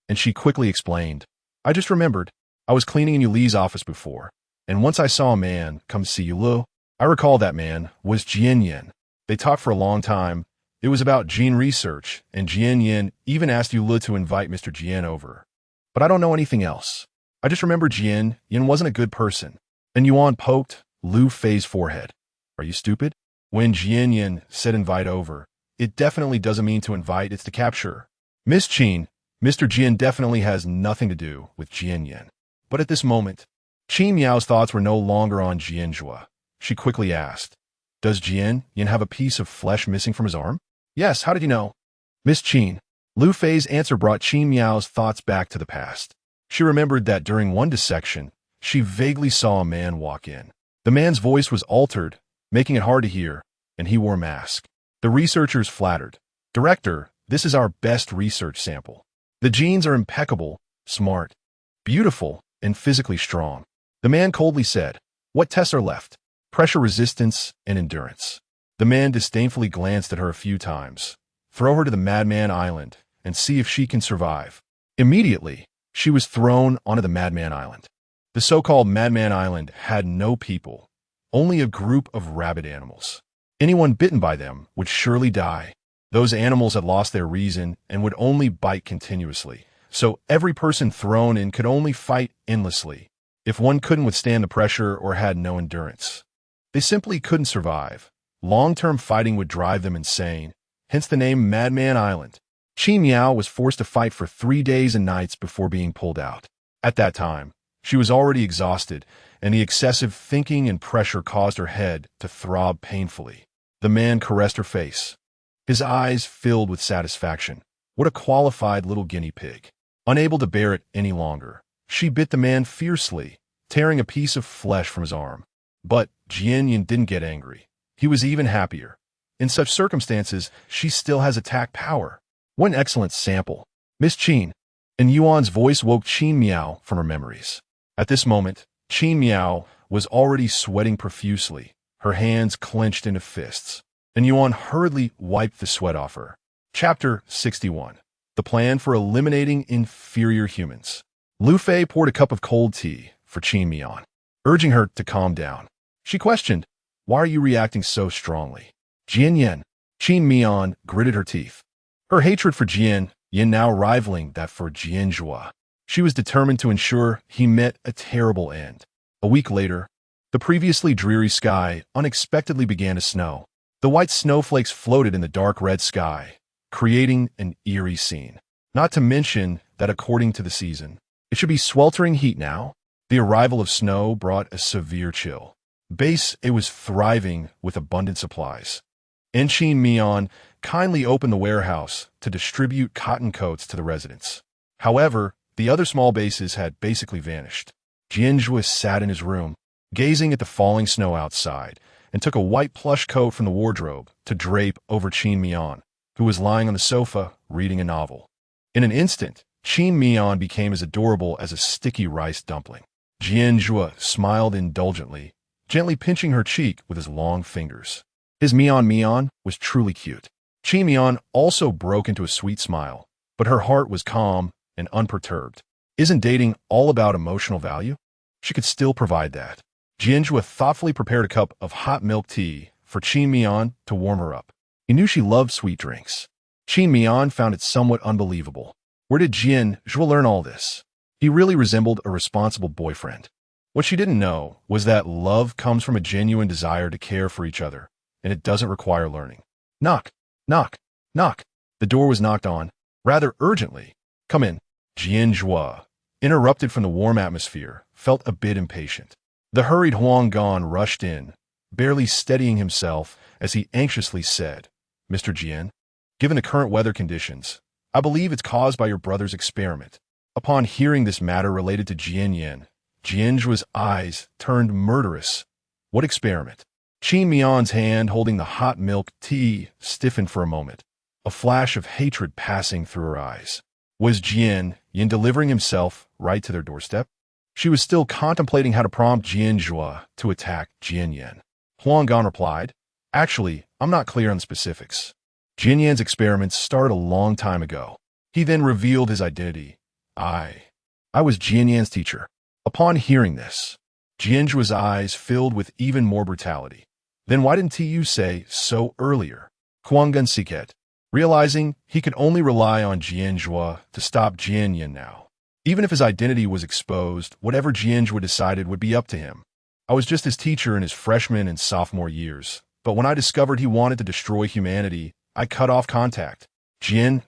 And she quickly explained, I just remembered. I was cleaning in Yuli's office before, and once I saw a man come see Yulu. I recall that man was Jian Yin. They talked for a long time. It was about gene research, and Jian Yin even asked Yulu to invite Mr. Jian over. But I don't know anything else. I just remember Jian Yin wasn't a good person. And Yuan poked Lu Fei's forehead. Are you stupid? When Jian Yin said invite over, it definitely doesn't mean to invite, it's to capture. Miss Qin, Mr. Jian definitely has nothing to do with Jian Yin. But at this moment, Qin Miao's thoughts were no longer on Jian Zhuo. She quickly asked, does Jian Yin have a piece of flesh missing from his arm? Yes, how did you know? Miss Qin. Lu Fei's answer brought Qin Miao's thoughts back to the past. She remembered that during one dissection, she vaguely saw a man walk in. The man's voice was altered, making it hard to hear, and he wore a mask. The researchers flattered. Director, this is our best research sample. The genes are impeccable, smart, beautiful, and physically strong. The man coldly said, what tests are left? Pressure resistance and endurance. The man disdainfully glanced at her a few times. Throw her to the Madman Island and see if she can survive. Immediately, she was thrown onto the Madman Island. The so-called Madman Island had no people, only a group of rabid animals. Anyone bitten by them would surely die. Those animals had lost their reason and would only bite continuously. So every person thrown in could only fight endlessly. If one couldn't withstand the pressure or had no endurance, they simply couldn't survive. Long-term fighting would drive them insane, hence the name Madman Island. Qin Miao was forced to fight for 3 days and nights before being pulled out. At that time, she was already exhausted, and the excessive thinking and pressure caused her head to throb painfully. The man caressed her face. His eyes filled with satisfaction. What a qualified little guinea pig. Unable to bear it any longer, she bit the man fiercely, tearing a piece of flesh from his arm. But Jian Yin didn't get angry. He was even happier. In such circumstances, she still has attack power. What an excellent sample. Miss Qin. And Yuan's voice woke Qin Miao from her memories. At this moment, Qin Miao was already sweating profusely, her hands clenched into fists. And Yuan hurriedly wiped the sweat off her. Chapter 61. The Plan for Eliminating Inferior Humans. Lu Fei poured a cup of cold tea for Qin Miao, urging her to calm down. She questioned, why are you reacting so strongly? Jian Yin. Qin Miao gritted her teeth. Her hatred for Jian Yin now rivaling that for Jian Zhuo. She was determined to ensure he met a terrible end. A week later, the previously dreary sky unexpectedly began to snow. The white snowflakes floated in the dark red sky, creating an eerie scene. Not to mention that according to the season, it should be sweltering heat now. The arrival of snow brought a severe chill. It was thriving with abundant supplies. Qin Miao kindly opened the warehouse to distribute cotton coats to the residents. However, the other small bases had basically vanished. Jian Zhuo sat in his room, gazing at the falling snow outside, and took a white plush coat from the wardrobe to drape over Qin Miao, who was lying on the sofa reading a novel. In an instant, Qin Miao became as adorable as a sticky rice dumpling. Jian Zhuo smiled indulgently, gently pinching her cheek with his long fingers. His Miao was truly cute. Qin Miao also broke into a sweet smile, but her heart was calm and unperturbed. Isn't dating all about emotional value? She could still provide that. Jian Zhuo thoughtfully prepared a cup of hot milk tea for Qin Miao to warm her up. He knew she loved sweet drinks. Qin Miao found it somewhat unbelievable. Where did Jian Zhuo learn all this? He really resembled a responsible boyfriend. What she didn't know was that love comes from a genuine desire to care for each other, and it doesn't require learning. Knock, knock, knock. The door was knocked on, rather urgently. Come in. Jian Zhuo, interrupted from the warm atmosphere, felt a bit impatient. The hurried Huang Gan rushed in, barely steadying himself as he anxiously said, Mr. Jian, given the current weather conditions, I believe it's caused by your brother's experiment. Upon hearing this matter related to Jian Zhuo's eyes turned murderous. What experiment? Qin Mian's hand holding the hot milk tea stiffened for a moment, a flash of hatred passing through her eyes. Was Jian delivering himself right to their doorstep? She was still contemplating how to prompt Jian Zhuo to attack Jian. Huang Gan replied, "Actually, I'm not clear on the specifics. Jian experiments started a long time ago." He then revealed his identity. I was Jian teacher." Upon hearing this, Jian Zhuo's eyes filled with even more brutality. "Then why didn't you say so earlier?" Huang Gan siket, realizing he could only rely on Jian Zhuo to stop Jian now. Even if his identity was exposed, whatever Jian Zhuo decided would be up to him. "I was just his teacher in his freshman and sophomore years, but when I discovered he wanted to destroy humanity, I cut off contact." Jian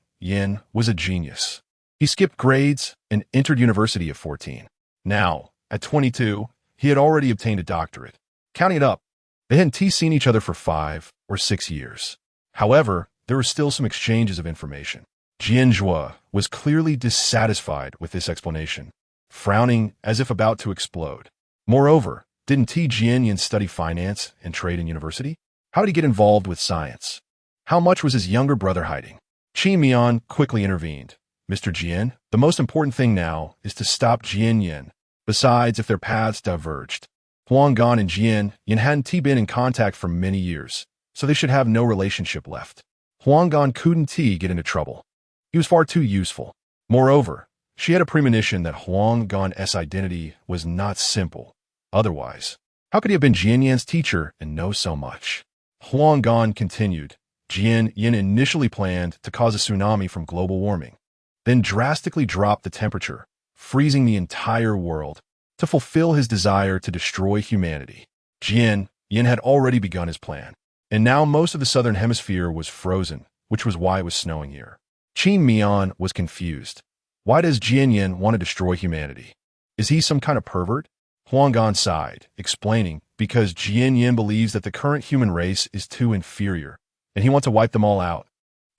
was a genius. He skipped grades and entered university at 14. Now, at 22, he had already obtained a doctorate. Counting it up, they hadn't seen each other for 5 or 6 years. However, there were still some exchanges of information. Jian Zhuo was clearly dissatisfied with this explanation, frowning as if about to explode. Moreover, didn't Jian study finance and trade in university? How did he get involved with science? How much was his younger brother hiding? Qin Mian quickly intervened. "Mr. Jian, the most important thing now is to stop Jian. Besides, if their paths diverged, Huang Gan and Jian hadn't been in contact for many years, so they should have no relationship left. Huang Gan couldn't get into trouble. He was far too useful. Moreover, she had a premonition that Huang Gan's identity was not simple. Otherwise, how could he have been Jian's teacher and know so much?" Huang Gan continued. Jian initially planned to cause a tsunami from global warming, then drastically drop the temperature, freezing the entire world, to fulfill his desire to destroy humanity. Jian had already begun his plan, and now most of the southern hemisphere was frozen, which was why it was snowing here. Qin Mian was confused. Why does Jian want to destroy humanity? Is he some kind of pervert? Huang Gan sighed, explaining, because Jian believes that the current human race is too inferior, and he wants to wipe them all out.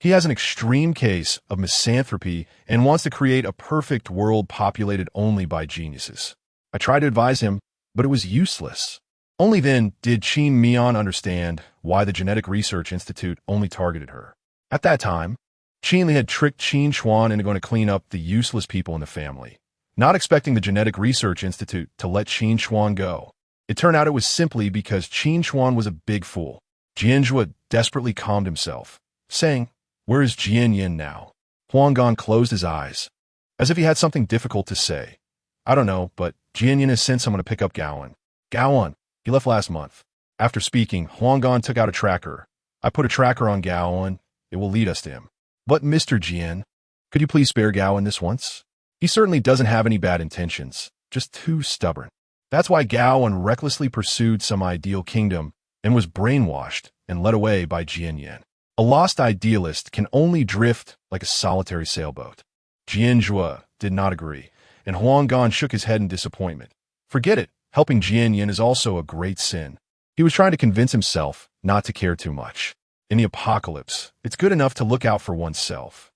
He has an extreme case of misanthropy and wants to create a perfect world populated only by geniuses. I tried to advise him, but it was useless. Only then did Qin Mian understand why the Genetic Research Institute only targeted her. At that time, Qin Li had tricked Qin Chuan into going to clean up the useless people in the family, not expecting the Genetic Research Institute to let Qin Chuan go. It turned out it was simply because Qin Chuan was a big fool. Jian Zhuo desperately calmed himself, saying, "Where is Jian now?" Huang Gan closed his eyes, as if he had something difficult to say. "I don't know, but Jian has sent someone to pick up Gaoan." "Gaoan? He left last month." After speaking, Huang Gan took out a tracker. "I put a tracker on Gaoan. It will lead us to him." "But Mr. Jian, could you please spare Gaoan this once? He certainly doesn't have any bad intentions, just too stubborn. That's why Gaoan recklessly pursued some ideal kingdom and was brainwashed and led away by Jian. A lost idealist can only drift like a solitary sailboat." Jian Zhuo did not agree, and Huang Gan shook his head in disappointment. "Forget it. Helping Jian is also a great sin." He was trying to convince himself not to care too much. In the apocalypse, it's good enough to look out for oneself.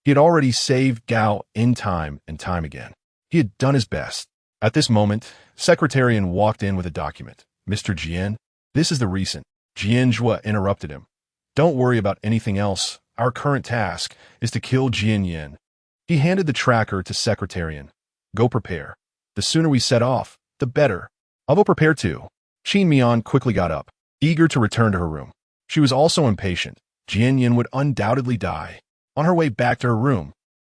He had already saved Gao in time and time again. He had done his best. At this moment, Secretarian walked in with a document. "Mr. Jian, this is the recent." Jian Zhuo interrupted him. "Don't worry about anything else. Our current task is to kill Jian." He handed the tracker to Secretarian. "Go prepare. The sooner we set off, the better." "I'll go prepare too." Qin Mian quickly got up, eager to return to her room. She was also impatient. Jian would undoubtedly die. On her way back to her room,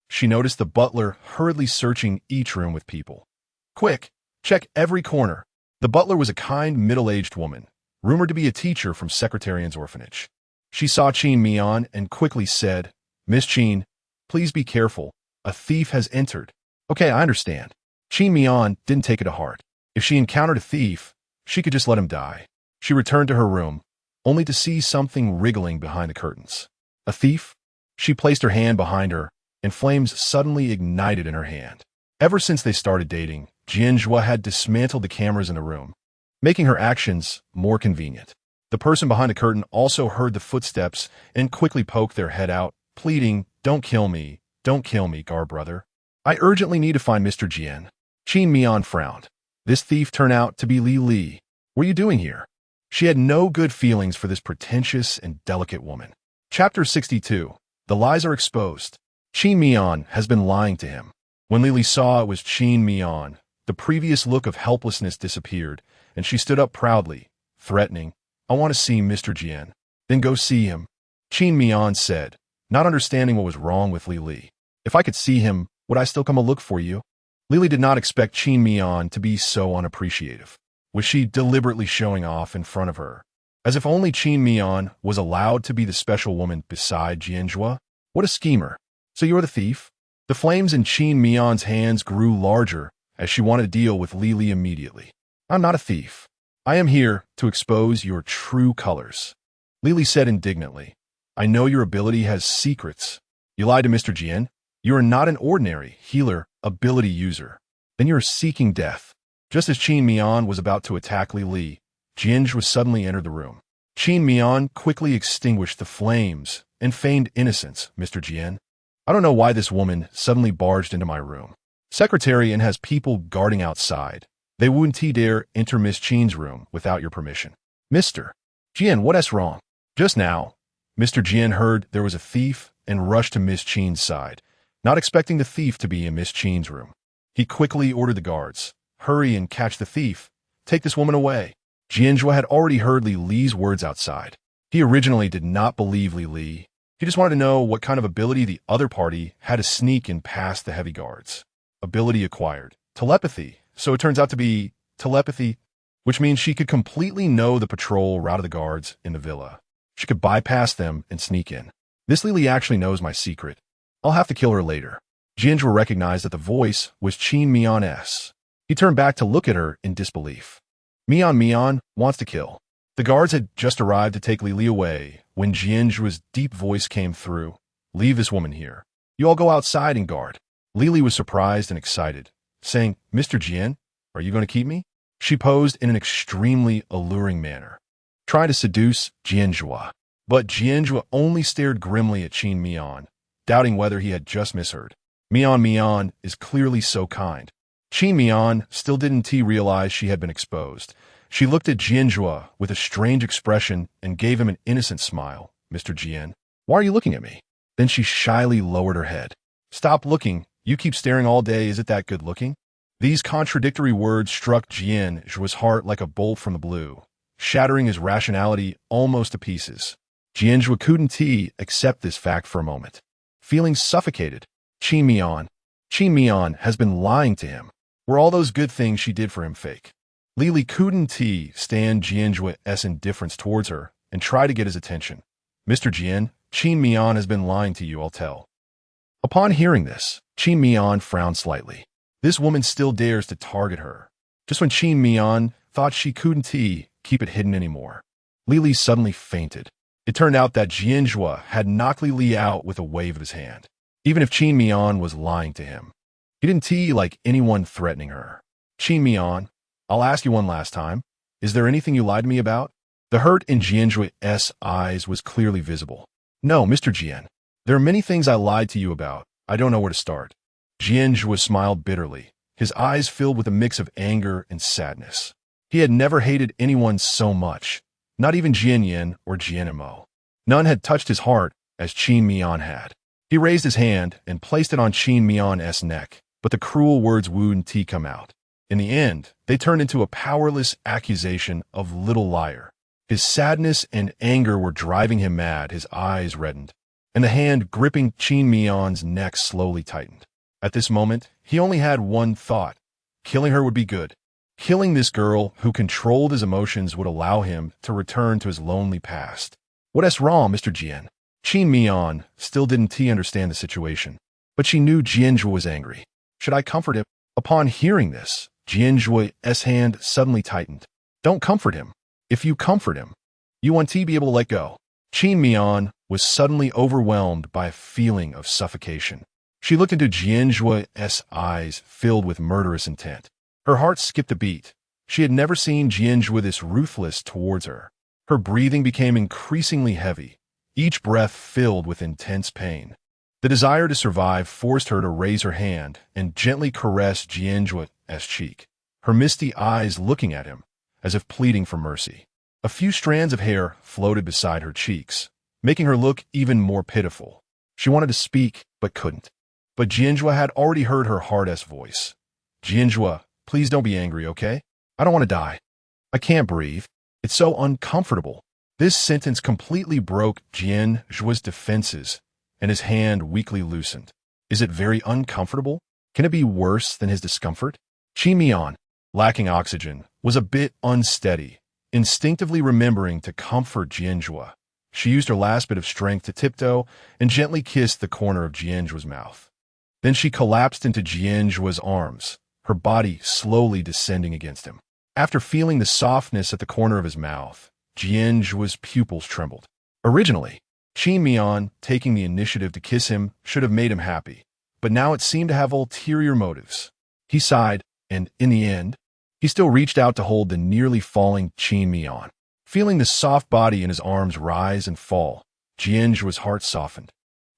she noticed the butler hurriedly searching each room with people. "Quick, check every corner." The butler was a kind, middle-aged woman, rumored to be a teacher from Secretarian's orphanage. She saw Qin Mian and quickly said, "Miss Qin, please be careful. A thief has entered." "Okay, I understand." Qin Mian didn't take it to heart. If she encountered a thief, she could just let him die. She returned to her room, only to see something wriggling behind the curtains. A thief? She placed her hand behind her, and flames suddenly ignited in her hand. Ever since they started dating, Jian Zhuo had dismantled the cameras in the room, making her actions more convenient. The person behind the curtain also heard the footsteps and quickly poked their head out, pleading, don't kill me, Gar brother." I urgently need to find Mr. Jian. Qin Mian frowned. This thief turned out to be Li Li. What are you doing here? She had no good feelings for this pretentious and delicate woman. Chapter 62. The lies are exposed. Qin Mian has been lying to him. When Li Li saw it was Qin Mian, the previous look of helplessness disappeared, and she stood up proudly, threatening, I want to see Mr. Jian. Then go see him. Qin Mian said, not understanding what was wrong with Li Li. If I could see him, would I still come a look for you? Li Li did not expect Qin Mian to be so unappreciative. Was she deliberately showing off in front of her? As if only Qin Mian was allowed to be the special woman beside Jian Zhuo? What a schemer. So you're the thief? The flames in Qin Mian's hands grew larger as she wanted to deal with Li Li immediately. I'm not a thief. I am here to expose your true colors. Li Li said indignantly. I know your ability has secrets. You lied to Mr. Jian. You are not an ordinary healer ability user. Then you are seeking death. Just as Qin Mian was about to attack Li Li, Jian Zhuo suddenly entered the room. Qin Mian quickly extinguished the flames and feigned innocence, Mr. Jian. I don't know why this woman suddenly barged into my room. Secretary and has people guarding outside. They wouldn't dare enter Miss Qin's room without your permission. Mr. Jian, what's wrong? Just now, Mr. Jian heard there was a thief and rushed to Miss Qin's side, not expecting the thief to be in Miss Qin's room. He quickly ordered the guards. Hurry and catch the thief. Take this woman away. Jian Zhuo had already heard Li Li's words outside. He originally did not believe Li Li. He just wanted to know what kind of ability the other party had to sneak in past the heavy guards. Ability acquired. Telepathy. So it turns out to be telepathy, which means she could completely know the patrol route of the guards in the villa. She could bypass them and sneak in. This Li Li actually knows my secret. I'll have to kill her later. Jian Zhuo recognized that the voice was Qin Mian's. He turned back to look at her in disbelief. Mian wants to kill. The guards had just arrived to take Li Li away when Jian Zhuo's deep voice came through. Leave this woman here. You all go outside and guard. Li Li was surprised and excited, saying, Mr. Jian, are you going to keep me? She posed in an extremely alluring manner, trying to seduce Jian Zhuo. But Jian Zhuo only stared grimly at Qin Mian, doubting whether he had just misheard. Mian is clearly so kind. Qin Mian still didn't realize she had been exposed. She looked at Jian Zhuo with a strange expression and gave him an innocent smile. Mr. Jian, why are you looking at me? Then she shyly lowered her head. Stop looking. You keep staring all day. Is it that good looking? These contradictory words struck Jian Zhuo's heart like a bolt from the blue, shattering his rationality almost to pieces. Jian Zhuo couldn't accept this fact for a moment. Feeling suffocated, Qin Mian has been lying to him. Were all those good things she did for him fake? Li Li couldn't stand Jian Zhuo's indifference towards her and try to get his attention. Mr. Jian, Qin Mian has been lying to you, I'll tell. Upon hearing this, Qin Mian frowned slightly. This woman still dares to target her. Just when Qin Mian thought she couldn't keep it hidden anymore, Li Li suddenly fainted. It turned out that Jian Zhuo had knocked Li Li out with a wave of his hand. Even if Qin Mian was lying to him, he didn't like anyone threatening her. Qin Mian, I'll ask you one last time. Is there anything you lied to me about? The hurt in Jian Zhuo's eyes was clearly visible. No, Mr. Jian. There are many things I lied to you about. I don't know where to start. Jian Zhuo smiled bitterly, his eyes filled with a mix of anger and sadness. He had never hated anyone so much, not even Jian Yin or Jian Mo. None had touched his heart as Qin Mian had. He raised his hand and placed it on Qin Mian's neck, but the cruel words wouldn't come out. In the end, they turned into a powerless accusation of little liar. His sadness and anger were driving him mad. His eyes reddened, and the hand gripping Qin Mian's neck slowly tightened. At this moment, he only had one thought. Killing her would be good. Killing this girl who controlled his emotions would allow him to return to his lonely past. What's wrong, Mr. Jian? Qin Mian still didn't understand the situation, but she knew Jian Zhuo was angry. Should I comfort him? Upon hearing this, Jian Zhuo's hand suddenly tightened. Don't comfort him. If you comfort him, you won't be able to let go. Qin Mian was suddenly overwhelmed by a feeling of suffocation. She looked into Jian Zhuo's eyes filled with murderous intent. Her heart skipped a beat. She had never seen Jian Zhuo this ruthless towards her. Her breathing became increasingly heavy, each breath filled with intense pain. The desire to survive forced her to raise her hand and gently caress Jian Zhuo's cheek, her misty eyes looking at him, as if pleading for mercy. A few strands of hair floated beside her cheeks, making her look even more pitiful. She wanted to speak, but couldn't. But Jian Zhuo had already heard her hard-ass voice. Jian Zhuo, please don't be angry, okay? I don't want to die. I can't breathe. It's so uncomfortable. This sentence completely broke Jian Zhuo's defenses, and his hand weakly loosened. Is it very uncomfortable? Can it be worse than his discomfort? Qin Miao, lacking oxygen, was a bit unsteady, instinctively remembering to comfort Jian Zhuo. She used her last bit of strength to tiptoe and gently kissed the corner of Jian Zhuo's mouth. Then she collapsed into Jian Zhuo's arms, her body slowly descending against him. After feeling the softness at the corner of his mouth, Jian Zhuo's pupils trembled. Originally, Qin Miao taking the initiative to kiss him should have made him happy, but now it seemed to have ulterior motives. He sighed, and in the end, he still reached out to hold the nearly falling Qin Miao. Feeling the soft body in his arms rise and fall, Jian Zhuo's heart softened.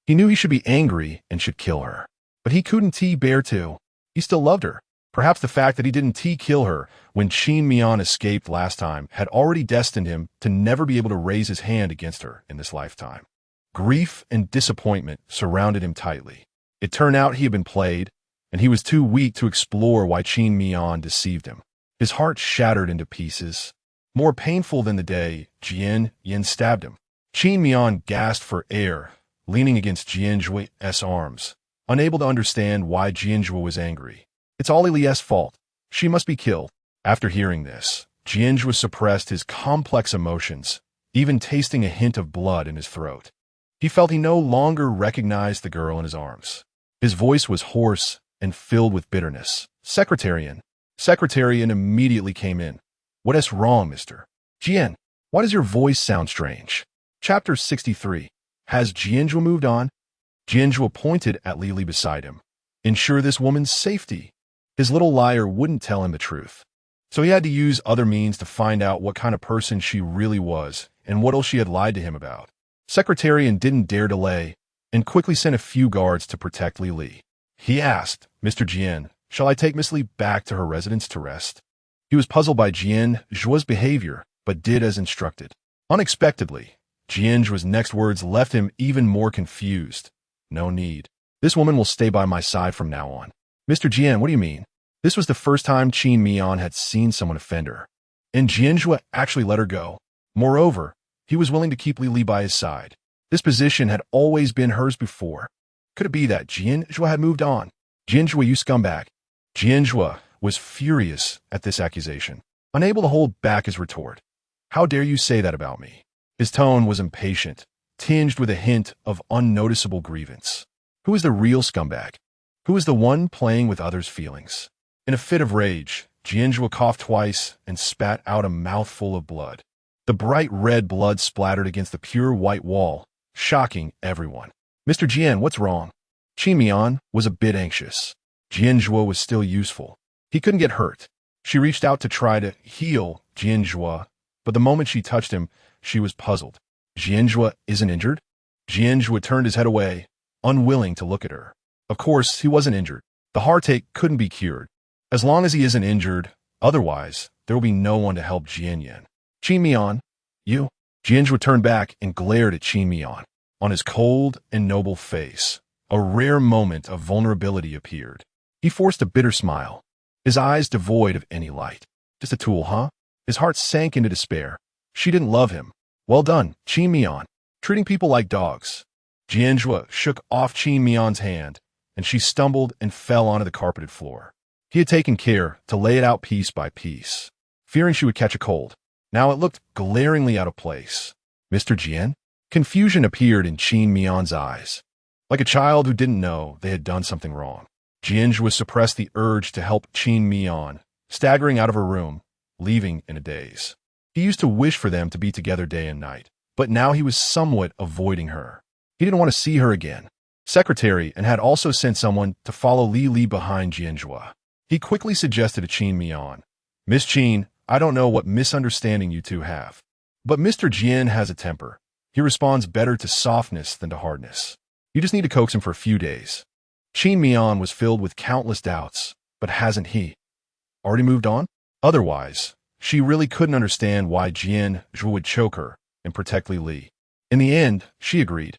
He knew he should be angry and should kill her, but he couldn't bear to. He still loved her. Perhaps the fact that he didn't kill her when Qin Miao escaped last time had already destined him to never be able to raise his hand against her in this lifetime. Grief and disappointment surrounded him tightly. It turned out he had been played, and he was too weak to explore why Qin Miao deceived him. His heart shattered into pieces. More painful than the day Jian Yin stabbed him. Qin Miao gasped for air, leaning against Jian Zhuo's arms, unable to understand why Jian Zhuo was angry. It's all Li's fault. She must be killed. After hearing this, Jian Zhuo suppressed his complex emotions, even tasting a hint of blood in his throat. He felt he no longer recognized the girl in his arms. His voice was hoarse and filled with bitterness. Secretarian immediately came in. What's wrong, Mr. Jian? Why does your voice sound strange? Chapter 63. Has Jian Zhuo moved on? Jian Zhuo pointed at Li beside him. Ensure this woman's safety. His little liar wouldn't tell him the truth, so he had to use other means to find out what kind of person she really was and what else she had lied to him about. Secretarian didn't dare delay and quickly sent a few guards to protect Li. He asked, Mr. Jian, shall I take Miss Li back to her residence to rest? He was puzzled by Jian Zhuo's behavior, but did as instructed. Unexpectedly, Jian Zhuo's next words left him even more confused. No need. This woman will stay by my side from now on. Mr. Jian, what do you mean? This was the first time Qin Miao had seen someone offend her, and Jian Zhuo actually let her go. Moreover, he was willing to keep Li by his side. This position had always been hers before. Could it be that Jian Zhuo had moved on? Jian Zhuo, you scumbag. Jian Zhuo was furious at this accusation, unable to hold back his retort. How dare you say that about me? His tone was impatient, tinged with a hint of unnoticeable grievance. Who is the real scumbag? Who is the one playing with others' feelings? In a fit of rage, Jian Zhuo coughed twice and spat out a mouthful of blood. The bright red blood splattered against the pure white wall, shocking everyone. Mr. Jian, what's wrong? Qin Miao was a bit anxious. Jian Zhuo was still useful. He couldn't get hurt. She reached out to try to heal Jian Zhuo, but the moment she touched him, she was puzzled. Jian Zhuo isn't injured? Jian Zhuo turned his head away, unwilling to look at her. Of course, he wasn't injured. The heartache couldn't be cured. As long as he isn't injured, otherwise, there will be no one to help Jian Yin. Qin Miao, you? Jian Zhuo turned back and glared at Qin Miao. On his cold and noble face, a rare moment of vulnerability appeared. He forced a bitter smile, his eyes devoid of any light. Just a tool, huh? His heart sank into despair. She didn't love him. Well done, Qin Miao. Treating people like dogs. Jian Zhuo shook off Qin Miao's hand, and she stumbled and fell onto the carpeted floor. He had taken care to lay it out piece by piece, fearing she would catch a cold. Now it looked glaringly out of place. Mr. Jian? Confusion appeared in Qin Miao's eyes, like a child who didn't know they had done something wrong. Jian Zhuo suppressed the urge to help Qin Miao, staggering out of her room, leaving in a daze. He used to wish for them to be together day and night, but now he was somewhat avoiding her. He didn't want to see her again. Secretary and had also sent someone to follow Li behind Jian Zhuo. He quickly suggested to Qin Miao, Miss Qin, I don't know what misunderstanding you two have, but Mr. Jian has a temper. He responds better to softness than to hardness. You just need to coax him for a few days. Qin Mian was filled with countless doubts, but hasn't he already moved on? Otherwise, she really couldn't understand why Jian Zhuo would choke her and protect Li Li. In the end, she agreed.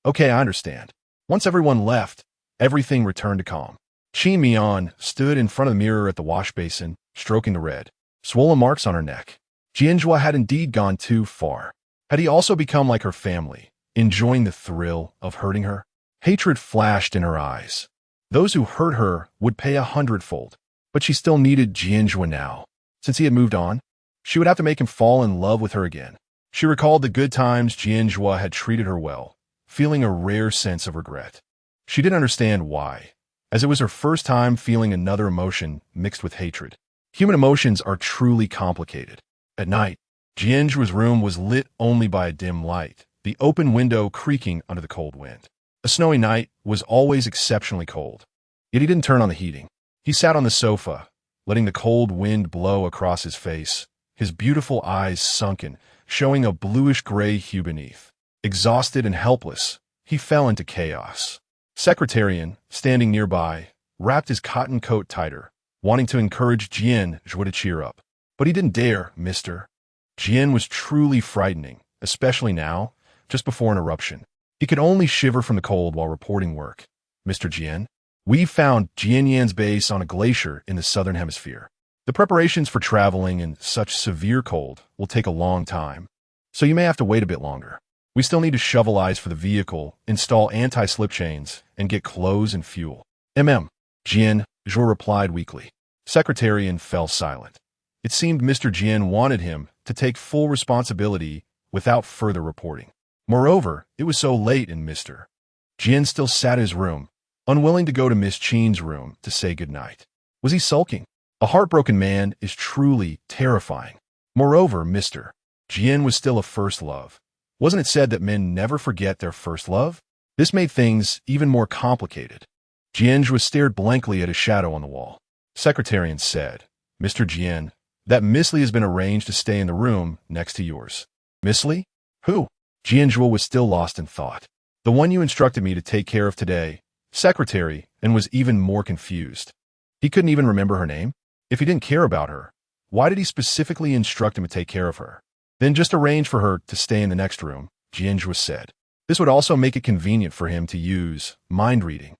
Okay, I understand. Once everyone left, everything returned to calm. Qin Mian stood in front of the mirror at the wash basin, stroking the red, swollen marks on her neck. Jian Zhuo had indeed gone too far. Had he also become like her family, enjoying the thrill of hurting her? Hatred flashed in her eyes. Those who hurt her would pay 100-fold, but she still needed Jian Zhuo now. Since he had moved on, she would have to make him fall in love with her again. She recalled the good times Jian Zhuo had treated her well, feeling a rare sense of regret. She didn't understand why, as it was her first time feeling another emotion mixed with hatred. Human emotions are truly complicated. At night, Jian Zhuo's room was lit only by a dim light, the open window creaking under the cold wind. A snowy night was always exceptionally cold, yet he didn't turn on the heating. He sat on the sofa, letting the cold wind blow across his face, his beautiful eyes sunken, showing a bluish-gray hue beneath. Exhausted and helpless, he fell into chaos. Secretarian, standing nearby, wrapped his cotton coat tighter, wanting to encourage Jian Zhuo to cheer up. But he didn't dare, mister. Jian was truly frightening, especially now, just before an eruption. He could only shiver from the cold while reporting work. Mr. Jian, we found Jianyan's base on a glacier in the southern hemisphere. The preparations for traveling in such severe cold will take a long time, so you may have to wait a bit longer. We still need to shovel ice for the vehicle, install anti-slip chains, and get clothes and fuel. Jian Zhuo replied weakly. Secretarian fell silent. It seemed Mr. Jian wanted him to take full responsibility without further reporting. Moreover, it was so late and Mr. Jian still sat in his room, unwilling to go to Miss Qin's room to say goodnight. Was he sulking? A heartbroken man is truly terrifying. Moreover, Mr. Jian was still a first love. Wasn't it said that men never forget their first love? This made things even more complicated. Jian Zhuo stared blankly at a shadow on the wall. Secretarian said, Mr. Jian, that Miss Li has been arranged to stay in the room next to yours. Miss Li? Who? Jian Zhuo was still lost in thought. The one you instructed me to take care of today. Secretary, and was even more confused. He couldn't even remember her name? If he didn't care about her, why did he specifically instruct him to take care of her? Then just arrange for her to stay in the next room, Jian Zhuo said. This would also make it convenient for him to use mind reading.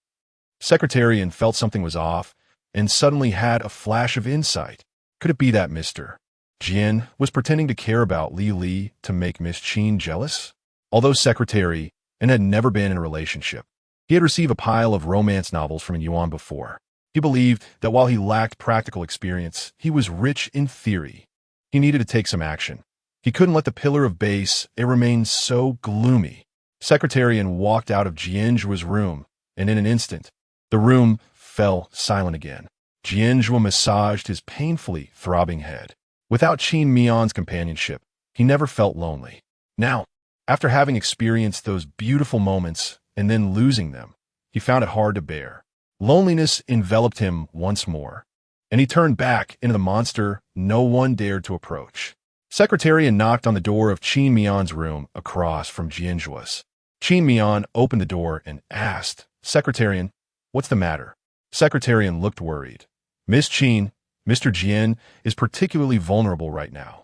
Secretarian felt something was off and suddenly had a flash of insight. Could it be that Mr. Jian was pretending to care about Li Li to make Miss Qin jealous? Although secretary and had never been in a relationship, he had received a pile of romance novels from Yuan before. He believed that while he lacked practical experience, he was rich in theory. He needed to take some action. He couldn't let the pillar of base remain so gloomy. Secretarian walked out of Jian Zhuo's room, and in an instant, the room fell silent again. Jian Zhuo massaged his painfully throbbing head. Without Qin Mian's companionship, he never felt lonely. Now, after having experienced those beautiful moments and then losing them, he found it hard to bear. Loneliness enveloped him once more, and he turned back into the monster no one dared to approach. Secretarian knocked on the door of Qin Mian's room across from Jian Zhuo's. Qin Mian opened the door and asked, Secretarian, what's the matter? Secretarian looked worried. Miss Qin, Mr. Jian is particularly vulnerable right now.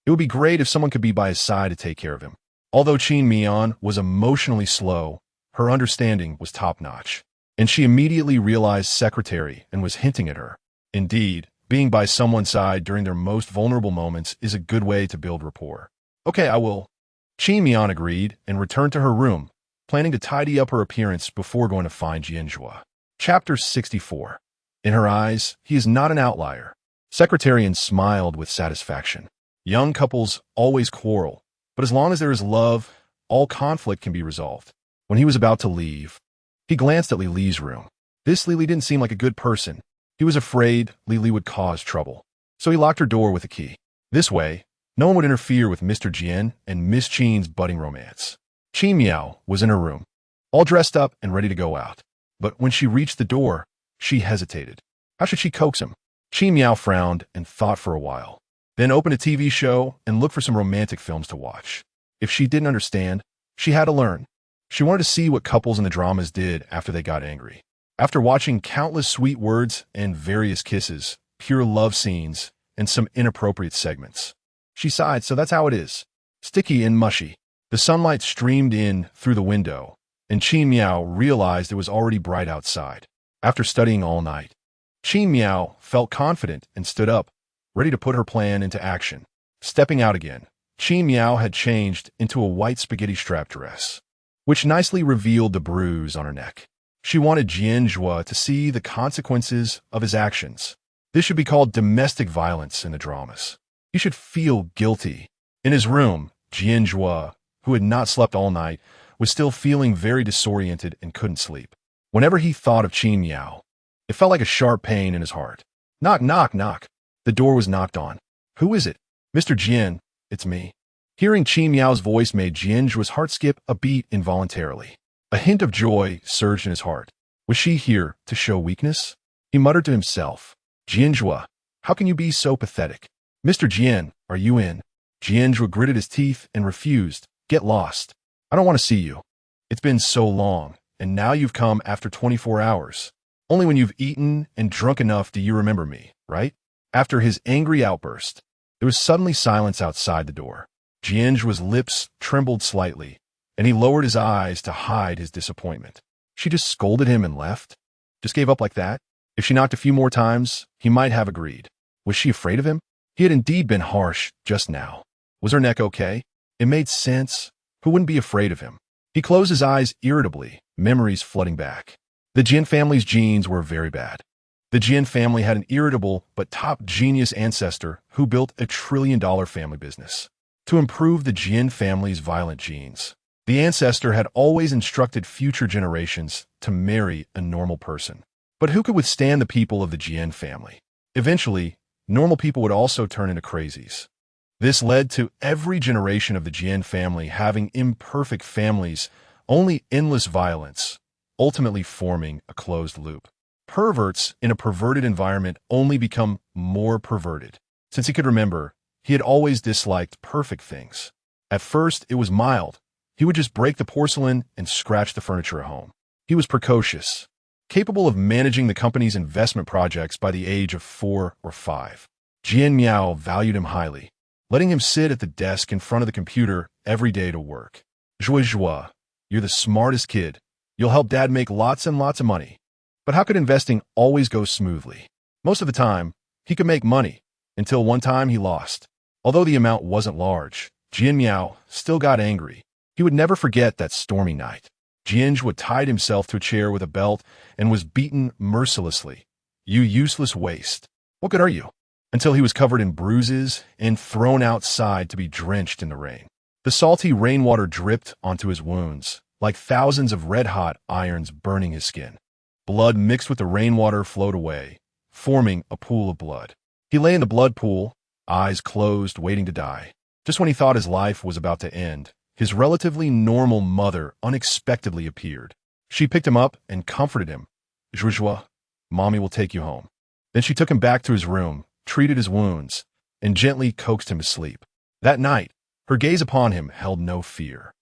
It would be great if someone could be by his side to take care of him. Although Qin Mian was emotionally slow, her understanding was top-notch, and she immediately realized Secretary and was hinting at her. Indeed, being by someone's side during their most vulnerable moments is a good way to build rapport. Okay, I will. Qin Mian agreed and returned to her room, planning to tidy up her appearance before going to find Jian Zhuo. Chapter 64. In her eyes, he is not an outlier. Secretarian smiled with satisfaction. Young couples always quarrel, but as long as there is love, all conflict can be resolved. When he was about to leave, he glanced at Li Li's room. This Li Li didn't seem like a good person. He was afraid Li Li would cause trouble, so he locked her door with a key. This way, no one would interfere with Mr. Jian and Miss Qin's budding romance. Qin Miao was in her room, all dressed up and ready to go out. But when she reached the door, she hesitated. How should she coax him? Qin Miao frowned and thought for a while, then opened a TV show and looked for some romantic films to watch. If she didn't understand, she had to learn. She wanted to see what couples in the dramas did after they got angry. After watching countless sweet words and various kisses, pure love scenes, and some inappropriate segments, she sighed, so that's how it is. Sticky and mushy. The sunlight streamed in through the window, and Qin Miao realized it was already bright outside. After studying all night, Qin Miao felt confident and stood up, ready to put her plan into action. Stepping out again, Qin Miao had changed into a white spaghetti strap dress, which nicely revealed the bruise on her neck. She wanted Jian Zhuo to see the consequences of his actions. This should be called domestic violence in the dramas. He should feel guilty. In his room, Jian Zhuo, who had not slept all night, was still feeling very disoriented and couldn't sleep. Whenever he thought of Qin Miao, it felt like a sharp pain in his heart. Knock, knock, knock. The door was knocked on. Who is it? Mr. Jian, it's me. Hearing Qin Miao's voice made Jian Zhuo's heart skip a beat involuntarily. A hint of joy surged in his heart. Was she here to show weakness? He muttered to himself. Jian Zhuo, how can you be so pathetic? Mr. Jian, are you in? Jian Zhuo gritted his teeth and refused. Get lost. I don't want to see you. It's been so long, and now you've come after 24 hours. Only when you've eaten and drunk enough do you remember me, right? After his angry outburst, there was suddenly silence outside the door. Jian Zhuo's lips trembled slightly, and he lowered his eyes to hide his disappointment. She just scolded him and left? Just gave up like that? If she knocked a few more times, he might have agreed. Was she afraid of him? He had indeed been harsh just now. Was her neck okay? It made sense. Who wouldn't be afraid of him? He closed his eyes irritably, memories flooding back. The Jian family's genes were very bad. The Jian family had an irritable but top genius ancestor who built a $1 trillion family business. To improve the Jian family's violent genes, the ancestor had always instructed future generations to marry a normal person. But who could withstand the people of the Jian family? Eventually, normal people would also turn into crazies. This led to every generation of the Jian family having imperfect families, only endless violence, ultimately forming a closed loop. Perverts in a perverted environment only become more perverted. Since he could remember, he had always disliked perfect things. At first, it was mild. He would just break the porcelain and scratch the furniture at home. He was precocious, capable of managing the company's investment projects by the age of 4 or 5. Jian Miao valued him highly, letting him sit at the desk in front of the computer every day to work. Zhuo, you're the smartest kid. You'll help Dad make lots and lots of money. But how could investing always go smoothly? Most of the time, he could make money, until one time he lost. Although the amount wasn't large, Jian Miao still got angry. He would never forget that stormy night. Jian Zhuo tied himself to a chair with a belt and was beaten mercilessly. You useless waste. What good are you? Until he was covered in bruises and thrown outside to be drenched in the rain. The salty rainwater dripped onto his wounds, like thousands of red-hot irons burning his skin. Blood mixed with the rainwater flowed away, forming a pool of blood. He lay in the blood pool, eyes closed, waiting to die. Just when he thought his life was about to end, his relatively normal mother unexpectedly appeared. She picked him up and comforted him. Zhuo, Mommy will take you home. Then she took him back to his room, treated his wounds, and gently coaxed him to sleep. That night, her gaze upon him held no fear.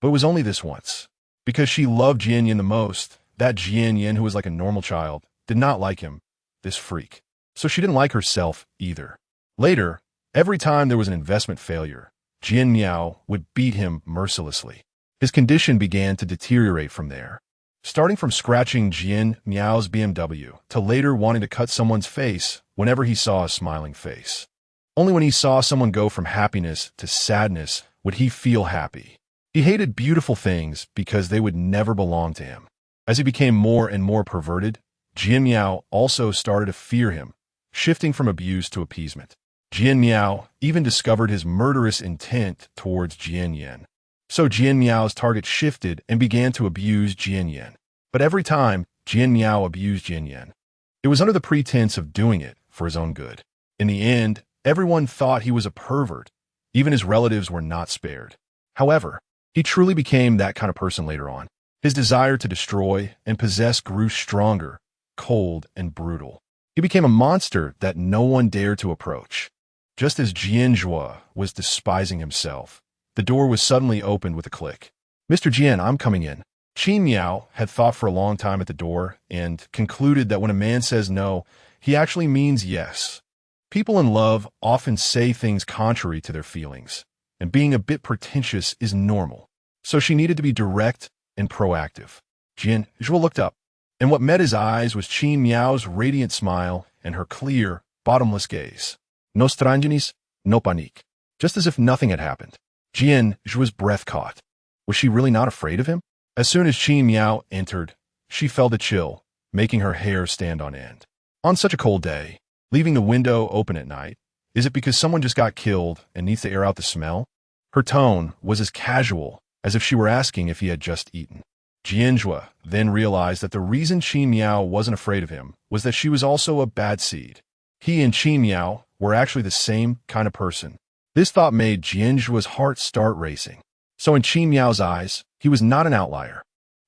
But it was only this once. Because she loved Jian Yin the most, that Jian Yin who was like a normal child did not like him, this freak. So she didn't like herself either. Later, every time there was an investment failure, Jian Miao would beat him mercilessly. His condition began to deteriorate from there, starting from scratching Jian Miao's BMW to later wanting to cut someone's face whenever he saw a smiling face. Only when he saw someone go from happiness to sadness would he feel happy. He hated beautiful things because they would never belong to him. As he became more and more perverted, Jian Miao also started to fear him, shifting from abuse to appeasement. Jian Miao even discovered his murderous intent towards Jian Yin. So Jian Miao's target shifted and began to abuse Jian Yin. But every time Jian Miao abused Jian Yin, it was under the pretense of doing it for his own good. In the end, everyone thought he was a pervert. Even his relatives were not spared. However, he truly became that kind of person later on. His desire to destroy and possess grew stronger, cold, and brutal. He became a monster that no one dared to approach. Just as Jian Zhuo was despising himself, the door was suddenly opened with a click. Mr. Jian, I'm coming in. Qin Miao had thought for a long time at the door and concluded that when a man says no, he actually means yes. People in love often say things contrary to their feelings, and being a bit pretentious is normal. So she needed to be direct and proactive. Jian Zhuo looked up, and what met his eyes was Qin Miao's radiant smile and her clear, bottomless gaze. No strangenis, no panique. Just as if nothing had happened. Jian Zhuo's breath caught. Was she really not afraid of him? As soon as Qin Miao entered, she felt a chill, making her hair stand on end. On such a cold day, leaving the window open at night, is it because someone just got killed and needs to air out the smell? Her tone was as casual as if she were asking if he had just eaten. Jian Zhuo then realized that the reason Qin Miao wasn't afraid of him was that she was also a bad seed. He and Qin Miao were actually the same kind of person. This thought made Jian Zhuo's heart start racing. So in Qin Miao's eyes, he was not an outlier.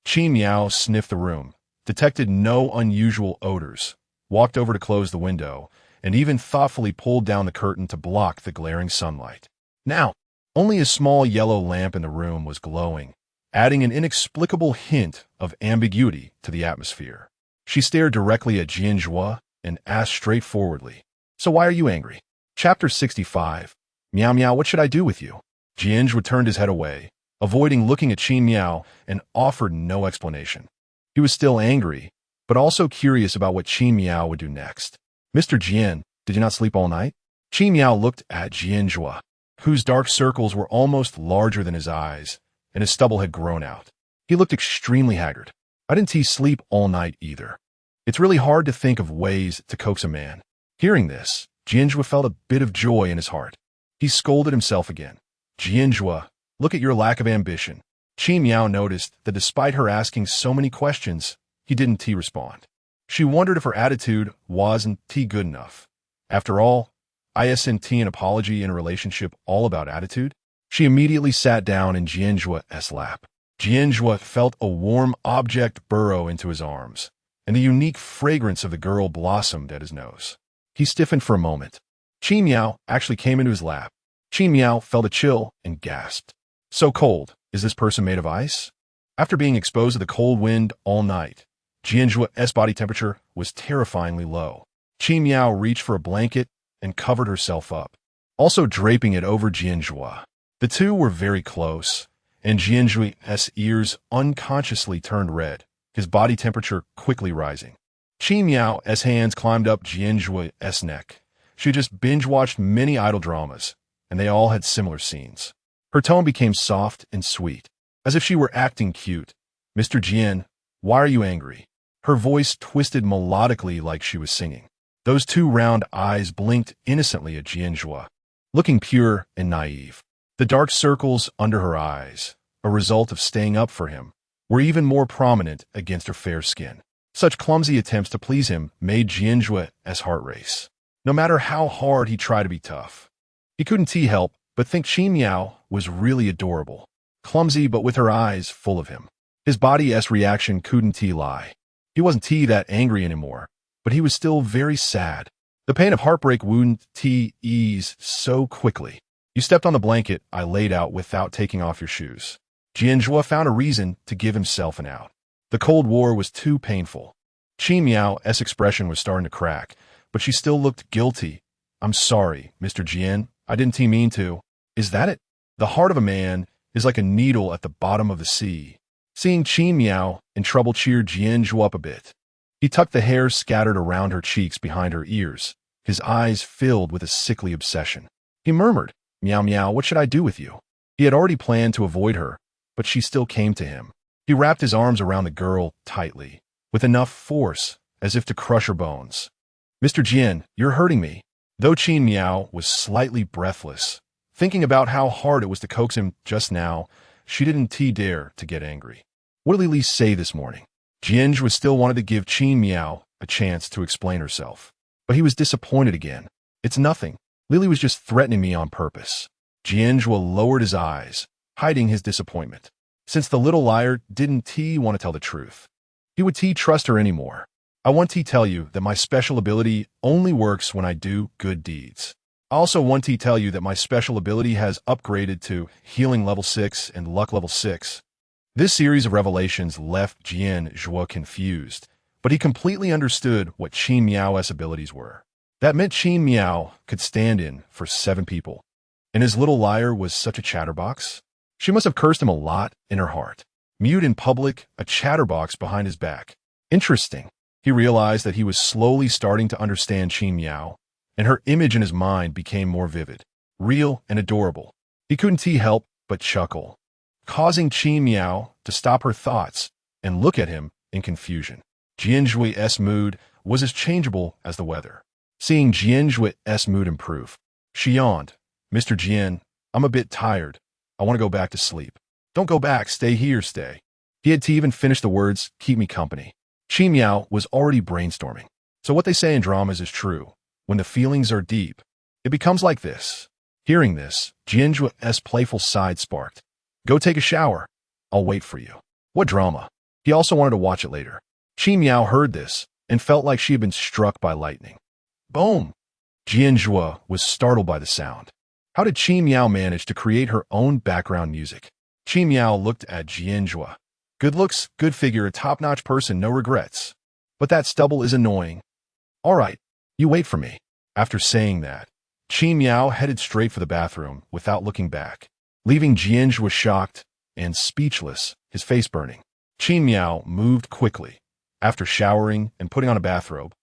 Qin Miao sniffed the room, detected no unusual odors, walked over to close the window, and even thoughtfully pulled down the curtain to block the glaring sunlight. Now, only a small yellow lamp in the room was glowing, adding an inexplicable hint of ambiguity to the atmosphere. She stared directly at Jian Zhuo and asked straightforwardly, "So why are you angry?" Chapter 65. Miao Miao, what should I do with you? Jian Zhuo turned his head away, avoiding looking at Qin Miao, and offered no explanation. He was still angry, but also curious about what Qin Miao would do next. Mr. Jian, did you not sleep all night? Qin Miao looked at Jian Zhuo, whose dark circles were almost larger than his eyes, and his stubble had grown out. He looked extremely haggard. I didn't sleep all night either. It's really hard to think of ways to coax a man. Hearing this, Jian Zhuo felt a bit of joy in his heart. He scolded himself again. Jian Zhuo, look at your lack of ambition. Qin Miao noticed that despite her asking so many questions, he didn't respond. She wondered if her attitude wasn't good enough. After all, isn't an apology in a relationship all about attitude? She immediately sat down in Jian Zhuo's lap. Jian Zhuo felt a warm object burrow into his arms, and the unique fragrance of the girl blossomed at his nose. He stiffened for a moment. Qin Miao actually came into his lap. Qin Miao felt a chill and gasped. So cold, is this person made of ice? After being exposed to the cold wind all night, Jian Zhuo's body temperature was terrifyingly low. Qin Miao reached for a blanket and covered herself up, also draping it over Jian Zhuo. The two were very close, and Jian Zhuo's ears unconsciously turned red, his body temperature quickly rising. Qin Miao's hands climbed up Jian Zhuo's neck. She just binge-watched many idol dramas, and they all had similar scenes. Her tone became soft and sweet, as if she were acting cute. Mr. Jian, why are you angry? Her voice twisted melodically like she was singing. Those two round eyes blinked innocently at Jian Zhuo, looking pure and naive. The dark circles under her eyes, a result of staying up for him, were even more prominent against her fair skin. Such clumsy attempts to please him made Jian Zhuo's heart race. No matter how hard he tried to be tough, he couldn't help but think Qin Miao was really adorable, clumsy but with her eyes full of him. His body's reaction couldn't lie. He wasn't that angry anymore, but he was still very sad. The pain of heartbreak wouldn't ease so quickly. You stepped on the blanket I laid out without taking off your shoes. Jian Zhuo found a reason to give himself an out. The Cold War was too painful. Qin Miao's expression was starting to crack, but she still looked guilty. I'm sorry, Mr. Jian. I didn't mean to. Is that it? The heart of a man is like a needle at the bottom of the sea. Seeing Qin Miao in trouble cheered Jian Zhuo up a bit. He tucked the hair scattered around her cheeks behind her ears, his eyes filled with a sickly obsession. He murmured, Miao Miao, what should I do with you? He had already planned to avoid her, but she still came to him. He wrapped his arms around the girl tightly, with enough force as if to crush her bones. Mr. Jian, you're hurting me. Though Qin Miao was slightly breathless, thinking about how hard it was to coax him just now, she didn't dare to get angry. What did Lily say this morning? Jian Zhuo still wanted to give Qin Miao a chance to explain herself, but he was disappointed again. It's nothing. Lily was just threatening me on purpose. Jian Zhuo lowered his eyes, hiding his disappointment. Since the little liar didn't want to tell the truth, he would trust her anymore. I want to tell you that my special ability only works when I do good deeds. I also want to tell you that my special ability has upgraded to healing level 6 and luck level 6. This series of revelations left Jian Zhuo confused, but he completely understood what Qin Miao's abilities were. That meant Qin Miao could stand in for 7 people. And his little liar was such a chatterbox? She must have cursed him a lot in her heart. Mute in public, a chatterbox behind his back. Interesting. He realized that he was slowly starting to understand Qin Miao, and her image in his mind became more vivid, real, and adorable. He couldn't help but chuckle, causing Qin Miao to stop her thoughts and look at him in confusion. Jian Zhuo's mood was as changeable as the weather. Seeing Jian Zhuo's mood improve, she yawned. Mr. Jian, I'm a bit tired. I want to go back to sleep. Don't go back, stay here, stay. He had to even finish the words, keep me company. Qin Miao was already brainstorming. So what they say in dramas is true. When the feelings are deep, it becomes like this. Hearing this, Jian Zhuo's playful side sparked. Go take a shower. I'll wait for you. What drama? He also wanted to watch it later. Qin Miao heard this and felt like she had been struck by lightning. Boom! Jian Zhuo was startled by the sound. How did Qin Miao manage to create her own background music? Qin Miao looked at Jian Zhuo. Good looks, good figure, a top-notch person, no regrets. But that stubble is annoying. All right, you wait for me. After saying that, Qin Miao headed straight for the bathroom without looking back, leaving Jian Zhuo shocked and speechless, his face burning. Qin Miao moved quickly. After showering and putting on a bathrobe,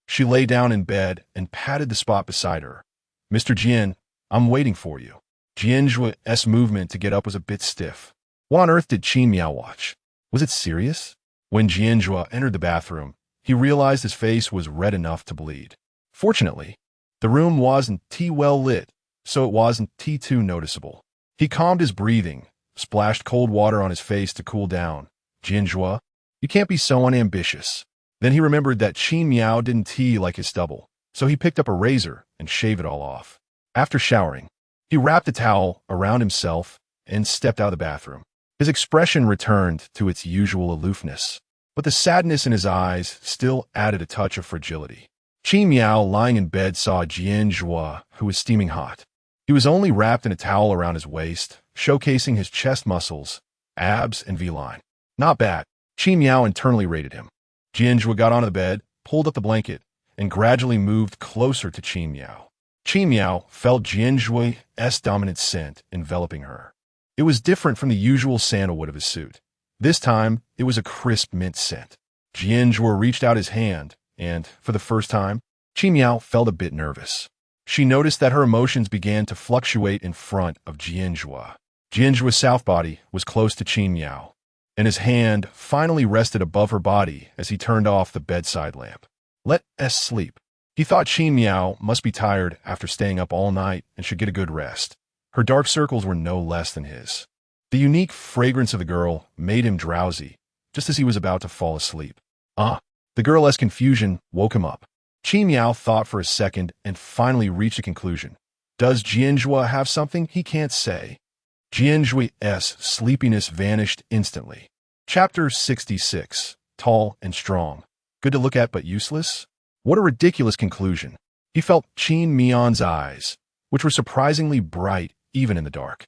she lay down in bed and patted the spot beside her. Mr. Jian, I'm waiting for you. Jian Zhuo's movement to get up was a bit stiff. What on earth did Qin Miao watch? Was it serious? When Jian Zhuo entered the bathroom, he realized his face was red enough to bleed. Fortunately, the room wasn't well lit, so it wasn't too noticeable. He calmed his breathing, splashed cold water on his face to cool down. Jian Zhuo, you can't be so unambitious. Then he remembered that Qin Miao didn't like his stubble, so he picked up a razor and shaved it all off. After showering, he wrapped a towel around himself and stepped out of the bathroom. His expression returned to its usual aloofness, but the sadness in his eyes still added a touch of fragility. Qin Miao, lying in bed, saw Jian Zhuo, who was steaming hot. He was only wrapped in a towel around his waist, showcasing his chest muscles, abs, and V-line. Not bad. Qin Miao internally rated him. Jian Zhuo got onto the bed, pulled up the blanket, and gradually moved closer to Qin Miao. Qin Miao felt Jian Zhuo's dominant scent enveloping her. It was different from the usual sandalwood of his suit. This time, it was a crisp mint scent. Jian Zhuo reached out his hand, and, for the first time, Qin Miao felt a bit nervous. She noticed that her emotions began to fluctuate in front of Jian Zhuo. Jian Zhuo's south body was close to Qin Miao, and his hand finally rested above her body as he turned off the bedside lamp. Let us sleep. He thought Qin Miao must be tired after staying up all night and should get a good rest. Her dark circles were no less than his. The unique fragrance of the girl made him drowsy, just as he was about to fall asleep. The girl's confusion woke him up. Qin Miao thought for a second and finally reached a conclusion. Does Jian Zhuo have something he can't say? Jian Zhuo's sleepiness vanished instantly. Chapter 66. Tall and strong. Good to look at but useless? What a ridiculous conclusion. He felt Qin Miao's eyes, which were surprisingly bright even in the dark,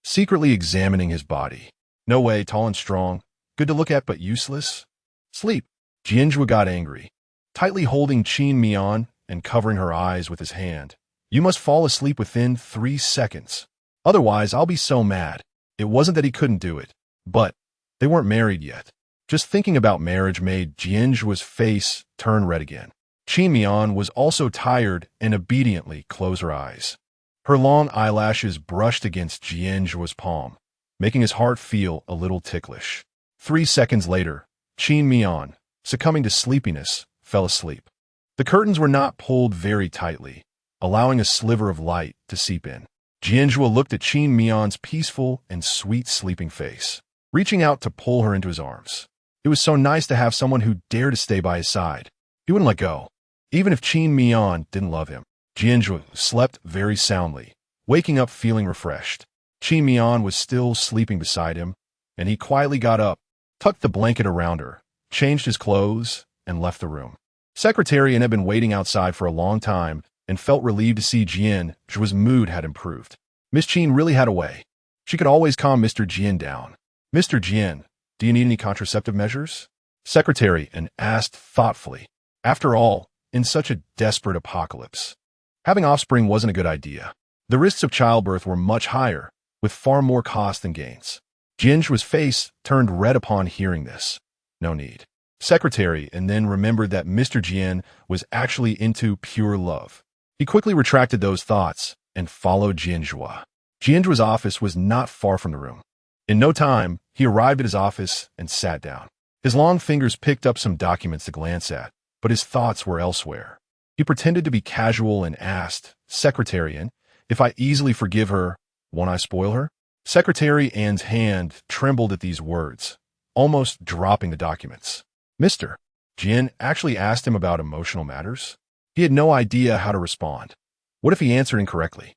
secretly examining his body. No way, tall and strong. Good to look at but useless? Sleep. Jian Zhuo got angry, tightly holding Qin Miao and covering her eyes with his hand. You must fall asleep within 3 seconds. Otherwise, I'll be so mad. It wasn't that he couldn't do it, but they weren't married yet. Just thinking about marriage made Jian Zhuo's face turn red again. Qin Miao was also tired and obediently closed her eyes. Her long eyelashes brushed against Jian Zhuo's palm, making his heart feel a little ticklish. 3 seconds later, Qin Miao, succumbing to sleepiness, fell asleep. The curtains were not pulled very tightly, allowing a sliver of light to seep in. Jian Zhuo looked at Qin Miao's peaceful and sweet sleeping face, reaching out to pull her into his arms. It was so nice to have someone who dared to stay by his side. He wouldn't let go, even if Qin Miao didn't love him. Jian Zhuo slept very soundly, waking up feeling refreshed. Qin Miao was still sleeping beside him, and he quietly got up, tucked the blanket around her, changed his clothes, and left the room. Secretary had been waiting outside for a long time and felt relieved to see Jian Zhuo's mood had improved. Miss Qin really had a way. She could always calm Mr. Jian down. Mr. Jian, Do you need any contraceptive measures? Secretary and asked thoughtfully. After all, in such a desperate apocalypse, having offspring wasn't a good idea. The risks of childbirth were much higher, with far more cost than gains. Jian Zhuo's face turned red upon hearing this. No need. Secretary, and then remembered that Mr. Jian was actually into pure love. He quickly retracted those thoughts and followed Jian Zhuo. Jian Zhuo's office was not far from the room. In no time, he arrived at his office and sat down. His long fingers picked up some documents to glance at, but his thoughts were elsewhere. He pretended to be casual and asked, Secretary An, if I easily forgive her, won't I spoil her? Secretary An's hand trembled at these words, almost dropping the documents. Mr. Jian actually asked him about emotional matters. He had no idea how to respond. What if he answered incorrectly?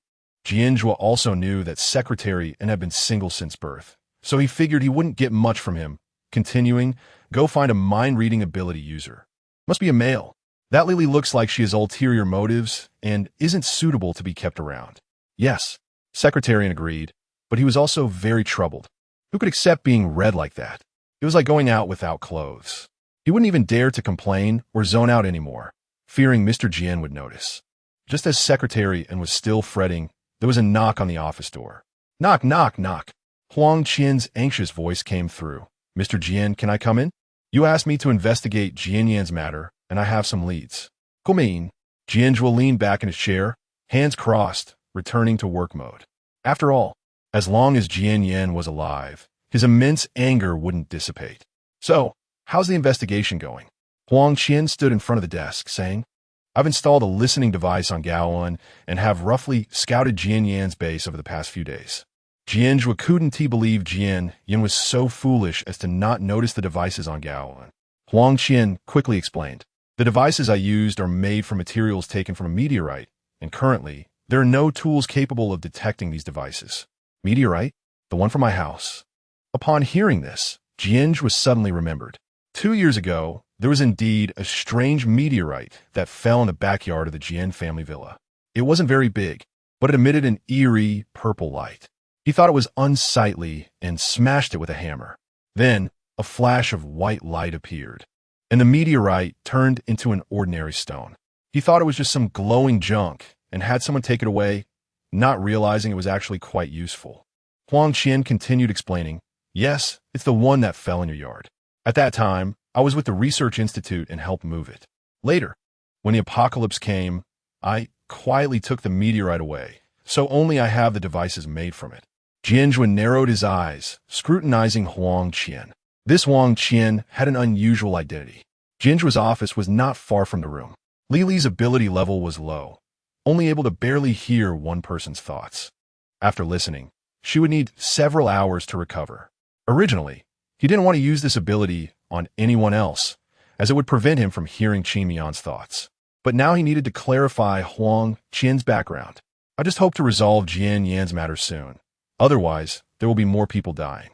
Jian Zhuo also knew that Secretary An had been single since birth, so he figured he wouldn't get much from him. Continuing, go find a mind-reading ability user. Must be a male. That Lily looks like she has ulterior motives and isn't suitable to be kept around. Yes, Secretary An agreed, but he was also very troubled. Who could accept being read like that? It was like going out without clothes. He wouldn't even dare to complain or zone out anymore, fearing Mr. Jian would notice. Just as Secretary An was still fretting, there was a knock on the office door. Knock, knock, knock. Huang Qian's anxious voice came through. Mr. Jian, can I come in? You asked me to investigate Jian Yan's matter, and I have some leads. Come in. Jian Zhuo leaned back in his chair, hands crossed, returning to work mode. After all, as long as Jian Yan was alive, his immense anger wouldn't dissipate. So, how's the investigation going? Huang Qian stood in front of the desk, saying, I've installed a listening device on Gaoan and have roughly scouted Jian Yan's base over the past few days. Jian Zhuo couldn't believe Jian Yan was so foolish as to not notice the devices on Gaoan. Huang Qian quickly explained, the devices I used are made from materials taken from a meteorite, and currently, there are no tools capable of detecting these devices. Meteorite? The one from my house. Upon hearing this, Jian Zhuo suddenly remembered. 2 years ago, there was indeed a strange meteorite that fell in the backyard of the Jian family villa. It wasn't very big, but it emitted an eerie purple light. He thought it was unsightly and smashed it with a hammer. Then, a flash of white light appeared, and the meteorite turned into an ordinary stone. He thought it was just some glowing junk and had someone take it away, not realizing it was actually quite useful. Huang Qian continued explaining, yes, it's the one that fell in your yard. At that time, I was with the Research Institute and helped move it. Later, when the apocalypse came, I quietly took the meteorite away, so only I have the devices made from it. Jian Zhuo narrowed his eyes, scrutinizing Huang Qian. This Huang Qian had an unusual identity. Jian Zhuo's office was not far from the room. Lily's ability level was low, only able to barely hear one person's thoughts. After listening, she would need several hours to recover. Originally, he didn't want to use this ability on anyone else, as it would prevent him from hearing Qin Mian's thoughts. But now he needed to clarify Huang Qian's background. I just hope to resolve Jian Yan's matter soon. Otherwise, there will be more people dying.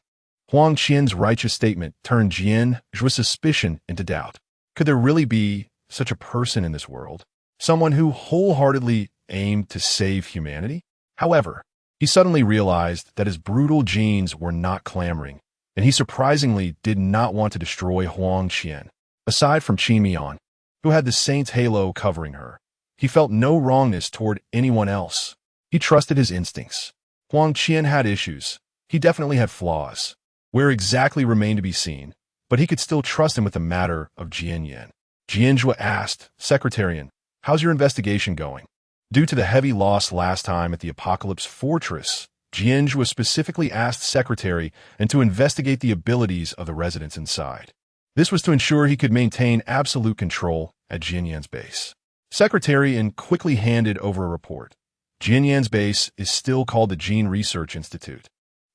Huang Qian's righteous statement turned Jian Zhuo's suspicion into doubt. Could there really be such a person in this world? Someone who wholeheartedly aimed to save humanity? However, he suddenly realized that his brutal genes were not clamoring, and he surprisingly did not want to destroy Huang Qian. Aside from Qin Mian, who had the saint's halo covering her, he felt no wrongness toward anyone else. He trusted his instincts. Huang Qian had issues. He definitely had flaws. Where exactly remained to be seen, but he could still trust him with the matter of Jian Yan. Jian Zhuo asked, Secretary An, how's your investigation going? Due to the heavy loss last time at the Apocalypse Fortress, Jian Zhuo specifically asked Secretary An to investigate the abilities of the residents inside. This was to ensure he could maintain absolute control at Jian Yan's base. Secretary An quickly handed over a report. Jian Yan's base is still called the Gene Research Institute,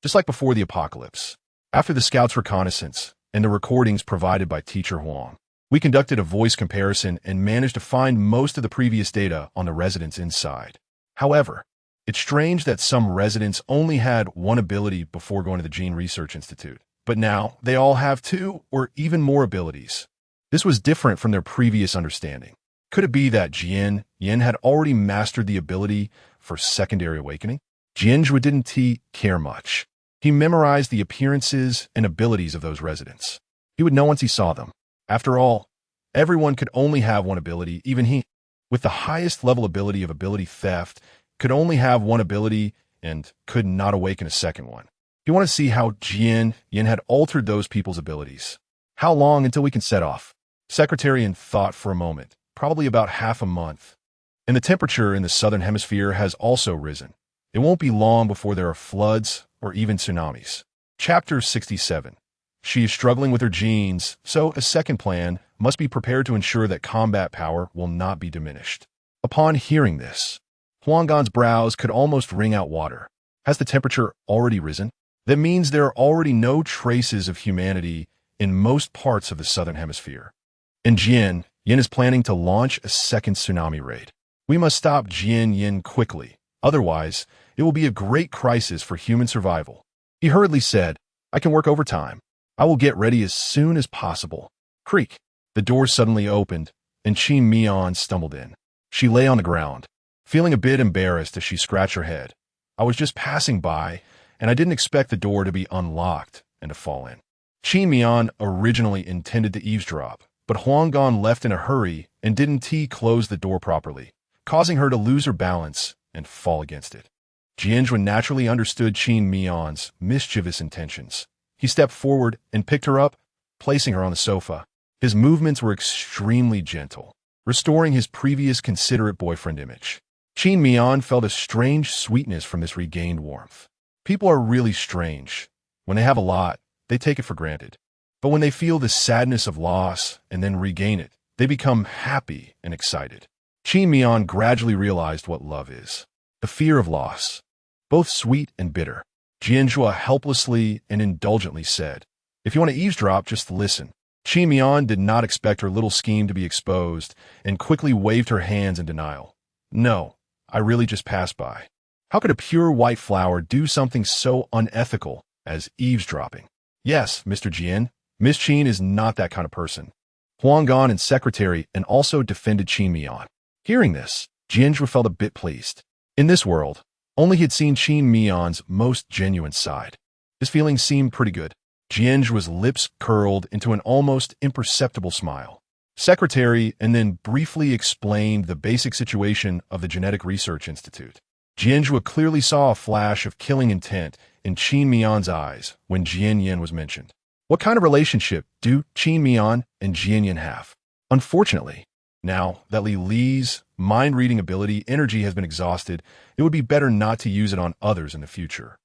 just like before the apocalypse. After the scouts' reconnaissance and the recordings provided by Teacher Huang, we conducted a voice comparison and managed to find most of the previous data on the residents inside. However, it's strange that some residents only had one ability before going to the Gene Research Institute, but now they all have two or even more abilities. This was different from their previous understanding. Could it be that Jian Yan had already mastered the ability for secondary awakening? Jian Zhuo didn't care much. He memorized the appearances and abilities of those residents. He would know once he saw them. After all, everyone could only have one ability, even he, with the highest level ability of ability theft, could only have one ability and could not awaken a second one. He wanted to see how Jian had altered those people's abilities. How long until we can set off? Secretarian thought for a moment, probably about half a month. And the temperature in the southern hemisphere has also risen. It won't be long before there are floods or even tsunamis. Chapter 67. She is struggling with her genes, so a second plan must be prepared to ensure that combat power will not be diminished. Upon hearing this, Huanggan's brows could almost wring out water. Has the temperature already risen? That means there are already no traces of humanity in most parts of the southern hemisphere. And Jian is planning to launch a second tsunami raid. We must stop Jian quickly, otherwise it will be a great crisis for human survival. He hurriedly said, I can work overtime. I will get ready as soon as possible. Creak. The door suddenly opened, and Miao stumbled in. She lay on the ground, feeling a bit embarrassed as she scratched her head. I was just passing by, and I didn't expect the door to be unlocked and to fall in. Miao originally intended to eavesdrop, but Huanggan left in a hurry and didn't close the door properly, causing her to lose her balance and fall against it. Jian Zhuo naturally understood Miao's mischievous intentions. He stepped forward and picked her up, placing her on the sofa. His movements were extremely gentle, restoring his previous considerate boyfriend image. Miao felt a strange sweetness from this regained warmth. People are really strange. When they have a lot, they take it for granted. But when they feel the sadness of loss and then regain it, they become happy and excited. Miao gradually realized what love is. The fear of loss, both sweet and bitter. Jian Zhuo helplessly and indulgently said, If you want to eavesdrop, just listen. Miao did not expect her little scheme to be exposed and quickly waved her hands in denial. No, I really just passed by. How could a pure white flower do something so unethical as eavesdropping? Yes, Mr. Jian, Miss Qin is not that kind of person. Huanggan and secretary and also defended Miao. Hearing this, Jian Zhuo felt a bit pleased. In this world, only he had seen Miao's most genuine side. His feelings seemed pretty good. Jian Zhuo's lips curled into an almost imperceptible smile. Secretary and then briefly explained the basic situation of the Genetic Research Institute. Jian Zhuo clearly saw a flash of killing intent in Miao's eyes when Jian was mentioned. What kind of relationship do Miao and Jian have? Unfortunately, now that Li Li's mind-reading ability energy has been exhausted, it would be better not to use it on others in the future.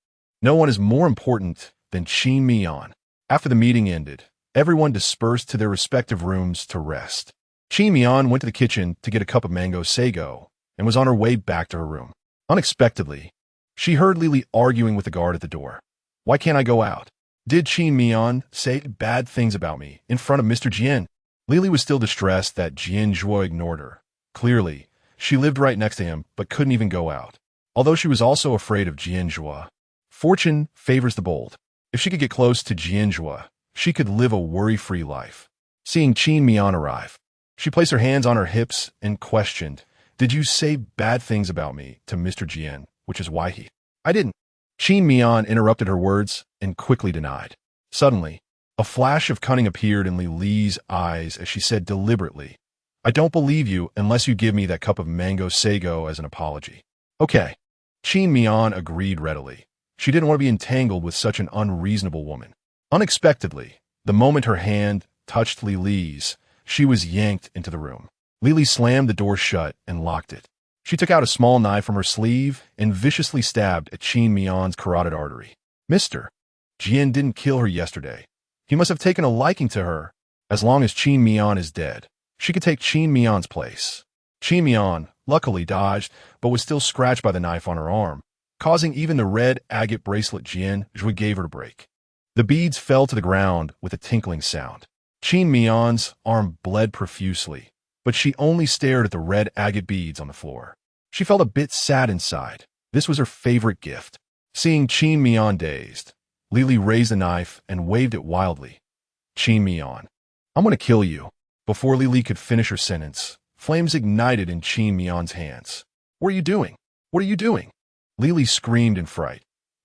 No one is more important than Miao. After the meeting ended, everyone dispersed to their respective rooms to rest. Miao went to the kitchen to get a cup of mango sago and was on her way back to her room. Unexpectedly, she heard Li arguing with the guard at the door. Why can't I go out? Did Miao say bad things about me in front of Mr. Jian? Li was still distressed that Jian Zhuo ignored her. Clearly, she lived right next to him but couldn't even go out. Although she was also afraid of Jian Zhuo. Fortune favors the bold. If she could get close to Jian Zhuo, she could live a worry-free life. Seeing Miao arrive, she placed her hands on her hips and questioned, Did you say bad things about me to Mr. Jian, which is why he... I didn't. Miao interrupted her words and quickly denied. Suddenly, a flash of cunning appeared in Li Li's eyes as she said deliberately, I don't believe you unless you give me that cup of mango sago as an apology. Okay. Miao agreed readily. She didn't want to be entangled with such an unreasonable woman. Unexpectedly, the moment her hand touched Li Li's, she was yanked into the room. Li slammed the door shut and locked it. She took out a small knife from her sleeve and viciously stabbed at Miao's carotid artery. Mr. Jian didn't kill her yesterday. He must have taken a liking to her. As long as Miao is dead, she could take Miao's place. Miao luckily dodged, but was still scratched by the knife on her arm, causing even the red agate bracelet Jian Zhuo gave her to break. The beads fell to the ground with a tinkling sound. Miao's arm bled profusely, but she only stared at the red agate beads on the floor. She felt a bit sad inside. This was her favorite gift. Seeing Miao dazed, Li raised the knife and waved it wildly. Miao, I'm going to kill you. Before Li could finish her sentence, flames ignited in Miao's hands. What are you doing? What are you doing? Li screamed in fright.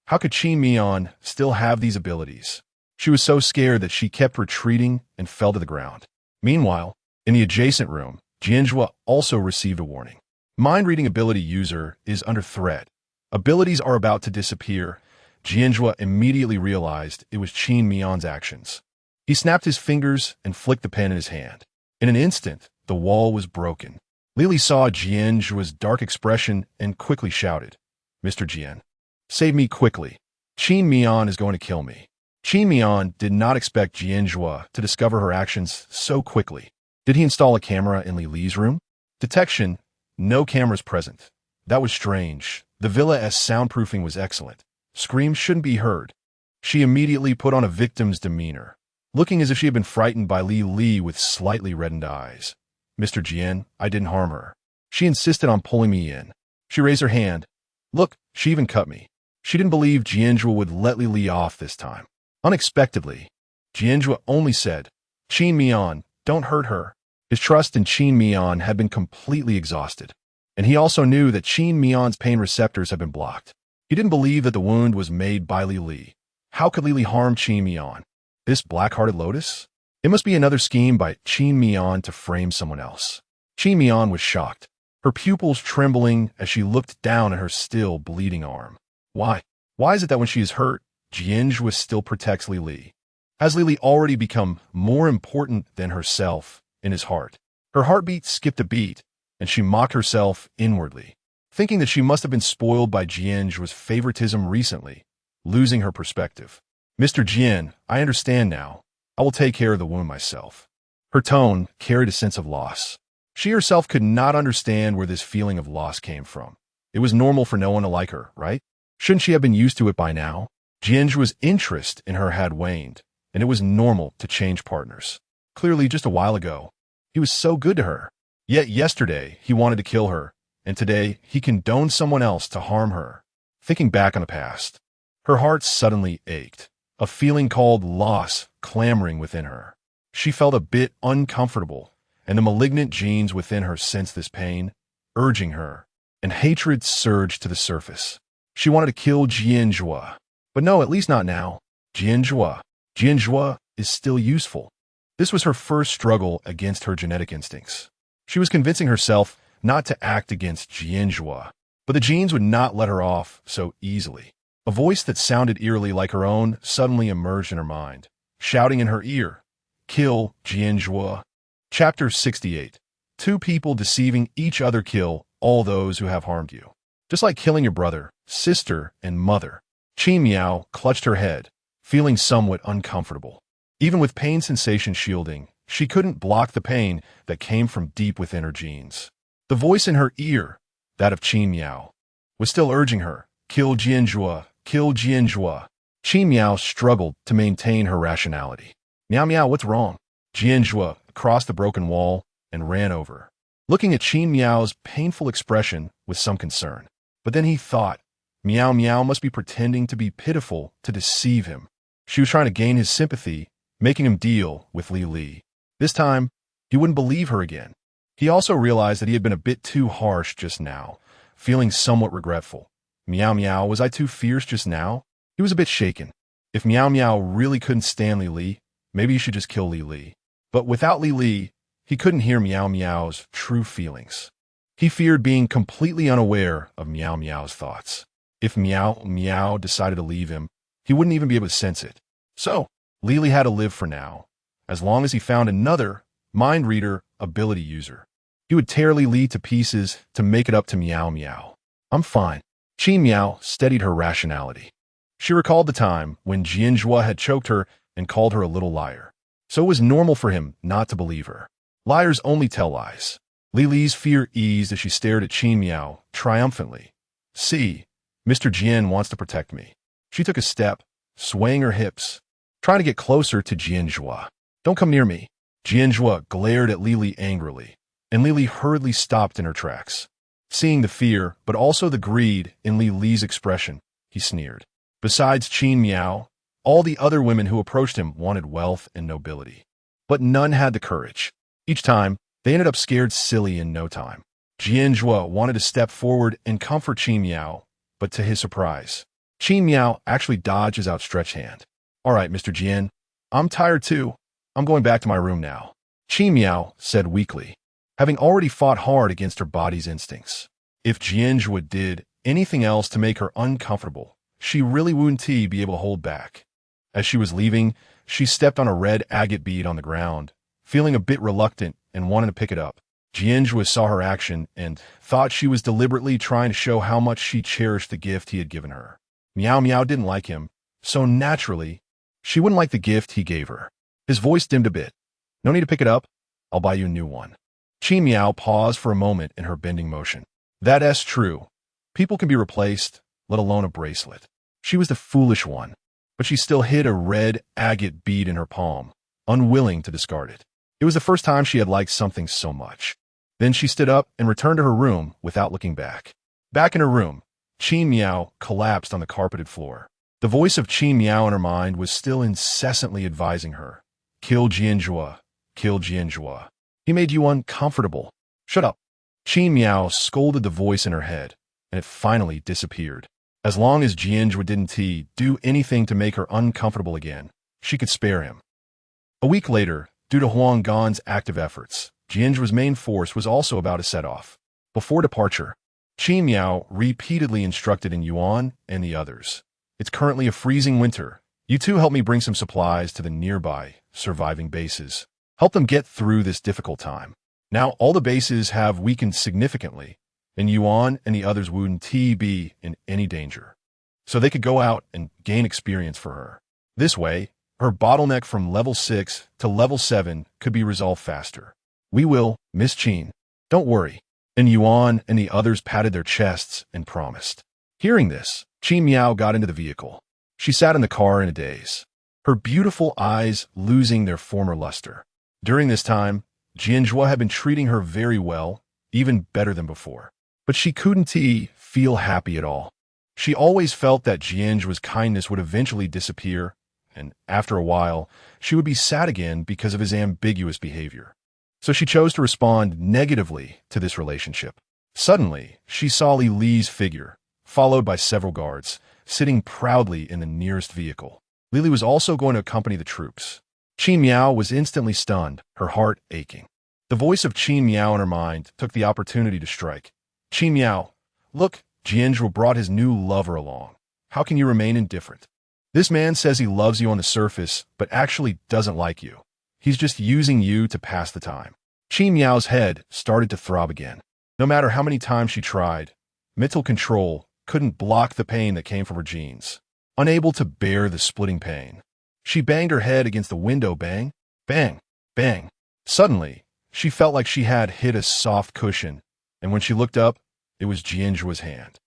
How could Qin Mian still have these abilities? She was so scared that she kept retreating and fell to the ground. Meanwhile, in the adjacent room, Jian Zhuo also received a warning. Mind-reading ability user is under threat. Abilities are about to disappear. Jian Zhuo immediately realized it was Qin Mian's actions. He snapped his fingers and flicked the pen in his hand. In an instant, the wall was broken. Lily saw Jian Zhuo's dark expression and quickly shouted, "Mr. Jian, save me quickly. Qin Mian is going to kill me." Qin Mian did not expect Jian Zhuo to discover her actions so quickly. Did he install a camera in Li's room? Detection: no cameras present. That was strange. The VILLAINESS soundproofing was excellent. Screams shouldn't be heard. She immediately put on a victim's demeanor, looking as if she had been frightened by Li with slightly reddened eyes. "Mr. Jian, I didn't harm her. She insisted on pulling me in." She raised her hand. "Look, she even cut me." She didn't believe Jian Zhuo would let Li off this time. Unexpectedly, Jian Zhuo only said, "Qin Mian, don't hurt her." His trust in Qin Mian had been completely exhausted, and he also knew that Qin Mian's pain receptors had been blocked. He didn't believe that the wound was made by Li. How could Li harm Qin Mian? This black-hearted lotus? It must be another scheme by Qin Mian to frame someone else. Qin Mian was shocked, her pupils trembling as she looked down at her still bleeding arm. Why? Why is it that when she is hurt, Jian Zhuo still protects Li? Has Li already become more important than herself in his heart? Her heartbeat skipped a beat, and she mocked herself inwardly, thinking that she must have been spoiled by Jian Zhuo's favoritism recently, losing her perspective. "Mr. Jian, I understand now. I will take care of the wound myself." Her tone carried a sense of loss. She herself could not understand where this feeling of loss came from. It was normal for no one to like her, right? Shouldn't she have been used to it by now? Jian Zhuo's interest in her had waned, and it was normal to change partners. Clearly, just a while ago, he was so good to her. Yet yesterday, he wanted to kill her, and today, he condoned someone else to harm her. Thinking back on the past, her heart suddenly ached, a feeling called loss clamoring within her. She felt a bit uncomfortable, and the malignant genes within her sensed this pain, urging her, and hatred surged to the surface. She wanted to kill Jian Zhuo. But no, at least not now. Jian Zhuo is still useful. This was her first struggle against her genetic instincts. She was convincing herself not to act against Jian Zhuo, but the genes would not let her off so easily. A voice that sounded eerily like her own suddenly emerged in her mind, shouting in her ear, "Kill Jian Zhuo." Chapter 68. Two people deceiving each other kill all those who have harmed you. Just like killing your brother, sister, and mother. Qin Miao clutched her head, feeling somewhat uncomfortable. Even with pain sensation shielding, she couldn't block the pain that came from deep within her genes. The voice in her ear, that of Qin Miao, was still urging her, "Kill Jian Zhuo, kill Jian Zhuo." Qin Miao struggled to maintain her rationality. "Miao, what's wrong?" Jian Zhuo crossed the broken wall and ran over, looking at Qin Miao's painful expression with some concern. But then he thought, Miao must be pretending to be pitiful to deceive him. She was trying to gain his sympathy, making him deal with Li. This time, he wouldn't believe her again. He also realized that he had been a bit too harsh just now, feeling somewhat regretful. Miao, was I too fierce just now? He was a bit shaken. If Miao really couldn't stand Li, maybe he should just kill Li. But without Li, he couldn't hear Miao's true feelings. He feared being completely unaware of Miao's thoughts. If Miao decided to leave him, he wouldn't even be able to sense it. So, Li had to live for now, as long as he found another mind reader ability user. He would tear Li to pieces to make it up to Miao. "I'm fine." Qin Miao steadied her rationality. She recalled the time when Jian Zhuo had choked her and called her a little liar. So it was normal for him not to believe her. Liars only tell lies. Li's fear eased as she stared at Qin Miao triumphantly. "See, Mr. Jian wants to protect me." She took a step, swaying her hips, trying to get closer to Jian Zhuo. "Don't come near me." Jian Zhuo glared at Li angrily, and Li hurriedly stopped in her tracks. Seeing the fear, but also the greed in Li's expression, he sneered. Besides Qin Miao, all the other women who approached him wanted wealth and nobility. But none had the courage. Each time, they ended up scared silly in no time. Jian Zhuo wanted to step forward and comfort Qin Miao, but to his surprise, Qin Miao actually dodged his outstretched hand. All right, Mr. Jian. I'm tired too. I'm going back to my room now. Qin Miao said weakly, having already fought hard against her body's instincts. If Jian Zhuo did anything else to make her uncomfortable, she really wouldn't be able to hold back. As she was leaving, she stepped on a red agate bead on the ground, feeling a bit reluctant and wanting to pick it up. Jian Zhuo saw her action and thought she was deliberately trying to show how much she cherished the gift he had given her. Miao didn't like him, so naturally, she wouldn't like the gift he gave her. His voice dimmed a bit. No need to pick it up. I'll buy you a new one. Qin Miao paused for a moment in her bending motion. That's true. People can be replaced, let alone a bracelet. She was the foolish one, but she still hid a red agate bead in her palm, unwilling to discard it. It was the first time she had liked something so much. Then she stood up and returned to her room without looking back. Back in her room, Qin Miao collapsed on the carpeted floor. The voice of Qin Miao in her mind was still incessantly advising her. Kill Jian Zhuo. Kill Jian Zhuo. He made you uncomfortable. Shut up. Qin Miao scolded the voice in her head, and it finally disappeared. As long as Jian Zhuo didn't do anything to make her uncomfortable again, she could spare him. A week later, due to Huang Gan's active efforts, Jian Zhuo's main force was also about to set off. Before departure, Qin Miao repeatedly instructed in Yuan and the others. It's currently a freezing winter. You two help me bring some supplies to the nearby surviving bases. Help them get through this difficult time. Now all the bases have weakened significantly, and Yuan and the others wouldn't be in any danger. So they could go out and gain experience for her. This way, her bottleneck from level 6 to level 7 could be resolved faster. We will, Miss Qin. Don't worry. And Yuan and the others patted their chests and promised. Hearing this, Qin Miao got into the vehicle. She sat in the car in a daze, her beautiful eyes losing their former luster. During this time, Jian Zhuo had been treating her very well, even better than before. But she couldn't feel happy at all. She always felt that Jian Zhuo's kindness would eventually disappear, and after a while, she would be sad again because of his ambiguous behavior. So she chose to respond negatively to this relationship. Suddenly, she saw Li Li's figure, followed by several guards, sitting proudly in the nearest vehicle. Li was also going to accompany the troops. Qin Miao was instantly stunned, her heart aching. The voice of Qin Miao in her mind took the opportunity to strike. Qin Miao, look, Jian Zhuo brought his new lover along. How can you remain indifferent? This man says he loves you on the surface, but actually doesn't like you. He's just using you to pass the time. Qin Miao's head started to throb again. No matter how many times she tried, mental control couldn't block the pain that came from her genes. Unable to bear the splitting pain, she banged her head against the window. Bang, bang, bang. Suddenly, she felt like she had hit a soft cushion, and when she looked up, it was Jian Zhuo's hand.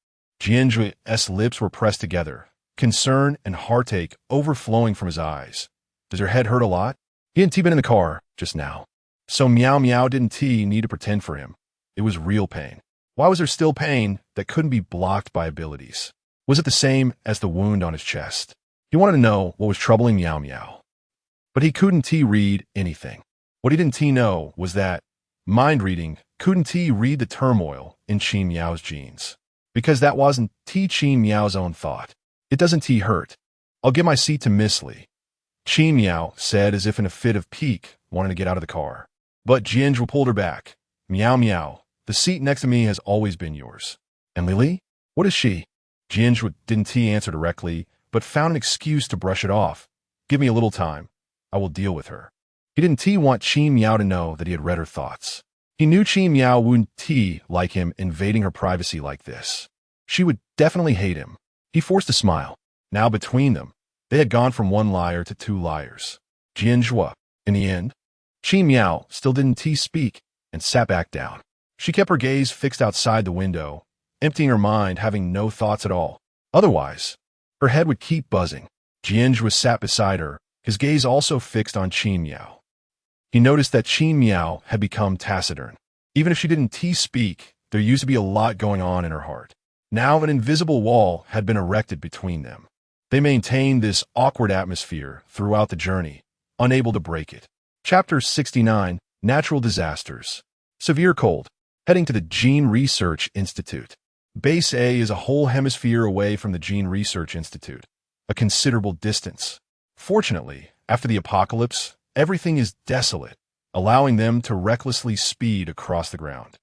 Jian Zhuo's lips were pressed together, concern and heartache overflowing from his eyes. Does your head hurt a lot? He hadn't been in the car just now. So Miao didn't need to pretend for him. It was real pain. Why was there still pain that couldn't be blocked by abilities? Was it the same as the wound on his chest? He wanted to know what was troubling Miao. But he couldn't read anything. What he didn't know was that mind reading couldn't read the turmoil in Qin Miao's genes. Because that wasn't Qin Miao's own thought. It doesn't hurt. I'll give my seat to Miss Li, Qin Miao said as if in a fit of pique, wanting to get out of the car. But Jian Zhuo pulled her back. Miao, the seat next to me has always been yours. And Li? What is she? Jian Zhuo didn't answer directly, but found an excuse to brush it off. Give me a little time. I will deal with her. He didn't want Qin Miao to know that he had read her thoughts. He knew Qin Miao wouldn't like him invading her privacy like this. She would definitely hate him. He forced a smile. Now between them, they had gone from one liar to two liars. Jian Zhuo. In the end, Qin Miao still didn't speak and sat back down. She kept her gaze fixed outside the window, emptying her mind, having no thoughts at all. Otherwise, her head would keep buzzing. Jian Zhuo sat beside her, his gaze also fixed on Qin Miao. He noticed that Qin Miao had become taciturn. Even if she didn't speak, there used to be a lot going on in her heart. Now an invisible wall had been erected between them. They maintained this awkward atmosphere throughout the journey, unable to break it. Chapter 69, Natural Disasters. Severe cold. Heading to the Gene Research Institute. Base A is a whole hemisphere away from the Gene Research Institute, a considerable distance. Fortunately, after the apocalypse, everything is desolate, allowing them to recklessly speed across the ground.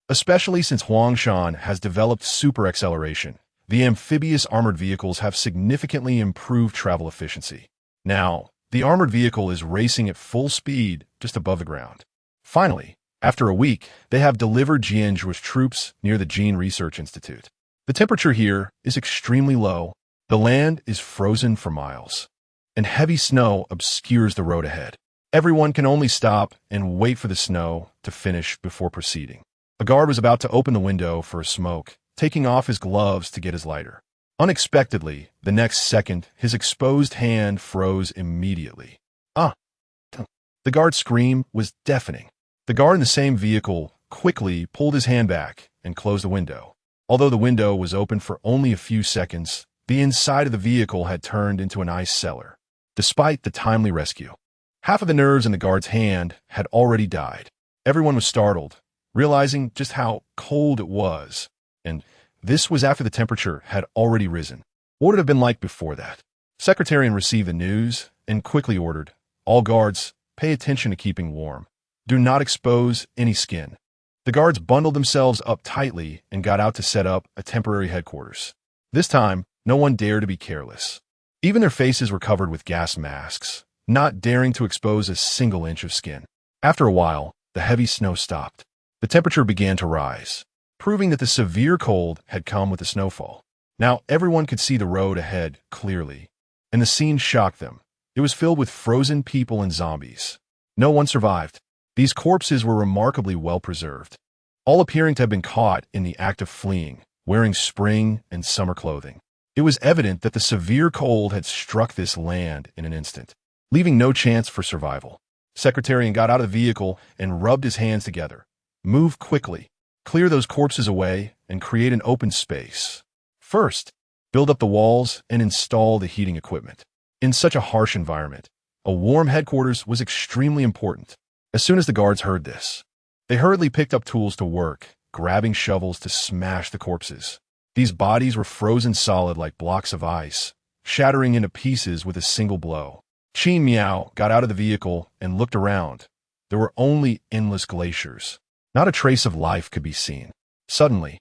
Especially since Huangshan has developed super acceleration, the amphibious armored vehicles have significantly improved travel efficiency. Now, the armored vehicle is racing at full speed just above the ground. Finally, after a week, they have delivered Jian Zhuo's troops near the Gene Research Institute. The temperature here is extremely low, the land is frozen for miles, and heavy snow obscures the road ahead. Everyone can only stop and wait for the snow to finish before proceeding. A guard was about to open the window for a smoke, taking off his gloves to get his lighter. Unexpectedly, the next second, his exposed hand froze immediately. Ah! The guard's scream was deafening. The guard in the same vehicle quickly pulled his hand back and closed the window. Although the window was open for only a few seconds, the inside of the vehicle had turned into an ice cellar. Despite the timely rescue, half of the nerves in the guard's hand had already died. Everyone was startled, realizing just how cold it was, and this was after the temperature had already risen. What would it have been like before that? Secretarian received the news and quickly ordered, "All guards, pay attention to keeping warm. Do not expose any skin." The guards bundled themselves up tightly and got out to set up a temporary headquarters. This time, no one dared to be careless. Even their faces were covered with gas masks, not daring to expose a single inch of skin. After a while, the heavy snow stopped. The temperature began to rise, proving that the severe cold had come with the snowfall. Now everyone could see the road ahead clearly, and the scene shocked them. It was filled with frozen people and zombies. No one survived. These corpses were remarkably well preserved, all appearing to have been caught in the act of fleeing, wearing spring and summer clothing. It was evident that the severe cold had struck this land in an instant, leaving no chance for survival. Secretarian got out of the vehicle and rubbed his hands together. Move quickly. Clear those corpses away and create an open space. First, build up the walls and install the heating equipment. In such a harsh environment, a warm headquarters was extremely important. As soon as the guards heard this, they hurriedly picked up tools to work, grabbing shovels to smash the corpses. These bodies were frozen solid like blocks of ice, shattering into pieces with a single blow. Qin Miao got out of the vehicle and looked around. There were only endless glaciers. Not a trace of life could be seen. Suddenly,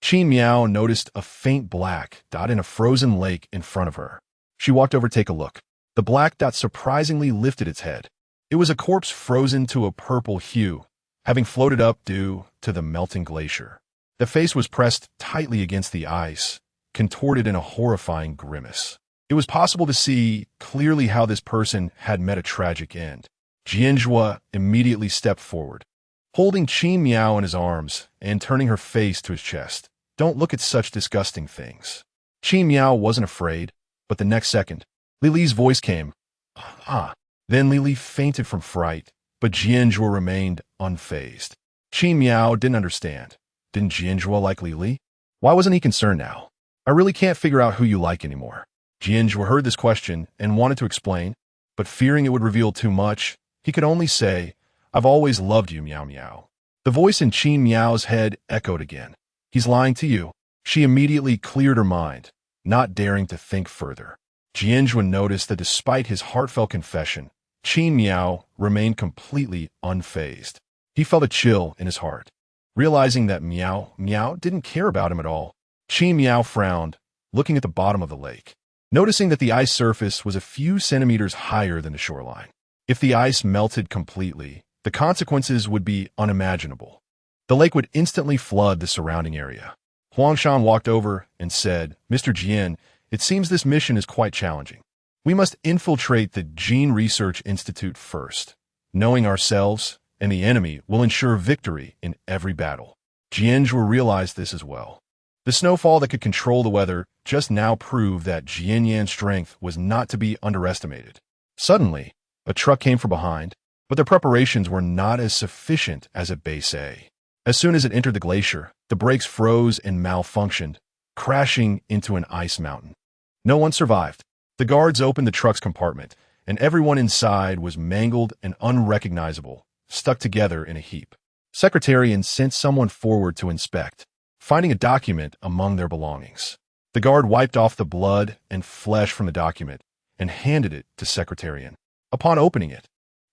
Qin Miao noticed a faint black dot in a frozen lake in front of her. She walked over to take a look. The black dot surprisingly lifted its head. It was a corpse frozen to a purple hue, having floated up due to the melting glacier. The face was pressed tightly against the ice, contorted in a horrifying grimace. It was possible to see clearly how this person had met a tragic end. Jian Zhuo immediately stepped forward, holding Qin Miao in his arms and turning her face to his chest. "Don't look at such disgusting things." Qin Miao wasn't afraid, but the next second, Li's voice came. "Ah." Then Li fainted from fright, but Jian Zhuo remained unfazed. Qin Miao didn't understand. Didn't Jian Zhuo like Li? Why wasn't he concerned now? "I really can't figure out who you like anymore." Jian Zhuo heard this question and wanted to explain, but fearing it would reveal too much, he could only say, "I've always loved you, Miao Miao." The voice in Qin Miao's head echoed again. "He's lying to you." She immediately cleared her mind, not daring to think further. Jian Zhuo noticed that despite his heartfelt confession, Qin Miao remained completely unfazed. He felt a chill in his heart, realizing that Miao didn't care about him at all. Qin Miao frowned, looking at the bottom of the lake, noticing that the ice surface was a few centimeters higher than the shoreline. If the ice melted completely, the consequences would be unimaginable. The lake would instantly flood the surrounding area. Huangshan walked over and said, "Mr. Jian, it seems this mission is quite challenging. We must infiltrate the Gene Research Institute first. Knowing ourselves and the enemy will ensure victory in every battle." Jian Zhuo realized this as well. The snowfall that could control the weather just now proved that Jian Yan's strength was not to be underestimated. Suddenly, a truck came from behind, but their preparations were not as sufficient as at Base A. As soon as it entered the glacier, the brakes froze and malfunctioned, crashing into an ice mountain. No one survived. The guards opened the truck's compartment, and everyone inside was mangled and unrecognizable, stuck together in a heap. Secretarian sent someone forward to inspect. finding a document among their belongings. The guard wiped off the blood and flesh from the document and handed it to Secretarian. Upon opening it,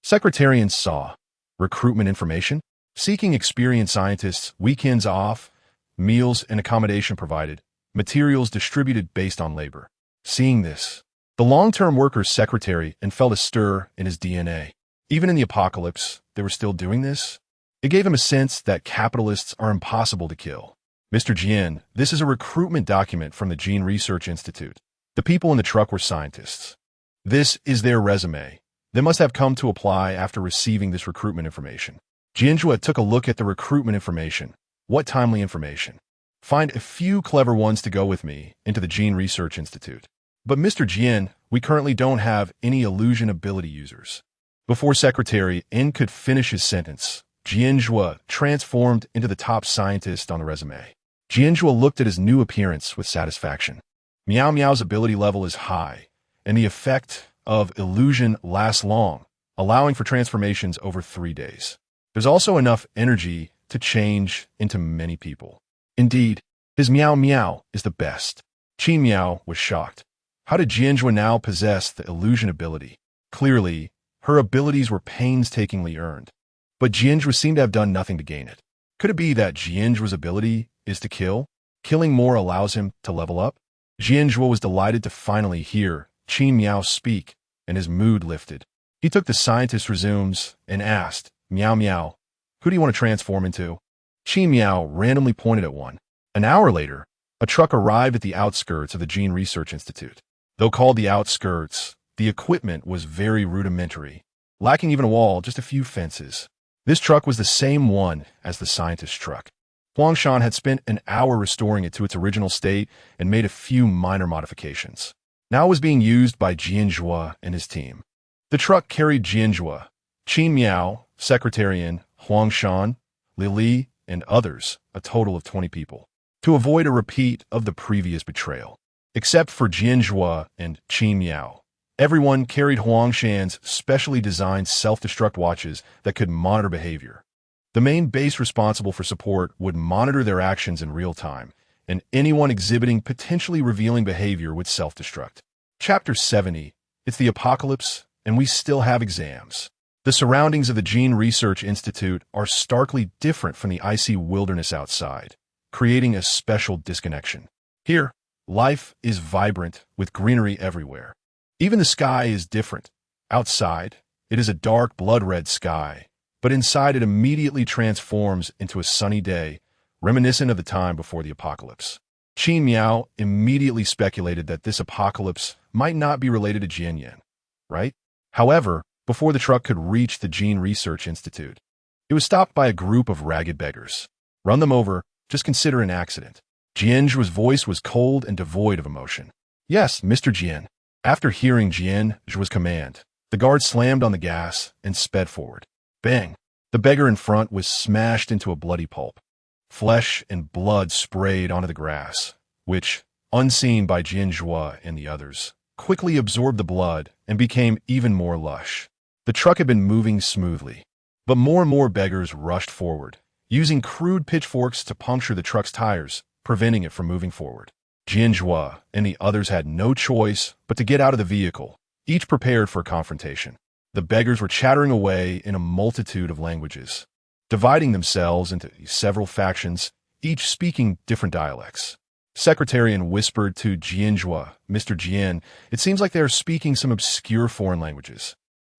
Secretarian saw recruitment information, seeking experienced scientists, weekends off, meals and accommodation provided, materials distributed based on labor. Seeing this, the long-term worker's secretary and felt a stir in his DNA. Even in the apocalypse, they were still doing this? It gave him a sense that capitalists are impossible to kill. Mr. Jian, this is a recruitment document from the Gene Research Institute. The people in the truck were scientists. This is their resume. They must have come to apply after receiving this recruitment information. Jian Zhuo took a look at the recruitment information. What timely information. Find a few clever ones to go with me into the Gene Research Institute. But Mr. Jian, we currently don't have any illusion ability users. Before Secretary N could finish his sentence, Jian Zhuo transformed into the top scientist on the resume. Jian Zhuo looked at his new appearance with satisfaction. Miao's ability level is high, and the effect of illusion lasts long, allowing for transformations over 3 days. There's also enough energy to change into many people. Indeed, his Miao is the best. Qin Miao was shocked. How did Jian Zhuo now possess the illusion ability? Clearly, her abilities were painstakingly earned. But Jian Zhuo seemed to have done nothing to gain it. Could it be that Jian Zhuo's ability is to kill? Killing more allows him to level up? Jian Zhuo was delighted to finally hear Qin Miao speak, and his mood lifted. He took the scientist's resumes and asked, Miao, who do you want to transform into? Qin Miao randomly pointed at one. An hour later, a truck arrived at the outskirts of the Gene Research Institute. Though called the outskirts, the equipment was very rudimentary, lacking even a wall, just a few fences. This truck was the same one as the scientist's truck. Huangshan had spent an hour restoring it to its original state and made a few minor modifications. Now it was being used by Jian Zhuo and his team. The truck carried Jian Zhuo, Qin Miao, Secretarian, Huangshan, Li, and others, a total of 20 people, to avoid a repeat of the previous betrayal. Except for Jian Zhuo and Qin Miao, everyone carried Huangshan's specially designed self-destruct watches that could monitor behavior. The main base responsible for support would monitor their actions in real time, and anyone exhibiting potentially revealing behavior would self-destruct. Chapter 70. It's the apocalypse, and we still have exams. The surroundings of the Gene Research Institute are starkly different from the icy wilderness outside, creating a special disconnection. Here, life is vibrant with greenery everywhere. Even the sky is different. Outside, it is a dark blood-red sky, but inside it immediately transforms into a sunny day, reminiscent of the time before the apocalypse. Qin Miao immediately speculated that this apocalypse might not be related to Jian, right? However, before the truck could reach the Gene Research Institute, it was stopped by a group of ragged beggars. Run them over, just consider an accident. Jian Zhuo's voice was cold and devoid of emotion. Yes, Mr. Jian. After hearing Jian Zhuo's command, the guard slammed on the gas and sped forward. Bang! The beggar in front was smashed into a bloody pulp. Flesh and blood sprayed onto the grass, which, unseen by Jian Zhuo and the others, quickly absorbed the blood and became even more lush. The truck had been moving smoothly, but more and more beggars rushed forward, using crude pitchforks to puncture the truck's tires, preventing it from moving forward. Jian Zhuo and the others had no choice but to get out of the vehicle, each prepared for a confrontation. The beggars were chattering away in a multitude of languages, dividing themselves into several factions, each speaking different dialects. Secretarian whispered to Jian Zhuo, Mr. Jian, it seems like they are speaking some obscure foreign languages.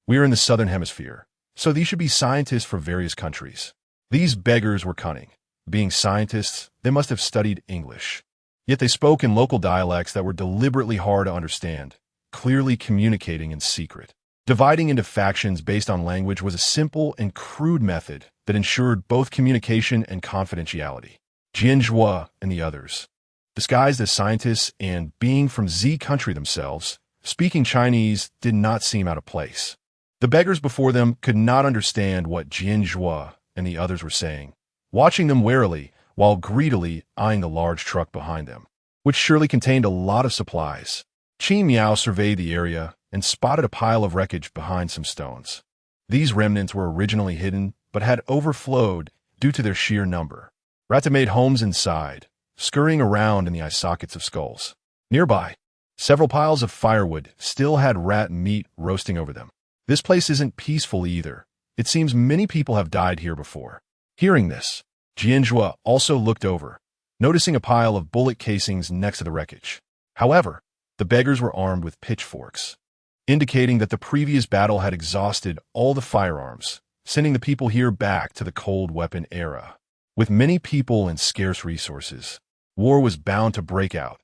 We are in the southern hemisphere, so these should be scientists from various countries. These beggars were cunning. Being scientists, they must have studied English. Yet they spoke in local dialects that were deliberately hard to understand, clearly communicating in secret. Dividing into factions based on language was a simple and crude method that ensured both communication and confidentiality. Jian Zhuo and the others, disguised as scientists and being from Z country themselves, speaking Chinese did not seem out of place. The beggars before them could not understand what Jian Zhuo and the others were saying, watching them warily while greedily eyeing the large truck behind them, which surely contained a lot of supplies. Qin Miao surveyed the area and spotted a pile of wreckage behind some stones. These remnants were originally hidden but had overflowed due to their sheer number. Rats made homes inside, scurrying around in the eye sockets of skulls. Nearby, several piles of firewood still had rat meat roasting over them. This place isn't peaceful either. It seems many people have died here before. Hearing this, Jian Zhuo also looked over, noticing a pile of bullet casings next to the wreckage. However, the beggars were armed with pitchforks, indicating that the previous battle had exhausted all the firearms, sending the people here back to the cold weapon era. With many people and scarce resources, war was bound to break out,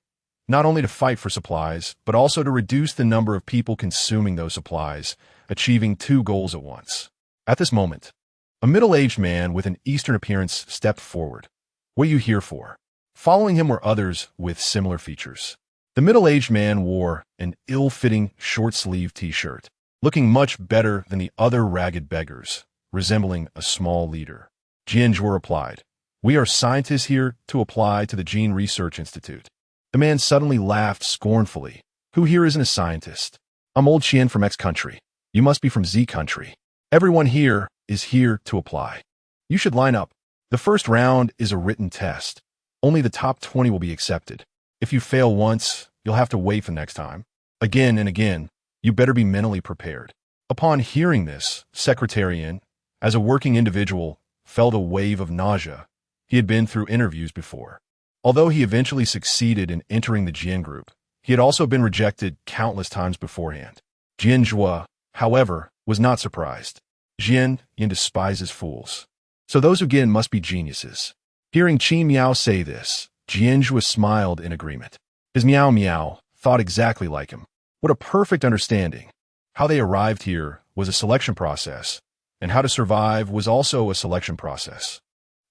not only to fight for supplies, but also to reduce the number of people consuming those supplies, achieving two goals at once. At this moment, a middle-aged man with an Eastern appearance stepped forward. "What are you here for?" Following him were others with similar features. The middle-aged man wore an ill-fitting short-sleeved t-shirt, looking much better than the other ragged beggars, resembling a small leader. Jian Zhuo replied, "We are scientists here to apply to the Gene Research Institute." The man suddenly laughed scornfully. "Who here isn't a scientist? I'm old Qian from X country. You must be from Z country. Everyone here is here to apply. You should line up. The first round is a written test. Only the top 20 will be accepted. If you fail once, you'll have to wait for next time. Again and again, you better be mentally prepared." Upon hearing this, Secretarian, as a working individual, felt a wave of nausea. He had been through interviews before. Although he eventually succeeded in entering the Jian group, he had also been rejected countless times beforehand. Jian Zhuo, however, was not surprised. Jian despises fools. So those who get in must be geniuses. Hearing Miao say this, Jian Zhuo smiled in agreement. His Miao thought exactly like him. What a perfect understanding. How they arrived here was a selection process, and how to survive was also a selection process.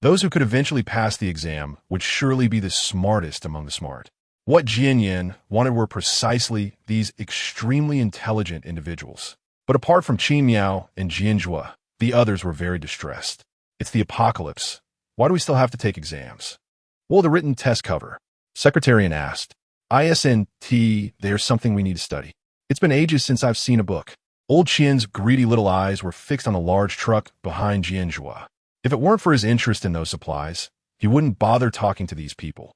Those who could eventually pass the exam would surely be the smartest among the smart. What Jian wanted were precisely these extremely intelligent individuals. But apart from Miao and Jian Zhuo, the others were very distressed. It's the apocalypse. Why do we still have to take exams? What will the written test cover? Secretarian asked. ISNT, there's something we need to study. It's been ages since I've seen a book. Old Qian's greedy little eyes were fixed on a large truck behind Jian Zhuo. If it weren't for his interest in those supplies, he wouldn't bother talking to these people.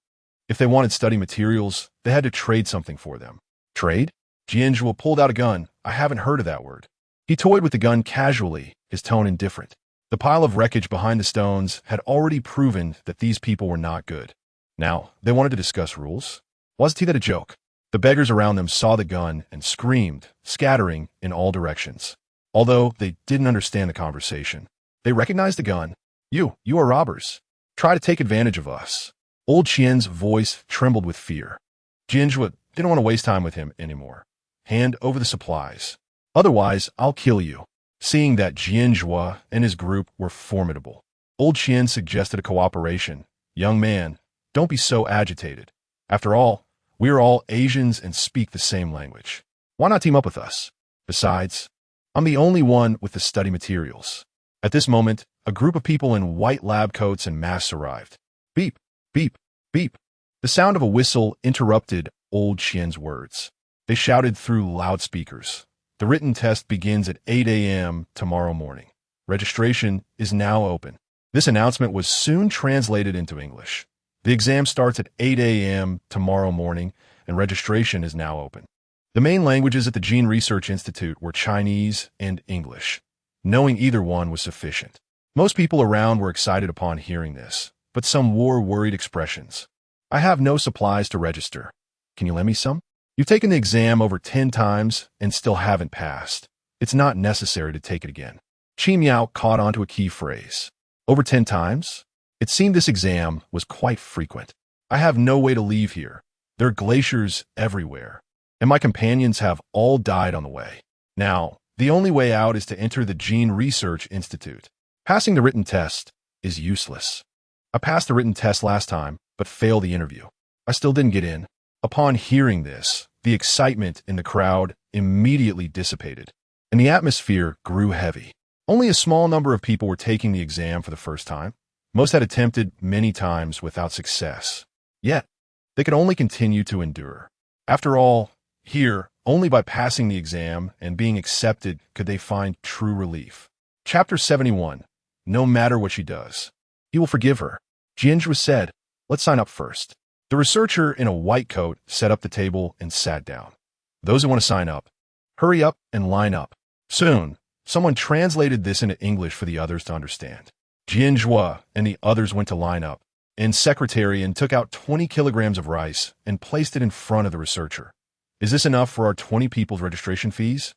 If they wanted study materials, they had to trade something for them. Trade? Jian Zhuo pulled out a gun. I haven't heard of that word. He toyed with the gun casually, his tone indifferent. The pile of wreckage behind the stones had already proven that these people were not good. Now, they wanted to discuss rules. Wasn't that a joke? The beggars around them saw the gun and screamed, scattering in all directions. Although they didn't understand the conversation, they recognized the gun. You are robbers. Try to take advantage of us. Old Qian's voice trembled with fear. Jian Zhuo didn't want to waste time with him anymore. Hand over the supplies. Otherwise, I'll kill you. Seeing that Jian Zhuo and his group were formidable, Old Qian suggested a cooperation. Young man, don't be so agitated. After all, we are all Asians and speak the same language. Why not team up with us? Besides, I'm the only one with the study materials. At this moment, a group of people in white lab coats and masks arrived. Beep, beep, beep. The sound of a whistle interrupted Old Qian's words. They shouted through loudspeakers. The written test begins at 8 a.m. tomorrow morning. Registration is now open. This announcement was soon translated into English. The exam starts at 8 a.m. tomorrow morning, and registration is now open. The main languages at the Gene Research Institute were Chinese and English. Knowing either one was sufficient. Most people around were excited upon hearing this, but some wore worried expressions. I have no supplies to register. Can you lend me some? You've taken the exam over 10 times and still haven't passed. It's not necessary to take it again. Miao caught on to a key phrase. Over 10 times? It seemed this exam was quite frequent. I have no way to leave here. There are glaciers everywhere, and my companions have all died on the way. Now, the only way out is to enter the Gene Research Institute. Passing the written test is useless. I passed the written test last time, but failed the interview. I still didn't get in. Upon hearing this, the excitement in the crowd immediately dissipated, and the atmosphere grew heavy. Only a small number of people were taking the exam for the first time. Most had attempted many times without success. Yet, they could only continue to endure. After all, here, only by passing the exam and being accepted could they find true relief. Chapter 71. No matter what she does, he will forgive her. Jian Zhuo said, "Let's sign up first." The researcher in a white coat set up the table and sat down. "Those who want to sign up, hurry up and line up." Soon, someone translated this into English for the others to understand. Jian Zhuo and the others went to line up, and secretarian took out 20 kilograms of rice and placed it in front of the researcher. "Is this enough for our 20 people's registration fees?"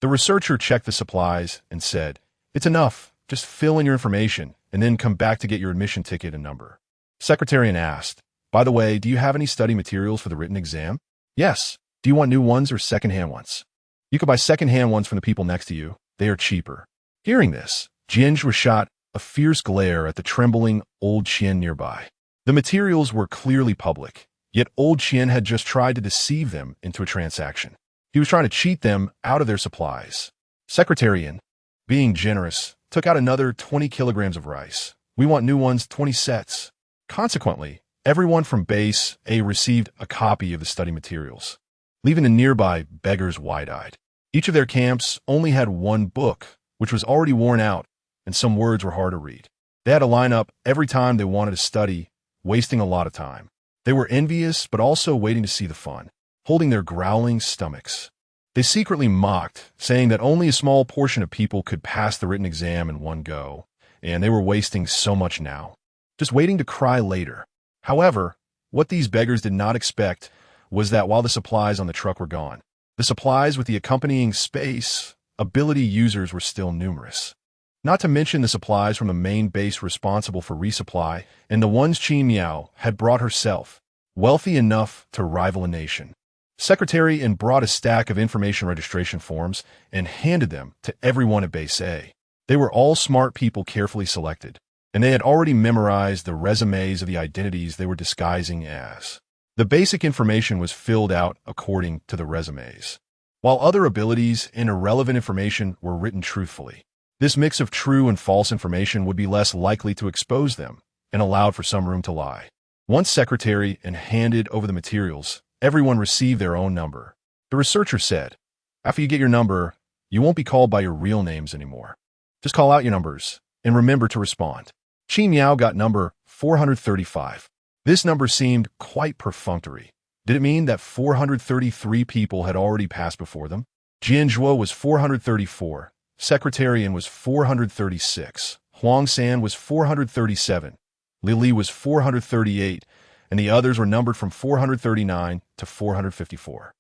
The researcher checked the supplies and said, "It's enough. Just fill in your information and then come back to get your admission ticket and number." Secretarian asked, "By the way, do you have any study materials for the written exam?" "Yes. Do you want new ones or secondhand ones?" "You could buy secondhand ones from the people next to you. They are cheaper." Hearing this, Jian Zhuo shot a fierce glare at the trembling old Qian nearby. The materials were clearly public, yet old Qian had just tried to deceive them into a transaction. He was trying to cheat them out of their supplies. Secretarian, being generous, took out another 20 kilograms of rice. "We want new ones, 20 sets." Consequently, everyone from Base A received a copy of the study materials, leaving the nearby beggars wide-eyed. Each of their camps only had one book, which was already worn out, and some words were hard to read. They had to line up every time they wanted to study, wasting a lot of time. They were envious, but also waiting to see the fun, holding their growling stomachs. They secretly mocked, saying that only a small portion of people could pass the written exam in one go, and they were wasting so much now, just waiting to cry later. However, what these beggars did not expect was that while the supplies on the truck were gone, the supplies with the accompanying space ability users were still numerous. Not to mention the supplies from the main base responsible for resupply and the ones Miao had brought herself, wealthy enough to rival a nation. Secretary and brought a stack of information registration forms and handed them to everyone at Base A. They were all smart people carefully selected, and they had already memorized the resumes of the identities they were disguising as. The basic information was filled out according to the resumes, while other abilities and irrelevant information were written truthfully. This mix of true and false information would be less likely to expose them and allowed for some room to lie. Once secretary and handed over the materials, everyone received their own number. The researcher said, "After you get your number, you won't be called by your real names anymore. Just call out your numbers and remember to respond." Miao got number 435. This number seemed quite perfunctory. Did it mean that 433 people had already passed before them? Jian Zhuo was 434. Secretarian was 436, Huang San was 437, Lili was 438, and the others were numbered from 439 to 454.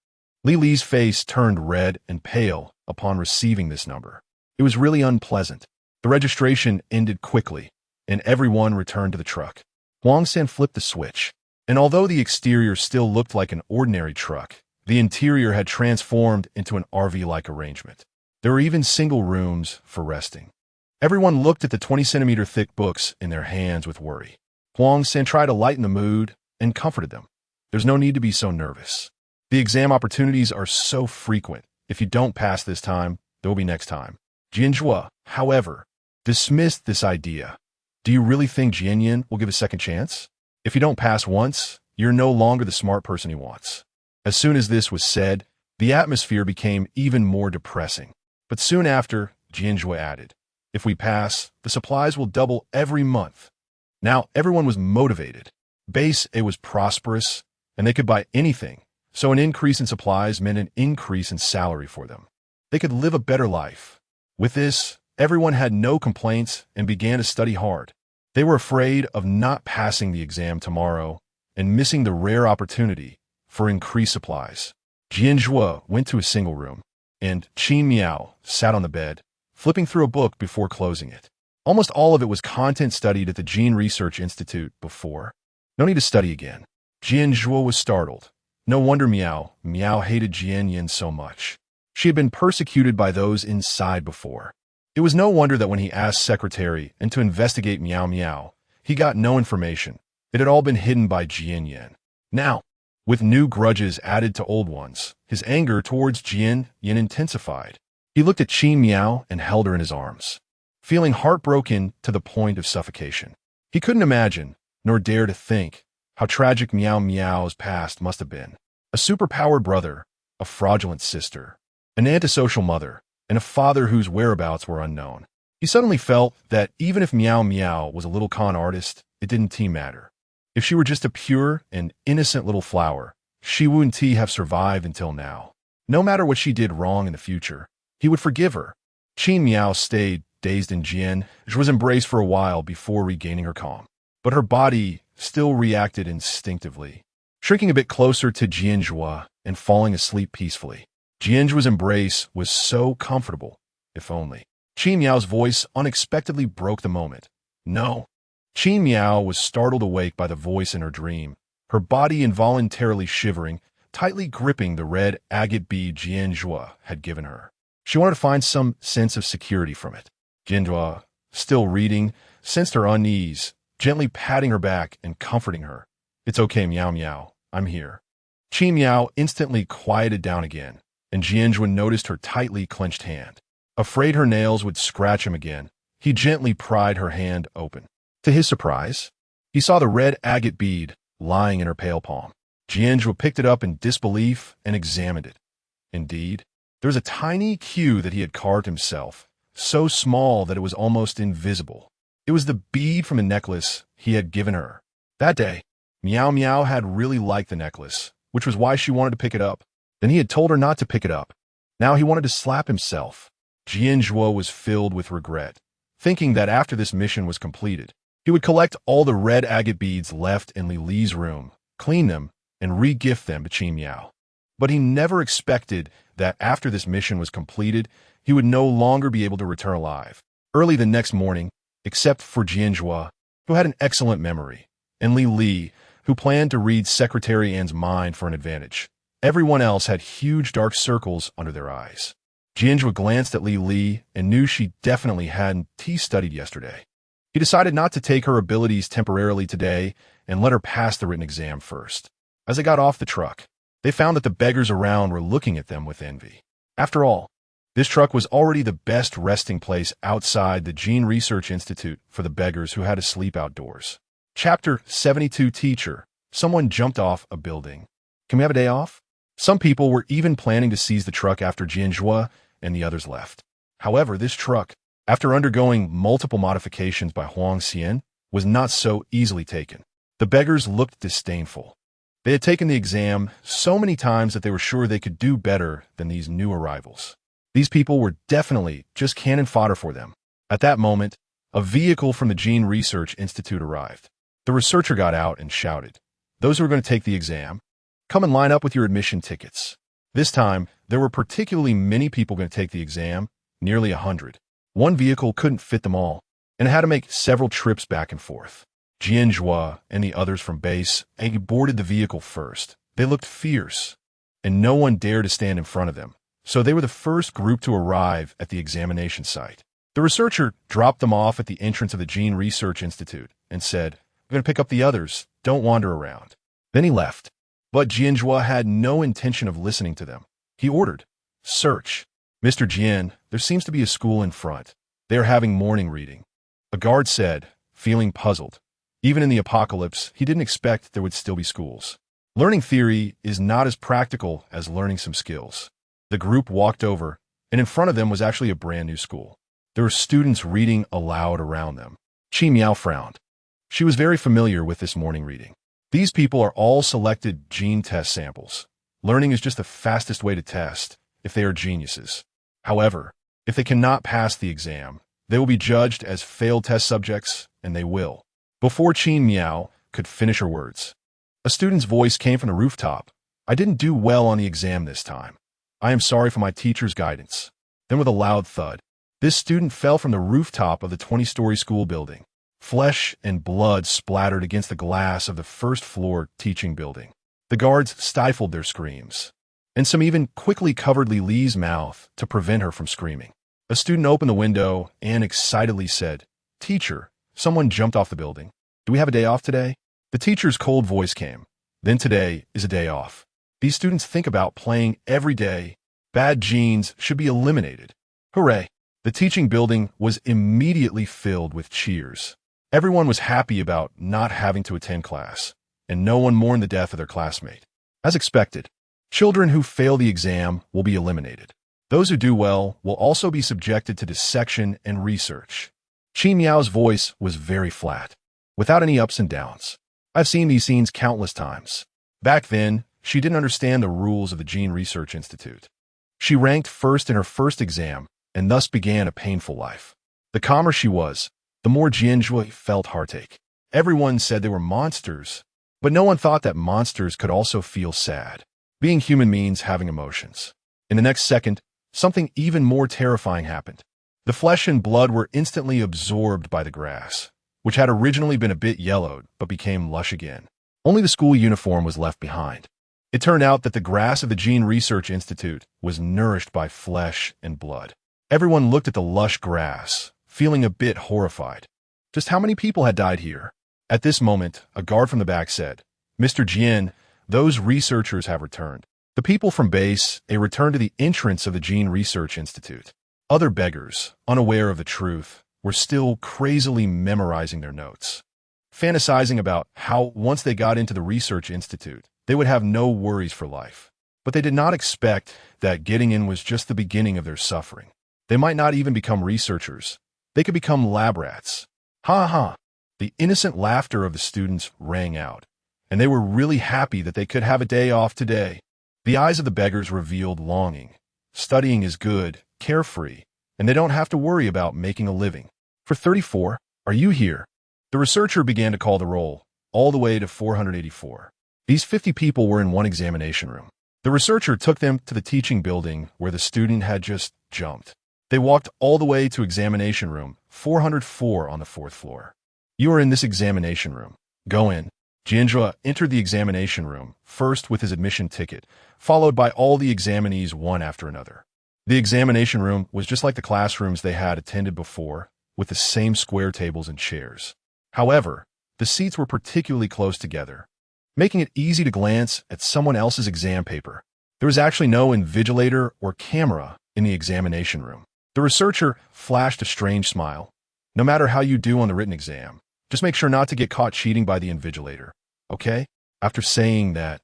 Lili's face turned red and pale upon receiving this number. It was really unpleasant. The registration ended quickly, and everyone returned to the truck. Huang San flipped the switch, and although the exterior still looked like an ordinary truck, the interior had transformed into an RV-like arrangement. There were even single rooms for resting. Everyone looked at the 20-centimeter thick books in their hands with worry. Huang San tried to lighten the mood and comforted them. "There's no need to be so nervous. The exam opportunities are so frequent. If you don't pass this time, there will be next time." Jian Zhuo, however, dismissed this idea. "Do you really think Jian Yin will give a second chance? If you don't pass once, you're no longer the smart person he wants." As soon as this was said, the atmosphere became even more depressing. But soon after, Jian Zhuo added, "If we pass, the supplies will double every month." Now everyone was motivated. Base A was prosperous, and they could buy anything, so an increase in supplies meant an increase in salary for them. They could live a better life. With this, everyone had no complaints and began to study hard. They were afraid of not passing the exam tomorrow and missing the rare opportunity for increased supplies. Jian Zhuo went to a single room, and Miao sat on the bed, flipping through a book before closing it. Almost all of it was content studied at the Gene Research Institute before. No need to study again. Jian Zhuo was startled. No wonder Miao hated Jian Yin so much. She had been persecuted by those inside before. It was no wonder that when he asked secretary and to investigate Miao, he got no information. It had all been hidden by Jian Yin. Now, with new grudges added to old ones, his anger towards Jian Yin intensified. He looked at Miao and held her in his arms, feeling heartbroken to the point of suffocation. He couldn't imagine, nor dare to think, how tragic Miao's past must have been. A superpowered brother, a fraudulent sister, an antisocial mother, and a father whose whereabouts were unknown. He suddenly felt that even if Miao was a little con artist, it didn't matter. If she were just a pure and innocent little flower, she wouldn't have survived until now. No matter what she did wrong in the future, he would forgive her. Qin Miao stayed dazed in Jian. She was embraced for a while before regaining her calm. But her body still reacted instinctively, shrinking a bit closer to Jian Zhuo and falling asleep peacefully. Jian Zhuo's embrace was so comfortable, if only. Qin Miao's voice unexpectedly broke the moment. No. Qin Miao was startled awake by the voice in her dream, her body involuntarily shivering, tightly gripping the red agate bead Jian Zhuo had given her. She wanted to find some sense of security from it. Jian Zhuo, still reading, sensed her unease, gently patting her back and comforting her. It's okay, Miao Miao, I'm here. Qin Miao instantly quieted down again, and Jian Zhuo noticed her tightly clenched hand. Afraid her nails would scratch him again, he gently pried her hand open. To his surprise, he saw the red agate bead lying in her pale palm. Jian Zhuo picked it up in disbelief and examined it. Indeed, there was a tiny Q that he had carved himself, so small that it was almost invisible. It was the bead from the necklace he had given her. That day, Miao Miao had really liked the necklace, which was why she wanted to pick it up. Then he had told her not to pick it up. Now he wanted to slap himself. Jian Zhuo was filled with regret, thinking that after this mission was completed, he would collect all the red agate beads left in Li Li's room, clean them, and re-gift them to Qin Miao. But he never expected that after this mission was completed, he would no longer be able to return alive. Early the next morning, except for Jian Zhuo, who had an excellent memory, and Li Li, who planned to read Secretary An's mind for an advantage, everyone else had huge dark circles under their eyes. Jian Zhuo glanced at Li Li and knew she definitely hadn't studied yesterday. He decided not to take her abilities temporarily today and let her pass the written exam first. As they got off the truck, they found that the beggars around were looking at them with envy. After all, this truck was already the best resting place outside the Gene Research Institute for the beggars who had to sleep outdoors. Chapter 72 Teacher. Someone jumped off a building. Can we have a day off? Some people were even planning to seize the truck after Jian Zhuo and the others left. However, this truck, after undergoing multiple modifications by Huang Xian, was not so easily taken. The beggars looked disdainful. They had taken the exam so many times that they were sure they could do better than these new arrivals. These people were definitely just cannon fodder for them. At that moment, a vehicle from the Gene Research Institute arrived. The researcher got out and shouted, "Those who are going to take the exam, come and line up with your admission tickets." This time, there were particularly many people going to take the exam, nearly 100. One vehicle couldn't fit them all, and it had to make several trips back and forth. Jian Zhuo and the others from base boarded the vehicle first. They looked fierce, and no one dared to stand in front of them, so they were the first group to arrive at the examination site. The researcher dropped them off at the entrance of the Gene Research Institute and said, "I'm going to pick up the others. Don't wander around." Then he left. But Jian Zhuo had no intention of listening to them. He ordered, "Search. Mr. Jian, there seems to be a school in front. They are having morning reading." A guard said, feeling puzzled. Even in the apocalypse, he didn't expect there would still be schools. Learning theory is not as practical as learning some skills. The group walked over, and in front of them was actually a brand new school. There were students reading aloud around them. Qin Miao frowned. She was very familiar with this morning reading. These people are all selected gene test samples. Learning is just the fastest way to test if they are geniuses. However, if they cannot pass the exam, they will be judged as failed test subjects, and they will. Before Qin Miao could finish her words, a student's voice came from the rooftop. "I didn't do well on the exam this time. I am sorry for my teacher's guidance." Then with a loud thud, this student fell from the rooftop of the 20-story school building. Flesh and blood splattered against the glass of the first-floor teaching building. The guards stifled their screams, and some even quickly covered Li Li's mouth to prevent her from screaming. A student opened the window and excitedly said, "Teacher, someone jumped off the building. Do we have a day off today?" The teacher's cold voice came. "Then today is a day off. These students think about playing every day. Bad genes should be eliminated." Hooray! The teaching building was immediately filled with cheers. Everyone was happy about not having to attend class, and no one mourned the death of their classmate. As expected, children who fail the exam will be eliminated. Those who do well will also be subjected to dissection and research. Qin Miao's voice was very flat. without any ups and downs. I've seen these scenes countless times. Back then, she didn't understand the rules of the Gene Research Institute. She ranked first in her first exam, and thus began a painful life. The calmer she was, the more Jian Zhuo felt heartache. Everyone said they were monsters, but no one thought that monsters could also feel sad. Being human means having emotions. In the next second, something even more terrifying happened. The flesh and blood were instantly absorbed by the grass, which had originally been a bit yellowed but became lush again. Only the school uniform was left behind. It turned out that the grass of the Gene Research Institute was nourished by flesh and blood. Everyone looked at the lush grass, feeling a bit horrified. Just how many people had died here? At this moment, a guard from the back said, "Mr. Jian, those researchers have returned. The people from base, they returned to the entrance of the Gene Research Institute." Other beggars, unaware of the truth, were still crazily memorizing their notes, fantasizing about how once they got into the Research Institute, they would have no worries for life. But they did not expect that getting in was just the beginning of their suffering. They might not even become researchers. They could become lab rats. Ha ha! The innocent laughter of the students rang out, and they were really happy that they could have a day off today. The eyes of the beggars revealed longing. Studying is good, carefree, and they don't have to worry about making a living. For 34, are you here? The researcher began to call the roll, all the way to 484. These 50 people were in one examination room. The researcher took them to the teaching building where the student had just jumped. They walked all the way to examination room 404 on the 4th floor. "You are in this examination room. Go in." Jian Zhuo entered the examination room, first with his admission ticket, followed by all the examinees one after another. The examination room was just like the classrooms they had attended before, with the same square tables and chairs. However, the seats were particularly close together, making it easy to glance at someone else's exam paper. There was actually no invigilator or camera in the examination room. The researcher flashed a strange smile. "No matter how you do on the written exam, just make sure not to get caught cheating by the invigilator, okay?" After saying that,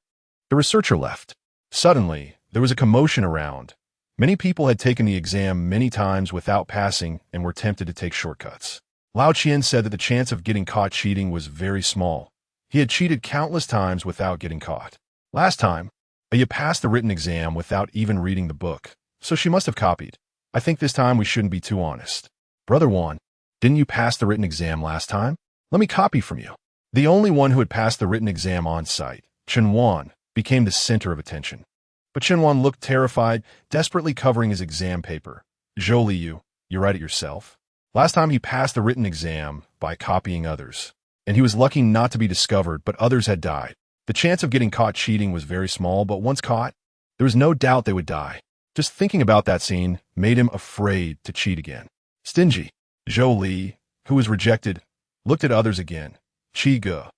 the researcher left. Suddenly, there was a commotion around. Many people had taken the exam many times without passing and were tempted to take shortcuts. Lao Qian said that the chance of getting caught cheating was very small. He had cheated countless times without getting caught. Last time, Aya passed the written exam without even reading the book, so she must have copied. I think this time we shouldn't be too honest. Brother Wan, didn't you pass the written exam last time? Let me copy from you. The only one who had passed the written exam on site, Chen Wan, became the center of attention. But Chen Wan looked terrified, desperately covering his exam paper. "Zhou Liu, you write it yourself?" Last time he passed the written exam by copying others, and he was lucky not to be discovered, but others had died. The chance of getting caught cheating was very small, but once caught, there was no doubt they would die. Just thinking about that scene made him afraid to cheat again. Stingy. Zhou Li, who was rejected, looked at others again. "Qi Ge.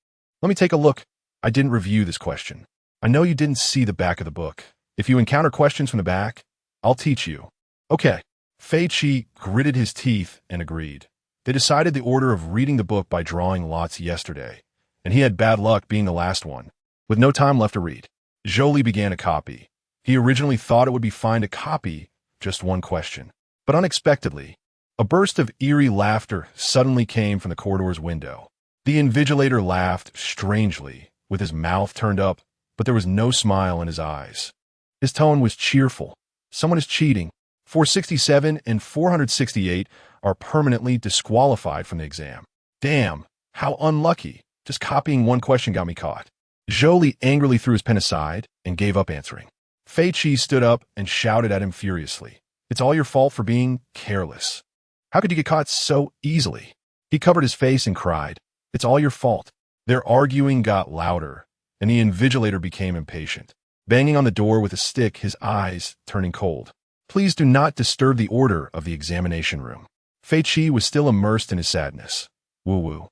Let me take a look. I didn't review this question. I know you didn't see the back of the book. If you encounter questions from the back, I'll teach you." "Okay." Fei Qi gritted his teeth and agreed. They decided the order of reading the book by drawing lots yesterday, and he had bad luck being the last one. With no time left to read, Zhou Li began a copy. He originally thought it would be fine to copy just one question. But unexpectedly, a burst of eerie laughter suddenly came from the corridor's window. The invigilator laughed strangely, with his mouth turned up, but there was no smile in his eyes. His tone was cheerful. "Someone is cheating. 467 and 468 are permanently disqualified from the exam." "Damn, how unlucky. Just copying one question got me caught." Zhou Li angrily threw his pen aside and gave up answering. Fei Qi stood up and shouted at him furiously. "It's all your fault for being careless. How could you get caught so easily?" He covered his face and cried, "It's all your fault." Their arguing got louder, and the invigilator became impatient, banging on the door with a stick, his eyes turning cold. "Please do not disturb the order of the examination room." Fei Qi was still immersed in his sadness. Woo-woo.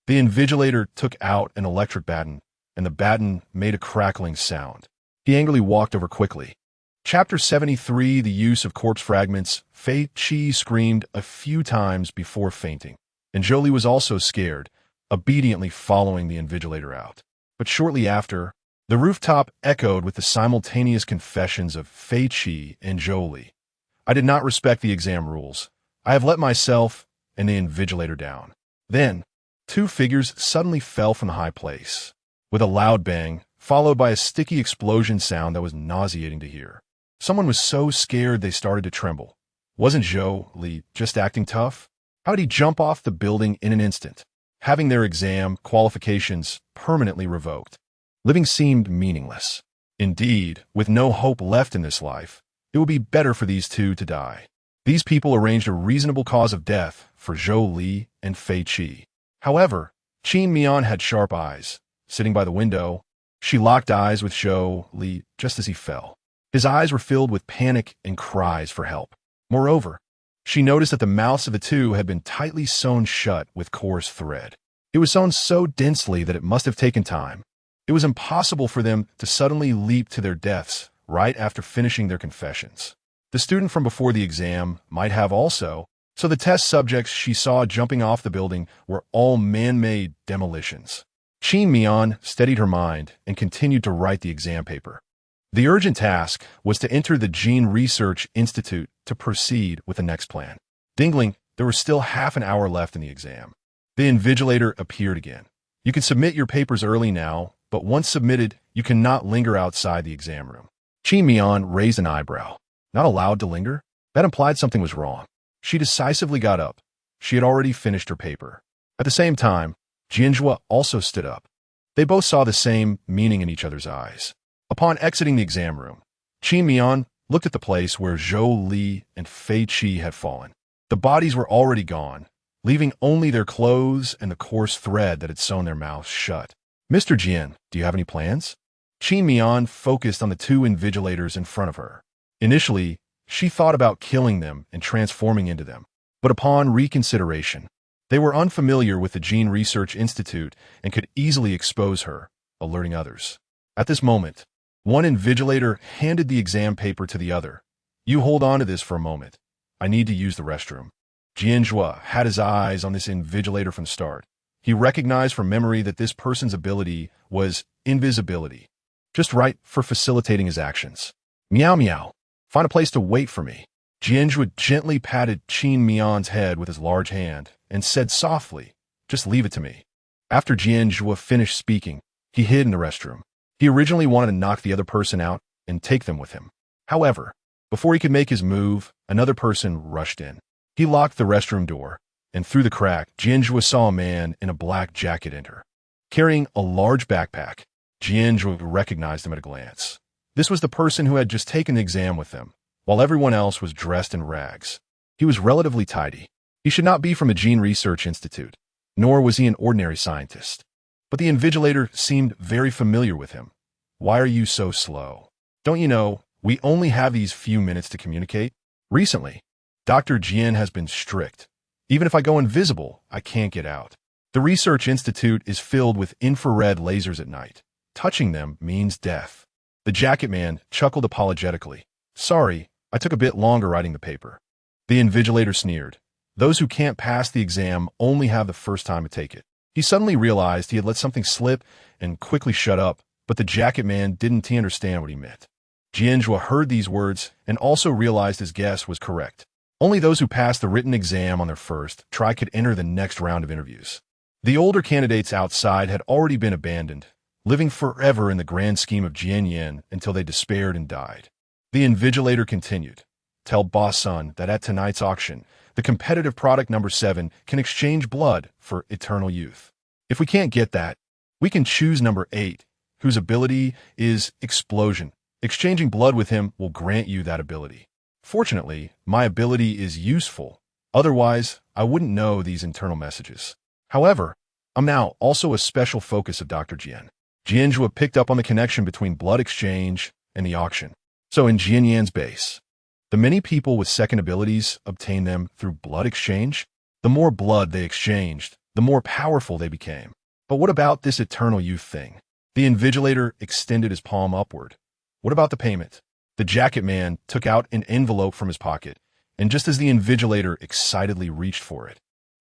The invigilator took out an electric baton, and the baton made a crackling sound. He angrily walked over quickly. Chapter 73, The Use of Corpse Fragments. Fei Qi screamed a few times before fainting, and Zhou Li was also scared, obediently following the invigilator out. But shortly after, the rooftop echoed with the simultaneous confessions of Fei Qi and Zhou Li. "I did not respect the exam rules. I have let myself and the invigilator down." Then, Two figures suddenly fell from the high place, with a loud bang, followed by a sticky explosion sound that was nauseating to hear. Someone was so scared they started to tremble. Wasn't Zhou Li just acting tough? How did he jump off the building in an instant, having their exam qualifications permanently revoked? Living seemed meaningless. Indeed, with no hope left in this life, it would be better for these two to die. These people arranged a reasonable cause of death for Zhou Li and Fei Qi. However, Qin Mian had sharp eyes. Sitting by the window, she locked eyes with Zhou Li just as he fell. His eyes were filled with panic and cries for help. Moreover, she noticed that the mouths of the two had been tightly sewn shut with coarse thread. It was sewn so densely that it must have taken time. It was impossible for them to suddenly leap to their deaths right after finishing their confessions. The student from before the exam might have also, so the test subjects she saw jumping off the building were all man-made demolitions. Qin Mian steadied her mind and continued to write the exam paper. The urgent task was to enter the Gene Research Institute to proceed with the next plan. Dingling, there was still half an hour left in the exam. The invigilator appeared again. You can submit your papers early now, but once submitted, you cannot linger outside the exam room. Qin Mian raised an eyebrow. Not allowed to linger? That implied something was wrong. She decisively got up. She had already finished her paper. At the same time, Jian Zhuo also stood up. They both saw the same meaning in each other's eyes. Upon exiting the exam room, Qin Mian looked at the place where Zhou Li and Fei Qi had fallen. The bodies were already gone, leaving only their clothes and the coarse thread that had sewn their mouths shut. Mr. Jian, do you have any plans? Qin Mian focused on the two invigilators in front of her. Initially, she thought about killing them and transforming into them, but upon reconsideration, they were unfamiliar with the Gene Research Institute and could easily expose her, alerting others. At this moment, one invigilator handed the exam paper to the other. You hold on to this for a moment. I need to use the restroom. Jian Zhuo had his eyes on this invigilator from the start. He recognized from memory that this person's ability was invisibility, just right for facilitating his actions. Miao Miao, find a place to wait for me. Jian Zhuo gently patted Qin Mian's head with his large hand and said softly, just leave it to me. After Jian Zhuo finished speaking, he hid in the restroom. He originally wanted to knock the other person out and take them with him. However, before he could make his move, another person rushed in. He locked the restroom door, and through the crack, Jian Zhuo saw a man in a black jacket enter. Carrying a large backpack, Jian Zhuo recognized him at a glance. This was the person who had just taken the exam with them, while everyone else was dressed in rags. He was relatively tidy. He should not be from a Gene Research Institute, nor was he an ordinary scientist. But the invigilator seemed very familiar with him. Why are you so slow? Don't you know, we only have these few minutes to communicate? Recently, Dr. Jian has been strict. Even if I go invisible, I can't get out. The Research Institute is filled with infrared lasers at night. Touching them means death. The jacket man chuckled apologetically. Sorry, I took a bit longer writing the paper. The invigilator sneered. Those who can't pass the exam only have the first time to take it. He suddenly realized he had let something slip and quickly shut up, but the jacket man didn't understand what he meant. Jian Zhuo heard these words and also realized his guess was correct. Only those who passed the written exam on their first try could enter the next round of interviews. The older candidates outside had already been abandoned, living forever in the grand scheme of Jianyan until they despaired and died. The invigilator continued. Tell Boss Sun that at tonight's auction, the competitive product number 7 can exchange blood for eternal youth. If we can't get that, we can choose number 8, whose ability is explosion. Exchanging blood with him will grant you that ability. Fortunately, my ability is useful. Otherwise, I wouldn't know these internal messages. However, I'm now also a special focus of Dr. Jian. Jian Zhuo picked up on the connection between blood exchange and the auction. So in Jianyan's base, the many people with second abilities obtained them through blood exchange. The more blood they exchanged, the more powerful they became. But what about this eternal youth thing? The invigilator extended his palm upward. What about the payment? The jacket man took out an envelope from his pocket, and just as the invigilator excitedly reached for it,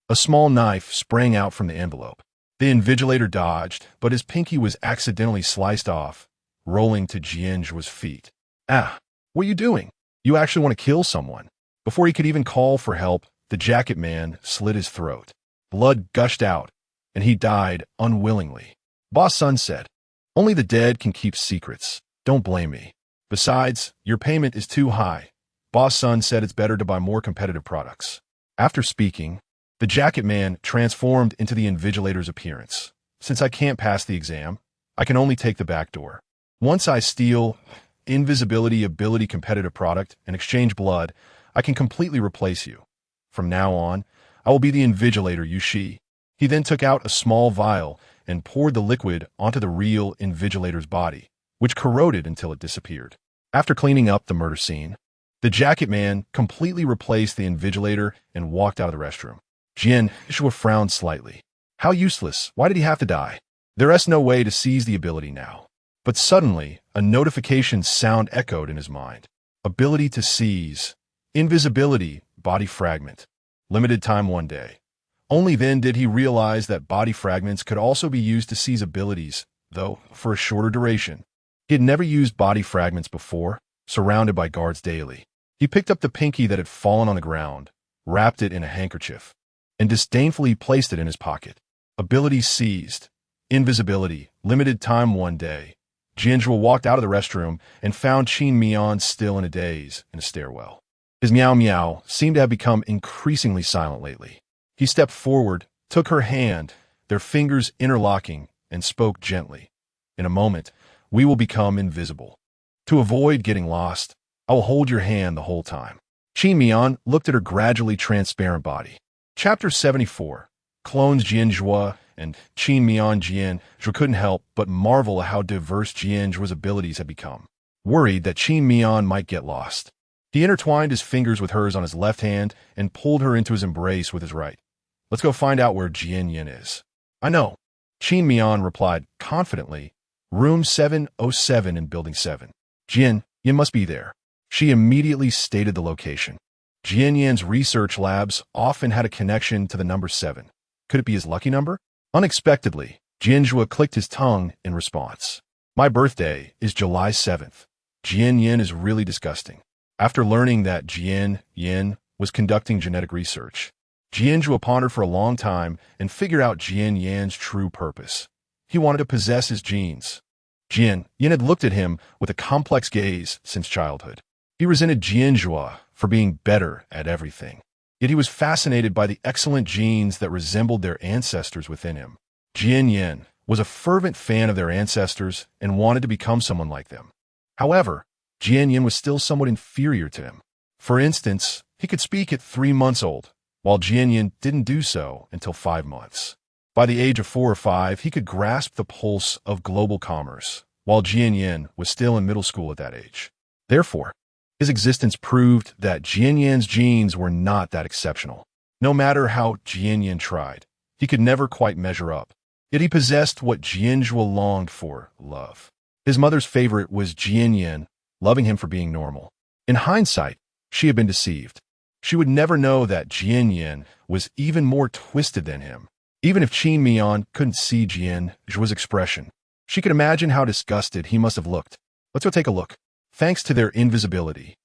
a small knife sprang out from the envelope. The invigilator dodged, but his pinky was accidentally sliced off, rolling to Jian Zhuo's feet. Ah, what are you doing? You actually want to kill someone. Before he could even call for help, the jacket man slit his throat. Blood gushed out, and he died unwillingly. Boss Sun said, "Only the dead can keep secrets. Don't blame me. Besides, your payment is too high." Boss Sun said it's better to buy more competitive products. After speaking, the jacket man transformed into the invigilator's appearance. "Since I can't pass the exam, I can only take the back door. Once I steal invisibility ability competitive product and exchange blood, I can completely replace you. From now on, I will be the invigilator you see." He then took out a small vial and poured the liquid onto the real invigilator's body, which corroded until it disappeared. After cleaning up the murder scene, the jacket man completely replaced the invigilator and walked out of the restroom. Jian Zhuo frowned slightly. How useless. Why did he have to die? There is no way to seize the ability now. But suddenly, a notification sound echoed in his mind. Ability to seize. Invisibility, body fragment. Limited time 1 day. Only then did he realize that body fragments could also be used to seize abilities, though for a shorter duration. He had never used body fragments before, surrounded by guards daily. He picked up the pinky that had fallen on the ground, wrapped it in a handkerchief, and disdainfully placed it in his pocket. Ability seized. Invisibility, limited time 1 day. Jian Zhuo walked out of the restroom and found Qin Mian still in a daze in a stairwell. His Miao seemed to have become increasingly silent lately. He stepped forward, took her hand, their fingers interlocking, and spoke gently. "In a moment, we will become invisible. To avoid getting lost, I will hold your hand the whole time." Qin Mian looked at her gradually transparent body. Chapter 74. Clones Jian Zhuo and Qin Mian. Jian Zhuo couldn't help but marvel at how diverse Jian Zhuo's abilities had become. Worried that Qin Mian might get lost, he intertwined his fingers with hers on his left hand and pulled her into his embrace with his right. "Let's go find out where Jian Yin is." "I know," Qin Mian replied confidently. "Room 707 in Building 7. Jian Yin must be there." She immediately stated the location. Jian Yin's research labs often had a connection to the number 7. Could it be his lucky number? Unexpectedly, Jian Zhuo clicked his tongue in response. "My birthday is July 7th. Jian Yin is really disgusting." After learning that Jian Yin was conducting genetic research, Jian Zhuo pondered for a long time and figured out Jian Yin's true purpose. He wanted to possess his genes. Jian Yin had looked at him with a complex gaze since childhood. He resented Jian Zhuo for being better at everything. Yet he was fascinated by the excellent genes that resembled their ancestors within him. Jian Yin was a fervent fan of their ancestors and wanted to become someone like them. However, Jian Yin was still somewhat inferior to him. For instance, he could speak at 3 months old, while Jian Yin didn't do so until 5 months. By the age of 4 or 5, he could grasp the pulse of global commerce, while Jian Yin was still in middle school at that age. Therefore, his existence proved that Jian Yin's genes were not that exceptional. No matter how Jian Yin tried, he could never quite measure up. Yet he possessed what Jian Zhuo longed for, love. His mother's favorite was Jian Yin, loving him for being normal. In hindsight, she had been deceived. She would never know that Jian Yin was even more twisted than him. Even if Qin Mian couldn't see Jian Zhuo's expression, she could imagine how disgusted he must have looked. Let's go take a look. Thanks to their invisibility,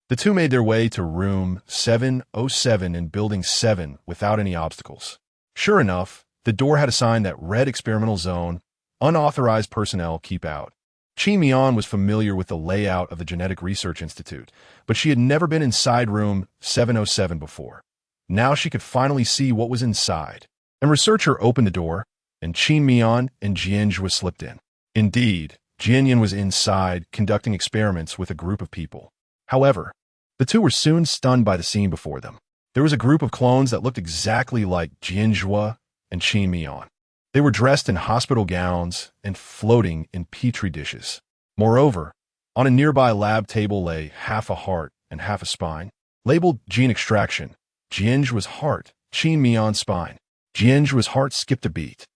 the two made their way to room 707 in Building 7 without any obstacles. Sure enough, the door had a sign that read Experimental Zone, Unauthorized Personnel Keep Out. Qin Mian was familiar with the layout of the Genetic Research Institute, but she had never been inside room 707 before. Now she could finally see what was inside. A researcher opened the door, and Qin Mian and Jian Zhuo slipped in. Indeed, Jian Yin was inside, conducting experiments with a group of people. However, the two were soon stunned by the scene before them. There was a group of clones that looked exactly like Jian Zhuo and Qin Mian. They were dressed in hospital gowns and floating in petri dishes. Moreover, on a nearby lab table lay half a heart and half a spine. Labeled gene extraction, Jian Zhuo's heart, Qin Mian's spine. Jian Zhuo's heart skipped a beat.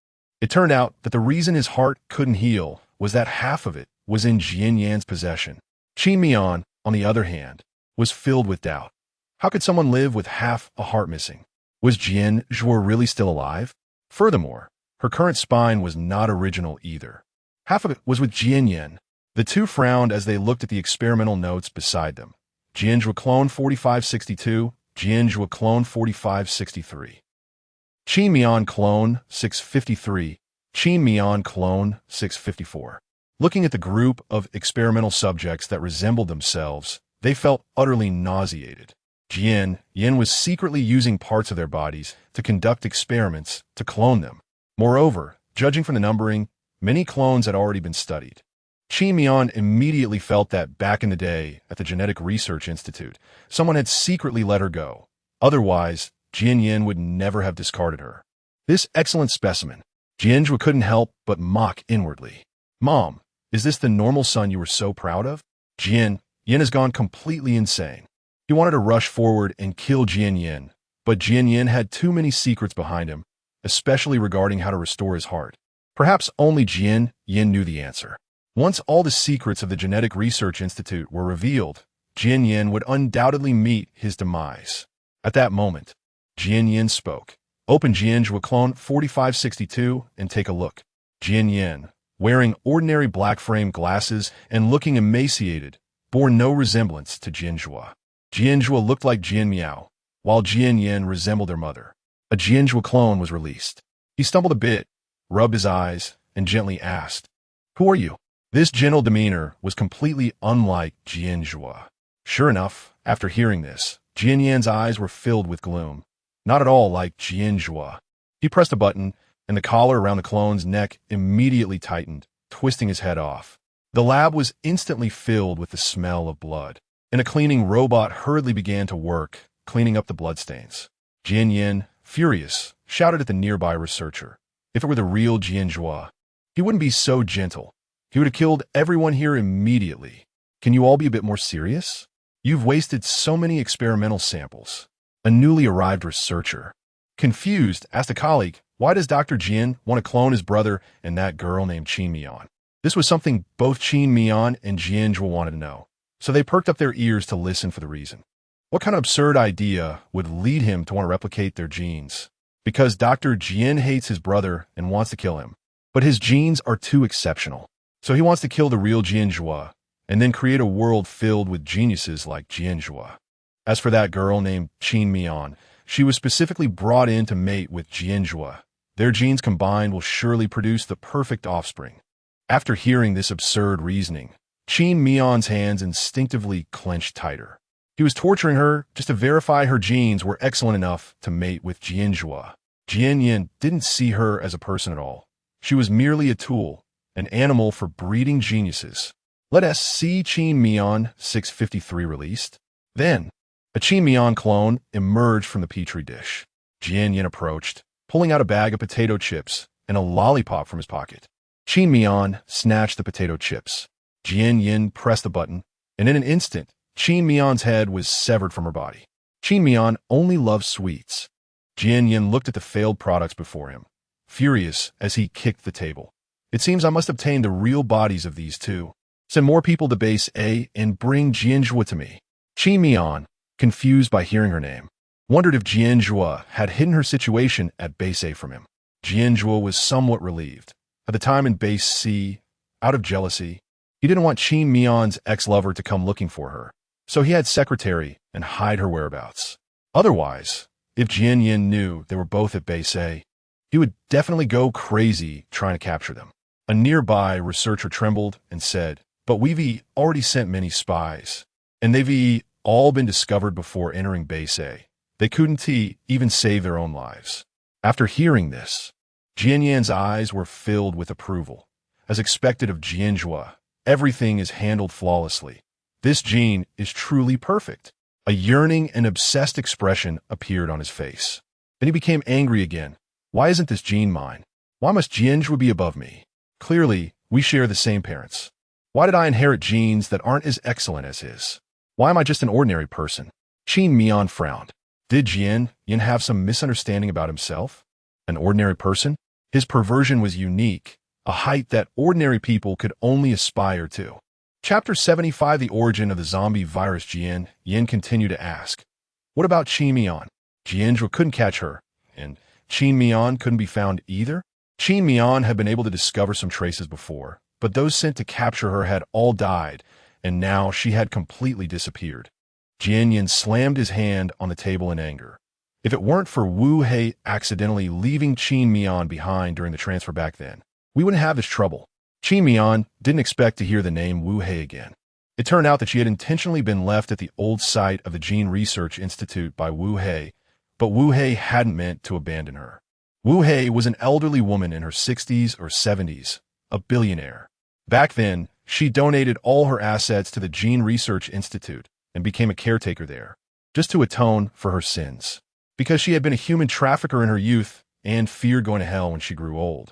It turned out that the reason his heart couldn't heal was that half of it was in Jian Yan's possession. Qin Mian, on the other hand, was filled with doubt. How could someone live with half a heart missing? Was Jian Zhuo really still alive? Furthermore, her current spine was not original either. Half of it was with Jian Yan. The two frowned as they looked at the experimental notes beside them. Jian Zhuo clone 4562, Jian Zhuo clone 4563. Qin Mian Clone 653. Qin Mian Clone 654. Looking at the group of experimental subjects that resembled themselves, they felt utterly nauseated. Jian was secretly using parts of their bodies to conduct experiments to clone them. Moreover, judging from the numbering, many clones had already been studied. Qin Mian immediately felt that back in the day at the Genetic Research Institute, someone had secretly let her go. Otherwise, Jian would never have discarded her. This excellent specimen, Jian Zhuo couldn't help but mock inwardly. Mom, is this the normal son you were so proud of? Jian has gone completely insane. He wanted to rush forward and kill Jian, but Jian had too many secrets behind him, especially regarding how to restore his heart. Perhaps only Jian knew the answer. Once all the secrets of the Genetic Research Institute were revealed, Jian would undoubtedly meet his demise. At that moment, Jian spoke. Open Jian Zhuo Clone 4562 and take a look. Jian, wearing ordinary black frame glasses and looking emaciated, bore no resemblance to Jian Zhuo. Jian Zhuo looked like Jian Miao, while Jian resembled their mother. A Jian Zhuo clone was released. He stumbled a bit, rubbed his eyes, and gently asked, "Who are you?" This gentle demeanor was completely unlike Jian Zhuo. Sure enough, after hearing this, Jian's eyes were filled with gloom. Not at all like Jian Zhuo. He pressed a button, and the collar around the clone's neck immediately tightened, twisting his head off. The lab was instantly filled with the smell of blood, and a cleaning robot hurriedly began to work, cleaning up the bloodstains. Jian, furious, shouted at the nearby researcher. If it were the real Jian Zhuo, he wouldn't be so gentle. He would have killed everyone here immediately. Can you all be a bit more serious? You've wasted so many experimental samples. A newly arrived researcher, confused, asked a colleague, why does Dr. Jian want to clone his brother and that girl named Qin Mian? This was something both Qin Mian and Jian Zhuo wanted to know, so they perked up their ears to listen for the reason. What kind of absurd idea would lead him to want to replicate their genes? Because Dr. Jian hates his brother and wants to kill him. But his genes are too exceptional, so he wants to kill the real Jian Zhuo and then create a world filled with geniuses like Jian Zhuo. As for that girl named Qin Mian, she was specifically brought in to mate with Jian Zhuo. Their genes combined will surely produce the perfect offspring. After hearing this absurd reasoning, Qin Mian's hands instinctively clenched tighter. He was torturing her just to verify her genes were excellent enough to mate with Jian Zhuo. Jian didn't see her as a person at all. She was merely a tool, an animal for breeding geniuses. Let us see Qin Mian 653 released. Then, a Qin Mian clone emerged from the petri dish. Jian approached, pulling out a bag of potato chips and a lollipop from his pocket. Qin Mian snatched the potato chips. Jian pressed the button, and in an instant, Qin Mian's head was severed from her body. Qin Mian only loved sweets. Jian looked at the failed products before him, furious as he kicked the table. It seems I must obtain the real bodies of these two. Send more people to Base A and bring Jian Zhuo to me. Qin Mian, confused by hearing her name, wondered if Jian Zhuo had hidden her situation at Base A from him. Jian Zhuo was somewhat relieved. At the time in Base C, out of jealousy, he didn't want Qin Mian's ex-lover to come looking for her, so he had secretary and hide her whereabouts. Otherwise, if Jian knew they were both at Base A, he would definitely go crazy trying to capture them. A nearby researcher trembled and said, "But we've already sent many spies, and they've all been discovered before entering Base A. They couldn't even save their own lives." After hearing this, Jian's eyes were filled with approval. As expected of Jian Zhuo, everything is handled flawlessly. This gene is truly perfect. A yearning and obsessed expression appeared on his face. Then he became angry again. Why isn't this gene mine? Why must Jian Zhuo be above me? Clearly, we share the same parents. Why did I inherit genes that aren't as excellent as his? Why am I just an ordinary person? Qin Mian frowned. Did Jian have some misunderstanding about himself? An ordinary person? His perversion was unique, a height that ordinary people could only aspire to. Chapter 75, The Origin of the Zombie Virus. Jian continued to ask, what about Qin Mian? Jian Zhuo couldn't catch her, and Qin Mian couldn't be found either? Qin Mian had been able to discover some traces before, but those sent to capture her had all died, and now she had completely disappeared. Jian slammed his hand on the table in anger. If it weren't for Wu Hei accidentally leaving Qin Mian behind during the transfer back then, we wouldn't have this trouble. Qin Mian didn't expect to hear the name Wu Hei again. It turned out that she had intentionally been left at the old site of the Gene Research Institute by Wu Hei, but Wu Hei hadn't meant to abandon her. Wu Hei was an elderly woman in her 60s or 70s, a billionaire. Back then, she donated all her assets to the Gene Research Institute and became a caretaker there, just to atone for her sins, because she had been a human trafficker in her youth and feared going to hell when she grew old.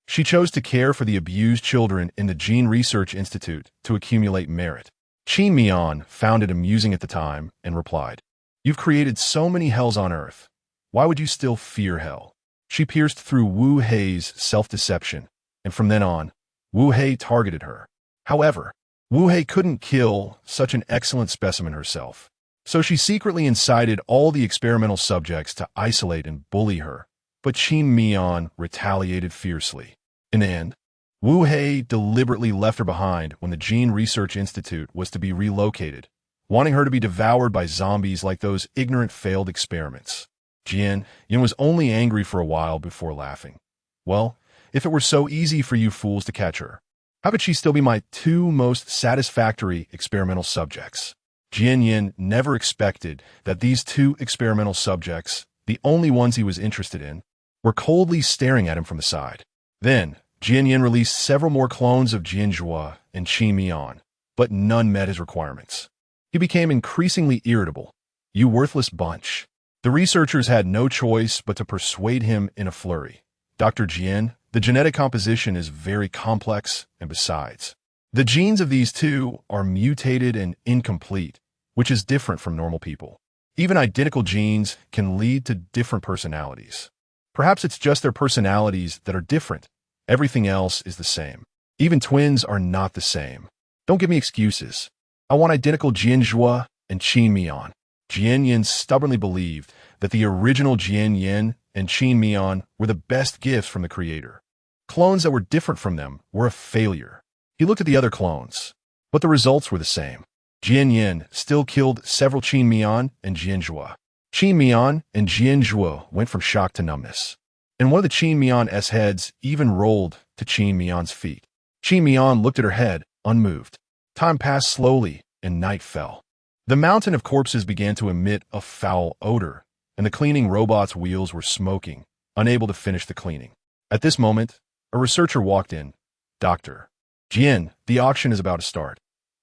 She chose to care for the abused children in the Gene Research Institute to accumulate merit. Qin Mian found it amusing at the time and replied, "You've created so many hells on earth. Why would you still fear hell?" She pierced through Wu Hei's self-deception, and from then on, Wu Hei targeted her. However, Wu Hei couldn't kill such an excellent specimen herself, so she secretly incited all the experimental subjects to isolate and bully her. But Qin Mian retaliated fiercely. In the end, Wu Hei deliberately left her behind when the Gene Research Institute was to be relocated, wanting her to be devoured by zombies like those ignorant failed experiments. Jian was only angry for a while before laughing. Well, if it were so easy for you fools to catch her, how could she still be my two most satisfactory experimental subjects? Jian never expected that these two experimental subjects, the only ones he was interested in, were coldly staring at him from the side. Then, Jian released several more clones of Jian Zhuo and Qin Mian, but none met his requirements. He became increasingly irritable. "You worthless bunch." The researchers had no choice but to persuade him in a flurry. "Dr. Jian, the genetic composition is very complex, and besides, the genes of these two are mutated and incomplete, which is different from normal people. Even identical genes can lead to different personalities. Perhaps it's just their personalities that are different. Everything else is the same. Even twins are not the same. Don't give me excuses. I want identical Jian Zhuo and Qin Mian." Jian stubbornly believed that the original Jian and Qin Mian were the best gifts from the Creator. Clones that were different from them were a failure. He looked at the other clones, but the results were the same. Jian still killed several Qin Mian and Jian Zhuo. Qin Mian and Jian Zhuo went from shock to numbness, and one of the Qin Mian's heads even rolled to Qin Mian's feet. Qin Mian looked at her head, unmoved. Time passed slowly, and night fell. The mountain of corpses began to emit a foul odor, and the cleaning robot's wheels were smoking, unable to finish the cleaning. At this moment, a researcher walked in. "Dr. Jian, the auction is about to start.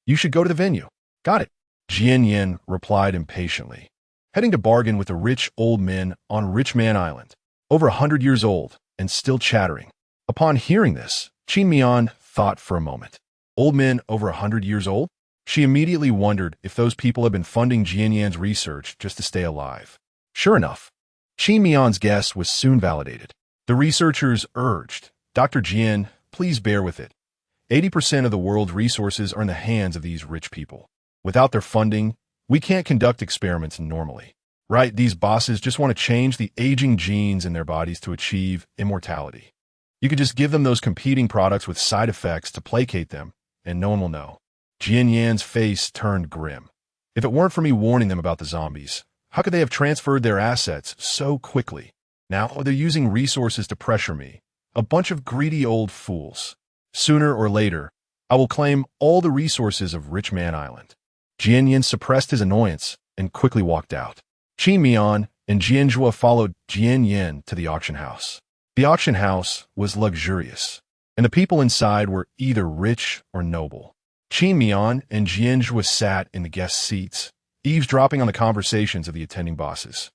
You should go to the venue." "Got it," Jian replied impatiently, heading to bargain with the rich old men on Rich Man Island, over 100 years old and still chattering. Upon hearing this, Qin Mian thought for a moment. Old men over 100 years old? She immediately wondered if those people had been funding Jian's research just to stay alive. Sure enough, Qin Mian's guess was soon validated. The researchers urged, "Dr. Jian, please bear with it. 80% of the world's resources are in the hands of these rich people. Without their funding, we can't conduct experiments normally. Right? These bosses just want to change the aging genes in their bodies to achieve immortality. You could just give them those competing products with side effects to placate them, and no one will know." Jian's face turned grim. If it weren't for me warning them about the zombies, how could they have transferred their assets so quickly? Now they're using resources to pressure me. A bunch of greedy old fools. Sooner or later, I will claim all the resources of Rich Man Island. Jian suppressed his annoyance and quickly walked out. Qin Mian and Jian Zhuo followed Jian to the auction house. The auction house was luxurious, and the people inside were either rich or noble. Qin Mian and Jian Zhuo sat in the guest seats, eavesdropping on the conversations of the attending bosses.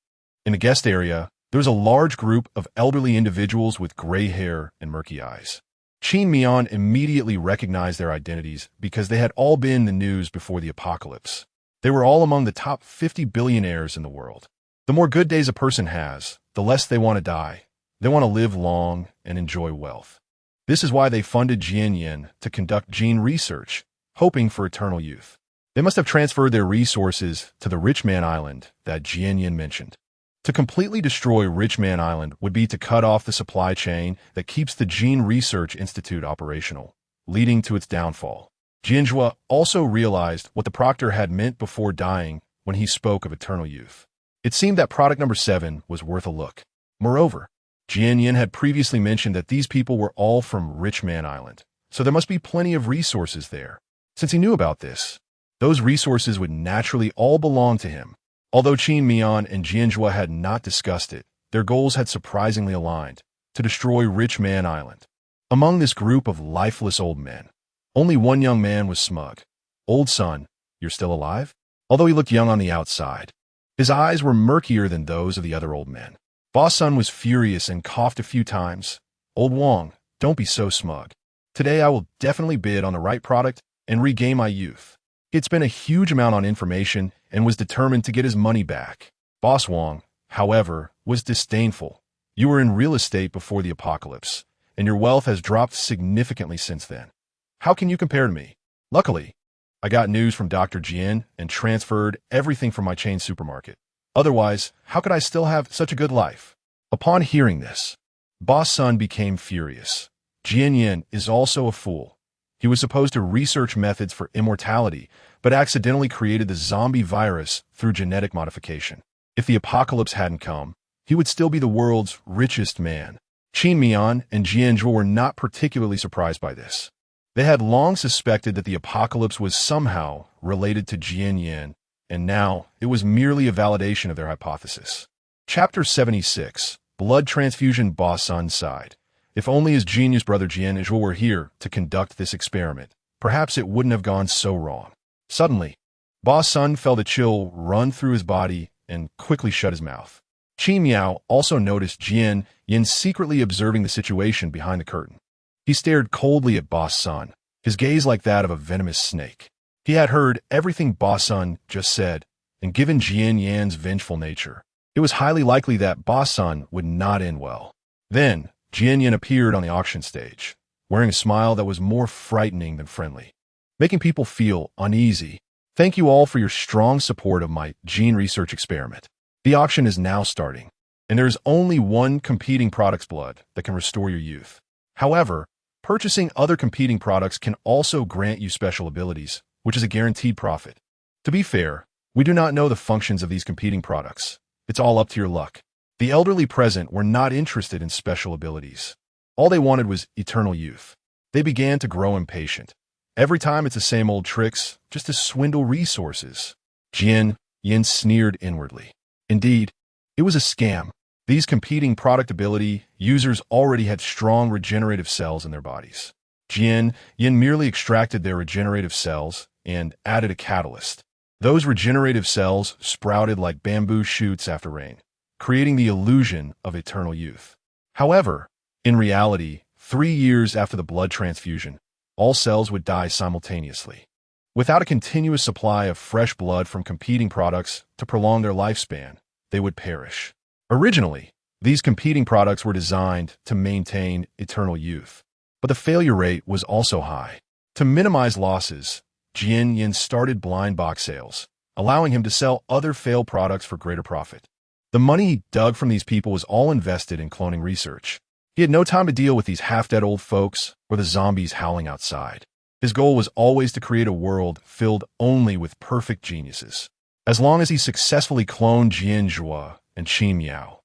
In the guest area, there was a large group of elderly individuals with gray hair and murky eyes. Qin Mian immediately recognized their identities because they had all been in the news before the apocalypse. They were all among the top 50 billionaires in the world. The more good days a person has, the less they want to die. They want to live long and enjoy wealth. This is why they funded Jian to conduct gene research, hoping for eternal youth. They must have transferred their resources to the Rich Man Island that Jian mentioned. To completely destroy Rich Man Island would be to cut off the supply chain that keeps the Gene Research Institute operational, leading to its downfall. Jian Zhuo also realized what the proctor had meant before dying when he spoke of eternal youth. It seemed that product number 7 was worth a look. Moreover, Jian Yin had previously mentioned that these people were all from Rich Man Island, so there must be plenty of resources there. Since he knew about this, those resources would naturally all belong to him. Although Qin Mian and Jian Zhuo had not discussed it, their goals had surprisingly aligned, to destroy Rich Man Island. Among this group of lifeless old men, only one young man was smug. "Old son, you're still alive?" Although he looked young on the outside, his eyes were murkier than those of the other old men. Boss Sun was furious and coughed a few times. "Old Wong, don't be so smug. Today I will definitely bid on the right product and regain my youth." He had spent a huge amount on information and was determined to get his money back. Boss Wong, however, was disdainful. "You were in real estate before the apocalypse, and your wealth has dropped significantly since then. How can you compare to me? Luckily, I got news from Dr. Jian and transferred everything from my chain supermarket. Otherwise, how could I still have such a good life?" Upon hearing this, Boss Sun became furious. Jian Yin is also a fool. He was supposed to research methods for immortality, but accidentally created the zombie virus through genetic modification. If the apocalypse hadn't come, he would still be the world's richest man. Qin Mian and Jian Zhuo were not particularly surprised by this. They had long suspected that the apocalypse was somehow related to Jian Yin, and now it was merely a validation of their hypothesis. Chapter 76, Blood Transfusion. Boss Sun sighed. If only his genius brother Jian Zhuo were here to conduct this experiment, perhaps it wouldn't have gone so wrong. Suddenly, Boss Sun felt a chill run through his body and quickly shut his mouth. Qin Miao also noticed Jian Yin secretly observing the situation behind the curtain. He stared coldly at Boss Sun, his gaze like that of a venomous snake. He had heard everything Boss Sun just said, and given Jian Yan's vengeful nature, it was highly likely that Boss Sun would not end well. Then, Jian Yin appeared on the auction stage, wearing a smile that was more frightening than friendly, making people feel uneasy. "Thank you all for your strong support of my gene research experiment. The auction is now starting, and there is only one competing product's blood that can restore your youth. However, purchasing other competing products can also grant you special abilities, which is a guaranteed profit. To be fair, we do not know the functions of these competing products. It's all up to your luck." The elderly present were not interested in special abilities. All they wanted was eternal youth. They began to grow impatient. Every time it's the same old tricks, just to swindle resources. Jian Yin sneered inwardly. Indeed, it was a scam. These competing product ability users already had strong regenerative cells in their bodies. Jian Yin merely extracted their regenerative cells and added a catalyst. Those regenerative cells sprouted like bamboo shoots after rain, creating the illusion of eternal youth. However, in reality, 3 years after the blood transfusion, all cells would die simultaneously. Without a continuous supply of fresh blood from competing products to prolong their lifespan, they would perish. Originally, these competing products were designed to maintain eternal youth, but the failure rate was also high. To minimize losses, Jian Yin started blind box sales, allowing him to sell other failed products for greater profit. The money he dug from these people was all invested in cloning research. He had no time to deal with these half-dead old folks or the zombies howling outside. His goal was always to create a world filled only with perfect geniuses. As long as he successfully cloned Jian Zhuo and Qin Miao,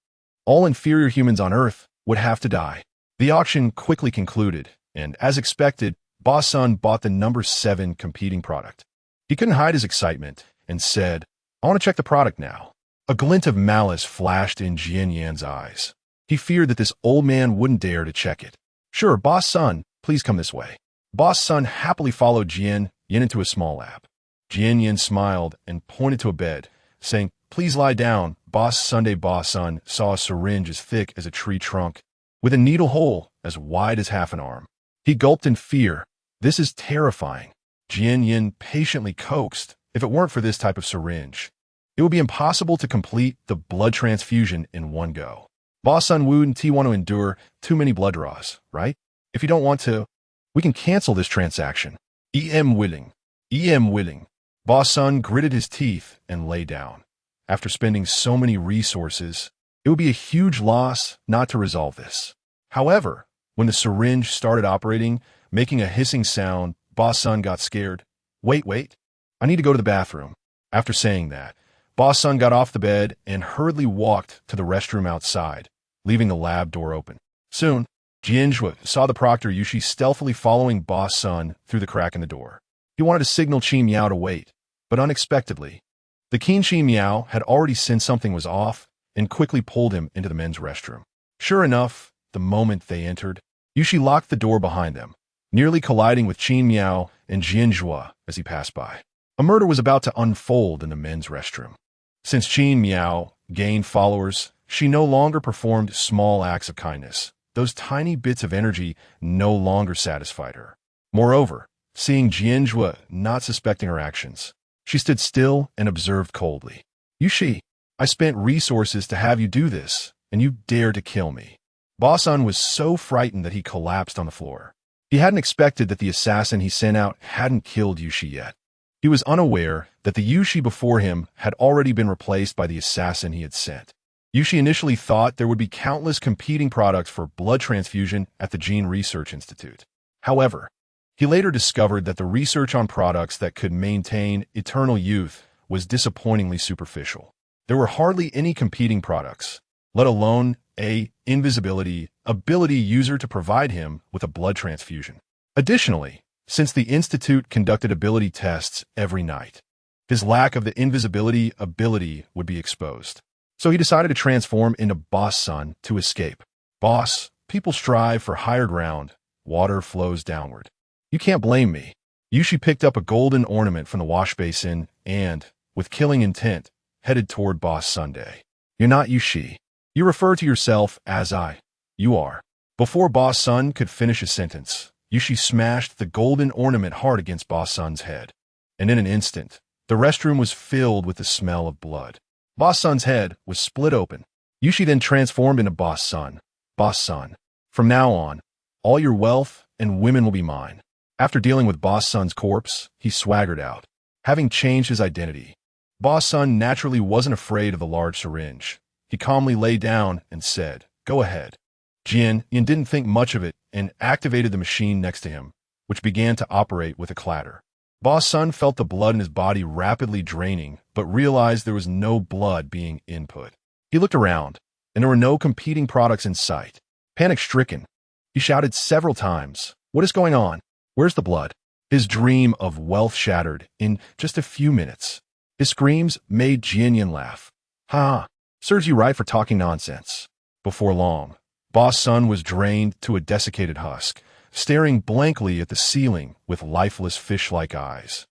all inferior humans on Earth would have to die. The auction quickly concluded, and as expected, Boss Sun bought the number 7 competing product. He couldn't hide his excitement and said, "I want to check the product now." A glint of malice flashed in Jian Yan's eyes. He feared that this old man wouldn't dare to check it. "Sure, Boss Sun, please come this way." Boss Sun happily followed Jian Yin into a small lab. Jian Yin smiled and pointed to a bed, saying, "Please lie down." Boss Sun saw a syringe as thick as a tree trunk, with a needle hole as wide as half an arm. He gulped in fear. "This is terrifying." Jian Yin patiently coaxed. If it weren't for this type of syringe, it would be impossible to complete the blood transfusion in one go. Boss Sun wouldn't want to endure too many blood draws, right? If you don't want to, we can cancel this transaction. "Em willing. Em willing." Boss Sun gritted his teeth and lay down. After spending so many resources, it would be a huge loss not to resolve this. However, when the syringe started operating, making a hissing sound, Boss Sun got scared. Wait. I need to go to the bathroom." After saying that, Boss Sun got off the bed and hurriedly walked to the restroom outside, leaving the lab door open. Soon, Jian Zhuo saw the proctor Yushi stealthily following Boss Sun through the crack in the door. He wanted to signal Qi Miao to wait, but unexpectedly, the keen Qi Miao had already sensed something was off and quickly pulled him into the men's restroom. Sure enough, the moment they entered, Yushi locked the door behind them, nearly colliding with Qi Miao and Jian Zhuo as he passed by. A murder was about to unfold in the men's restroom. Since Qi Miao gained followers, she no longer performed small acts of kindness. Those tiny bits of energy no longer satisfied her. Moreover, seeing Jian Zhuo not suspecting her actions, she stood still and observed coldly. Yushi, I spent resources to have you do this, and you dare to kill me. Boss Sun was so frightened that he collapsed on the floor. He hadn't expected that the assassin he sent out hadn't killed Yushi yet. He was unaware that the Yushi before him had already been replaced by the assassin he had sent. Yushi initially thought there would be countless competing products for blood transfusion at the Gene Research Institute. However, he later discovered that the research on products that could maintain eternal youth was disappointingly superficial. There were hardly any competing products, let alone a invisibility ability user to provide him with a blood transfusion. Additionally, since the Institute conducted ability tests every night, his lack of the invisibility ability would be exposed. So he decided to transform into Boss Sun to escape. Boss, people strive for higher ground. Water flows downward. You can't blame me. Yushi picked up a golden ornament from the wash basin and, with killing intent, headed toward Boss Sunday. You're not Yushi. You refer to yourself as I. You are. Before Boss Sun could finish his sentence, Yushi smashed the golden ornament hard against Boss Sun's head. And in an instant, the restroom was filled with the smell of blood. Boss Sun's head was split open. Yushi then transformed into Boss Sun. Boss Sun, from now on, all your wealth and women will be mine. After dealing with Boss Sun's corpse, he swaggered out. Having changed his identity, Boss Sun naturally wasn't afraid of the large syringe. He calmly lay down and said, "Go ahead." Jian didn't think much of it and activated the machine next to him, which began to operate with a clatter. Boss Sun felt the blood in his body rapidly draining, but realized there was no blood being input. He looked around, and there were no competing products in sight. Panic-stricken, he shouted several times, "What is going on? Where's the blood?" His dream of wealth shattered in just a few minutes. His screams made Jian laugh. "Ha! Serves you right for talking nonsense." Before long, Boss Sun was drained to a desiccated husk, staring blankly at the ceiling with lifeless fish-like eyes.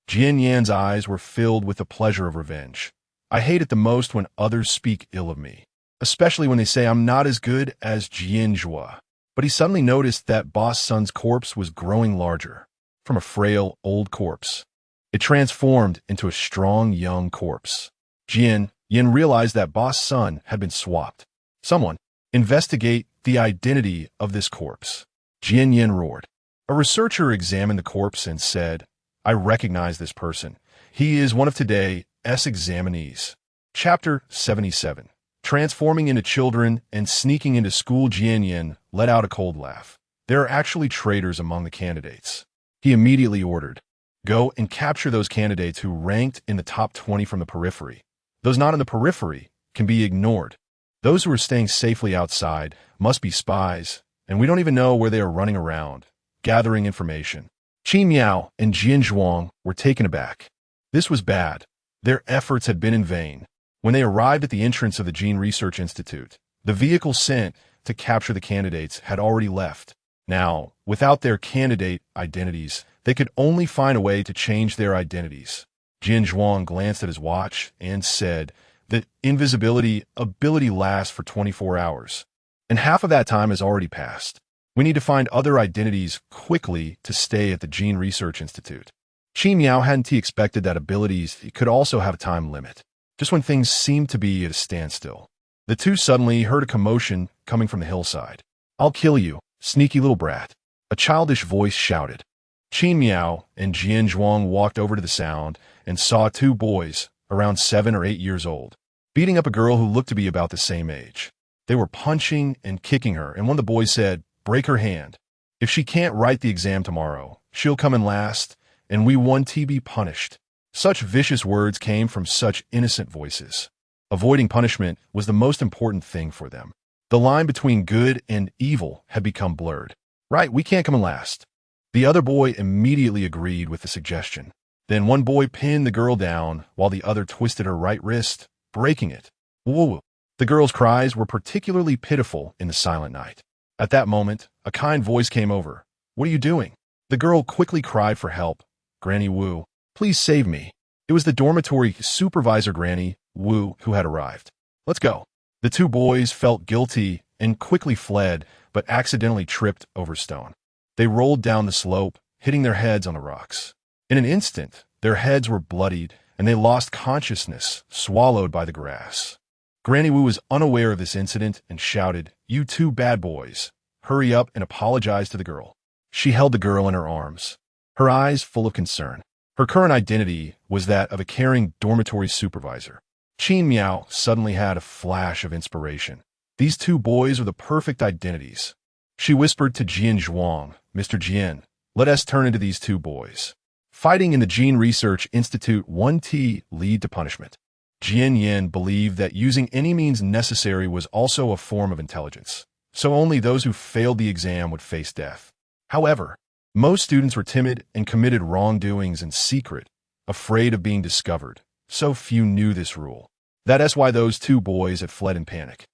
Jian Yan's eyes were filled with the pleasure of revenge. I hate it the most when others speak ill of me, especially when they say I'm not as good as Jian Zhuo. But he suddenly noticed that Boss Sun's corpse was growing larger. From a frail, old corpse, it transformed into a strong, young corpse. Jian realized that Boss Sun had been swapped. Someone, investigate the identity of this corpse. Jian roared. A researcher examined the corpse and said, "I recognize this person. He is one of today's examinees." Chapter 77. Transforming into children and sneaking into school. Jian let out a cold laugh. There are actually traitors among the candidates. He immediately ordered, "Go and capture those candidates who ranked in the top 20 from the periphery. Those not in the periphery can be ignored. Those who are staying safely outside must be spies, and we don't even know where they are running around, gathering information." Qi Miao and Jian Zhuo were taken aback. This was bad. Their efforts had been in vain. When they arrived at the entrance of the Gene Research Institute, the vehicle sent to capture the candidates had already left. Now, without their candidate identities, they could only find a way to change their identities. Jian Zhuo glanced at his watch and said, "The invisibility ability lasts for 24 hours, and half of that time has already passed. We need to find other identities quickly to stay at the Gene Research Institute." Qi Miao hadn't expected that abilities could also have a time limit, just when things seemed to be at a standstill. The two suddenly heard a commotion coming from the hillside. "I'll kill you, sneaky little brat," a childish voice shouted. Qi Miao and Jian Zhuo walked over to the sound and saw two boys, around 7 or 8 years old, beating up a girl who looked to be about the same age. They were punching and kicking her, and one of the boys said, "Break her hand. If she can't write the exam tomorrow, she'll come in last, and we want to be punished." Such vicious words came from such innocent voices. Avoiding punishment was the most important thing for them. The line between good and evil had become blurred. Right, we can't come in last. The other boy immediately agreed with the suggestion. Then one boy pinned the girl down while the other twisted her right wrist, breaking it. Whoa! The girl's cries were particularly pitiful in the silent night. At that moment, a kind voice came over. What are you doing? The girl quickly cried for help. Granny Wu, please save me. It was the dormitory supervisor Granny Wu who had arrived. Let's go. The two boys felt guilty and quickly fled, but accidentally tripped over stone. They rolled down the slope, hitting their heads on the rocks. In an instant, their heads were bloodied, and they lost consciousness, swallowed by the grass. Granny Wu was unaware of this incident and shouted, "You two bad boys, hurry up and apologize to the girl." She held the girl in her arms, her eyes full of concern. Her current identity was that of a caring dormitory supervisor. Qin Miao suddenly had a flash of inspiration. These two boys were the perfect identities. She whispered to Jian Zhuo, "Mr. Jian, let us turn into these two boys." Fighting in the Gene Research Institute 1T lead to punishment. Jian Yin believed that using any means necessary was also a form of intelligence, so only those who failed the exam would face death. However, most students were timid and committed wrongdoings in secret, afraid of being discovered, so few knew this rule. That's why those two boys had fled in panic,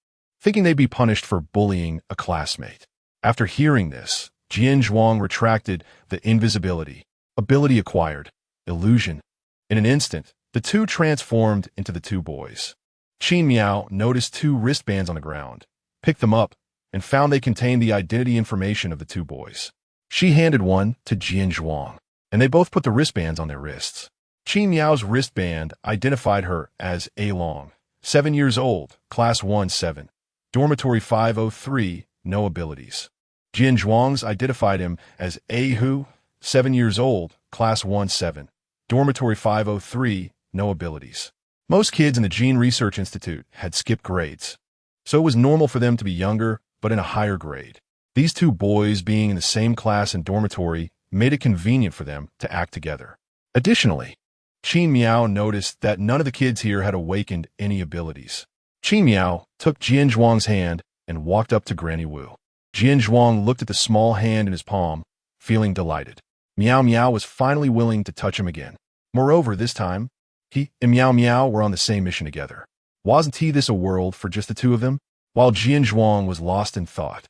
thinking they'd be punished for bullying a classmate. After hearing this, Jian Zhuo retracted the invisibility, ability acquired, illusion. In an instant, the two transformed into the two boys. Qin Miao noticed two wristbands on the ground, picked them up, and found they contained the identity information of the two boys. She handed one to Jian Zhuo, and they both put the wristbands on their wrists. Qin Miao's wristband identified her as A Long, 7 years old, Class 1-7, Dormitory 503, no abilities. Jian Zhuang's identified him as A Hu, 7 years old, Class 1-7, Dormitory 503, no abilities. Most kids in the Gene Research Institute had skipped grades, so it was normal for them to be younger but in a higher grade. These two boys being in the same class and dormitory made it convenient for them to act together. Additionally, Qin Miao noticed that none of the kids here had awakened any abilities. Qin Miao took Jian Zhuang's hand and walked up to Granny Wu. Jian Zhuang looked at the small hand in his palm, feeling delighted. Miao was finally willing to touch him again. Moreover, this time, he and Miao were on the same mission together. Wasn't this a world for just the two of them? While Jian Zhuang was lost in thought,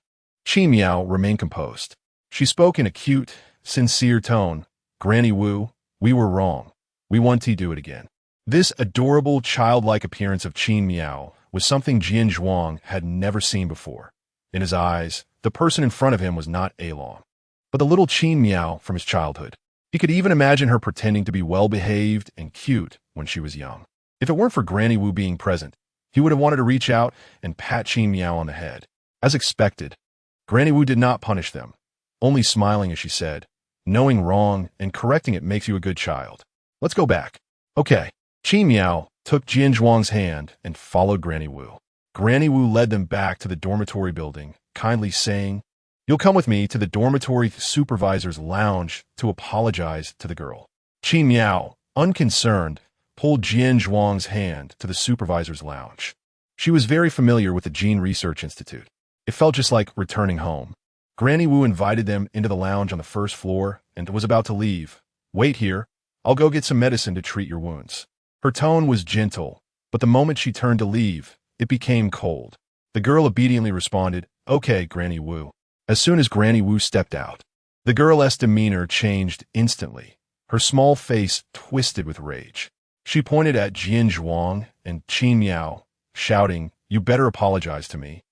Qin Miao remained composed. She spoke in a cute, sincere tone. Granny Wu, we were wrong. We want to do it again. This adorable, childlike appearance of Qin Miao was something Jian Zhuang had never seen before. In his eyes, the person in front of him was not A Long, but the little Qin Miao from his childhood. He could even imagine her pretending to be well-behaved and cute when she was young. If it weren't for Granny Wu being present, he would have wanted to reach out and pat Qin Miao on the head. As expected, Granny Wu did not punish them, only smiling as she said, "Knowing wrong and correcting it makes you a good child. Let's go back." Okay. Qin Miao took Jian Zhuang's hand and followed Granny Wu. Granny Wu led them back to the dormitory building, kindly saying, "You'll come with me to the dormitory supervisor's lounge to apologize to the girl." Qin Miao, unconcerned, pulled Jian Zhuang's hand to the supervisor's lounge. She was very familiar with the Gene Research Institute. It felt just like returning home. Granny Wu invited them into the lounge on the first floor and was about to leave. "Wait here. I'll go get some medicine to treat your wounds." Her tone was gentle, but the moment she turned to leave, it became cold. The girl obediently responded, "Okay, Granny Wu." As soon as Granny Wu stepped out, the girl's demeanor changed instantly. Her small face twisted with rage. She pointed at Jian Zhuang and Qin Miao, shouting, "You better apologize to me,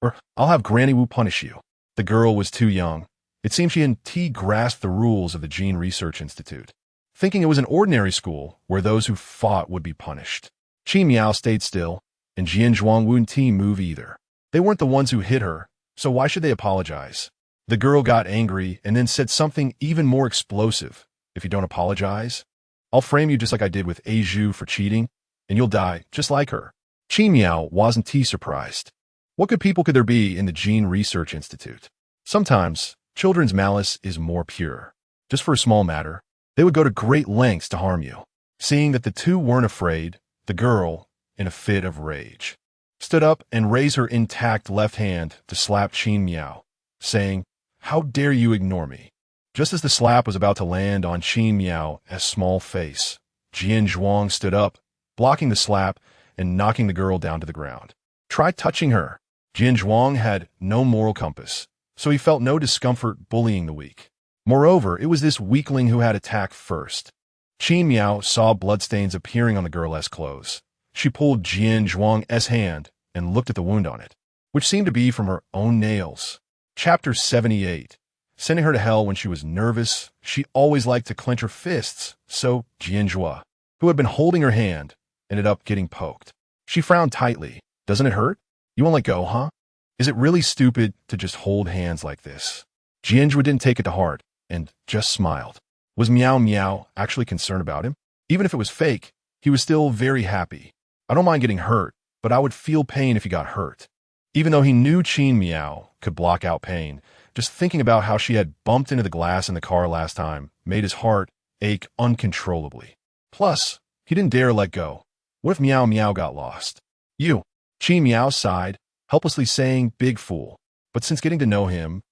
or I'll have Granny Wu punish you." The girl was too young. It seemed she hadn't grasped the rules of the Gene Research Institute, thinking it was an ordinary school where those who fought would be punished. Qin Miao stayed still, and Jian Zhuang wouldn't move either. They weren't the ones who hit her, so why should they apologize? The girl got angry and then said something even more explosive. "If you don't apologize, I'll frame you just like I did with A Zhu for cheating, and you'll die just like her." Qin Miao wasn't surprised. What good people could there be in the Gene Research Institute? Sometimes, children's malice is more pure. Just for a small matter, they would go to great lengths to harm you. Seeing that the two weren't afraid, the girl, in a fit of rage, stood up and raised her intact left hand to slap Qin Miao, saying, "How dare you ignore me?" Just as the slap was about to land on Qin Miao's small face, Jian Zhuo stood up, blocking the slap and knocking the girl down to the ground. "Try touching her." Jian Zhuo had no moral compass, so he felt no discomfort bullying the weak. Moreover, it was this weakling who had attacked first. Qin Miao saw bloodstains appearing on the girl's clothes. She pulled Jian Zhuo's hand and looked at the wound on it, which seemed to be from her own nails. Chapter 78. Sending her to hell when she was nervous, she always liked to clench her fists, so Jian Zhuo, who had been holding her hand, ended up getting poked. She frowned tightly. "Doesn't it hurt? You won't let go, huh? Is it really stupid to just hold hands like this?" Jian Zhuo didn't take it to heart and just smiled. Was Miao actually concerned about him? Even if it was fake, he was still very happy. "I don't mind getting hurt, but I would feel pain if he got hurt." Even though he knew Qin Miao could block out pain, just thinking about how she had bumped into the glass in the car last time made his heart ache uncontrollably. Plus, he didn't dare let go. What if Miao got lost? "You." Qin Miao sighed, helplessly saying, "Big fool." But since getting to know him,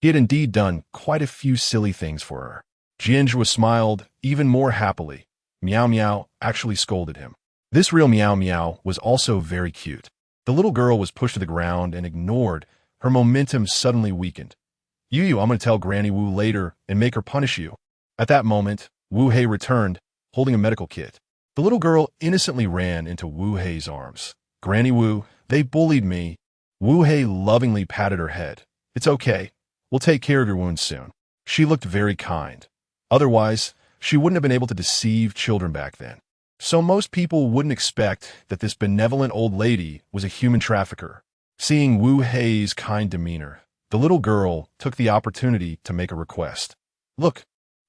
he had indeed done quite a few silly things for her. Jian Zhuo smiled even more happily. Miao actually scolded him. This real Miao was also very cute. The little girl was pushed to the ground and ignored. Her momentum suddenly weakened. "You, I'm going to tell Granny Wu later and make her punish you." At that moment, Wu Hei returned, holding a medical kit. The little girl innocently ran into Wu Hei's arms. "Granny Wu, they bullied me." Wu Hei lovingly patted her head. "It's okay. We'll take care of your wounds soon." She looked very kind. Otherwise, she wouldn't have been able to deceive children back then. So most people wouldn't expect that this benevolent old lady was a human trafficker. Seeing Wu Hei's kind demeanor, the little girl took the opportunity to make a request. "Look,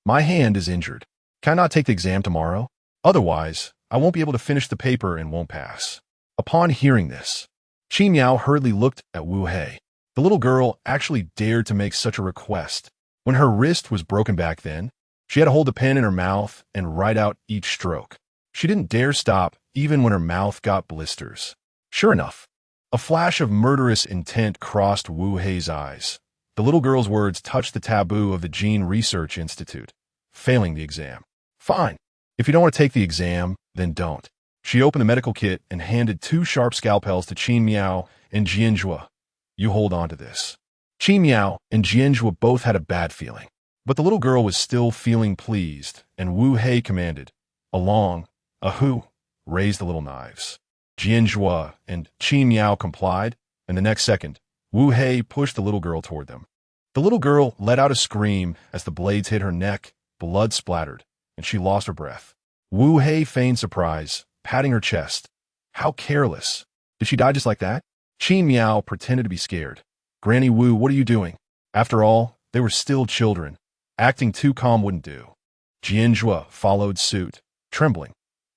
my hand is injured. Can I not take the exam tomorrow? Otherwise, I won't be able to finish the paper and won't pass." Upon hearing this, Qin Miao hurriedly looked at Wu Hei. The little girl actually dared to make such a request. When her wrist was broken back then, she had to hold the pen in her mouth and write out each stroke. She didn't dare stop even when her mouth got blisters. Sure enough, a flash of murderous intent crossed Wu Hei's eyes. The little girl's words touched the taboo of the Gene Research Institute, failing the exam. "Fine. If you don't want to take the exam, then don't." She opened the medical kit and handed 2 sharp scalpels to Qin Miao and Jian Zhuo. "You hold on to this." Qin Miao and Jian Zhuo both had a bad feeling, but the little girl was still feeling pleased, and Wu Hei commanded, "Along, ahu," raised the little knives. Jian Zhuo and Qin Miao complied, and the next second, Wu Hei pushed the little girl toward them. The little girl let out a scream as the blades hit her neck, blood splattered, and she lost her breath. Wu Hei feigned surprise, patting her chest. "How careless. Did she die just like that?" Qin Miao pretended to be scared. "Granny Wu, what are you doing?" After all, they were still children. Acting too calm wouldn't do. Jian Zhuo followed suit, trembling.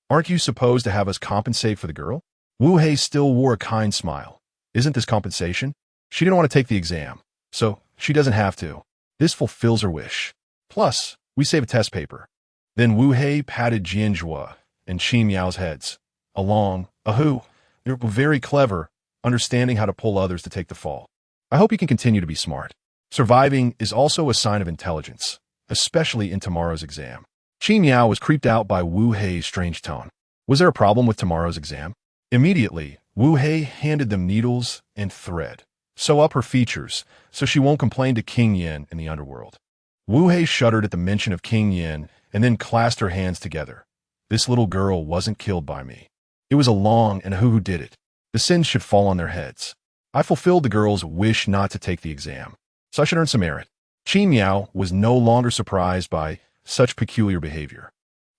"Aren't you supposed to have us compensate for the girl?" Wu Hei still wore a kind smile. "Isn't this compensation? She didn't want to take the exam, so she doesn't have to. This fulfills her wish. Plus, we save a test paper." Then Wu Hei patted Jian Zhuo and Qin Miao's heads. "Along, ahu, you're very clever, understanding how to pull others to take the fall. I hope you can continue to be smart. Surviving is also a sign of intelligence, especially in tomorrow's exam." Qin Miao was creeped out by Wu Hei's strange tone. Was there a problem with tomorrow's exam? Immediately, Wu Hei handed them needles and thread. "Sew up her features, so she won't complain to King Yin in the underworld." Wu Hei shuddered at the mention of King Yin and then clasped her hands together. "This little girl wasn't killed by me. It was Along and who did it. The sins should fall on their heads. I fulfilled the girl's wish not to take the exam, so I should earn some merit." Qin Miao was no longer surprised by such peculiar behavior.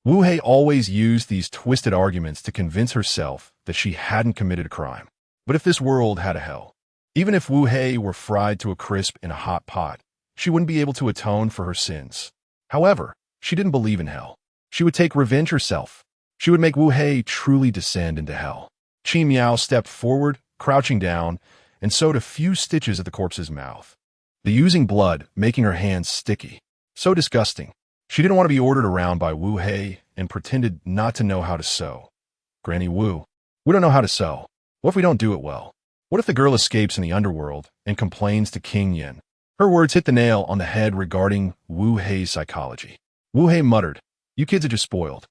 Wu Hei always used these twisted arguments to convince herself that she hadn't committed a crime. But if this world had a hell, even if Wu Hei were fried to a crisp in a hot pot, she wouldn't be able to atone for her sins. However, she didn't believe in hell. She would take revenge herself. She would make Wu Hei truly descend into hell. Qin Miao stepped forward, crouching down, and sewed a few stitches at the corpse's mouth. The oozing blood making her hands sticky. So disgusting. She didn't want to be ordered around by Wu Hei and pretended not to know how to sew. Granny Wu, we don't know how to sew. What if we don't do it well? What if the girl escapes in the underworld and complains to King Yin? Her words hit the nail on the head regarding Wu Hei's psychology. Wu Hei muttered, "You kids are just spoiled."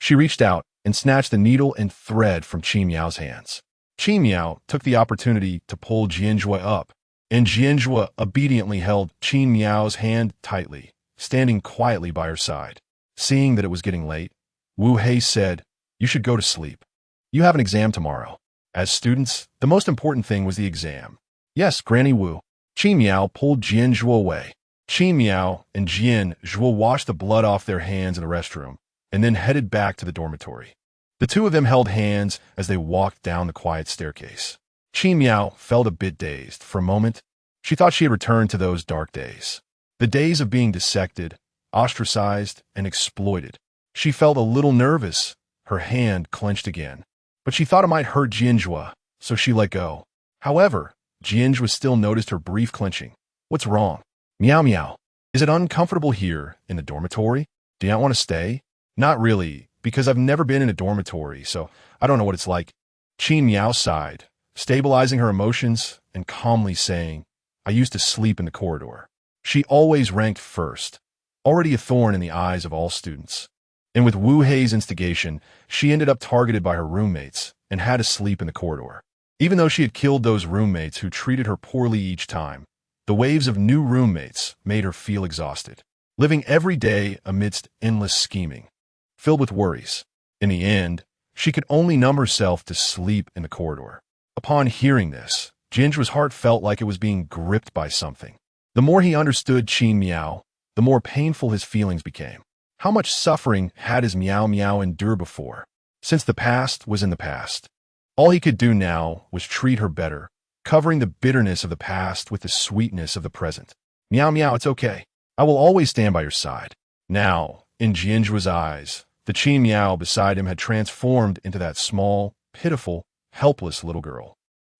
She reached out and snatched the needle and thread from Qi Miao's hands. Qi Miao took the opportunity to pull Jian Zhuo up, and Jian Zhuo obediently held Qi Miao's hand tightly, standing quietly by her side. Seeing that it was getting late, Wu Hei said, "You should go to sleep. You have an exam tomorrow." As students, the most important thing was the exam. "Yes, Granny Wu." Qi Miao pulled Jian Zhuo away. Qi Miao and Jian Zhuo washed the blood off their hands in the restroom and then headed back to the dormitory. The two of them held hands as they walked down the quiet staircase. Qi Miao felt a bit dazed. For a moment, she thought she had returned to those dark days. The days of being dissected, ostracized, and exploited. She felt a little nervous. Her hand clenched again. But she thought it might hurt Jian Zhuo, so she let go. However, Jian Zhuo still noticed her brief clenching. "What's wrong?" "Miao Miao. Is it uncomfortable here in the dormitory? Do you not want to stay?" "Not really, because I've never been in a dormitory, so I don't know what it's like." Qi Miao sighed, stabilizing her emotions and calmly saying, "I used to sleep in the corridor." She always ranked first, already a thorn in the eyes of all students. And with Wu Hei's instigation, she ended up targeted by her roommates and had to sleep in the corridor. Even though she had killed those roommates who treated her poorly each time, the waves of new roommates made her feel exhausted, living every day amidst endless scheming, filled with worries. In the end, she could only numb herself to sleep in the corridor. Upon hearing this, Jian Zhuo's heart felt like it was being gripped by something. The more he understood Qi Miao, the more painful his feelings became. How much suffering had his Miao Miao endured before? Since the past was in the past, all he could do now was treat her better, covering the bitterness of the past with the sweetness of the present. "Miao Miao, it's okay. I will always stand by your side." Now, in Jian Zhuo's eyes, the Qi Miao beside him had transformed into that small, pitiful, helpless little girl.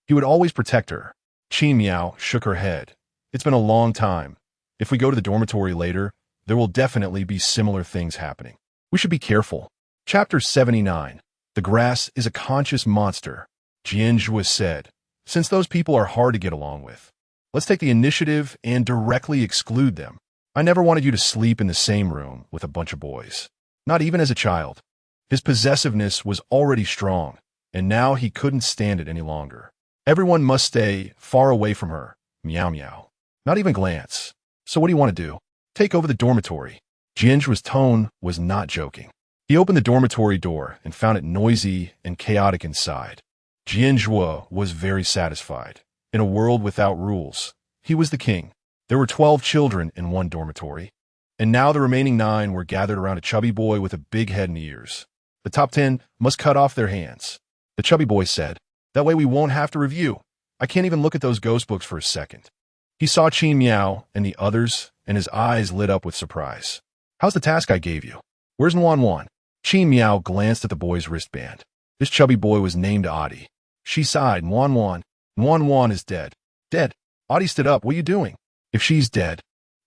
He would always protect her. Qi Miao shook her head. "It's been a long time. If we go to the dormitory later, there will definitely be similar things happening. We should be careful." Chapter 79. The grass is a conscious monster. Jian Zhuo said, "Since those people are hard to get along with, let's take the initiative and directly exclude them. I never wanted you to sleep in the same room with a bunch of boys. Not even as a child." His possessiveness was already strong, and now he couldn't stand it any longer. Everyone must stay far away from her. Miao Miao. Not even glance. "So what do you want to do?" "Take over the dormitory." Jian Zhuo's tone was not joking. He opened the dormitory door and found it noisy and chaotic inside. Jian Zhuo was very satisfied. In a world without rules, he was the king. There were 12 children in one dormitory, and now the remaining 9 were gathered around a chubby boy with a big head and ears. The top 10 must cut off their hands. The chubby boy said, "That way we won't have to review. I can't even look at those ghost books for a second." He saw Qi Miao and the others, and his eyes lit up with surprise. "How's the task I gave you? Where's Wan?" Qi Miao glanced at the boy's wristband. This chubby boy was named Adi. She sighed. Wan is dead." "Dead?" Adi stood up. "What are you doing?" "If she's dead,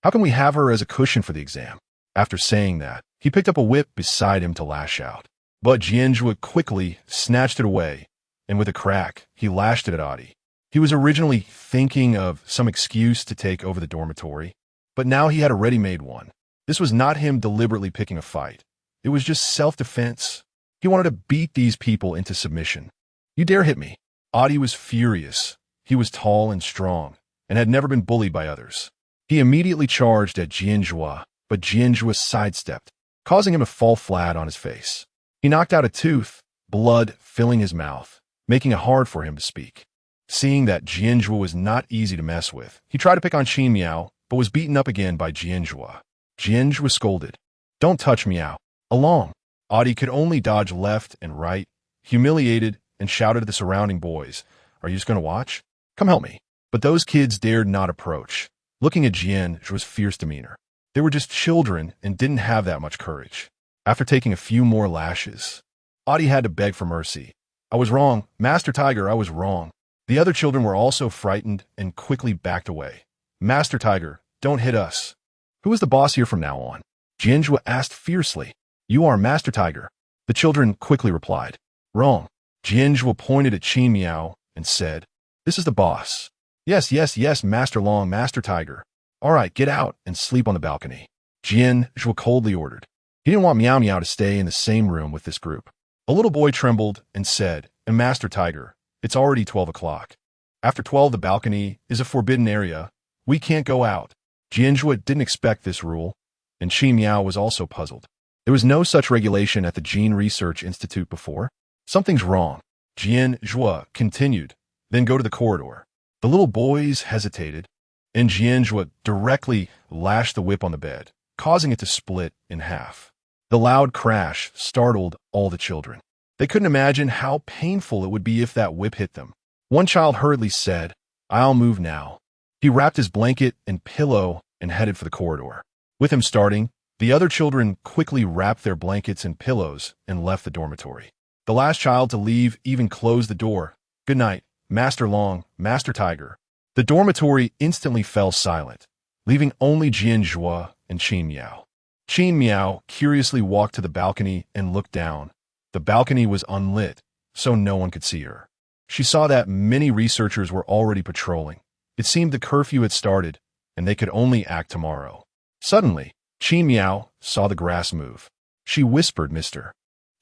how can we have her as a cushion for the exam?" After saying that, he picked up a whip beside him to lash out. But Jian Zhuo quickly snatched it away, and with a crack, he lashed it at Adi. He was originally thinking of some excuse to take over the dormitory, but now he had a ready-made one. This was not him deliberately picking a fight. It was just self-defense. He wanted to beat these people into submission. "You dare hit me." Adi was furious. He was tall and strong, and had never been bullied by others. He immediately charged at Jian Zhuo, but Jian Zhuo sidestepped, causing him to fall flat on his face. He knocked out a tooth, blood filling his mouth, making it hard for him to speak. Seeing that Jian Zhuo was not easy to mess with, he tried to pick on Qi Miao, but was beaten up again by Jian Zhuo. Jian Zhuo scolded, "Don't touch Miao." "Along." Adi could only dodge left and right, humiliated, and shouted at the surrounding boys, "Are you just going to watch? Come help me." But those kids dared not approach, looking at Jian Zhuo's fierce demeanor. They were just children and didn't have that much courage. After taking a few more lashes, Adi had to beg for mercy. "I was wrong, Master Tiger, I was wrong." The other children were also frightened and quickly backed away. "Master Tiger, don't hit us. Who is the boss here from now on?" Jian Zhuo asked fiercely. You are Master Tiger. The children quickly replied. Wrong. Jian Zhuo pointed at Qin Miao and said, This is the boss. Yes, yes, yes, Master Long, Master Tiger. All right, get out and sleep on the balcony. Jian Zhuo coldly ordered. He didn't want Miao Miao to stay in the same room with this group. A little boy trembled and said, And Master Tiger, it's already 12 o'clock. After 12, the balcony is a forbidden area. We can't go out. Jian Zhuo didn't expect this rule, and Qin Miao was also puzzled. There was no such regulation at the Gene Research Institute before. Something's wrong. Jian Zhuo continued, Then go to the corridor. The little boys hesitated, and Jian Zhuo directly lashed the whip on the bed, causing it to split in half. The loud crash startled all the children. They couldn't imagine how painful it would be if that whip hit them. One child hurriedly said, I'll move now. He wrapped his blanket and pillow and headed for the corridor. With him starting, the other children quickly wrapped their blankets and pillows and left the dormitory. The last child to leave even closed the door. Good night, Master Long, Master Tiger. The dormitory instantly fell silent, leaving only Jian Zhuo and Qin Miao. Qin Miao curiously walked to the balcony and looked down. The balcony was unlit, so no one could see her. She saw that many researchers were already patrolling. It seemed the curfew had started, and they could only act tomorrow. Suddenly, Qin Miao saw the grass move. She whispered, Mr.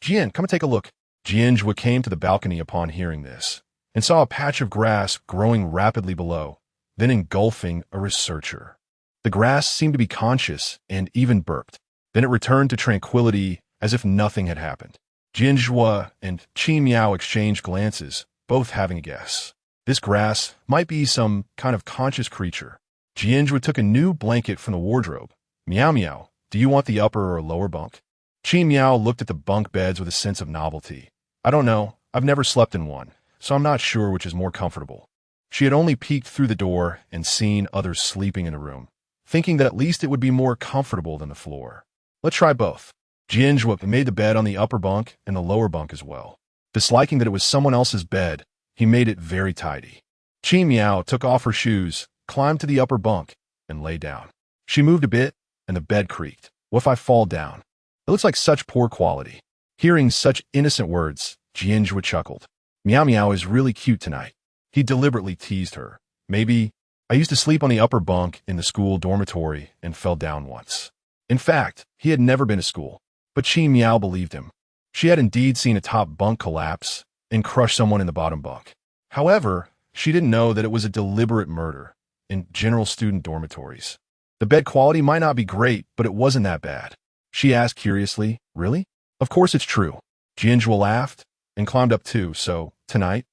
Jian, come and take a look. Jian Zhuo came to the balcony upon hearing this, and saw a patch of grass growing rapidly below, then engulfing a researcher. The grass seemed to be conscious and even burped. Then it returned to tranquility as if nothing had happened. Jian Zhuo and Qin Miao exchanged glances, both having a guess. This grass might be some kind of conscious creature. Jian Zhuo took a new blanket from the wardrobe. Miao Miao, do you want the upper or lower bunk? Qin Miao looked at the bunk beds with a sense of novelty. I don't know. I've never slept in one, so I'm not sure which is more comfortable. She had only peeked through the door and seen others sleeping in the room, thinking that at least it would be more comfortable than the floor. Let's try both. Jian Zhuo made the bed on the upper bunk and the lower bunk as well. Disliking that it was someone else's bed, he made it very tidy. Qin Miao took off her shoes, climbed to the upper bunk, and lay down. She moved a bit, and the bed creaked. What if I fall down? It looks like such poor quality. Hearing such innocent words, Jian Zhuo chuckled. Miao Miao is really cute tonight. He deliberately teased her. Maybe I used to sleep on the upper bunk in the school dormitory and fell down once. In fact, he had never been to school, but Qin Miao believed him. She had indeed seen a top bunk collapse and crush someone in the bottom bunk. However, she didn't know that it was a deliberate murder in general student dormitories. The bed quality might not be great, but it wasn't that bad. She asked curiously, Really? Of course it's true. Jian Zhuo laughed and climbed up too, so tonight,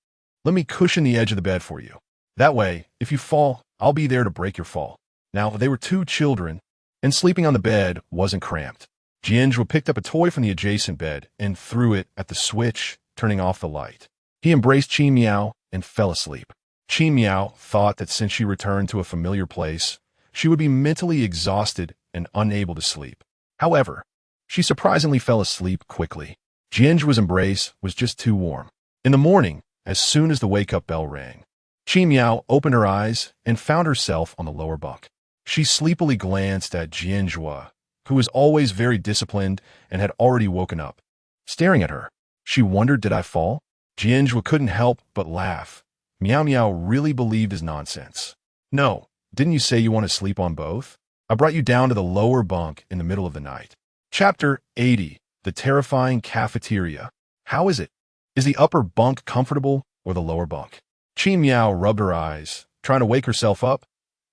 let me cushion the edge of the bed for you. That way, if you fall, I'll be there to break your fall. Now, they were two children, and sleeping on the bed wasn't cramped. Jian Zhuo picked up a toy from the adjacent bed and threw it at the switch, turning off the light. He embraced Qin Miao and fell asleep. Qin Miao thought that since she returned to a familiar place, she would be mentally exhausted and unable to sleep. However, she surprisingly fell asleep quickly. Jian Zhuo's embrace was just too warm. In the morning, as soon as the wake-up bell rang, Qin Miao opened her eyes and found herself on the lower bunk. She sleepily glanced at Jian Zhuo, who was always very disciplined and had already woken up. Staring at her, she wondered, did I fall? Jian Zhuo couldn't help but laugh. Miao Miao really believed his nonsense. No, didn't you say you want to sleep on both? I brought you down to the lower bunk in the middle of the night. Chapter 80. The Terrifying Cafeteria. How is it? Is the upper bunk comfortable or the lower bunk? Qin Miao rubbed her eyes, trying to wake herself up.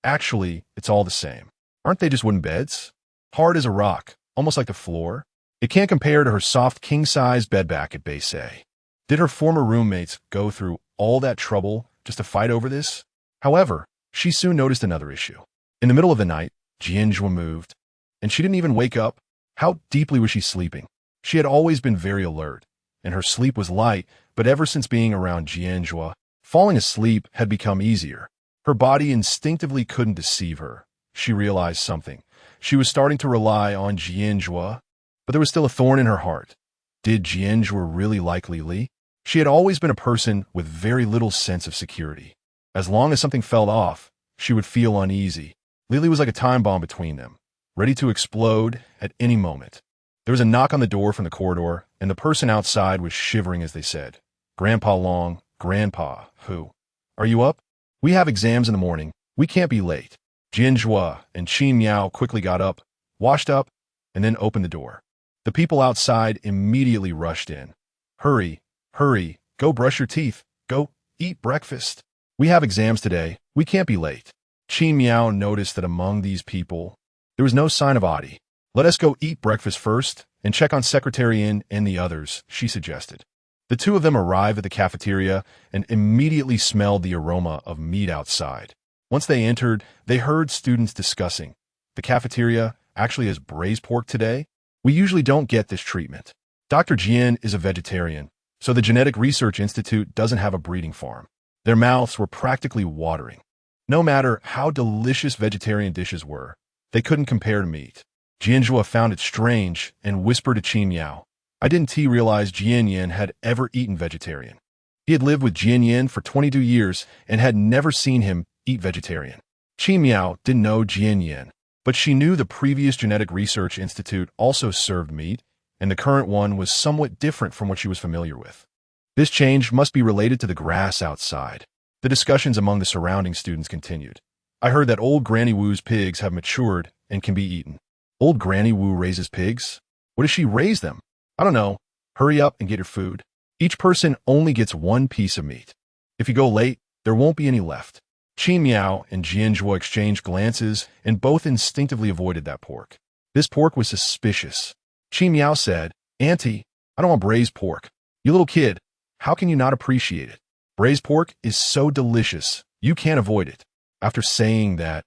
Actually, it's all the same. Aren't they just wooden beds? Hard as a rock, almost like the floor. It can't compare to her soft king-size bed back at Base A. Did her former roommates go through all that trouble just to fight over this? However, she soon noticed another issue. In the middle of the night, Jian Zhuo moved, and she didn't even wake up. How deeply was she sleeping? She had always been very alert, and her sleep was light, but ever since being around Jian Zhuo, falling asleep had become easier. Her body instinctively couldn't deceive her. She realized something. She was starting to rely on Jian Zhuo, but there was still a thorn in her heart. Did Jian Zhuo really like Li Li? She had always been a person with very little sense of security. As long as something fell off, she would feel uneasy. Li Li was like a time bomb between them. ready to explode at any moment. There was a knock on the door from the corridor, and the person outside was shivering as they said, "Grandpa Long, Grandpa, who? Are you up? We have exams in the morning. We can't be late." Jian Zhuo and Qin Miao quickly got up, washed up, and then opened the door. The people outside immediately rushed in. "Hurry, hurry, go brush your teeth, go eat breakfast. We have exams today. We can't be late." Qin Miao noticed that among these people, there was no sign of Adi. "Let us go eat breakfast first and check on Secretary In and the others," she suggested. The two of them arrived at the cafeteria and immediately smelled the aroma of meat outside. Once they entered, they heard students discussing, "The cafeteria actually has braised pork today? We usually don't get this treatment. Dr. Jian is a vegetarian, so the Genetic Research Institute doesn't have a breeding farm." Their mouths were practically watering. No matter how delicious vegetarian dishes were, they couldn't compare to meat. Jian Zhuo found it strange and whispered to Qin Miao, "I didn't realize Jian Yin had ever eaten vegetarian." He had lived with Jian Yin for 22 years and had never seen him eat vegetarian. Qin Miao didn't know Jian Yin, but she knew the previous Genetic Research Institute also served meat, and the current one was somewhat different from what she was familiar with. This change must be related to the grass outside. The discussions among the surrounding students continued. "I heard that old Granny Wu's pigs have matured and can be eaten." "Old Granny Wu raises pigs? What does she raise them?" "I don't know. Hurry up and get your food. Each person only gets one piece of meat. If you go late, there won't be any left." Qin Miao and Jian Zhuo exchanged glances and both instinctively avoided that pork. This pork was suspicious. Qin Miao said, "Auntie, I don't want braised pork. You little kid, how can you not appreciate it? Braised pork is so delicious, you can't avoid it." After saying that,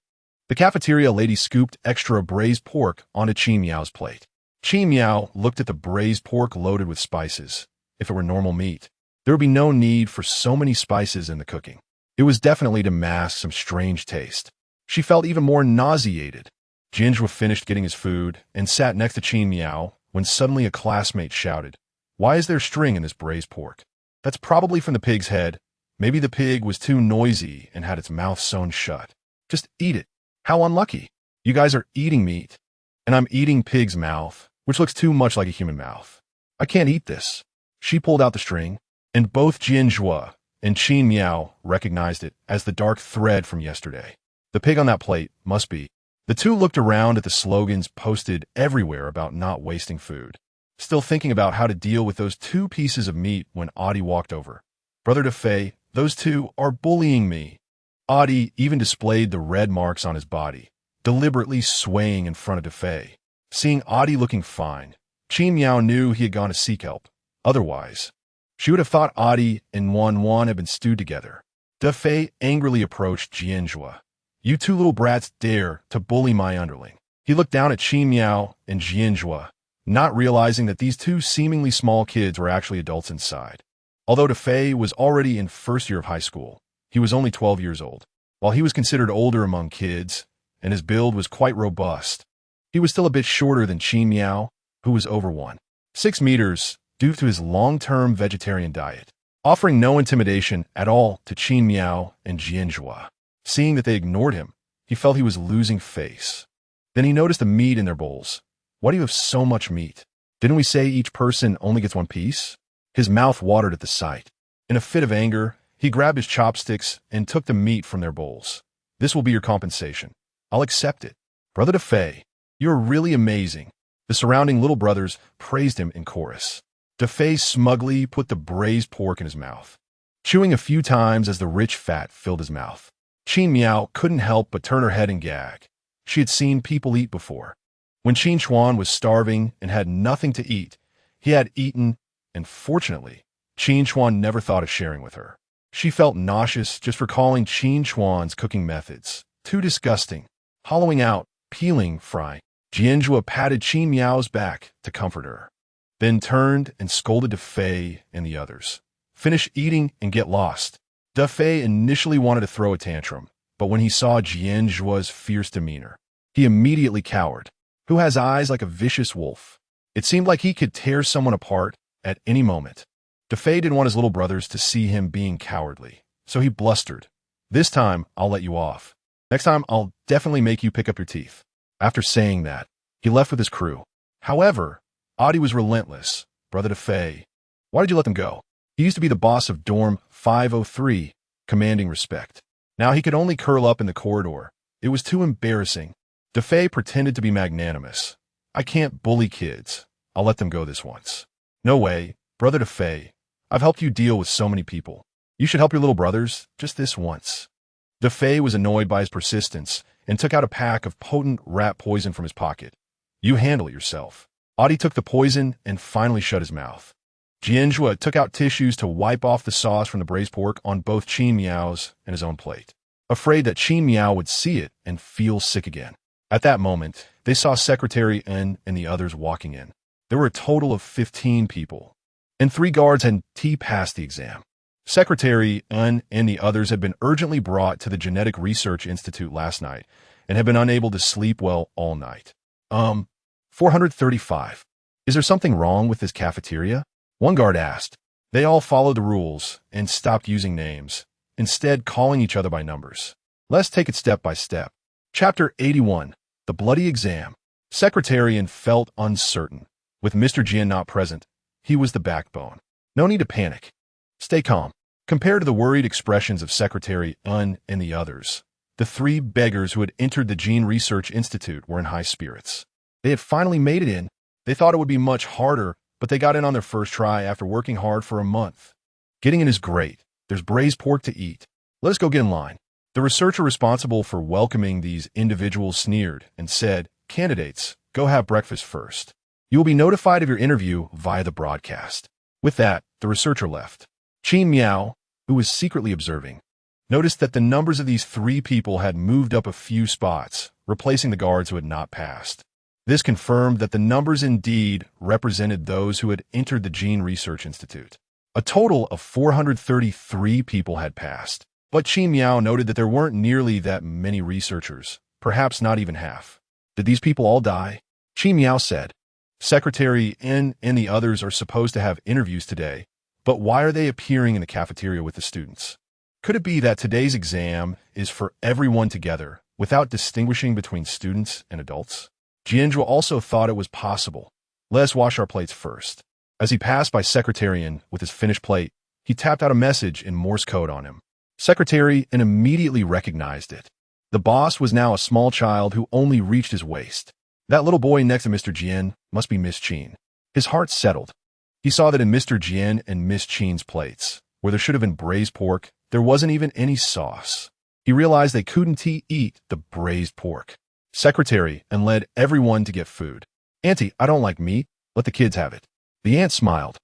the cafeteria lady scooped extra braised pork onto Qin Miao's plate. Qin Miao looked at the braised pork loaded with spices. If it were normal meat, there would be no need for so many spices in the cooking. It was definitely to mask some strange taste. She felt even more nauseated. Jian Zhuo finished getting his food and sat next to Qin Miao when suddenly a classmate shouted, "Why is there string in this braised pork?" "That's probably from the pig's head. Maybe the pig was too noisy and had its mouth sewn shut. Just eat it." "How unlucky. You guys are eating meat, and I'm eating pig's mouth, which looks too much like a human mouth. I can't eat this." She pulled out the string, and both Jian Zhuo and Qin Miao recognized it as the dark thread from yesterday. The pig on that plate must be. The two looked around at the slogans posted everywhere about not wasting food, still thinking about how to deal with those two pieces of meat when Adi walked over. "Brother DeFei, those two are bullying me." Adi even displayed the red marks on his body, deliberately swaying in front of DeFei. Seeing Adi looking fine, Qin Miao knew he had gone to seek help. Otherwise, she would have thought Adi and Wan had been stewed together. DeFei angrily approached Jian Zhuo. "You two little brats dare to bully my underling." He looked down at Qin Miao and Jian Zhuo, not realizing that these two seemingly small kids were actually adults inside. Although DeFei was already in first year of high school, he was only 12 years old. While he was considered older among kids, and his build was quite robust, he was still a bit shorter than Qin Miao, who was over 1.6 meters due to his long-term vegetarian diet, offering no intimidation at all to Qin Miao and Jian Zhuo. Seeing that they ignored him, he felt he was losing face. Then he noticed the meat in their bowls. "Why do you have so much meat? Didn't we say each person only gets one piece?" His mouth watered at the sight. In a fit of anger, he grabbed his chopsticks and took the meat from their bowls. "This will be your compensation. I'll accept it. Brother DeFei, you're really amazing." The surrounding little brothers praised him in chorus. DeFei smugly put the braised pork in his mouth, chewing a few times as the rich fat filled his mouth. Qin Miao couldn't help but turn her head and gag. She had seen people eat before. When Qin Chuan was starving and had nothing to eat, he had eaten, and fortunately, Qin Chuan never thought of sharing with her. She felt nauseous just recalling Qin Chuan's cooking methods. Too disgusting. Hollowing out, peeling, frying. Jian Zhuo patted Qin Miao's back to comfort her, then turned and scolded DeFei and the others. "Finish eating and get lost." DeFei initially wanted to throw a tantrum, but when he saw Jian Zhuo's fierce demeanor, he immediately cowered. Who has eyes like a vicious wolf? It seemed like he could tear someone apart at any moment. DeFei didn't want his little brothers to see him being cowardly, so he blustered. "This time, I'll let you off. Next time, I'll definitely make you pick up your teeth." After saying that, he left with his crew. However, Adi was relentless. Brother Defei, why did you let them go? He used to be the boss of Dorm 503, commanding respect. Now he could only curl up in the corridor. It was too embarrassing. Defei pretended to be magnanimous. I can't bully kids. I'll let them go this once. No way, Brother Defei. I've helped you deal with so many people. You should help your little brothers just this once. Defei was annoyed by his persistence and took out a pack of potent rat poison from his pocket. You handle it yourself. Adi took the poison and finally shut his mouth. Jian Zhuo took out tissues to wipe off the sauce from the braised pork on both Qin Miao's and his own plate, afraid that Qin Miao would see it and feel sick again. At that moment, they saw Secretary N and the others walking in. There were a total of 15 people, and 3 guards had passed the exam. Secretary N and the others had been urgently brought to the Genetic Research Institute last night and had been unable to sleep well all night. 435. Is there something wrong with this cafeteria? One guard asked. They all followed the rules and stopped using names, instead calling each other by numbers. Let's take it step by step. Chapter 81. The Bloody Exam. Secretarian felt uncertain. With Mr. Jian not present, he was the backbone. No need to panic. Stay calm. Compared to the worried expressions of Secretary Un and the others, the 3 beggars who had entered the Gene Research Institute were in high spirits. They had finally made it in. They thought it would be much harder, but they got in on their first try after working hard for a month. Getting in is great. There's braised pork to eat. Let us go get in line. The researcher responsible for welcoming these individuals sneered and said, Candidates, go have breakfast first. You will be notified of your interview via the broadcast. With that, the researcher left. Qin Miao, who was secretly observing, noticed that the numbers of these 3 people had moved up a few spots, replacing the guards who had not passed. This confirmed that the numbers indeed represented those who had entered the Gene Research Institute. A total of 433 people had passed, but Qin Miao noted that there weren't nearly that many researchers, perhaps not even half. Did these people all die? Qin Miao said. Secretary N and the others are supposed to have interviews today, but why are they appearing in the cafeteria with the students? Could it be that today's exam is for everyone together, without distinguishing between students and adults? Jian Zhuo also thought it was possible. Let us wash our plates first. As he passed by Secretarian with his finished plate, he tapped out a message in Morse code on him. Secretary and immediately recognized it. The boss was now a small child who only reached his waist. That little boy next to Mr. Jian must be Miss Qin. His heart settled. He saw that in Mr. Jian and Miss Qin's plates, where there should have been braised pork, there wasn't even any sauce. He realized they couldn't eat the braised pork. Secretary and led everyone to get food. Auntie, I don't like meat. Let the kids have it. The aunt smiled.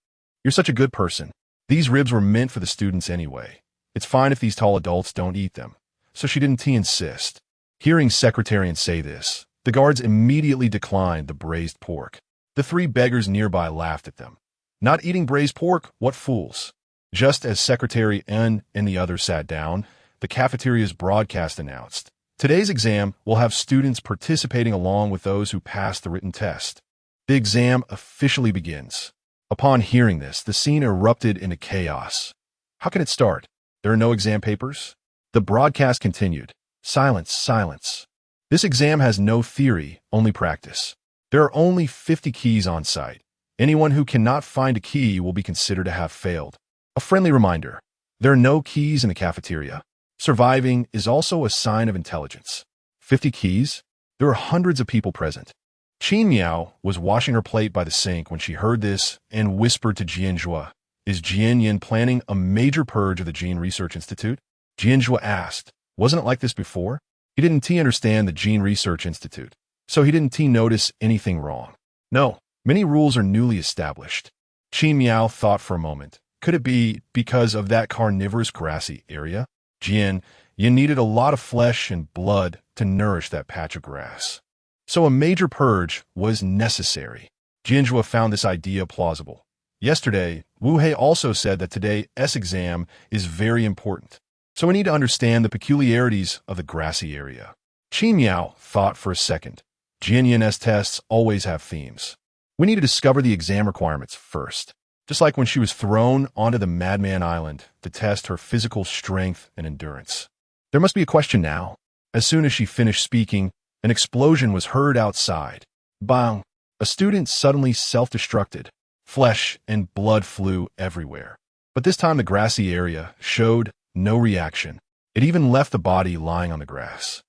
You're such a good person. These ribs were meant for the students anyway. It's fine if these tall adults don't eat them. So she didn't insist. Hearing Secretarian say this, the guards immediately declined the braised pork. The 3 beggars nearby laughed at them. Not eating braised pork? What fools. Just as Secretary N and the others sat down, the cafeteria's broadcast announced, today's exam will have students participating along with those who passed the written test. The exam officially begins. Upon hearing this, the scene erupted into chaos. How can it start? There are no exam papers? The broadcast continued. Silence, silence. This exam has no theory, only practice. There are only 50 keys on site. Anyone who cannot find a key will be considered to have failed. A friendly reminder, there are no keys in the cafeteria. Surviving is also a sign of intelligence. 50 keys? There are hundreds of people present. Qin Miao was washing her plate by the sink when she heard this and whispered to Jian Zhuo, Is Jian Yin planning a major purge of the Gene Research Institute? Jian Zhuo asked, Wasn't it like this before? He didn't understand the Gene Research Institute, so he didn't notice anything wrong. No, many rules are newly established. Qin Miao thought for a moment. Could it be because of that carnivorous grassy area? Jian Yin needed a lot of flesh and blood to nourish that patch of grass. So a major purge was necessary. Jian Zhuo found this idea plausible. Yesterday, Wu Hei also said that today's exam is very important. So we need to understand the peculiarities of the grassy area. Qin Miao thought for a second. Jian Yin's tests always have themes. We need to discover the exam requirements first. Just like when she was thrown onto the Madman Island to test her physical strength and endurance. There must be a question now. As soon as she finished speaking, An explosion was heard outside. Bang! A student suddenly self-destructed. Flesh and blood flew everywhere. But this time the grassy area showed no reaction. It even left the body lying on the grass.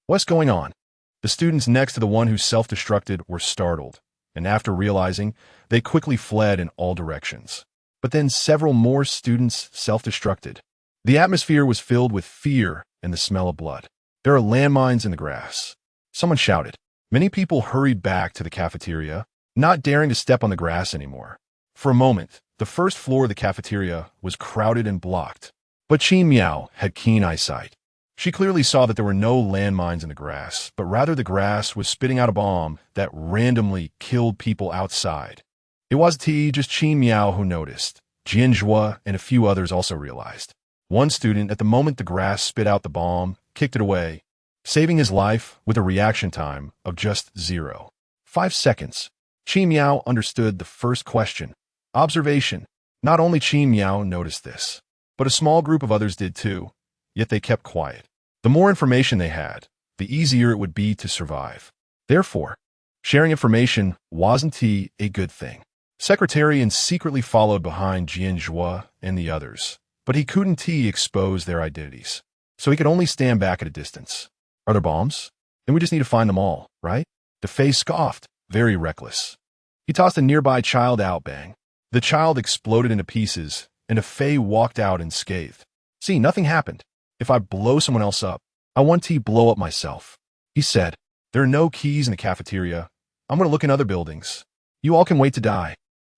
What's going on? The students next to the one who self-destructed were startled, and after realizing, they quickly fled in all directions. But then several more students self-destructed. The atmosphere was filled with fear and the smell of blood. There are landmines in the grass. Someone shouted. Many people hurried back to the cafeteria, not daring to step on the grass anymore. For a moment, the first floor of the cafeteria was crowded and blocked. But Qin Miao had keen eyesight. She clearly saw that there were no landmines in the grass, but rather the grass was spitting out a bomb that randomly killed people outside. It wasn't just Qin Miao who noticed. Jian Zhuo and a few others also realized. One student, at the moment the grass spit out the bomb, kicked it away, saving his life with a reaction time of just 0.5 seconds. Qin Miao understood the first question. Observation. Not only Qin Miao noticed this, but a small group of others did too. Yet they kept quiet. The more information they had, the easier it would be to survive. Therefore, sharing information wasn't a good thing. Secretarian secretly followed behind Jian Zhuo and the others, but he couldn't expose their identities, so he could only stand back at a distance. Are there bombs? Then we just need to find them all, right? DeFei scoffed, very reckless. He tossed a nearby child out. Bang. The child exploded into pieces, and DeFei walked out unscathed. See, nothing happened. If I blow someone else up, I want to blow up myself. He said, there are no keys in the cafeteria. I'm going to look in other buildings. You all can wait to die.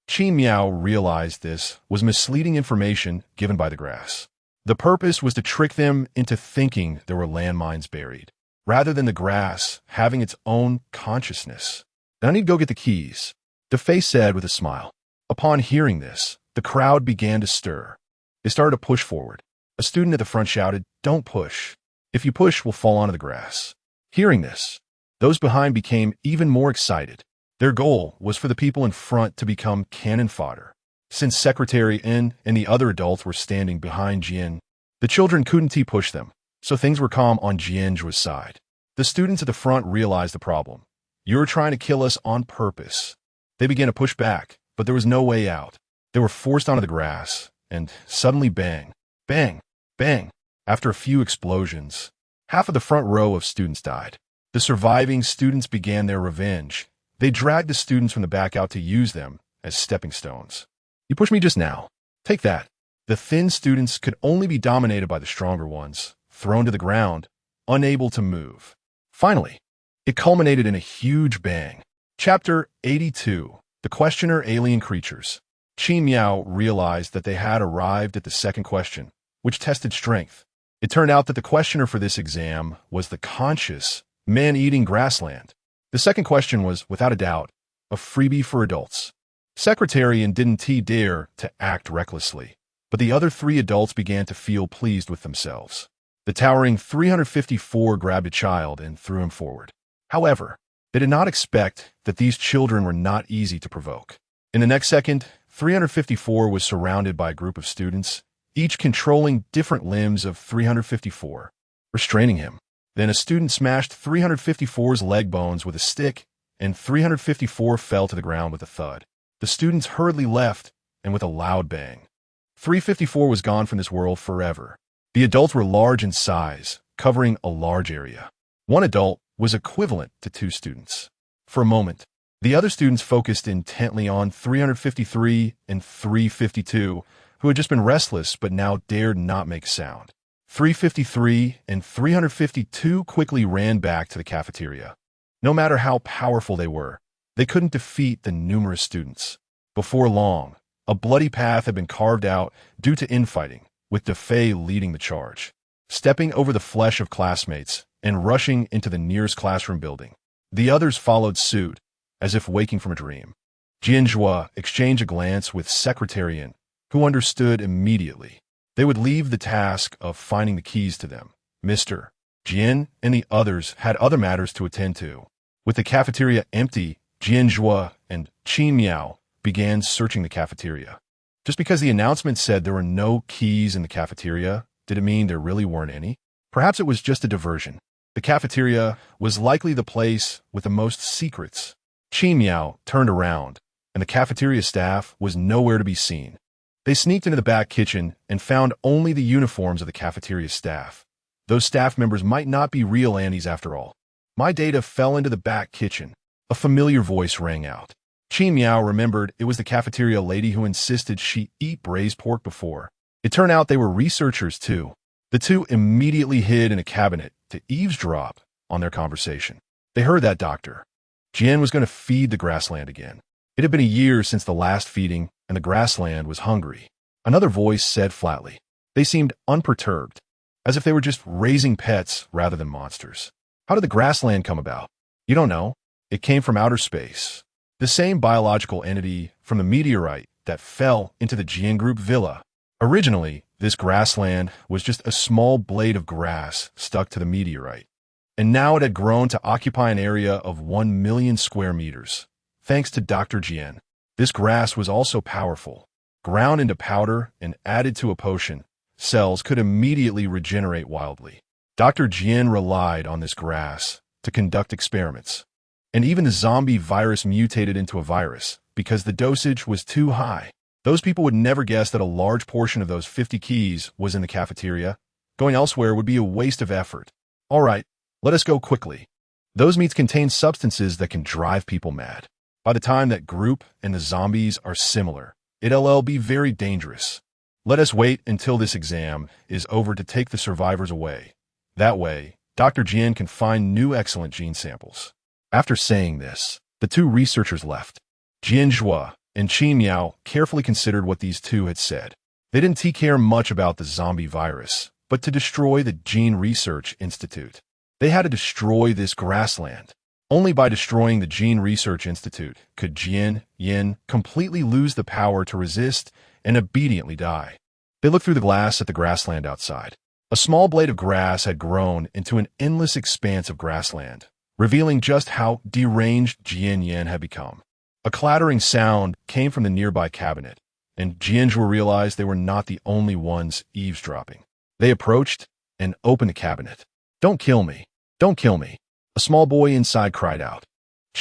Qin Miao realized this was misleading information given by the grass. The purpose was to trick them into thinking there were landmines buried, rather than the grass having its own consciousness. Then I need to go get the keys, DeFei said with a smile. Upon hearing this, the crowd began to stir. They started to push forward. A student at the front shouted, don't push. If you push, we'll fall onto the grass. Hearing this, those behind became even more excited. Their goal was for the people in front to become cannon fodder. Since Secretary N and the other adults were standing behind Jian, the children couldn't push them, so things were calm on Jian Zhuo's side. The students at the front realized the problem. You were trying to kill us on purpose. They began to push back, but there was no way out. They were forced onto the grass, and suddenly bang, bang, bang. After a few explosions, half of the front row of students died. The surviving students began their revenge. They dragged the students from the back out to use them as stepping stones. You pushed me just now. Take that. The thin students could only be dominated by the stronger ones, thrown to the ground, unable to move. Finally, it culminated in a huge bang. Chapter 82. The Questioner Alien Creatures. Qin Miao realized that they had arrived at the second question, which tested strength. It turned out that the questioner for this exam was the conscious, man-eating grassland. The second question was, without a doubt, a freebie for adults. Secretarian didn't dare to act recklessly, but the other three adults began to feel pleased with themselves. The towering 354 grabbed a child and threw him forward. However, they did not expect that these children were not easy to provoke. In the next second, 354 was surrounded by a group of students, each controlling different limbs of 354, restraining him. Then a student smashed 354's leg bones with a stick, and 354 fell to the ground with a thud. The students hurriedly left, and with a loud bang. 354 was gone from this world forever. The adults were large in size, covering a large area. One adult was equivalent to two students. For a moment, the other students focused intently on 353 and 352, who had just been restless but now dared not make a sound. 353 and 352 quickly ran back to the cafeteria. No matter how powerful they were, they couldn't defeat the numerous students. Before long, a bloody path had been carved out due to infighting, with DeFei leading the charge, stepping over the flesh of classmates and rushing into the nearest classroom building. The others followed suit, as if waking from a dream. Jian Zhuo exchanged a glance with Secretarian, who understood immediately. They would leave the task of finding the keys to them. Mr. Jian and the others had other matters to attend to. With the cafeteria empty, Jian Zhuo and Qin Miao began searching the cafeteria. Just because the announcement said there were no keys in the cafeteria, did it mean there really weren't any? Perhaps it was just a diversion. The cafeteria was likely the place with the most secrets. Miao turned around, and the cafeteria staff was nowhere to be seen. They sneaked into the back kitchen and found only the uniforms of the cafeteria staff. Those staff members might not be real Andes after all. My data fell into the back kitchen. A familiar voice rang out. Miao remembered it was the cafeteria lady who insisted she eat braised pork before. It turned out they were researchers too. The two immediately hid in a cabinet to eavesdrop on their conversation. They heard that Dr. Jian was going to feed the grassland again. It had been a year since the last feeding, and the grassland was hungry. Another voice said flatly. They seemed unperturbed, as if they were just raising pets rather than monsters. How did the grassland come about? You don't know. It came from outer space. The same biological entity from the meteorite that fell into the Jian Group villa. Originally, this grassland was just a small blade of grass stuck to the meteorite. And now it had grown to occupy an area of 1 million square meters. Thanks to Dr. Jian, this grass was also powerful. Ground into powder and added to a potion, cells could immediately regenerate wildly. Dr. Jian relied on this grass to conduct experiments. And even the zombie virus mutated into a virus because the dosage was too high. Those people would never guess that a large portion of those 50 keys was in the cafeteria. Going elsewhere would be a waste of effort. All right, let us go quickly. Those meats contain substances that can drive people mad. By the time that group and the zombies are similar, it'll be very dangerous. Let us wait until this exam is over to take the survivors away. That way, Dr. Jian can find new excellent gene samples. After saying this, the two researchers left. Jian Zhuo and Miao carefully considered what these two had said. They didn't care much about the zombie virus, but to destroy the Gene Research Institute. They had to destroy this grassland. Only by destroying the Gene Research Institute could Jian Yin completely lose the power to resist and obediently die. They looked through the glass at the grassland outside. A small blade of grass had grown into an endless expanse of grassland, revealing just how deranged Jian Yin had become. A clattering sound came from the nearby cabinet, and Jian Zhuo realized they were not the only ones eavesdropping. They approached and opened the cabinet. "Don't kill me! Don't kill me!" A small boy inside cried out.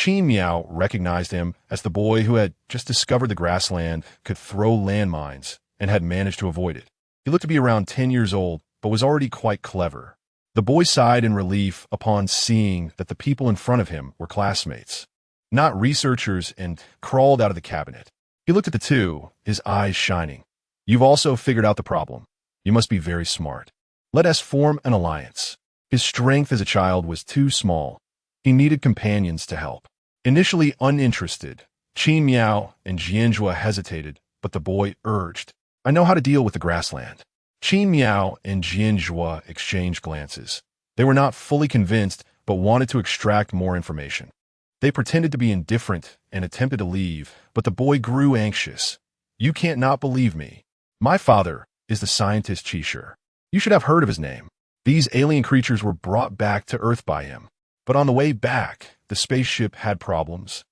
Miao recognized him as the boy who had just discovered the grassland could throw landmines and had managed to avoid it. He looked to be around 10 years old, but was already quite clever. The boy sighed in relief upon seeing that the people in front of him were classmates, not researchers, and crawled out of the cabinet. He looked at the two, his eyes shining. "You've also figured out the problem. You must be very smart. Let us form an alliance." His strength as a child was too small. He needed companions to help. Initially uninterested, Miao and Jian Zhuo hesitated, but the boy urged, "I know how to deal with the grassland." Miao and Jian Zhuo exchanged glances. They were not fully convinced, but wanted to extract more information. They pretended to be indifferent and attempted to leave, but the boy grew anxious. "You can't not believe me. My father is the scientist Qishir. You should have heard of his name. These alien creatures were brought back to Earth by him. But on the way back, the spaceship had problems,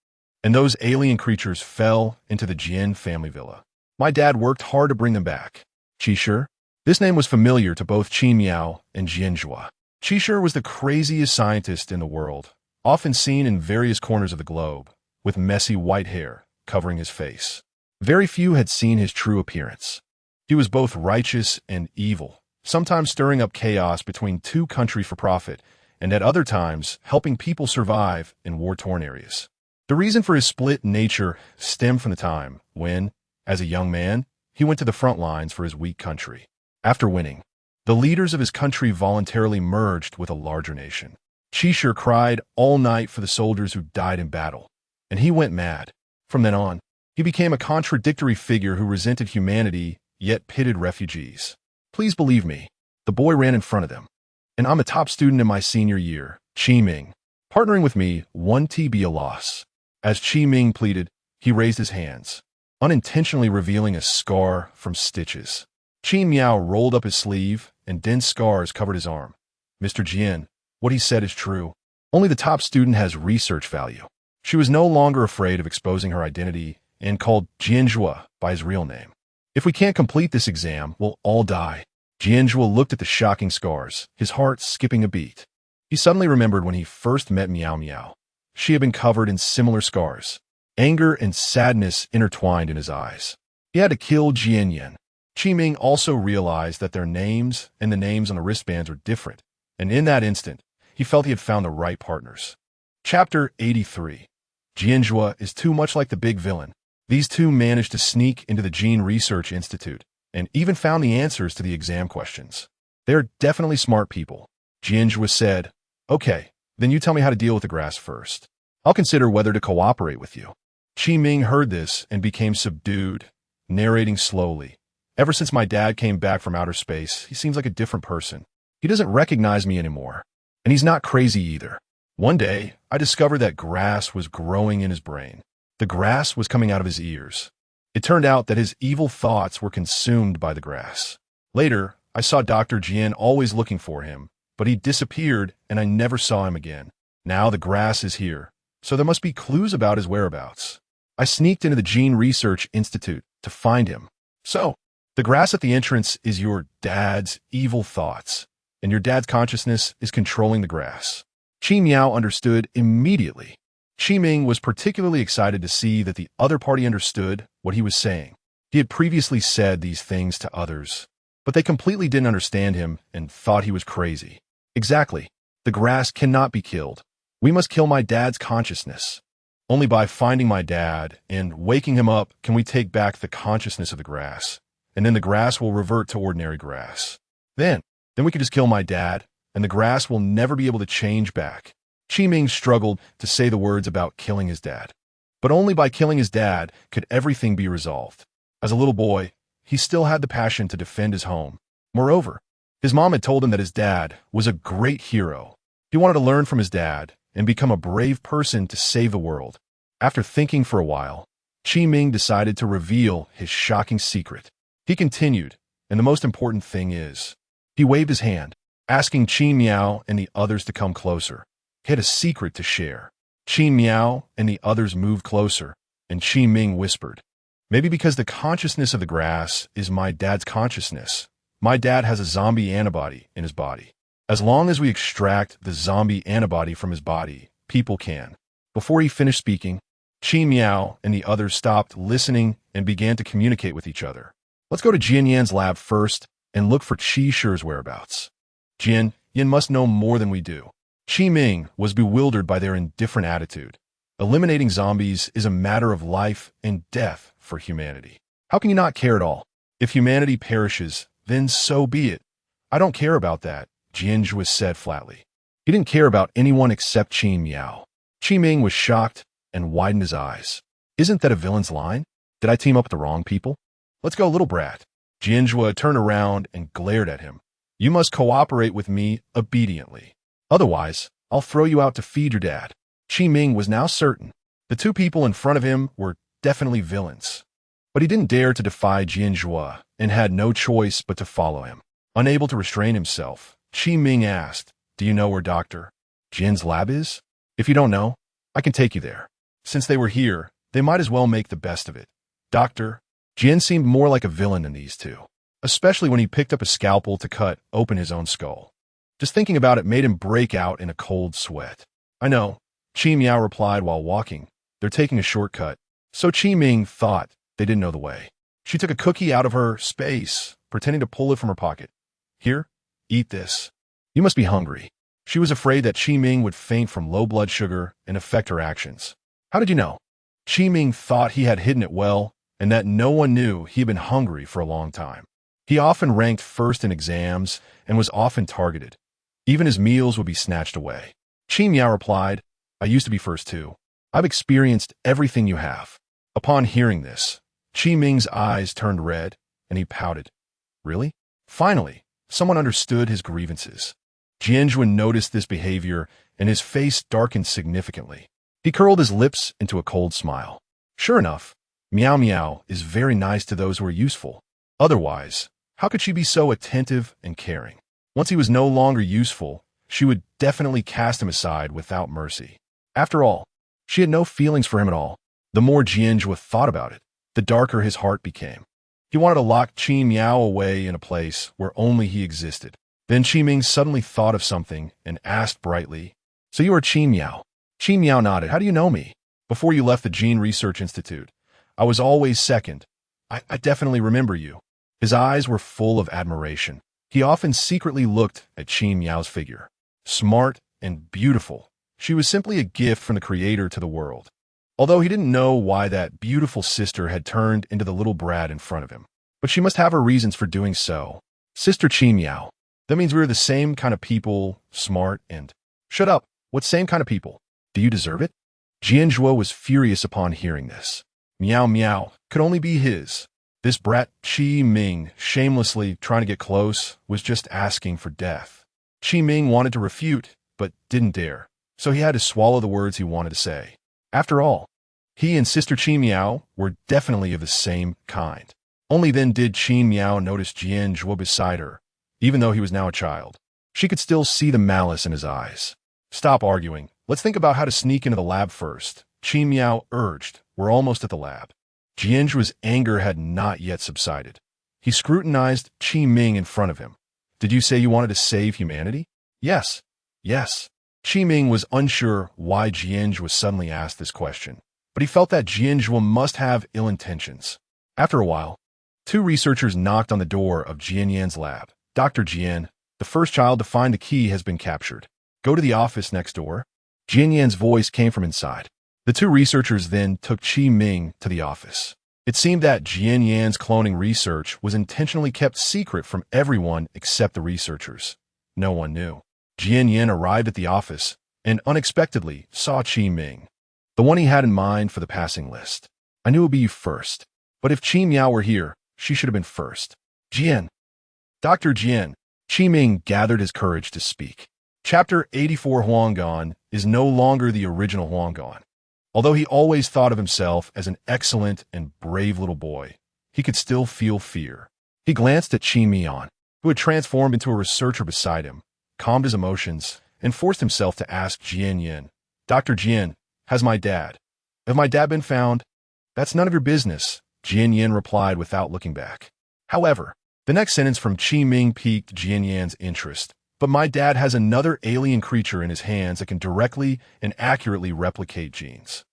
and those alien creatures fell into the Jian family villa. My dad worked hard to bring them back." Qishir? This name was familiar to both Miao and Jian Zhuo. Qishir was the craziest scientist in the world, often seen in various corners of the globe, with messy white hair covering his face. Very few had seen his true appearance. He was both righteous and evil, sometimes stirring up chaos between two countries for profit, and at other times helping people survive in war-torn areas. The reason for his split nature stemmed from the time when, as a young man, he went to the front lines for his weak country. After winning, the leaders of his country voluntarily merged with a larger nation. Qishir cried all night for the soldiers who died in battle, and he went mad. From then on, he became a contradictory figure who resented humanity, yet pitted refugees. "Please believe me." The boy ran in front of them. "And I'm a top student in my senior year, Ming. Partnering with me won't be a loss." As Ming pleaded, he raised his hands, unintentionally revealing a scar from stitches. Miao rolled up his sleeve, and dense scars covered his arm. "Mr. Jian, what he said is true. Only the top student has research value." She was no longer afraid of exposing her identity and called Jian Zhuo by his real name. "If we can't complete this exam, we'll all die." Jian Zhuo looked at the shocking scars, his heart skipping a beat. He suddenly remembered when he first met Miao Miao. She had been covered in similar scars. Anger and sadness intertwined in his eyes. He had to kill Jian Yan. Qiming also realized that their names and the names on the wristbands were different, and in that instant, he felt he had found the right partners. Chapter 83. Jian Zhuo is too much like the big villain. These two managed to sneak into the Gene Research Institute and even found the answers to the exam questions. They're definitely smart people. Jian Zhuo said, "Okay, then you tell me how to deal with the grass first. I'll consider whether to cooperate with you." Qiming heard this and became subdued, narrating slowly. "Ever since my dad came back from outer space, he seems like a different person. He doesn't recognize me anymore. And he's not crazy either. One day, I discovered that grass was growing in his brain. The grass was coming out of his ears. It turned out that his evil thoughts were consumed by the grass. Later, I saw Dr. Jian always looking for him, but he disappeared and I never saw him again. Now the grass is here, so there must be clues about his whereabouts. I sneaked into the Gene Research Institute to find him. So, the grass at the entrance is your dad's evil thoughts, and your dad's consciousness is controlling the grass." Qi Miao understood immediately. Qiming was particularly excited to see that the other party understood what he was saying. He had previously said these things to others, but they completely didn't understand him and thought he was crazy. Exactly. The grass cannot be killed. We must kill my dad's consciousness. Only by finding my dad and waking him up can we take back the consciousness of the grass, and then the grass will revert to ordinary grass. Then we can just kill my dad, and the grass will never be able to change back. Qiming struggled to say the words about killing his dad. But only by killing his dad could everything be resolved. As a little boy, he still had the passion to defend his home. Moreover, his mom had told him that his dad was a great hero. He wanted to learn from his dad and become a brave person to save the world. After thinking for a while, Qiming decided to reveal his shocking secret. He continued, and the most important thing is, he waved his hand, asking Qi Miao and the others to come closer. He had a secret to share. Qi Miao and the others moved closer, and Qiming whispered, "Maybe because the consciousness of the grass is my dad's consciousness. My dad has a zombie antibody in his body. As long as we extract the zombie antibody from his body, people can." Before he finished speaking, Qi Miao and the others stopped listening and began to communicate with each other. "Let's go to Jian Yan's lab first and look for Qi Shi's whereabouts. Jian Yan must know more than we do." Qiming was bewildered by their indifferent attitude. Eliminating zombies is a matter of life and death for humanity. How can you not care at all? If humanity perishes, then so be it. I don't care about that, Jian Zhuo said flatly. He didn't care about anyone except Qi Miao. Qiming was shocked and widened his eyes. "Isn't that a villain's line? Did I team up with the wrong people? Let's go, little brat." Jian Zhuo turned around and glared at him. "You must cooperate with me obediently. Otherwise, I'll throw you out to feed your dad." Qiming was now certain. The two people in front of him were definitely villains. But he didn't dare to defy Jian Zhuo and had no choice but to follow him. Unable to restrain himself, Qiming asked, "Do you know where Dr. Jian's lab is? If you don't know, I can take you there." Since they were here, they might as well make the best of it. Dr. Jian seemed more like a villain than these two, especially when he picked up a scalpel to cut open his own skull. Just thinking about it made him break out in a cold sweat. "I know," Qi Miao replied while walking. "They're taking a shortcut." So Qiming thought they didn't know the way. She took a cookie out of her space, pretending to pull it from her pocket. "Here, eat this. You must be hungry." She was afraid that Qiming would faint from low blood sugar and affect her actions. "How did you know?" Qiming thought he had hidden it well, and that no one knew he had been hungry for a long time. He often ranked first in exams and was often targeted. Even his meals would be snatched away. Qi Miao replied, "I used to be first too. I've experienced everything you have." Upon hearing this, Qiming's eyes turned red, and he pouted. "Really?" Finally, someone understood his grievances. Jian Zhuo noticed this behavior, and his face darkened significantly. He curled his lips into a cold smile. Sure enough, Miao Miao is very nice to those who are useful. Otherwise, how could she be so attentive and caring? Once he was no longer useful, she would definitely cast him aside without mercy. After all, she had no feelings for him at all. The more Jian Zhuo thought about it, the darker his heart became. He wanted to lock Qi Miao away in a place where only he existed. Then Qi Ming suddenly thought of something and asked brightly, "So you are Qi Miao?" Qi Miao nodded. "How do you know me?" "Before you left the Gene Research Institute, I was always second. I definitely remember you." His eyes were full of admiration. He often secretly looked at Qi Miao's figure. Smart and beautiful, she was simply a gift from the Creator to the world. Although he didn't know why that beautiful sister had turned into the little brat in front of him. But she must have her reasons for doing so. "Sister Qi Miao. That means we're the same kind of people, smart and—" "Shut up. What same kind of people? Do you deserve it?" Jian Zhuo was furious upon hearing this. Miao Miao could only be his. This brat Qi Ming, shamelessly trying to get close, was just asking for death. Qi Ming wanted to refute, but didn't dare, so he had to swallow the words he wanted to say. After all, he and Sister Qi Miao were definitely of the same kind. Only then did Qi Miao notice Jian Zhuo beside her. Even though he was now a child, she could still see the malice in his eyes. "Stop arguing. Let's think about how to sneak into the lab first," Qi Miao urged. "We're almost at the lab." Jian Zhuo's anger had not yet subsided. He scrutinized Qi Ming in front of him. "Did you say you wanted to save humanity?" "Yes. Yes." Qi Ming was unsure why Jian Zhuo suddenly asked this question, but he felt that Jian Zhuo must have ill intentions. After a while, two researchers knocked on the door of Jian Yan's lab. "Dr. Jian, the first child to find the key has been captured. Go to the office next door." Jian Yan's voice came from inside. The two researchers then took Qi Ming to the office. It seemed that Jian Yan's cloning research was intentionally kept secret from everyone except the researchers. No one knew. Jian Yan arrived at the office and unexpectedly saw Qi Ming, the one he had in mind for the passing list. "I knew it would be you first, but if Qi Miao were here, she should have been first." "Jian. Dr. Jian." Qi Ming gathered his courage to speak. Chapter 84 Huanggan is no longer the original Huanggan. Although he always thought of himself as an excellent and brave little boy, he could still feel fear. He glanced at Qi Mian, who had transformed into a researcher beside him, calmed his emotions, and forced himself to ask Jian Yan, "Dr. Jian, have my dad been found?" "That's none of your business," Jian Yan replied without looking back. However, the next sentence from Qi Ming piqued Jian Yan's interest. "But my dad has another alien creature in his hands that can directly and accurately replicate genes."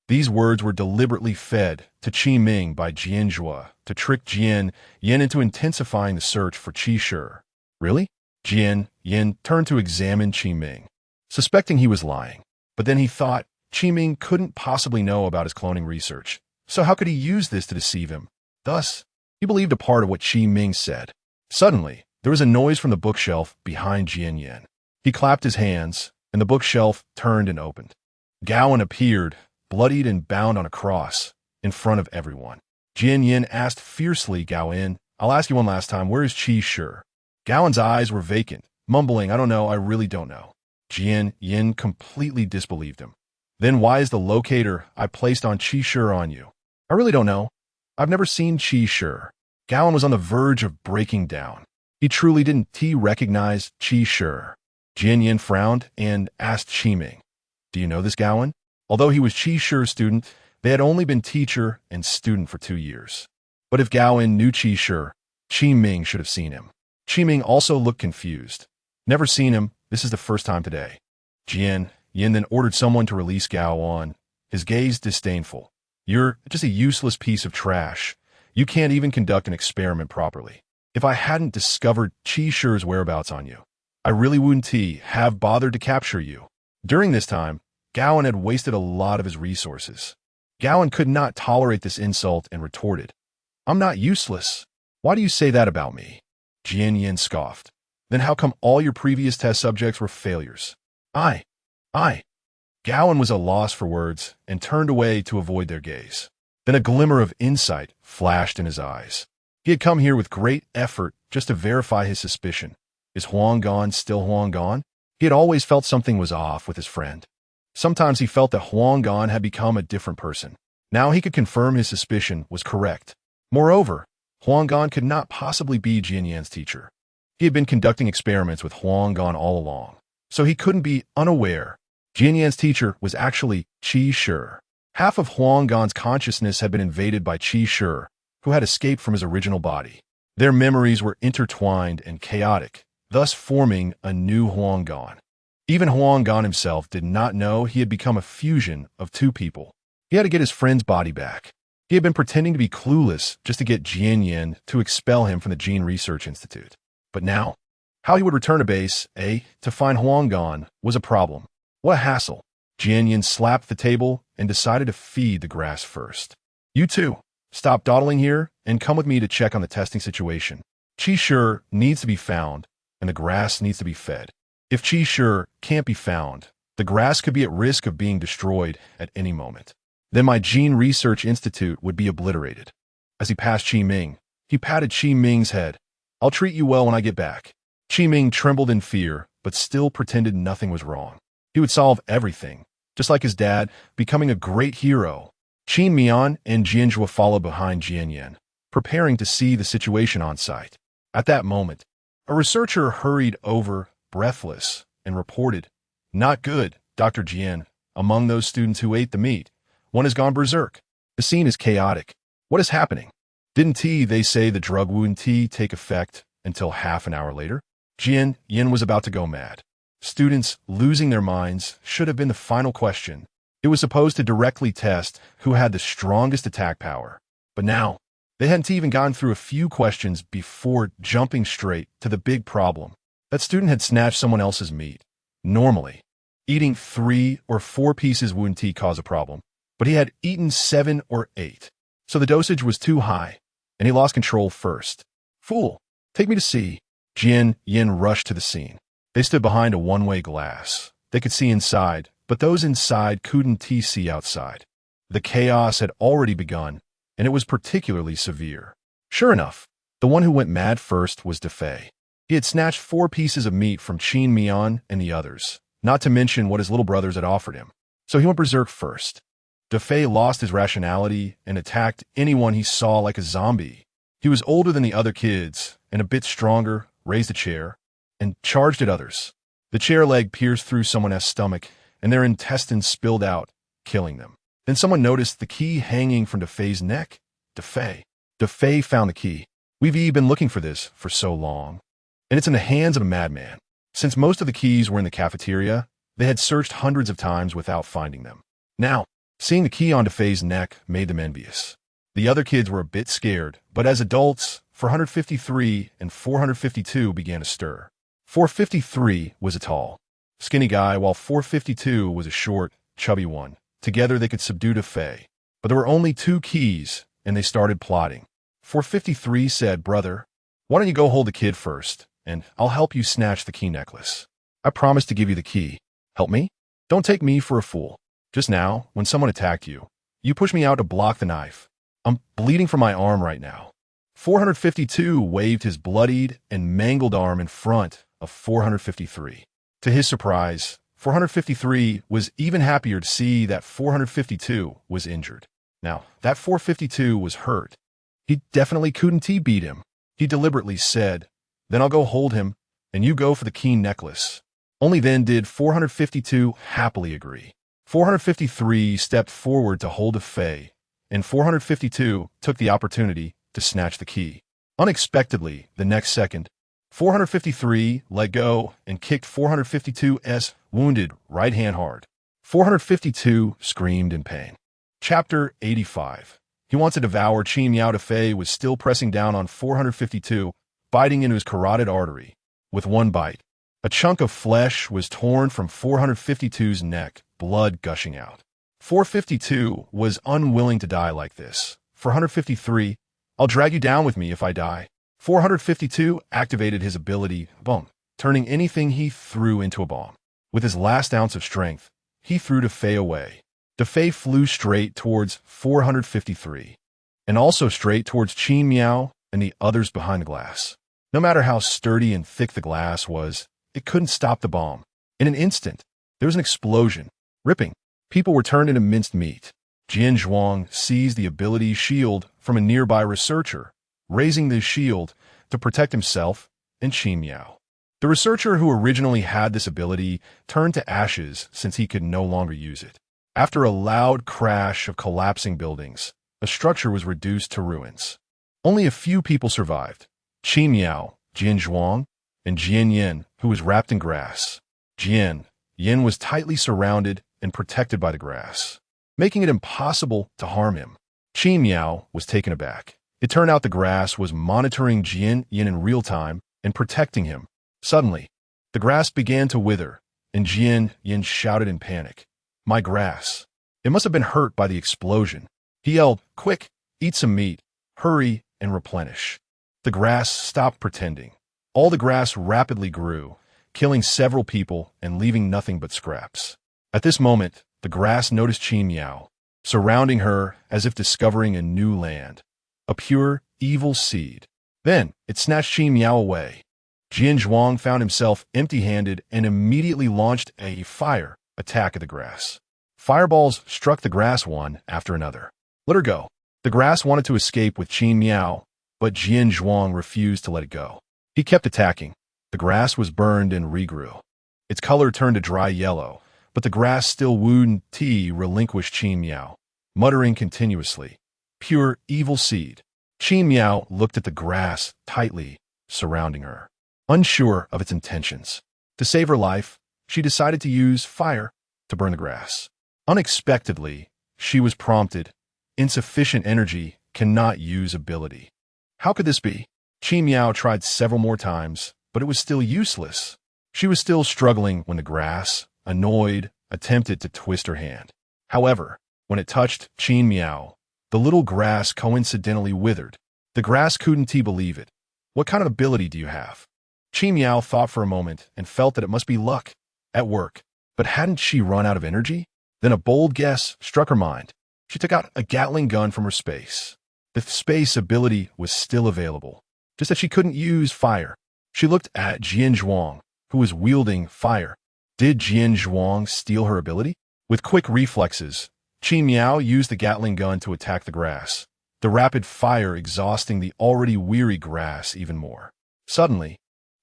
These words were deliberately fed to Qi Ming by Jian Zhuo to trick Jian Yan into intensifying the search for Qi Shi. "Really?" Jian Yan turned to examine Qi Ming, suspecting he was lying. But then he thought Qi Ming couldn't possibly know about his cloning research, so how could he use this to deceive him? Thus, he believed a part of what Qi Ming said. Suddenly, there was a noise from the bookshelf behind Jian Yan. He clapped his hands, and the bookshelf turned and opened. Gaoan appeared, bloodied and bound on a cross, in front of everyone. Jian Yan asked fiercely, "Gaoan, I'll ask you one last time, where is Qi Shi?" Gaoan's eyes were vacant, mumbling, "I don't know, I really don't know." Jian Yan completely disbelieved him. "Then why is the locator I placed on Qi Shi on you?" "I really don't know. I've never seen Qi Shi." Gaoan was on the verge of breaking down. He truly didn't recognize Qi Shi. Jian Yan frowned and asked Qi Ming, "Do you know this Gaoan?" Although he was Qi Shi's student, they had only been teacher and student for 2 years. But if Gaoan knew Qi Shi, Qi Ming should have seen him. Qi Ming also looked confused. "Never seen him. This is the first time today." Jian Yan then ordered someone to release Gaoan, his gaze disdainful. "You're just a useless piece of trash. You can't even conduct an experiment properly. If I hadn't discovered Qi Shi's whereabouts on you, I really wouldn't have bothered to capture you." During this time, Gaoan had wasted a lot of his resources. Gaoan could not tolerate this insult and retorted, "I'm not useless. Why do you say that about me?" Jian Yan scoffed. "Then how come all your previous test subjects were failures?" I. Gaoan was at a loss for words and turned away to avoid their gaze. Then a glimmer of insight flashed in his eyes. He had come here with great effort just to verify his suspicion. Is Huanggan still Huanggan? He had always felt something was off with his friend. Sometimes he felt that Huanggan had become a different person. Now he could confirm his suspicion was correct. Moreover, Huanggan could not possibly be Jian Yan's teacher. He had been conducting experiments with Huanggan all along, so he couldn't be unaware. Jian Yan's teacher was actually Qi Shi. Half of Huanggan's consciousness had been invaded by Qi Shi, who had escaped from his original body. Their memories were intertwined and chaotic, thus forming a new Huanggan. Even Huanggan himself did not know he had become a fusion of two people. He had to get his friend's body back. He had been pretending to be clueless just to get Jian Yin to expel him from the Gene Research Institute. But now, how he would return to base, to find Huanggan, was a problem. What a hassle. Jian Yin slapped the table and decided to feed the grass first. You two, stop dawdling here and come with me to check on the testing situation. Qi Shi needs to be found, and the grass needs to be fed. If Qi Shi can't be found, the grass could be at risk of being destroyed at any moment. Then my Gene Research Institute would be obliterated. As he passed Qi Ming, he patted Qi Ming's head. I'll treat you well when I get back. Qi Ming trembled in fear, but still pretended nothing was wrong. He would solve everything, just like his dad, becoming a great hero. Qin Mian and Jian Zhuo followed behind Jian Yin, preparing to see the situation on site. At that moment, a researcher hurried over, breathless, and reported, "Not good, Dr. Jian. Among those students who ate the meat, one has gone berserk. The scene is chaotic. What is happening? Didn't they say the drug wound take effect until half an hour later?" Jian Yin was about to go mad. Students losing their minds should have been the final question. It was supposed to directly test who had the strongest attack power. But now, they hadn't even gone through a few questions before jumping straight to the big problem. That student had snatched someone else's meat. Normally, eating 3 or 4 pieces wound cause a problem, but he had eaten 7 or 8. So the dosage was too high, and he lost control first. "Fool, take me to see." Jian Yin rushed to the scene. They stood behind a one-way glass. They could see inside, but those inside couldn't see outside. The chaos had already begun, and it was particularly severe. Sure enough, the one who went mad first was Defei. He had snatched 4 pieces of meat from Qin Mian and the others, not to mention what his little brothers had offered him. So he went berserk first. Defei lost his rationality and attacked anyone he saw like a zombie. He was older than the other kids and a bit stronger, raised a chair, and charged at others. The chair leg pierced through someone's stomach, and their intestines spilled out, killing them. Then someone noticed the key hanging from Defei's neck. Defei found the key. We've been looking for this for so long. And it's in the hands of a madman. Since most of the keys were in the cafeteria, they had searched hundreds of times without finding them. Now, seeing the key on Defei's neck made them envious. The other kids were a bit scared, but as adults, 453 and 452 began to stir. 453 was a tall, skinny guy, while 452 was a short, chubby one. Together they could subdue Defei. But there were only 2 keys, and they started plotting. 453 said, "Brother, why don't you go hold the kid first, and I'll help you snatch the key necklace. I promise to give you the key. Help me? Don't take me for a fool. Just now, when someone attacked you, you pushed me out to block the knife. I'm bleeding from my arm right now." 452 waved his bloodied and mangled arm in front of 453. To his surprise, 453 was even happier to see that 452 was injured. Now, that 452 was hurt. He definitely couldn't beat him. He deliberately said, "Then I'll go hold him, and you go for the key necklace." Only then did 452 happily agree. 453 stepped forward to hold Defei, and 452 took the opportunity to snatch the key. Unexpectedly, the next second, 453 let go and kicked 452's wounded right hand hard. 452 screamed in pain. Chapter 85. He wants to devour Qin Miao. Defei was still pressing down on 452, biting into his carotid artery. With one bite, a chunk of flesh was torn from 452's neck, blood gushing out. 452 was unwilling to die like this. 453, "I'll drag you down with me if I die." 452 activated his ability, bomb, turning anything he threw into a bomb. With his last ounce of strength, he threw Defei away. Defei flew straight towards 453, and also straight towards Qin Miao and the others behind the glass. No matter how sturdy and thick the glass was, it couldn't stop the bomb. In an instant, there was an explosion, ripping. People were turned into minced meat. Jian Zhuo seized the ability shield from a nearby researcher, raising the shield to protect himself and Qin Miao. The researcher who originally had this ability turned to ashes since he could no longer use it. After a loud crash of collapsing buildings, the structure was reduced to ruins. Only a few people survived: Qin Miao, Jian Zhuo, and Jian Yin, who was wrapped in grass. Jian Yin was tightly surrounded and protected by the grass, making it impossible to harm him. Miao was taken aback. It turned out the grass was monitoring Jian Yin in real time and protecting him. Suddenly, the grass began to wither, and Jian Yin shouted in panic, "My grass! It must have been hurt by the explosion." He yelled, "Quick, eat some meat, hurry and replenish." The grass stopped pretending. All the grass rapidly grew, killing several people and leaving nothing but scraps. At this moment, the grass noticed Miao, surrounding her as if discovering a new land, a pure, evil seed. Then, it snatched Miao away. Jian Zhuo found himself empty-handed and immediately launched a fire attack at the grass. Fireballs struck the grass one after another. "Let her go." The grass wanted to escape with Miao, but Jian Zhuo refused to let it go. He kept attacking. The grass was burned and regrew. Its color turned a dry yellow, but the grass still wouldn't relinquish Miao, muttering continuously, "Pure evil seed." Miao looked at the grass tightly surrounding her, unsure of its intentions. To save her life, she decided to use fire to burn the grass. Unexpectedly, she was prompted. Insufficient energy cannot use ability. How could this be? Miao tried several more times, but it was still useless. She was still struggling when the grass, annoyed, attempted to twist her hand. However, when it touched Miao, the little grass coincidentally withered. The grass couldn't believe it. "What kind of ability do you have?" Miao thought for a moment and felt that it must be luck at work. But hadn't she run out of energy? Then a bold guess struck her mind. She took out a Gatling gun from her space. The space ability was still available, just that she couldn't use fire. She looked at Jian Zhuo, who was wielding fire. Did Jian Zhuo steal her ability? With quick reflexes, Miao used the Gatling gun to attack the grass, the rapid fire exhausting the already weary grass even more. Suddenly,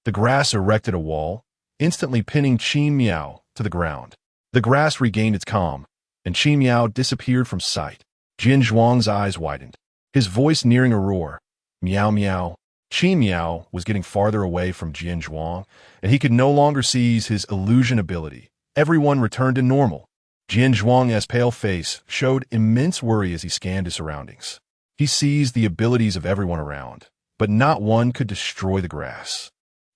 the grass erected a wall, instantly pinning Miao to the ground. The grass regained its calm, and Miao disappeared from sight. Jian Zhuang's eyes widened, his voice nearing a roar. "Miao, Miao." Miao was getting farther away from Jian Zhuang, and he could no longer seize his illusion ability. Everyone returned to normal. Jian Zhuang's pale face showed immense worry as he scanned his surroundings. He seized the abilities of everyone around, but not one could destroy the grass.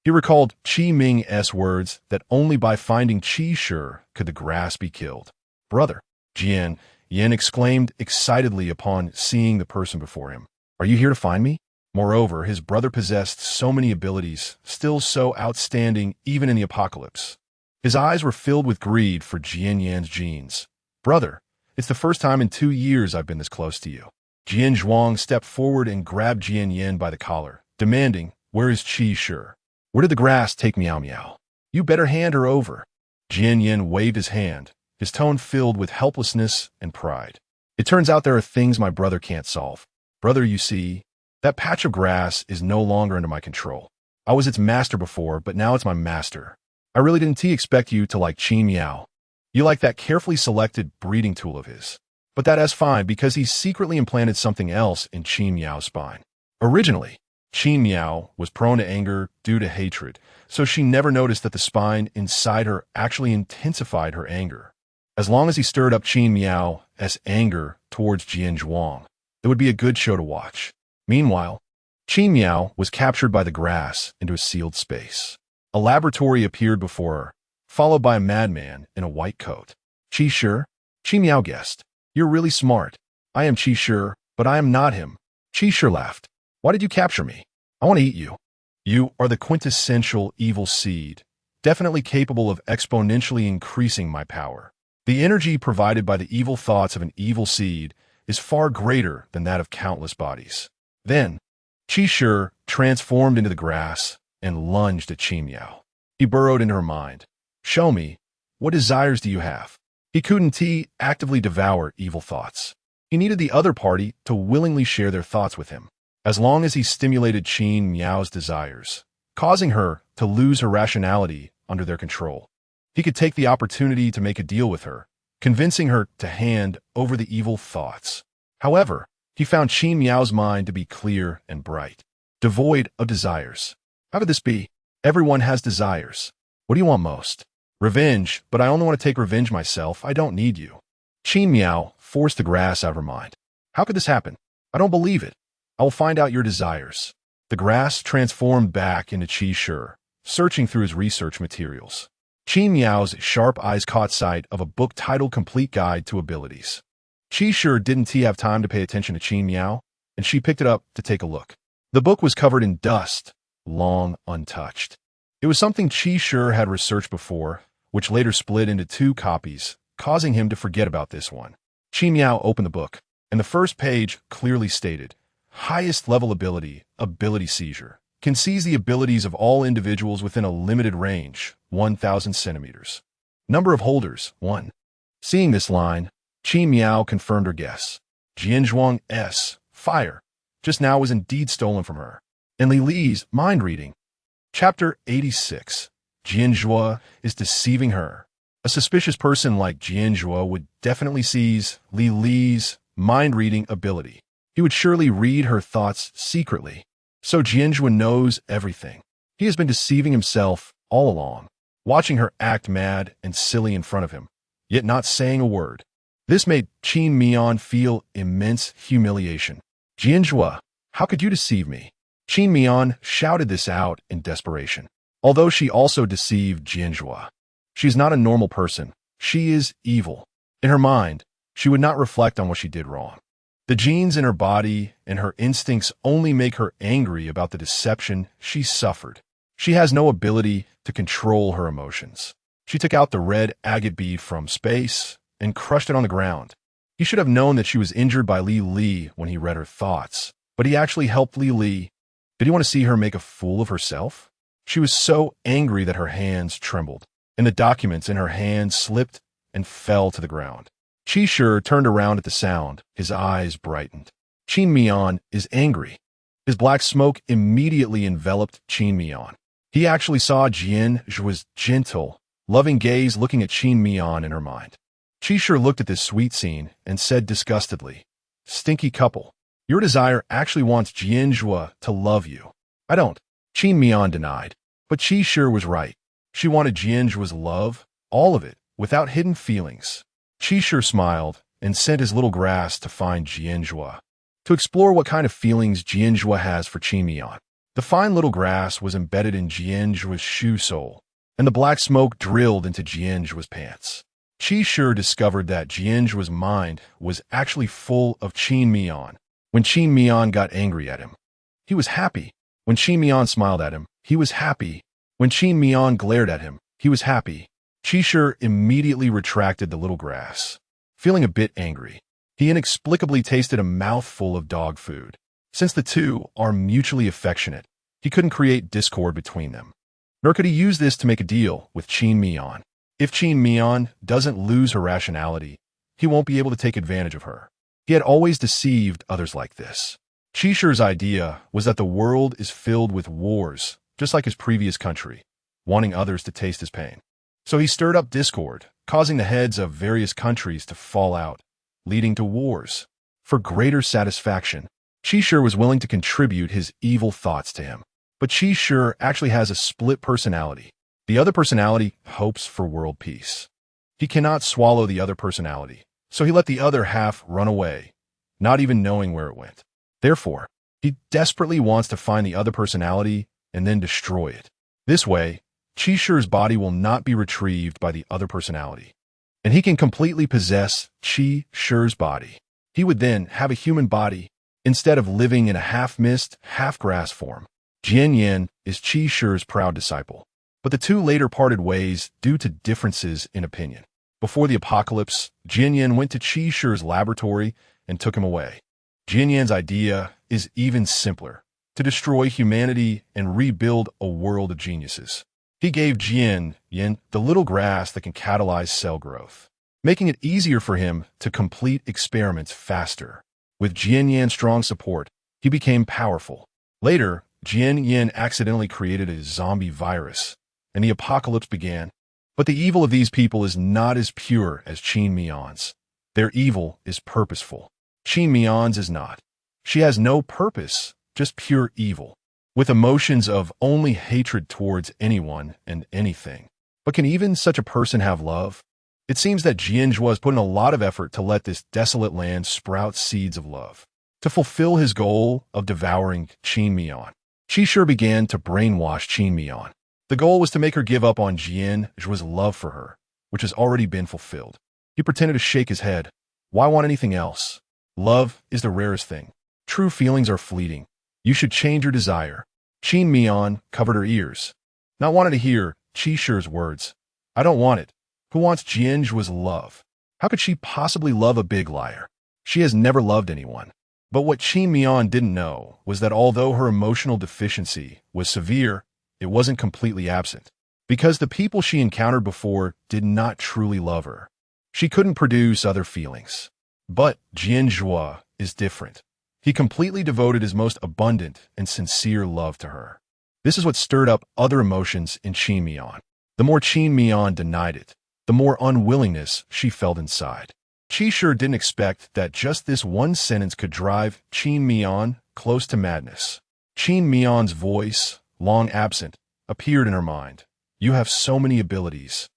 He recalled Qi Ming's words that only by finding Qi Shi could the grass be killed. "Brother," Jian Yin exclaimed excitedly upon seeing the person before him. "Are you here to find me?" Moreover, his brother possessed so many abilities, still so outstanding even in the apocalypse. His eyes were filled with greed for Jian Yin's genes. "Brother, it's the first time in 2 years I've been this close to you." Jian Zhuang stepped forward and grabbed Jian Yin by the collar, demanding, "Where is Qi Shi? Where did the grass take Miao Miao? You better hand her over." Jian Yin waved his hand, his tone filled with helplessness and pride. "It turns out there are things my brother can't solve. Brother, you see, that patch of grass is no longer under my control. I was its master before, but now it's my master. I really didn't expect you to like Qi Miao. You like that carefully selected breeding tool of his. But that is fine because he secretly implanted something else in Qi Miao's spine. Originally, Qi Miao was prone to anger due to hatred, so she never noticed that the spine inside her actually intensified her anger. As long as he stirred up Qi Miao's anger towards Jian Zhuang, it would be a good show to watch. Meanwhile, Qi Miao was captured by the grass into a sealed space. A laboratory appeared before her, followed by a madman in a white coat. "Qi Shi?" Qi Miao guessed. "You're really smart. I am Qi Shi, but I am not him." Qi Shi laughed. "Why did you capture me? I want to eat you. You are the quintessential evil seed, definitely capable of exponentially increasing my power. The energy provided by the evil thoughts of an evil seed is far greater than that of countless bodies." Then, Qi Shi transformed into the grass and lunged at Qi Miao. He burrowed into her mind. "Show me, what desires do you have?" He couldn't actively devour evil thoughts. He needed the other party to willingly share their thoughts with him. As long as he stimulated Qi Miao's desires, causing her to lose her rationality under their control, he could take the opportunity to make a deal with her, convincing her to hand over the evil thoughts. However, he found Qi Miao's mind to be clear and bright, devoid of desires. How could this be? Everyone has desires. What do you want most? Revenge, but I only want to take revenge myself. I don't need you. Qin Miao forced the grass out of her mind. How could this happen? I don't believe it. I will find out your desires. The grass transformed back into Qi Shi, searching through his research materials. Qin Miao's sharp eyes caught sight of a book titled Complete Guide to Abilities. Qi Shi didn't have time to pay attention to Qin Miao, and she picked it up to take a look. The book was covered in dust, long untouched. It was something Qi Shi had researched before, which later split into 2 copies, causing him to forget about this one. Qin Miao opened the book, and the first page clearly stated, highest level ability, ability seizure, can seize the abilities of all individuals within a limited range, 1,000 centimeters. Number of holders, 1. Seeing this line, Qin Miao confirmed her guess. Jian Zhuo's fire just now was indeed stolen from her. And Li Li's mind reading. Chapter 86. Jian Zhuo is deceiving her. A suspicious person like Jian Zhuo would definitely seize Li Li's mind-reading ability. He would surely read her thoughts secretly. So Jian Zhuo knows everything. He has been deceiving himself all along, watching her act mad and silly in front of him, yet not saying a word. This made Qin Miao feel immense humiliation. Jian Zhuo, how could you deceive me? Qin Miao shouted this out in desperation. Although she also deceived Jian Zhuo. She is not a normal person. She is evil. In her mind, she would not reflect on what she did wrong. The genes in her body and her instincts only make her angry about the deception she suffered. She has no ability to control her emotions. She took out the red agate bead from space and crushed it on the ground. He should have known that she was injured by Li Li when he read her thoughts, but he actually helped Li Li. Did he want to see her make a fool of herself? She was so angry that her hands trembled, and the documents in her hands slipped and fell to the ground. Qi Shi turned around at the sound. His eyes brightened. Qin Miao is angry. His black smoke immediately enveloped Qin Miao. He actually saw Jian Zhuo's gentle, loving gaze looking at Qin Miao in her mind. Qi Shi looked at this sweet scene and said disgustedly, "Stinky couple. Your desire actually wants Jian Zhuo to love you." "I don't," Qin Miao denied. But Qi Shi was right. She wanted Jian Zhuo's love, all of it, without hidden feelings. Qi Shi smiled and sent his little grass to find Jian Zhuo, to explore what kind of feelings Jian Zhuo has for Qin Miao. The fine little grass was embedded in Jian Zhuo's shoe sole, and the black smoke drilled into Jian Zhuo's pants. Qi Shi discovered that Jian Zhuo's mind was actually full of Qin Miao. When Qin Miao got angry at him, he was happy. When Qin Miao smiled at him, he was happy. When Qin Miao glared at him, he was happy. Qi Shi immediately retracted the little grass. Feeling a bit angry, he inexplicably tasted a mouthful of dog food. Since the two are mutually affectionate, he couldn't create discord between them. Nor could he use this to make a deal with Qin Miao. If Qin Miao doesn't lose her rationality, he won't be able to take advantage of her. He had always deceived others like this. Qi Shi's idea was that the world is filled with wars, just like his previous country, wanting others to taste his pain. So he stirred up discord, causing the heads of various countries to fall out, leading to wars. For greater satisfaction, Qi Shi was willing to contribute his evil thoughts to him. But Qi Shi actually has a split personality. The other personality hopes for world peace. He cannot swallow the other personality, so he let the other half run away, not even knowing where it went. Therefore, he desperately wants to find the other personality and then destroy it. This way, Qi Shi's body will not be retrieved by the other personality, and he can completely possess Qi Shi's body. He would then have a human body instead of living in a half-mist, half-grass form. Jian Yan is Qi Shi's proud disciple, but the two later parted ways due to differences in opinion. Before the apocalypse, Jian Yan went to Qi Shi's laboratory and took him away. Jian Yan's idea is even simpler, to destroy humanity and rebuild a world of geniuses. He gave Jian Yan the little grass that can catalyze cell growth, making it easier for him to complete experiments faster. With Jian Yan's strong support, he became powerful. Later, Jian Yan accidentally created a zombie virus, and the apocalypse began. But the evil of these people is not as pure as Qin Miao's. Their evil is purposeful. Qin Miao's is not. She has no purpose, just pure evil. with emotions of only hatred towards anyone and anything. But can even such a person have love? It seems that Jian Zhuo has put in a lot of effort to let this desolate land sprout seeds of love. To fulfill his goal of devouring Qin Miao, Qi Shi began to brainwash Qin Miao. The goal was to make her give up on Jian Zhuo's love for her, which has already been fulfilled. He pretended to shake his head. Why want anything else? Love is the rarest thing. True feelings are fleeting. You should change your desire. Qin Miao covered her ears, not wanting to hear Qi Shi's words. I don't want it. Who wants Jian Zhuo's love? How could she possibly love a big liar? She has never loved anyone. But what Qin Miao didn't know was that although her emotional deficiency was severe, it wasn't completely absent. Because the people she encountered before did not truly love her. She couldn't produce other feelings. But Jian Zhuo is different. He completely devoted his most abundant and sincere love to her. This is what stirred up other emotions in Qin Miao. The more Qin Miao denied it, the more unwillingness she felt inside. Qi Shi didn't expect that just this one sentence could drive Qin Miao close to madness. Qin Miao's voice, long absent, appeared in her mind. You have so many abilities.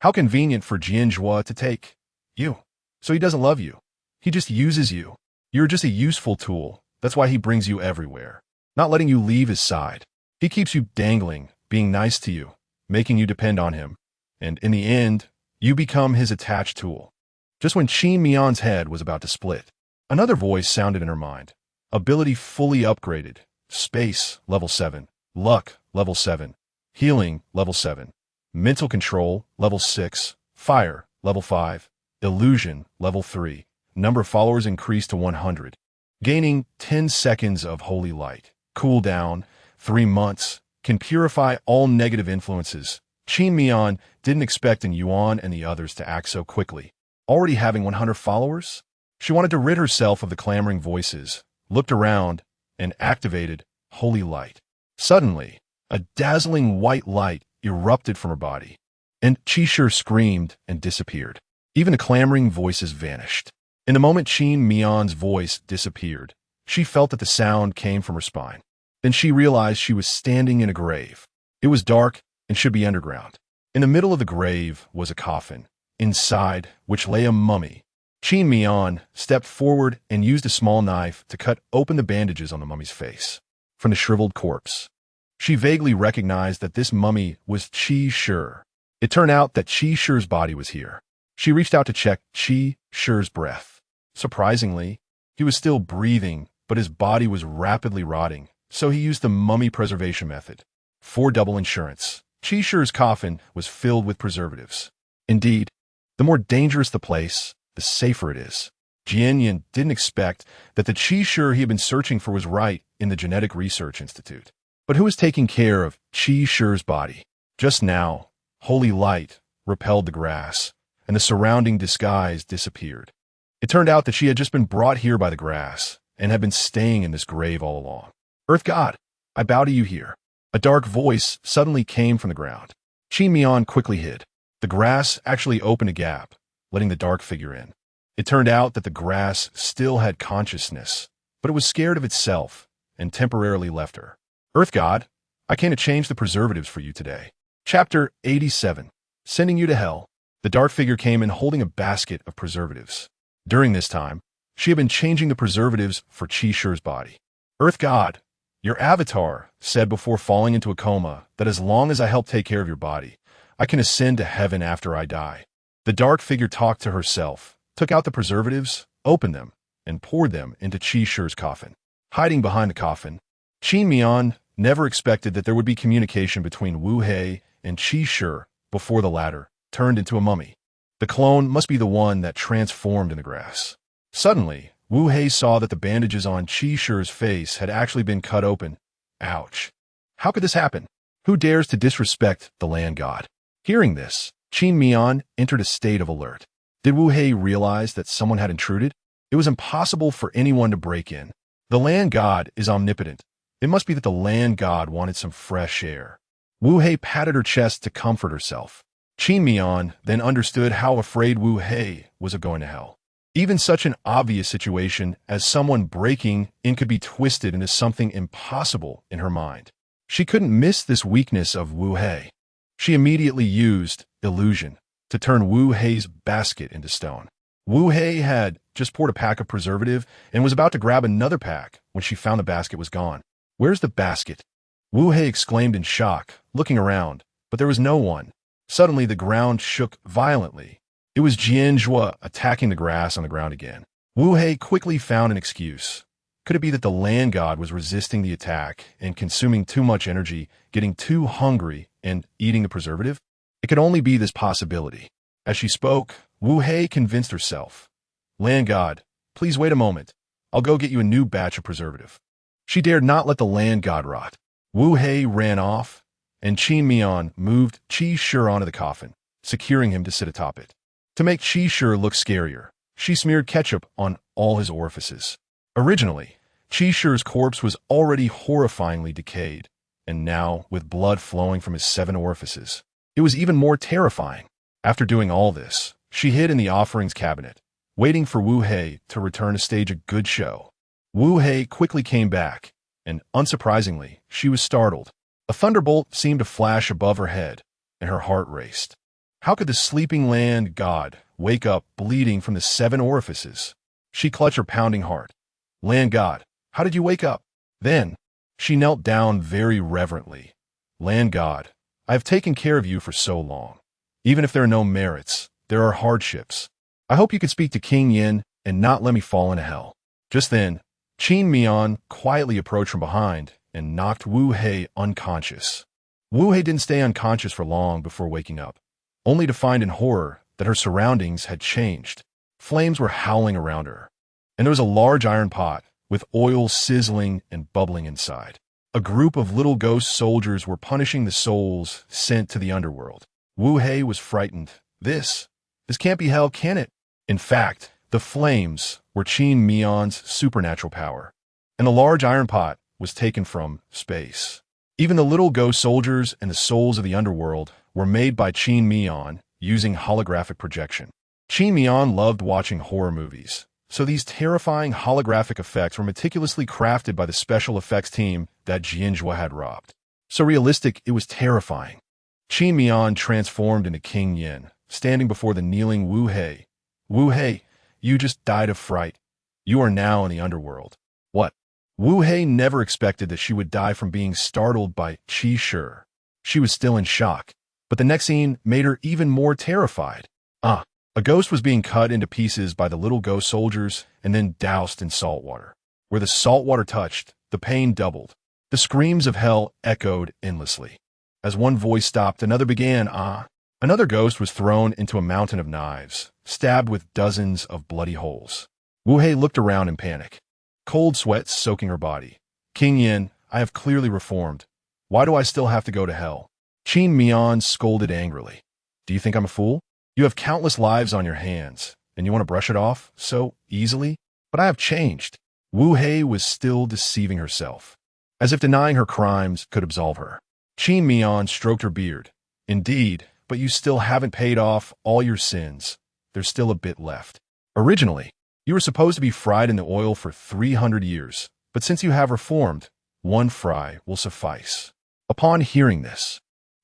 How convenient for Jian Zhuo to take you. So he doesn't love you. He just uses you. You're just a useful tool. That's why he brings you everywhere, not letting you leave his side. He keeps you dangling, being nice to you, making you depend on him. And in the end, you become his attached tool. Just when Qin Miao's head was about to split, another voice sounded in her mind. Ability fully upgraded. Space, level 7. Luck, level 7. Healing, level 7. Mental control, level 6. Fire, level 5. Illusion, level 3. Number of followers increased to 100. Gaining 10 seconds of holy light. Cooldown, 3 months. Can purify all negative influences. Qin Miao didn't expect Yuan and the others to act so quickly. Already having 100 followers? She wanted to rid herself of the clamoring voices, looked around, and activated holy light. Suddenly, a dazzling white light erupted from her body, and Qi Shi screamed and disappeared. Even the clamoring voices vanished. In the moment Qin Miao's voice disappeared, she felt that the sound came from her spine. Then she realized she was standing in a grave. It was dark and should be underground. In the middle of the grave was a coffin, inside which lay a mummy. Qin Miao stepped forward and used a small knife to cut open the bandages on the mummy's face. From the shriveled corpse, she vaguely recognized that this mummy was Qi Shi. It turned out that Qi Shi's body was here. She reached out to check Qi Shi's breath. Surprisingly, he was still breathing, but his body was rapidly rotting, so he used the mummy preservation method. For double insurance, Qi Shi's coffin was filled with preservatives. Indeed, the more dangerous the place, the safer it is. Jian Yin didn't expect that the Qi Shi he had been searching for was right in the Genetic Research Institute. But who was taking care of Qi Shi's body? Just now, holy light repelled the grass, and the surrounding disguise disappeared. It turned out that she had just been brought here by the grass, and had been staying in this grave all along. Earth God, I bow to you here. A dark voice suddenly came from the ground. Qin Miao quickly hid. The grass actually opened a gap, letting the dark figure in. It turned out that the grass still had consciousness, but it was scared of itself and temporarily left her. Earth God, I came to change the preservatives for you today. Chapter 87. Sending you to hell. The dark figure came in holding a basket of preservatives. During this time, she had been changing the preservatives for Qi Shi's body. Earth God, your avatar said before falling into a coma that as long as I help take care of your body, I can ascend to heaven after I die. The dark figure talked to herself, took out the preservatives, opened them, and poured them into Qi Shi's coffin. Hiding behind the coffin, Qin Miao never expected that there would be communication between Wu He and Qi Shi before the latter turned into a mummy. The clone must be the one that transformed in the grass. Suddenly, Wu He saw that the bandages on Qi Shi's face had actually been cut open. Ouch. How could this happen? Who dares to disrespect the land god? Hearing this, Qin Miao entered a state of alert. Did Wu He realize that someone had intruded? It was impossible for anyone to break in. The land god is omnipotent. It must be that the land god wanted some fresh air. Wu He patted her chest to comfort herself. Qin Miao then understood how afraid Wu He was of going to hell. Even such an obvious situation as someone breaking in could be twisted into something impossible in her mind. She couldn't miss this weakness of Wu Hei. She immediately used illusion to turn Wu Hei's basket into stone. Wu Hei had just poured a pack of preservative and was about to grab another pack when she found the basket was gone. "Where's the basket?" Wu Hei exclaimed in shock, looking around, but there was no one. Suddenly, the ground shook violently. It was Jian Zhuo attacking the grass on the ground again. Wu Hei quickly found an excuse. Could it be that the land god was resisting the attack and consuming too much energy, getting too hungry, and eating the preservative? It could only be this possibility. As she spoke, Wu Hei convinced herself. "Land god, please wait a moment. I'll go get you a new batch of preservative." She dared not let the land god rot. Wu Hei ran off, and Qin Mian moved Qi Shi onto the coffin, securing him to sit atop it. To make Qi Shi look scarier, she smeared ketchup on all his orifices. Originally, Qi Shi's corpse was already horrifyingly decayed, and now, with blood flowing from his 7 orifices, it was even more terrifying. After doing all this, she hid in the offerings cabinet, waiting for Wu Hei to return to stage a good show. Wu Hei quickly came back, and unsurprisingly, she was startled. A thunderbolt seemed to flash above her head, and her heart raced. How could the sleeping land god wake up bleeding from the 7 orifices? She clutched her pounding heart. "Land god, how did you wake up?" Then, she knelt down very reverently. "Land god, I have taken care of you for so long. Even if there are no merits, there are hardships. I hope you could speak to King Yin and not let me fall into hell." Just then, Qin Mian quietly approached from behind and knocked Wu Hei unconscious. Wu Hei didn't stay unconscious for long before waking up, only to find in horror that her surroundings had changed. Flames were howling around her, and there was a large iron pot with oil sizzling and bubbling inside. A group of little ghost soldiers were punishing the souls sent to the underworld. Wu Hei was frightened. This can't be hell, can it? In fact, the flames were Qin Mian's supernatural power, and the large iron pot was taken from space. Even the little ghost soldiers and the souls of the underworld were made by Qin Mian using holographic projection. Qin Mian loved watching horror movies, so these terrifying holographic effects were meticulously crafted by the special effects team that Jian Zhuo had robbed. So realistic, it was terrifying. Qin Mian transformed into King Yin, standing before the kneeling Wu Hei. "Wu Hei, you just died of fright. You are now in the underworld." "What?" Wu Hei never expected that she would die from being startled by Qi Shi. She was still in shock, but the next scene made her even more terrified. A ghost was being cut into pieces by the little ghost soldiers and then doused in salt water. Where the salt water touched, the pain doubled. The screams of hell echoed endlessly. As one voice stopped, another began. Another ghost was thrown into a mountain of knives, stabbed with dozens of bloody holes. Wu Hei looked around in panic, cold sweat soaking her body. "King Yin, I have clearly reformed. Why do I still have to go to hell?" Qin Mian scolded angrily. "Do you think I'm a fool? You have countless lives on your hands, and you want to brush it off so easily? But I have changed." Wu Hei was still deceiving herself, as if denying her crimes could absolve her. Qin Mian stroked her beard. "Indeed, but you still haven't paid off all your sins. There's still a bit left. Originally, you were supposed to be fried in the oil for 300 years, but since you have reformed, 1 fry will suffice." Upon hearing this,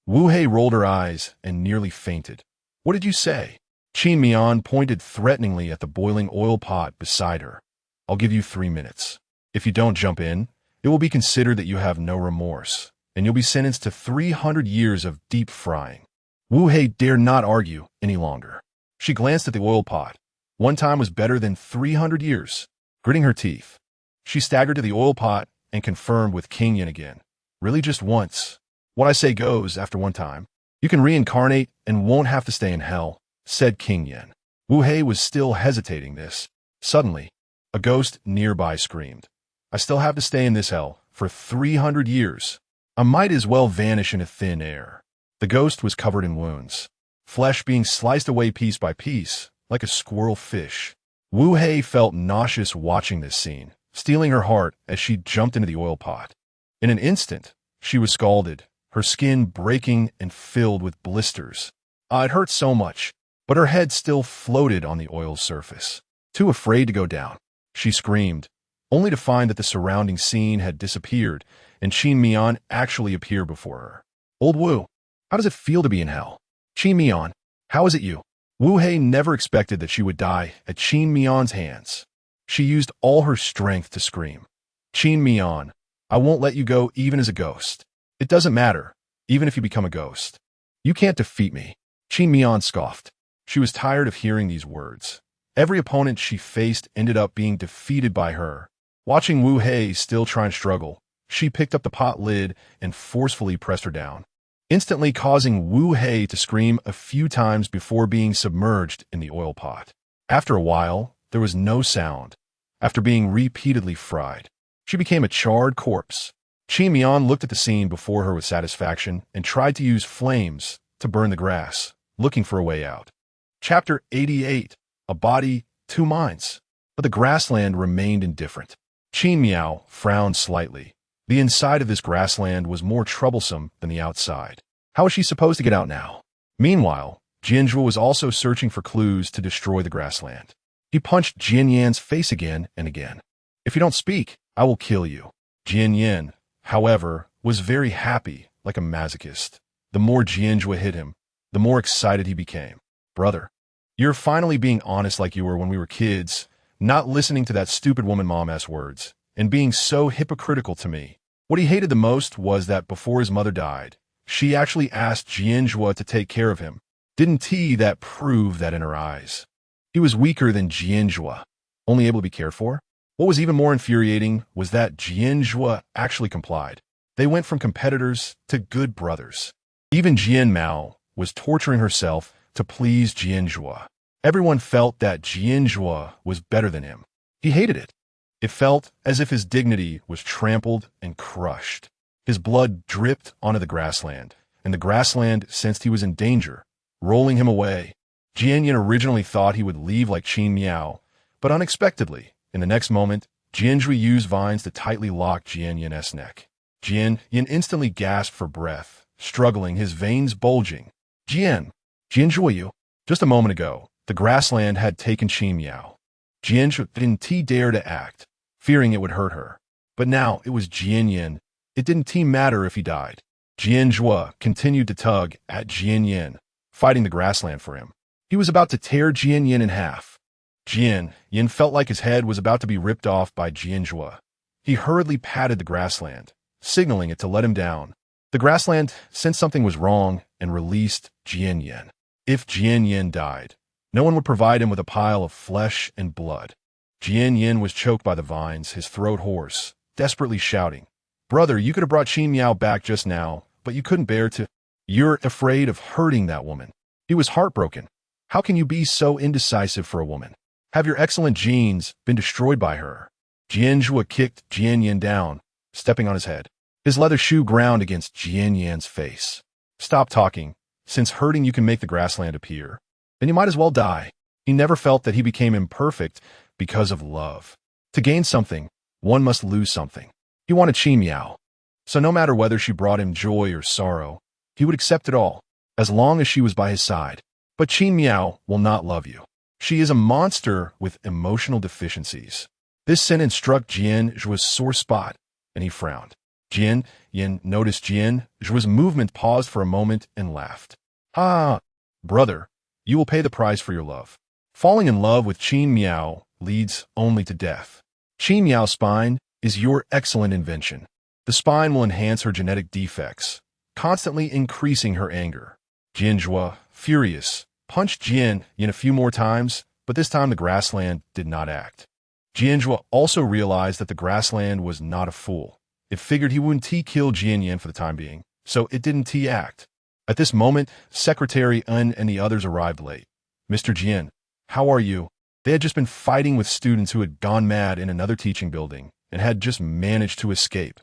Wu Hei rolled her eyes and nearly fainted. "What did you say?" Qin Mian pointed threateningly at the boiling oil pot beside her. "I'll give you 3 minutes. If you don't jump in, it will be considered that you have no remorse, and you'll be sentenced to 300 years of deep frying." Wu Hei dared not argue any longer. She glanced at the oil pot. 1 time was better than 300 years. Gritting her teeth, she staggered to the oil pot and confirmed with King Yin again. "Really just once? What I say goes after 1 time. You can reincarnate and won't have to stay in hell," said King Yin. Wu Hei was still hesitating this. Suddenly, a ghost nearby screamed, "I still have to stay in this hell for 300 years. I might as well vanish into thin air." The ghost was covered in wounds, flesh being sliced away piece by piece, like a squirrel fish. Wu Hei felt nauseous watching this scene, stealing her heart as she jumped into the oil pot. In an instant, she was scalded, her skin breaking and filled with blisters. It hurt so much, but her head still floated on the oil's surface. Too afraid to go down, she screamed, only to find that the surrounding scene had disappeared and Qin Mian actually appeared before her. Old Wu, how does it feel to be in hell? Qin Mian, how is it you? Wu Hei never expected that she would die at Qin Mian's hands. She used all her strength to scream. Qin Mian, I won't let you go even as a ghost. It doesn't matter, even if you become a ghost. You can't defeat me. Qin Mian scoffed. She was tired of hearing these words. Every opponent she faced ended up being defeated by her. Watching Wu Hei still try and struggle, she picked up the pot lid and forcefully pressed her down, instantly causing Wu Hei to scream a few times before being submerged in the oil pot. After a while, there was no sound. After being repeatedly fried, she became a charred corpse. Qin Mian looked at the scene before her with satisfaction and tried to use flames to burn the grass, looking for a way out. Chapter 88. A Body, Two Minds. But the grassland remained indifferent. Qin Miao frowned slightly. The inside of this grassland was more troublesome than the outside. How was she supposed to get out now? Meanwhile, Jian Zhuo was also searching for clues to destroy the grassland. He punched Jian Yan's face again and again. If you don't speak, I will kill you. Jian Yan, however, was very happy, like a masochist. The more Jian Zhuo hit him, the more excited he became. Brother, you're finally being honest like you were when we were kids, not listening to that stupid woman mom-ass words, and being so hypocritical to me. What he hated the most was that before his mother died, she actually asked Jian Zhuo to take care of him. Didn't that prove that in her eyes? He was weaker than Jian Zhuo, only able to be cared for? What was even more infuriating was that Jian Zhuo actually complied. They went from competitors to good brothers. Even Jian Miao was torturing herself to please Jian Zhuo. Everyone felt that Jian Zhuo was better than him. He hated it. It felt as if his dignity was trampled and crushed. His blood dripped onto the grassland, and the grassland sensed he was in danger, rolling him away. Jian Yan originally thought he would leave like Qin Miao, but unexpectedly, in the next moment, Jian Zhuo used vines to tightly lock Jian Yan's neck. Jian Yan instantly gasped for breath, struggling, his veins bulging. Jian Zhuo, you. Just a moment ago, the grassland had taken Qin Miao. Jian Zhuo didn't dare to act, fearing it would hurt her. But now it was Jian Yan. It didn't matter if he died. Jian Zhuo continued to tug at Jian Yan, fighting the grassland for him. He was about to tear Jian Yan in half. Jian Yan felt like his head was about to be ripped off by Jian Zhuo. He hurriedly patted the grassland, signaling it to let him down. The grassland sensed something was wrong and released Jian Yan. If Jian Yan died, no one would provide him with a pile of flesh and blood. Jian Yan was choked by the vines, his throat hoarse, desperately shouting, Brother, you could have brought Qin Miao back just now, but you couldn't bear to. You're afraid of hurting that woman. He was heartbroken. How can you be so indecisive for a woman? Have your excellent genes been destroyed by her? Jian Zhuo kicked Jian Yan down, stepping on his head. His leather shoe ground against Jian Yan's face. Stop talking. Since hurting you can make the grassland appear, then you might as well die. He never felt that he became imperfect because of love. To gain something, one must lose something. He wanted Qin Miao. So no matter whether she brought him joy or sorrow, he would accept it all, as long as she was by his side. But Qin Miao will not love you. She is a monster with emotional deficiencies. This sentence struck Jian Zhuo's sore spot, and he frowned. Jian Yan noticed Jian Zhuo's movement, paused for a moment, and laughed. Ah, brother, you will pay the price for your love. Falling in love with Qin Miao leads only to death. Qin Miao's spine is your excellent invention. The spine will enhance her genetic defects, constantly increasing her anger. Jian Zhuo, furious, punched Jian Yan a few more times, but this time the grassland did not act. Jian Zhuo also realized that the grassland was not a fool. It figured he wouldn't kill Jian Yan for the time being, so it didn't act. At this moment, Secretary Un and the others arrived late. Mr. Jian, how are you? They had just been fighting with students who had gone mad in another teaching building and had just managed to escape.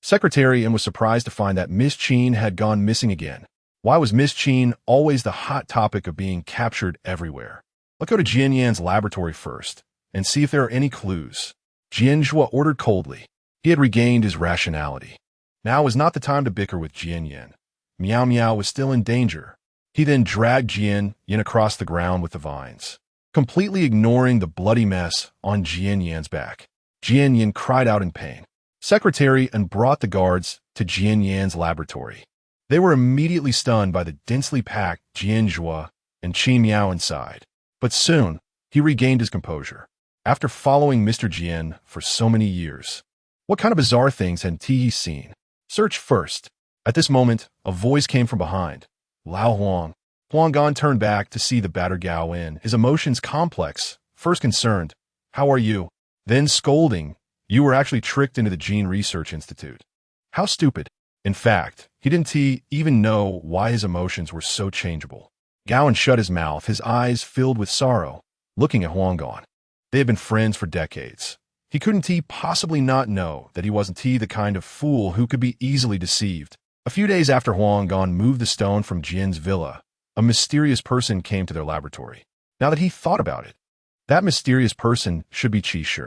Secretary Un was surprised to find that Miss Qin had gone missing again. Why was Miss Qin always the hot topic of being captured everywhere? Let's go to Jian Yan's laboratory first and see if there are any clues. Jian Zhuo ordered coldly. He had regained his rationality. Now was not the time to bicker with Jian Yan. Miao was still in danger. He then dragged Jian Yan across the ground with the vines. completely ignoring the bloody mess on Jian Yan's back. Jian Yan cried out in pain. Secretary and brought the guards to Jian Yan's laboratory. They were immediately stunned by the densely packed Jian Zhuo and Qin Miao inside. But soon, he regained his composure. After following Mr. Jian for so many years, what kind of bizarre things had he seen? Search first. At this moment, a voice came from behind. Lao Huang. Huanggan turned back to see the battered Gao in, his emotions complex, first concerned, "How are you?" Then scolding, "You were actually tricked into the Gene Research Institute." How stupid. In fact, he didn't even know why his emotions were so changeable. Gowan shut his mouth, his eyes filled with sorrow, looking at Huanggan. They had been friends for decades. He couldn't possibly not know that he wasn't the kind of fool who could be easily deceived. A few days after Huanggan moved the stone from Jian's villa, a mysterious person came to their laboratory. Now that he thought about it, that mysterious person should be Qi Shi.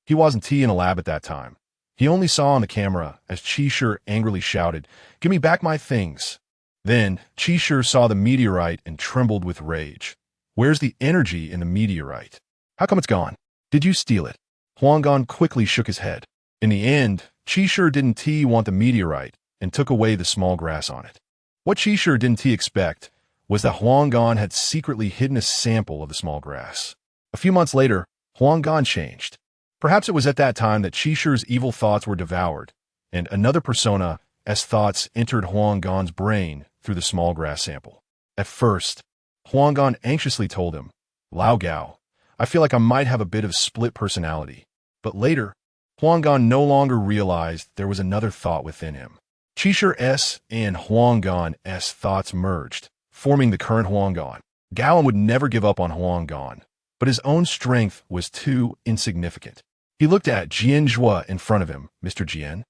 He wasn't in a lab at that time. He only saw on the camera as Qi Shi angrily shouted, "Give me back my things." Then, Qi Shi saw the meteorite and trembled with rage. "Where's the energy in the meteorite? How come it's gone? Did you steal it?" Huanggan quickly shook his head. In the end, Qi Shi didn't want the meteorite and took away the small grass on it. What Qi Shi didn't expect was that Huanggan had secretly hidden a sample of the small grass. A few months later, Huanggan changed. Perhaps it was at that time that Qi Shi's evil thoughts were devoured, and another persona's thoughts entered Huanggan's brain through the small grass sample. At first, Huanggan anxiously told him, "Lao Gao, I feel like I might have a bit of split personality." But later, Huanggan no longer realized there was another thought within him. Qi Shi's and Huanggan's thoughts merged, forming the current Huanggan. Gowan would never give up on Huanggan, but his own strength was too insignificant. He looked at Jian Zhuo in front of him. "Mr. Jian,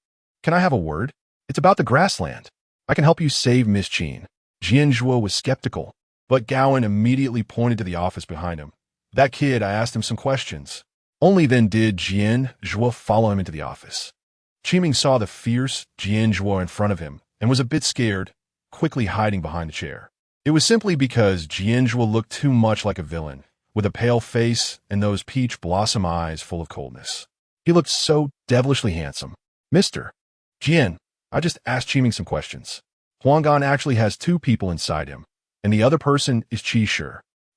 can I have a word? It's about the grassland. I can help you save Miss Qin." Jian Zhuo was skeptical, but Gowan immediately pointed to the office behind him. "That kid, I asked him some questions." Only then did Jian Zhuo follow him into the office. Qiming saw the fierce Jian Zhuo in front of him and was a bit scared, quickly hiding behind a chair. It was simply because Jian Zhuo looked too much like a villain, with a pale face and those peach blossom eyes full of coldness. He looked so devilishly handsome. "Mr. Jian, I just asked Qiming some questions. Huanggan actually has two people inside him, and the other person is Qi Shi."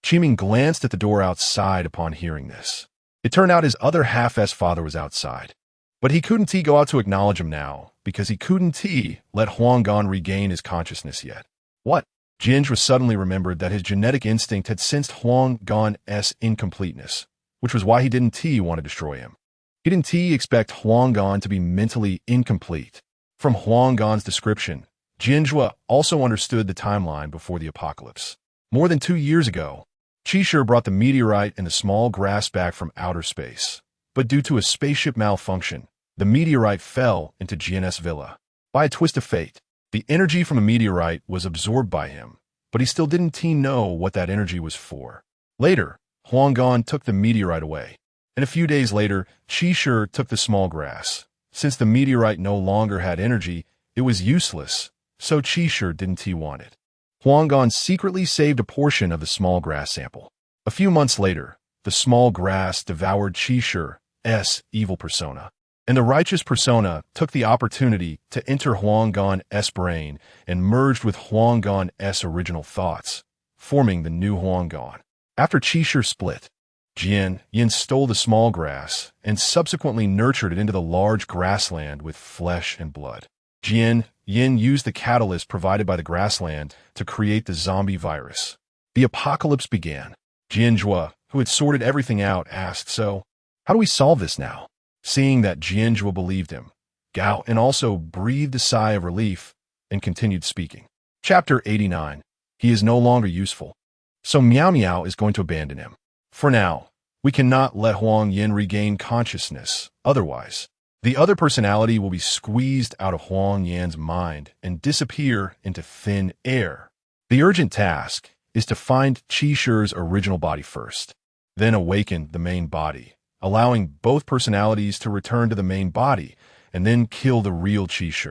Qiming glanced at the door outside upon hearing this. It turned out his other half-s father was outside. But he couldn't go out to acknowledge him now, because he couldn't let Huanggan regain his consciousness yet. What? Jian Zhuo suddenly remembered that his genetic instinct had sensed Huanggan's incompleteness, which was why he didn't want to destroy him. He didn't expect Huanggan to be mentally incomplete. From Huanggan's description, Jian Zhuo also understood the timeline before the apocalypse. More than 2 years ago, Qi Shi brought the meteorite and the small grass back from outer space. But due to a spaceship malfunction, the meteorite fell into Jian's villa. By a twist of fate, the energy from the meteorite was absorbed by him, but he still didn't know what that energy was for. Later, Huanggan took the meteorite away, and a few days later, Qi Shi took the small grass. Since the meteorite no longer had energy, it was useless, so Qi Shi didn't want it. Huanggan secretly saved a portion of the small grass sample. A few months later, the small grass devoured Qi Shi's evil persona, and the righteous persona took the opportunity to enter Huanggan's brain and merged with Huanggan's original thoughts, forming the new Huanggan. After Qi Shi split, Jian Yin stole the small grass and subsequently nurtured it into the large grassland with flesh and blood. Jian Yin used the catalyst provided by the grassland to create the zombie virus. The apocalypse began. Jian Zhuo, who had sorted everything out, asked, "So, how do we solve this now?" Seeing that Jian Zhuo believed him, Gao and also breathed a sigh of relief and continued speaking. Chapter 89. He is no longer useful. So Miao is going to abandon him. For now, we cannot let Huang Yin regain consciousness. Otherwise, the other personality will be squeezed out of Huang Yan's mind and disappear into thin air. The urgent task is to find Qi Shi's original body first, then awaken the main body, allowing both personalities to return to the main body, and then kill the real Qi Shi.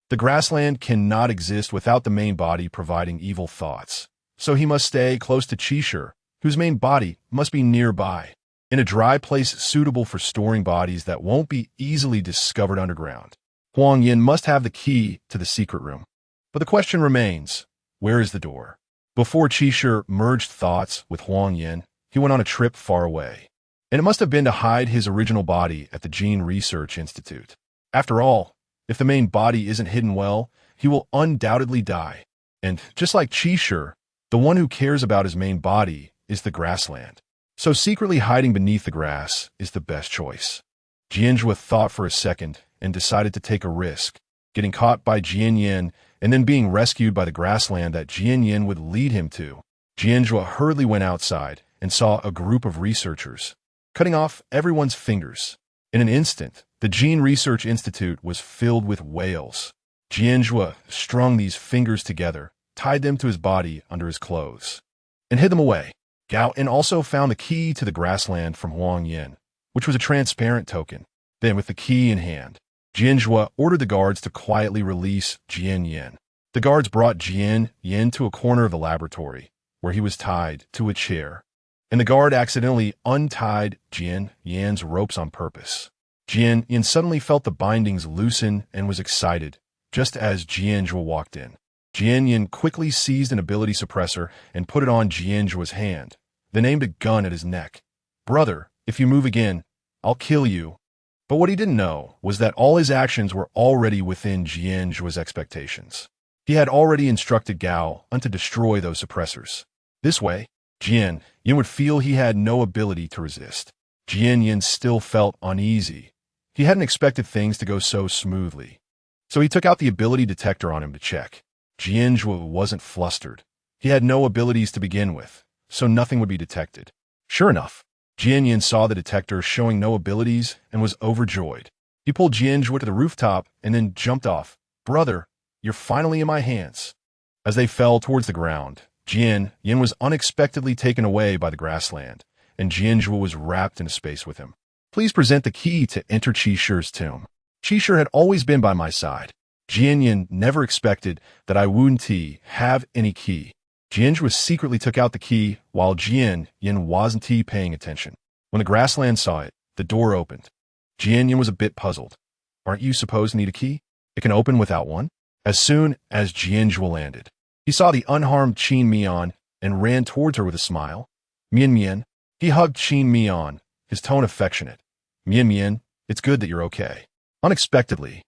The grassland cannot exist without the main body providing evil thoughts, so he must stay close to Qi Shi, whose main body must be nearby, in a dry place suitable for storing bodies that won't be easily discovered underground. Huang Yin must have the key to the secret room. But the question remains, where is the door? Before Qishir merged thoughts with Huang Yin, he went on a trip far away. And it must have been to hide his original body at the Gene Research Institute. After all, if the main body isn't hidden well, he will undoubtedly die. And just like Qishir, the one who cares about his main body is the grassland. So secretly hiding beneath the grass is the best choice. Jian Zhuo thought for a second and decided to take a risk, getting caught by Jian Yin and then being rescued by the grassland that Jian Yin would lead him to. Jian Zhuo hurriedly went outside and saw a group of researchers, cutting off everyone's fingers. In an instant, the Gene Research Institute was filled with whales. Jian Zhuo strung these fingers together, tied them to his body under his clothes, and hid them away. Gao and also found the key to the grassland from Huang Yin, which was a transparent token. Then, with the key in hand, Jian Zhuo ordered the guards to quietly release Jian Yin. The guards brought Jian Yin to a corner of the laboratory, where he was tied to a chair, and the guard accidentally untied Jian Yin's ropes on purpose. Jian Yin suddenly felt the bindings loosen and was excited, just as Jian Zhuo walked in. Jian Yin quickly seized an ability suppressor and put it on Jian Zhuo's hand, then aimed a gun at his neck. "Brother, if you move again, I'll kill you." But what he didn't know was that all his actions were already within Jian Zhuo's expectations. He had already instructed Gao to destroy those suppressors. This way, Jian Yin would feel he had no ability to resist. Jian Yin still felt uneasy. He hadn't expected things to go so smoothly. So he took out the ability detector on him to check. Jian Zhuo wasn't flustered. He had no abilities to begin with, so nothing would be detected. Sure enough, Jian Yin saw the detector showing no abilities and was overjoyed. He pulled Jian Zhuo to the rooftop and then jumped off. "Brother, you're finally in my hands." As they fell towards the ground, Jian Yin was unexpectedly taken away by the grassland, and Jian Zhuo was wrapped in a space with him. "Please present the key to enter Qishir's tomb." Qishir had always been by my side. Jian Yin never expected that I wouldn't have any key. Jian Zhuo secretly took out the key while Jian Yin wasn't paying attention. When the grassland saw it, the door opened. Jian Yin was a bit puzzled. "Aren't you supposed to need a key? It can open without one?" As soon as Jian Zhuo landed, he saw the unharmed Qin Mian and ran towards her with a smile. "Mian Mian." He hugged Qin Mian, his tone affectionate. "Mian Mian, it's good that you're okay." Unexpectedly,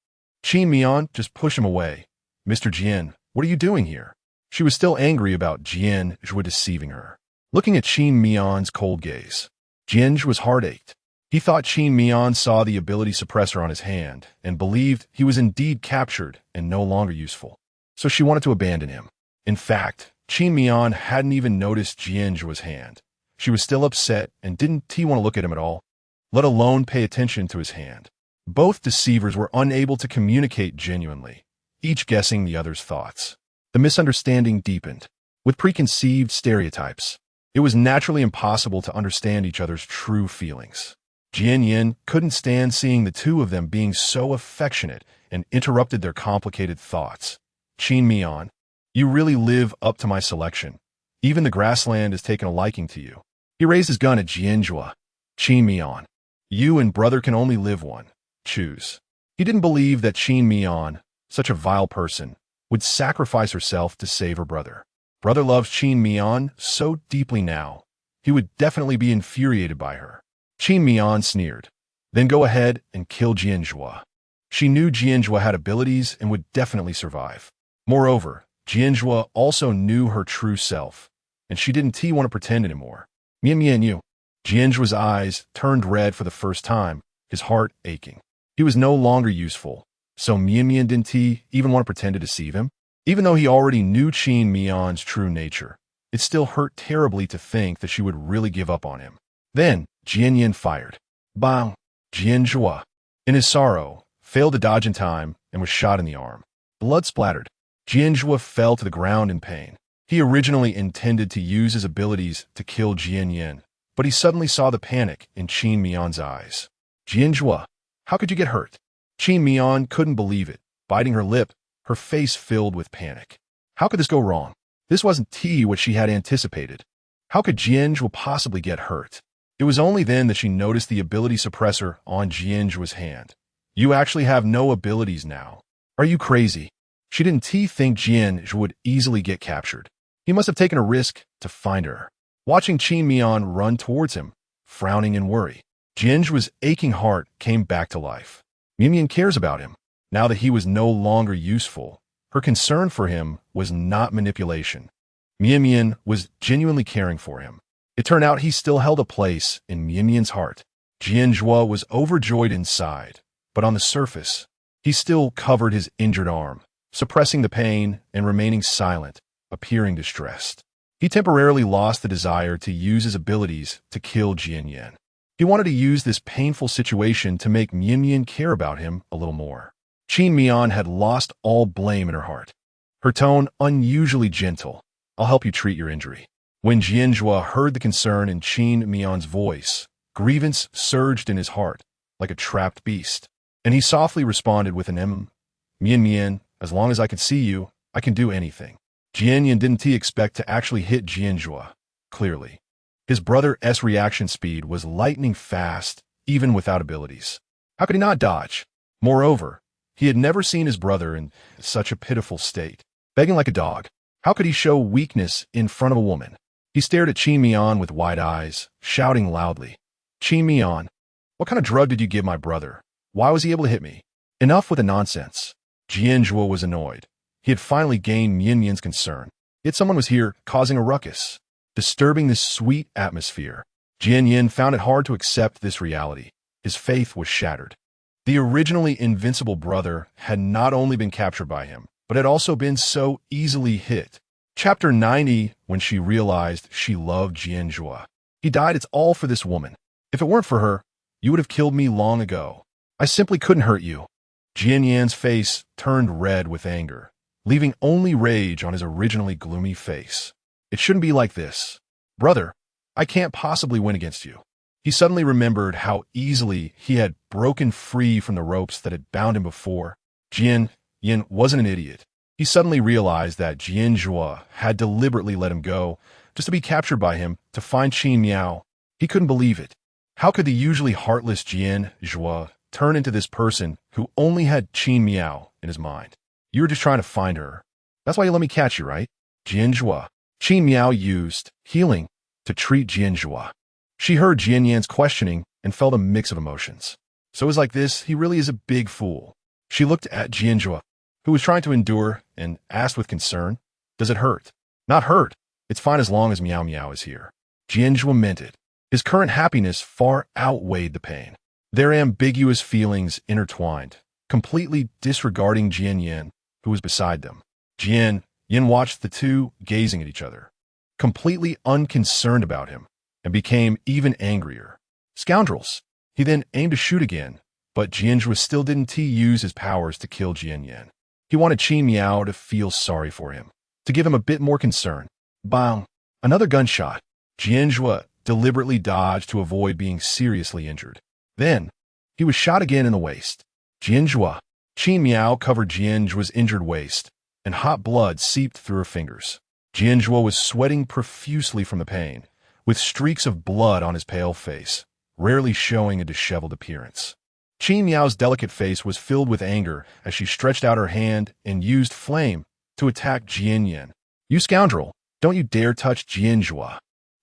Qin Mian just pushed him away. "Mr. Jian, what are you doing here?" She was still angry about Jian Zhuo deceiving her. Looking at Qin Mian's cold gaze, Jian Zhuo's heart ached. He thought Qin Mian saw the ability suppressor on his hand and believed he was indeed captured and no longer useful. So she wanted to abandon him. In fact, Qin Mian hadn't even noticed Jian Zhuo's hand. She was still upset and didn't want to look at him at all, let alone pay attention to his hand. Both deceivers were unable to communicate genuinely, each guessing the other's thoughts. The misunderstanding deepened. With preconceived stereotypes, it was naturally impossible to understand each other's true feelings. Jian Yin couldn't stand seeing the two of them being so affectionate and interrupted their complicated thoughts. "Qin Mian, you really live up to my selection. Even the grassland has taken a liking to you." He raised his gun at Jian Zhuo. "Qin Mian, you and brother can only live one. Choose." He didn't believe that Qin Mian, such a vile person, would sacrifice herself to save her brother. Brother loves Qin Mian so deeply now, he would definitely be infuriated by her. Qin Mian sneered. "Then go ahead and kill Jian Zhuo." She knew Jian Zhuo had abilities and would definitely survive. Moreover, Jian Zhuo also knew her true self, and she didn't want to pretend anymore. "Mian Mian you." Jian Zhuo's eyes turned red for the first time, his heart aching. He was no longer useful, so Mian Mian didn't even want to pretend to deceive him. Even though he already knew Qin Mian's true nature, it still hurt terribly to think that she would really give up on him. Then, Jian Yin fired. Bang! Jian Zhuo, in his sorrow, failed to dodge in time and was shot in the arm. Blood splattered. Jian Zhuo fell to the ground in pain. He originally intended to use his abilities to kill Jian Yin, but he suddenly saw the panic in Qin Mian's eyes. "Jian Zhuo, how could you get hurt?" Qin Mian couldn't believe it, biting her lip, her face filled with panic. How could this go wrong? This wasn't what she had anticipated. How could Jian Zhuo possibly get hurt? It was only then that she noticed the ability suppressor on Jian Zhuo's hand. You actually have no abilities now. Are you crazy? She didn't think Jian Zhuo would easily get captured. He must have taken a risk to find her. Watching Qin Mian run towards him, frowning in worry, Jian Zhuo's aching heart came back to life. Mian cares about him. Now that he was no longer useful, her concern for him was not manipulation. Mian was genuinely caring for him. It turned out he still held a place in Mian's heart. Jian Zhuo was overjoyed inside, but on the surface, he still covered his injured arm, suppressing the pain and remaining silent, appearing distressed. He temporarily lost the desire to use his abilities to kill Jian Yan. He wanted to use this painful situation to make Mian care about him a little more. Qin Mian had lost all blame in her heart. Her tone unusually gentle. I'll help you treat your injury. When Jian Zhuo heard the concern in Qin Mian's voice, grievance surged in his heart like a trapped beast, and he softly responded with an Mian, as long as I can see you, I can do anything. Jian Yan didn't expect to actually hit Jian Zhuo, clearly. His brother's reaction speed was lightning fast, even without abilities. How could he not dodge? Moreover, he had never seen his brother in such a pitiful state, begging like a dog. How could he show weakness in front of a woman? He stared at Qin Mian with wide eyes, shouting loudly. Qin Mian, what kind of drug did you give my brother? Why was he able to hit me? Enough with the nonsense. Jian Zhuo was annoyed. He had finally gained Mian's concern. Yet someone was here causing a ruckus, disturbing this sweet atmosphere. Jian Yan found it hard to accept this reality. His faith was shattered. The originally invincible brother had not only been captured by him, but had also been so easily hit. Chapter 90, when she realized she loved Jian Zhuo. He died, it's all for this woman. If it weren't for her, you would have killed me long ago. I simply couldn't hurt you. Jian Yan's face turned red with anger, leaving only rage on his originally gloomy face. It shouldn't be like this. Brother, I can't possibly win against you. He suddenly remembered how easily he had broken free from the ropes that had bound him before. Jian Yan wasn't an idiot. He suddenly realized that Jian Zhuo had deliberately let him go just to be captured by him to find Qin Miao. He couldn't believe it. How could the usually heartless Jian Zhuo turn into this person who only had Qin Miao in his mind? You were just trying to find her. That's why you let me catch you, right? Jian Zhuo. Qin Miao used healing to treat Jian Zhuo. She heard Jian Yan's questioning and felt a mix of emotions. So it was like this, he really is a big fool. She looked at Jian Zhuo, who was trying to endure, and asked with concern, does it hurt? Not hurt. It's fine as long as Miao is here. Jian Zhuo meant it. His current happiness far outweighed the pain. Their ambiguous feelings intertwined, completely disregarding Jian Yan, who was beside them. Jian Yan watched the two gazing at each other, completely unconcerned about him, and became even angrier. Scoundrels! He then aimed to shoot again, but Jian Zhuo still didn't use his powers to kill Jian Yan. He wanted Qin Miao to feel sorry for him, to give him a bit more concern. Bang! Another gunshot. Jian Zhuo deliberately dodged to avoid being seriously injured. Then, he was shot again in the waist. Jian Zhuo. Qin Miao covered Jian Zhuo's injured waist, and hot blood seeped through her fingers. Jian Zhuo was sweating profusely from the pain, with streaks of blood on his pale face, rarely showing a disheveled appearance. Qin Miao's delicate face was filled with anger as she stretched out her hand and used flame to attack Jian Yan. You scoundrel! Don't you dare touch Jian Zhuo!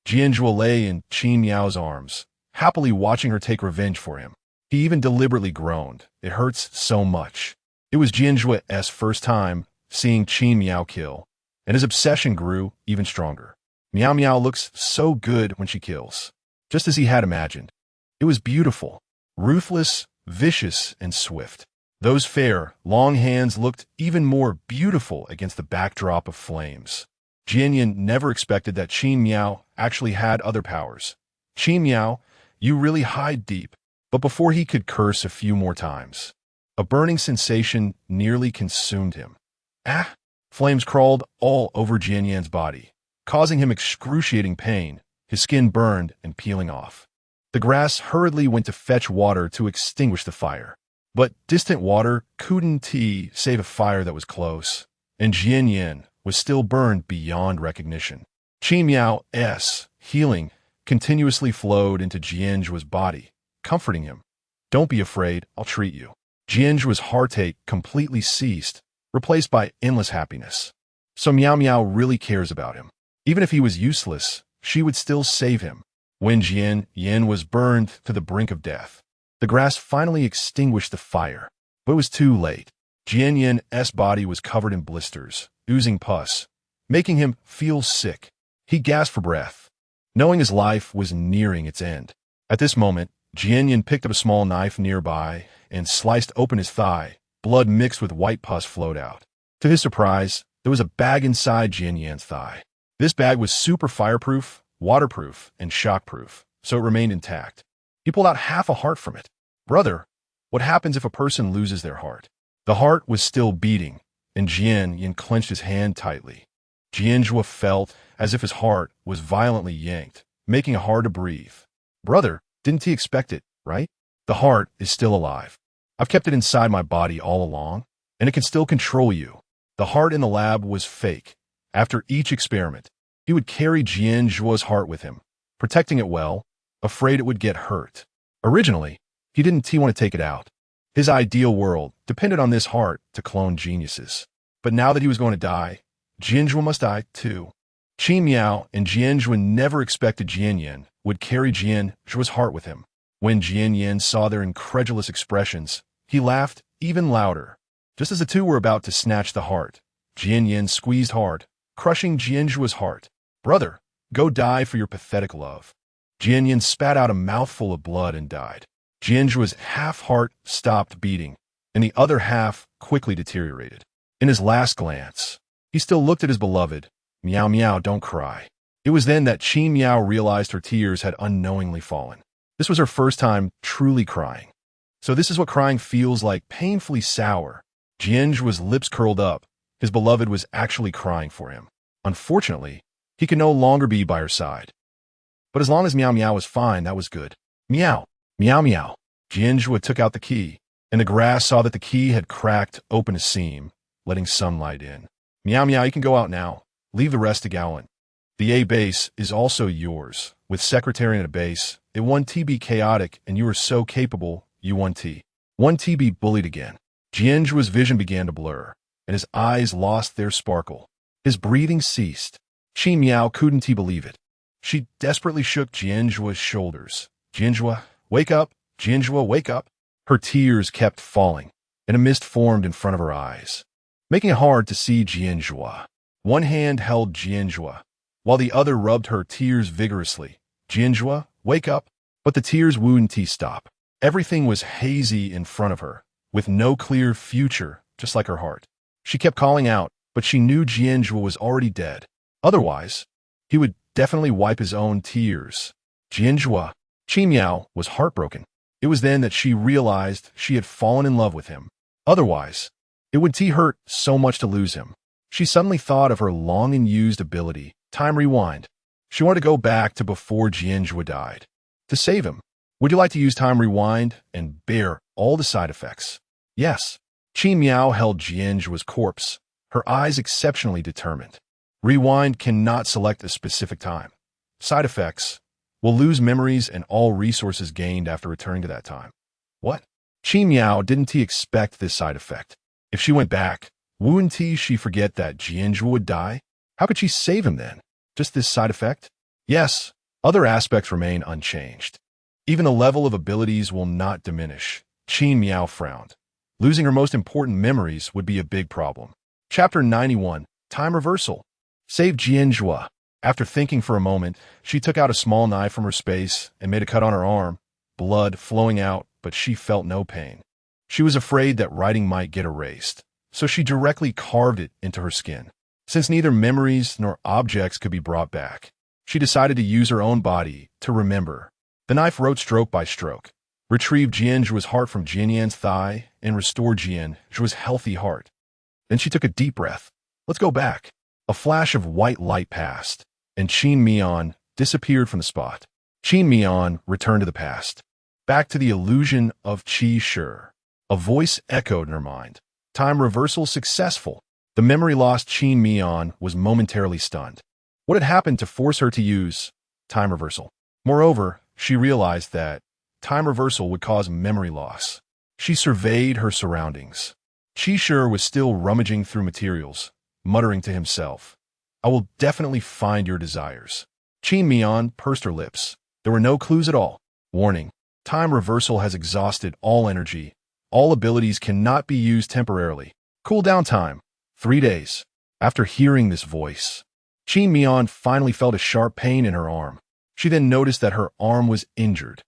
Jian Zhuo lay in Qin Miao's arms, happily watching her take revenge for him. He even deliberately groaned. It hurts so much. It was Jian Zhuo's first time seeing Qin Miao kill, and his obsession grew even stronger. Miao looks so good when she kills, just as he had imagined. It was beautiful, ruthless, vicious, and swift. Those fair, long hands looked even more beautiful against the backdrop of flames. Jian Yan never expected that Qin Miao actually had other powers. Qin Miao, you really hide deep. But before he could curse a few more times, a burning sensation nearly consumed him. Ah! Flames crawled all over Jian Yan's body, causing him excruciating pain, his skin burned and peeling off. The grass hurriedly went to fetch water to extinguish the fire. But distant water couldn't save a fire that was close, and Jian Yan was still burned beyond recognition. Qin Miao's healing, continuously flowed into Jian Zhuo's body, comforting him. Don't be afraid, I'll treat you. Jian Zhuo's heartache completely ceased, replaced by endless happiness. So Miao Miao really cares about him. Even if he was useless, she would still save him. When Jian Yin was burned to the brink of death, the grass finally extinguished the fire. But it was too late. Jian Yin's body was covered in blisters, oozing pus, making him feel sick. He gasped for breath, knowing his life was nearing its end. At this moment, Jian Yin picked up a small knife nearby and sliced open his thigh. Blood mixed with white pus flowed out. To his surprise, there was a bag inside Jian Yin's thigh. This bag was super fireproof, waterproof, and shockproof, so it remained intact. He pulled out half a heart from it. Brother, what happens if a person loses their heart? The heart was still beating, and Jian Yin clenched his hand tightly. Jian Zhuo felt as if his heart was violently yanked, making it hard to breathe. Brother, didn't he expect it, right? The heart is still alive. I've kept it inside my body all along, and it can still control you. The heart in the lab was fake. After each experiment, he would carry Jian Zhuo's heart with him, protecting it well, afraid it would get hurt. Originally, he didn't want to take it out. His ideal world depended on this heart to clone geniuses. But now that he was going to die, Jian Zhuo must die too. Qi Miao and Jian Zhuo never expected Jian Yin would carry Jian Zhuo's heart with him. When Jian Yin saw their incredulous expressions, he laughed even louder. Just as the two were about to snatch the heart, Jian Yin squeezed hard, crushing Jian Zhuo's heart. Brother, go die for your pathetic love. Jian Yin spat out a mouthful of blood and died. Jian Zhuo's half heart stopped beating, and the other half quickly deteriorated. In his last glance, he still looked at his beloved. Miao Miao, don't cry. It was then that Qi Miao realized her tears had unknowingly fallen. This was her first time truly crying. So this is what crying feels like, painfully sour. Jian Zhuo's lips curled up. His beloved was actually crying for him. Unfortunately, he could no longer be by her side. But as long as Miao Miao was fine, that was good. Miao, Miao Miao. Jian Zhuo took out the key, and the grass saw that the key had cracked open a seam, letting sunlight in. Miao Miao, you can go out now. Leave the rest to Gowlin. The A base is also yours. With Secretary at a base, it 1T be chaotic, and you are so capable, you 1T. 1T be bullied again. Jian Zhuo's vision began to blur, and his eyes lost their sparkle. His breathing ceased. Qi Miao couldn't believe it. She desperately shook Jian Zhuo's shoulders. Jian Zhuo, wake up! Jian Zhuo, wake up! Her tears kept falling, and a mist formed in front of her eyes, making it hard to see Jian Zhuo. One hand held Jian Zhuo, while the other rubbed her tears vigorously. Jian Zhuo, wake up! But the tears wouldn't stop. Everything was hazy in front of her, with no clear future, just like her heart. She kept calling out, but she knew Jian Zhuo was already dead. Otherwise, he would definitely wipe his own tears. Jian Zhuo. Qi Miao was heartbroken. It was then that she realized she had fallen in love with him. Otherwise, it would hurt so much to lose him. She suddenly thought of her long-unused ability, Time Rewind. She wanted to go back to before Jian Zhuo died. To save him, would you like to use Time Rewind and bear all the side effects? Yes. Qi Miao held Jian Zhuo's corpse, her eyes exceptionally determined. Rewind cannot select a specific time. Side effects will lose memories and all resources gained after returning to that time. What? Qi Miao didn't expect this side effect. If she went back, wouldn't she forget that Jian Zhuo would die? How could she save him then? Just this side effect? Yes, other aspects remain unchanged. Even the level of abilities will not diminish. Qi Miao frowned. Losing her most important memories would be a big problem. Chapter 91, Time Reversal. Save Jian Zhuo. After thinking for a moment, she took out a small knife from her space and made a cut on her arm, blood flowing out, but she felt no pain. She was afraid that writing might get erased, so she directly carved it into her skin. Since neither memories nor objects could be brought back, she decided to use her own body to remember. The knife wrote stroke by stroke, retrieved Jian Zhuo's heart from Jian Yan's thigh, and restored Jian Zhuo's healthy heart. Then she took a deep breath. Let's go back. A flash of white light passed, and Qin Mian disappeared from the spot. Qin Mian returned to the past, back to the illusion of Qi Shi. A voice echoed in her mind. Time reversal successful. The memory lost Qin Mian was momentarily stunned. What had happened to force her to use time reversal. Moreover, she realized that time reversal would cause memory loss. She surveyed her surroundings. Qi Shi was still rummaging through materials, muttering to himself, "I will definitely find your desires." Qin Mian pursed her lips. There were no clues at all. Warning: time reversal has exhausted all energy. All abilities cannot be used temporarily. Cool down time: 3 days. After hearing this voice, Qin Mian finally felt a sharp pain in her arm. She then noticed that her arm was injured.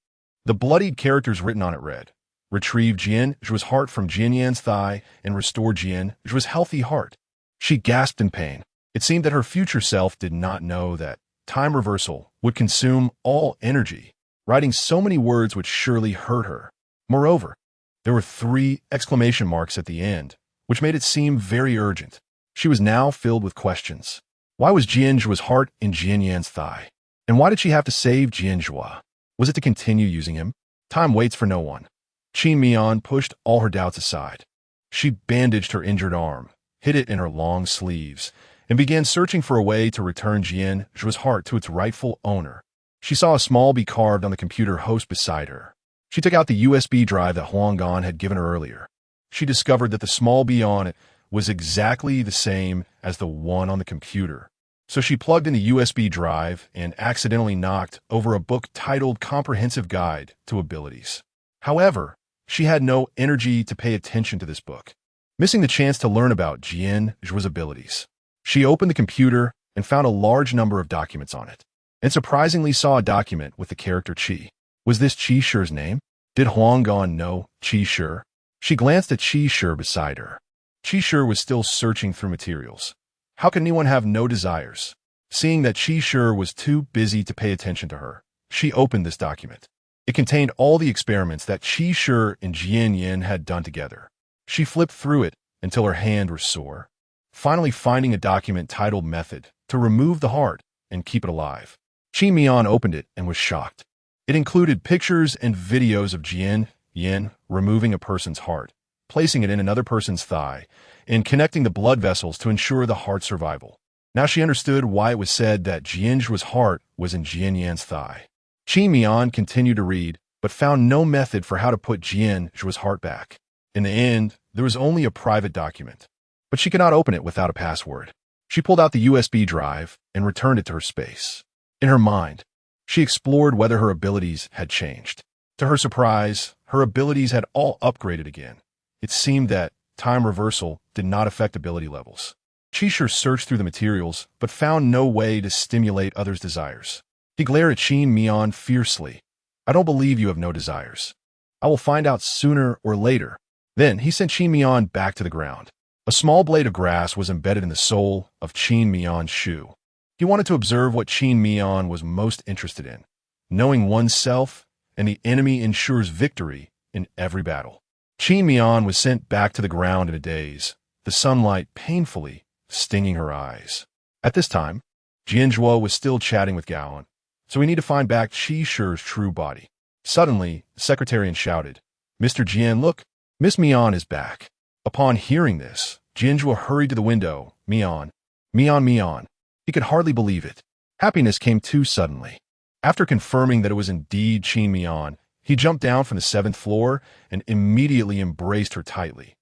The bloodied characters written on it read, "Retrieve Jian Zhuo's heart from Jian Yan's thigh and restore Jian Zhuo's healthy heart." She gasped in pain. It seemed that her future self did not know that time reversal would consume all energy. Writing so many words would surely hurt her. Moreover, there were 3 exclamation marks at the end, which made it seem very urgent. She was now filled with questions. Why was Jian Zhuo's heart in Jian Yan's thigh? And why did she have to save Jian Zhuo? Was it to continue using him? Time waits for no one. Qin Mian pushed all her doubts aside. She bandaged her injured arm, hid it in her long sleeves, and began searching for a way to return Jian Zhuo's heart to its rightful owner. She saw a small bee carved on the computer host beside her. She took out the USB drive that Huanggan had given her earlier. She discovered that the small bee on it was exactly the same as the one on the computer. So she plugged in the USB drive and accidentally knocked over a book titled Comprehensive Guide to Abilities. However, she had no energy to pay attention to this book, missing the chance to learn about Jian Zhuo's abilities. She opened the computer and found a large number of documents on it, and surprisingly saw a document with the character Qi. Was this Qi Shi's name? Did Huanggan know Qi Shi? She glanced at Qi Shi beside her. Qi Shi was still searching through materials. How could anyone have no desires? Seeing that Qi Shi was too busy to pay attention to her, she opened this document. It contained all the experiments that Qi Shi and Jian Yan had done together. She flipped through it until her hand was sore, finally finding a document titled Method to remove the heart and keep it alive. Qin Mian opened it and was shocked. It included pictures and videos of Jian Yan removing a person's heart, placing it in another person's thigh, and connecting the blood vessels to ensure the heart's survival. Now she understood why it was said that Jian Zhuo's heart was in Jian Yan's thigh. Qin Mian continued to read, but found no method for how to put Jian Zhuo's heart back. In the end, there was only a private document, but she could not open it without a password. She pulled out the USB drive and returned it to her space. In her mind, she explored whether her abilities had changed. To her surprise, her abilities had all upgraded again. It seemed that time reversal did not affect ability levels. Qi Shi searched through the materials, but found no way to stimulate others' desires. He glared at Qin Mian fiercely. "I don't believe you have no desires. I will find out sooner or later." Then he sent Qin Mian back to the ground. A small blade of grass was embedded in the sole of Qin Mian's shoe. He wanted to observe what Qin Mian was most interested in. Knowing oneself and the enemy ensures victory in every battle. Qin Mian was sent back to the ground in a daze, the sunlight painfully stinging her eyes. At this time, Jian Zhuo was still chatting with Gaoan, so we need to find back Qi Shi's true body. Suddenly, the secretarian shouted, "Mr. Jian, look, Miss Mian is back." Upon hearing this, Jian Zhuo hurried to the window. Mian, Mian, Mian. He could hardly believe it. Happiness came too suddenly. After confirming that it was indeed Qin Mian, he jumped down from the 7th floor and immediately embraced her tightly.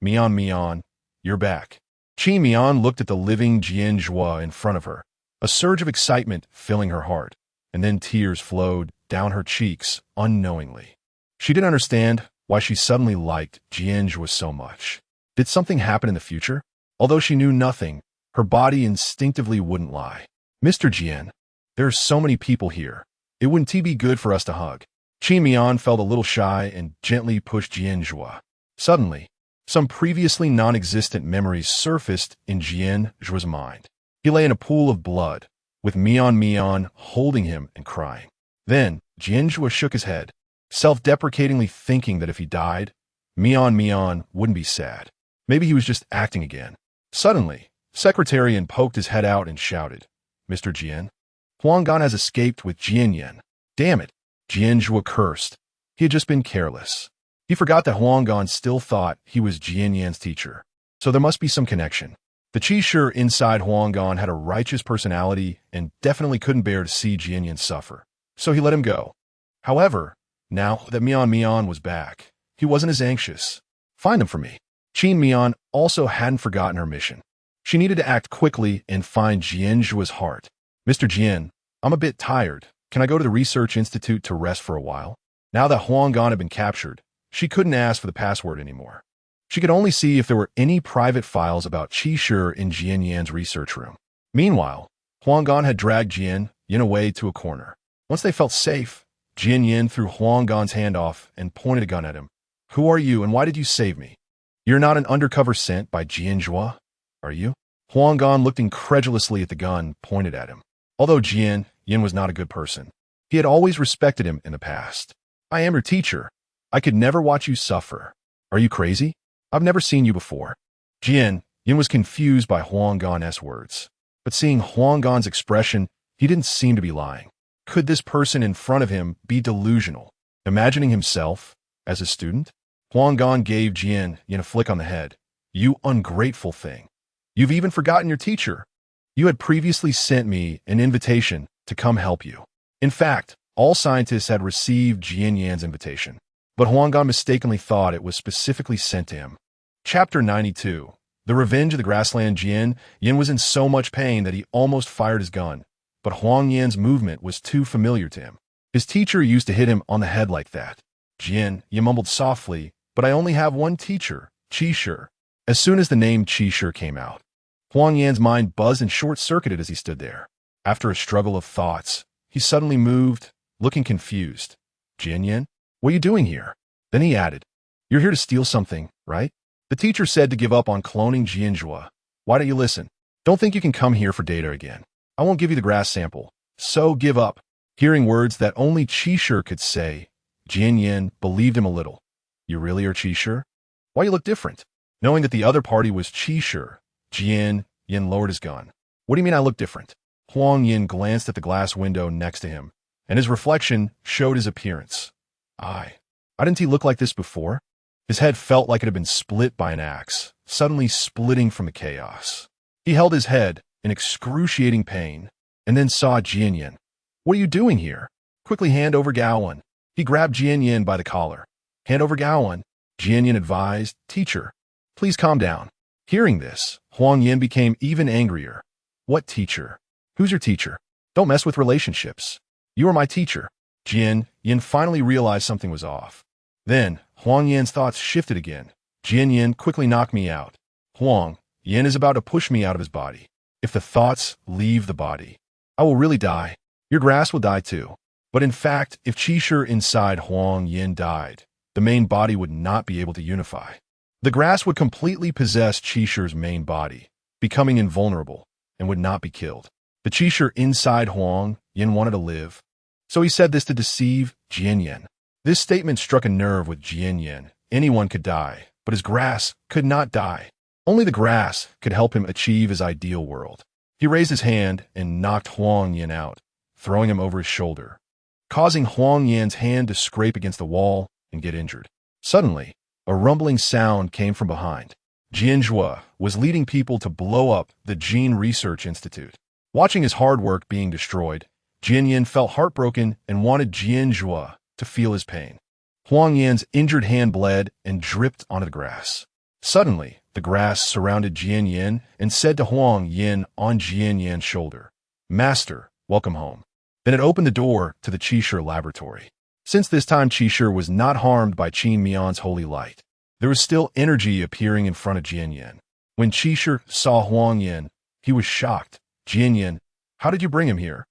"Mian, Mian, you're back." Qin Mian looked at the living Jian Zhuo in front of her, a surge of excitement filling her heart, and then tears flowed down her cheeks unknowingly. She didn't understand why she suddenly liked Jian Zhuo so much. Did something happen in the future? Although she knew nothing, her body instinctively wouldn't lie. "Mr. Jian, there are so many people here. It wouldn't be good for us to hug." Qin Mian felt a little shy and gently pushed Jian Zhuo. Suddenly, some previously non-existent memories surfaced in Jian Zhuo's mind. He lay in a pool of blood, with Mian holding him and crying. Then, Jian Zhuo shook his head, self-deprecatingly thinking that if he died, Mian wouldn't be sad. Maybe he was just acting again. Suddenly, Secretarian poked his head out and shouted, "Mr. Jian, Huanggan has escaped with Jian Yan." Damn it, Jian Zhuo cursed. He had just been careless. He forgot that Huanggan still thought he was Jian Yan's teacher, so there must be some connection. The Qi inside Huanggan had a righteous personality and definitely couldn't bear to see Jian suffer, so he let him go. However, now that Miao was back, he wasn't as anxious. Find him for me. Miao also hadn't forgotten her mission. She needed to act quickly and find Jian Zhuo's heart. Mr. Jian, I'm a bit tired. Can I go to the research institute to rest for a while? Now that Huanggan had been captured, she couldn't ask for the password anymore. She could only see if there were any private files about Qi in Jian research room. Meanwhile, Huanggan had dragged Jian away to a corner. Once they felt safe, Jian threw Huanggan's hand off and pointed a gun at him. Who are you and why did you save me? You're not an undercover sent by Jian Zhuo, are you? Huanggan looked incredulously at the gun pointed at him. Although Jian was not a good person, he had always respected him in the past. I am your teacher. I could never watch you suffer. Are you crazy? I've never seen you before. Jian was confused by Huanggan's words, but seeing Huanggan's expression, he didn't seem to be lying. Could this person in front of him be delusional, imagining himself as a student? Huanggan gave Jian a flick on the head. You ungrateful thing. You've even forgotten your teacher. You had previously sent me an invitation to come help you. In fact, all scientists had received Jian's invitation, but Huanggan mistakenly thought it was specifically sent to him. Chapter 92. The Revenge of the Grassland. Jian was in so much pain that he almost fired his gun, but Huangyan's movement was too familiar to him. His teacher used to hit him on the head like that. Jian mumbled softly, but I only have one teacher, Qi. As soon as the name Qi came out, Huangyan's mind buzzed and short-circuited as he stood there. After a struggle of thoughts, he suddenly moved, looking confused. Jian, what are you doing here? Then he added, you're here to steal something, right? The teacher said to give up on cloning Jian Zhuo. Why don't you listen? Don't think you can come here for data again. I won't give you the grass sample, so give up. Hearing words that only Qi could say, Jian believed him a little. You really are Qi? Why you look different? Knowing that the other party was Qi, Jian lowered his gun. What do you mean I look different? Huang glanced at the glass window next to him, and his reflection showed his appearance. Didn't he look like this before? His head felt like it had been split by an axe, suddenly splitting from the chaos. He held his head in excruciating pain, and then saw Jian. What are you doing here? Quickly hand over Gaowen. He grabbed Jian by the collar. Hand over Gaowen, Jian advised. Teacher, please calm down. Hearing this, Huang became even angrier. What teacher? Who's your teacher? Don't mess with relationships. You are my teacher. Jian finally realized something was off. Then, Huang thoughts shifted again. Jian quickly knocked me out. Huang is about to push me out of his body. If the thoughts leave the body, I will really die. Your grass will die too. But in fact, if Qi inside Huang died, the main body would not be able to unify. The grass would completely possess Qi main body, becoming invulnerable, and would not be killed. The Qi inside Huang wanted to live, so he said this to deceive Jian. This statement struck a nerve with Jian. Anyone could die, but his grass could not die. Only the grass could help him achieve his ideal world. He raised his hand and knocked Huang out, throwing him over his shoulder, causing Huang's hand to scrape against the wall and get injured. Suddenly, a rumbling sound came from behind. Jian Zhuo was leading people to blow up the Gene Research Institute. Watching his hard work being destroyed, Jian felt heartbroken and wanted Jian Zhuo to feel his pain. Huang's injured hand bled and dripped onto the grass. Suddenly, the grass surrounded Jian and said to Huang on Jian's shoulder, Master, welcome home. Then it opened the door to the Qi laboratory. Since this time Qi was not harmed by Qin Mian's holy light, there was still energy appearing in front of Jian. When Qi saw Huang he was shocked. Jian, how did you bring him here?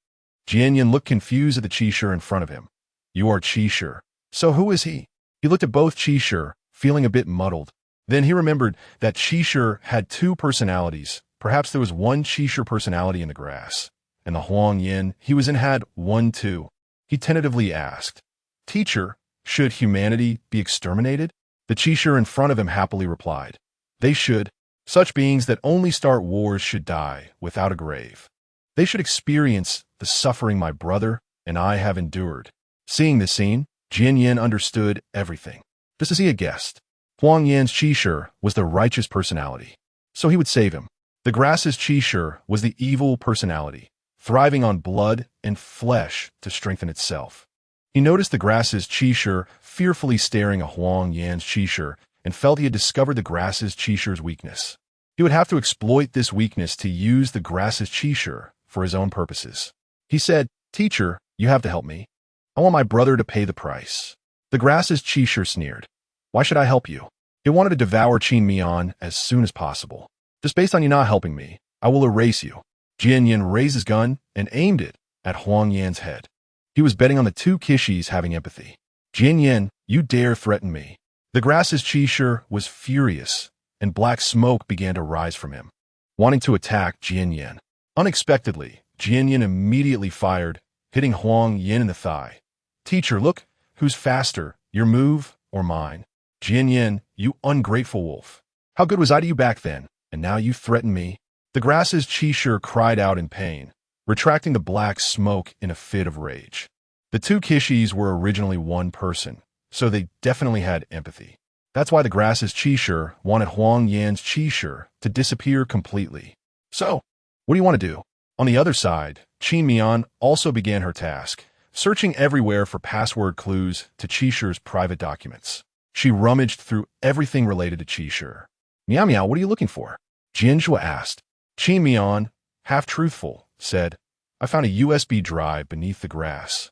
Jian looked confused at the Qi in front of him. You are Qi. So who is he? He looked at both Qi, feeling a bit muddled. Then he remembered that Qi had two personalities. Perhaps there was one Qi personality in the grass, and the Huang he was in had one too. He tentatively asked, Teacher, should humanity be exterminated? The Qi in front of him happily replied, They should. Such beings that only start wars should die without a grave. They should experience the suffering my brother and I have endured. Seeing this scene, Jian understood everything. Just as he had guessed, Huang Qi was the righteous personality, so he would save him. The grass's qi was the evil personality, thriving on blood and flesh to strengthen itself. He noticed the grass's qi fearfully staring at Huang Yan's qi and felt he had discovered the grass's qi's weakness. He would have to exploit this weakness to use the grass's qi for his own purposes. He said, "Teacher, you have to help me. I want my brother to pay the price." The grass's qi sneered. "Why should I help you?" It wanted to devour Qin Mian as soon as possible. "Just based on you not helping me, I will erase you." Jian Yin raised his gun and aimed it at Huang Yan's head. He was betting on the two Kishis having empathy. "Jian Yin, you dare threaten me." The grass's qi was furious, and black smoke began to rise from him, wanting to attack Jian Yin. Unexpectedly, Jian Yin immediately fired, hitting Huang Yin in the thigh. "Teacher, look, who's faster, your move or mine?" "Jian Yin, you ungrateful wolf. How good was I to you back then, and now you threaten me?" The grass's qi cried out in pain, retracting the black smoke in a fit of rage. The two Kishis were originally one person, so they definitely had empathy. That's why the grass's qi wanted Huang Yan's qi to disappear completely. "So, what do you want to do?" On the other side, Qin Mian also began her task, searching everywhere for password clues to Qishi's private documents. She rummaged through everything related to Qi. "Miao Miao, what are you looking for?" Jian Zhuo asked. Qin Mian, half-truthful, said, "I found a USB drive beneath the grass.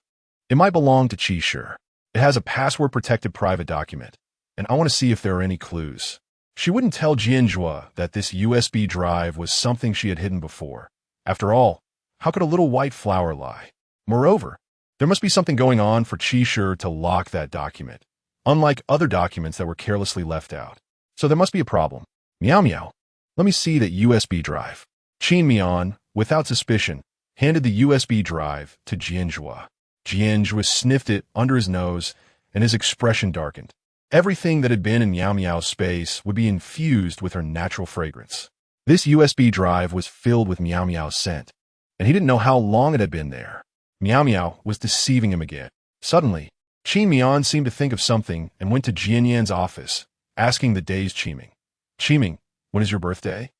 It might belong to Qi. It has a password-protected private document, and I want to see if there are any clues." She wouldn't tell Jian Zhuo that this USB drive was something she had hidden before. After all, how could a little white flower lie? Moreover, there must be something going on for Qi to lock that document, unlike other documents that were carelessly left out. So there must be a problem. "Miao Miao, let me see that USB drive." Qin Mian, without suspicion, handed the USB drive to Jian Zhuo. Jian Zhuo sniffed it under his nose, and his expression darkened. Everything that had been in Miao Miao's space would be infused with her natural fragrance. This USB drive was filled with Miao Miao's scent, and he didn't know how long it had been there. Miao Miao was deceiving him again. Suddenly, Qin Mian seemed to think of something and went to Jian Yan's office, asking the day's Qiming. "Qiming, when is your birthday?"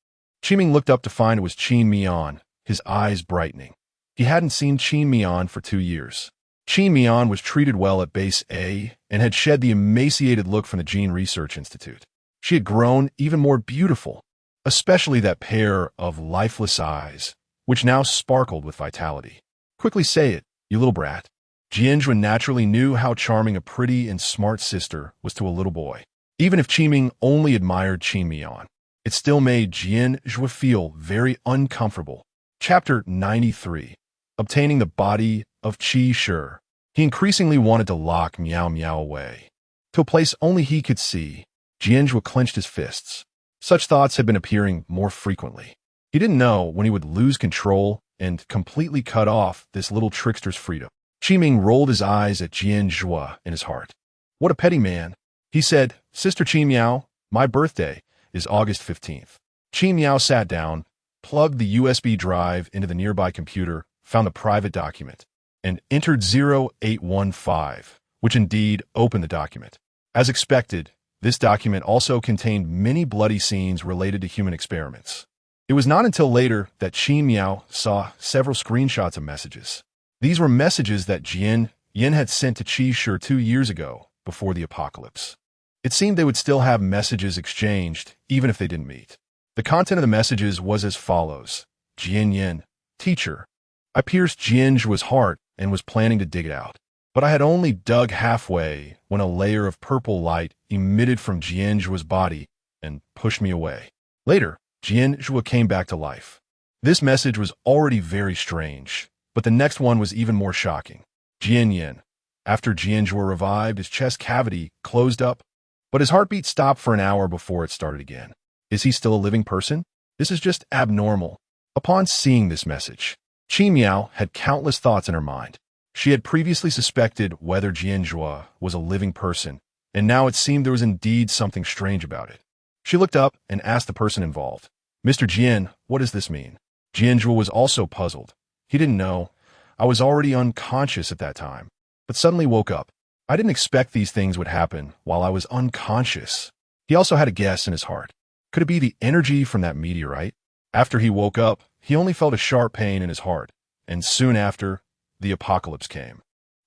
Qiming looked up to find it was Qin Mian, his eyes brightening. He hadn't seen Qin Mian for 2 years. Qin Mian was treated well at Base A and had shed the emaciated look from the Gene Research Institute. She had grown even more beautiful, especially that pair of lifeless eyes, which now sparkled with vitality. "Quickly say it, you little brat." Jian Zhuo naturally knew how charming a pretty and smart sister was to a little boy. Even if Qiming only admired Qin Mian, it still made Jian Zhuo feel very uncomfortable. Chapter 93. Obtaining the body of Qi Shi. He increasingly wanted to lock Miao Miao away, to a place only he could see. Jian Zhuo clenched his fists. Such thoughts had been appearing more frequently. He didn't know when he would lose control and completely cut off this little trickster's freedom. Qiming rolled his eyes at Jian Zhuo in his heart. "What a petty man." He said, "Sister Qin Miao, my birthday is August 15th. Qin Miao sat down, plugged the USB drive into the nearby computer, found a private document, and entered 0815, which indeed opened the document. As expected, this document also contained many bloody scenes related to human experiments. It was not until later that Qin Miao saw several screenshots of messages. These were messages that Jian Yin had sent to Qi Shi 2 years ago, before the apocalypse. It seemed they would still have messages exchanged, even if they didn't meet. The content of the messages was as follows. Jian Yin, "Teacher, I pierced Jian Zhuo's heart and was planning to dig it out. But I had only dug halfway when a layer of purple light emitted from Jian Zhuo's body and pushed me away. Later, Jian Zhuo came back to life." This message was already very strange, but the next one was even more shocking. Jian Yin. After Jian Zhuo revived, his chest cavity closed up, but his heartbeat stopped for an hour before it started again. Is he still a living person? This is just abnormal. Upon seeing this message, Qin Miao had countless thoughts in her mind. She had previously suspected whether Jian Zhuo was a living person, and now it seemed there was indeed something strange about it. She looked up and asked the person involved, "Mr. Jian, what does this mean?" Jian Zhuo was also puzzled. He didn't know. "I was already unconscious at that time, but suddenly woke up. I didn't expect these things would happen while I was unconscious." He also had a guess in his heart. Could it be the energy from that meteorite? After he woke up, he only felt a sharp pain in his heart, and soon after, the apocalypse came.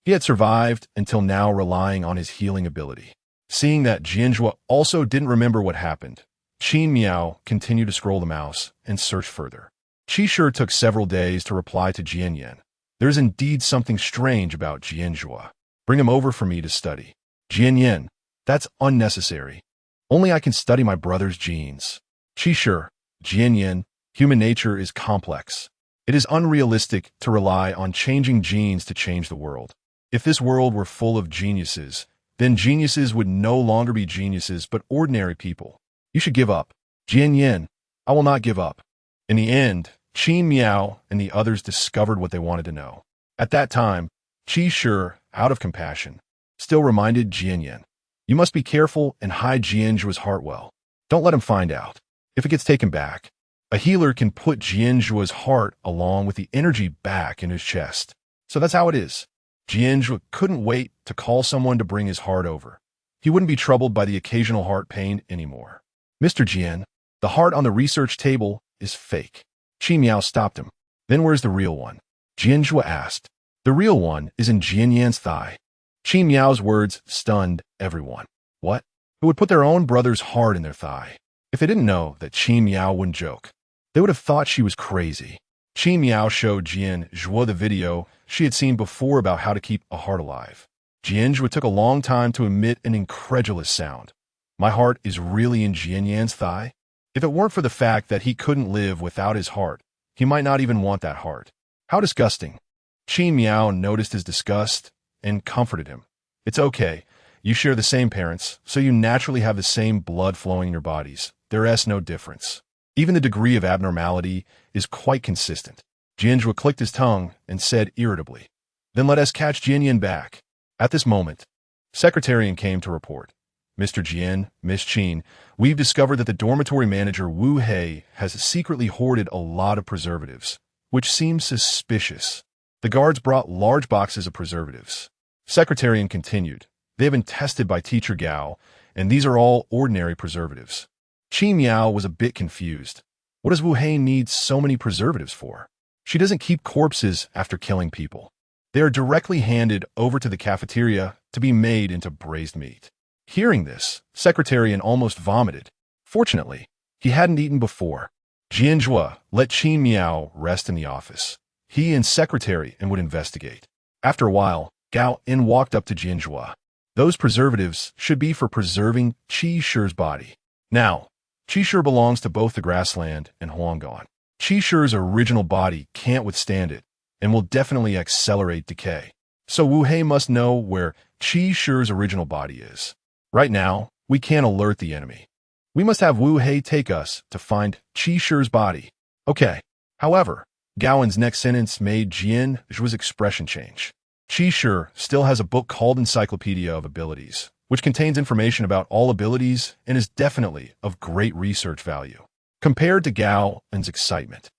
He had survived until now, relying on his healing ability. Seeing that Jian Zhuo also didn't remember what happened, Qin Miao continued to scroll the mouse and search further. Qi Shi took several days to reply to Jian Yan. There's indeed something strange about Jian Zhuo. Bring him over for me to study. Jian Yan, that's unnecessary. Only I can study my brother's genes. Qi Shi, Jian Yan, human nature is complex. It is unrealistic to rely on changing genes to change the world. If this world were full of geniuses, then geniuses would no longer be geniuses but ordinary people. You should give up. Jian Yan, I will not give up. In the end, Qin Miao and the others discovered what they wanted to know. At that time, Qi Shi, out of compassion, still reminded Jian Yan, you must be careful and hide Jian Zhuo's heart well. Don't let him find out. If it gets taken back, a healer can put Jian Zhuo's heart along with the energy back in his chest. So that's how it is. Jian Zhuo couldn't wait to call someone to bring his heart over. He wouldn't be troubled by the occasional heart pain anymore. Mr. Jian, the heart on the research table is fake. Qin Miao stopped him. Then where's the real one? Jian Zhuo asked. The real one is in Jian Yan's thigh. Qin Miao's words stunned everyone. What? Who would put their own brother's heart in their thigh? If they didn't know that Qin Miao wouldn't joke, they would have thought she was crazy. Qin Miao showed Jian Zhuo the video she had seen before about how to keep a heart alive. Jian Zhuo took a long time to emit an incredulous sound. My heart is really in Jian Yan's thigh? If it weren't for the fact that he couldn't live without his heart, he might not even want that heart. How disgusting. Qin Miao noticed his disgust and comforted him. It's okay. You share the same parents, so you naturally have the same blood flowing in your bodies. There is no difference. Even the degree of abnormality is quite consistent. Jian Zhuo clicked his tongue and said irritably, Then let us catch Jian Yan back. At this moment, Secretarian came to report. Mr. Jian, Miss Qin, we've discovered that the dormitory manager Wu Hei has secretly hoarded a lot of preservatives, which seems suspicious. The guards brought large boxes of preservatives. Secretarian continued. They have been tested by Teacher Gao, and these are all ordinary preservatives. Qin Miao was a bit confused. What does Wu Hei need so many preservatives for? She doesn't keep corpses after killing people. They are directly handed over to the cafeteria to be made into braised meat. Hearing this, Secretarian almost vomited. Fortunately, he hadn't eaten before. Jian Zhuo let Qin Miao rest in the office. He and Secretarian would investigate. After a while, Gao In walked up to Jian Zhuo. Those preservatives should be for preserving Qi Shi's body. Now, Qi Shi belongs to both the grassland and Huanggang. Qi Shi's original body can't withstand it and will definitely accelerate decay. So Wu Hei must know where Qi Shi's original body is. Right now, we can't alert the enemy. We must have Wu Hei take us to find Qi Shi's body. Okay. However, Gaoan's next sentence made Jian Zhuo's expression change. Qi Shi still has a book called Encyclopedia of Abilities, which contains information about all abilities and is definitely of great research value. Compared to Gaoan's excitement,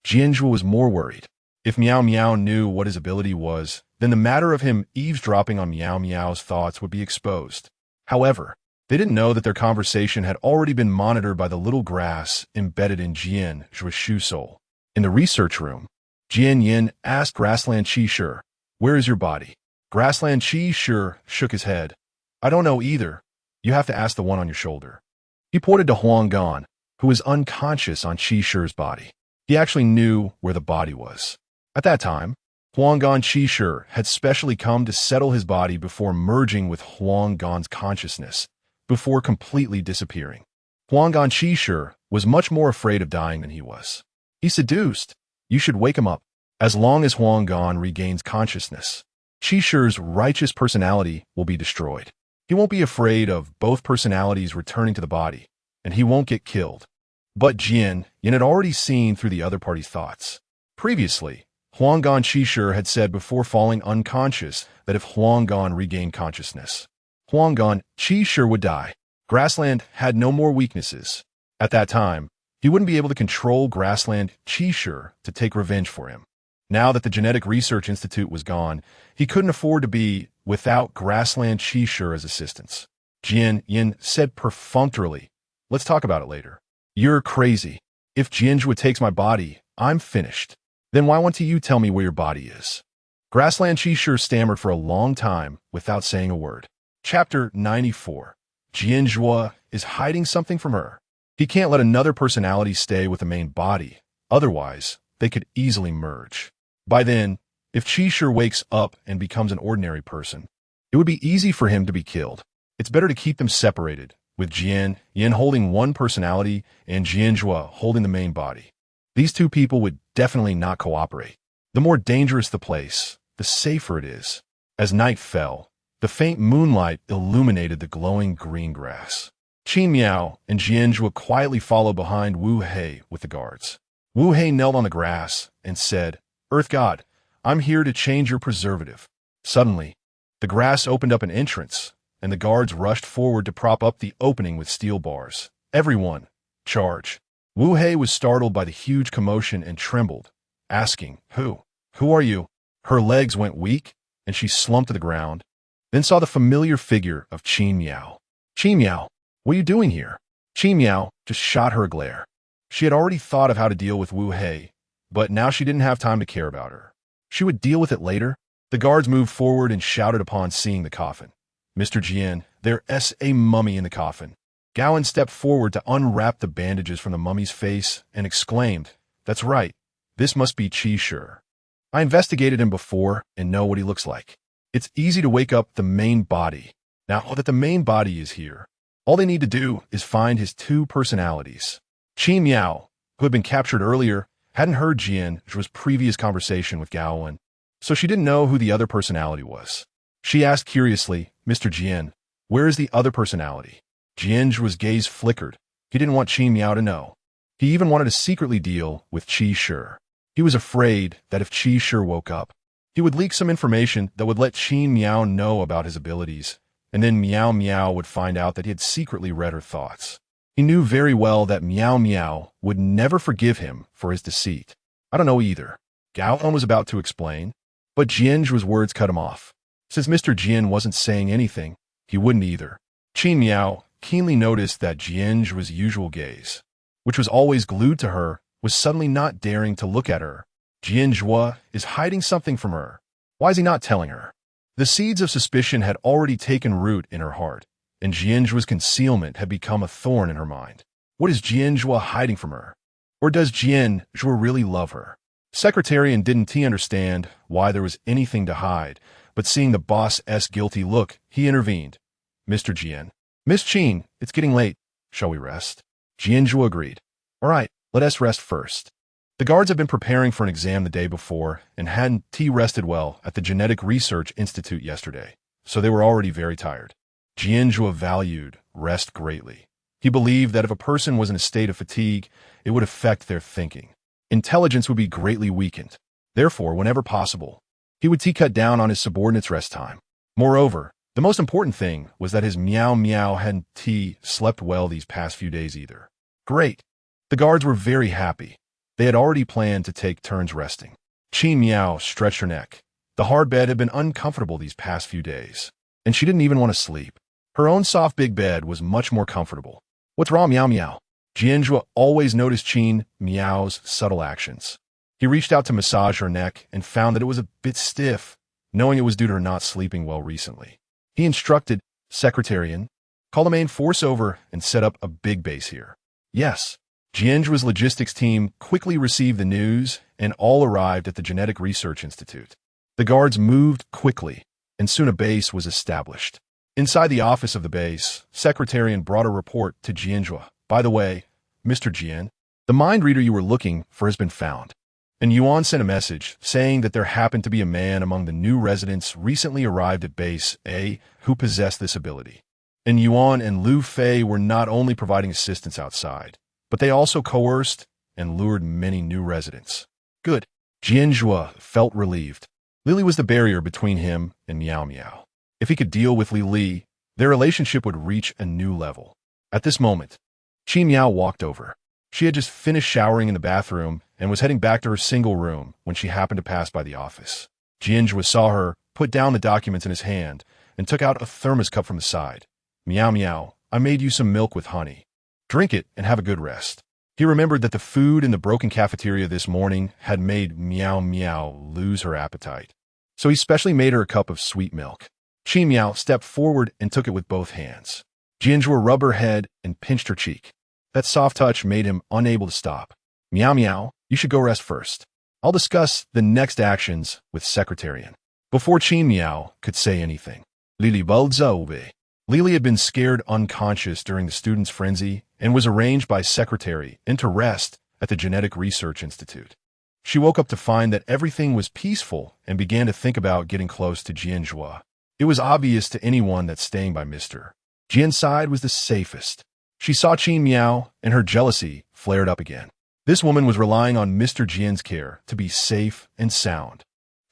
Jian Zhuo was more worried. If Miao Miao knew what his ability was, then the matter of him eavesdropping on Miao Miao's thoughts would be exposed. However, they didn't know that their conversation had already been monitored by the little grass embedded in Jian Zhuo's shoe sole. In the research room, Jian Yin asked Grassland Qi Shi, Where is your body? Grassland Qi Shi shook his head. I don't know either. You have to ask the one on your shoulder. He pointed to Huanggang, who was unconscious on Qi Shi's body. He actually knew where the body was. At that time, Huanggang Qi Shi had specially come to settle his body before merging with Huanggang's consciousness, before completely disappearing. Huanggang Qi Shi was much more afraid of dying than he was. He's seduced. You should wake him up. As long as Huanggang regains consciousness, Qi Shi's righteous personality will be destroyed. He won't be afraid of both personalities returning to the body, and he won't get killed. But Jian Yin had already seen through the other party's thoughts. Previously, Huanggang Qi Shi had said before falling unconscious that if Huanggang regained consciousness, Huanggang Qi Shi would die. Grassland had no more weaknesses. At that time, he wouldn't be able to control Grassland Qi Shi to take revenge for him. Now that the Genetic Research Institute was gone, he couldn't afford to be without Grassland Qi Shi as assistants. Jian Yin said perfunctorily, Let's talk about it later. You're crazy. If Jian Zhuo takes my body, I'm finished. Then why won't you tell me where your body is? Grassland Chi sure stammered for a long time without saying a word. Chapter 94. Jian Zhuo is hiding something from her. He can't let another personality stay with the main body, otherwise they could easily merge. By then, if Chi sure wakes up and becomes an ordinary person, it would be easy for him to be killed. It's better to keep them separated, with Jian holding one personality and Jian Zhuo holding the main body. These two people would definitely not cooperate. The more dangerous the place, the safer it is. As night fell, the faint moonlight illuminated the glowing green grass. Qin Miao and Jian Zhuo quietly followed behind Wu Hei with the guards. Wu Hei knelt on the grass and said, "Earth God, I'm here to change your preservative." Suddenly, the grass opened up an entrance, and the guards rushed forward to prop up the opening with steel bars. "Everyone, charge." Wu Hei was startled by the huge commotion and trembled, asking, Who are you?" Her legs went weak, and she slumped to the ground, then saw the familiar figure of Qin Miao. "Qin Miao, what are you doing here?" Qin Miao just shot her a glare. She had already thought of how to deal with Wu Hei, but now she didn't have time to care about her. She would deal with it later. The guards moved forward and shouted upon seeing the coffin. "Mr. Jian, there's a mummy in the coffin." Gowan stepped forward to unwrap the bandages from the mummy's face and exclaimed, "That's right, this must be Qi Shi. I investigated him before and know what he looks like. It's easy to wake up the main body. Now that the main body is here, all they need to do is find his two personalities." Qin Miao, who had been captured earlier, hadn't heard Jian Zhuo's previous conversation with Gowan, so she didn't know who the other personality was. She asked curiously, "Mr. Jian, where is the other personality?" Jian Zhuo's gaze flickered. He didn't want Qin Miao to know. He even wanted to secretly deal with Qi Shi. He was afraid that if Qi Shi woke up, he would leak some information that would let Qin Miao know about his abilities, and then Miao would find out that he had secretly read her thoughts. He knew very well that Miao would never forgive him for his deceit. "I don't know either." Gowan was about to explain, but Jian Zhuo's words cut him off. Since Mr. Jian wasn't saying anything, he wouldn't either. Qin Miao keenly noticed that Jian Zhuo's usual gaze, which was always glued to her, was suddenly not daring to look at her. Jian Zhuo is hiding something from her. Why is he not telling her? The seeds of suspicion had already taken root in her heart, and Jian Zhuo's concealment had become a thorn in her mind. What is Jian Zhuo hiding from her? Or does Jian Zhuo really love her? Secretarian didn't understand why there was anything to hide, but seeing the boss's guilty look, he intervened. "Mr. Jian. Miss Qin, it's getting late. Shall we rest?" Jian Zhuo agreed. "All right, let us rest first." The guards had been preparing for an exam the day before and hadn't rested well at the Genetic Research Institute yesterday, so they were already very tired. Jian Zhuo valued rest greatly. He believed that if a person was in a state of fatigue, it would affect their thinking. Intelligence would be greatly weakened. Therefore, whenever possible, he would cut down on his subordinates' rest time. Moreover, the most important thing was that his Miao hadn't slept well these past few days either. Great. The guards were very happy. They had already planned to take turns resting. Qin Miao stretched her neck. The hard bed had been uncomfortable these past few days, and she didn't even want to sleep. Her own soft big bed was much more comfortable. "What's wrong, Miao?" Jian Zhuo always noticed Qin Miao's subtle actions. He reached out to massage her neck and found that it was a bit stiff, knowing it was due to her not sleeping well recently. He instructed, "Secretarian, call the main force over and set up a big base here." Yes. Jian Zhuo's logistics team quickly received the news and all arrived at the Genetic Research Institute. The guards moved quickly, and soon a base was established. Inside the office of the base, Secretarian brought a report to Jian Zhuo. "By the way, Mr. Jian, the mind reader you were looking for has been found." And Yuan sent a message saying that there happened to be a man among the new residents recently arrived at Base A who possessed this ability. And Yuan and Lu Fei were not only providing assistance outside, but they also coerced and lured many new residents. Good. Jian Zhuo felt relieved. Lily was the barrier between him and Miao. If he could deal with Li, their relationship would reach a new level. At this moment, Qin Miao walked over. She had just finished showering in the bathroom and was heading back to her single room when she happened to pass by the office. Jian Zhuo saw her, put down the documents in his hand, and took out a thermos cup from the side. "Miao, I made you some milk with honey. Drink it and have a good rest." He remembered that the food in the broken cafeteria this morning had made Miao lose her appetite. So he specially made her a cup of sweet milk. Miao stepped forward and took it with both hands. Jian Zhuo rubbed her head and pinched her cheek. That soft touch made him unable to stop. Miao, you should go rest first. I'll discuss the next actions with Secretarian. Before Miao could say anything, Lili Bulzobe. Lili had been scared unconscious during the student's frenzy and was arranged by Secretary into rest at the Genetic Research Institute. She woke up to find that everything was peaceful and began to think about getting close to Jian Zhuo. It was obvious to anyone that staying by Mr. Jian's side was the safest. She saw Miao and her jealousy flared up again. This woman was relying on Mr. Jian's care to be safe and sound.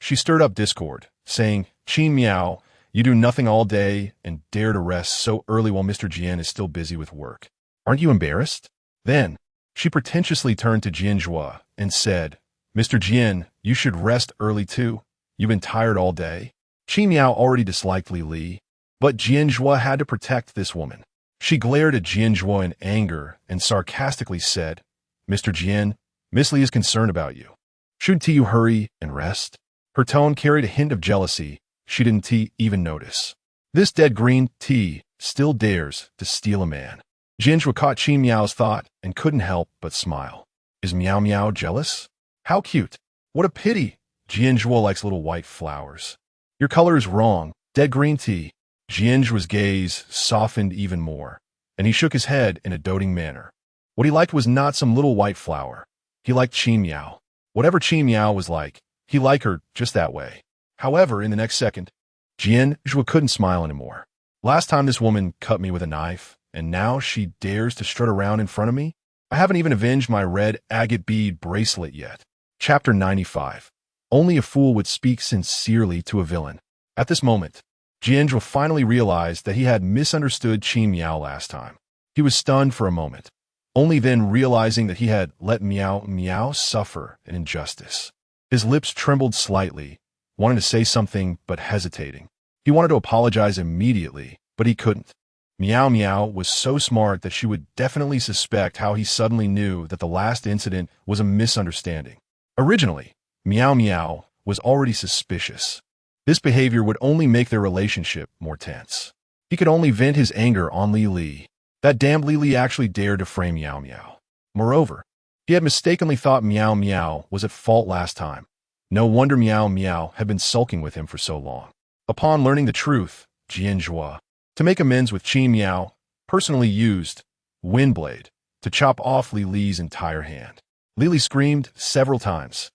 She stirred up discord, saying, Miao, you do nothing all day and dare to rest so early while Mr. Jian is still busy with work. Aren't you embarrassed? Then, she pretentiously turned to Jian Zhuo and said, Mr. Jian, you should rest early too. You've been tired all day. Miao already disliked Li, but Jian Zhuo had to protect this woman. She glared at Jian Zhuo in anger and sarcastically said, Mr. Jian, Miss Li is concerned about you. Shouldn't you hurry and rest? Her tone carried a hint of jealousy she didn't even notice. This dead green tea still dares to steal a man. Jian Zhuo caught Miao's thought and couldn't help but smile. Is Miao jealous? How cute. What a pity. Jian Zhuo likes little white flowers. Your color is wrong. Dead green tea. Jian Zhuo's gaze softened even more, and he shook his head in a doting manner. What he liked was not some little white flower. He liked Miao. Whatever Miao was like, he liked her just that way. However, in the next second, Jian Zhuo couldn't smile anymore. Last time this woman cut me with a knife, and now she dares to strut around in front of me? I haven't even avenged my red agate bead bracelet yet. Chapter 95. Only a fool would speak sincerely to a villain. At this moment, Jian Zhuo finally realized that he had misunderstood Miao last time. He was stunned for a moment, only then realizing that he had let Miao suffer an injustice. His lips trembled slightly, wanting to say something but hesitating. He wanted to apologize immediately, but he couldn't. Miao was so smart that she would definitely suspect how he suddenly knew that the last incident was a misunderstanding. Originally, Miao was already suspicious. This behavior would only make their relationship more tense. He could only vent his anger on Li. That damned Li actually dared to frame Miao. Moreover, he had mistakenly thought Miao was at fault last time. No wonder Miao had been sulking with him for so long. Upon learning the truth, Jian Zhuo, to make amends with Miao, personally used Windblade to chop off Li's entire hand. Li screamed several times.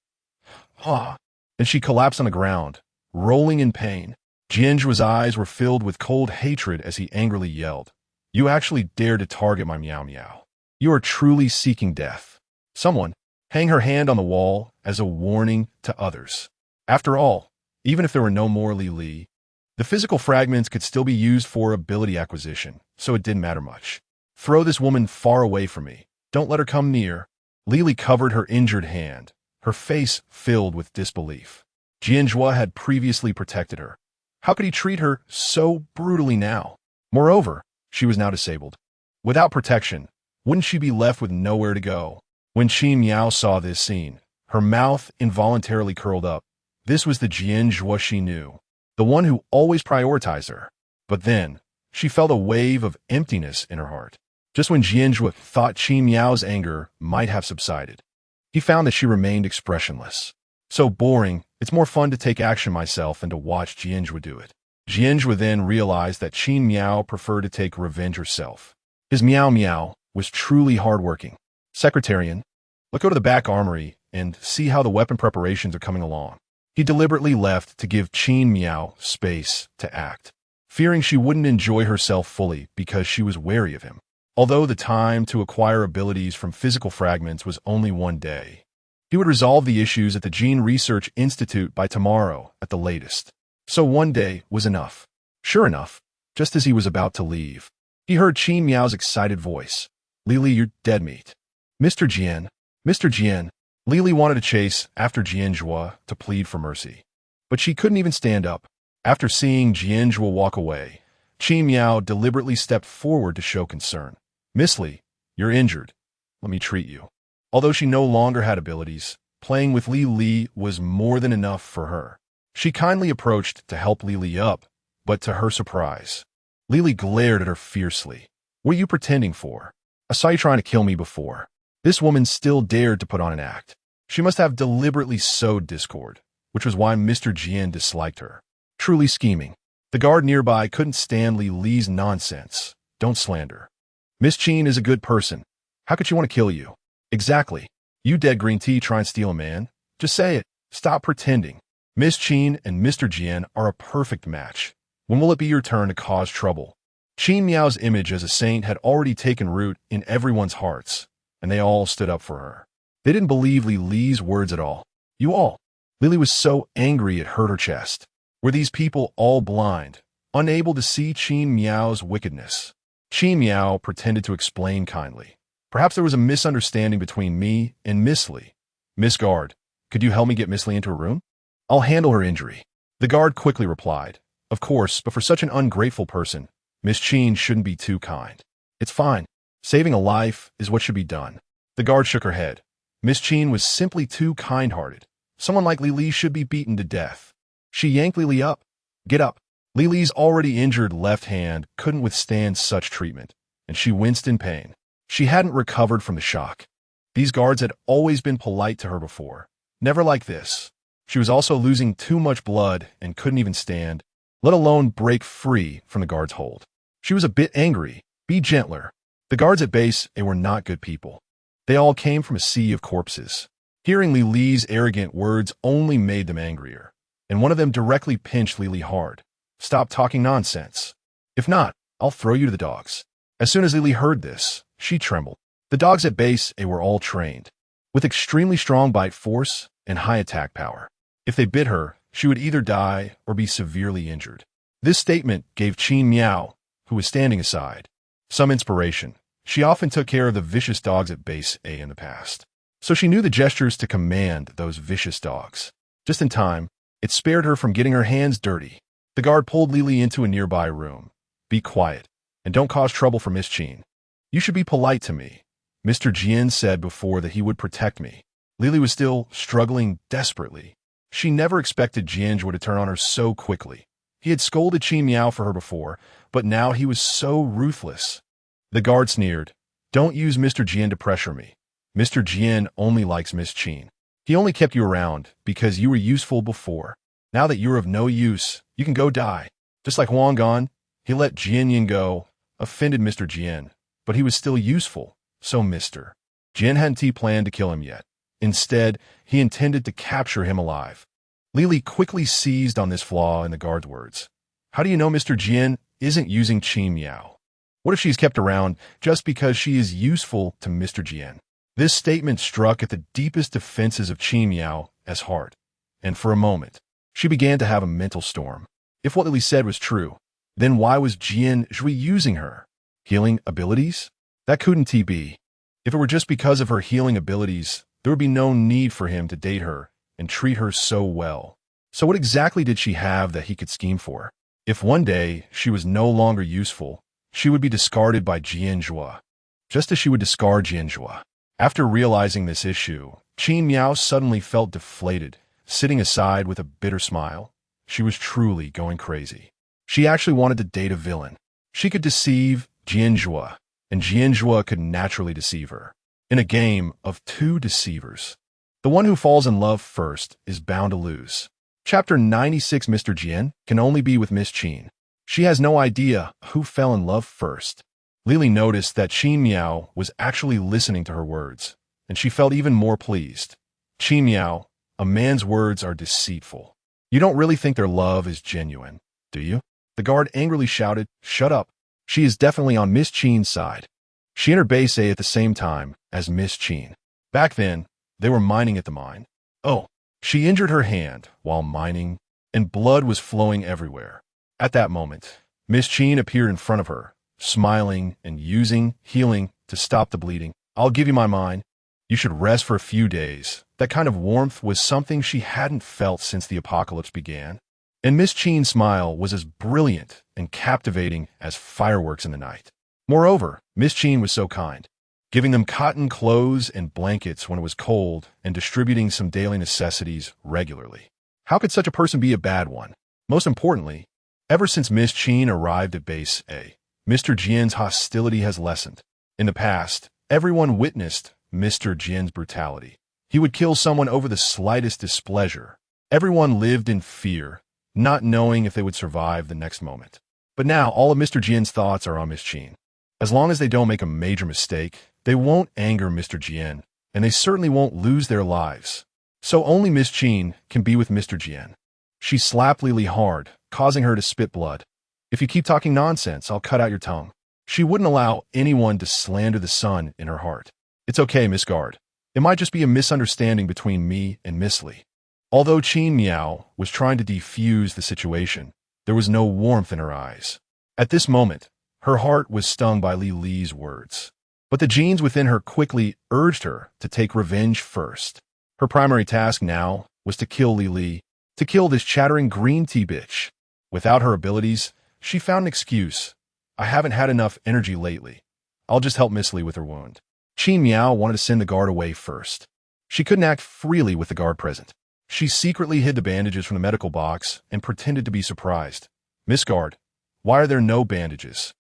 And she collapsed on the ground, rolling in pain. Jian Zhuo's eyes were filled with cold hatred as he angrily yelled, You actually dared to target my Miao. You are truly seeking death. Someone, hang her hand on the wall as a warning to others. After all, even if there were no more Li, the physical fragments could still be used for ability acquisition, so it didn't matter much. Throw this woman far away from me. Don't let her come near. Li covered her injured hand, her face filled with disbelief. Jian Zhuo had previously protected her. How could he treat her so brutally now? Moreover, she was now disabled. Without protection, wouldn't she be left with nowhere to go? When Miao saw this scene, her mouth involuntarily curled up. This was the Jian Zhuo she knew, the one who always prioritized her. But then, she felt a wave of emptiness in her heart. Just when Jian Zhuo thought Miao's anger might have subsided, he found that she remained expressionless. So boring, it's more fun to take action myself than to watch Jian Zhuo do it. Jian Zhuo then realized that Miao preferred to take revenge herself. His Miao was truly hardworking. Secretarian, let's go to the back armory and see how the weapon preparations are coming along. He deliberately left to give Miao space to act, fearing she wouldn't enjoy herself fully because she was wary of him. Although the time to acquire abilities from physical fragments was only one day, he would resolve the issues at the Gene Research Institute by tomorrow at the latest. So one day was enough. Sure enough, just as he was about to leave, he heard Miao's excited voice. Li, you're dead meat. Mr. Jian. Li wanted to chase after Jian Zhuo to plead for mercy, but she couldn't even stand up. After seeing Jian Zhuo walk away, Miao deliberately stepped forward to show concern. Miss Li, you're injured. let me treat you. Although she no longer had abilities, playing with Li was more than enough for her. She kindly approached to help Li up, but to her surprise, Li glared at her fiercely. What are you pretending for? I saw you trying to kill me before. This woman still dared to put on an act. She must have deliberately sowed discord, which was why Mr. Jian disliked her. Truly scheming. The guard nearby couldn't stand Li's nonsense. Don't slander. Miss Qin is a good person. How could she want to kill you? Exactly. You dead green tea try and steal a man? Just say it. Stop pretending. Miss Qin and Mr. Jian are a perfect match. When will it be your turn to cause trouble? Qin Miao's image as a saint had already taken root in everyone's hearts, and they all stood up for her. They didn't believe Li's words at all. You all. Li was so angry it hurt her chest. Were these people all blind, unable to see Qin Miao's wickedness? Qin Miao pretended to explain kindly. Perhaps there was a misunderstanding between me and Miss Li. Miss Guard, could you help me get Miss Li into a room? I'll handle her injury. The guard quickly replied. Of course, but for such an ungrateful person, Miss Qin shouldn't be too kind. It's fine. Saving a life is what should be done. The guard shook her head. Miss Qin was simply too kind-hearted. Someone like Li should be beaten to death. She yanked Li up. Get up. Li's already injured left hand couldn't withstand such treatment, and she winced in pain. She hadn't recovered from the shock. These guards had always been polite to her before. Never like this. She was also losing too much blood and couldn't even stand, let alone break free from the guard's hold. She was a bit angry. Be gentler. The guards at base were not good people. They all came from a sea of corpses. Hearing Li's arrogant words only made them angrier, and one of them directly pinched Li hard. Stop talking nonsense. If not, I'll throw you to the dogs. As soon as Li heard this, she trembled. The dogs at base were all trained, with extremely strong bite force and high attack power. If they bit her, she would either die or be severely injured. This statement gave Qin Miao, who was standing aside, some inspiration. She often took care of the vicious dogs at base A in the past, so she knew the gestures to command those vicious dogs. Just in time, it spared her from getting her hands dirty. The guard pulled Li into a nearby room. Be quiet, and don't cause trouble for Miss Qin. You should be polite to me. Mr. Jian said before that he would protect me. Li was still struggling desperately. She never expected Jian Zhuo to turn on her so quickly. He had scolded Qin Miao for her before, but now he was so ruthless. The guard sneered. Don't use Mr. Jian to pressure me. Mr. Jian only likes Miss Qin. He only kept you around because you were useful before. Now that you're of no use, you can go die. Just like Huang Gan, he let Jian Yin go, offended Mr. Jian, but he was still useful, so Mr. Jian hadn't planned to kill him yet. Instead, he intended to capture him alive. Li quickly seized on this flaw in the guard's words. How do you know Mr. Jian isn't using Qin Miao? What if she's kept around just because she is useful to Mr. Jian? This statement struck at the deepest defenses of Qin Miao as hard, and for a moment, she began to have a mental storm. If what Li said was true, then why was Jian Zhuo using her? Healing abilities? That couldn't be. If it were just because of her healing abilities, there would be no need for him to date her and treat her so well. So what exactly did she have that he could scheme for? If one day she was no longer useful, she would be discarded by Jian Zhuo, just as she would discard Jian Zhuo. After realizing this issue, Qin Miao suddenly felt deflated, sitting aside with a bitter smile. She was truly going crazy. She actually wanted to date a villain. She could deceive Jian Zhuo, and Jian Zhuo could naturally deceive her. In a game of two deceivers, the one who falls in love first is bound to lose. Chapter 96. Mr. Jian can only be with Miss Qin. She has no idea who fell in love first. Li noticed that Qin Miao was actually listening to her words, and she felt even more pleased. Qin Miao, a man's words are deceitful. You don't really think their love is genuine, do you? The guard angrily shouted, Shut up. She is definitely on Miss Qin's side. She entered Base A at the same time as Miss Qin. Back then, they were mining at the mine. Oh, she injured her hand while mining, and blood was flowing everywhere. At that moment, Miss Qin appeared in front of her, smiling and using healing to stop the bleeding. I'll give you my mine. You should rest for a few days. That kind of warmth was something she hadn't felt since the apocalypse began. And Miss Qin's smile was as brilliant and captivating as fireworks in the night. Moreover, Miss Qin was so kind. giving them cotton clothes and blankets when it was cold, and distributing some daily necessities regularly. How could such a person be a bad one? Most importantly, ever since Miss Qin arrived at Base A, Mr. Jian's hostility has lessened. In the past, everyone witnessed Mr. Jian's brutality. He would kill someone over the slightest displeasure. Everyone lived in fear, not knowing if they would survive the next moment. But now, all of Mr. Jian's thoughts are on Miss Qin. As long as they don't make a major mistake, they won't anger Mr. Jian, and they certainly won't lose their lives. So only Miss Qin can be with Mr. Jian. She slapped Lily hard, causing her to spit blood. If you keep talking nonsense, I'll cut out your tongue. She wouldn't allow anyone to slander the sun in her heart. It's okay, Miss Guard. It might just be a misunderstanding between me and Miss Li. Although Qin Miao was trying to defuse the situation, there was no warmth in her eyes. At this moment, her heart was stung by Li Li's words. But the genes within her quickly urged her to take revenge first. Her primary task now was to kill Li Li, to kill this chattering green tea bitch. Without her abilities, she found an excuse. I haven't had enough energy lately. I'll just help Miss Li with her wound. Qin Miao wanted to send the guard away first. She couldn't act freely with the guard present. She secretly hid the bandages from the medical box and pretended to be surprised. Miss Guard, why are there no bandages?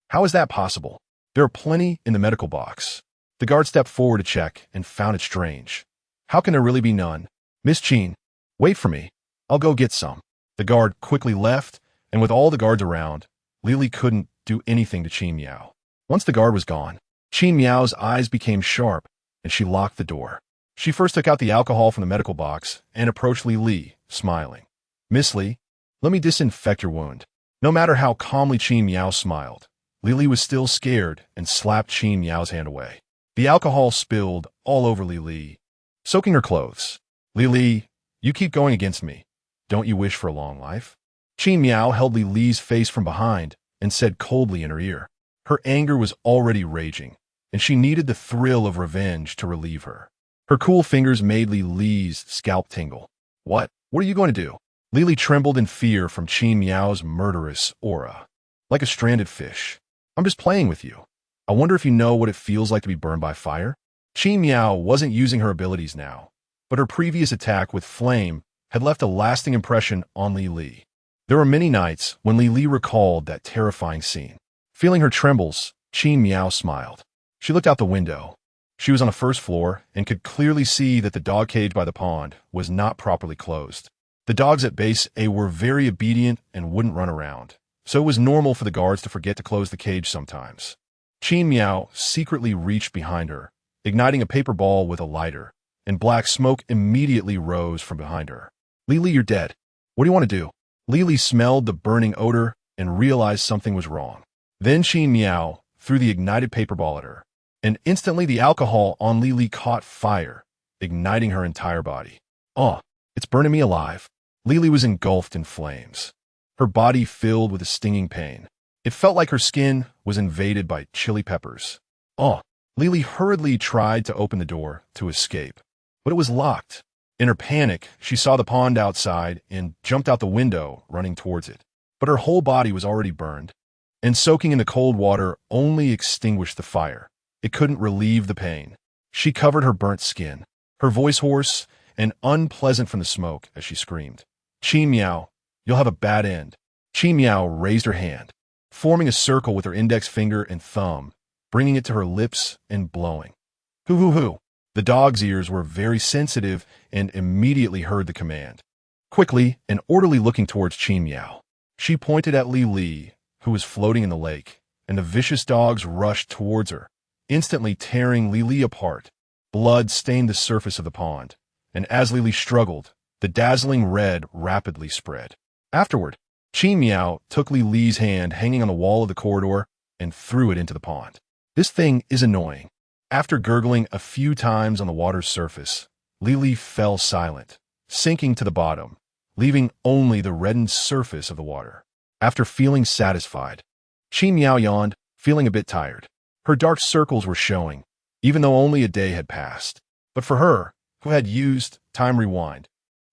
How is that possible? There are plenty in the medical box. The guard stepped forward to check and found it strange. How can there really be none? Miss Qin, wait for me. I'll go get some. The guard quickly left, and with all the guards around, Lily couldn't do anything to Qin Miao. Once the guard was gone, Qin Miao's eyes became sharp, and she locked the door. She first took out the alcohol from the medical box and approached Li Li, smiling. Miss Li, let me disinfect your wound. No matter how calmly Qin Miao smiled, Li was still scared and slapped Qin Miao's hand away. The alcohol spilled all over Li Li, soaking her clothes. Li, you keep going against me. Don't you wish for a long life? Qin Miao held Li Li's face from behind and said coldly in her ear. Her anger was already raging, and she needed the thrill of revenge to relieve her. Her cool fingers made Li Li's scalp tingle. What are you going to do? Li trembled in fear from Qin Miao's murderous aura. Like a stranded fish. I'm just playing with you. I wonder if you know what it feels like to be burned by fire? Qin Miao wasn't using her abilities now, but her previous attack with flame had left a lasting impression on Li Li. There were many nights when Li Li recalled that terrifying scene. Feeling her trembles, Qin Miao smiled. She looked out the window. She was on the first floor and could clearly see that the dog cage by the pond was not properly closed. The dogs at Base A were very obedient and wouldn't run around, so it was normal for the guards to forget to close the cage sometimes. Qin Miao secretly reached behind her, igniting a paper ball with a lighter, and black smoke immediately rose from behind her. Li, you're dead. What do you want to do? Li smelled the burning odor and realized something was wrong. Then Qin Miao threw the ignited paper ball at her, and instantly the alcohol on Li caught fire, igniting her entire body. Oh, it's burning me alive. Li was engulfed in flames, her body filled with a stinging pain. It felt like her skin was invaded by chili peppers. Oh, Li hurriedly tried to open the door to escape, but it was locked. In her panic, she saw the pond outside and jumped out the window, running towards it. But her whole body was already burned, and soaking in the cold water only extinguished the fire. It couldn't relieve the pain. She covered her burnt skin, her voice hoarse and unpleasant from the smoke as she screamed. Qin Miao, you'll have a bad end. Qin Miao raised her hand, forming a circle with her index finger and thumb, bringing it to her lips and blowing. Hoo. The dog's ears were very sensitive and immediately heard the command. Quickly and orderly looking towards Qin Miao, she pointed at Li, who was floating in the lake, and the vicious dogs rushed towards her, instantly tearing Li apart. Blood stained the surface of the pond, and as Li struggled, the dazzling red rapidly spread. Afterward, Qin Miao took Li's hand hanging on the wall of the corridor and threw it into the pond. This thing is annoying. After gurgling a few times on the water's surface, Li fell silent, sinking to the bottom, leaving only the reddened surface of the water. After feeling satisfied, Qin Miao yawned, feeling a bit tired. Her dark circles were showing, even though only a day had passed. But for her, who had used time rewind,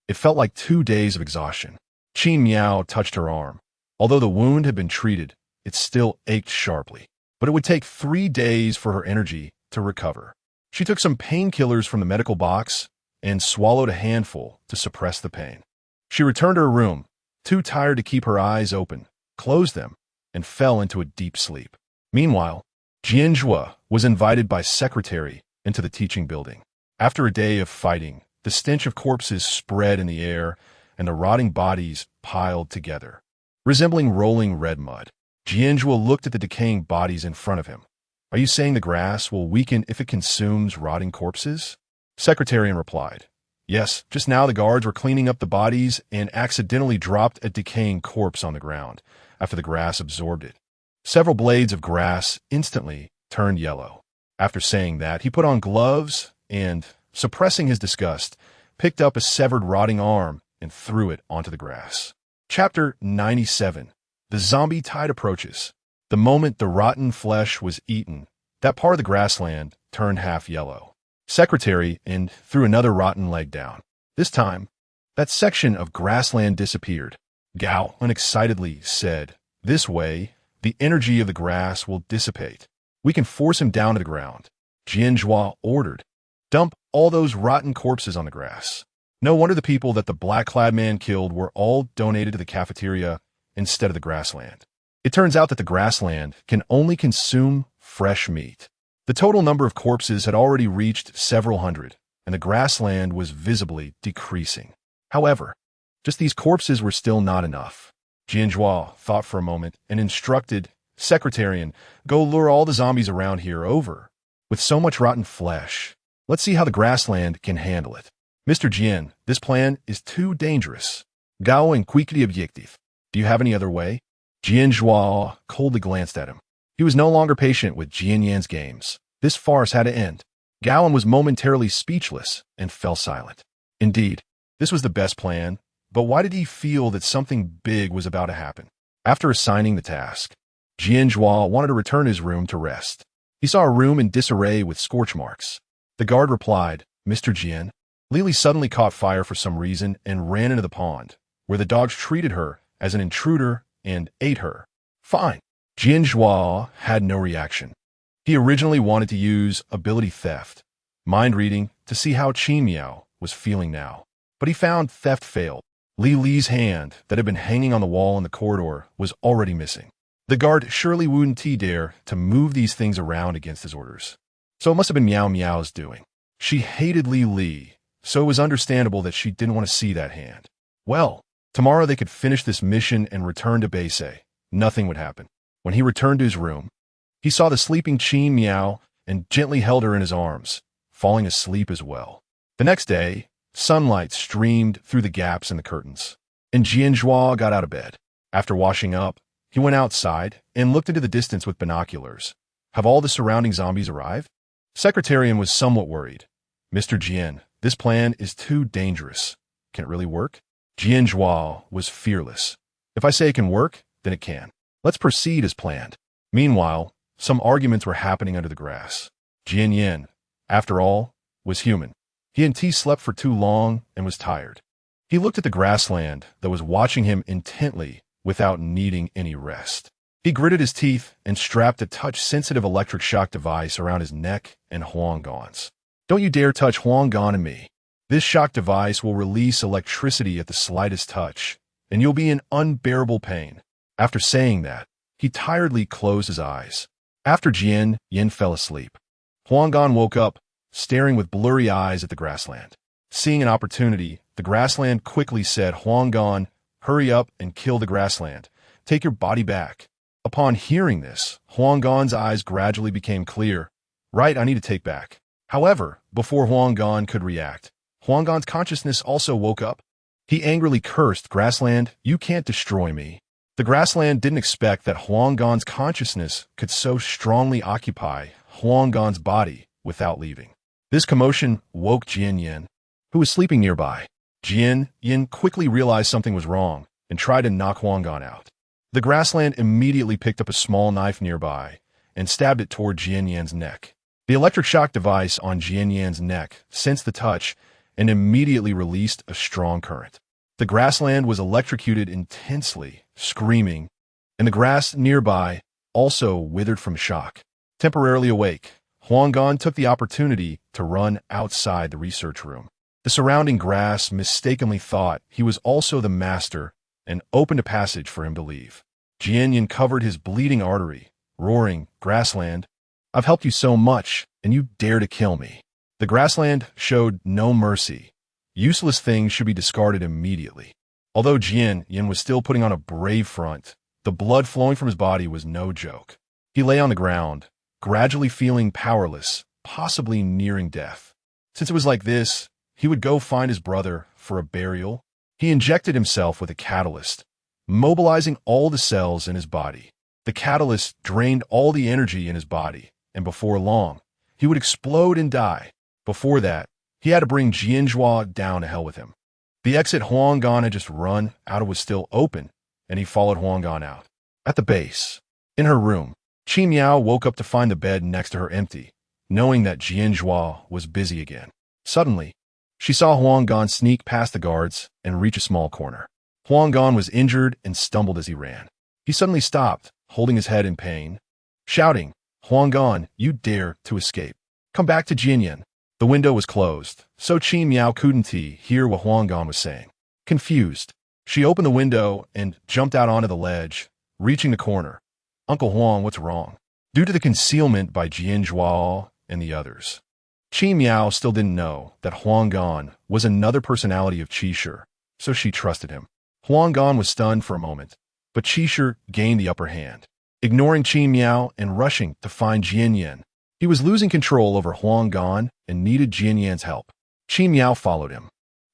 it felt like 2 days of exhaustion. Qin Miao touched her arm. Although the wound had been treated, it still ached sharply. But it would take 3 days for her energy to recover. She took some painkillers from the medical box and swallowed a handful to suppress the pain. She returned to her room, too tired to keep her eyes open, closed them, and fell into a deep sleep. Meanwhile, Jian Zhuo was invited by secretary into the teaching building. After a day of fighting, the stench of corpses spread in the air and the rotting bodies piled together, resembling rolling red mud. Jian Zhuo looked at the decaying bodies in front of him. Are you saying the grass will weaken if it consumes rotting corpses? Secretarian replied. Yes, just now the guards were cleaning up the bodies and accidentally dropped a decaying corpse on the ground after the grass absorbed it. Several blades of grass instantly turned yellow. After saying that, he put on gloves and, suppressing his disgust, picked up a severed rotting arm and threw it onto the grass. Chapter 97. The zombie tide approaches. The moment the rotten flesh was eaten, that part of the grassland turned half yellow. Secretary and threw another rotten leg down. This time, that section of grassland disappeared. Gao unexcitedly said, "This way, the energy of the grass will dissipate. We can force him down to the ground." Jian Zhuo ordered, "Dump all those rotten corpses on the grass." No wonder the people that the black-clad man killed were all donated to the cafeteria instead of the grassland. It turns out that the grassland can only consume fresh meat. The total number of corpses had already reached several hundred, and the grassland was visibly decreasing. However, just these corpses were still not enough. Jian Zhuo thought for a moment and instructed Secretarian, "Go lure all the zombies around here over. With so much rotten flesh, let's see how the grassland can handle it." "Mr. Jian, this plan is too dangerous." Gao and quickly objective. "Do you have any other way?" Jian Zhuo coldly glanced at him. He was no longer patient with Jian Yan's games. This farce had to end. Gaoan was momentarily speechless and fell silent. Indeed, this was the best plan, but why did he feel that something big was about to happen? After assigning the task, Jian Zhuo wanted to return to his room to rest. He saw a room in disarray with scorch marks. The guard replied, "Mr. Jian." Lily suddenly caught fire for some reason and ran into the pond, where the dogs treated her as an intruder and ate her. Fine. Jian Zhuo had no reaction. He originally wanted to use ability theft, mind reading, to see how Miao was feeling now. But he found theft failed. Li's hand that had been hanging on the wall in the corridor was already missing. The guard surely wouldn't dare to move these things around against his orders. So it must have been Miao's doing. She hated Li, so it was understandable that she didn't want to see that hand. Well, tomorrow they could finish this mission and return to Beise. Nothing would happen. When he returned to his room, he saw the sleeping Miao and gently held her in his arms, falling asleep as well. The next day, sunlight streamed through the gaps in the curtains, and Jian Zhuo got out of bed. After washing up, he went outside and looked into the distance with binoculars. Have all the surrounding zombies arrived? Secretarian was somewhat worried. "Mr. Jian, this plan is too dangerous. Can it really work?" Jian Zhuo was fearless. "If I say it can work, then it can. Let's proceed as planned." Meanwhile, some arguments were happening under the grass. Jian Yan, after all, was human. He and T slept for too long and was tired. He looked at the grassland that was watching him intently without needing any rest. He gritted his teeth and strapped a touch-sensitive electric shock device around his neck and Huanggan's. "Don't you dare touch Huanggan and me. This shock device will release electricity at the slightest touch, and you'll be in unbearable pain." After saying that, he tiredly closed his eyes. After Jian Yin fell asleep, Huanggan woke up, staring with blurry eyes at the grassland. Seeing an opportunity, the grassland quickly said, "Huanggan, hurry up and kill the grassland. Take your body back." Upon hearing this, Huanggan's eyes gradually became clear. "Right, I need to take back." However, before Huanggan could react, Huanggan's consciousness also woke up. He angrily cursed, "Grassland, you can't destroy me." The grassland didn't expect that Huanggan's consciousness could so strongly occupy Huanggan's body without leaving. This commotion woke Jian Yin, who was sleeping nearby. Jian Yin quickly realized something was wrong and tried to knock Huanggan out. The grassland immediately picked up a small knife nearby and stabbed it toward Jian Yin's neck. The electric shock device on Jian Yin's neck sensed the touch and immediately released a strong current. The grassland was electrocuted intensely, screaming, and the grass nearby also withered from shock. Temporarily awake, Huanggan took the opportunity to run outside the research room. The surrounding grass mistakenly thought he was also the master and opened a passage for him to leave. Jian covered his bleeding artery, roaring, "Grassland, I've helped you so much, and you dare to kill me." The grassland showed no mercy. Useless things should be discarded immediately. Although Jian was still putting on a brave front, the blood flowing from his body was no joke. He lay on the ground, gradually feeling powerless, possibly nearing death. Since it was like this, he would go find his brother for a burial. He injected himself with a catalyst, mobilizing all the cells in his body. The catalyst drained all the energy in his body, and before long, he would explode and die. Before that, he had to bring Jian Zhuo down to hell with him. The exit Huanggan had just run out of was still open, and he followed Huanggan out. At the base, in her room, Miao woke up to find the bed next to her empty, knowing that Jian Zhuo was busy again. Suddenly, she saw Huanggan sneak past the guards and reach a small corner. Huanggan was injured and stumbled as he ran. He suddenly stopped, holding his head in pain, shouting, "Huanggan, you dare to escape. Come back to Jian." The window was closed, so Miao couldn't hear what Huanggan was saying. Confused, she opened the window and jumped out onto the ledge, reaching the corner. "Uncle Huang, what's wrong?" Due to the concealment by Jian Zhuo and the others, Miao still didn't know that Huanggan was another personality of Qi, so she trusted him. Huanggan was stunned for a moment, but Qi gained the upper hand. Ignoring Miao and rushing to find Jian, he was losing control over Huanggan and needed Jian's help. Miao followed him.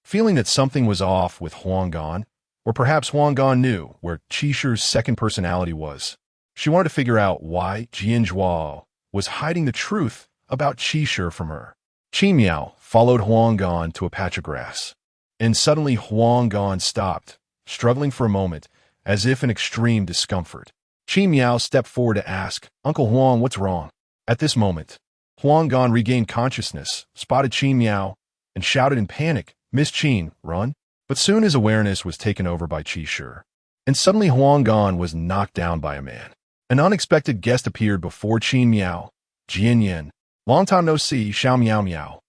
Feeling that something was off with Huanggan, or perhaps Huanggan knew where Qishi's second personality was, she wanted to figure out why Jian Zhuo was hiding the truth about Qi from her. Miao followed Huanggan to a patch of grass, and suddenly Huanggan stopped, struggling for a moment, as if in extreme discomfort. Miao stepped forward to ask, "Uncle Huang, what's wrong?" At this moment, Huanggan regained consciousness, spotted Miao, and shouted in panic, "Miss Qin, run!" But soon his awareness was taken over by Qi, and suddenly Huanggan was knocked down by a man. An unexpected guest appeared before Miao. Jian. "Long time no see, Xiao Miao Miao."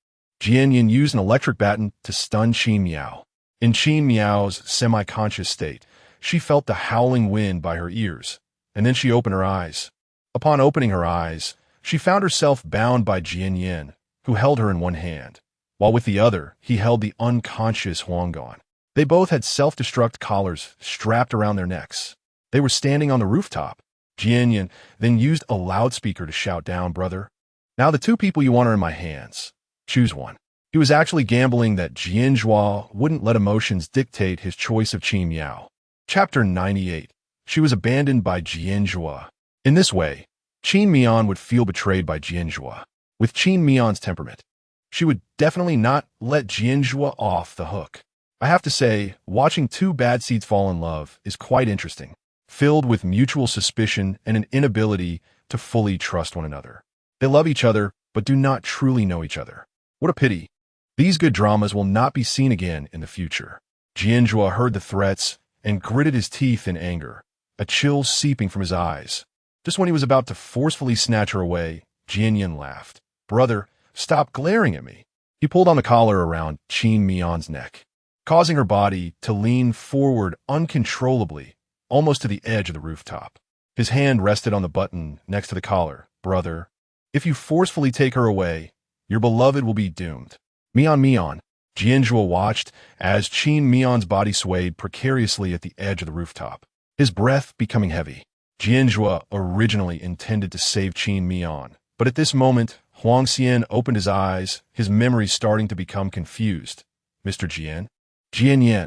Jian used an electric baton to stun Miao. In Miao's semi-conscious state, she felt the howling wind by her ears, and then she opened her eyes. Upon opening her eyes, she found herself bound by Jian, who held her in one hand, while with the other he held the unconscious Huanggan. They both had self-destruct collars strapped around their necks. They were standing on the rooftop. Jian then used a loudspeaker to shout down, "Brother, now the two people you want are in my hands. Choose one." He was actually gambling that Jian Zhuo wouldn't let emotions dictate his choice of Miao. Chapter 98. She was abandoned by Jian Zhuo. In this way, Miao would feel betrayed by Jian Zhuo. With Miao's temperament, she would definitely not let Jian Zhuo off the hook. I have to say, watching two bad seeds fall in love is quite interesting, filled with mutual suspicion and an inability to fully trust one another. They love each other, but do not truly know each other. What a pity. These good dramas will not be seen again in the future. Jian Zhuo heard the threats and gritted his teeth in anger, a chill seeping from his eyes. Just when he was about to forcefully snatch her away, Jian laughed. "Brother, stop glaring at me." He pulled on the collar around Miao's neck, causing her body to lean forward uncontrollably, almost to the edge of the rooftop. His hand rested on the button next to the collar. "Brother, if you forcefully take her away, your beloved will be doomed." Miao. Jian Zhuo watched as Miao's body swayed precariously at the edge of the rooftop, his breath becoming heavy. Jian Zhuo originally intended to save Miao, but at this moment, Huang Xian opened his eyes, his memories starting to become confused. "Mr. Jian? Jian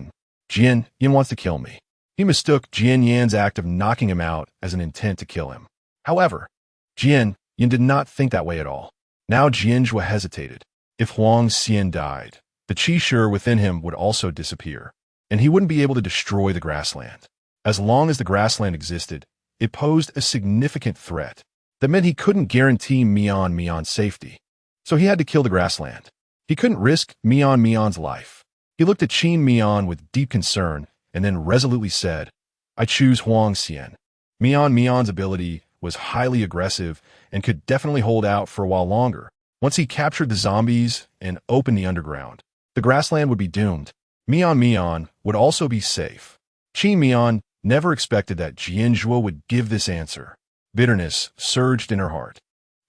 wants to kill me." He mistook Jian's act of knocking him out as an intent to kill him. However, Jian did not think that way at all. Now Jian Zhuo hesitated. If Huang Xian died, the Qi within him would also disappear, and he wouldn't be able to destroy the grassland. As long as the grassland existed, it posed a significant threat. That meant he couldn't guarantee Miao's safety. So he had to kill the grassland. He couldn't risk Miao's life. He looked at Miao with deep concern and then resolutely said, "I choose Huang Xian." Miao's ability was highly aggressive and could definitely hold out for a while longer. Once he captured the zombies and opened the underground, the grassland would be doomed. Miao would also be safe. Qin Miao never expected that Jian Zhuo would give this answer. Bitterness surged in her heart.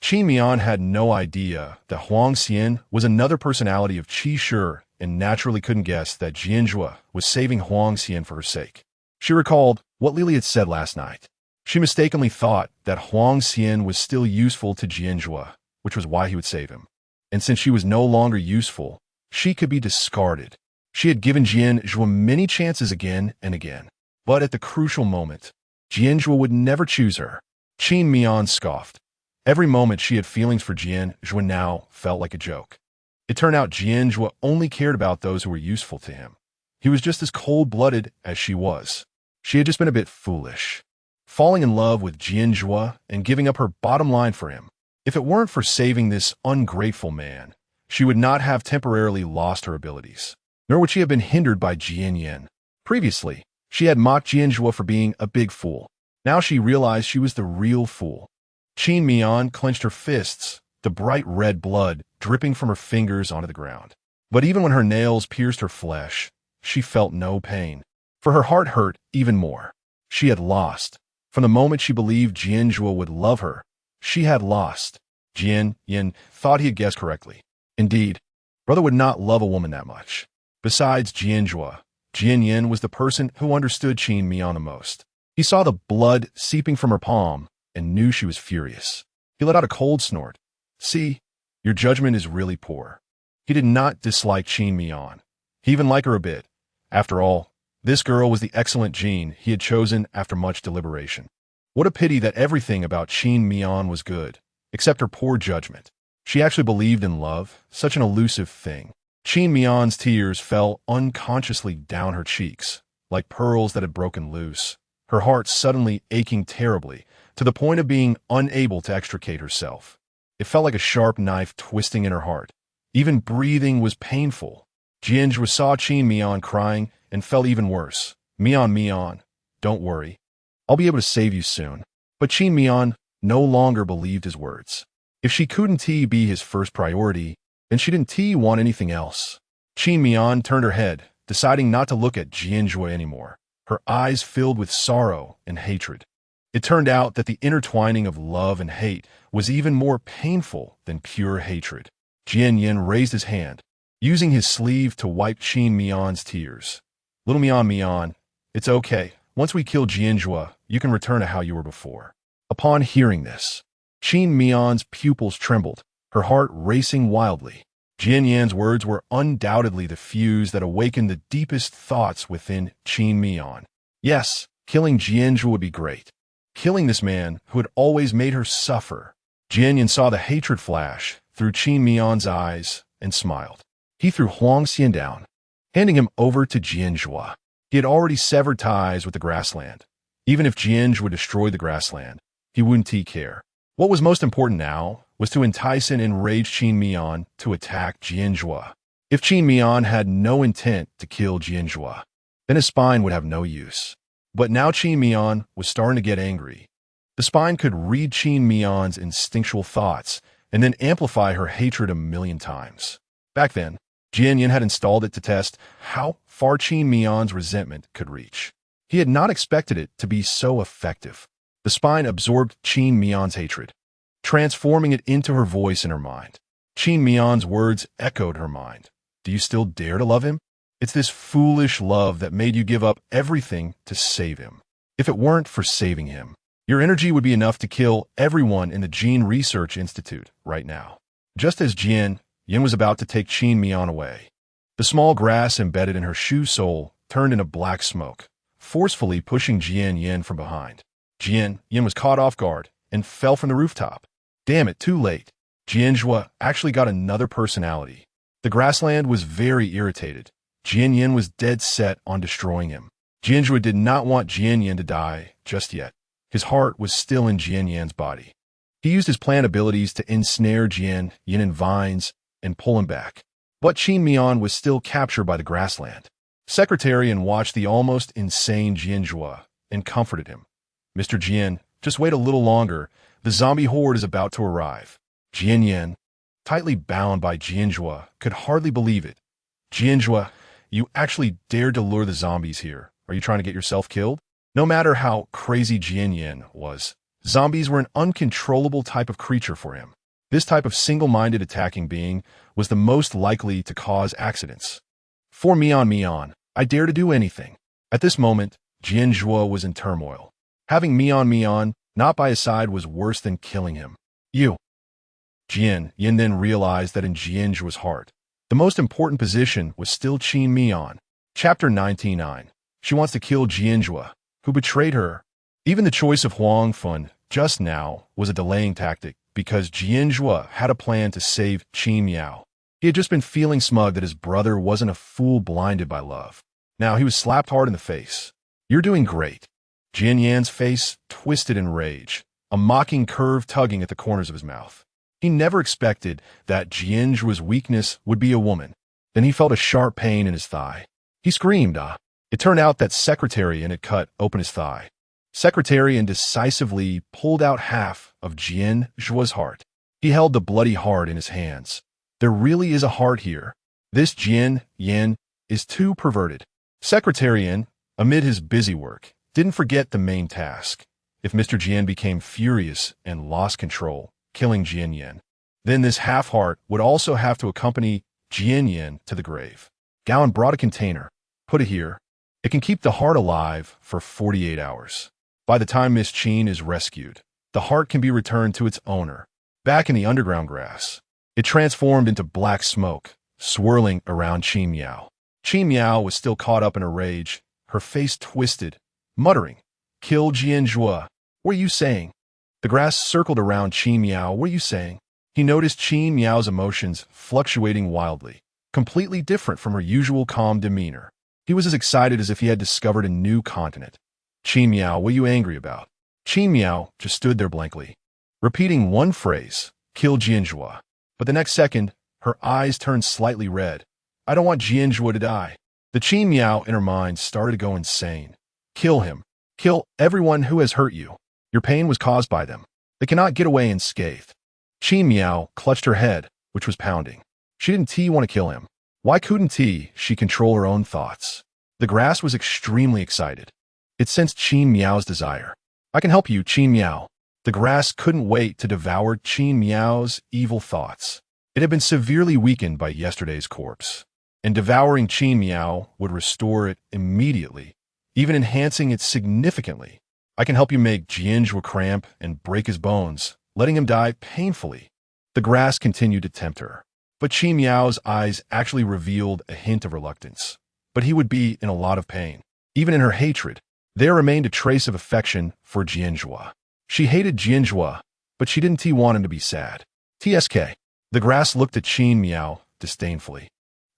Qin Miao had no idea that Huang Xian was another personality of Qi Shi and naturally couldn't guess that Jian Zhuo was saving Huang Xian for her sake. She recalled what Lily had said last night. She mistakenly thought that Huang Xian was still useful to Jian Zhuo, which was why he would save him. And since she was no longer useful, she could be discarded. She had given Jian Zhuo many chances again and again. But at the crucial moment, Jian Zhuo would never choose her. Qin Miao scoffed. Every moment she had feelings for Jian Zhuo now felt like a joke. It turned out Jian Zhuo only cared about those who were useful to him. He was just as cold-blooded as she was. She had just been a bit foolish, falling in love with Jian Zhuo and giving up her bottom line for him. If it weren't for saving this ungrateful man, she would not have temporarily lost her abilities, nor would she have been hindered by Jian Yan. Previously, she had mocked Jian Zhuo for being a big fool. Now she realized she was the real fool. Qin Miao clenched her fists, the bright red blood dripping from her fingers onto the ground. But even when her nails pierced her flesh, she felt no pain. For her heart hurt even more. She had lost. From the moment she believed Jian Zhuo would love her, she had lost. Jian Yan thought he had guessed correctly. Indeed, brother would not love a woman that much. Besides Jian Zhuo, Jian Yan was the person who understood Qin Miao the most. He saw the blood seeping from her palm and knew she was furious. He let out a cold snort. See, your judgment is really poor. He did not dislike Qin Miao. He even liked her a bit. After all, this girl was the excellent Jean he had chosen after much deliberation. What a pity that everything about Qin Miao was good, except her poor judgment. She actually believed in love, such an elusive thing. Qin Miao's tears fell unconsciously down her cheeks, like pearls that had broken loose, her heart suddenly aching terribly, to the point of being unable to extricate herself. It felt like a sharp knife twisting in her heart. Even breathing was painful. Jian Zhuo saw Qin Miao crying and felt even worse. Miao, don't worry. I'll be able to save you soon. But Qin Miao no longer believed his words. If she couldn't be his first priority, then she didn't want anything else. Qin Miao turned her head, deciding not to look at Jian Zhuo anymore, her eyes filled with sorrow and hatred. It turned out that the intertwining of love and hate was even more painful than pure hatred. Jian Yan raised his hand, using his sleeve to wipe Qin Miao's tears. Little Miao, it's okay. Once we kill Jian Zhuo, you can return to how you were before. Upon hearing this, Qin Miao's pupils trembled, her heart racing wildly. Jian Yan's words were undoubtedly the fuse that awakened the deepest thoughts within Qin Miao. Yes, killing Jian Zhuo would be great. Killing this man who had always made her suffer. Jian Yan saw the hatred flash through Qin Miao's eyes and smiled. He threw Huang Xian down, handing him over to Jian Zhuo. He had already severed ties with the grassland. Even if Jian Zhuo destroyed the grassland, he wouldn't care. What was most important now was to entice and enrage Qin Miao to attack Jian Zhuo. If Qin Miao had no intent to kill Jian Zhuo, then his spine would have no use. But now Qin Miao was starting to get angry. The spine could read Qin Miao's instinctual thoughts and then amplify her hatred a million times. Back then, Jian Yan had installed it to test how far Qin Miao's resentment could reach. He had not expected it to be so effective. The spine absorbed Qin Miao's hatred, transforming it into her voice in her mind. Qin Miao's words echoed her mind. Do you still dare to love him? It's this foolish love that made you give up everything to save him. If it weren't for saving him, your energy would be enough to kill everyone in the Gene Research Institute right now. Just as Jian Yan was about to take Qin Miao away, the small grass embedded in her shoe sole turned into black smoke, forcefully pushing Jian Yan from behind. Jian Yan was caught off guard and fell from the rooftop. Damn it, too late. Jian Zhuo actually got another personality. The grassland was very irritated. Jian Yan was dead set on destroying him. Jian Zhuo did not want Jian Yan to die just yet. His heart was still in Jian Yan's body. He used his plant abilities to ensnare Jian Yan in vines and pull him back. But Qin Miao was still captured by the grassland. Secretarian watched the almost insane Jian Zhuo and comforted him. Mr. Jian, Just wait a little longer. The zombie horde is about to arrive. Jian Yan, tightly bound by Jian Zhuo, could hardly believe it. Jian Zhuo, you actually dared to lure the zombies here. Are you trying to get yourself killed? No matter how crazy Jian Yan was, zombies were an uncontrollable type of creature for him. This type of single-minded attacking being was the most likely to cause accidents. For Miao, I dare to do anything. At this moment, Jian Zhuo was in turmoil. Having Miao not by his side was worse than killing him. Jian Yan then realized that in Jian Zhuo's heart, the most important position was still Qin Miao. Chapter 99. She wants to kill Jian Zhuo, who betrayed her. Even the choice of Huang Fun just now was a delaying tactic because Jian Zhuo had a plan to save Qin Miao. He had just been feeling smug that his brother wasn't a fool blinded by love. Now he was slapped hard in the face. You're doing great. Jian Yan's face twisted in rage, a mocking curve tugging at the corners of his mouth. He never expected that Jian Zhuo's weakness would be a woman. Then he felt a sharp pain in his thigh. He screamed, ah. It turned out that Secretarian had cut open his thigh. Secretarian decisively pulled out half of Jian Zhuo's heart. He held the bloody heart in his hands. There really is a heart here. This Jian Yan is too perverted. Secretarian, amid his busy work, didn't forget the main task. If Mr. Jian became furious and lost control, killing Jian Yan, then this half-heart would also have to accompany Jian Yan to the grave. Gowan brought a container. Put it here. It can keep the heart alive for 48 hours. By the time Miss Qin is rescued, the heart can be returned to its owner. Back in the underground grass, it transformed into black smoke, swirling around Qin Miao. Qin Miao was still caught up in a rage, her face twisted, muttering, "Kill Jian Zhuo. What are you saying?" The grass circled around Qin Miao. What are you saying? He noticed Qin Miao's emotions fluctuating wildly, completely different from her usual calm demeanor. He was as excited as if he had discovered a new continent. Qin Miao, what are you angry about? Qin Miao just stood there blankly, repeating one phrase, "Kill Jian Zhuo." But the next second, her eyes turned slightly red. I don't want Jian Zhuo to die. The Qin Miao in her mind started to go insane. Kill him. Kill everyone who has hurt you. Your pain was caused by them. They cannot get away unscathed. Qin Miao clutched her head, which was pounding. She didn't want to kill him. Why couldn't she control her own thoughts? The grass was extremely excited. It sensed Qin Miao's desire. I can help you, Qin Miao. The grass couldn't wait to devour Qin Miao's evil thoughts. It had been severely weakened by yesterday's corpse, and devouring Qin Miao would restore it immediately, even enhancing it significantly. I can help you make Jian Zhuo cramp and break his bones, letting him die painfully. The grass continued to tempt her, but Qin Miao's eyes actually revealed a hint of reluctance. But he would be in a lot of pain. Even in her hatred, there remained a trace of affection for Jian Zhuo. She hated Jian Zhuo, but she didn't want him to be sad. TSK. The grass looked at Qin Miao disdainfully.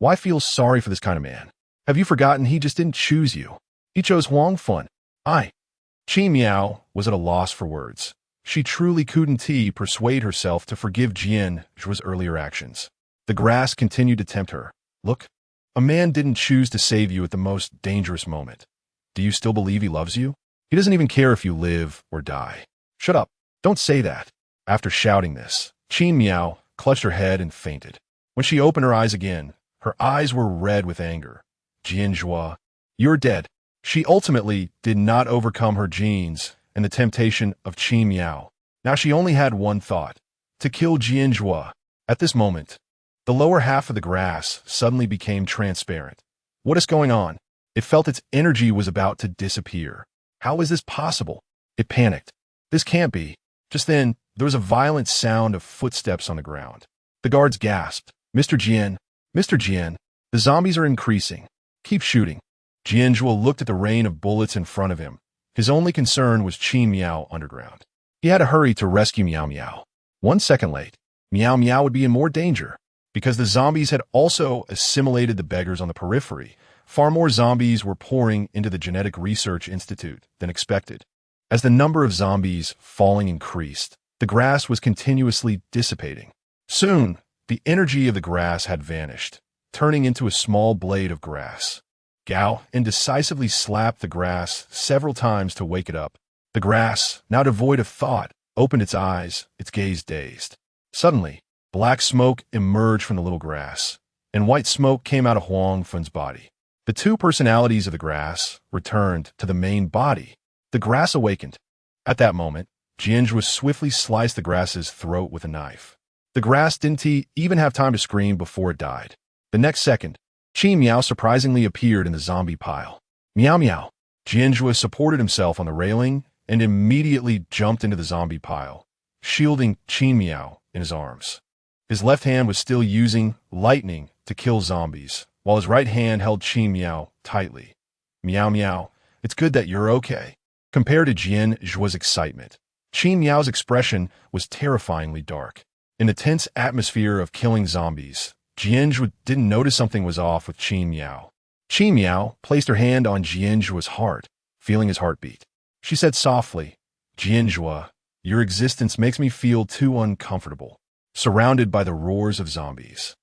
Why feel sorry for this kind of man? Have you forgotten he just didn't choose you? He chose Huang Fun. Qin Miao was at a loss for words. She truly couldn't persuade herself to forgive Jian Zhuo's earlier actions. The grass continued to tempt her. Look, a man didn't choose to save you at the most dangerous moment. Do you still believe he loves you? He doesn't even care if you live or die. Shut up. Don't say that. After shouting this, Qin Miao clutched her head and fainted. When she opened her eyes again, her eyes were red with anger. Jian Zhuo, you're dead. She ultimately did not overcome her genes and the temptation of Qin Miao. Now she only had one thought, to kill Jian Zhuo. At this moment, the lower half of the grass suddenly became transparent. What is going on? It felt its energy was about to disappear. How is this possible? It panicked. This can't be. Just then, there was a violent sound of footsteps on the ground. The guards gasped. Mr. Jian, the zombies are increasing. Keep shooting. Jian Zhuo looked at the rain of bullets in front of him. His only concern was Qin Miao underground. He had to hurry to rescue Miao. 1 second late, Miao would be in more danger. Because the zombies had also assimilated the beggars on the periphery, far more zombies were pouring into the Genetic Research Institute than expected. As the number of zombies falling increased, the grass was continuously dissipating. Soon, the energy of the grass had vanished, turning into a small blade of grass. Gao indecisively slapped the grass several times to wake it up. The grass, now devoid of thought, opened its eyes, its gaze dazed. Suddenly, black smoke emerged from the little grass, and white smoke came out of Huang Fun's body. The two personalities of the grass returned to the main body. The grass awakened. At that moment, Jian Zhuo swiftly sliced the grass's throat with a knife. The grass didn't even have time to scream before it died. The next second, Miao surprisingly appeared in the zombie pile. Miao Miao. Jian Zhuo supported himself on the railing and immediately jumped into the zombie pile, shielding Miao in his arms. His left hand was still using lightning to kill zombies, while his right hand held Miao tightly. Miao Miao, it's good that you're okay. Compared to Jian Zhuo's excitement, Miao's expression was terrifyingly dark. In the tense atmosphere of killing zombies, Jian Zhuo didn't notice something was off with Miao. Miao placed her hand on Jian Zhuo's heart, feeling his heartbeat. She said softly, Jian Zhuo, your existence makes me feel too uncomfortable, surrounded by the roars of zombies.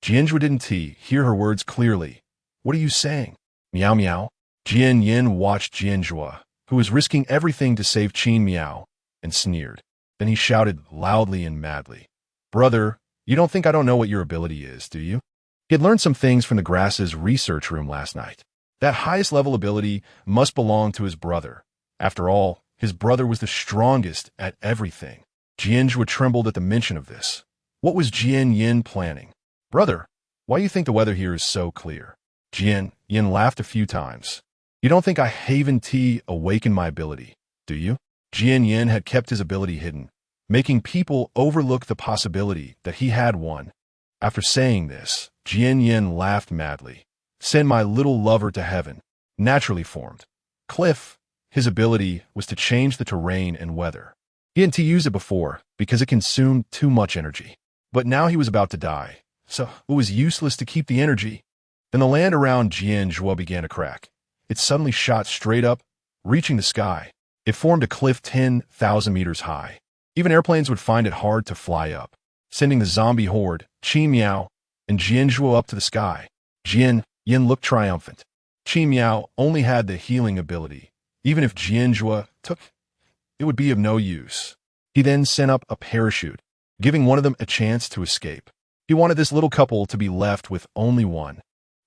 Jian Zhuo didn't hear her words clearly. What are you saying? Miao Miao. Jian Yin watched Jian Zhuo, who was risking everything to save Miao, and sneered. Then he shouted loudly and madly, Brother, you don't think I don't know what your ability is, do you? He had learned some things from the grass's research room last night. That highest level ability must belong to his brother. After all, his brother was the strongest at everything. Jian Zhuo trembled at the mention of this. What was Jian Yin planning? Brother, why do you think the weather here is so clear? Jian Yin laughed a few times. You don't think I haven't awakened my ability, do you? Jian Yin had kept his ability hidden, making people overlook the possibility that he had one. After saying this, Jian Yin laughed madly. Send my little lover to heaven. Naturally formed. Cliff. His ability was to change the terrain and weather. He hadn't used it before because it consumed too much energy. But now he was about to die, so it was useless to keep the energy. Then the land around Jian Zhuo began to crack. It suddenly shot straight up, reaching the sky. It formed a cliff 10,000 meters high. Even airplanes would find it hard to fly up, sending the zombie horde, Miao, and Jian Zhuo up to the sky. Jian Yin looked triumphant. Miao only had the healing ability. Even if Jian Zhuo took, it would be of no use. He then sent up a parachute, giving one of them a chance to escape. He wanted this little couple to be left with only one.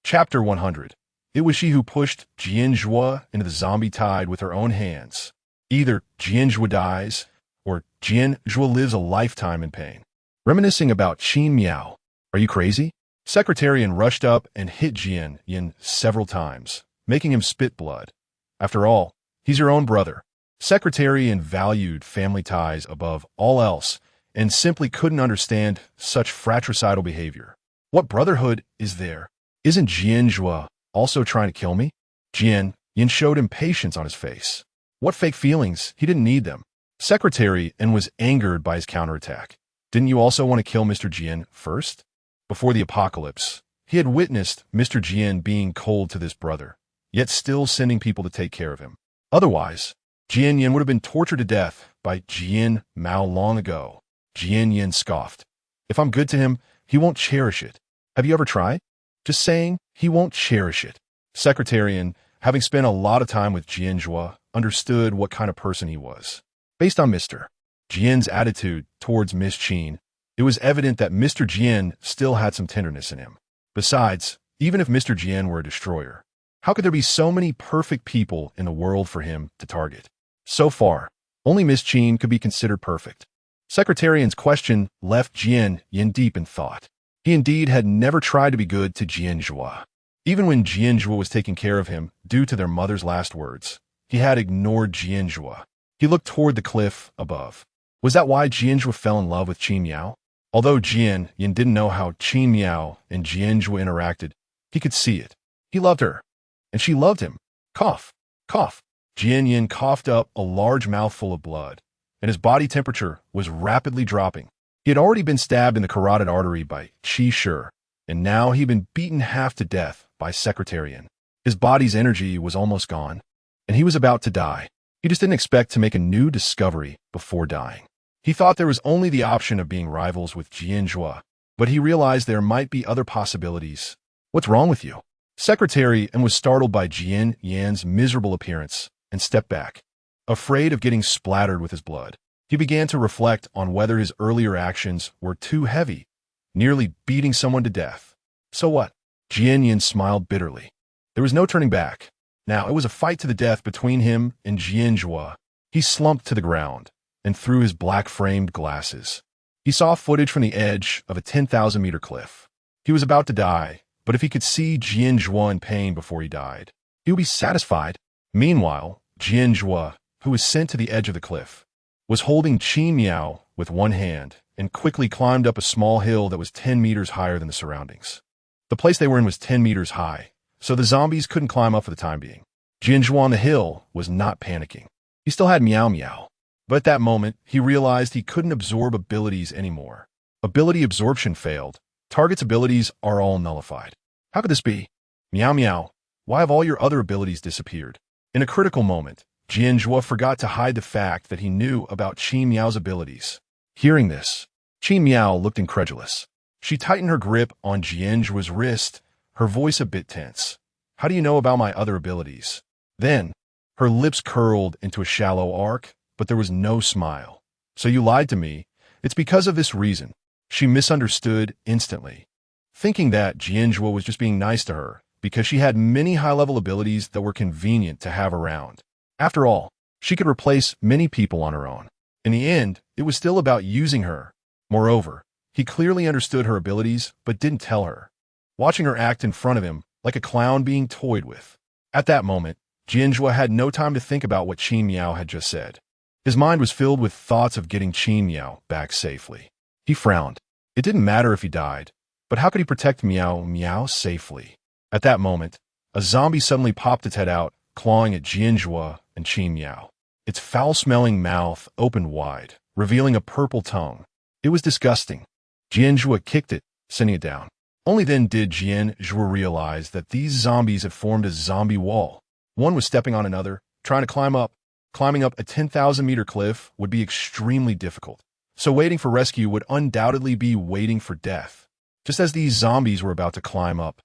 Chapter 100. It was she who pushed Jian Zhuo into the zombie tide with her own hands. Either Jian Zhuo dies, or Jian Zhuo lives a lifetime in pain. Reminiscing about Miao. Are you crazy? Secretarian rushed up and hit Jian Yin several times, making him spit blood. After all, he's your own brother. Secretarian valued family ties above all else and simply couldn't understand such fratricidal behavior. What brotherhood is there? Isn't Jian Zhuo also trying to kill me? Jian Yin showed impatience on his face. What fake feelings? He didn't need them. Secretary and was angered by his counterattack. Didn't you also want to kill Mr. Jian first? Before the apocalypse, he had witnessed Mr. Jian being cold to this brother, yet still sending people to take care of him. Otherwise, Jian Yin would have been tortured to death by Jian Miao long ago. Jian Yin scoffed. If I'm good to him, he won't cherish it. Have you ever tried? Just saying, he won't cherish it. Secretarian, having spent a lot of time with Jian Zhuo, understood what kind of person he was. Based on Mr. Jian's attitude towards Miss Qin, it was evident that Mr. Jian still had some tenderness in him. Besides, even if Mr. Jian were a destroyer, how could there be so many perfect people in the world for him to target? So far, only Miss Qin could be considered perfect. Secretarian's question left Jian Yin deep in thought. He indeed had never tried to be good to Jian Zhuo. Even when Jian Zhuo was taking care of him due to their mother's last words, he had ignored Jian Zhuo. He looked toward the cliff above. Was that why Jian Zhuo fell in love with Miao? Although Jian Yin didn't know how Miao and Jian Zhuo interacted, he could see it. He loved her, and she loved him. Cough, cough. Jian Yin coughed up a large mouthful of blood, and his body temperature was rapidly dropping. He had already been stabbed in the carotid artery by Qi Shi, and now he'd been beaten half to death by Secretarian. His body's energy was almost gone, and he was about to die. He just didn't expect to make a new discovery before dying. He thought there was only the option of being rivals with Jian Zhuo, but he realized there might be other possibilities. What's wrong with you? Secretary and was startled by Jian Yan's miserable appearance and stepped back. Afraid of getting splattered with his blood, he began to reflect on whether his earlier actions were too heavy, nearly beating someone to death. So what? Jian smiled bitterly. There was no turning back. Now it was a fight to the death between him and Jian Zhuo. He slumped to the ground and threw his black-framed glasses. He saw footage from the edge of a 10,000-meter cliff. He was about to die, but if he could see Jian Zhuo in pain before he died, he would be satisfied. Meanwhile, Jian Zhuo, who was sent to the edge of the cliff, was holding Qin Miao with one hand and quickly climbed up a small hill that was 10 meters higher than the surroundings. The place they were in was 10 meters high, so the zombies couldn't climb up for the time being. Jian Zhuo on the hill was not panicking. He still had Miao. But at that moment, he realized he couldn't absorb abilities anymore. Ability absorption failed. Target's abilities are all nullified. How could this be? Miao, why have all your other abilities disappeared? In a critical moment, Jian Zhuo forgot to hide the fact that he knew about Qin Miao's abilities. Hearing this, Qin Miao looked incredulous. She tightened her grip on Jian Zhuo's wrist, her voice a bit tense. How do you know about my other abilities? Then, her lips curled into a shallow arc, but there was no smile. So you lied to me. It's because of this reason. She misunderstood instantly, thinking that Jian Zhuo was just being nice to her because she had many high-level abilities that were convenient to have around. After all, she could replace many people on her own. In the end, it was still about using her. Moreover, he clearly understood her abilities but didn't tell her, watching her act in front of him like a clown being toyed with. At that moment, Jian Zhuo had no time to think about what Qin Miao had just said. His mind was filled with thoughts of getting Qin Miao back safely. He frowned. It didn't matter if he died, but how could he protect Miao safely? At that moment, a zombie suddenly popped its head out, clawing at Jian Zhuo and Qin Miao. Its foul-smelling mouth opened wide, revealing a purple tongue. It was disgusting. Jian Zhuo kicked it, sending it down. Only then did Jian Zhuo realize that these zombies had formed a zombie wall. One was stepping on another, trying to climb up. Climbing up a 10,000-meter cliff would be extremely difficult, so waiting for rescue would undoubtedly be waiting for death. Just as these zombies were about to climb up,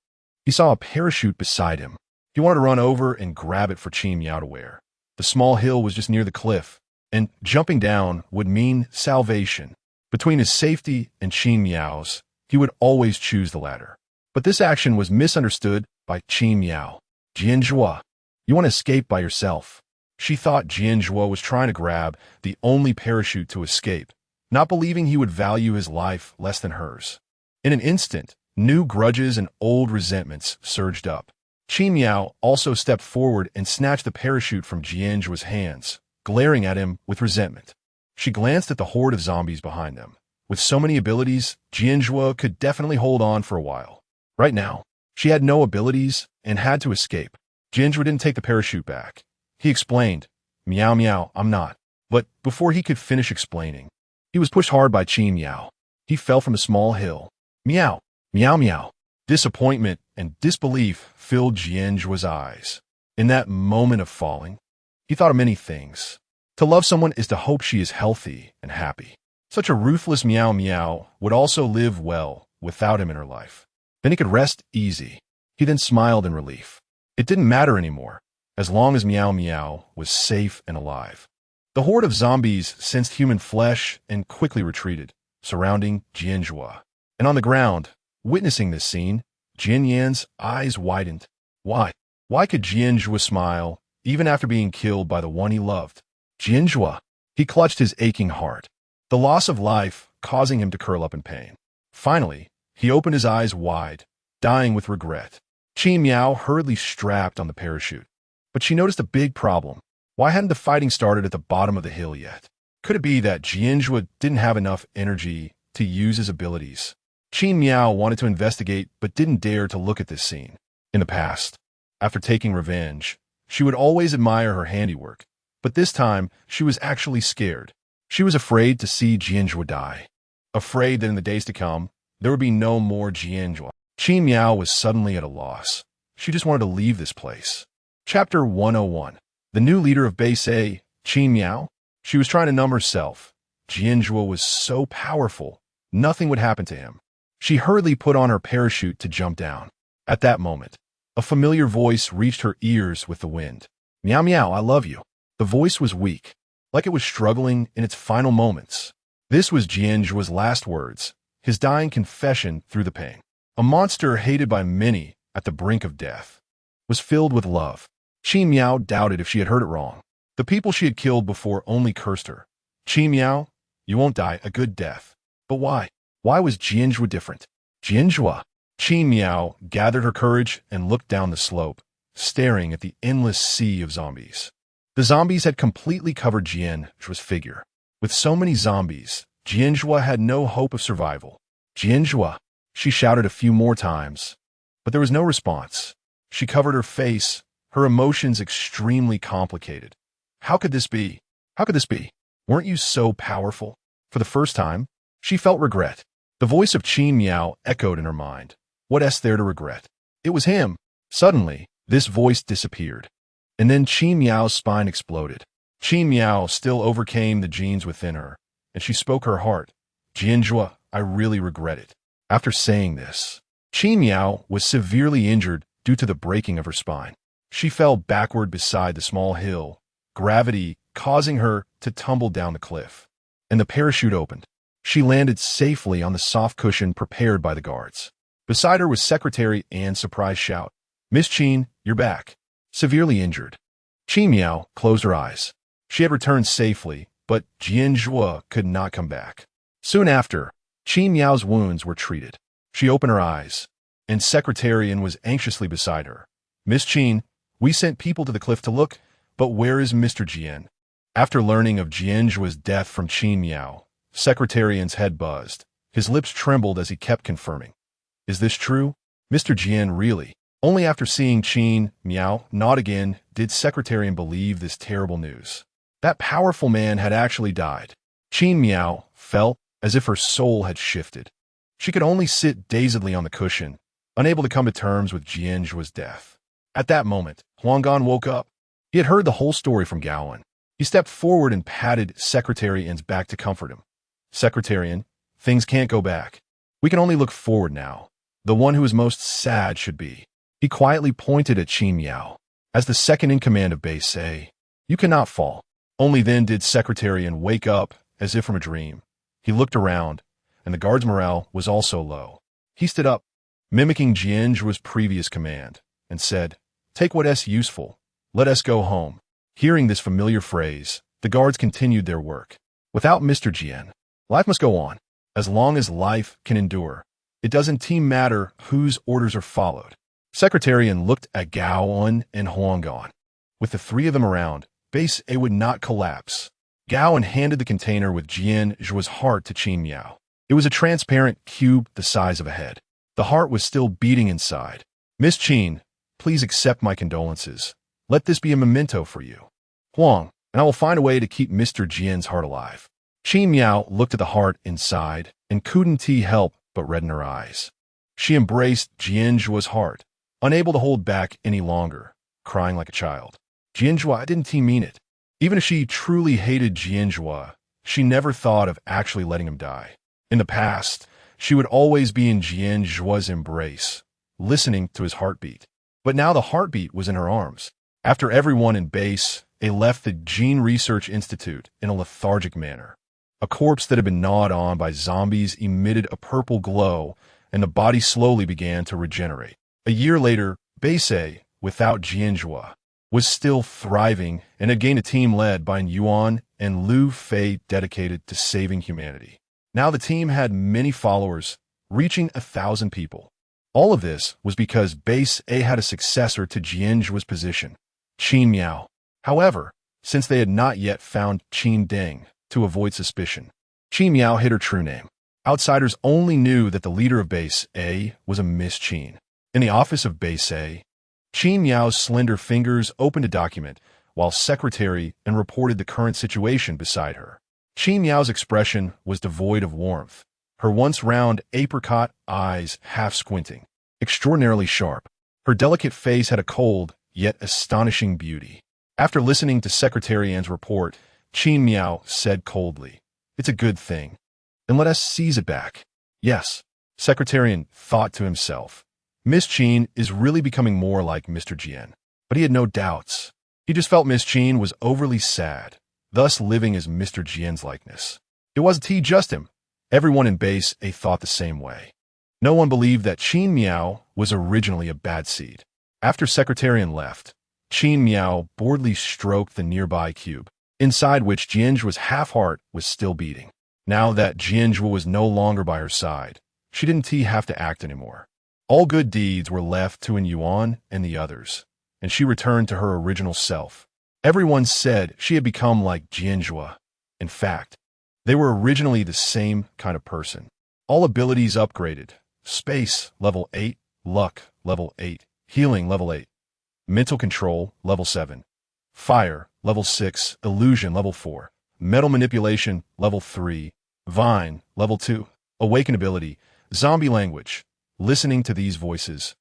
he saw a parachute beside him. He wanted to run over and grab it for Qin Miao to wear. The small hill was just near the cliff, and jumping down would mean salvation. Between his safety and Qin Miao's, he would always choose the latter. But this action was misunderstood by Qin Miao. Jian Zhuo, you want to escape by yourself. She thought Jian Zhuo was trying to grab the only parachute to escape, not believing he would value his life less than hers. In an instant, new grudges and old resentments surged up. Qin Miao also stepped forward and snatched the parachute from Jian Zhuo's hands, glaring at him with resentment. She glanced at the horde of zombies behind them. With so many abilities, Jian Zhuo could definitely hold on for a while. Right now, she had no abilities and had to escape. Jian Zhuo didn't take the parachute back. He explained, Miao, I'm not. But before he could finish explaining, he was pushed hard by Qin Miao. He fell from a small hill. Miao. Disappointment and disbelief filled Jian Zhuo's eyes. In that moment of falling, he thought of many things. To love someone is to hope she is healthy and happy. Such a ruthless Miao would also live well without him in her life. Then he could rest easy. He then smiled in relief. It didn't matter anymore, as long as Miao was safe and alive. The horde of zombies sensed human flesh and quickly retreated, surrounding Jian Zhuo. And on the ground, witnessing this scene, Jian Yan's eyes widened. Why? Why could Jian Zhuo smile, even after being killed by the one he loved? Jian Zhuo. He clutched his aching heart, the loss of life causing him to curl up in pain. Finally, he opened his eyes wide, dying with regret. Qin Miao hurriedly strapped on the parachute. But she noticed a big problem. Why hadn't the fighting started at the bottom of the hill yet? Could it be that Jian Zhuo didn't have enough energy to use his abilities? Qin Miao wanted to investigate but didn't dare to look at this scene. In the past, after taking revenge, she would always admire her handiwork. But this time, she was actually scared. She was afraid to see Jian Zhuo die. Afraid that in the days to come, there would be no more Jian Zhuo. Qin Miao was suddenly at a loss. She just wanted to leave this place. Chapter 101. The new leader of Beisei, Qin Miao. She was trying to numb herself. Jian Zhuo was so powerful, nothing would happen to him. She hurriedly put on her parachute to jump down. At that moment, a familiar voice reached her ears with the wind. Miao, I love you. The voice was weak, like it was struggling in its final moments. This was Jian Zhuo's last words, his dying confession through the pain. A monster hated by many at the brink of death was filled with love. Miao doubted if she had heard it wrong. The people she had killed before only cursed her. Miao, you won't die a good death. But why? Why was Jian Zhuo different? Jian Zhuo. Miao gathered her courage and looked down the slope, staring at the endless sea of zombies. The zombies had completely covered Jian Zhuo's figure. With so many zombies, Jian Zhuo had no hope of survival. Jian Zhuo. She shouted a few more times, but there was no response. She covered her face, her emotions extremely complicated. How could this be? How could this be? Weren't you so powerful? For the first time, she felt regret. The voice of Miao echoed in her mind. What is there to regret? It was him. Suddenly, this voice disappeared. And then Miao's spine exploded. Miao still overcame the genes within her, and she spoke her heart. Jian Zhuo, I really regret it. After saying this, Miao was severely injured due to the breaking of her spine. She fell backward beside the small hill, gravity causing her to tumble down the cliff. And the parachute opened. She landed safely on the soft cushion prepared by the guards. Beside her was Secretary Anne's surprised shout. Miss Qin, you're back. Severely injured. Miao closed her eyes. She had returned safely, but Jian Zhuo could not come back. Soon after, Miao's wounds were treated. She opened her eyes, and Secretary Anne was anxiously beside her. Miss Qin, we sent people to the cliff to look, but where is Mr. Jian? After learning of Jian Zhuo's death from Miao, Secretary Anne's head buzzed. His lips trembled as he kept confirming. Is this true? Mr. Jian really? Only after seeing Miao nod again did Secretary Anne believe this terrible news. That powerful man had actually died. Miao felt as if her soul had shifted. She could only sit dazedly on the cushion, unable to come to terms with Jian Zhuo's death. At that moment, Huanggan woke up. He had heard the whole story from Gaoan. He stepped forward and patted Secretary Anne's back to comfort him. Secretary Anne, things can't go back. We can only look forward now. The one who is most sad should be. He quietly pointed at Miao. As the second in command of Base A, you cannot fall. Only then did Secretary Anne wake up as if from a dream. He looked around, and the guard's morale was also low. He stood up, mimicking Jian Zhuo's previous command, and said, Take what is useful. Let us go home. Hearing this familiar phrase, the guards continued their work. Without Mr. Jian, life must go on. As long as life can endure, it doesn't matter whose orders are followed. Secretary Anne looked at Gaoan and Huanggan. With the three of them around, Base A would not collapse. Gaoan handed the container with Jian Zhuo's heart to Miao. It was a transparent cube the size of a head. The heart was still beating inside. Miss Qin, please accept my condolences. Let this be a memento for you. Huang, and I will find a way to keep Mr. Jian's heart alive. Miao looked at the heart inside and couldn't help but redden her eyes. She embraced Jian Zhuo's heart, unable to hold back any longer, crying like a child. Jian Zhuo, I didn't mean it. Even if she truly hated Jian Zhuo, she never thought of actually letting him die. In the past, she would always be in Jian Zhuo's embrace, listening to his heartbeat. But now the heartbeat was in her arms. After everyone in Base A left the Gene Research Institute in a lethargic manner, a corpse that had been gnawed on by zombies emitted a purple glow, and the body slowly began to regenerate. A year later, Base A, without Jian Zhuo, was still thriving and had gained a team led by Yuan and Lu Fei dedicated to saving humanity. Now the team had many followers, reaching 1,000 people. All of this was because Base A had a successor to Jian Zhuo's position, Miao. However, since they had not yet found Qin Deng to avoid suspicion, Miao hid her true name. Outsiders only knew that the leader of Base A was a Miss Qin. In the office of Base A, Miao's slender fingers opened a document while Secretary Anne reported the current situation beside her. Miao's expression was devoid of warmth, her once round apricot eyes half squinting, extraordinarily sharp. Her delicate face had a cold, yet astonishing beauty. After listening to Secretary Anne's report, Miao said coldly, It's a good thing. Then let us seize it back. Yes, Secretary Anne thought to himself. Miss Qin is really becoming more like Mr. Jian. But he had no doubts. He just felt Miss Qin was overly sad, thus living as Mr. Jian's likeness. It wasn't he, just him. Everyone in Base A thought the same way. No one believed that Qin Miao was originally a bad seed. After Secretarian left, Qin Miao boredly stroked the nearby cube, inside which Jian Zhuo's half-heart was still beating. Now that Jian Zhuo was no longer by her side, she didn't have to act anymore. All good deeds were left to Yuan and the others, and she returned to her original self. Everyone said she had become like Jian Zhuo. In fact, they were originally the same kind of person. All abilities upgraded. Space, level 8. Luck, level 8. Healing, level 8. Mental control, level 7. Fire, level 6. Illusion, level 4. Metal manipulation, level 3. Vine, level 2. Awaken ability, zombie language. Listening to these voices,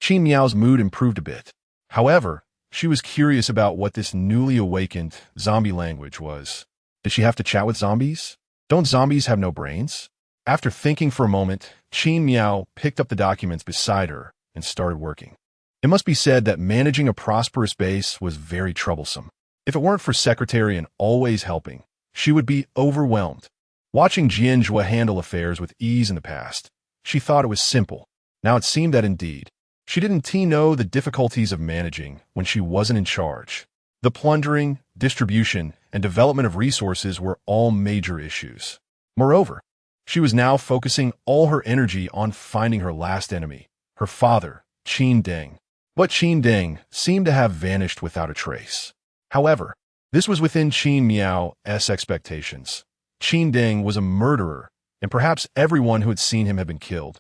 Qin Miao's mood improved a bit. However, she was curious about what this newly awakened zombie language was. Did she have to chat with zombies? Don't zombies have no brains? After thinking for a moment, Qin Miao picked up the documents beside her and started working. It must be said that managing a prosperous base was very troublesome. If it weren't for Secretarian always helping, she would be overwhelmed. Watching Jian Zhuo handle affairs with ease in the past, she thought it was simple. Now it seemed that indeed, she didn't know the difficulties of managing when she wasn't in charge. The plundering, distribution, and development of resources were all major issues. Moreover, she was now focusing all her energy on finding her last enemy, her father, Qin Deng. But Qin Deng seemed to have vanished without a trace. However, this was within Qin Miao's expectations. Qin Deng was a murderer, and perhaps everyone who had seen him had been killed.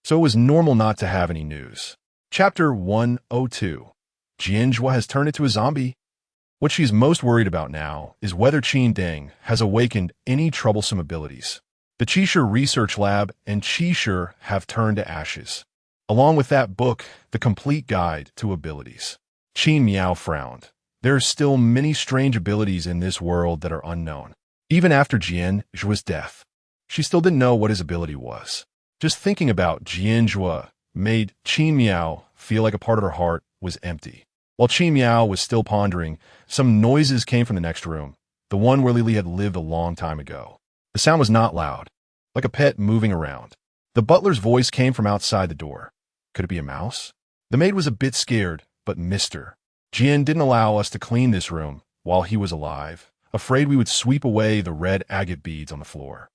So it was normal not to have any news. Chapter 102. Jian Zhuo has turned into a zombie. What she's most worried about now is whether Qin Deng has awakened any troublesome abilities. The Qishe Research Lab and Qishe have turned to ashes. Along with that book, The Complete Guide to Abilities. Qin Miao frowned. There are still many strange abilities in this world that are unknown. Even after Jian Zhuo's death, she still didn't know what his ability was. Just thinking about Jian Zhuo made Qin Miao feel like a part of her heart was empty. While Qin Miao was still pondering, some noises came from the next room, the one where Lily had lived a long time ago. The sound was not loud, like a pet moving around. The butler's voice came from outside the door. Could it be a mouse? The maid was a bit scared, but Mr. Jian didn't allow us to clean this room while he was alive, afraid we would sweep away the red agate beads on the floor.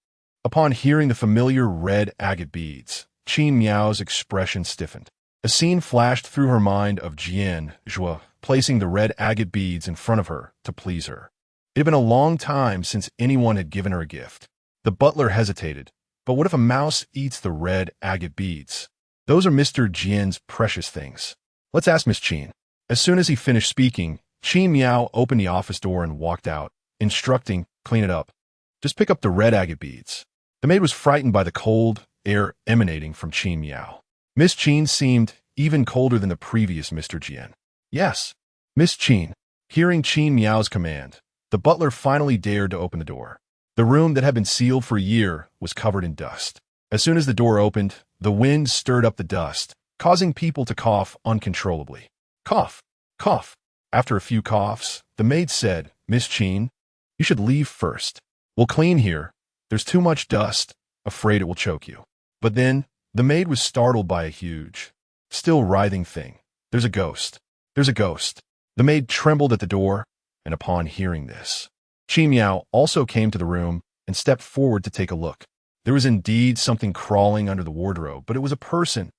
Upon hearing the familiar red agate beads, Qin Miao's expression stiffened. A scene flashed through her mind of Jian Zhuo placing the red agate beads in front of her to please her. It had been a long time since anyone had given her a gift. The butler hesitated. But what if a mouse eats the red agate beads? Those are Mr. Jian's precious things. Let's ask Miss Qin. As soon as he finished speaking, Qin Miao opened the office door and walked out, instructing, clean it up. Just pick up the red agate beads. The maid was frightened by the cold air emanating from Qin Miao. Miss Qin seemed even colder than the previous Mr. Jian. Yes, Miss Qin. Hearing Qin Miao's command, the butler finally dared to open the door. The room that had been sealed for a year was covered in dust. As soon as the door opened, the wind stirred up the dust, causing people to cough uncontrollably. Cough, cough. After a few coughs, the maid said, Miss Qin, you should leave first. We'll clean here. There's too much dust. Afraid it will choke you. But then, the maid was startled by a huge, still writhing thing. There's a ghost. There's a ghost. The maid trembled at the door, and upon hearing this, Qin Miao also came to the room and stepped forward to take a look. There was indeed something crawling under the wardrobe, but it was a person.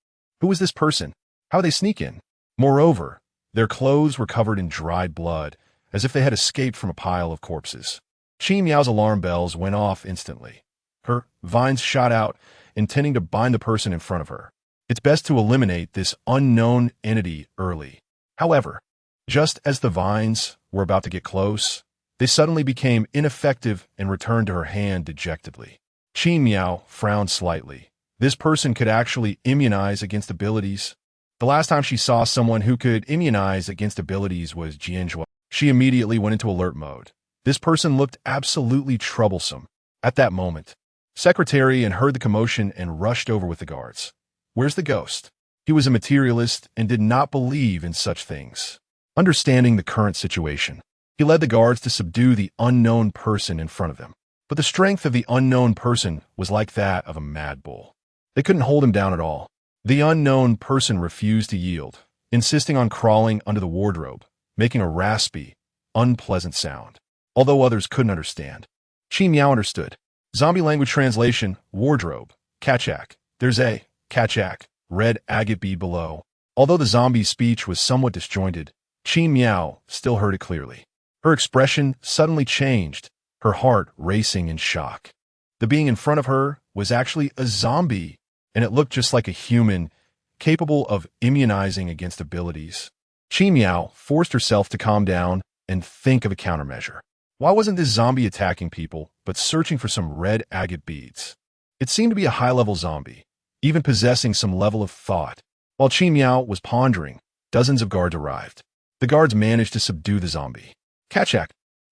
Who was this person? How did they sneak in? Moreover, their clothes were covered in dried blood, as if they had escaped from a pile of corpses. Qin Miao's alarm bells went off instantly. Her vines shot out, intending to bind the person in front of her. It's best to eliminate this unknown entity early. However, just as the vines were about to get close, they suddenly became ineffective and returned to her hand dejectedly. Qin Miao frowned slightly. This person could actually immunize against abilities. The last time she saw someone who could immunize against abilities was Jian Zhuo. She immediately went into alert mode. This person looked absolutely troublesome. At that moment, Secretarian heard the commotion and rushed over with the guards. Where's the ghost? He was a materialist and did not believe in such things. Understanding the current situation, he led the guards to subdue the unknown person in front of them. But the strength of the unknown person was like that of a mad bull. They couldn't hold him down at all. The unknown person refused to yield, insisting on crawling under the wardrobe, making a raspy, unpleasant sound. Although others couldn't understand, Miao understood. Zombie language translation, wardrobe, kachak. There's a kachak, red agate bead below. Although the zombie's speech was somewhat disjointed, Miao still heard it clearly. Her expression suddenly changed, her heart racing in shock. The being in front of her was actually a zombie, and it looked just like a human, capable of immunizing against abilities. Miao forced herself to calm down and think of a countermeasure. Why wasn't this zombie attacking people, but searching for some red agate beads? It seemed to be a high-level zombie, even possessing some level of thought. While Miao was pondering, dozens of guards arrived. The guards managed to subdue the zombie. Kachak.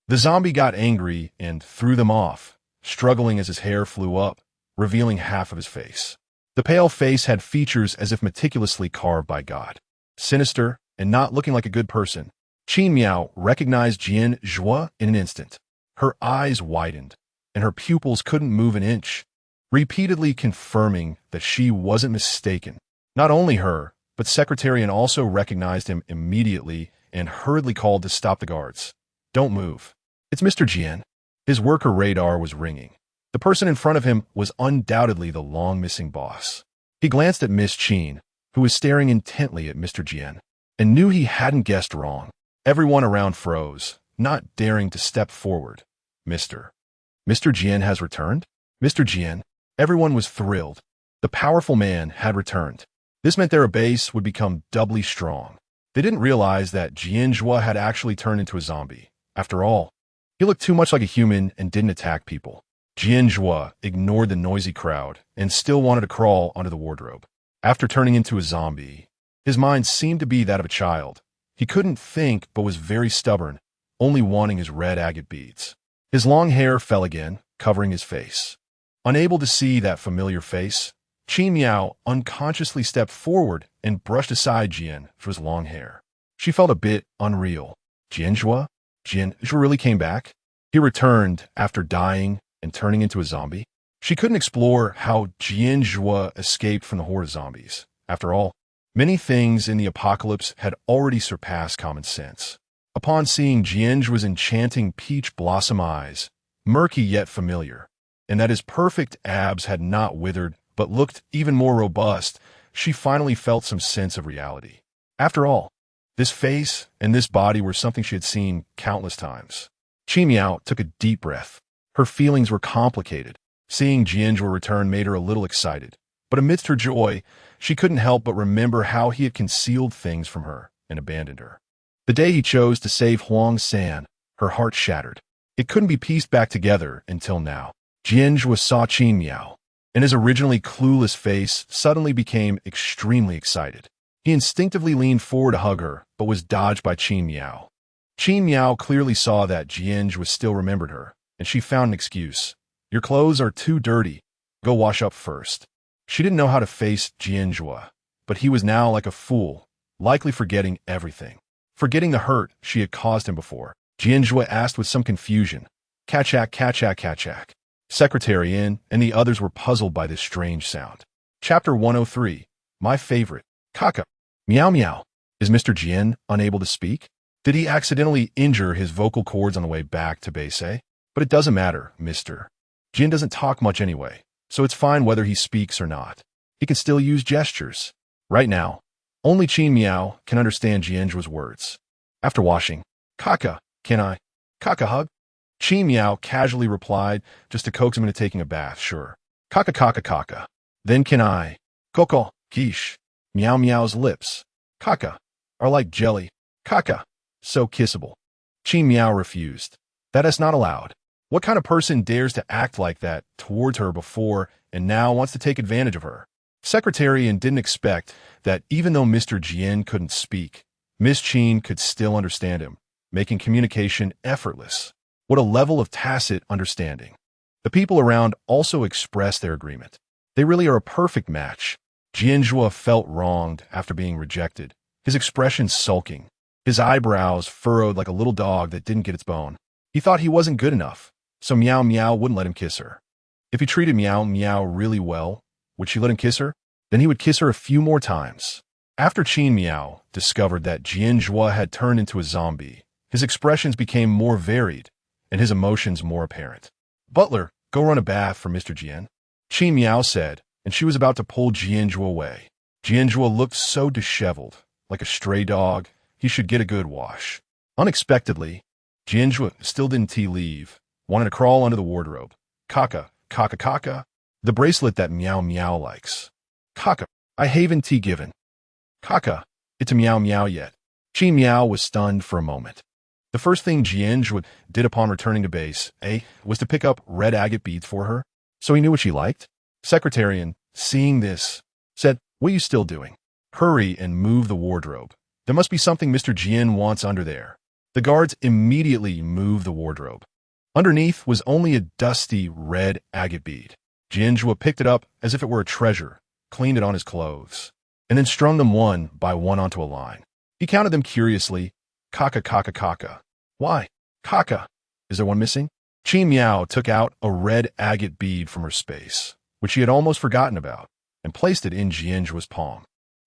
The zombie got angry and threw them off, struggling as his hair flew up, revealing half of his face. The pale face had features as if meticulously carved by God. Sinister and not looking like a good person, Miao recognized Jian Zhuo in an instant. Her eyes widened, and her pupils couldn't move an inch, repeatedly confirming that she wasn't mistaken. Not only her, but Secretarian also recognized him immediately and hurriedly called to stop the guards. Don't move. It's Mr. Jian. His worker radar was ringing. The person in front of him was undoubtedly the long-missing boss. He glanced at Miss Qin, who was staring intently at Mr. Jian, and knew he hadn't guessed wrong. Everyone around froze, not daring to step forward. Mr. Jian has returned? Mr. Jian. Everyone was thrilled. The powerful man had returned. This meant their base would become doubly strong. They didn't realize that Jian Zhuo had actually turned into a zombie. After all, he looked too much like a human and didn't attack people. Jian Zhuo ignored the noisy crowd and still wanted to crawl under the wardrobe. After turning into a zombie, his mind seemed to be that of a child. He couldn't think but was very stubborn, only wanting his red agate beads. His long hair fell again, covering his face. Unable to see that familiar face, Miao unconsciously stepped forward and brushed aside Jian for his long hair. She felt a bit unreal. Jian Zhuo really came back? He returned after dying and turning into a zombie? She couldn't explore how Jian Zhuo escaped from the horde of zombies. After all, many things in the apocalypse had already surpassed common sense. Upon seeing Jian Zhuo's enchanting peach blossom eyes, murky yet familiar, and that his perfect abs had not withered but looked even more robust, she finally felt some sense of reality. After all, this face and this body were something she had seen countless times. Miao took a deep breath. Her feelings were complicated. Seeing Jian Zhuo return made her a little excited, but amidst her joy, she couldn't help but remember how he had concealed things from her and abandoned her. The day he chose to save Huang San, her heart shattered. It couldn't be pieced back together until now. Jian Zhuo saw Miao, and his originally clueless face suddenly became extremely excited. He instinctively leaned forward to hug her, but was dodged by Miao. Miao clearly saw that Jian Zhuo still remembered her, and she found an excuse. Your clothes are too dirty. Go wash up first. She didn't know how to face Jian Zhuo, but he was now like a fool, likely forgetting everything. Forgetting the hurt she had caused him before. Jian Zhuo asked with some confusion. Kachak, kachak, kachak. Secretary and the others were puzzled by this strange sound. Chapter 103. My favorite. Kaka. Miao meow. Is Mr. Jian unable to speak? Did he accidentally injure his vocal cords on the way back to base? But it doesn't matter, Mr. Jian doesn't talk much anyway, so it's fine whether he speaks or not. He can still use gestures. Right now, only Miao can understand Jian Zhuo's words. After washing, Kaka, can I? Kaka hug? Miao casually replied, just to coax him into taking a bath, sure. Kaka kaka kaka. Then can I? Koko, quiche. Miao Miao's lips. Kaka. Are like jelly. Kaka. So kissable. Miao refused. That is not allowed. What kind of person dares to act like that towards her before and now wants to take advantage of her? Secretarian didn't expect that even though Mr. Jian couldn't speak, Miss Qin could still understand him, making communication effortless. What a level of tacit understanding. The people around also expressed their agreement. They really are a perfect match. Jian Zhuo felt wronged after being rejected, his expression sulking. His eyebrows furrowed like a little dog that didn't get its bone. He thought he wasn't good enough, so Miao Miao wouldn't let him kiss her. If he treated Miao Miao really well, would she let him kiss her? Then he would kiss her a few more times. After Qin Miao discovered that Jian Zhuo had turned into a zombie, his expressions became more varied and his emotions more apparent. "Butler, go run a bath for Mr. Jian," Qin Miao said, and she was about to pull Jian Zhuo away. Jian Zhuo looked so disheveled, like a stray dog. He should get a good wash. Unexpectedly, Jian Zhuo still didn't leave, wanted to crawl under the wardrobe. "Kaka, kaka kaka, the bracelet that Miao Miao likes. Kaka, I haven't given. Kaka, it's a Miao Miao yet." Qin Miao was stunned for a moment. The first thing Jian Zhuo did upon returning to base, was to pick up red agate beads for her, so he knew what she liked. Secretarian, seeing this, said, "What are you still doing? Hurry and move the wardrobe. There must be something Mr. Jian wants under there." The guards immediately moved the wardrobe. Underneath was only a dusty red agate bead. Jian Zhuo picked it up as if it were a treasure, cleaned it on his clothes, and then strung them one by one onto a line. He counted them curiously. "Kaka, kaka, kaka. Why? Kaka. Is there one missing?" Qin Miao took out a red agate bead from her space, which she had almost forgotten about, and placed it in Jian Zhuo's palm.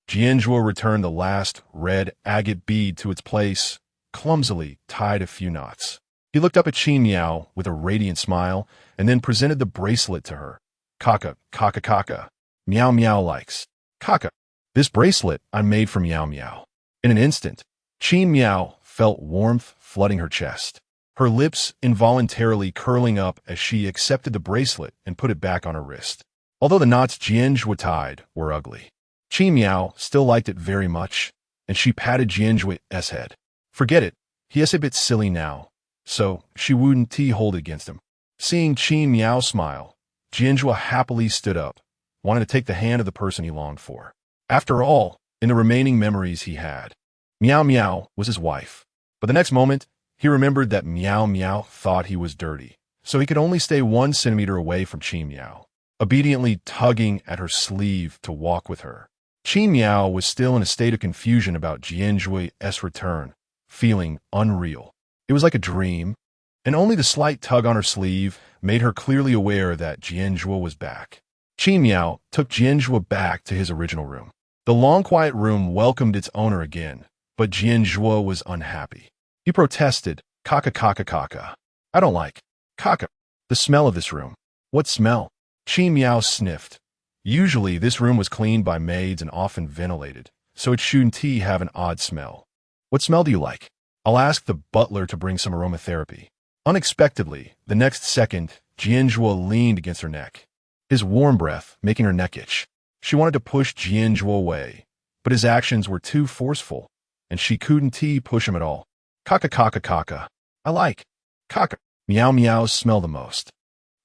Jian Zhuo returned the last red agate bead to its place, clumsily tied a few knots. He looked up at Qin Miao with a radiant smile, and then presented the bracelet to her. "Kaka, kaka, kaka. Miao Miao likes. Kaka. This bracelet I made for Miao Miao." In an instant, Qin Miao felt warmth flooding her chest, her lips involuntarily curling up as she accepted the bracelet and put it back on her wrist. Although the knots Jian Zhuo tied were ugly, Qin Miao still liked it very much, and she patted Jian Zhuo's head. "Forget it, he is a bit silly now," so she wouldn't hold it against him. Seeing Qin Miao smile, Jian Zhuo happily stood up, wanting to take the hand of the person he longed for. After all, in the remaining memories he had, Miao Miao was his wife. But the next moment, he remembered that Miao Miao thought he was dirty, so he could only stay 1 centimeter away from Qin Miao, obediently tugging at her sleeve to walk with her. Qin Miao was still in a state of confusion about Jian Zhuo's return, feeling unreal. It was like a dream, and only the slight tug on her sleeve made her clearly aware that Jian Zhuo was back. Qin Miao took Jian Zhuo back to his original room. The long, quiet room welcomed its owner again, but Jian Zhuo was unhappy. He protested, "Kaka, kaka, kaka. I don't like, kaka, the smell of this room." "What smell?" Qin Miao sniffed. Usually, this room was cleaned by maids and often ventilated, so it shouldn't have an odd smell. "What smell do you like?" "I'll ask the butler to bring some aromatherapy." Unexpectedly, the next second, Jian Zhuo leaned against her neck, his warm breath making her neck itch. She wanted to push Jian Zhuo away, but his actions were too forceful, and she couldn't push him at all. "Kaka, kaka, kaka. I like, kaka. Miao Miao smell the most."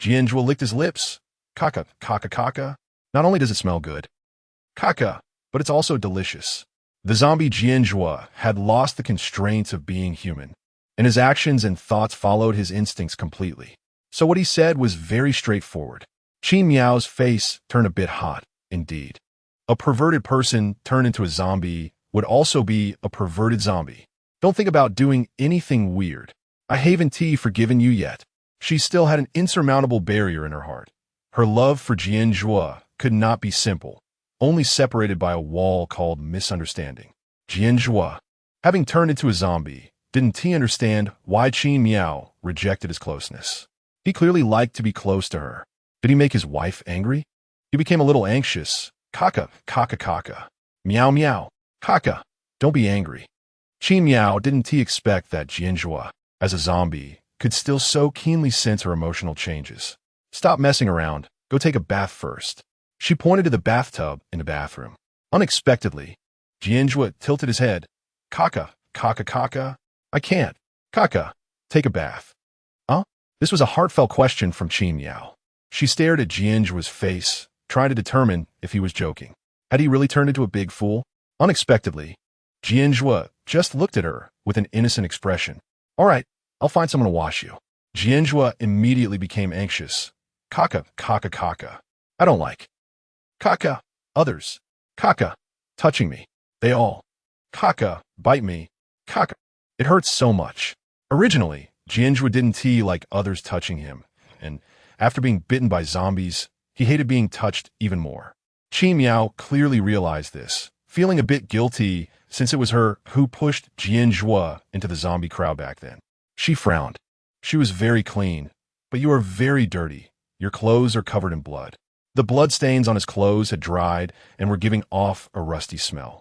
Jian Zhuo licked his lips. "Kaka, kaka, kaka. Not only does it smell good, kaka, but it's also delicious." The zombie Jian Zhuo had lost the constraints of being human, and his actions and thoughts followed his instincts completely. So what he said was very straightforward. Qin Miao's face turned a bit hot, indeed. A perverted person turned into a zombie would also be a perverted zombie. "Don't think about doing anything weird. I haven't forgiven you yet." She still had an insurmountable barrier in her heart. Her love for Jian Zhuo could not be simple, only separated by a wall called misunderstanding. Jian Zhuo, having turned into a zombie, didn't understand why Qin Miao rejected his closeness. He clearly liked to be close to her. Did he make his wife angry? He became a little anxious. "Kaka, kaka, kaka. Miao Miao. Kaka, don't be angry." Qin Miao didn't expect that Jian Zhuo, as a zombie, could still so keenly sense her emotional changes. "Stop messing around. Go take a bath first." She pointed to the bathtub in the bathroom. Unexpectedly, Jian Zhuo tilted his head. "Kaka, kaka, kaka. I can't. Kaka, take a bath." "Huh?" This was a heartfelt question from Qin Miao. She stared at Jian Zhuo's face, trying to determine if he was joking. Had he really turned into a big fool? Unexpectedly, Jian Zhuo just looked at her with an innocent expression. "All right, I'll find someone to wash you." Jian Zhuo immediately became anxious. "Kaka, kaka, kaka. I don't like. Kaka, others. Kaka, touching me. They all. Kaka, bite me. Caca. It hurts so much. Originally, Jian Zhuo didn't like others touching him, and after being bitten by zombies, he hated being touched even more. Miao clearly realized this, feeling a bit guilty since it was her who pushed Jian Zhuo into the zombie crowd back then. She frowned. She was very clean, but you are very dirty. Your clothes are covered in blood. The blood stains on his clothes had dried and were giving off a rusty smell.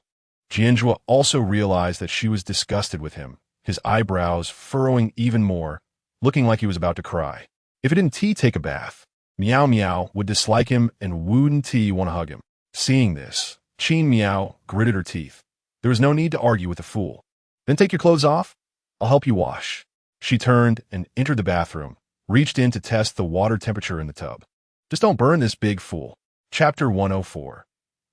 Jian Zhuo also realized that she was disgusted with him, his eyebrows furrowing even more, looking like he was about to cry. If it didn't take a bath, Miao would dislike him and wouldn't want to hug him. Seeing this, Miao gritted her teeth. There was no need to argue with the fool. Then take your clothes off. I'll help you wash. She turned and entered the bathroom, reached in to test the water temperature in the tub. Just don't burn this big fool. Chapter 104.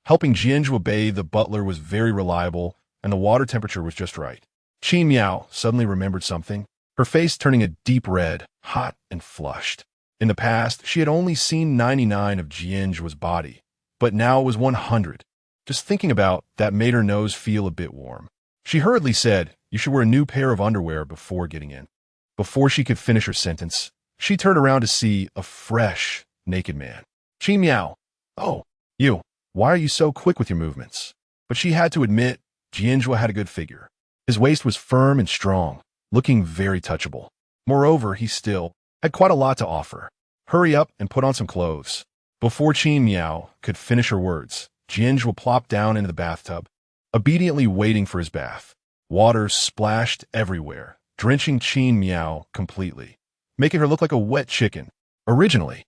Helping Jian Zhuo bathe the butler was very reliable, and the water temperature was just right. Miao suddenly remembered something, her face turning a deep red, hot and flushed. In the past, she had only seen 99 of Jian Zhuo's body, but now it was 100. Just thinking about that made her nose feel a bit warm. She hurriedly said, "You should wear a new pair of underwear before getting in." Before she could finish her sentence, she turned around to see a fresh, naked man. Miao. "Oh, you. Why are you so quick with your movements?" But she had to admit, Jian Zhuo had a good figure. His waist was firm and strong, looking very touchable. Moreover, he still had quite a lot to offer. Hurry up and put on some clothes. Before Miao could finish her words, Jian Zhuo plopped down into the bathtub, obediently waiting for his bath. Water splashed everywhere, drenching Miao completely, making her look like a wet chicken. Originally,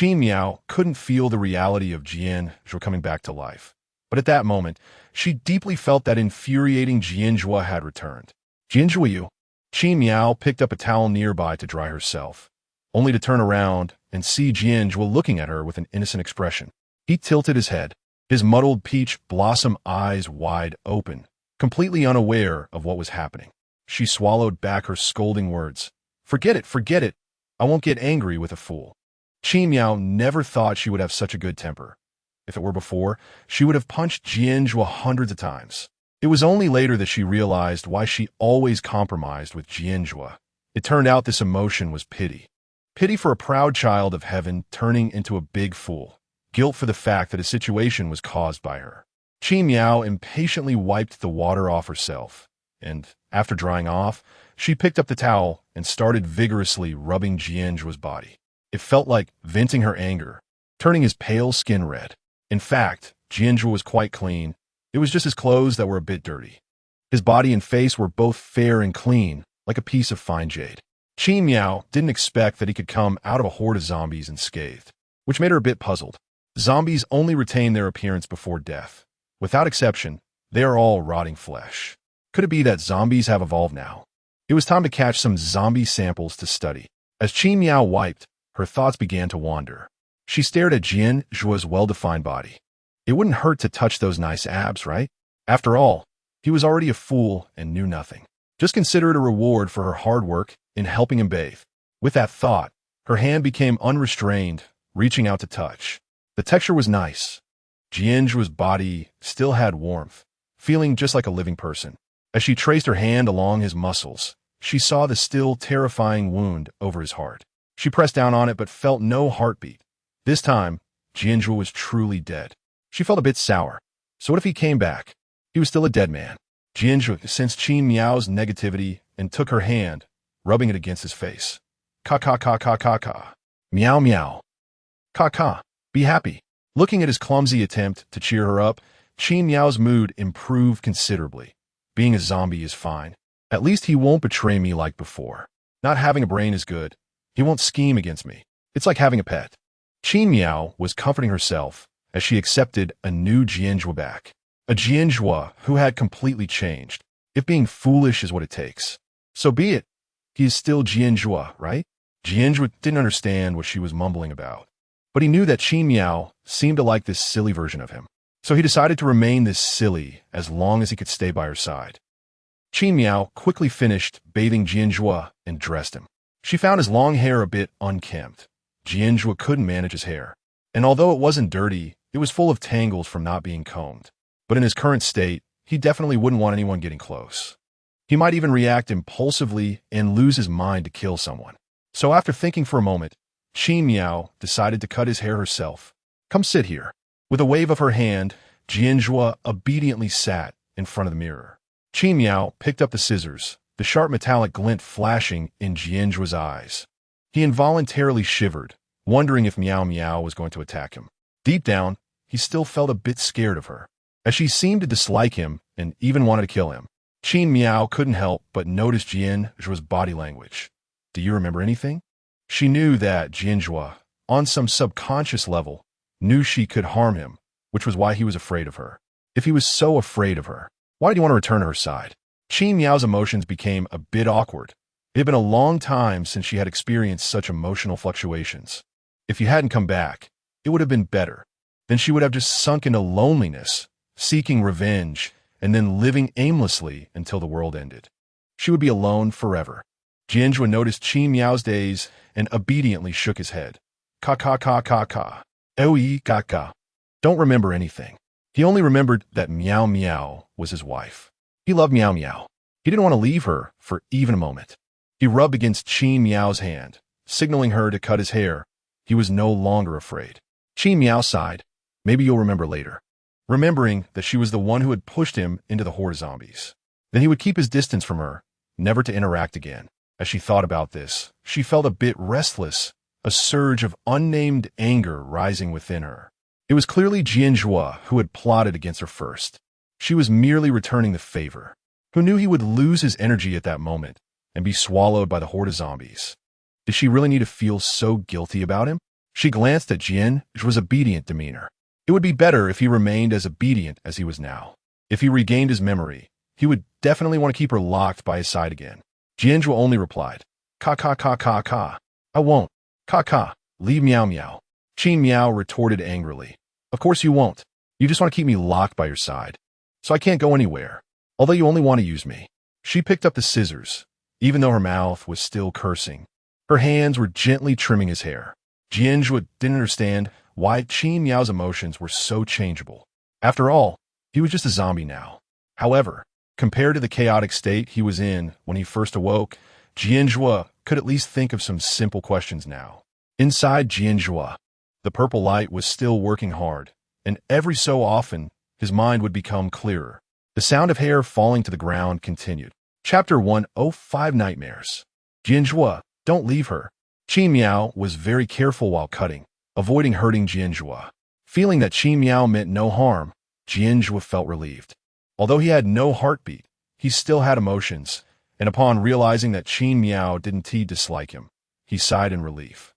Miao couldn't feel the reality of Jian Zhuo coming back to life. But at that moment, she deeply felt that infuriating Jian Zhuo had returned. "Jian Zhuo, you." Miao picked up a towel nearby to dry herself, only to turn around and see Jian Zhuo looking at her with an innocent expression. He tilted his head, his muddled peach blossom eyes wide open, completely unaware of what was happening. She swallowed back her scolding words. Forget it. I won't get angry with a fool." Miao never thought she would have such a good temper. If it were before, she would have punched Jian Zhuo hundreds of times. It was only later that she realized why she always compromised with Jian Zhuo. It turned out this emotion was pity. Pity for a proud child of heaven turning into a big fool. Guilt for the fact that a situation was caused by her. Miao impatiently wiped the water off herself, and, after drying off, she picked up the towel and started vigorously rubbing Jian Zhuo's body. It felt like venting her anger, turning his pale skin red. In fact, Jian Zhuo was quite clean. It was just his clothes that were a bit dirty. His body and face were both fair and clean, like a piece of fine jade. Miao didn't expect that he could come out of a horde of zombies unscathed, which made her a bit puzzled. Zombies only retain their appearance before death. Without exception, they are all rotting flesh. Could it be that zombies have evolved now? It was time to catch some zombie samples to study. As Miao wiped, her thoughts began to wander. She stared at Jian Zhuo's well-defined body. It wouldn't hurt to touch those nice abs, right? After all, he was already a fool and knew nothing. Just consider it a reward for her hard work in helping him bathe. With that thought, her hand became unrestrained, reaching out to touch. The texture was nice. Jian Zhuo's body still had warmth, feeling just like a living person. As she traced her hand along his muscles, she saw the still terrifying wound over his heart. She pressed down on it but felt no heartbeat. This time, Jian Zhuo was truly dead. She felt a bit sour. So what if he came back? He was still a dead man. Jian Zhuo sensed Miao's negativity and took her hand, rubbing it against his face. Ka. Miao meow. Ka. Be happy. Looking at his clumsy attempt to cheer her up, Miao's mood improved considerably. Being a zombie is fine. At least he won't betray me like before. Not having a brain is good. He won't scheme against me. It's like having a pet. Miao was comforting herself as she accepted a new Jian Zhuo back. A Jian Zhuo who had completely changed. If being foolish is what it takes, so be it. He is still Jian Zhuo, right? Jian Zhuo didn't understand what she was mumbling about, but he knew that Miao seemed to like this silly version of him. So he decided to remain this silly as long as he could stay by her side. Miao quickly finished bathing Jian Zhuo and dressed him. She found his long hair a bit unkempt. Jian Zhuo couldn't manage his hair, and although it wasn't dirty, it was full of tangles from not being combed. But in his current state, he definitely wouldn't want anyone getting close. He might even react impulsively and lose his mind to kill someone. So after thinking for a moment, Qin Miao decided to cut his hair herself. Come sit here. With a wave of her hand, Jian Zhuo obediently sat in front of the mirror. Qin Miao picked up the scissors, the sharp metallic glint flashing in Jian Zhuo's eyes. He involuntarily shivered, wondering if Miao Miao was going to attack him. Deep down, he still felt a bit scared of her, as she seemed to dislike him and even wanted to kill him. Qin Miao couldn't help but notice Jian Zhuo's body language. Do you remember anything? She knew that Jian Zhuo, on some subconscious level, knew she could harm him, which was why he was afraid of her. If he was so afraid of her, why did he want to return to her side? Qin Miao's emotions became a bit awkward. It had been a long time since she had experienced such emotional fluctuations. If you hadn't come back, it would have been better. Then she would have just sunk into loneliness, seeking revenge, and then living aimlessly until the world ended. She would be alone forever. Jian Zhuo noticed Qin Miao's daze and obediently shook his head. Ka ka ka ka ka. Oi ka ka. Don't remember anything. He only remembered that Miao Miao was his wife. He loved Miao Miao. He didn't want to leave her for even a moment. He rubbed against Qin Miao's hand, signaling her to cut his hair. He was no longer afraid. Qin Miao sighed. Maybe you'll remember later. Remembering that she was the one who had pushed him into the horde of zombies. Then he would keep his distance from her, never to interact again. As she thought about this, she felt a bit restless, a surge of unnamed anger rising within her. It was clearly Jian Zhuo who had plotted against her first. She was merely returning the favor. Who knew he would lose his energy at that moment and be swallowed by the horde of zombies? Did she really need to feel so guilty about him? She glanced at Jian Zhuo's obedient demeanor. It would be better if he remained as obedient as he was now. If he regained his memory, he would definitely want to keep her locked by his side again. Jian Zhuo only replied, Ka ka ka ka ka. I won't. Ka ka. Leave Miao Miao. Qin Miao retorted angrily. Of course you won't. You just want to keep me locked by your side. So I can't go anywhere. Although you only want to use me. She picked up the scissors, even though her mouth was still cursing. Her hands were gently trimming his hair. Jian Zhuo didn't understand why Qin Miao's emotions were so changeable. After all, he was just a zombie now. However, compared to the chaotic state he was in when he first awoke, Jian Zhuo could at least think of some simple questions now. Inside Jian Zhuo, the purple light was still working hard, and every so often, his mind would become clearer. The sound of hair falling to the ground continued. Chapter 105 Nightmares. Jian Zhuo, don't leave her. Qin Miao was very careful while cutting, avoiding hurting Jian Zhuo. Feeling that Qin Miao meant no harm, Jian Zhuo felt relieved. Although he had no heartbeat, he still had emotions, and upon realizing that Qin Miao didn't dislike him, he sighed in relief.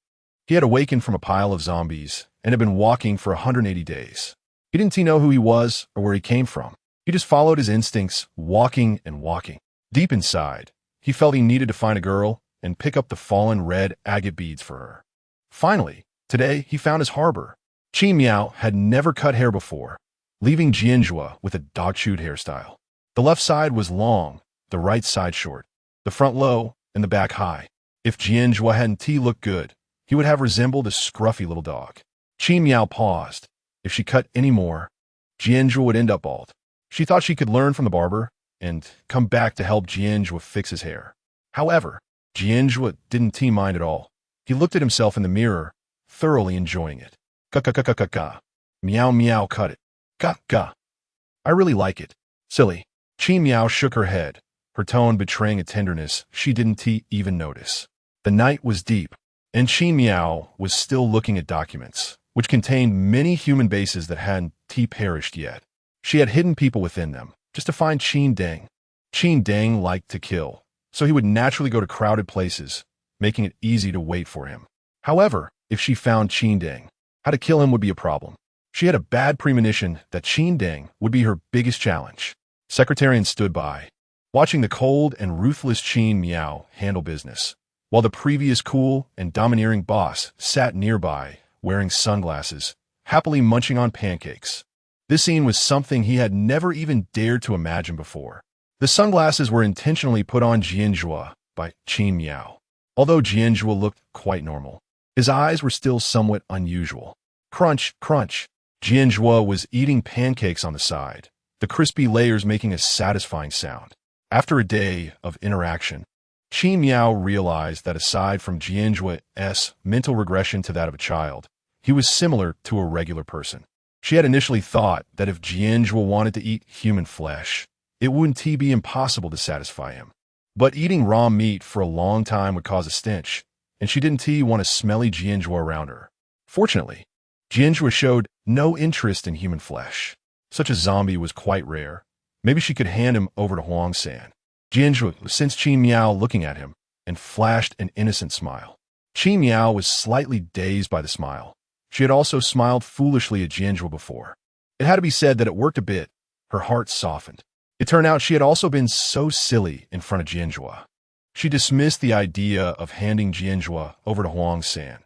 He had awakened from a pile of zombies and had been walking for 180 days. He didn't know who he was or where he came from. He just followed his instincts, walking and walking. Deep inside, he felt he needed to find a girl and pick up the fallen red agate beads for her. Finally, today he found his harbor. Qin Miao had never cut hair before, leaving Jian Zhuo with a dog-chewed hairstyle. The left side was long, the right side short, the front low, and the back high. If Jian Zhuo hadn't looked good, he would have resembled a scruffy little dog. Qin Miao paused. If she cut any more, Jian Zhuo would end up bald. She thought she could learn from the barber and come back to help Jian Zhuo fix his hair. However, Jian Zhuo didn't mind at all. He looked at himself in the mirror, thoroughly enjoying it. Ka-ka-ka-ka-ka. Miao Miao cut it. Ka-ka. I really like it. Silly. Qin Miao shook her head, her tone betraying a tenderness she didn't even notice. The night was deep, and Qin Miao was still looking at documents, which contained many human bases that hadn't perished yet. She had hidden people within them, just to find Qin Deng. Qin Deng liked to kill, so he would naturally go to crowded places, making it easy to wait for him. However, if she found Qin Deng, how to kill him would be a problem. She had a bad premonition that Qin Deng would be her biggest challenge. Secretarian stood by, watching the cold and ruthless Qin Miao handle business, while the previous cool and domineering boss sat nearby, wearing sunglasses, happily munching on pancakes. This scene was something he had never even dared to imagine before. The sunglasses were intentionally put on Jian Zhuo by Qin Miao. Although Jian Zhuo looked quite normal, his eyes were still somewhat unusual. Crunch, crunch. Jian Zhuo was eating pancakes on the side, the crispy layers making a satisfying sound. After a day of interaction, Miao realized that aside from Jian Zhuo's mental regression to that of a child, he was similar to a regular person. She had initially thought that if Jian Zhuo wanted to eat human flesh, it wouldn't be impossible to satisfy him. But eating raw meat for a long time would cause a stench, and she didn't want a smelly Jian Zhuo around her. Fortunately, Jian Zhuo showed no interest in human flesh. Such a zombie was quite rare. Maybe she could hand him over to Huang San. Jian Zhuo sensed Miao looking at him and flashed an innocent smile. Miao was slightly dazed by the smile. She had also smiled foolishly at Jian Zhuo before. It had to be said that it worked a bit. Her heart softened. It turned out she had also been so silly in front of Jian Zhuo. She dismissed the idea of handing Jian Zhuo over to Huang San.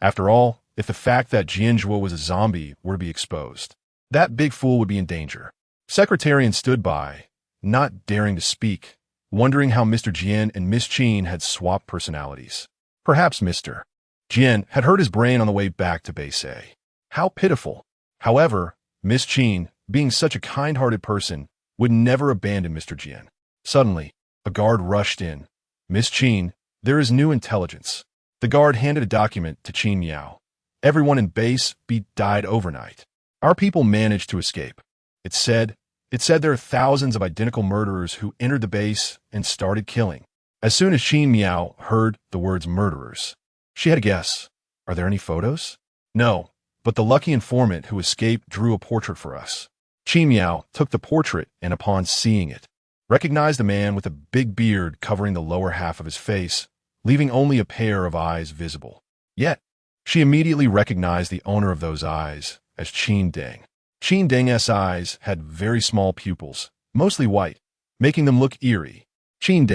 After all, if the fact that Jian Zhuo was a zombie were to be exposed, that big fool would be in danger. Secretarian stood by, not daring to speak, wondering how Mr. Jian and Miss Qin had swapped personalities. Perhaps Mr. Jian had hurt his brain on the way back to Base A. How pitiful. However, Miss Qin, being such a kind-hearted person, would never abandon Mr. Jian. Suddenly, a guard rushed in. Miss Qin, there is new intelligence. The guard handed a document to Miao. Everyone in Base B died overnight. Our people managed to escape. It said there are thousands of identical murderers who entered the base and started killing. As soon as Miao heard the words murderers, she had a guess. Are there any photos? No, but the lucky informant who escaped drew a portrait for us. Miao took the portrait and upon seeing it, recognized a man with a big beard covering the lower half of his face, leaving only a pair of eyes visible. Yet, she immediately recognized the owner of those eyes as Qin Deng. Qin Deng's eyes had very small pupils, mostly white, making them look eerie. Qin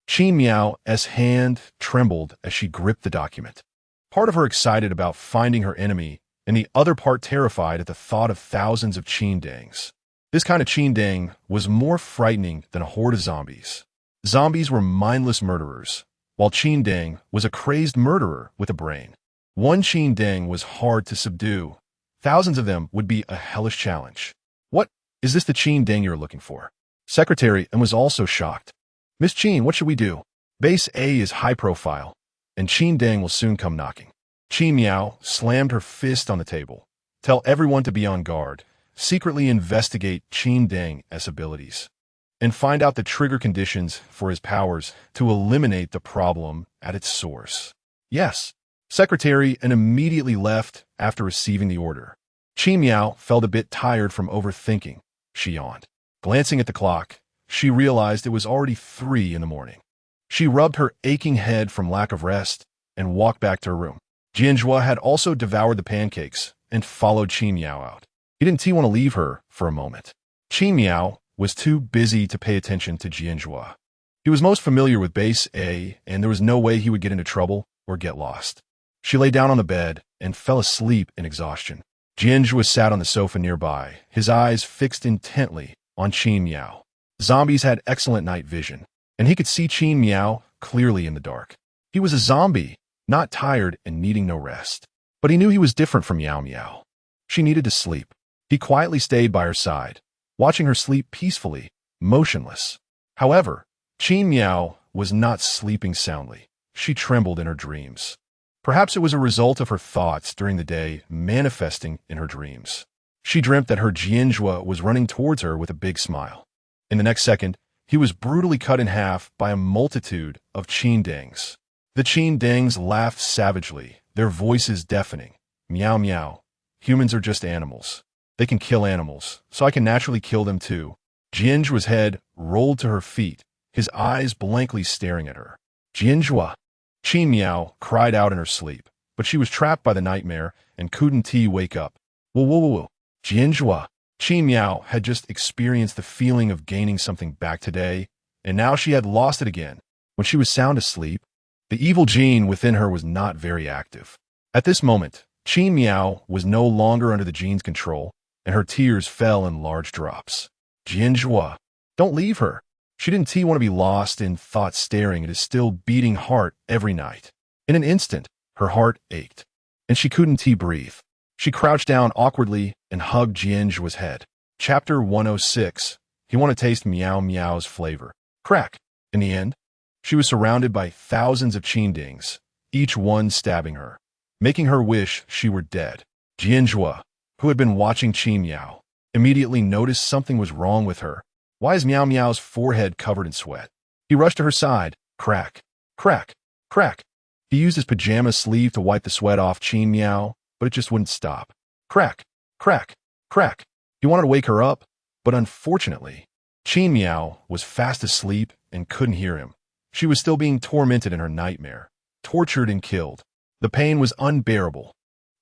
Miao's hand trembled as she gripped the document. Part of her excited about finding her enemy, and the other part terrified at the thought of thousands of Qin Dengs. This kind of Qin Deng was more frightening than a horde of zombies. Zombies were mindless murderers, while Qin Deng was a crazed murderer with a brain. One Qin Deng was hard to subdue. Thousands of them would be a hellish challenge. What? Is this the Qin Deng you're looking for? Secretary was also shocked. Miss Qin, what should we do? Base A is high profile, and Qin Deng will soon come knocking. Miao slammed her fist on the table. Tell everyone to be on guard. Secretly investigate Qin Deng's abilities, and find out the trigger conditions for his powers to eliminate the problem at its source. Yes. Secretary immediately left after receiving the order. Miao felt a bit tired from overthinking. She yawned. Glancing at the clock, she realized it was already 3 in the morning. She rubbed her aching head from lack of rest and walked back to her room. Jian Zhuo had also devoured the pancakes and followed Miao out. He didn't want to leave her for a moment. Miao was too busy to pay attention to Jian Zhuo. He was most familiar with Base A, and there was no way he would get into trouble or get lost. She lay down on the bed and fell asleep in exhaustion. Jian Zhuo sat on the sofa nearby, his eyes fixed intently on Miao. Zombies had excellent night vision, and he could see Miao clearly in the dark. He was a zombie, not tired and needing no rest. But he knew he was different from Miao. She needed to sleep. He quietly stayed by her side, watching her sleep peacefully, motionless. However, Miao was not sleeping soundly. She trembled in her dreams. Perhaps it was a result of her thoughts during the day manifesting in her dreams. She dreamt that her Jian Zhuo was running towards her with a big smile. In the next second, he was brutally cut in half by a multitude of Qin Dengs. The Qin Dengs laughed savagely, their voices deafening. Meow meow. Humans are just animals. They can kill animals, so I can naturally kill them too. Jian Zhuo's head rolled to her feet, his eyes blankly staring at her. Jian Zhuo. Qin Miao cried out in her sleep, but she was trapped by the nightmare and couldn't wake up. Whoa. Jian Zhuo. Qin Miao had just experienced the feeling of gaining something back today, and now she had lost it again. When she was sound asleep, the evil gene within her was not very active. At this moment, Qin Miao was no longer under the gene's control, and her tears fell in large drops. Jian Zhuo. Don't leave her. She didn't want to be lost in thought staring at his still beating heart every night. In an instant, her heart ached, and she couldn't breathe. She crouched down awkwardly and hugged Jian Zhuo's head. Chapter 106. He want to taste Miao Miao's flavor. crack. In the end, she was surrounded by thousands of Qin dings, each one stabbing her, making her wish she were dead. Jian Zhuo, who had been watching Qin Miao, immediately noticed something was wrong with her. Why is Miao Miao's forehead covered in sweat? He rushed to her side. Crack, crack, crack. He used his pajama sleeve to wipe the sweat off Qin Miao, but it just wouldn't stop. Crack, crack, crack. He wanted to wake her up, but unfortunately, Qin Miao was fast asleep and couldn't hear him. She was still being tormented in her nightmare, tortured and killed. The pain was unbearable.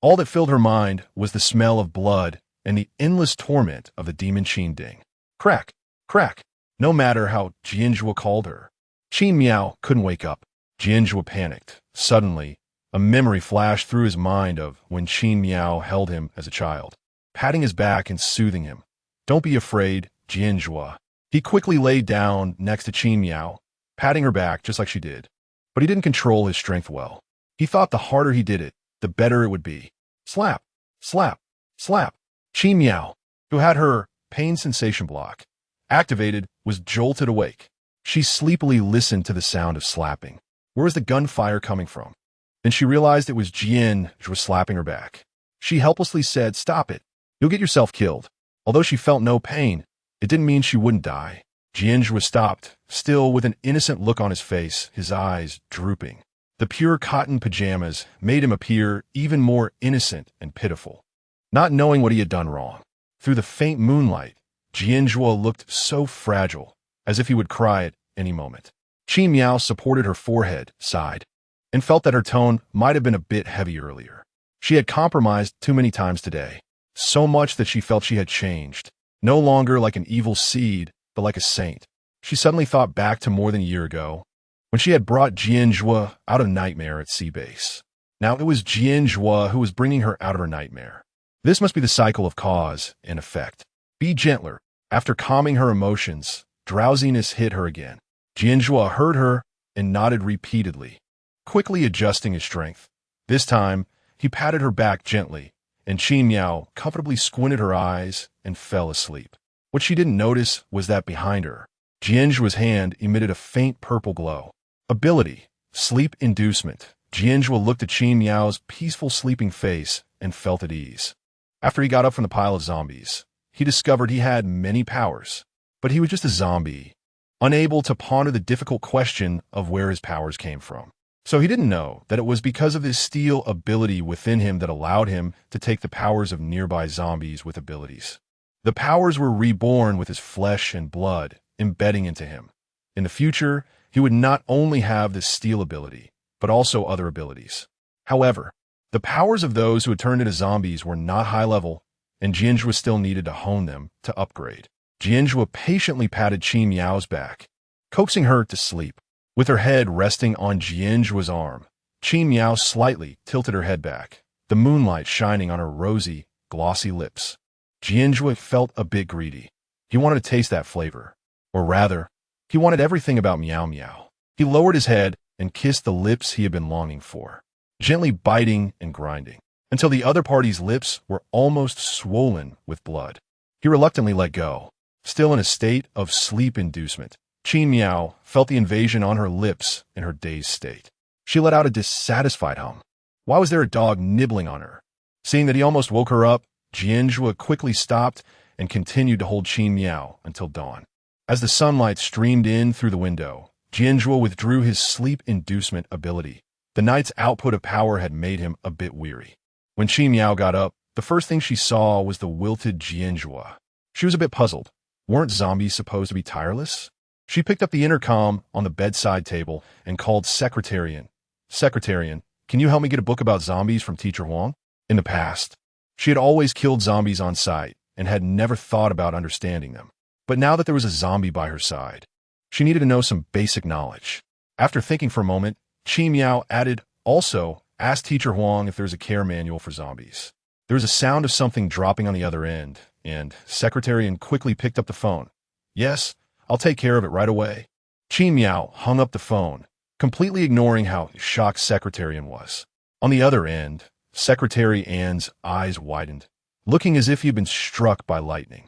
All that filled her mind was the smell of blood and the endless torment of the demon Qin Ding. Crack, crack. No matter how Jian Zhuo called her, Qin Miao couldn't wake up. Jian Zhuo panicked. Suddenly, a memory flashed through his mind of when Qin Miao held him as a child, patting his back and soothing him. Don't be afraid, Jian Zhuo. He quickly laid down next to Qin Miao, patting her back just like she did. But he didn't control his strength well. He thought the harder he did it, the better it would be. Slap, slap, slap. Qin Miao, who had her pain sensation block activated, was jolted awake. She sleepily listened to the sound of slapping. Where was the gunfire coming from? Then she realized it was Jian Zhuo slapping her back. She helplessly said, "Stop it. You'll get yourself killed." Although she felt no pain, it didn't mean she wouldn't die. Jian Zhuo stopped, still with an innocent look on his face, his eyes drooping. The pure cotton pajamas made him appear even more innocent and pitiful, not knowing what he had done wrong. Through the faint moonlight, Jian Zhuo looked so fragile, as if he would cry at any moment. Qin Miao supported her forehead, sighed, and felt that her tone might have been a bit heavy earlier. She had compromised too many times today, so much that she felt she had changed, no longer like an evil seed, but like a saint. She suddenly thought back to more than a year ago, when she had brought Jian Zhuo out of nightmare at sea base. Now it was Jian Zhuo who was bringing her out of her nightmare. This must be the cycle of cause and effect. Be gentler. After calming her emotions, drowsiness hit her again. Jian Zhuo heard her and nodded repeatedly, quickly adjusting his strength. This time, he patted her back gently, and Qin Miao comfortably squinted her eyes and fell asleep. What she didn't notice was that behind her, Jian Zhuo's hand emitted a faint purple glow. Ability, sleep inducement. Jian Zhuo looked at Qin Miao's peaceful sleeping face and felt at ease. After he got up from the pile of zombies, he discovered he had many powers, but he was just a zombie, unable to ponder the difficult question of where his powers came from. So he didn't know that it was because of his steel ability within him that allowed him to take the powers of nearby zombies with abilities. The powers were reborn with his flesh and blood embedding into him. In the future, he would not only have this steel ability, but also other abilities. However, the powers of those who had turned into zombies were not high level, and Jian Zhuo still needed to hone them to upgrade. Jian Zhuo patiently patted Qin Miao's back, coaxing her to sleep. With her head resting on Jian Zhuo's arm, Qin Miao slightly tilted her head back, the moonlight shining on her rosy, glossy lips. Jian Zhuo felt a bit greedy. He wanted to taste that flavor. Or rather, he wanted everything about Miao Miao. He lowered his head and kissed the lips he had been longing for, gently biting and grinding, until the other party's lips were almost swollen with blood. He reluctantly let go. Still in a state of sleep inducement, Qin Miao felt the invasion on her lips in her dazed state. She let out a dissatisfied hum. Why was there a dog nibbling on her? Seeing that he almost woke her up, Jian Zhuo quickly stopped and continued to hold Qin Miao until dawn. As the sunlight streamed in through the window, Jian Zhuo withdrew his sleep inducement ability. The night's output of power had made him a bit weary. When Qin Miao got up, the first thing she saw was the wilted Jian Zhuo. She was a bit puzzled. Weren't zombies supposed to be tireless? She picked up the intercom on the bedside table and called Secretarian. Secretarian, can you help me get a book about zombies from Teacher Huang? In the past, she had always killed zombies on sight and had never thought about understanding them. But now that there was a zombie by her side, she needed to know some basic knowledge. After thinking for a moment, Qin Miao added, also, ask Teacher Huang if there's a care manual for zombies. There was a sound of something dropping on the other end, and Secretarian quickly picked up the phone. Yes, I'll take care of it right away. Qin Miao hung up the phone, completely ignoring how shocked Secretarian was. On the other end, Secretary Anne's eyes widened, looking as if he had been struck by lightning.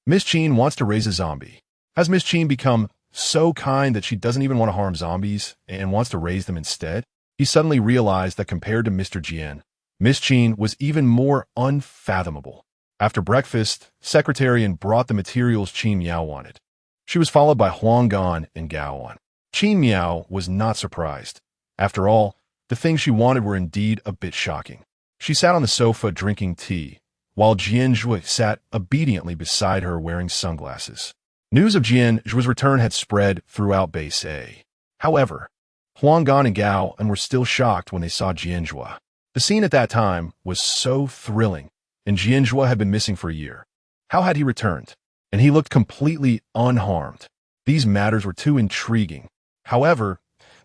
Miss Qin wants to raise a zombie. Has Miss Qin become so kind that she doesn't even want to harm zombies and wants to raise them instead? He suddenly realized that compared to Mr. Jian, Miss Qin was even more unfathomable. After breakfast, Secretarian brought the materials Qin Miao wanted. She was followed by Huanggan and Gaoan. Qin Miao was not surprised. After all, the things she wanted were indeed a bit shocking. She sat on the sofa drinking tea, while Jian Zhuo sat obediently beside her wearing sunglasses. News of Jian Zhuo's return had spread throughout Base A. However, Huanggan and Gaoan were still shocked when they saw Jian Zhuo. The scene at that time was so thrilling, and Jian Zhuo had been missing for a year. How had he returned? And he looked completely unharmed. These matters were too intriguing. However,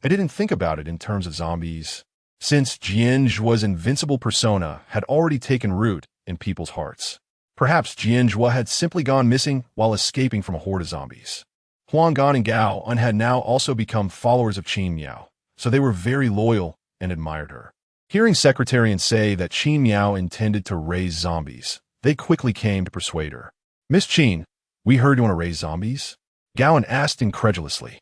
I didn't think about it in terms of zombies, since Jian Zhuo's invincible persona had already taken root in people's hearts. Perhaps Jian Zhuo had simply gone missing while escaping from a horde of zombies. Huanggan and Gaoan had now also become followers of Qin Miao, so they were very loyal and admired her. Hearing Secretarian say that Qin Miao intended to raise zombies, they quickly came to persuade her. Miss Qin, we heard you want to raise zombies? Gaoan asked incredulously.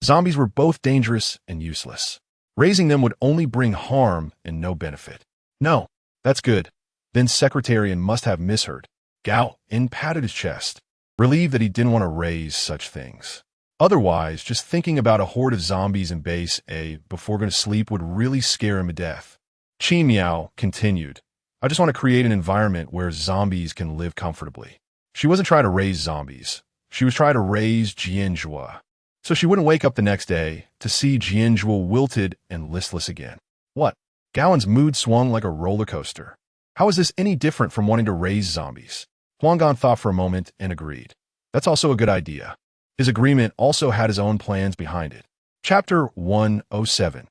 Zombies were both dangerous and useless. Raising them would only bring harm and no benefit. No, that's good. Then Secretarian must have misheard. Gaoan patted his chest, relieved that he didn't want to raise such things. Otherwise, just thinking about a horde of zombies in Base A before going to sleep would really scare him to death. Qin Miao continued, I just want to create an environment where zombies can live comfortably. She wasn't trying to raise zombies. She was trying to raise Jian Zhuo, so she wouldn't wake up the next day to see Jian Zhuo wilted and listless again. What? Gaoan's mood swung like a roller coaster. How is this any different from wanting to raise zombies? Huanggan thought for a moment and agreed. That's also a good idea. His agreement also had his own plans behind it. Chapter 107.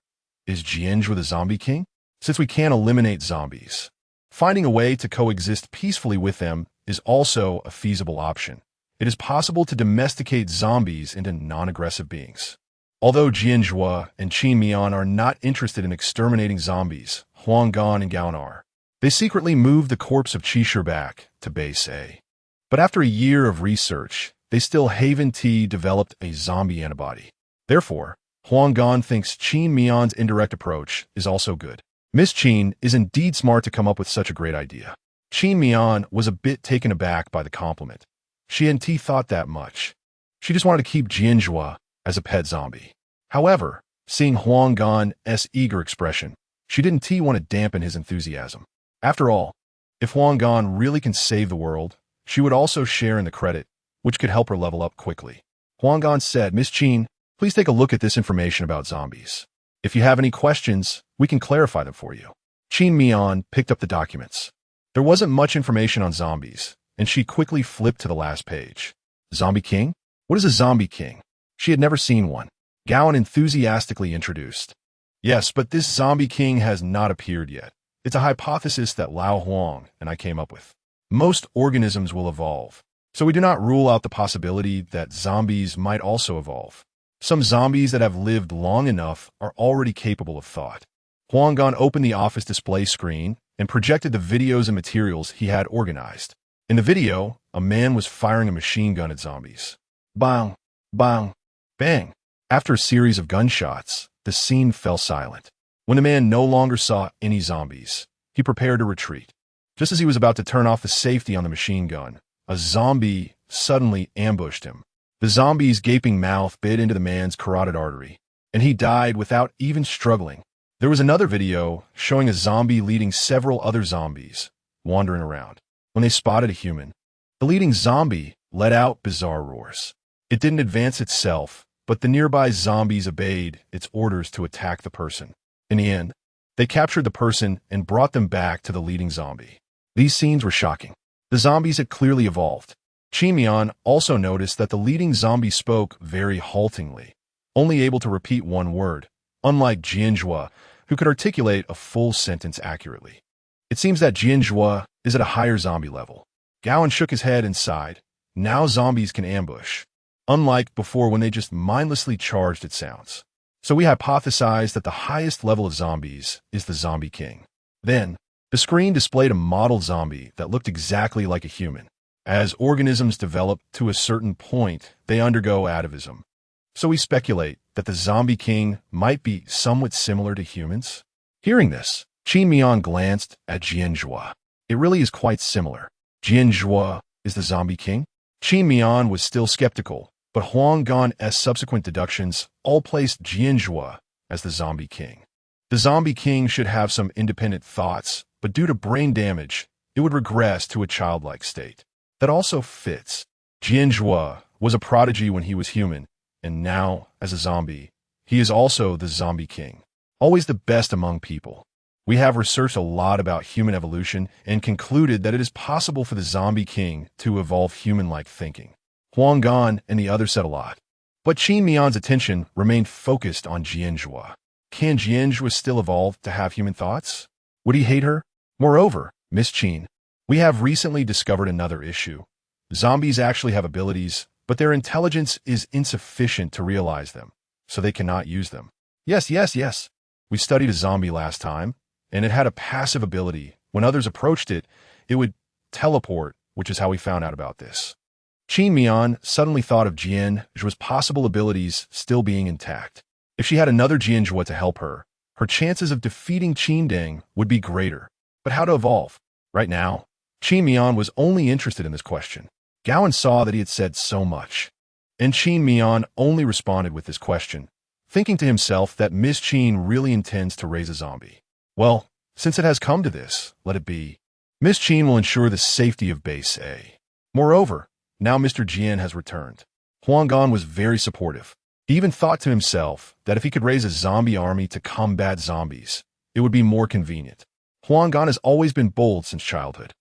Is Jian Zhuo the Zombie King? Since we can't eliminate zombies, finding a way to coexist peacefully with them is also a feasible option. It is possible to domesticate zombies into non-aggressive beings. Although Jian Zhuo and Qin Miao are not interested in exterminating zombies, Huanggan and Gaoan are. They secretly moved the corpse of Qishir back to Base A. But after a year of research, they still developed a zombie antibody. Therefore, Huanggan thinks Qin Miao's indirect approach is also good. Miss Qin is indeed smart to come up with such a great idea. Qin Miao was a bit taken aback by the compliment. She hadn't thought that much. She just wanted to keep Jian Zhuo as a pet zombie. However, seeing Huanggan's eager expression, she didn't want to dampen his enthusiasm. After all, if Huanggan really can save the world, she would also share in the credit, which could help her level up quickly. Huanggan said, Miss Qin, please take a look at this information about zombies. If you have any questions, we can clarify them for you. Qin Miao picked up the documents. There wasn't much information on zombies, and she quickly flipped to the last page. Zombie King? What is a zombie king? She had never seen one. Gaoan enthusiastically introduced. Yes, but this zombie king has not appeared yet. It's a hypothesis that Lao Huang and I came up with. Most organisms will evolve, so we do not rule out the possibility that zombies might also evolve. Some zombies that have lived long enough are already capable of thought. Huanggan opened the office display screen and projected the videos and materials he had organized. In the video, a man was firing a machine gun at zombies. Bang, bang, bang. After a series of gunshots, the scene fell silent. When the man no longer saw any zombies, he prepared to retreat. Just as he was about to turn off the safety on the machine gun, a zombie suddenly ambushed him. The zombie's gaping mouth bit into the man's carotid artery, and he died without even struggling. There was another video showing a zombie leading several other zombies wandering around. When they spotted a human, the leading zombie let out bizarre roars. It didn't advance itself, but the nearby zombies obeyed its orders to attack the person. In the end, they captured the person and brought them back to the leading zombie. These scenes were shocking. The zombies had clearly evolved. Qin Miao also noticed that the leading zombie spoke very haltingly, only able to repeat one word, unlike Jian Zhuo, who could articulate a full sentence accurately. It seems that Jian Zhuo is at a higher zombie level. Gaoan shook his head and sighed. Now zombies can ambush, unlike before when they just mindlessly charged at sounds. So we hypothesized that the highest level of zombies is the Zombie King. Then, the screen displayed a model zombie that looked exactly like a human. As organisms develop to a certain point, they undergo atavism. So we speculate that the zombie king might be somewhat similar to humans. Hearing this, Qin Mian glanced at Jian Zhuo. It really is quite similar. Jian Zhuo is the zombie king? Qin Mian was still skeptical, but Huang Gan's subsequent deductions all placed Jian Zhuo as the zombie king. The zombie king should have some independent thoughts, but due to brain damage, it would regress to a childlike state. That also fits. Jian Zhuo was a prodigy when he was human, and now, as a zombie, he is also the zombie king. Always the best among people. We have researched a lot about human evolution and concluded that it is possible for the zombie king to evolve human-like thinking. Huang Gan and the others said a lot. But Qin Mian's attention remained focused on Jian Zhuo. Can Jian Zhuo still evolve to have human thoughts? Would he hate her? Moreover, Miss Qin, we have recently discovered another issue. Zombies actually have abilities, but their intelligence is insufficient to realize them, so they cannot use them. Yes. We studied a zombie last time, and it had a passive ability. When others approached it, it would teleport, which is how we found out about this. Qin Mian suddenly thought of Jian Zhuo's possible abilities still being intact. If she had another Jian Zhuo to help her, her chances of defeating Qin Deng would be greater. But how to evolve? Right now, Qin Mian was only interested in this question. Gowan saw that he had said so much, and Qin Mian only responded with this question, thinking to himself that Miss Qin really intends to raise a zombie. Well, since it has come to this, let it be. Miss Qin will ensure the safety of Base A. Moreover, now Mr. Jian has returned. Huang Gan was very supportive. He even thought to himself that if he could raise a zombie army to combat zombies, it would be more convenient. Huang Gan has always been bold since childhood,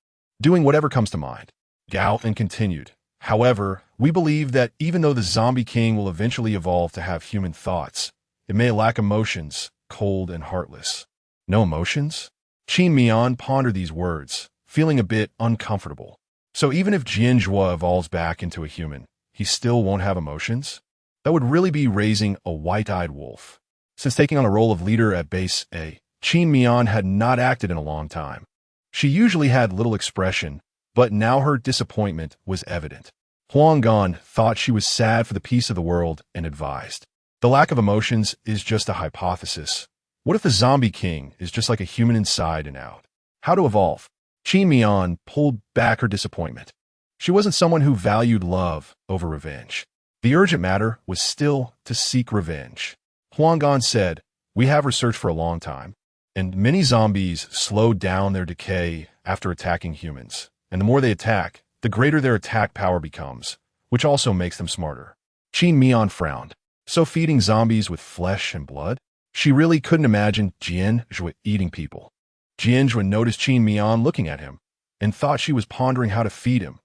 doing whatever comes to mind. Gao and continued. However, we believe that even though the zombie king will eventually evolve to have human thoughts, it may lack emotions, cold and heartless. No emotions? Qin Mian pondered these words, feeling a bit uncomfortable. So even if Jian Zhuo evolves back into a human, he still won't have emotions? That would really be raising a white-eyed wolf. Since taking on a role of leader at Base A, Qin Mian had not acted in a long time. She usually had little expression, but now her disappointment was evident. Huang Gan thought she was sad for the peace of the world and advised. The lack of emotions is just a hypothesis. What if the zombie king is just like a human inside and out? How to evolve? Qin Mian pulled back her disappointment. She wasn't someone who valued love over revenge. The urgent matter was still to seek revenge. Huang Gan said, "We have researched for a long time, and many zombies slow down their decay after attacking humans. And the more they attack, the greater their attack power becomes, which also makes them smarter." Qin Mian frowned. So feeding zombies with flesh and blood? She really couldn't imagine Jian Zhuo eating people. Jian Zhuo noticed Qin Mian looking at him and thought she was pondering how to feed him.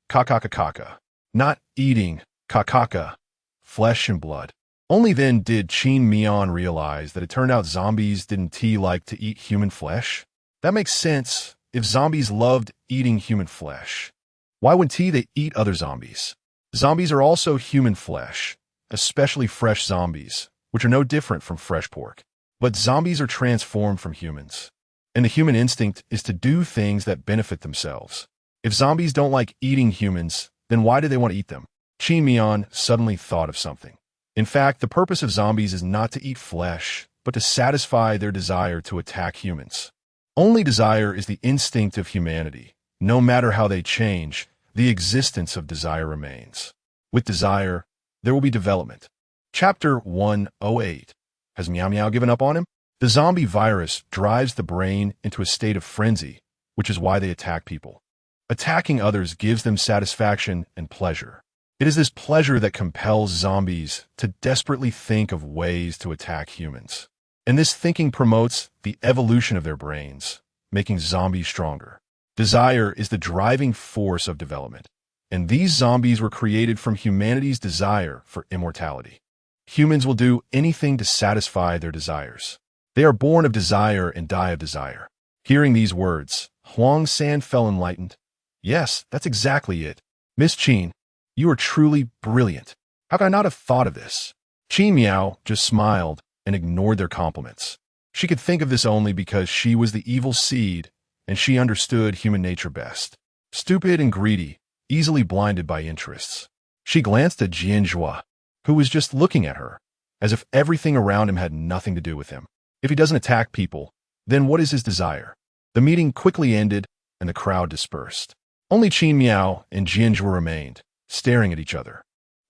Kakakakaka. Not eating, kakaka. Flesh and blood. Only then did Qin Mian realize that it turned out zombies didn't like to eat human flesh. That makes sense if zombies loved eating human flesh. Why wouldn't they eat other zombies? Zombies are also human flesh, especially fresh zombies, which are no different from fresh pork. But zombies are transformed from humans, and the human instinct is to do things that benefit themselves. If zombies don't like eating humans, then why do they want to eat them? Qin Mian suddenly thought of something. In fact, the purpose of zombies is not to eat flesh, but to satisfy their desire to attack humans. Only desire is the instinct of humanity. No matter how they change, the existence of desire remains. With desire, there will be development. Chapter 108. Has Miao given up on him? The zombie virus drives the brain into a state of frenzy, which is why they attack people. Attacking others gives them satisfaction and pleasure. It is this pleasure that compels zombies to desperately think of ways to attack humans. And this thinking promotes the evolution of their brains, making zombies stronger. Desire is the driving force of development, and these zombies were created from humanity's desire for immortality. Humans will do anything to satisfy their desires. They are born of desire and die of desire. Hearing these words, Huang San felt enlightened. Yes, that's exactly it. Miss Qin, you are truly brilliant. How could I not have thought of this? Qin Miao just smiled and ignored their compliments. She could think of this only because she was the evil seed, and she understood human nature best. Stupid and greedy, easily blinded by interests. She glanced at Jian Zhuo. who was just looking at her, as if everything around him had nothing to do with him. If he doesn't attack people, then what is his desire? The meeting quickly ended, and the crowd dispersed. Only Qin Miao and Jian Zhuo remained, staring at each other.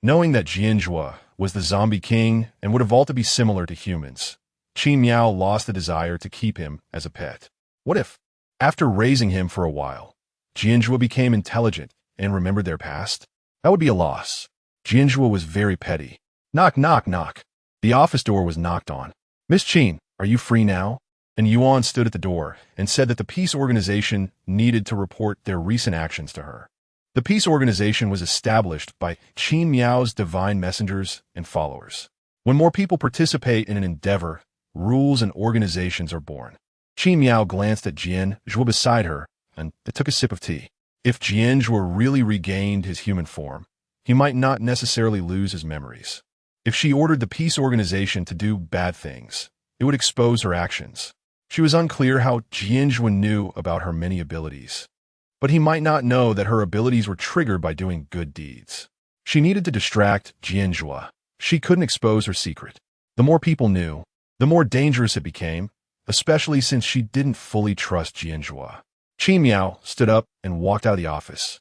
Knowing that Jian Zhuo was the zombie king and would evolve to be similar to humans, Qin Miao lost the desire to keep him as a pet. What if, after raising him for a while, Jian Zhuo became intelligent and remembered their past? That would be a loss. Jian Zhuo was very petty. Knock, knock, knock. The office door was knocked on. Miss Qin, are you free now? And Yuan stood at the door and said that the peace organization needed to report their recent actions to her. The peace organization was established by Qin Miao's divine messengers and followers. When more people participate in an endeavor, rules and organizations are born. Qin Miao glanced at Jian Zhuo beside her and they took a sip of tea. If Jian Zhuo really regained his human form, he might not necessarily lose his memories. If she ordered the peace organization to do bad things, it would expose her actions. She was unclear how Jian Zhuo knew about her many abilities, but he might not know that her abilities were triggered by doing good deeds. She needed to distract Jian Zhuo. She couldn't expose her secret. The more people knew, the more dangerous it became, especially since she didn't fully trust Jian Zhuo. Qin Miao stood up and walked out of the office,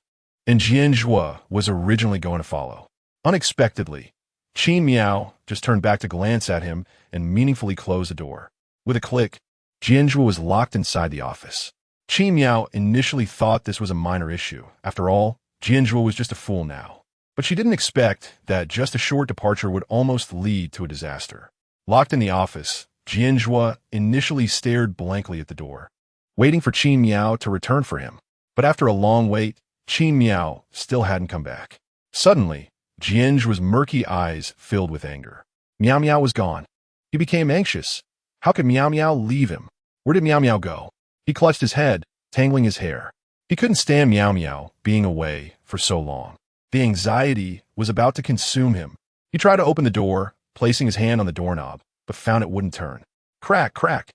and Jian Zhuo was originally going to follow. Unexpectedly, Qin Miao just turned back to glance at him and meaningfully closed the door. With a click, Jian Zhuo was locked inside the office. Qin Miao initially thought this was a minor issue. After all, Jian Zhuo was just a fool now. But she didn't expect that just a short departure would almost lead to a disaster. Locked in the office, Jian Zhuo initially stared blankly at the door, waiting for Qin Miao to return for him. But after a long wait, Qin Miao still hadn't come back. Suddenly, Jian Zhuo's murky eyes filled with anger. Miao Miao was gone. He became anxious. How could Miao Miao leave him? Where did Miao Miao go? He clutched his head, tangling his hair. He couldn't stand Miao Miao being away for so long. The anxiety was about to consume him. He tried to open the door, placing his hand on the doorknob, but found it wouldn't turn. Crack, crack.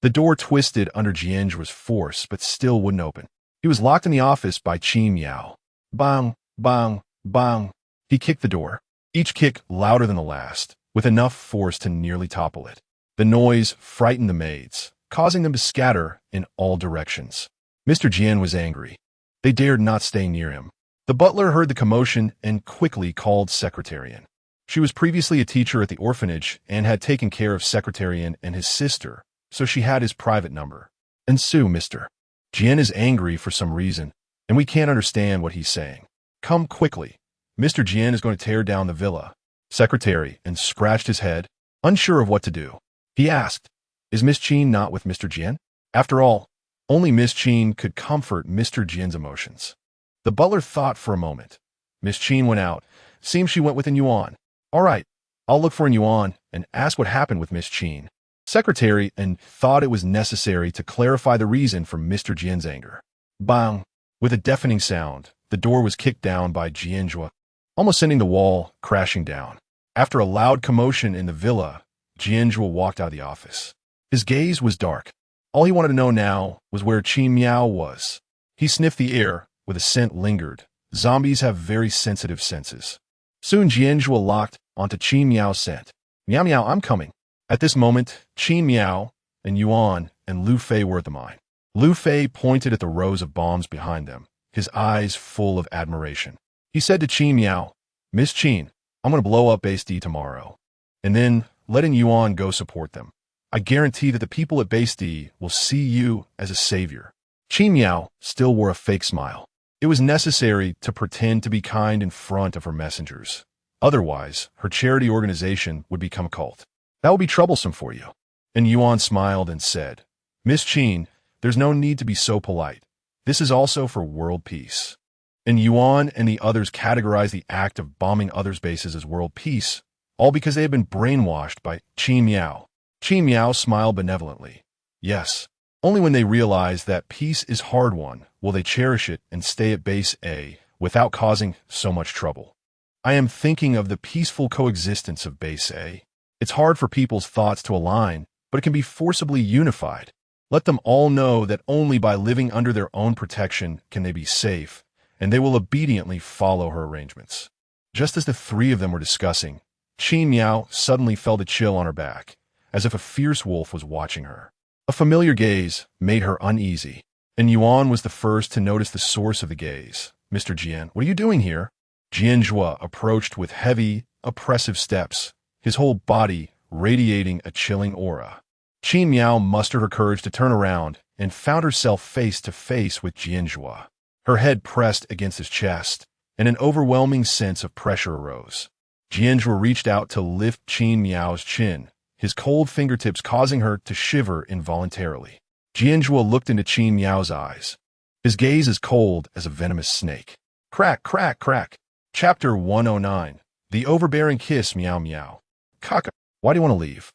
The door twisted under Jian Zhuo's force, but still wouldn't open. He was locked in the office by Qin Miao. Bang, bang, bang. He kicked the door, each kick louder than the last, with enough force to nearly topple it. The noise frightened the maids, causing them to scatter in all directions. Mr. Jian was angry. They dared not stay near him. The butler heard the commotion and quickly called Secretarian. She was previously a teacher at the orphanage and had taken care of Secretarian and his sister, so she had his private number. And Sue, Mr. Jian is angry for some reason, and we can't understand what he's saying. Come quickly. Mr. Jian is going to tear down the villa. Secretary and scratched his head, unsure of what to do. He asked, is Miss Qin not with Mr. Jian? After all, only Miss Qin could comfort Mr. Jian's emotions. The butler thought for a moment. Miss Qin went out. Seems she went with an Yuan. All right, I'll look for an Yuan and ask what happened with Miss Qin. Secretary and thought it was necessary to clarify the reason for Mr. Jian's anger. Bang! With a deafening sound, the door was kicked down by Jian Zhuo, almost sending the wall crashing down. After a loud commotion in the villa, Jian Zhuo walked out of the office. His gaze was dark. All he wanted to know now was where Qin Miao was. He sniffed the air, where the scent lingered. Zombies have very sensitive senses. Soon Jian Zhuo locked onto Qin Miao's scent. Miao Miao, I'm coming. At this moment, Qin Miao and Yuan and Lu Fei were at the mine. Lu Fei pointed at the rows of bombs behind them, his eyes full of admiration. He said to Qin Miao, Miss Qin, I'm going to blow up Base D tomorrow, and then letting Yuan go support them. I guarantee that the people at Base D will see you as a savior. Qin Miao still wore a fake smile. It was necessary to pretend to be kind in front of her messengers. Otherwise, her charity organization would become a cult. That would be troublesome for you. And Yuan smiled and said, Miss Qin, there's no need to be so polite. This is also for world peace. And Yuan and the others categorized the act of bombing others' bases as world peace, all because they had been brainwashed by Qin Miao. Qin Miao smiled benevolently. Yes, only when they realize that peace is hard-won will they cherish it and stay at Base A without causing so much trouble. I am thinking of the peaceful coexistence of Base A. It's hard for people's thoughts to align, but it can be forcibly unified. Let them all know that only by living under their own protection can they be safe, and they will obediently follow her arrangements. Just as the three of them were discussing, Qin Miao suddenly felt a chill on her back, as if a fierce wolf was watching her. A familiar gaze made her uneasy, and Yuan was the first to notice the source of the gaze. "Mr. Jian, what are you doing here?" Jian Zhuo approached with heavy, oppressive steps, his whole body radiating a chilling aura. Qin Miao mustered her courage to turn around and found herself face to face with Jian Zhuo. Her head pressed against his chest, and an overwhelming sense of pressure arose. Jian Zhuo reached out to lift Qin Miao's chin, his cold fingertips causing her to shiver involuntarily. Jian Zhuo looked into Qin Miao's eyes. His gaze as cold as a venomous snake. Crack, crack, crack. Chapter 109. The Overbearing Kiss. Miao Miao. Kaka, why do you want to leave?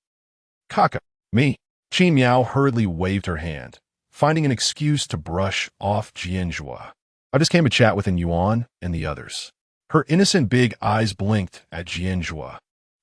Kaka, me. Qin Miao hurriedly waved her hand, finding an excuse to brush off Jian Zhuo. I just came to chat with Yuan and the others. Her innocent big eyes blinked at Jian Zhuo,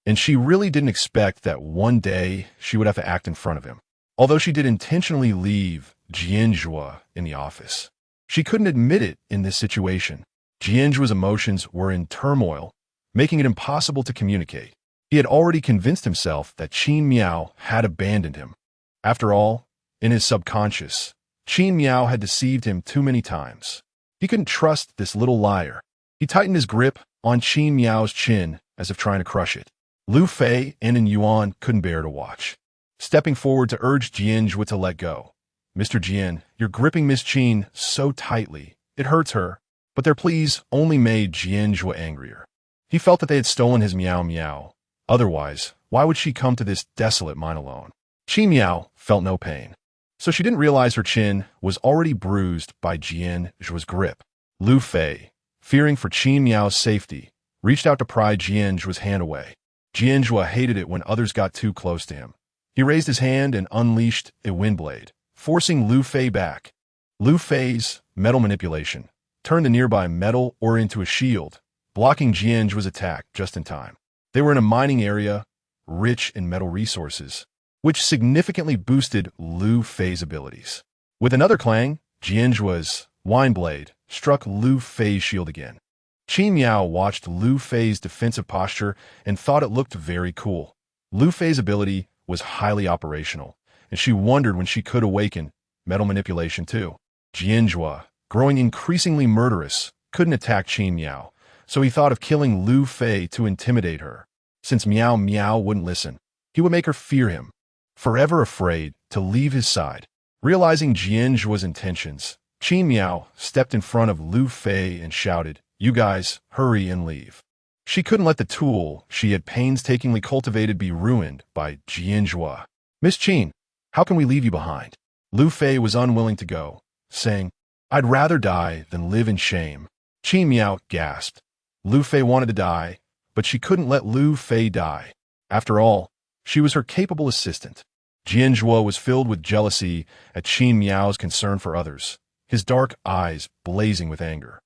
and she really didn't expect that one day she would have to act in front of him. Although she did intentionally leave Jian Zhuo in the office, she couldn't admit it in this situation. Jian Zhuo's emotions were in turmoil, making it impossible to communicate. He had already convinced himself that Qin Miao had abandoned him. After all, in his subconscious, Qin Miao had deceived him too many times. He couldn't trust this little liar. He tightened his grip on Qin Miao's chin as if trying to crush it. Lu Fei and Yuan couldn't bear to watch, stepping forward to urge Jian Zhuo to let go. "Mr. Jian, you're gripping Miss Qin so tightly. It hurts her." But their pleas only made Jian Zhuo angrier. He felt that they had stolen his Miao Miao. Otherwise, why would she come to this desolate mine alone? Qin Miao felt no pain, so she didn't realize her chin was already bruised by Jian Zhuo's grip. Lu Fei, fearing for Qin Miao's safety, reached out to pry Jian Zhuo's hand away. Jian Zhuo hated it when others got too close to him. He raised his hand and unleashed a wind blade, forcing Lu Fei back. Lu Fei's metal manipulation turned the nearby metal ore into a shield, blocking Jian Zhuo's attack just in time. They were in a mining area rich in metal resources, which significantly boosted Lu Fei's abilities. With another clang, Jian Zhuo's wine blade struck Lu Fei's shield again. Qin Miao watched Lu Fei's defensive posture and thought it looked very cool. Lu Fei's ability was highly operational, and she wondered when she could awaken metal manipulation too. Jian Zhuo, growing increasingly murderous, couldn't attack Qin Miao, so he thought of killing Lu Fei to intimidate her. Since Miao Miao wouldn't listen, he would make her fear him, forever afraid to leave his side. Realizing Jian Zhuo's intentions, Qin Miao stepped in front of Lu Fei and shouted, "You guys, hurry and leave." She couldn't let the tool she had painstakingly cultivated be ruined by Jian Zhuo. "Miss Qin, how can we leave you behind?" Lu Fei was unwilling to go, saying, "I'd rather die than live in shame." Qin Miao gasped. Lu Fei wanted to die, but she couldn't let Lu Fei die. After all, she was her capable assistant. Jian Zhuo was filled with jealousy at Qin Miao's concern for others, his dark eyes blazing with anger.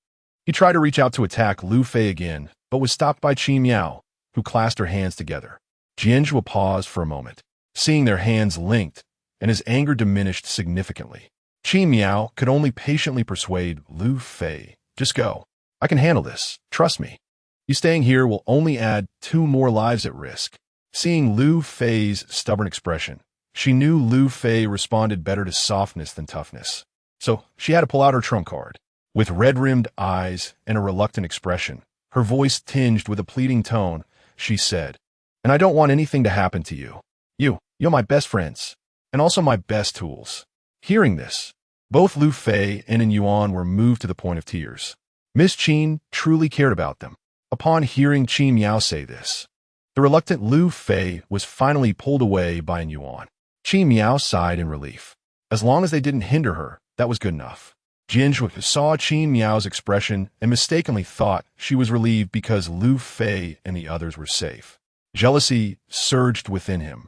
He tried to reach out to attack Lu Fei again, but was stopped by Qin Miao, who clasped her hands together. Jian Zhuo paused for a moment, seeing their hands linked, and his anger diminished significantly. Qin Miao could only patiently persuade Lu Fei, "Just go. I can handle this. Trust me. You staying here will only add 2 more lives at risk." Seeing Lu Fei's stubborn expression, she knew Lu Fei responded better to softness than toughness. So she had to pull out her trump card. With red-rimmed eyes and a reluctant expression, her voice tinged with a pleading tone, she said, "And I don't want anything to happen to you. You're my best friends, and also my best tools." Hearing this, both Lu Fei and Yuan were moved to the point of tears. Miss Qin truly cared about them. Upon hearing Qin Miao say this, the reluctant Lu Fei was finally pulled away by Yuan. Qin Miao sighed in relief. As long as they didn't hinder her, that was good enough. Jian Zhuo saw Qin Miao's expression and mistakenly thought she was relieved because Lu Fei and the others were safe. Jealousy surged within him,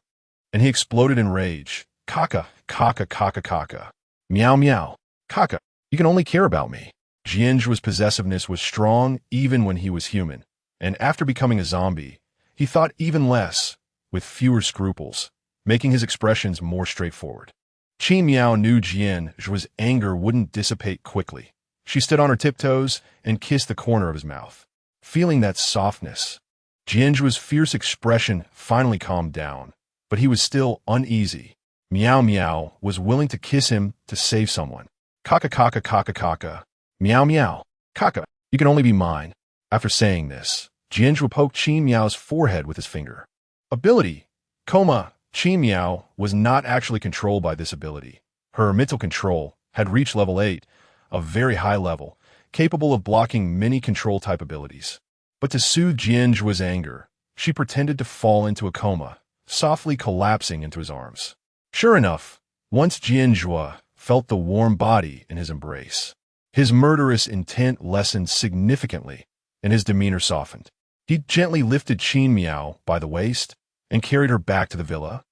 and he exploded in rage. "Kaka, kaka, kaka, kaka. Miao, miao. Kaka, you can only care about me." Jian Zhuo's possessiveness was strong even when he was human, and after becoming a zombie, he thought even less, with fewer scruples, making his expressions more straightforward. Qin Miao knew Jian Zhuo's anger wouldn't dissipate quickly. She stood on her tiptoes and kissed the corner of his mouth. Feeling that softness, Jian Zhuo's fierce expression finally calmed down, but he was still uneasy. Miao Miao was willing to kiss him to save someone. Kaka kaka kaka kaka. Miao Miao. Kaka, you can only be mine. After saying this, Jian Zhuo poked Qin Miao's forehead with his finger. Ability. Qin Miao was not actually controlled by this ability. Her mental control had reached level 8, a very high level, capable of blocking many control-type abilities. But to soothe Jian Zhuo's anger, she pretended to fall into a coma, softly collapsing into his arms. Sure enough, once Jian Zhuo felt the warm body in his embrace, his murderous intent lessened significantly, and his demeanor softened. He gently lifted Qin Miao by the waist and carried her back to the villa.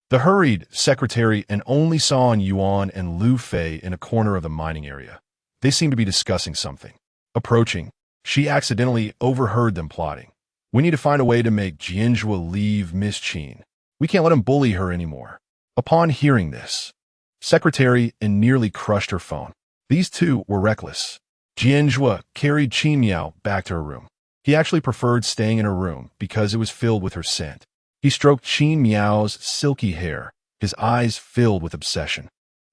The hurried secretary and only saw Yuan and Lu Fei in a corner of the mining area. They seemed to be discussing something. Approaching, she accidentally overheard them plotting. We need to find a way to make Jian Zhuo leave Miss Qin. We can't let him bully her anymore. Upon hearing this, secretary nearly crushed her phone. These two were reckless. Jian Zhuo carried Qin Miao back to her room. He actually preferred staying in her room because it was filled with her scent. He stroked Qin Miao's silky hair, his eyes filled with obsession.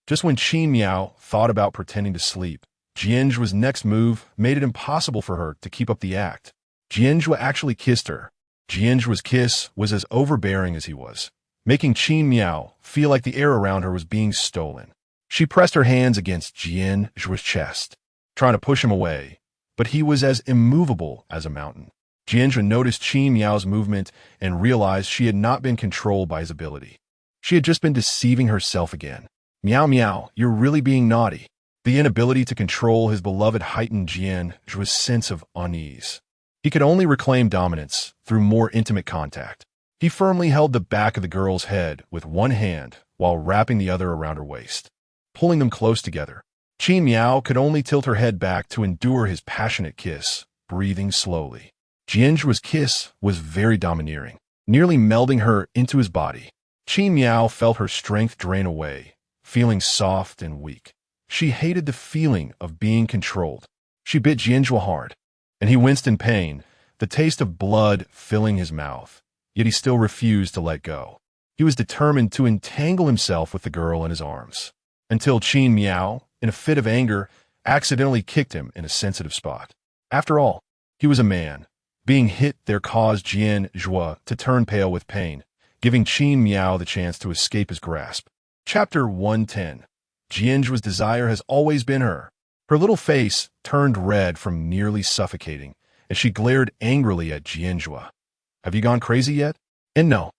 Just when Qin Miao thought about pretending to sleep, Jian Zhuo's next move made it impossible for her to keep up the act. Jian Zhuo actually kissed her. Jian Zhuo's kiss was as overbearing as he was, making Qin Miao feel like the air around her was being stolen. She pressed her hands against Jian Zhuo's chest, trying to push him away, but he was as immovable as a mountain. Jian Zhuo noticed Qin Miao's movement and realized she had not been controlled by his ability. She had just been deceiving herself again. Miao Miao, you're really being naughty. The inability to control his beloved heightened Jian Zhuo's sense of unease. He could only reclaim dominance through more intimate contact. He firmly held the back of the girl's head with one hand while wrapping the other around her waist, pulling them close together. Qin Miao could only tilt her head back to endure his passionate kiss, breathing slowly. Jian Zhuo's kiss was very domineering, nearly melding her into his body. Qin Miao felt her strength drain away, feeling soft and weak. She hated the feeling of being controlled. She bit Jian Zhuo hard, and he winced in pain, the taste of blood filling his mouth. Yet he still refused to let go. He was determined to entangle himself with the girl in his arms, until Qin Miao, in a fit of anger, accidentally kicked him in a sensitive spot. After all, he was a man. Being hit there caused Jian Zhuo to turn pale with pain, giving Qin Miao the chance to escape his grasp. Chapter 110. Jian Zhuo's desire has always been her. Her little face turned red from nearly suffocating, and she glared angrily at Jian Zhuo. Have you gone crazy yet? And no,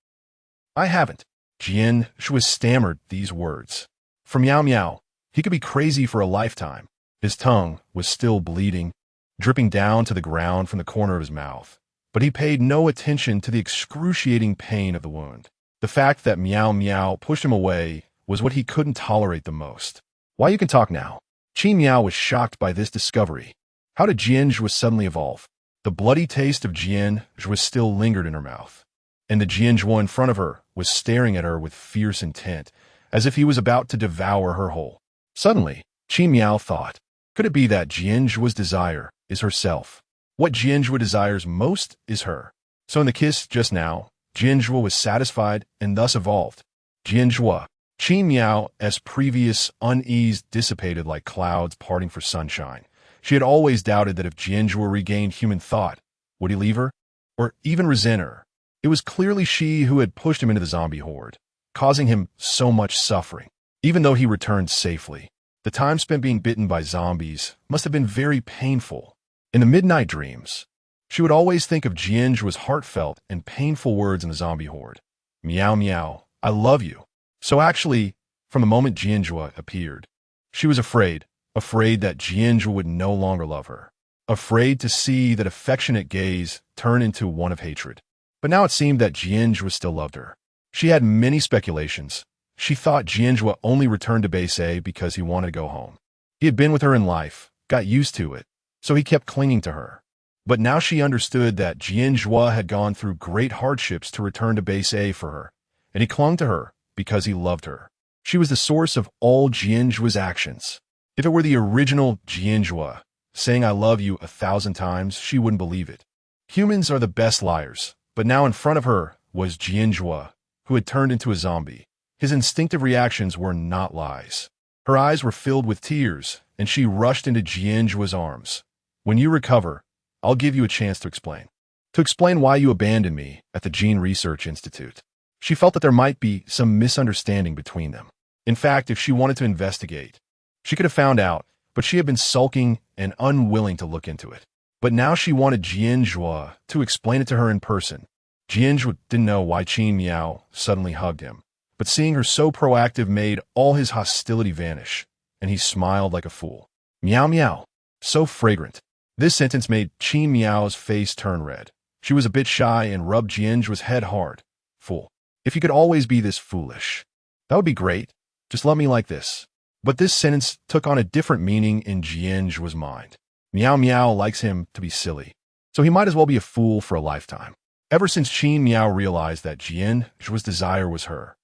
I haven't. Jian Zhuo stammered these words. For Miao Miao, he could be crazy for a lifetime. His tongue was still bleeding, dripping down to the ground from the corner of his mouth. But he paid no attention to the excruciating pain of the wound. The fact that Miao Miao pushed him away was what he couldn't tolerate the most. Why, you can talk now. Qin Miao was shocked by this discovery. How did Jian Zhuo suddenly evolve? The bloody taste of Jian Zhuo still lingered in her mouth, and the Jian Zhuo in front of her was staring at her with fierce intent, as if he was about to devour her whole. Suddenly, Qin Miao thought, could it be that Jian Zhuo's desire is herself? What Jian Zhuo desires most is her. So in the kiss just now, Jian Zhuo was satisfied and thus evolved. Jian Zhuo. Qin Miao's previous unease dissipated like clouds parting for sunshine. She had always doubted that if Jian Zhuo regained human thought, would he leave her? Or even resent her? It was clearly she who had pushed him into the zombie horde, causing him so much suffering. Even though he returned safely, the time spent being bitten by zombies must have been very painful. In the midnight dreams, she would always think of Jian Zhuo's heartfelt and painful words in the zombie horde. Miao Miao, I love you. So actually, from the moment Jian Zhuo appeared, she was afraid that Jian Zhuo would no longer love her, afraid to see that affectionate gaze turn into one of hatred. But now it seemed that Jian Zhuo still loved her. She had many speculations. She thought Jian Zhuo only returned to Base A because he wanted to go home. He had been with her in life, got used to it, so he kept clinging to her. But now she understood that Jian Zhuo had gone through great hardships to return to Base A for her, and he clung to her because he loved her. She was the source of all Jian Zhuo's actions. If it were the original Jian Zhuo saying I love you 1,000 times, she wouldn't believe it. Humans are the best liars, But now in front of her was Jian Zhuo, who had turned into a zombie. His instinctive reactions were not lies. Her eyes were filled with tears, and she rushed into Jian Zhuo's arms. "When you recover, I'll give you a chance to explain. To explain why you abandoned me at the Gene Research Institute." She felt that there might be some misunderstanding between them. In fact, if she wanted to investigate, she could have found out, but she had been sulking and unwilling to look into it. But now she wanted Jian Zhuo to explain it to her in person. Jian Zhuo didn't know why Qin Miao suddenly hugged him, but seeing her so proactive made all his hostility vanish, and he smiled like a fool. "Miao Miao, so fragrant." This sentence made Qin Miao's face turn red. She was a bit shy and rubbed Jian Zhuo's head hard. "Fool. If you could always be this foolish, that would be great. Just love me like this." But this sentence took on a different meaning in Jian Zhuo's mind. Miao Miao likes him to be silly, so he might as well be a fool for a lifetime. Ever since Qin Miao realized that Jian Zhuo's desire was her,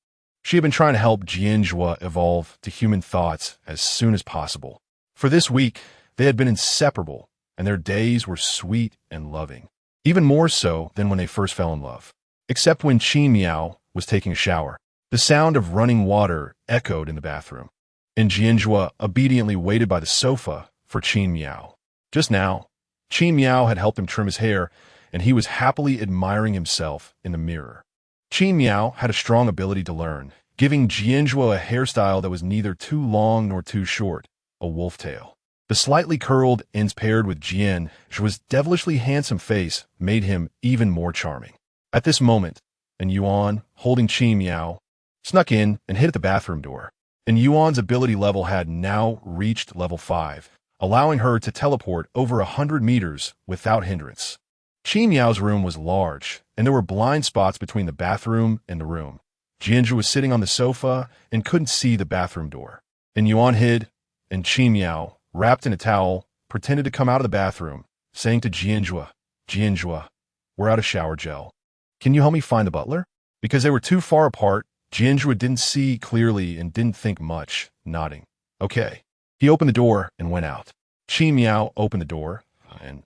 she had been trying to help Jian Zhuo evolve to human thoughts as soon as possible. For this week, they had been inseparable, and their days were sweet and loving, even more so than when they first fell in love. Except when Qin Miao was taking a shower. The sound of running water echoed in the bathroom, and Jian Zhuo obediently waited by the sofa for Qin Miao. Just now, Qin Miao had helped him trim his hair, and he was happily admiring himself in the mirror. Qin Miao had a strong ability to learn, giving Jian Zhuo a hairstyle that was neither too long nor too short, a wolf tail. The slightly curled ends paired with Jian Zhuo's devilishly handsome face made him even more charming. At this moment, and Yuan, holding Qin Miao, snuck in and hit at the bathroom door. And Yuan's ability level had now reached level 5, allowing her to teleport over 100 meters without hindrance. Qin Miao's room was large, and there were blind spots between the bathroom and the room. Jian Zhuo was sitting on the sofa and couldn't see the bathroom door. And Yuan hid, and Qin Miao, wrapped in a towel, pretended to come out of the bathroom, saying to Jian Zhuo, "We're out of shower gel. Can you help me find the butler?" Because they were too far apart, Jian Zhuo didn't see clearly and didn't think much, nodding. "Okay." He opened the door and went out. Qin Miao opened the door, and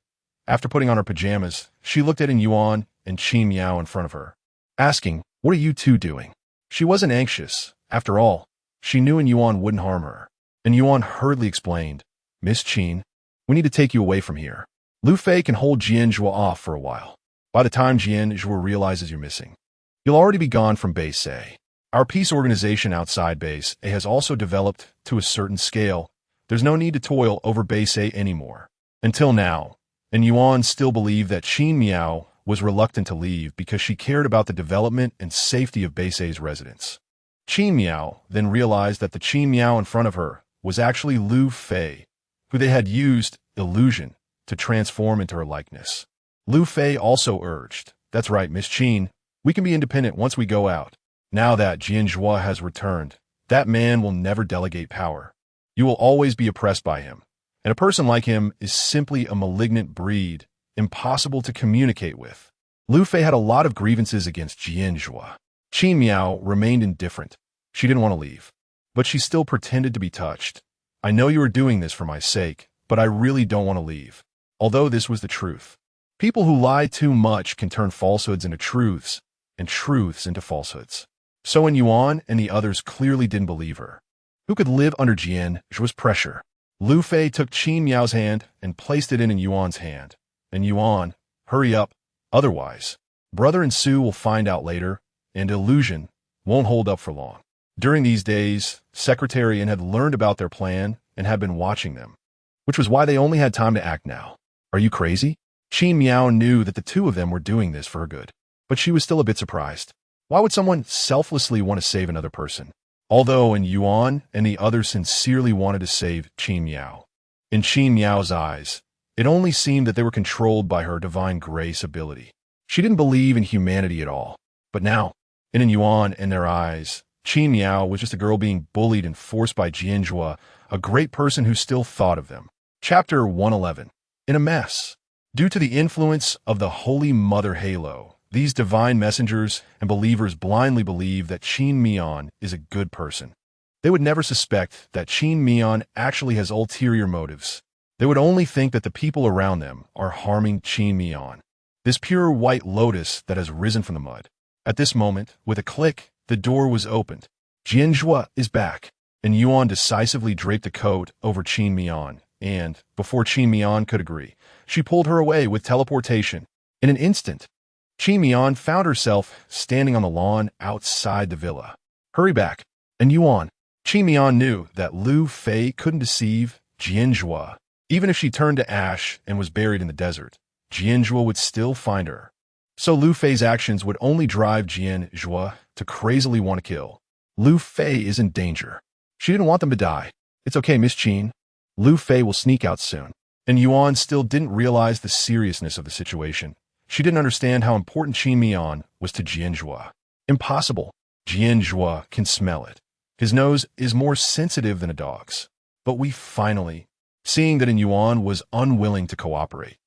after putting on her pajamas, she looked at Yuan and Qin Miao in front of her, asking, "What are you two doing?" She wasn't anxious. After all, she knew Yuan wouldn't harm her. And Yuan hurriedly explained, "Miss Qin, we need to take you away from here. Lu Fei can hold Jian Zhuo off for a while. By the time Jian Zhuo realizes you're missing, you'll already be gone from Base A. Our peace organization outside Base A has also developed to a certain scale. There's no need to toil over Base A anymore. Until now." And Yuan still believed that Qin Miao was reluctant to leave because she cared about the development and safety of Base A's residents. Qin Miao then realized that the Qin Miao in front of her was actually Lu Fei, who they had used illusion to transform into her likeness. Lu Fei also urged, "That's right, Miss Qin, we can be independent once we go out. Now that Jian Zhuo has returned, that man will never delegate power. You will always be oppressed by him. And a person like him is simply a malignant breed, impossible to communicate with." Lu Fei had a lot of grievances against Jian Zhuo. Qin Miao remained indifferent. She didn't want to leave, but she still pretended to be touched. "I know you are doing this for my sake, but I really don't want to leave." Although this was the truth. People who lie too much can turn falsehoods into truths, and truths into falsehoods. So when Yuan and the others clearly didn't believe her, who could live under Jian Zhuo's pressure? Lu Fei took Qin Miao's hand and placed it in Yuan's hand. And Yuan, "Hurry up, otherwise, brother and Sue will find out later, and illusion won't hold up for long." During these days, Secretary N had learned about their plan and had been watching them, which was why they only had time to act now. "Are you crazy?" Qin Miao knew that the two of them were doing this for her good, but she was still a bit surprised. Why would someone selflessly want to save another person? Although Yuan and the others sincerely wanted to save Qin Miao. In Qin Miao's eyes, it only seemed that they were controlled by her divine grace ability. She didn't believe in humanity at all. But now, in Yuan and their eyes, Qin Miao was just a girl being bullied and forced by Jian Zhuo, a great person who still thought of them. Chapter 111. In a mess. Due to the influence of the Holy Mother Halo, these divine messengers and believers blindly believe that Qin Miao is a good person. They would never suspect that Qin Miao actually has ulterior motives. They would only think that the people around them are harming Qin Miao. this pure white lotus that has risen from the mud. At this moment, with a click, the door was opened. Jian Zhuo is back, and Yuan decisively draped a coat over Qin Mian, and, before Qin Mian could agree, she pulled her away with teleportation. In an instant, Qin Mian found herself standing on the lawn outside the villa. Hurry back, and Yuan. Qin Mian knew that Lu Fei couldn't deceive Jian Zhuo. Even if she turned to ash and was buried in the desert, Jian Zhuo would still find her. So Lu Fei's actions would only drive Jian Zhuo to crazily want to kill. Lu Fei is in danger. She didn't want them to die. It's okay, Miss Qin. Lu Fei will sneak out soon. And Yuan still didn't realize the seriousness of the situation. She didn't understand how important Qin Mian was to Jian Zhuo. Impossible. Jian Zhuo can smell it. His nose is more sensitive than a dog's. But we finally, seeing that Yuan was unwilling to cooperate,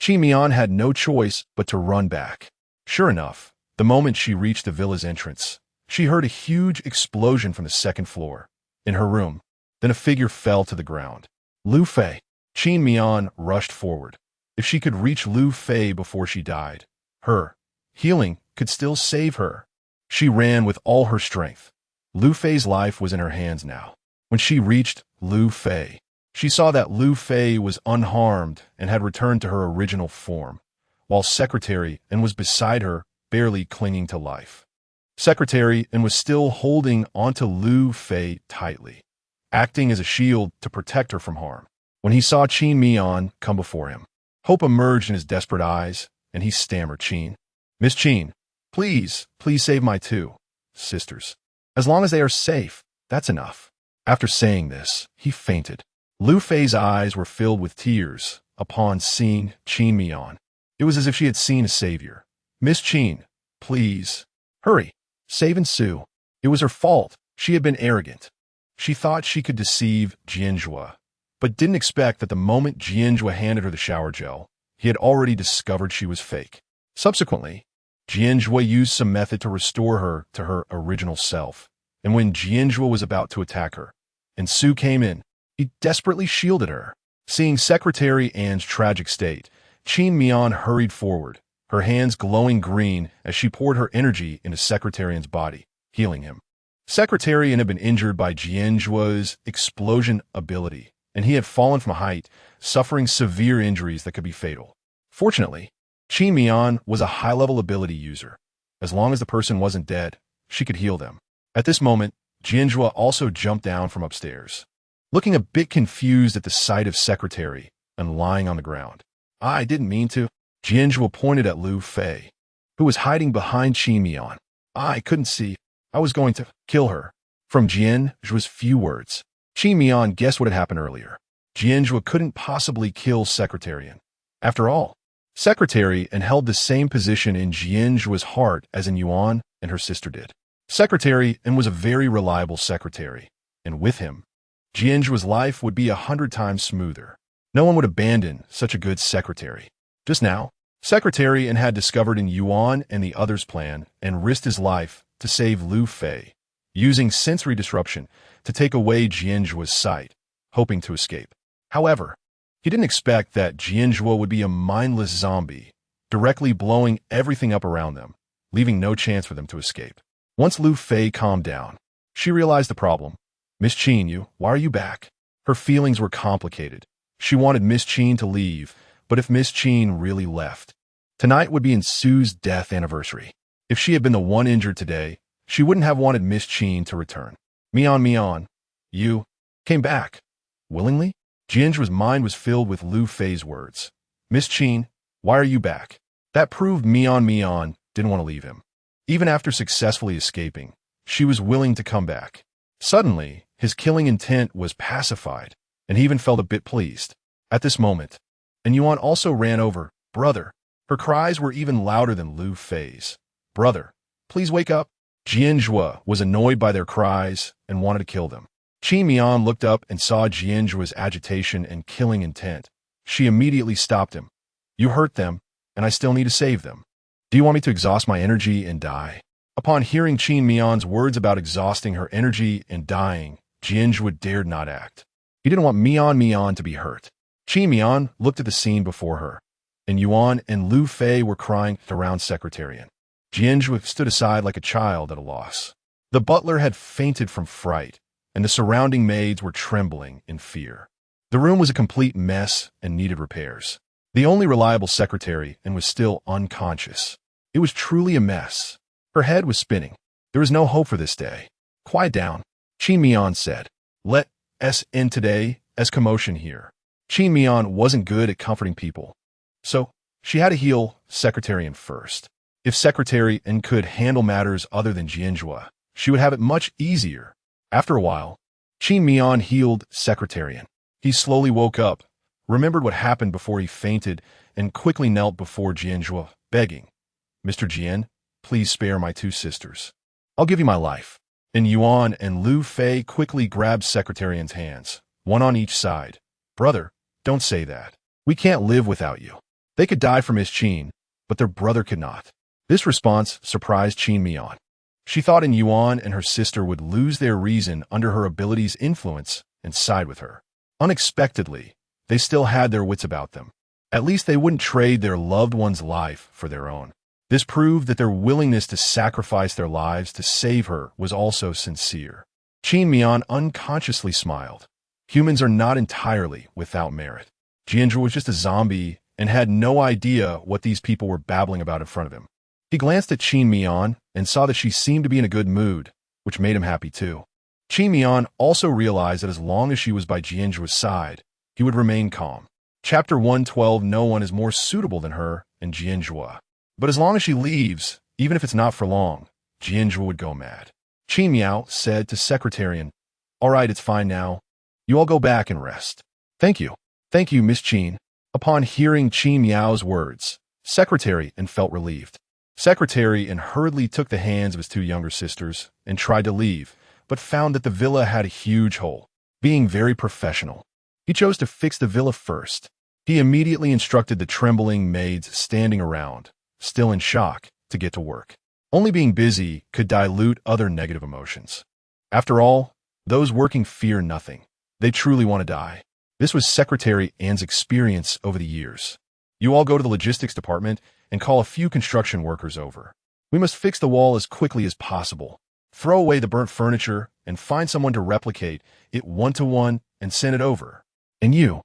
Qin Mian had no choice but to run back. Sure enough, the moment she reached the villa's entrance, she heard a huge explosion from the second floor. In her room, then a figure fell to the ground. Lu Fei. Qin Mian rushed forward. If she could reach Lu Fei before she died, her healing could still save her. She ran with all her strength. Lu Fei's life was in her hands now. When she reached Lu Fei, she saw that Lu Fei was unharmed and had returned to her original form, while Secretary and was beside her, barely clinging to life. Secretary and was still holding onto Lu Fei tightly, acting as a shield to protect her from harm. When he saw Qin Mian come before him, hope emerged in his desperate eyes, and he stammered, Qin. Miss Qin, please save my two sisters. As long as they are safe, that's enough. After saying this, he fainted. Lu Fei's eyes were filled with tears upon seeing Qin Mian. It was as if she had seen a savior. Miss Qin, please, hurry, save and sue. It was her fault. She had been arrogant. She thought she could deceive Jian Zhuo, but didn't expect that the moment Jian Zhuo handed her the shower gel, he had already discovered she was fake. Subsequently, Jian Zhuo used some method to restore her to her original self, and when Jian Zhuo was about to attack her, and Su came in, he desperately shielded her. Seeing Secretary Anne's tragic state, Qin Mian hurried forward, her hands glowing green as she poured her energy into Secretary Anne's body, healing him. Secretary Anne had been injured by Jian Zhuo's explosion ability, and he had fallen from a height, suffering severe injuries that could be fatal. Fortunately, Qin Mian was a high-level ability user. As long as the person wasn't dead, she could heal them. At this moment, Jian Zhuo also jumped down from upstairs, looking a bit confused at the sight of Secretary and lying on the ground. I didn't mean to. Jian Zhuo pointed at Lu Fei, who was hiding behind Qin Mian. I couldn't see. I was going to kill her. From Jian Zhuo's few words, Qin Mian guessed what had happened earlier. Jian Zhuo couldn't possibly kill Secretary Anne. After all, Secretary Anne held the same position in Jian Zhuo's heart as in Yuan and her sister did. Secretary Anne was a very reliable secretary, and with him, Jian Zhuo's life would be 100 times smoother. No one would abandon such a good secretary. Just now, Secretary Anne had discovered in Yuan and the others' plan and risked his life to save Lu Fei, using sensory disruption to take away Jian Zhuo's sight, hoping to escape. However, he didn't expect that Jian Zhuo would be a mindless zombie, directly blowing everything up around them, leaving no chance for them to escape. Once Lu Fei calmed down, she realized the problem. Miss Qin, why are you back? Her feelings were complicated. She wanted Miss Qin to leave, but if Miss Qin really left, tonight would be in Su's death anniversary. If she had been the one injured today, she wouldn't have wanted Miss Qin to return. Mian, you came back. Willingly? Jian Zhuo's mind was filled with Lu Fei's words. Miss Qin, why are you back? That proved Mian didn't want to leave him. Even after successfully escaping, she was willing to come back. Suddenly, his killing intent was pacified, and he even felt a bit pleased. At this moment, and Yuan also ran over, brother. Her cries were even louder than Lu Fei's. Brother, please wake up. Jian Zhuo was annoyed by their cries and wanted to kill them. Qin Mian looked up and saw Jian Zhuo's agitation and killing intent. She immediately stopped him. You hurt them, and I still need to save them. Do you want me to exhaust my energy and die? Upon hearing Qin Mian's words about exhausting her energy and dying, Jian Zhuo dared not act. He didn't want Mian to be hurt. Qin Mian looked at the scene before her, and Yuan and Lu Fei were crying around Secretarian. Jian Zhuo stood aside like a child at a loss. The butler had fainted from fright, and the surrounding maids were trembling in fear. The room was a complete mess and needed repairs. The only reliable secretary and was still unconscious. It was truly a mess. Her head was spinning. There was no hope for this day. Quiet down, Qin Mian said. Let us end today, as commotion here. Qin Mian wasn't good at comforting people, so she had to heal Secretarian first. If Secretarian could handle matters other than Jian Zhuo, she would have it much easier. After a while, Qin Mian healed Secretarian. He slowly woke up, remembered what happened before he fainted, and quickly knelt before Jian Zhuo, begging, Mr. Jian, please spare my two sisters. I'll give you my life. And Yuan and Lu Fei quickly grabbed Secretarian's hands, one on each side. Brother, don't say that. We can't live without you. They could die for Miss Qin, but their brother could not. This response surprised Qin Mian. She thought in Yuan and her sister would lose their reason under her ability's influence and side with her. Unexpectedly, they still had their wits about them. At least they wouldn't trade their loved one's life for their own. This proved that their willingness to sacrifice their lives to save her was also sincere. Qin Mian unconsciously smiled. Humans are not entirely without merit. Jian Zhuo was just a zombie and had no idea what these people were babbling about in front of him. He glanced at Qin Mian and saw that she seemed to be in a good mood, which made him happy too. Qin Mian also realized that as long as she was by Jian Zhuo's side, he would remain calm. Chapter 112. No one is more suitable than her and Jian Zhuo. But as long as she leaves, even if it's not for long, Jian Zhuo would go mad. Qin Miao said to Secretarian, All right, it's fine now. You all go back and rest. Thank you. Thank you, Miss Qin. Upon hearing Qin Miao's words, Secretarian felt relieved. Secretarian hurriedly took the hands of his two younger sisters and tried to leave, but found that the villa had a huge hole. Being very professional, he chose to fix the villa first. He immediately instructed the trembling maids standing around, still in shock, to get to work. Only being busy could dilute other negative emotions. After all, those working fear nothing. They truly want to die. This was Secretary Anne's experience over the years. You all go to the logistics department and call a few construction workers over. We must fix the wall as quickly as possible. Throw away the burnt furniture and find someone to replicate it one-to-one and send it over. And you?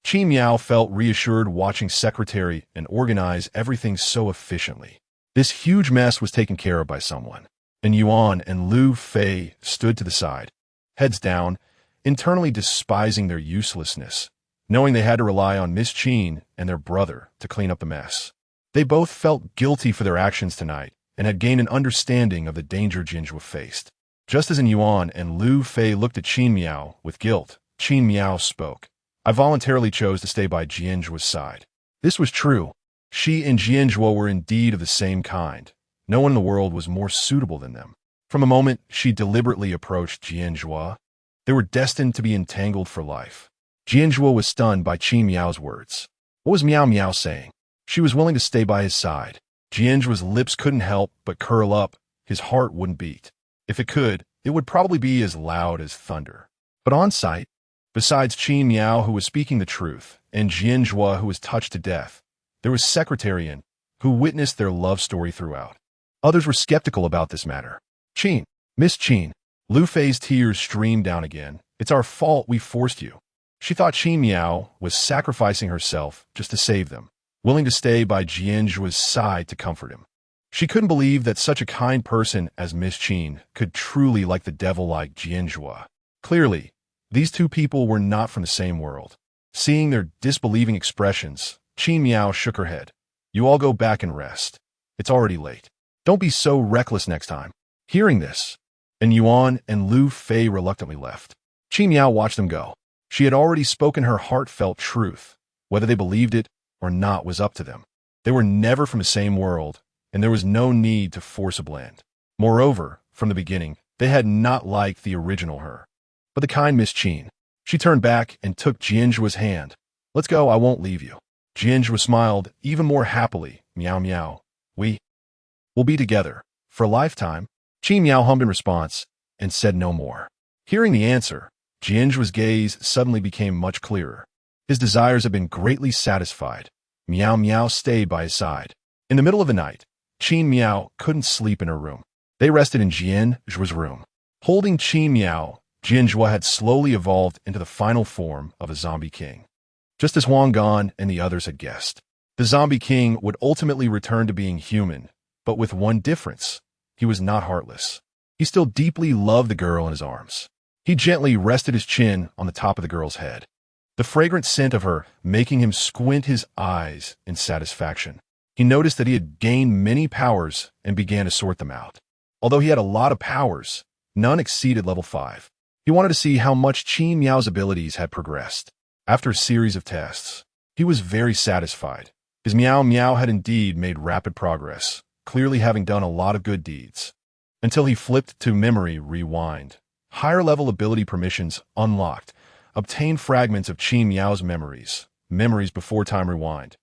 Qin Miao felt reassured watching Secretary and organize everything so efficiently. This huge mess was taken care of by someone, and Yuan and Lu Fei stood to the side, heads down, internally despising their uselessness, knowing they had to rely on Miss Qin and their brother to clean up the mess. They both felt guilty for their actions tonight and had gained an understanding of the danger Jian Zhuo faced. Just as Yuan and Lu Fei looked at Qin Miao with guilt, Qin Miao spoke. I voluntarily chose to stay by Jian Zhuo's side. This was true. She and Jian Zhuo were indeed of the same kind. No one in the world was more suitable than them. From a moment she deliberately approached Jian Zhuo, they were destined to be entangled for life. Jian Zhuo was stunned by Qin Miao's words. What was Miao saying? She was willing to stay by his side. Jian Zhuo's lips couldn't help but curl up. His heart wouldn't beat. If it could, it would probably be as loud as thunder. But on sight, besides Qin Miao, who was speaking the truth, and Jian Zhuo, who was touched to death, there was Secretarian, who witnessed their love story throughout. Others were skeptical about this matter. Qin, Miss Qin. Lu Fei's tears streamed down again. It's our fault we forced you. She thought Qin Miao was sacrificing herself just to save them, willing to stay by Jian Zhuo's side to comfort him. She couldn't believe that such a kind person as Miss Qin could truly like the devil like Jian Zhuo. Clearly, these two people were not from the same world. Seeing their disbelieving expressions, Qin Miao shook her head. You all go back and rest. It's already late. Don't be so reckless next time. Hearing this, and Yuan and Lu Fei reluctantly left. Qin Miao watched them go. She had already spoken her heartfelt truth. Whether they believed it or not was up to them. They were never from the same world, and there was no need to force a blend. Moreover, from the beginning, they had not liked the original her. But the kind Miss Qin. She turned back and took Jian Zhuo's hand. Let's go, I won't leave you. Jian Zhuo smiled even more happily. Miao. We will be together for a lifetime. Qin Miao hummed in response and said no more. Hearing the answer, Jian Zhuo's gaze suddenly became much clearer. His desires had been greatly satisfied. Miao Miao stayed by his side. In the middle of the night, Qin Miao couldn't sleep in her room. They rested in Jian Zhuo's room. Holding Qin Miao, Jian Zhuo had slowly evolved into the final form of a zombie king. Just as Huang Gan and the others had guessed. The zombie king would ultimately return to being human, but with one difference. He was not heartless. He still deeply loved the girl in his arms. He gently rested his chin on the top of the girl's head, the fragrant scent of her making him squint his eyes in satisfaction. He noticed that he had gained many powers and began to sort them out. Although he had a lot of powers, none exceeded level 5. He wanted to see how much Qin Miao's abilities had progressed. After a series of tests, he was very satisfied. His Miao Miao had indeed made rapid progress, clearly having done a lot of good deeds. Until he flipped to Memory Rewind. Higher level ability permissions unlocked. Obtain fragments of Qin Miao's memories before time rewind.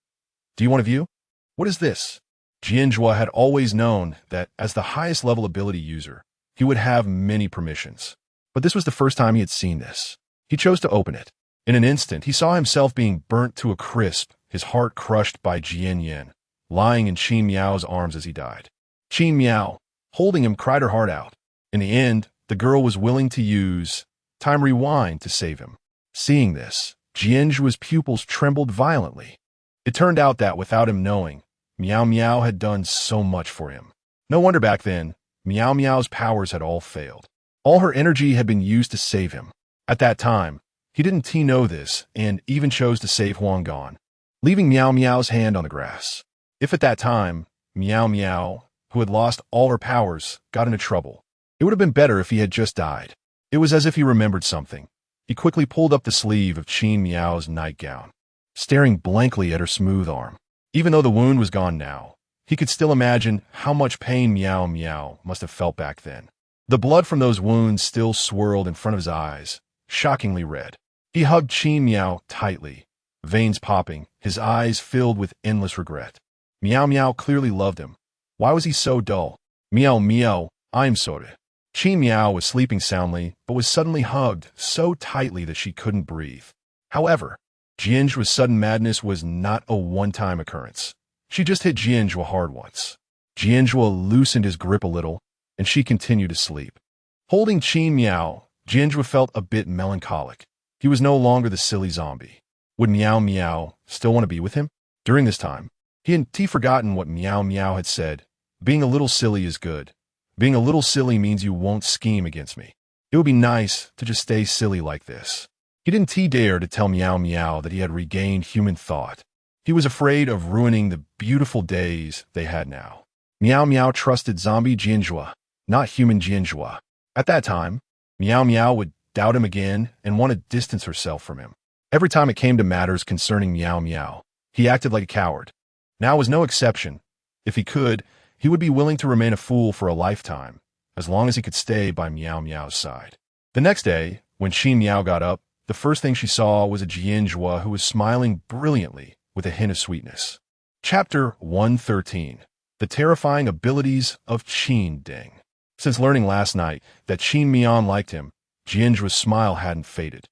Do you want to view? What is this? Jian Zhuo had always known that as the highest level ability user, he would have many permissions. But this was the first time he had seen this. He chose to open it. In an instant, he saw himself being burnt to a crisp, his heart crushed by Jian Yan, lying in Qin Miao's arms as he died. Qin Miao, holding him, cried her heart out. In the end, the girl was willing to use time rewind to save him. Seeing this, Jian Zhuo's pupils trembled violently. It turned out that without him knowing, Miao Miao had done so much for him. No wonder back then, Miao Miao's powers had all failed. All her energy had been used to save him. At that time, he didn't know this and even chose to save Huang Gan, leaving Miao Miao's hand on the grass. If at that time, Miao Miao, who had lost all her powers, got into trouble, it would have been better if he had just died. It was as if he remembered something. He quickly pulled up the sleeve of Qin Miao's nightgown, staring blankly at her smooth arm. Even though the wound was gone now, he could still imagine how much pain Miao Miao must have felt back then. The blood from those wounds still swirled in front of his eyes, shockingly red. He hugged Qin Miao tightly, veins popping, his eyes filled with endless regret. Miao Miao clearly loved him. Why was he so dull? Miao Miao, I'm sorry. Qin Miao was sleeping soundly, but was suddenly hugged so tightly that she couldn't breathe. However, Jian Zhuo's sudden madness was not a one-time occurrence. She just hit Jian Zhuo hard once. Jian Zhuo loosened his grip a little, and she continued to sleep. Holding Qin Miao, Jian Zhuo felt a bit melancholic. He was no longer the silly zombie. Would Miao Miao still want to be with him? During this time, he had forgotten what Miao Miao had said. Being a little silly is good. Being a little silly means you won't scheme against me. It would be nice to just stay silly like this. He didn't dare to tell Miao Miao that he had regained human thought. He was afraid of ruining the beautiful days they had now. Miao Miao trusted zombie Jian Zhuo, not human Jian Zhuo. At that time, Miao Miao would doubt him again and want to distance herself from him. Every time it came to matters concerning Miao Miao, he acted like a coward. Now was no exception. If he could, he would be willing to remain a fool for a lifetime, as long as he could stay by Miao Miao's side. The next day, when Qin Miao got up, the first thing she saw was a Jian Zhuo who was smiling brilliantly with a hint of sweetness. Chapter 113. The Terrifying Abilities of Qin Ding. Since learning last night that Qin Mian liked him, Jian Zhuo's smile hadn't faded.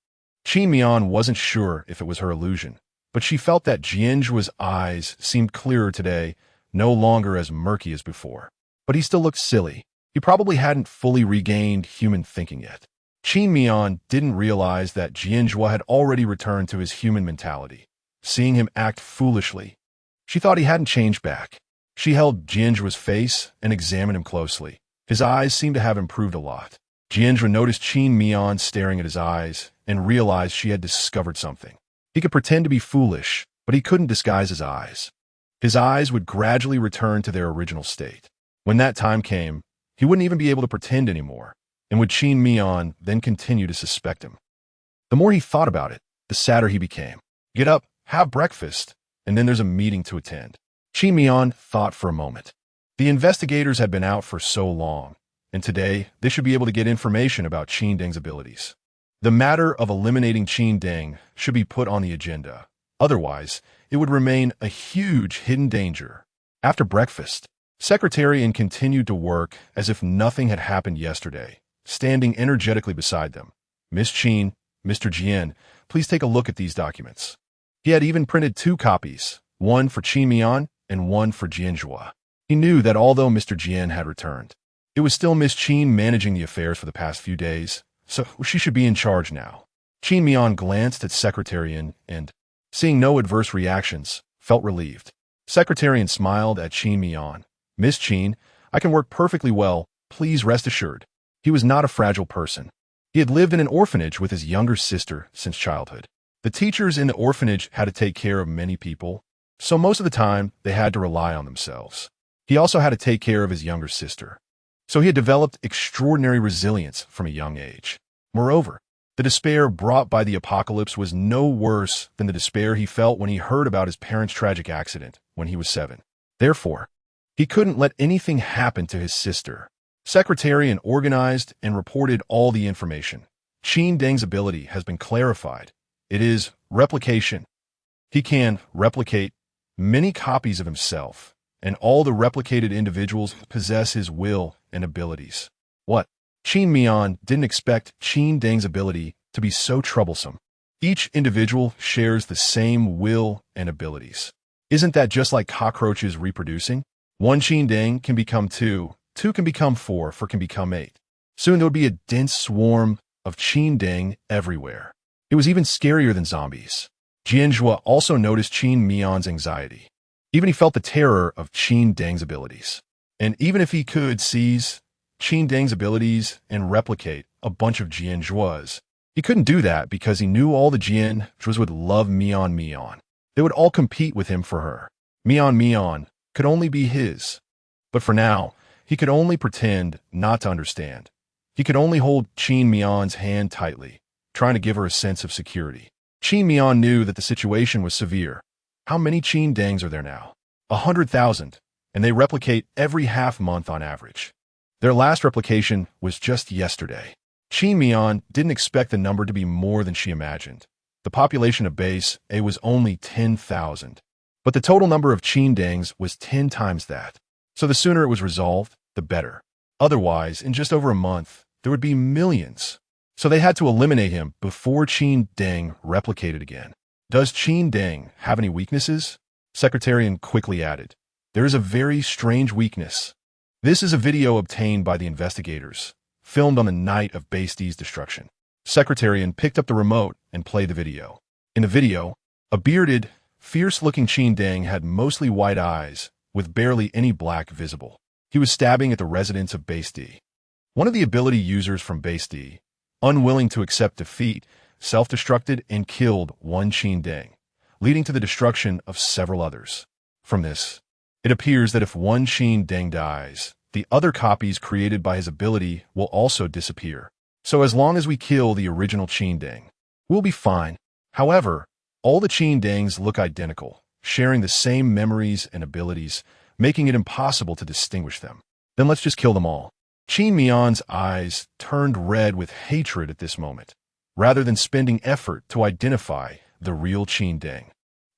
Qin Mian wasn't sure if it was her illusion, but she felt that Jian Zhuo's eyes seemed clearer today, no longer as murky as before. But he still looked silly. He probably hadn't fully regained human thinking yet. Qin Mian didn't realize that Jian Zhuo had already returned to his human mentality, seeing him act foolishly. She thought he hadn't changed back. She held Jian Zhuo's face and examined him closely. His eyes seemed to have improved a lot. Jian Zhuo noticed Qin Mian staring at his eyes and realized she had discovered something. He could pretend to be foolish, but he couldn't disguise his eyes. His eyes would gradually return to their original state. When that time came, he wouldn't even be able to pretend anymore, and would Qin Mian then continue to suspect him. The more he thought about it, the sadder he became. Get up, have breakfast, and then there's a meeting to attend. Qin Mian thought for a moment. The investigators had been out for so long, and today they should be able to get information about Qin Ding's abilities. The matter of eliminating Qin Ding should be put on the agenda. Otherwise, it would remain a huge hidden danger. After breakfast, Secretary and continued to work as if nothing had happened yesterday, standing energetically beside them. Miss Qin, Mr. Jian, please take a look at these documents. He had even printed 2 copies, one for Qin Mian and one for Jian Zhuo. He knew that although Mr. Jian had returned, it was still Miss Qin managing the affairs for the past few days, so she should be in charge now. Qin Mian glanced at Secretarian and, seeing no adverse reactions, felt relieved. Secretarian smiled at Qin Mian. Miss Qin, I can work perfectly well, please rest assured. He was not a fragile person. He had lived in an orphanage with his younger sister since childhood. The teachers in the orphanage had to take care of many people, so most of the time they had to rely on themselves. He also had to take care of his younger sister, so he had developed extraordinary resilience from a young age. Moreover, the despair brought by the apocalypse was no worse than the despair he felt when he heard about his parents' tragic accident when he was 7. Therefore, he couldn't let anything happen to his sister. Secretarian organized and reported all the information. Qin Deng's ability has been clarified. It is replication. He can replicate many copies of himself, and all the replicated individuals possess his will and abilities. What? Qin Mian didn't expect Qin Deng's ability to be so troublesome. Each individual shares the same will and abilities. Isn't that just like cockroaches reproducing? One Qin Deng can become 2, 2 can become 4, 4 can become 8. Soon there would be a dense swarm of Qin Deng everywhere. It was even scarier than zombies. Jian Zhuo also noticed Qin Mian's anxiety. Even he felt the terror of Qin Deng's abilities. And even if he could seize Qin Deng's abilities and replicate a bunch of Jian Zhuo's, he couldn't do that because he knew all the Jian Zhuo's would love Miao. They would all compete with him for her. Miao could only be his. But for now, he could only pretend not to understand. He could only hold Qin Mian's hand tightly, trying to give her a sense of security. Qin Mian knew that the situation was severe. How many Qin Dengs are there now? 100,000, and they replicate every half-month on average. Their last replication was just yesterday. Qin Mian didn't expect the number to be more than she imagined. The population of base A was only 10,000, but the total number of Qin Dengs was 10 times that. So the sooner it was resolved, the better. Otherwise, in just over a month, there would be millions. So they had to eliminate him before Qin Deng replicated again. Does Qin Deng have any weaknesses? Secretarian quickly added. There is a very strange weakness. This is a video obtained by the investigators, filmed on the night of Base D's destruction. Secretarian picked up the remote and played the video. In the video, a bearded, fierce-looking Qin Deng had mostly white eyes, with barely any black visible. He was stabbing at the residents of Base D. One of the ability users from Base D, unwilling to accept defeat, self-destructed and killed one Qin Deng, leading to the destruction of several others. From this, it appears that if one Qin Deng dies, the other copies created by his ability will also disappear. So as long as we kill the original Qin Deng, we'll be fine. However, all the Qin Dengs look identical, sharing the same memories and abilities, making it impossible to distinguish them. Then let's just kill them all. Qin Mian's eyes turned red with hatred at this moment. Rather than spending effort to identify the real Qin Deng,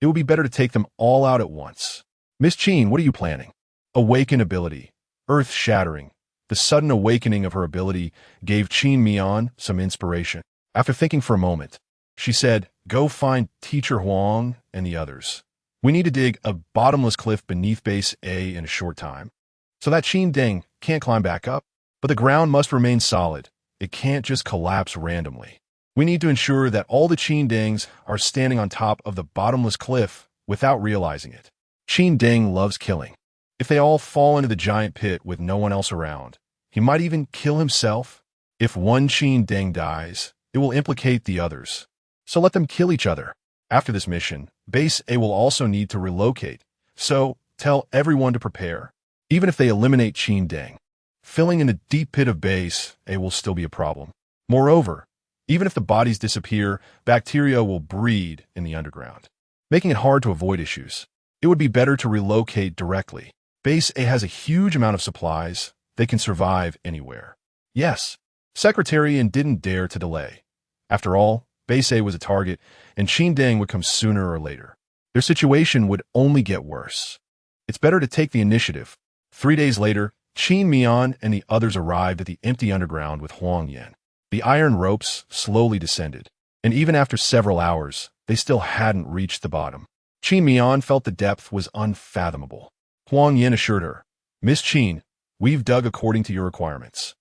it would be better to take them all out at once. Miss Qin, what are you planning? Awaken ability. Earth-shattering. The sudden awakening of her ability gave Qin Mian some inspiration. After thinking for a moment, she said, go find Teacher Huang and the others. We need to dig a bottomless cliff beneath Base A in a short time, so that Qin Deng can't climb back up. But the ground must remain solid. It can't just collapse randomly. We need to ensure that all the Qin Dengs are standing on top of the bottomless cliff without realizing it. Qin Deng loves killing. If they all fall into the giant pit with no one else around, he might even kill himself. If one Qin Deng dies, it will implicate the others. So let them kill each other. After this mission, Base A will also need to relocate. So tell everyone to prepare. Even if they eliminate Qin Deng, filling in the deep pit of Base A will still be a problem. Moreover, even if the bodies disappear, bacteria will breed in the underground, making it hard to avoid issues. It would be better to relocate directly. Base A has a huge amount of supplies. They can survive anywhere. Yes, Secretarian didn't dare to delay. After all, Base A was a target, and Qin Deng would come sooner or later. Their situation would only get worse. It's better to take the initiative. 3 days later, Qin Mian and the others arrived at the empty underground with Huang Yan. The iron ropes slowly descended, and even after several hours, they still hadn't reached the bottom. Qin Mian felt the depth was unfathomable. Huang Yin assured her, Miss Qin, we've dug according to your requirements.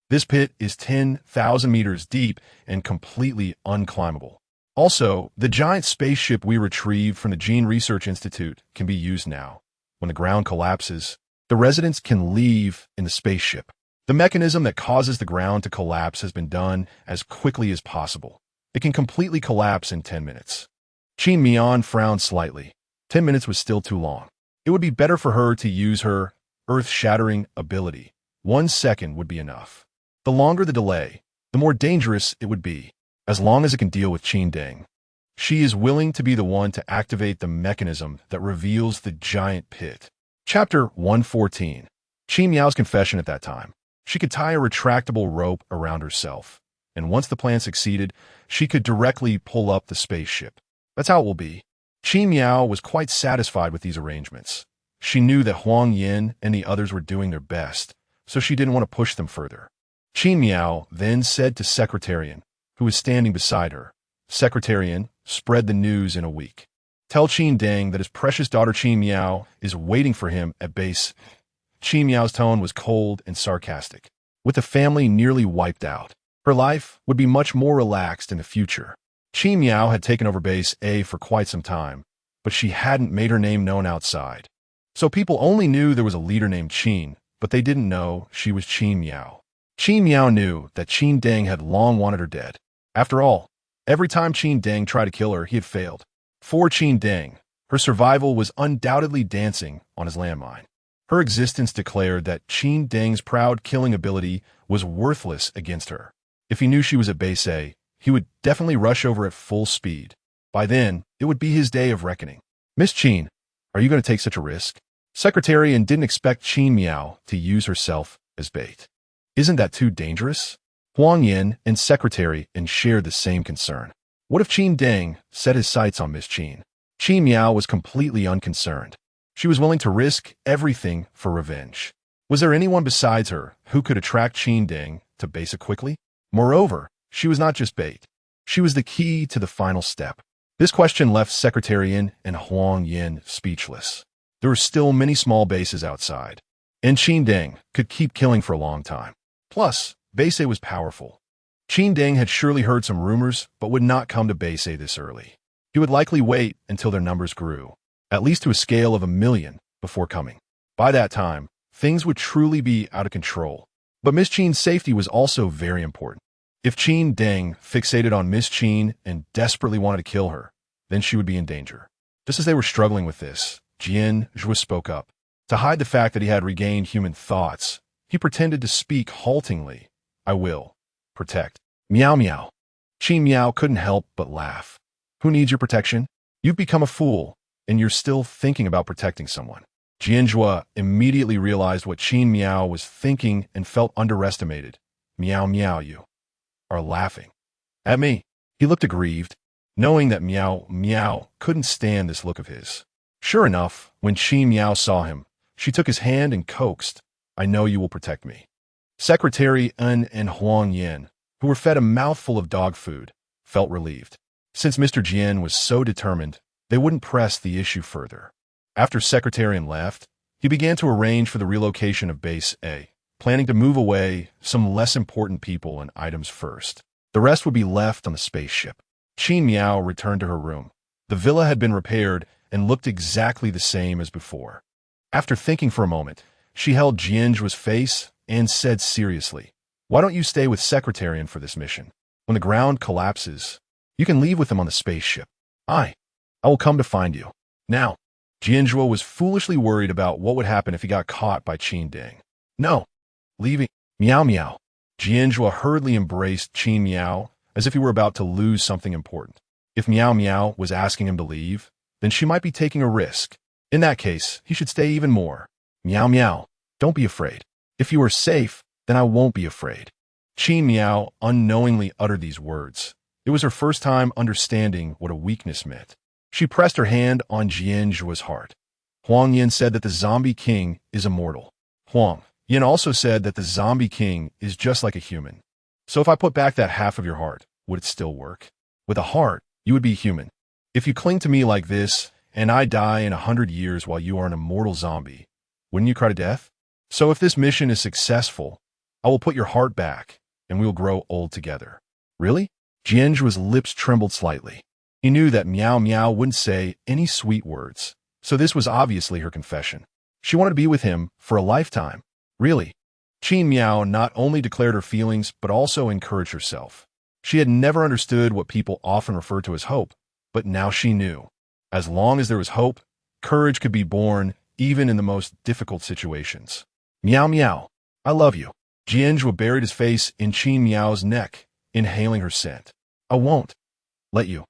This pit is 10,000 meters deep and completely unclimbable. Also, the giant spaceship we retrieved from the Gene Research Institute can be used now. When the ground collapses, the residents can leave in the spaceship. The mechanism that causes the ground to collapse has been done as quickly as possible. It can completely collapse in 10 minutes. Qin Mian frowned slightly. 10 minutes was still too long. It would be better for her to use her earth-shattering ability. 1 second would be enough. The longer the delay, the more dangerous it would be, as long as it can deal with Qin Deng. She is willing to be the one to activate the mechanism that reveals the giant pit. Chapter 114. Qin Miao's confession at that time. She could tie a retractable rope around herself, and once the plan succeeded, she could directly pull up the spaceship. That's how it will be. Qin Miao was quite satisfied with these arrangements. She knew that Huang Yin and the others were doing their best, so she didn't want to push them further. Qin Miao then said to Secretarian, who was standing beside her, Secretarian, spread the news in a week. Tell Qin Deng that his precious daughter Qin Miao is waiting for him at base. Qin Miao's tone was cold and sarcastic. With the family nearly wiped out, her life would be much more relaxed in the future. Qin Miao had taken over base A for quite some time, but she hadn't made her name known outside. So people only knew there was a leader named Qin, but they didn't know she was Qin Miao. Qin Miao knew that Qin Deng had long wanted her dead. After all, every time Qin Deng tried to kill her, he had failed. For Qin Deng, her survival was undoubtedly dancing on his landmine. Her existence declared that Qin Deng's proud killing ability was worthless against her. If he knew she was at base A, he would definitely rush over at full speed. By then, it would be his day of reckoning. Miss Qin, are you going to take such a risk? Secretarian didn't expect Qin Miao to use herself as bait. Isn't that too dangerous? Huang Yin and Secretarian shared the same concern. What if Qin Deng set his sights on Miss Qin? Qin Miao was completely unconcerned. She was willing to risk everything for revenge. Was there anyone besides her who could attract Qin Deng to base it quickly? Moreover, she was not just bait. She was the key to the final step. This question left Secretarian and Huang Yin speechless. There were still many small bases outside, and Qin Deng could keep killing for a long time. Plus, base A was powerful. Qin Deng had surely heard some rumors, but would not come to base A this early. He would likely wait until their numbers grew, at least to a scale of 1,000,000, before coming. By that time, things would truly be out of control. But Miss Qin's safety was also very important. If Qin Deng fixated on Miss Qin and desperately wanted to kill her, then she would be in danger. Just as they were struggling with this, Jian Zhuo spoke up. To hide the fact that he had regained human thoughts, he pretended to speak haltingly. I will protect. Miao Miao. Qin Miao couldn't help but laugh. Who needs your protection? You've become a fool, and you're still thinking about protecting someone. Jian Zhuo immediately realized what Qin Miao was thinking and felt underestimated. Miao Miao, you are laughing at me. He looked aggrieved, knowing that Miao Miao couldn't stand this look of his. Sure enough, when Qin Miao saw him, she took his hand and coaxed, I know you will protect me. Secretary Un and Huang Yin, who were fed a mouthful of dog food, felt relieved. Since Mr. Jian was so determined, they wouldn't press the issue further. After Secretarian left, he began to arrange for the relocation of Base A, planning to move away some less important people and items first. The rest would be left on the spaceship. Qin Miao returned to her room. The villa had been repaired and looked exactly the same as before. After thinking for a moment, she held Jian Zhuo's face and said seriously, why don't you stay with Secretarian for this mission? When the ground collapses, you can leave with them on the spaceship. I will come to find you. Now, Jian Zhuo was foolishly worried about what would happen if he got caught by Qin Deng. No, leaving. Miao Miao. Jian Zhuo hurriedly embraced Qin Miao as if he were about to lose something important. If Miao Miao was asking him to leave, then she might be taking a risk. In that case, he should stay even more. Miao Miao, don't be afraid. If you are safe, then I won't be afraid. Qin Miao unknowingly uttered these words. It was her first time understanding what a weakness meant. She pressed her hand on Jian Zhuo's heart. Huang Yin said that the zombie king is immortal. Huang Yin also said that the zombie king is just like a human. So if I put back that half of your heart, would it still work? With a heart, you would be human. If you cling to me like this and I die in 100 years while you are an immortal zombie, wouldn't you cry to death? So if this mission is successful, I will put your heart back, and we will grow old together. Really? Jian Zhuo's lips trembled slightly. He knew that Miao wouldn't say any sweet words, so this was obviously her confession. She wanted to be with him for a lifetime. Really? Qin Miao not only declared her feelings, but also encouraged herself. She had never understood what people often refer to as hope, but now she knew. As long as there was hope, courage could be born even in the most difficult situations. Miao, I love you. Jian Zhuo buried his face in Qin Miao's neck, inhaling her scent. I won't let you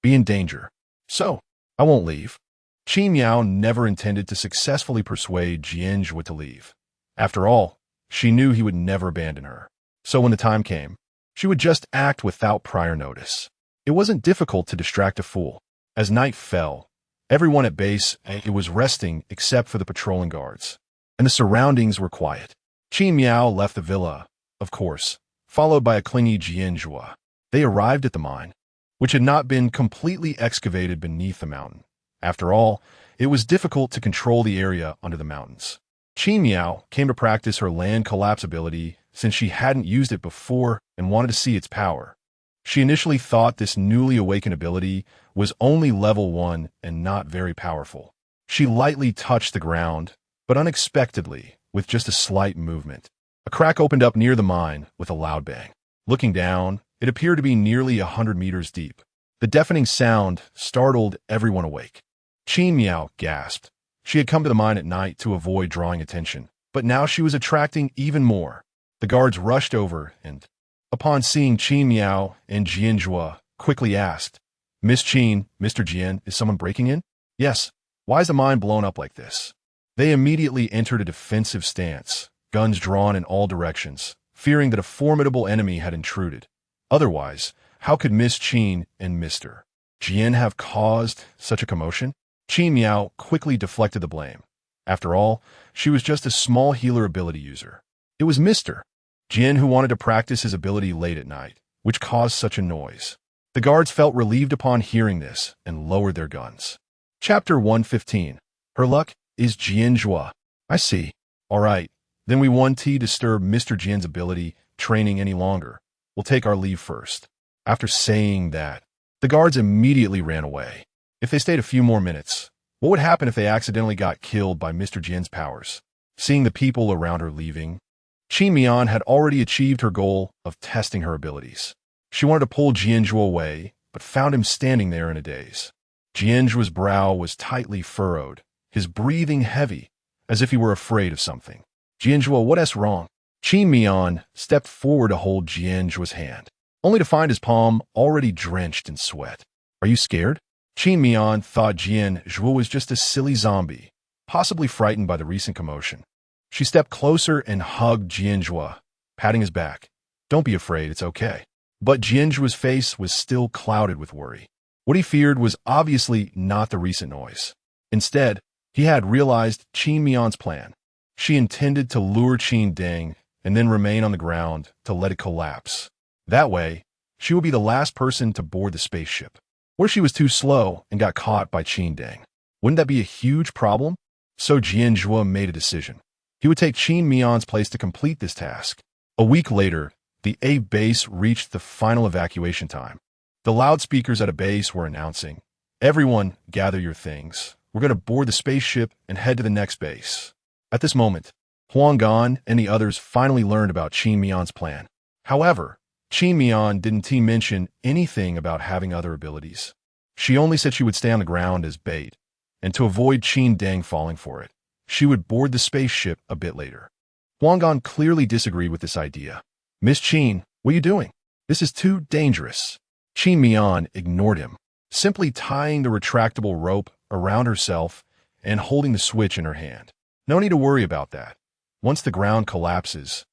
be in danger. So, I won't leave. Qin Miao never intended to successfully persuade Jian Zhuo to leave. After all, she knew he would never abandon her. So when the time came, she would just act without prior notice. It wasn't difficult to distract a fool. As night fell, everyone at base was resting except for the patrolling guards, and the surroundings were quiet. Qin Miao left the villa, of course, followed by a clingy Jian Zhuo. They arrived at the mine, which had not been completely excavated beneath the mountain. After all, it was difficult to control the area under the mountains. Qin Miao came to practice her land collapse ability since she hadn't used it before and wanted to see its power. She initially thought this newly awakened ability was only level 1 and not very powerful. She lightly touched the ground, but unexpectedly, with just a slight movement, a crack opened up near the mine with a loud bang. Looking down, it appeared to be nearly 100 meters deep. The deafening sound startled everyone awake. Qin Miao gasped. She had come to the mine at night to avoid drawing attention, but now she was attracting even more. The guards rushed over and, upon seeing Qin Miao and Jian Zhuo, quickly asked, Miss Qin, Mr. Jian, is someone breaking in? Yes. Why is the mine blown up like this? They immediately entered a defensive stance, guns drawn in all directions, fearing that a formidable enemy had intruded. Otherwise, how could Miss Qin and Mr. Jian have caused such a commotion? Qin Miao quickly deflected the blame. After all, she was just a small healer ability user. It was Mr. Jian who wanted to practice his ability late at night, which caused such a noise. The guards felt relieved upon hearing this and lowered their guns. Chapter 115. Her luck is Jian Zhuo. I see. All right, then we won't disturb Mr. Jian's ability training any longer. We'll take our leave first. After saying that, the guards immediately ran away. If they stayed a few more minutes, what would happen if they accidentally got killed by Mr. Jian's powers? Seeing the people around her leaving, Qin Miao had already achieved her goal of testing her abilities. She wanted to pull Jian Zhuo away, but found him standing there in a daze. Jian Zhuo's brow was tightly furrowed, his breathing heavy, as if he were afraid of something. Jian Zhuo, what's wrong? Qin Miao stepped forward to hold Jian Zhuo's hand, only to find his palm already drenched in sweat. Are you scared? Qin Miao thought Jian Zhuo was just a silly zombie, possibly frightened by the recent commotion. She stepped closer and hugged Jian Zhuo, patting his back. Don't be afraid, it's okay. But Jian Zhuo's face was still clouded with worry. What he feared was obviously not the recent noise. Instead, he had realized Qin Miao's plan. She intended to lure Qin Deng and then remain on the ground to let it collapse. That way, she would be the last person to board the spaceship. Or she was too slow and got caught by Qin Deng. Wouldn't that be a huge problem? So Jian Zhuo made a decision. He would take Qin Miao's place to complete this task. A week later, the A base reached the final evacuation time. The loudspeakers at a base were announcing, "Everyone, gather your things. We're going to board the spaceship and head to the next base." At this moment, Huang Gan and the others finally learned about Qin Miao's plan. However, Qin Miao didn't mention anything about having other abilities. She only said she would stay on the ground as bait, and to avoid Qin Deng falling for it, she would board the spaceship a bit later. Huang Gan clearly disagreed with this idea. Miss Qin, what are you doing? This is too dangerous. Qin Miao ignored him, simply tying the retractable rope around herself and holding the switch in her hand. No need to worry about that. Once the ground collapses,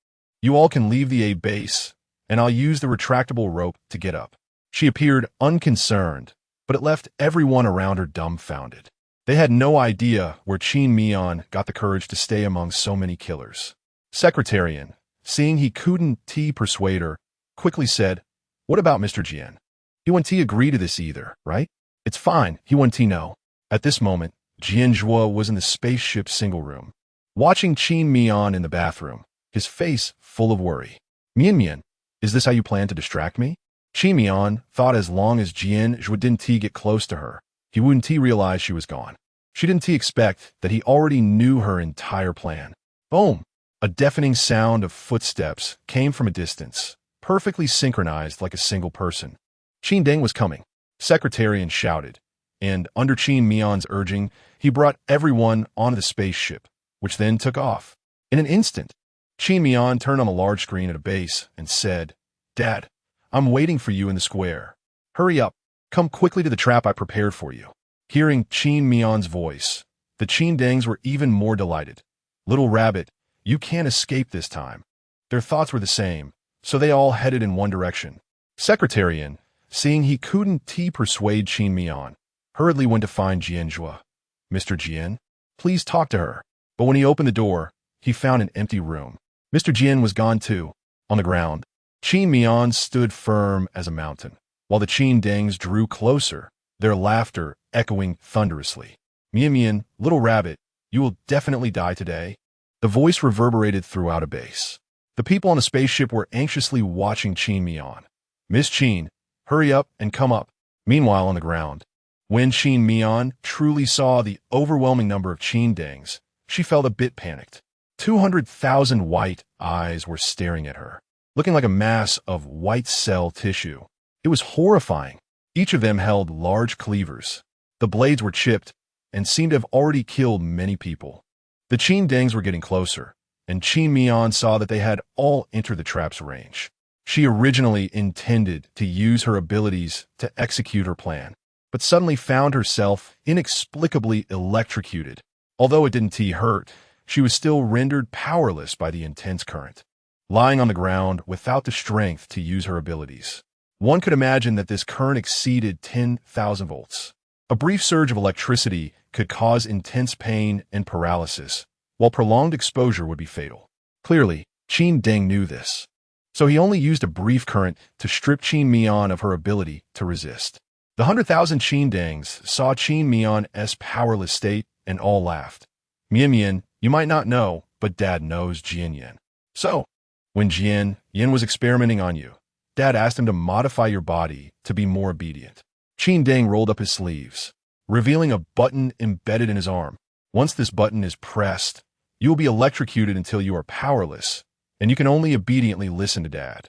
you all can leave the A base, and I'll use the retractable rope to get up. She appeared unconcerned, but it left everyone around her dumbfounded. They had no idea where Qin Miao got the courage to stay among so many killers. Secretarian, seeing he couldn't persuade her, quickly said, "What about Mr. Jian? He won't agree to this either, right? It's fine, he won't know." At this moment, Jian Zhuo was in the spaceship single room, watching Qin Mian in the bathroom, his face full of worry. Mian Mian, is this how you plan to distract me? Qin Mian thought as long as Jian Zhuo didn't get close to her, he wouldn't realize she was gone. She didn't expect that he already knew her entire plan. Boom! A deafening sound of footsteps came from a distance, perfectly synchronized like a single person. Qin Deng was coming. Secretarian shouted, and under Qin Mian's urging, he brought everyone onto the spaceship, which then took off. In an instant, Qin Mian turned on a large screen at a base and said, "Dad, I'm waiting for you in the square. Hurry up. Come quickly to the trap I prepared for you." Hearing Qin Mian's voice, the Qin Dengs were even more delighted. "Little rabbit, you can't escape this time." Their thoughts were the same, so they all headed in one direction. Secretarian, seeing he couldn't persuade Qin Mian, hurriedly went to find Jian Zhuo. "Mr. Jian, please talk to her." But when he opened the door, he found an empty room. Mr. Jian was gone too. On the ground, Qin Mian stood firm as a mountain, while the Qin Dengs drew closer, their laughter echoing thunderously. "Mian Mian, little rabbit, you will definitely die today." The voice reverberated throughout a base. The people on the spaceship were anxiously watching Qin Mian. "Miss Qin, hurry up and come up." Meanwhile, on the ground, when Qin Mian truly saw the overwhelming number of Qin Dengs, she felt a bit panicked. 200,000 white eyes were staring at her, looking like a mass of white cell tissue. It was horrifying. Each of them held large cleavers. The blades were chipped and seemed to have already killed many people. The Qin Dengs were getting closer, and Qin Mian saw that they had all entered the trap's range. She originally intended to use her abilities to execute her plan, but suddenly found herself inexplicably electrocuted. Although it didn't hurt, she was still rendered powerless by the intense current, lying on the ground without the strength to use her abilities. One could imagine that this current exceeded 10,000 volts. A brief surge of electricity could cause intense pain and paralysis, while prolonged exposure would be fatal. Clearly, Qin Deng knew this, so he only used a brief current to strip Qin Mian of her ability to resist. The 100,000 Qin Dengs saw Qin Mian's powerless state and all laughed. "Mian Mian, you might not know, but Dad knows Jian Yan. So, when Jian Yan was experimenting on you, Dad asked him to modify your body to be more obedient." Qin Deng rolled up his sleeves, revealing a button embedded in his arm. "Once this button is pressed, you will be electrocuted until you are powerless, and you can only obediently listen to Dad."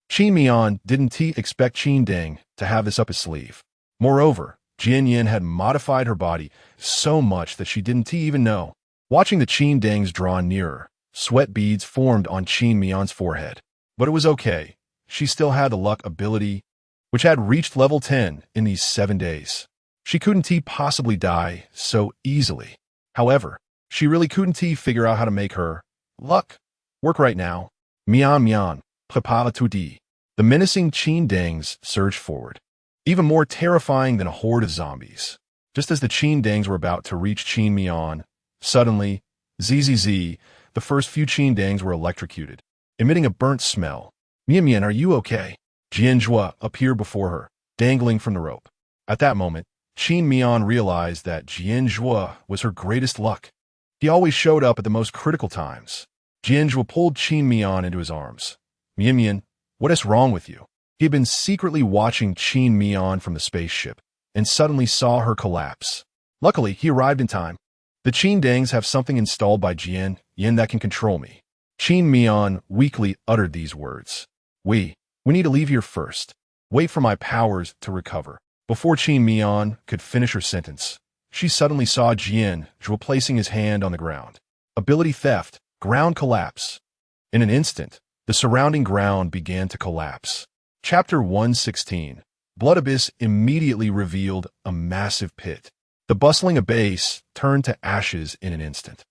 Qin Mian didn't expect Qin Deng to have this up his sleeve. Moreover, Jian Yan had modified her body so much that she didn't even know. Watching the Qin Dengs draw nearer, sweat beads formed on Qin Mian's forehead. But it was okay. She still had the luck ability, which had reached level 10 in these 7 days. She couldn't possibly die so easily. However, she really couldn't figure out how to make her luck work right now. Mian Mian, prepare tout dit. The menacing Qin Dengs surged forward, even more terrifying than a horde of zombies. Just as the Qin Dengs were about to reach Qin Mian, suddenly, zzz, the first few Qin Dengs were electrocuted, emitting a burnt smell. "Mian Mian, are you okay?" Jian Zhuo appeared before her, dangling from the rope. At that moment, Qin Mian realized that Jian Zhuo was her greatest luck. He always showed up at the most critical times. Jian Zhuo pulled Qin Mian into his arms. "Mian Mian, what is wrong with you?" He had been secretly watching Qin Mian from the spaceship, and suddenly saw her collapse. Luckily, he arrived in time. "The Qin Dengs have something installed by Jian Yan that can control me." Qin Mian weakly uttered these words. We need to leave here first. Wait for my powers to recover." Before Qin Mian could finish her sentence, she suddenly saw Jian Zhuo placing his hand on the ground. Ability theft, ground collapse. In an instant, the surrounding ground began to collapse. Chapter 116. Blood Abyss immediately revealed a massive pit. The bustling base turned to ashes in an instant,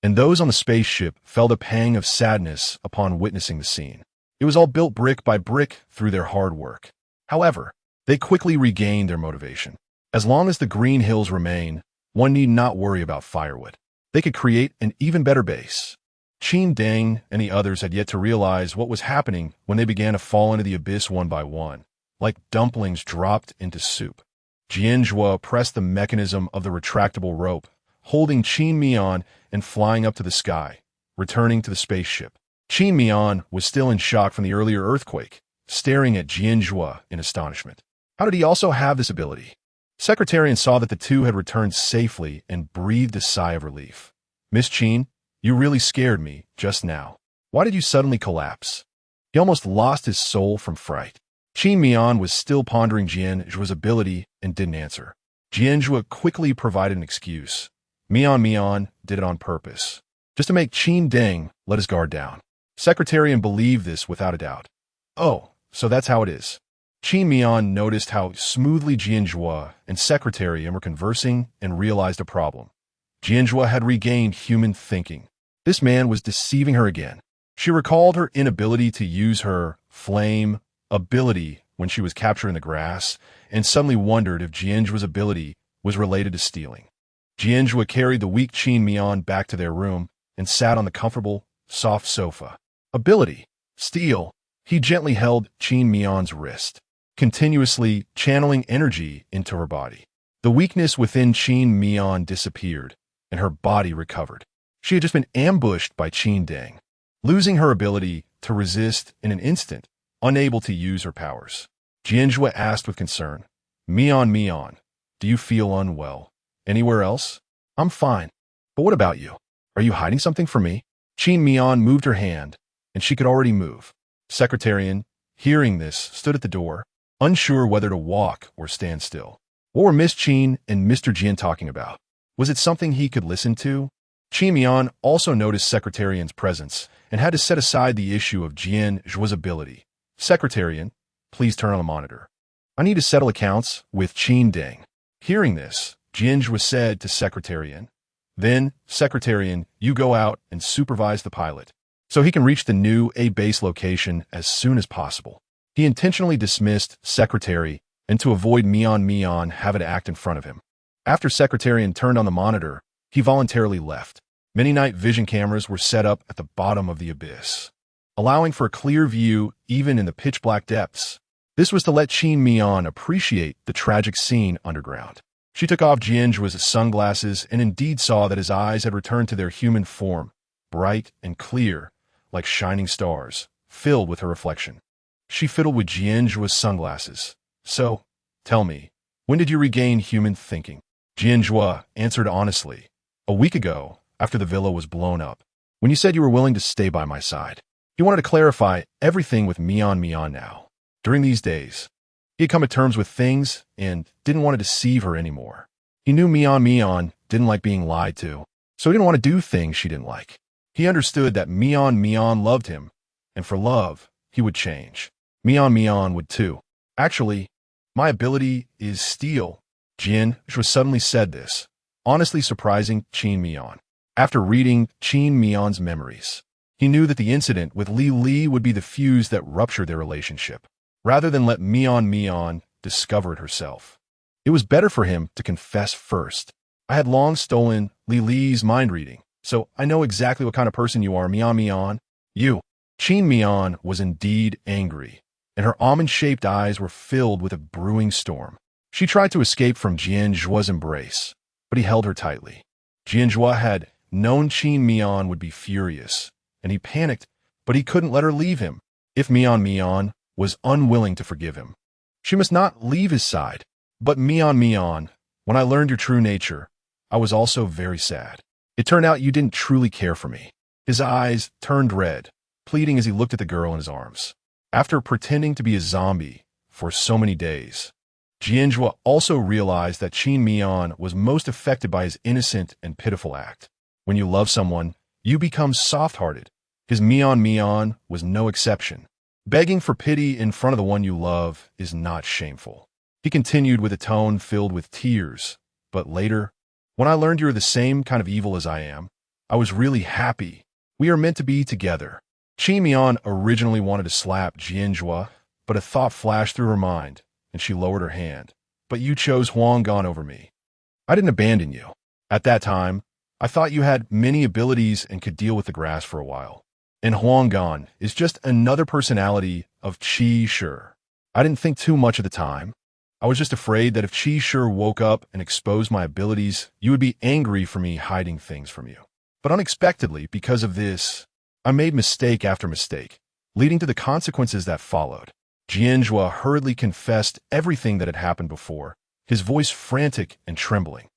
and those on the spaceship felt a pang of sadness upon witnessing the scene. It was all built brick by brick through their hard work. However, they quickly regained their motivation. As long as the green hills remain, one need not worry about firewood. They could create an even better base. Qin Deng and the others had yet to realize what was happening when they began to fall into the abyss one by one, like dumplings dropped into soup. Jian Zhuo pressed the mechanism of the retractable rope, holding Qin Mian and flying up to the sky, returning to the spaceship. Qin Mian was still in shock from the earlier earthquake, staring at Jian Zhuo in astonishment. How did he also have this ability? Secretarian saw that the two had returned safely and breathed a sigh of relief. Miss Qin, you really scared me just now. Why did you suddenly collapse? He almost lost his soul from fright. Qin Mian was still pondering Jian Zhuo's ability and didn't answer. Jian Zhuo quickly provided an excuse. Mian did it on purpose, just to make Qin Deng let his guard down. Secretarian believed this without a doubt. Oh, so that's how it is. Qin Mian noticed how smoothly Jian Zhuo and Secretarian were conversing and realized a problem. Jian Zhuo had regained human thinking. This man was deceiving her again. She recalled her inability to use her flame ability when she was captured in the grass, and suddenly wondered if Jian Zhuo's ability was related to stealing. Jian Zhuo carried the weak Qin Mian back to their room and sat on the comfortable, soft sofa. Ability. Steal. He gently held Qin Mian's wrist, continuously channeling energy into her body. The weakness within Qin Mian disappeared, and her body recovered. She had just been ambushed by Qin Deng, losing her ability to resist in an instant, unable to use her powers. Jian Zhuo asked with concern, Mian, do you feel unwell? Anywhere else? I'm fine. But what about you? Are you hiding something from me? Qin Mian moved her hand, and she could already move. Secretarian, hearing this, stood at the door, unsure whether to walk or stand still. What were Miss Qin and Mr. Jian talking about? Was it something he could listen to? Qin Mian also noticed Secretarian's presence and had to set aside the issue of Jian Zhuo's ability. Secretarian, please turn on the monitor. I need to settle accounts with Qin Deng. Hearing this, Jian Zhuo said to Secretarian, then, Secretarian, you go out and supervise the pilot, so he can reach the new A base location as soon as possible. He intentionally dismissed Secretary and to avoid Mian having to act in front of him. After Secretarian turned on the monitor, he voluntarily left. Many night vision cameras were set up at the bottom of the abyss, allowing for a clear view even in the pitch-black depths. This was to let Qin Mian appreciate the tragic scene underground. She took off Jian Zhuo's sunglasses and indeed saw that his eyes had returned to their human form, bright and clear, like shining stars, filled with her reflection. She fiddled with Jian Zhuo's sunglasses. So, tell me, when did you regain human thinking? Jian Zhuo answered honestly. A week ago, after the villa was blown up, when you said you were willing to stay by my side. He wanted to clarify everything with Mian now. During these days, he had come to terms with things and didn't want to deceive her anymore. He knew Mian didn't like being lied to, so he didn't want to do things she didn't like. He understood that Mian loved him, and for love, he would change. Mian would too. Actually, my ability is steal. Jian Zhuo suddenly said this, honestly surprising Qin Mian. After reading Qin Mian's memories, he knew that the incident with Li would be the fuse that ruptured their relationship, rather than let Mian discover it herself. It was better for him to confess first. I had long stolen Li's mind reading, so I know exactly what kind of person you are, Mian. You. Qin Mian was indeed angry, and her almond-shaped eyes were filled with a brewing storm. She tried to escape from Jian Zhuo's embrace, but he held her tightly. Jian Zhuo had known Qin Mian would be furious, and he panicked, but he couldn't let her leave him. If Mian was unwilling to forgive him, she must not leave his side. But Mian, when I learned your true nature, I was also very sad. It turned out you didn't truly care for me. His eyes turned red, pleading as he looked at the girl in his arms. After pretending to be a zombie for so many days, Jian Zhuo also realized that Qin Mian was most affected by his innocent and pitiful act. When you love someone, you become soft-hearted. His Mian was no exception. Begging for pity in front of the one you love is not shameful. He continued with a tone filled with tears. But later, when I learned you're the same kind of evil as I am, I was really happy. We are meant to be together. Qin Mian originally wanted to slap Jian Zhuo, but a thought flashed through her mind, and she lowered her hand. But you chose Huanggan over me. I didn't abandon you. At that time, I thought you had many abilities and could deal with the grass for a while. And Huanggan is just another personality of Qi Shi. I didn't think too much at the time. I was just afraid that if Qi Shi woke up and exposed my abilities, you would be angry for me hiding things from you. But unexpectedly, because of this, I made mistake after mistake, leading to the consequences that followed. Jian Zhuo hurriedly confessed everything that had happened before, his voice frantic and trembling.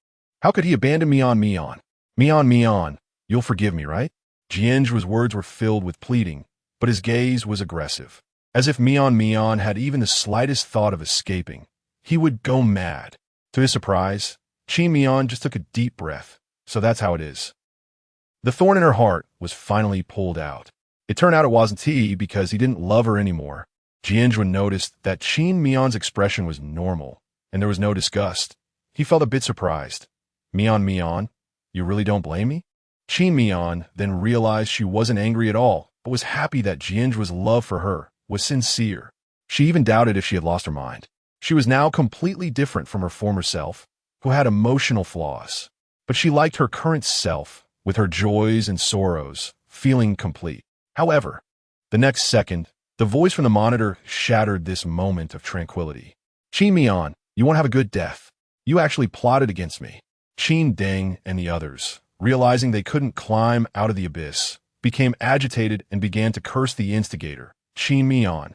How could he abandon Miao? Miao, you'll forgive me, right? Jian Zhuo's words were filled with pleading, but his gaze was aggressive. As if Miao had even the slightest thought of escaping, he would go mad. To his surprise, Qi Miao just took a deep breath. So that's how it is. The thorn in her heart was finally pulled out. It turned out it wasn't he because he didn't love her anymore. Jian Zhuo noticed that Qi Miao's expression was normal, and there was no disgust. He felt a bit surprised. Miao, you really don't blame me? Qi Miao then realized she wasn't angry at all, but was happy that Jian Zhuo's love for her was sincere. She even doubted if she had lost her mind. She was now completely different from her former self, who had emotional flaws. But she liked her current self, with her joys and sorrows, feeling complete. However, the next second, the voice from the monitor shattered this moment of tranquility. Qi Miao, you won't have a good death. You actually plotted against me. Qin Deng and the others, realizing they couldn't climb out of the abyss, became agitated and began to curse the instigator, Qi Miao.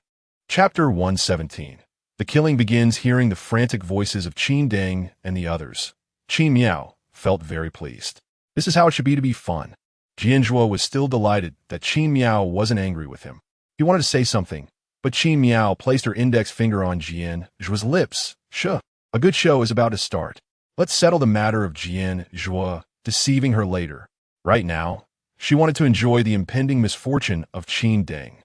Chapter 117. The killing begins hearing the frantic voices of Qin Deng and the others. Qi Miao felt very pleased. This is how it should be fun. Jian Zhuo was still delighted that Qi Miao wasn't angry with him. He wanted to say something, but Qi Miao placed her index finger on Jian Zhuo's lips. Sure, a good show is about to start. Let's settle the matter of Jian Zhuo deceiving her later. Right now, she wanted to enjoy the impending misfortune of Qin Deng.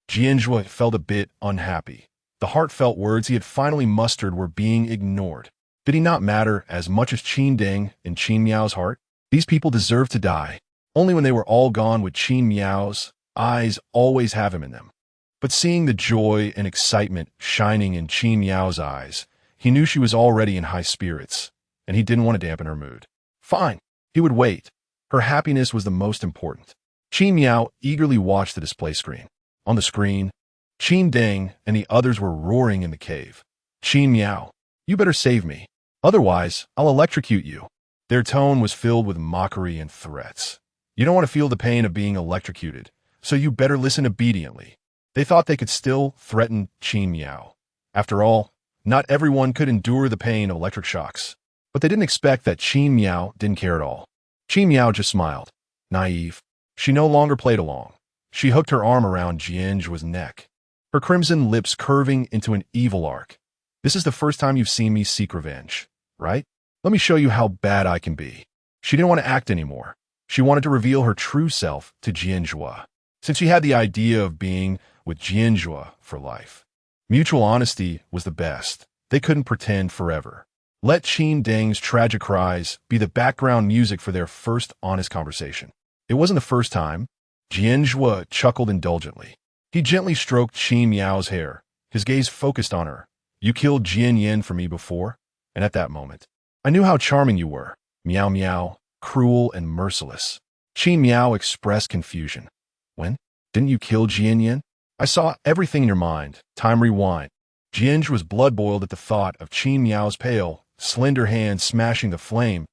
Jian Zhuo felt a bit unhappy. The heartfelt words he had finally mustered were being ignored. Did he not matter as much as Qin Deng in Qin Miao's heart? These people deserved to die. Only when they were all gone would Qin Miao's eyes always have him in them. But seeing the joy and excitement shining in Qin Miao's eyes, he knew she was already in high spirits, and he didn't want to dampen her mood. Fine, he would wait. Her happiness was the most important. Qin Miao eagerly watched the display screen. On the screen, Qin Deng and the others were roaring in the cave. Qin Miao, you better save me. Otherwise, I'll electrocute you. Their tone was filled with mockery and threats. You don't want to feel the pain of being electrocuted, so you better listen obediently. They thought they could still threaten Qin Miao. After all, not everyone could endure the pain of electric shocks. But they didn't expect that Qin Miao didn't care at all. Qin Miao just smiled. Naive. She no longer played along. She hooked her arm around Jian Zhuo's neck, her crimson lips curving into an evil arc. This is the first time you've seen me seek revenge, right? Let me show you how bad I can be. She didn't want to act anymore. She wanted to reveal her true self to Jian Zhuo, since she had the idea of being with Jian Zhuo for life. Mutual honesty was the best. They couldn't pretend forever. Let Qin Deng's tragic cries be the background music for their first honest conversation. It wasn't the first time. Jian Zhuo chuckled indulgently. He gently stroked Qin Miao's hair, his gaze focused on her. You killed Jian Yin for me before, and at that moment, I knew how charming you were. Miao, cruel and merciless. Qin Miao expressed confusion. When? Didn't you kill Jian Yin? I saw everything in your mind. Time rewind. Jian Zhuo was blood-boiled at the thought of Qin Miao's pale, slender hand smashing the flame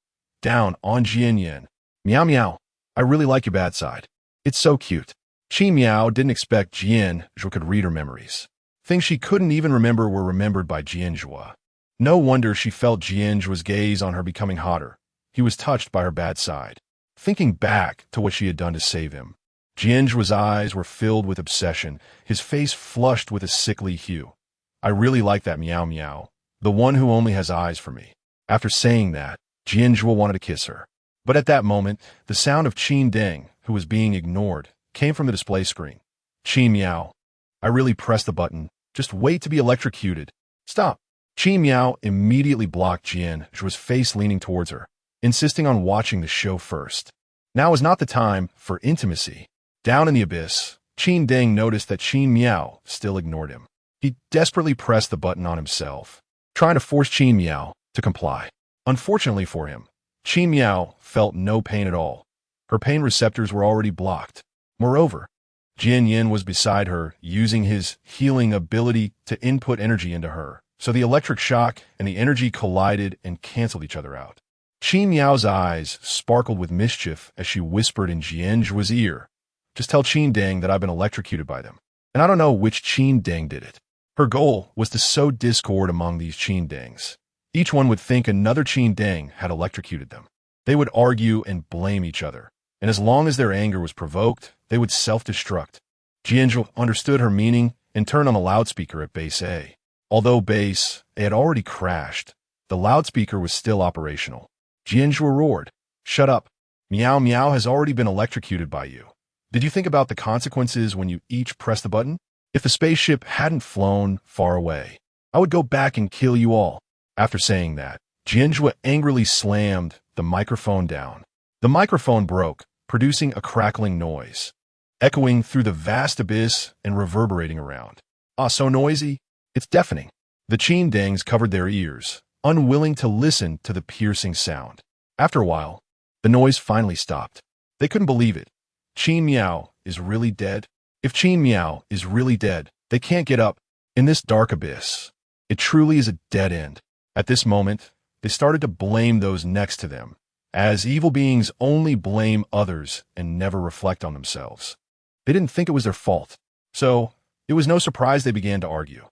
down on Jian Yin. Miao, I really like your bad side. It's so cute. Qin Miao didn't expect Jian Zhuo could read her memories. Things she couldn't even remember were remembered by Jian Zhuo. No wonder she felt Jian Zhuo's gaze on her becoming hotter. He was touched by her bad side. Thinking back to what she had done to save him, Jian Zhuo's eyes were filled with obsession, his face flushed with a sickly hue. I really like that Miao, the one who only has eyes for me. After saying that, Jian Zhuo wanted to kiss her. But at that moment, the sound of Qin Deng, who was being ignored, came from the display screen. Qin Miao, I really pressed the button. Just wait to be electrocuted. Stop. Qin Miao immediately blocked Jian Zhuo's face leaning towards her, insisting on watching the show first. Now is not the time for intimacy. Down in the abyss, Qin Deng noticed that Qin Miao still ignored him. He desperately pressed the button on himself, trying to force Qin Miao to comply. Unfortunately for him, Qin Miao felt no pain at all. Her pain receptors were already blocked. Moreover, Jian Yin was beside her, using his healing ability to input energy into her, So the electric shock and the energy collided and canceled each other out. Qin Miao's eyes sparkled with mischief as she whispered in Jian Zhuo's ear, "Just tell Qin Deng that I've been electrocuted by them. And I don't know which Qin Deng did it." Her goal was to sow discord among these Qin Dengs. Each one would think another Qin Deng had electrocuted them. They would argue and blame each other, and as long as their anger was provoked, they would self-destruct. Jian Zhuo understood her meaning and turned on the loudspeaker at base A. Although base A had already crashed, the loudspeaker was still operational. Jian Zhuo roared, "Shut up. Miao Miao has already been electrocuted by you. Did you think about the consequences when you each pressed the button? If the spaceship hadn't flown far away, I would go back and kill you all." After saying that, Jian Zhuo angrily slammed the microphone down. The microphone broke, producing a crackling noise, echoing through the vast abyss and reverberating around. "Ah, so noisy. It's deafening." The Qin Dengs covered their ears, unwilling to listen to the piercing sound. After a while, the noise finally stopped. They couldn't believe it. Qin Miao is really dead? If Qin Miao is really dead, they can't get up. In this dark abyss, it truly is a dead end. At this moment, they started to blame those next to them, as evil beings only blame others and never reflect on themselves. They didn't think it was their fault, so it was no surprise they began to argue.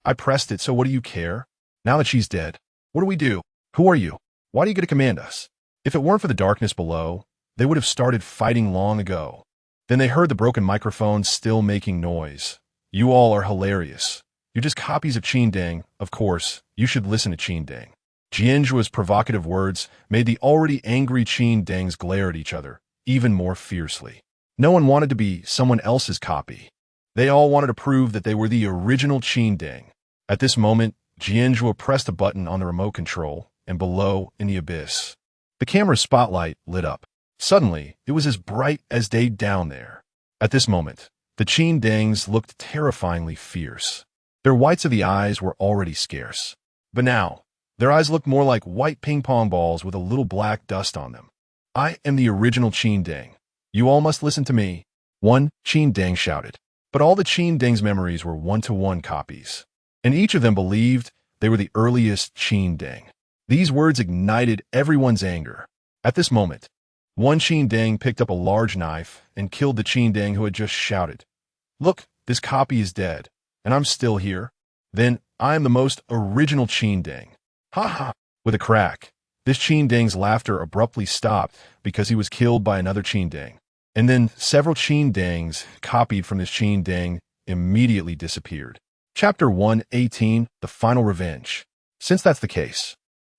"I pressed it, so what do you care? Now that she's dead, what do we do? Who are you? Why do you get to command us?" If it weren't for the darkness below, they would have started fighting long ago. Then they heard the broken microphone still making noise. "You all are hilarious. You're just copies of Qin Deng. Of course, you should listen to Qin Deng." Jian Zhuo's provocative words made the already angry Qin Dengs glare at each other even more fiercely. No one wanted to be someone else's copy. They all wanted to prove that they were the original Qin Deng. At this moment, Jian Zhuo pressed a button on the remote control, and below, in the abyss, the camera's spotlight lit up. Suddenly, it was as bright as day down there. At this moment, the Qin Dengs looked terrifyingly fierce. Their whites of the eyes were already scarce. But now, their eyes looked more like white ping-pong balls with a little black dust on them. "I am the original Qin Deng. You all must listen to me," one Qin Deng shouted. But all the Qin Deng's memories were one-to-one copies, and each of them believed they were the earliest Qin Deng. These words ignited everyone's anger. At this moment, one Qin Deng picked up a large knife and killed the Qin Deng who had just shouted, "Look, this copy is dead, and I'm still here. Then I am the most original Qin Deng. Ha ha!" With a crack, this Qin Deng's laughter abruptly stopped because he was killed by another Qin Deng. And then several Qin Dengs copied from this Qin Deng immediately disappeared. Chapter 118, The Final Revenge. Since that's the case,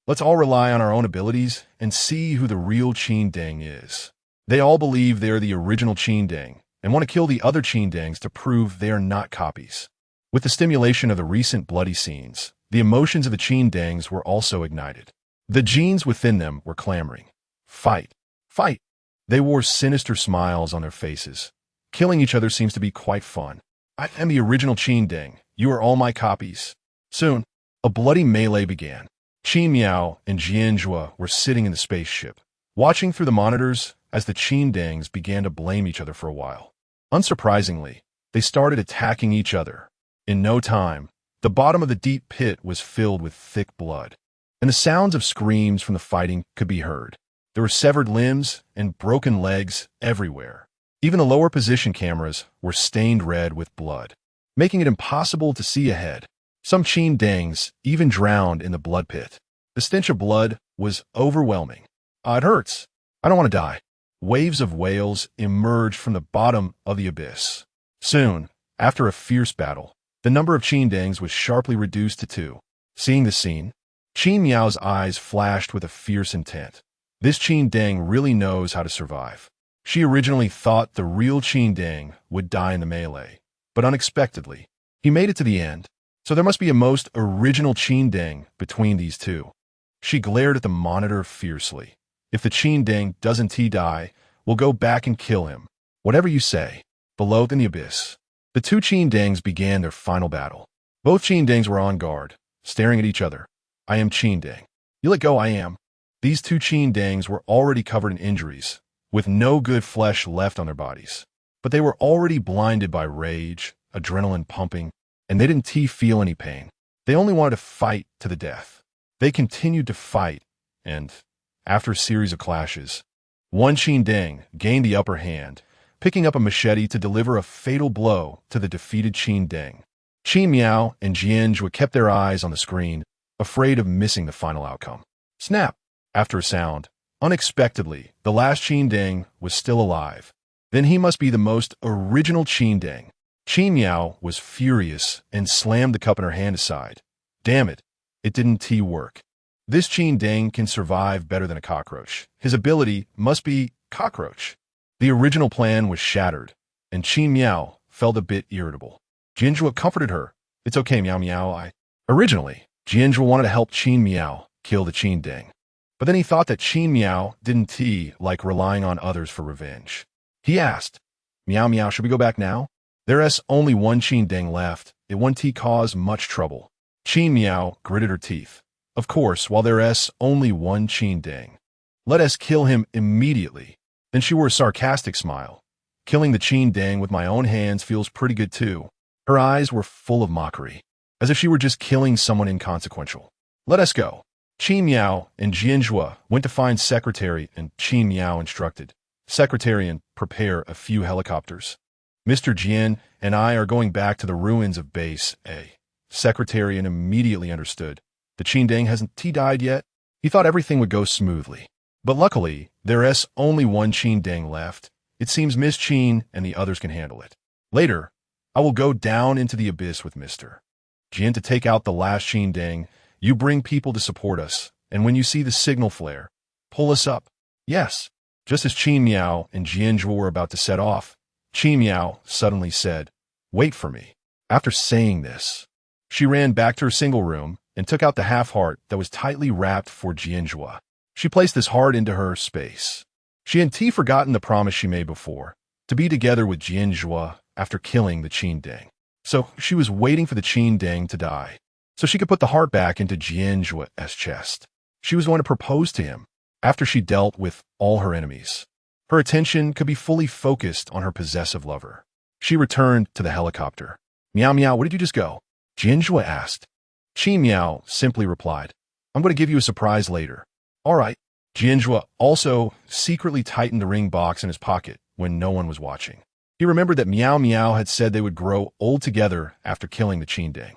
let's all rely on our own abilities and see who the real Qin Deng is. They all believe they are the original Qin Deng and want to kill the other Qin Dengs to prove they are not copies. With the stimulation of the recent bloody scenes, the emotions of the Qin Dengs were also ignited. The genes within them were clamoring. Fight! Fight! They wore sinister smiles on their faces. Killing each other seems to be quite fun. "I am the original Qin Deng. You are all my copies." Soon, a bloody melee began. Qin Miao and Jian Zhuo were sitting in the spaceship, watching through the monitors as the Qin Dengs began to blame each other for a while. Unsurprisingly, they started attacking each other. In no time, the bottom of the deep pit was filled with thick blood, and the sounds of screams from the fighting could be heard. There were severed limbs and broken legs everywhere. Even the lower position cameras were stained red with blood, making it impossible to see ahead. Some Qin Dengs even drowned in the blood pit. The stench of blood was overwhelming. "It hurts. I don't want to die." Waves of wails emerged from the bottom of the abyss. Soon, after a fierce battle, the number of Qin Dengs was sharply reduced to 2. Seeing the scene, Qin Miao's eyes flashed with a fierce intent. This Qin Deng really knows how to survive. She originally thought the real Qin Deng would die in the melee, but unexpectedly, he made it to the end. So there must be a most original Qin Deng between these two. She glared at the monitor fiercely. "If the Qin Deng doesn't die, we'll go back and kill him. Whatever you say." Below in the abyss, the two Qin Dengs began their final battle. Both Qin Dengs were on guard, staring at each other. "I am Qin Deng. You let go, I am." These two Qin Dengs were already covered in injuries, with no good flesh left on their bodies. But they were already blinded by rage, adrenaline pumping, and they didn't feel any pain. They only wanted to fight to the death. They continued to fight, and, after a series of clashes, one Qin Deng gained the upper hand, picking up a machete to deliver a fatal blow to the defeated Qin Deng. Qin Miao and Jian Zhuo kept their eyes on the screen, afraid of missing the final outcome. Snap! After a sound, unexpectedly, the last Qin Deng was still alive. Then he must be the most original Qin Deng. Qin Miao was furious and slammed the cup in her hand aside. Damn it, it didn't work. This Qin Deng can survive better than a cockroach. His ability must be cockroach. The original plan was shattered, and Qin Miao felt a bit irritable. Jian Zhuo comforted her. It's okay, Miao Miao. Originally, Jian Zhuo wanted to help Qin Miao kill the Qin Deng. But then he thought that Qin Miao didn't like relying on others for revenge. He asked, Miao Miao, should we go back now? There's only one Qin Deng left. It won't cause much trouble. Qin Miao gritted her teeth. Of course, while there's only one Qin Deng. Let us kill him immediately. Then she wore a sarcastic smile. Killing the Qin Deng with my own hands feels pretty good too. Her eyes were full of mockery, as if she were just killing someone inconsequential. Let us go. Qin Miao and Jian Zhuo went to find Secretary, and Qin Miao instructed Secretary and prepare a few helicopters. Mr. Jian and I are going back to the ruins of Base A. Secretary immediately understood. The Qin Deng hasn't died yet. He thought everything would go smoothly. But luckily, there's only one Qin Deng left. It seems Miss Qin and the others can handle it. Later, I will go down into the abyss with Mr. Jian to take out the last Qin Deng. You bring people to support us, and when you see the signal flare, pull us up. Yes. Just as Qin Miao and Jian Zhuo were about to set off, Qin Miao suddenly said, Wait for me. After saying this, she ran back to her single room and took out the half-heart that was tightly wrapped for Jian Zhuo. She placed this heart into her space. She had forgotten the promise she made before, to be together with Jian Zhuo after killing the Qin Deng. So she was waiting for the Qin Deng to die, so she could put the heart back into Jian Zhuo's chest. She was going to propose to him after she dealt with all her enemies. Her attention could be fully focused on her possessive lover. She returned to the helicopter. Miao Miao, where did you just go? Jian Zhuo asked. Qin Miao simply replied, I'm going to give you a surprise later. All right. Jian Zhuo also secretly tightened the ring box in his pocket when no one was watching. He remembered that Miao Miao had said they would grow old together after killing the Qin Deng.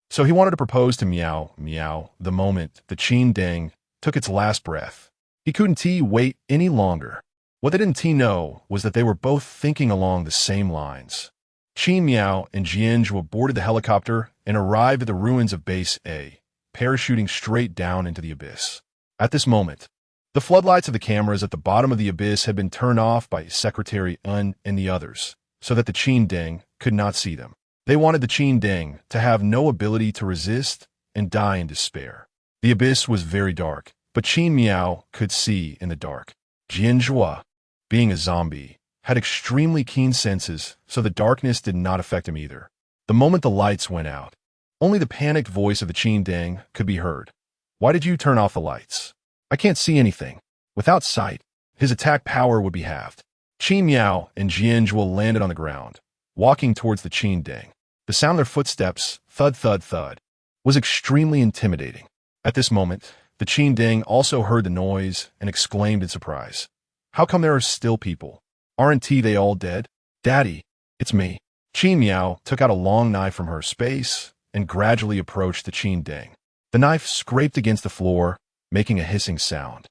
So he wanted to propose to Miao Miao the moment the Qin Deng took its last breath. He couldn't wait any longer. What they didn't know was that they were both thinking along the same lines. Qin Miao and Jian Zhuo boarded the helicopter and arrived at the ruins of Base A, parachuting straight down into the abyss. At this moment, the floodlights of the cameras at the bottom of the abyss had been turned off by Secretary Un and the others, so that the Qin Deng could not see them. They wanted the Qin Deng to have no ability to resist and die in despair. The abyss was very dark, but Qin Miao could see in the dark. Jian Zhuo, being a zombie, had extremely keen senses, so the darkness did not affect him either. The moment the lights went out, only the panicked voice of the Qin Deng could be heard. Why did you turn off the lights? I can't see anything. Without sight, his attack power would be halved. Qin Miao and Jian Zhuo landed on the ground, walking towards the Qin Deng. The sound of their footsteps, thud thud thud, was extremely intimidating. At this moment, the Qin Deng also heard the noise and exclaimed in surprise. How come there are still people? Aren't they all dead? Daddy, it's me. Qin Miao took out a long knife from her space and gradually approached the Qin Deng. The knife scraped against the floor, making a hissing sound.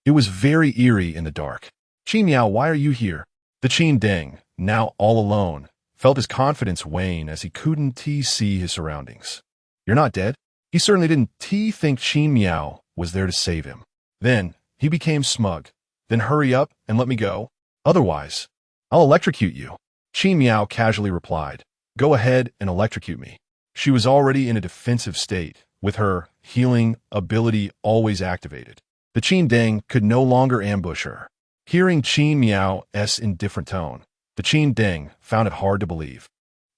It was very eerie in the dark. Qin Miao, why are you here? The Qin Deng, now all alone, felt his confidence wane as he couldn't see his surroundings. You're not dead? He certainly didn't think Qin Miao was there to save him. Then, he became smug. Then hurry up and let me go. Otherwise, I'll electrocute you. Qin Miao casually replied. Go ahead and electrocute me. She was already in a defensive state, with her healing ability always activated. The Qin Deng could no longer ambush her. Hearing Qin Miao's indifferent tone, the Qin Deng found it hard to believe.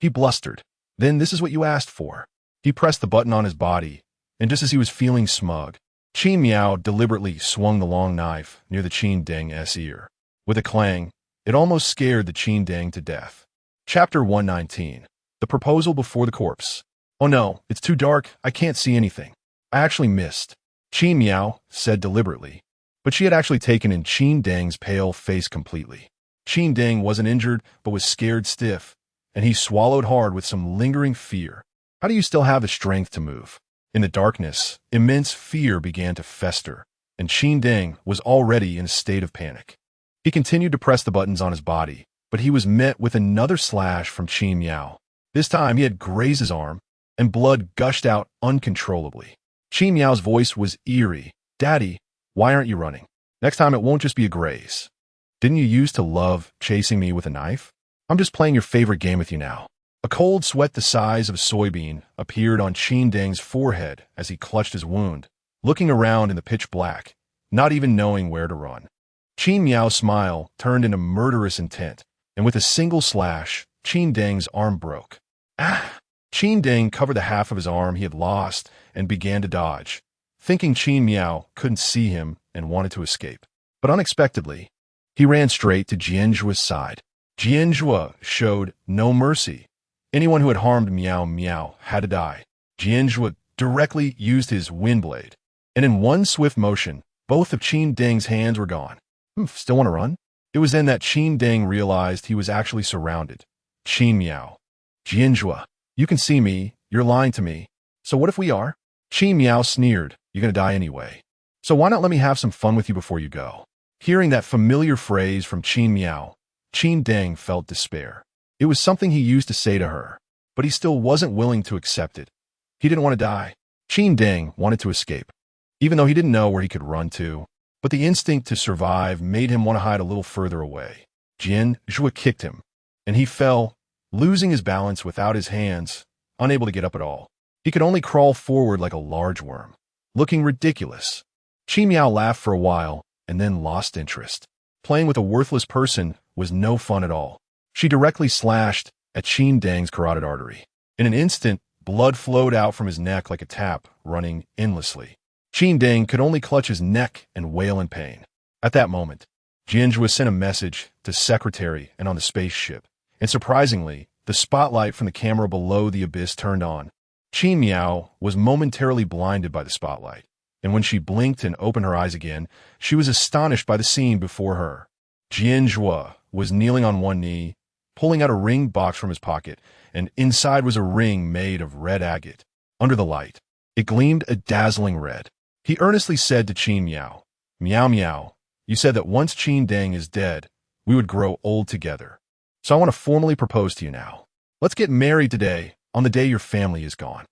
He blustered. Then this is what you asked for. He pressed the button on his body, and just as he was feeling smug, Qin Miao deliberately swung the long knife near the Qin Deng's ear. With a clang, it almost scared the Qin Deng to death. Chapter 119. The Proposal Before the Corpse. Oh no, it's too dark, I can't see anything. I actually missed. Qin Miao said deliberately. But she had actually taken in Qin Deng's pale face completely. Qin Deng wasn't injured, but was scared stiff, and he swallowed hard with some lingering fear. How do you still have the strength to move? In the darkness, immense fear began to fester, and Qin Deng was already in a state of panic. He continued to press the buttons on his body, but he was met with another slash from Qin Miao. This time he had grazed his arm, and blood gushed out uncontrollably. Qin Miao's voice was eerie. Daddy, why aren't you running? Next time it won't just be a graze. Didn't you used to love chasing me with a knife? I'm just playing your favorite game with you now. A cold sweat the size of a soybean appeared on Qin Deng's forehead as he clutched his wound, looking around in the pitch black, not even knowing where to run. Qin Miao's smile turned into murderous intent, and with a single slash, Qin Deng's arm broke. Ah! Qin Deng covered the half of his arm he had lost and began to dodge, thinking Qin Miao couldn't see him and wanted to escape. But unexpectedly, he ran straight to Jian Zhuo's side. Jian Zhuo showed no mercy. Anyone who had harmed Miao had to die. Jian Zhuo directly used his wind blade, and in one swift motion, both of Qin Deng's hands were gone. Still want to run? It was then that Qin Deng realized he was actually surrounded. Qin Miao. Jian Zhuo, you can see me, you're lying to me. So what if we are? Qin Miao sneered, you're gonna die anyway. So why not let me have some fun with you before you go? Hearing that familiar phrase from Qin Miao, Qin Deng felt despair. It was something he used to say to her, but he still wasn't willing to accept it. He didn't want to die. Qin Deng wanted to escape, even though he didn't know where he could run to. But the instinct to survive made him want to hide a little further away. Jian Zhuo kicked him, and he fell, losing his balance without his hands, unable to get up at all. He could only crawl forward like a large worm, looking ridiculous. Qin Miao laughed for a while and then lost interest. Playing with a worthless person was no fun at all. She directly slashed at Qin Deng's carotid artery. In an instant, blood flowed out from his neck like a tap, running endlessly. Qin Deng could only clutch his neck and wail in pain. At that moment, Jian Zhuo sent a message to Secretary and on the spaceship, and surprisingly, the spotlight from the camera below the abyss turned on. Qin Miao was momentarily blinded by the spotlight, and when she blinked and opened her eyes again, she was astonished by the scene before her. Jian Zhuo was kneeling on one knee, pulling out a ring box from his pocket, and inside was a ring made of red agate. Under the light, it gleamed a dazzling red. He earnestly said to Qin Miao, Miao Miao, you said that once Qin Deng is dead, we would grow old together. So I want to formally propose to you now. Let's get married today, on the day your family is gone.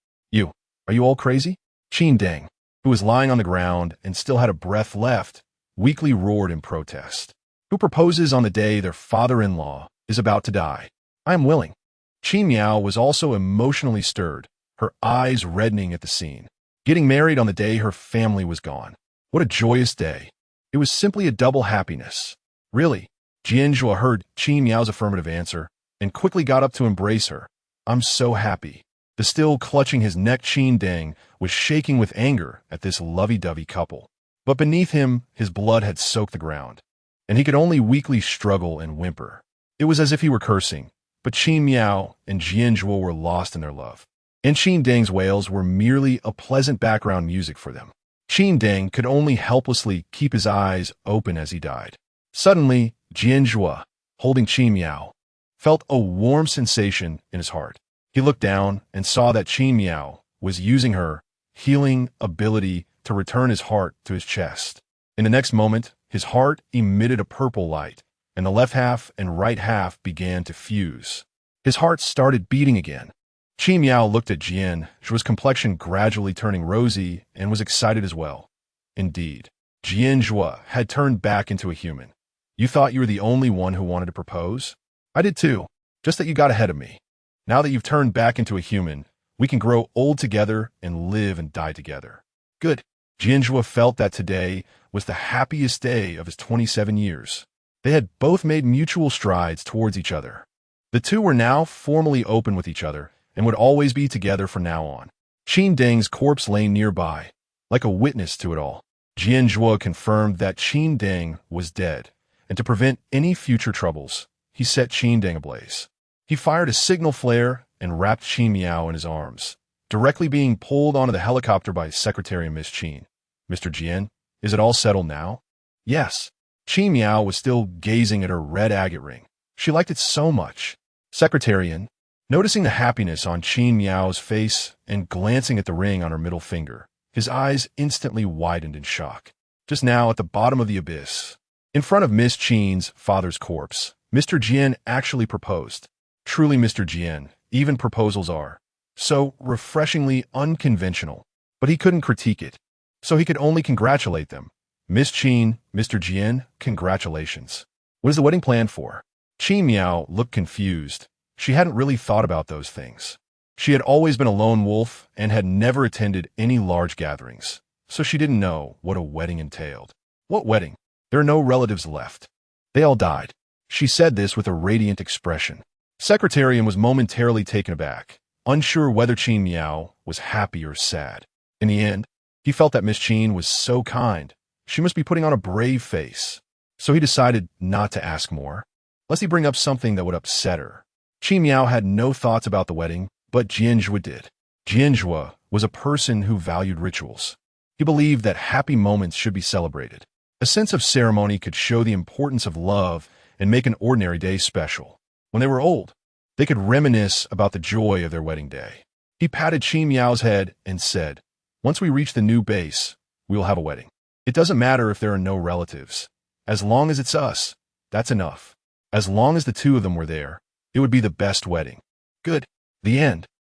Are you all crazy? Qin Deng, who was lying on the ground and still had a breath left, weakly roared in protest. Who proposes on the day their father-in-law is about to die? I am willing. Qin Miao was also emotionally stirred, her eyes reddening at the scene. Getting married on the day her family was gone. What a joyous day. It was simply a double happiness. Really? Jian Zhuo heard Qin Miao's affirmative answer and quickly got up to embrace her. I'm so happy. The still clutching his neck Qin Deng was shaking with anger at this lovey-dovey couple. But beneath him, his blood had soaked the ground, and he could only weakly struggle and whimper. It was as if he were cursing, but Qin Miao and Jian Zhuo were lost in their love, and Qin Deng's wails were merely a pleasant background music for them. Qin Deng could only helplessly keep his eyes open as he died. Suddenly, Jian Zhuo, holding Qin Miao, felt a warm sensation in his heart. He looked down and saw that Qin Miao was using her healing ability to return his heart to his chest. In the next moment, his heart emitted a purple light, and the left half and right half began to fuse. His heart started beating again. Qin Miao looked at Jian Zhuo's complexion gradually turning rosy and was excited as well. Indeed, Jian Zhuo had turned back into a human. You thought you were the only one who wanted to propose? I did too, just that you got ahead of me. Now that you've turned back into a human, we can grow old together and live and die together. Good. Jian Zhuo felt that today was the happiest day of his 27 years. They had both made mutual strides towards each other. The two were now formally open with each other and would always be together from now on. Qin Deng's corpse lay nearby, like a witness to it all. Jian Zhuo confirmed that Qin Deng was dead, and to prevent any future troubles, he set Qin Deng ablaze. He fired a signal flare and wrapped Qin Miao in his arms, directly being pulled onto the helicopter by Secretary and Miss Qin. Mr. Jian, is it all settled now? Yes. Qin Miao was still gazing at her red agate ring. She liked it so much. Secretarian, noticing the happiness on Qin Miao's face and glancing at the ring on her middle finger, his eyes instantly widened in shock. Just now, at the bottom of the abyss, in front of Miss Qin's father's corpse, Mr. Jian actually proposed. Truly, Mr. Jian, even proposals are so refreshingly unconventional, but he couldn't critique it, so he could only congratulate them. Miss Qin, Mr. Jian, congratulations. What is the wedding planned for? Qin Miao looked confused. She hadn't really thought about those things. She had always been a lone wolf and had never attended any large gatherings, so she didn't know what a wedding entailed. What wedding? There are no relatives left. They all died. She said this with a radiant expression. Secretarian was momentarily taken aback, unsure whether Qin Miao was happy or sad. In the end, he felt that Miss Qin was so kind. She must be putting on a brave face. So he decided not to ask more, lest he bring up something that would upset her. Qin Miao had no thoughts about the wedding, but Jian Zhuo did. Jian Zhuo was a person who valued rituals. He believed that happy moments should be celebrated. A sense of ceremony could show the importance of love and make an ordinary day special. When they were old, they could reminisce about the joy of their wedding day. He patted Qin Miao's head and said, "Once we reach the new base, we will have a wedding. It doesn't matter if there are no relatives. As long as it's us, that's enough. As long as the two of them were there, it would be the best wedding." Good. The end.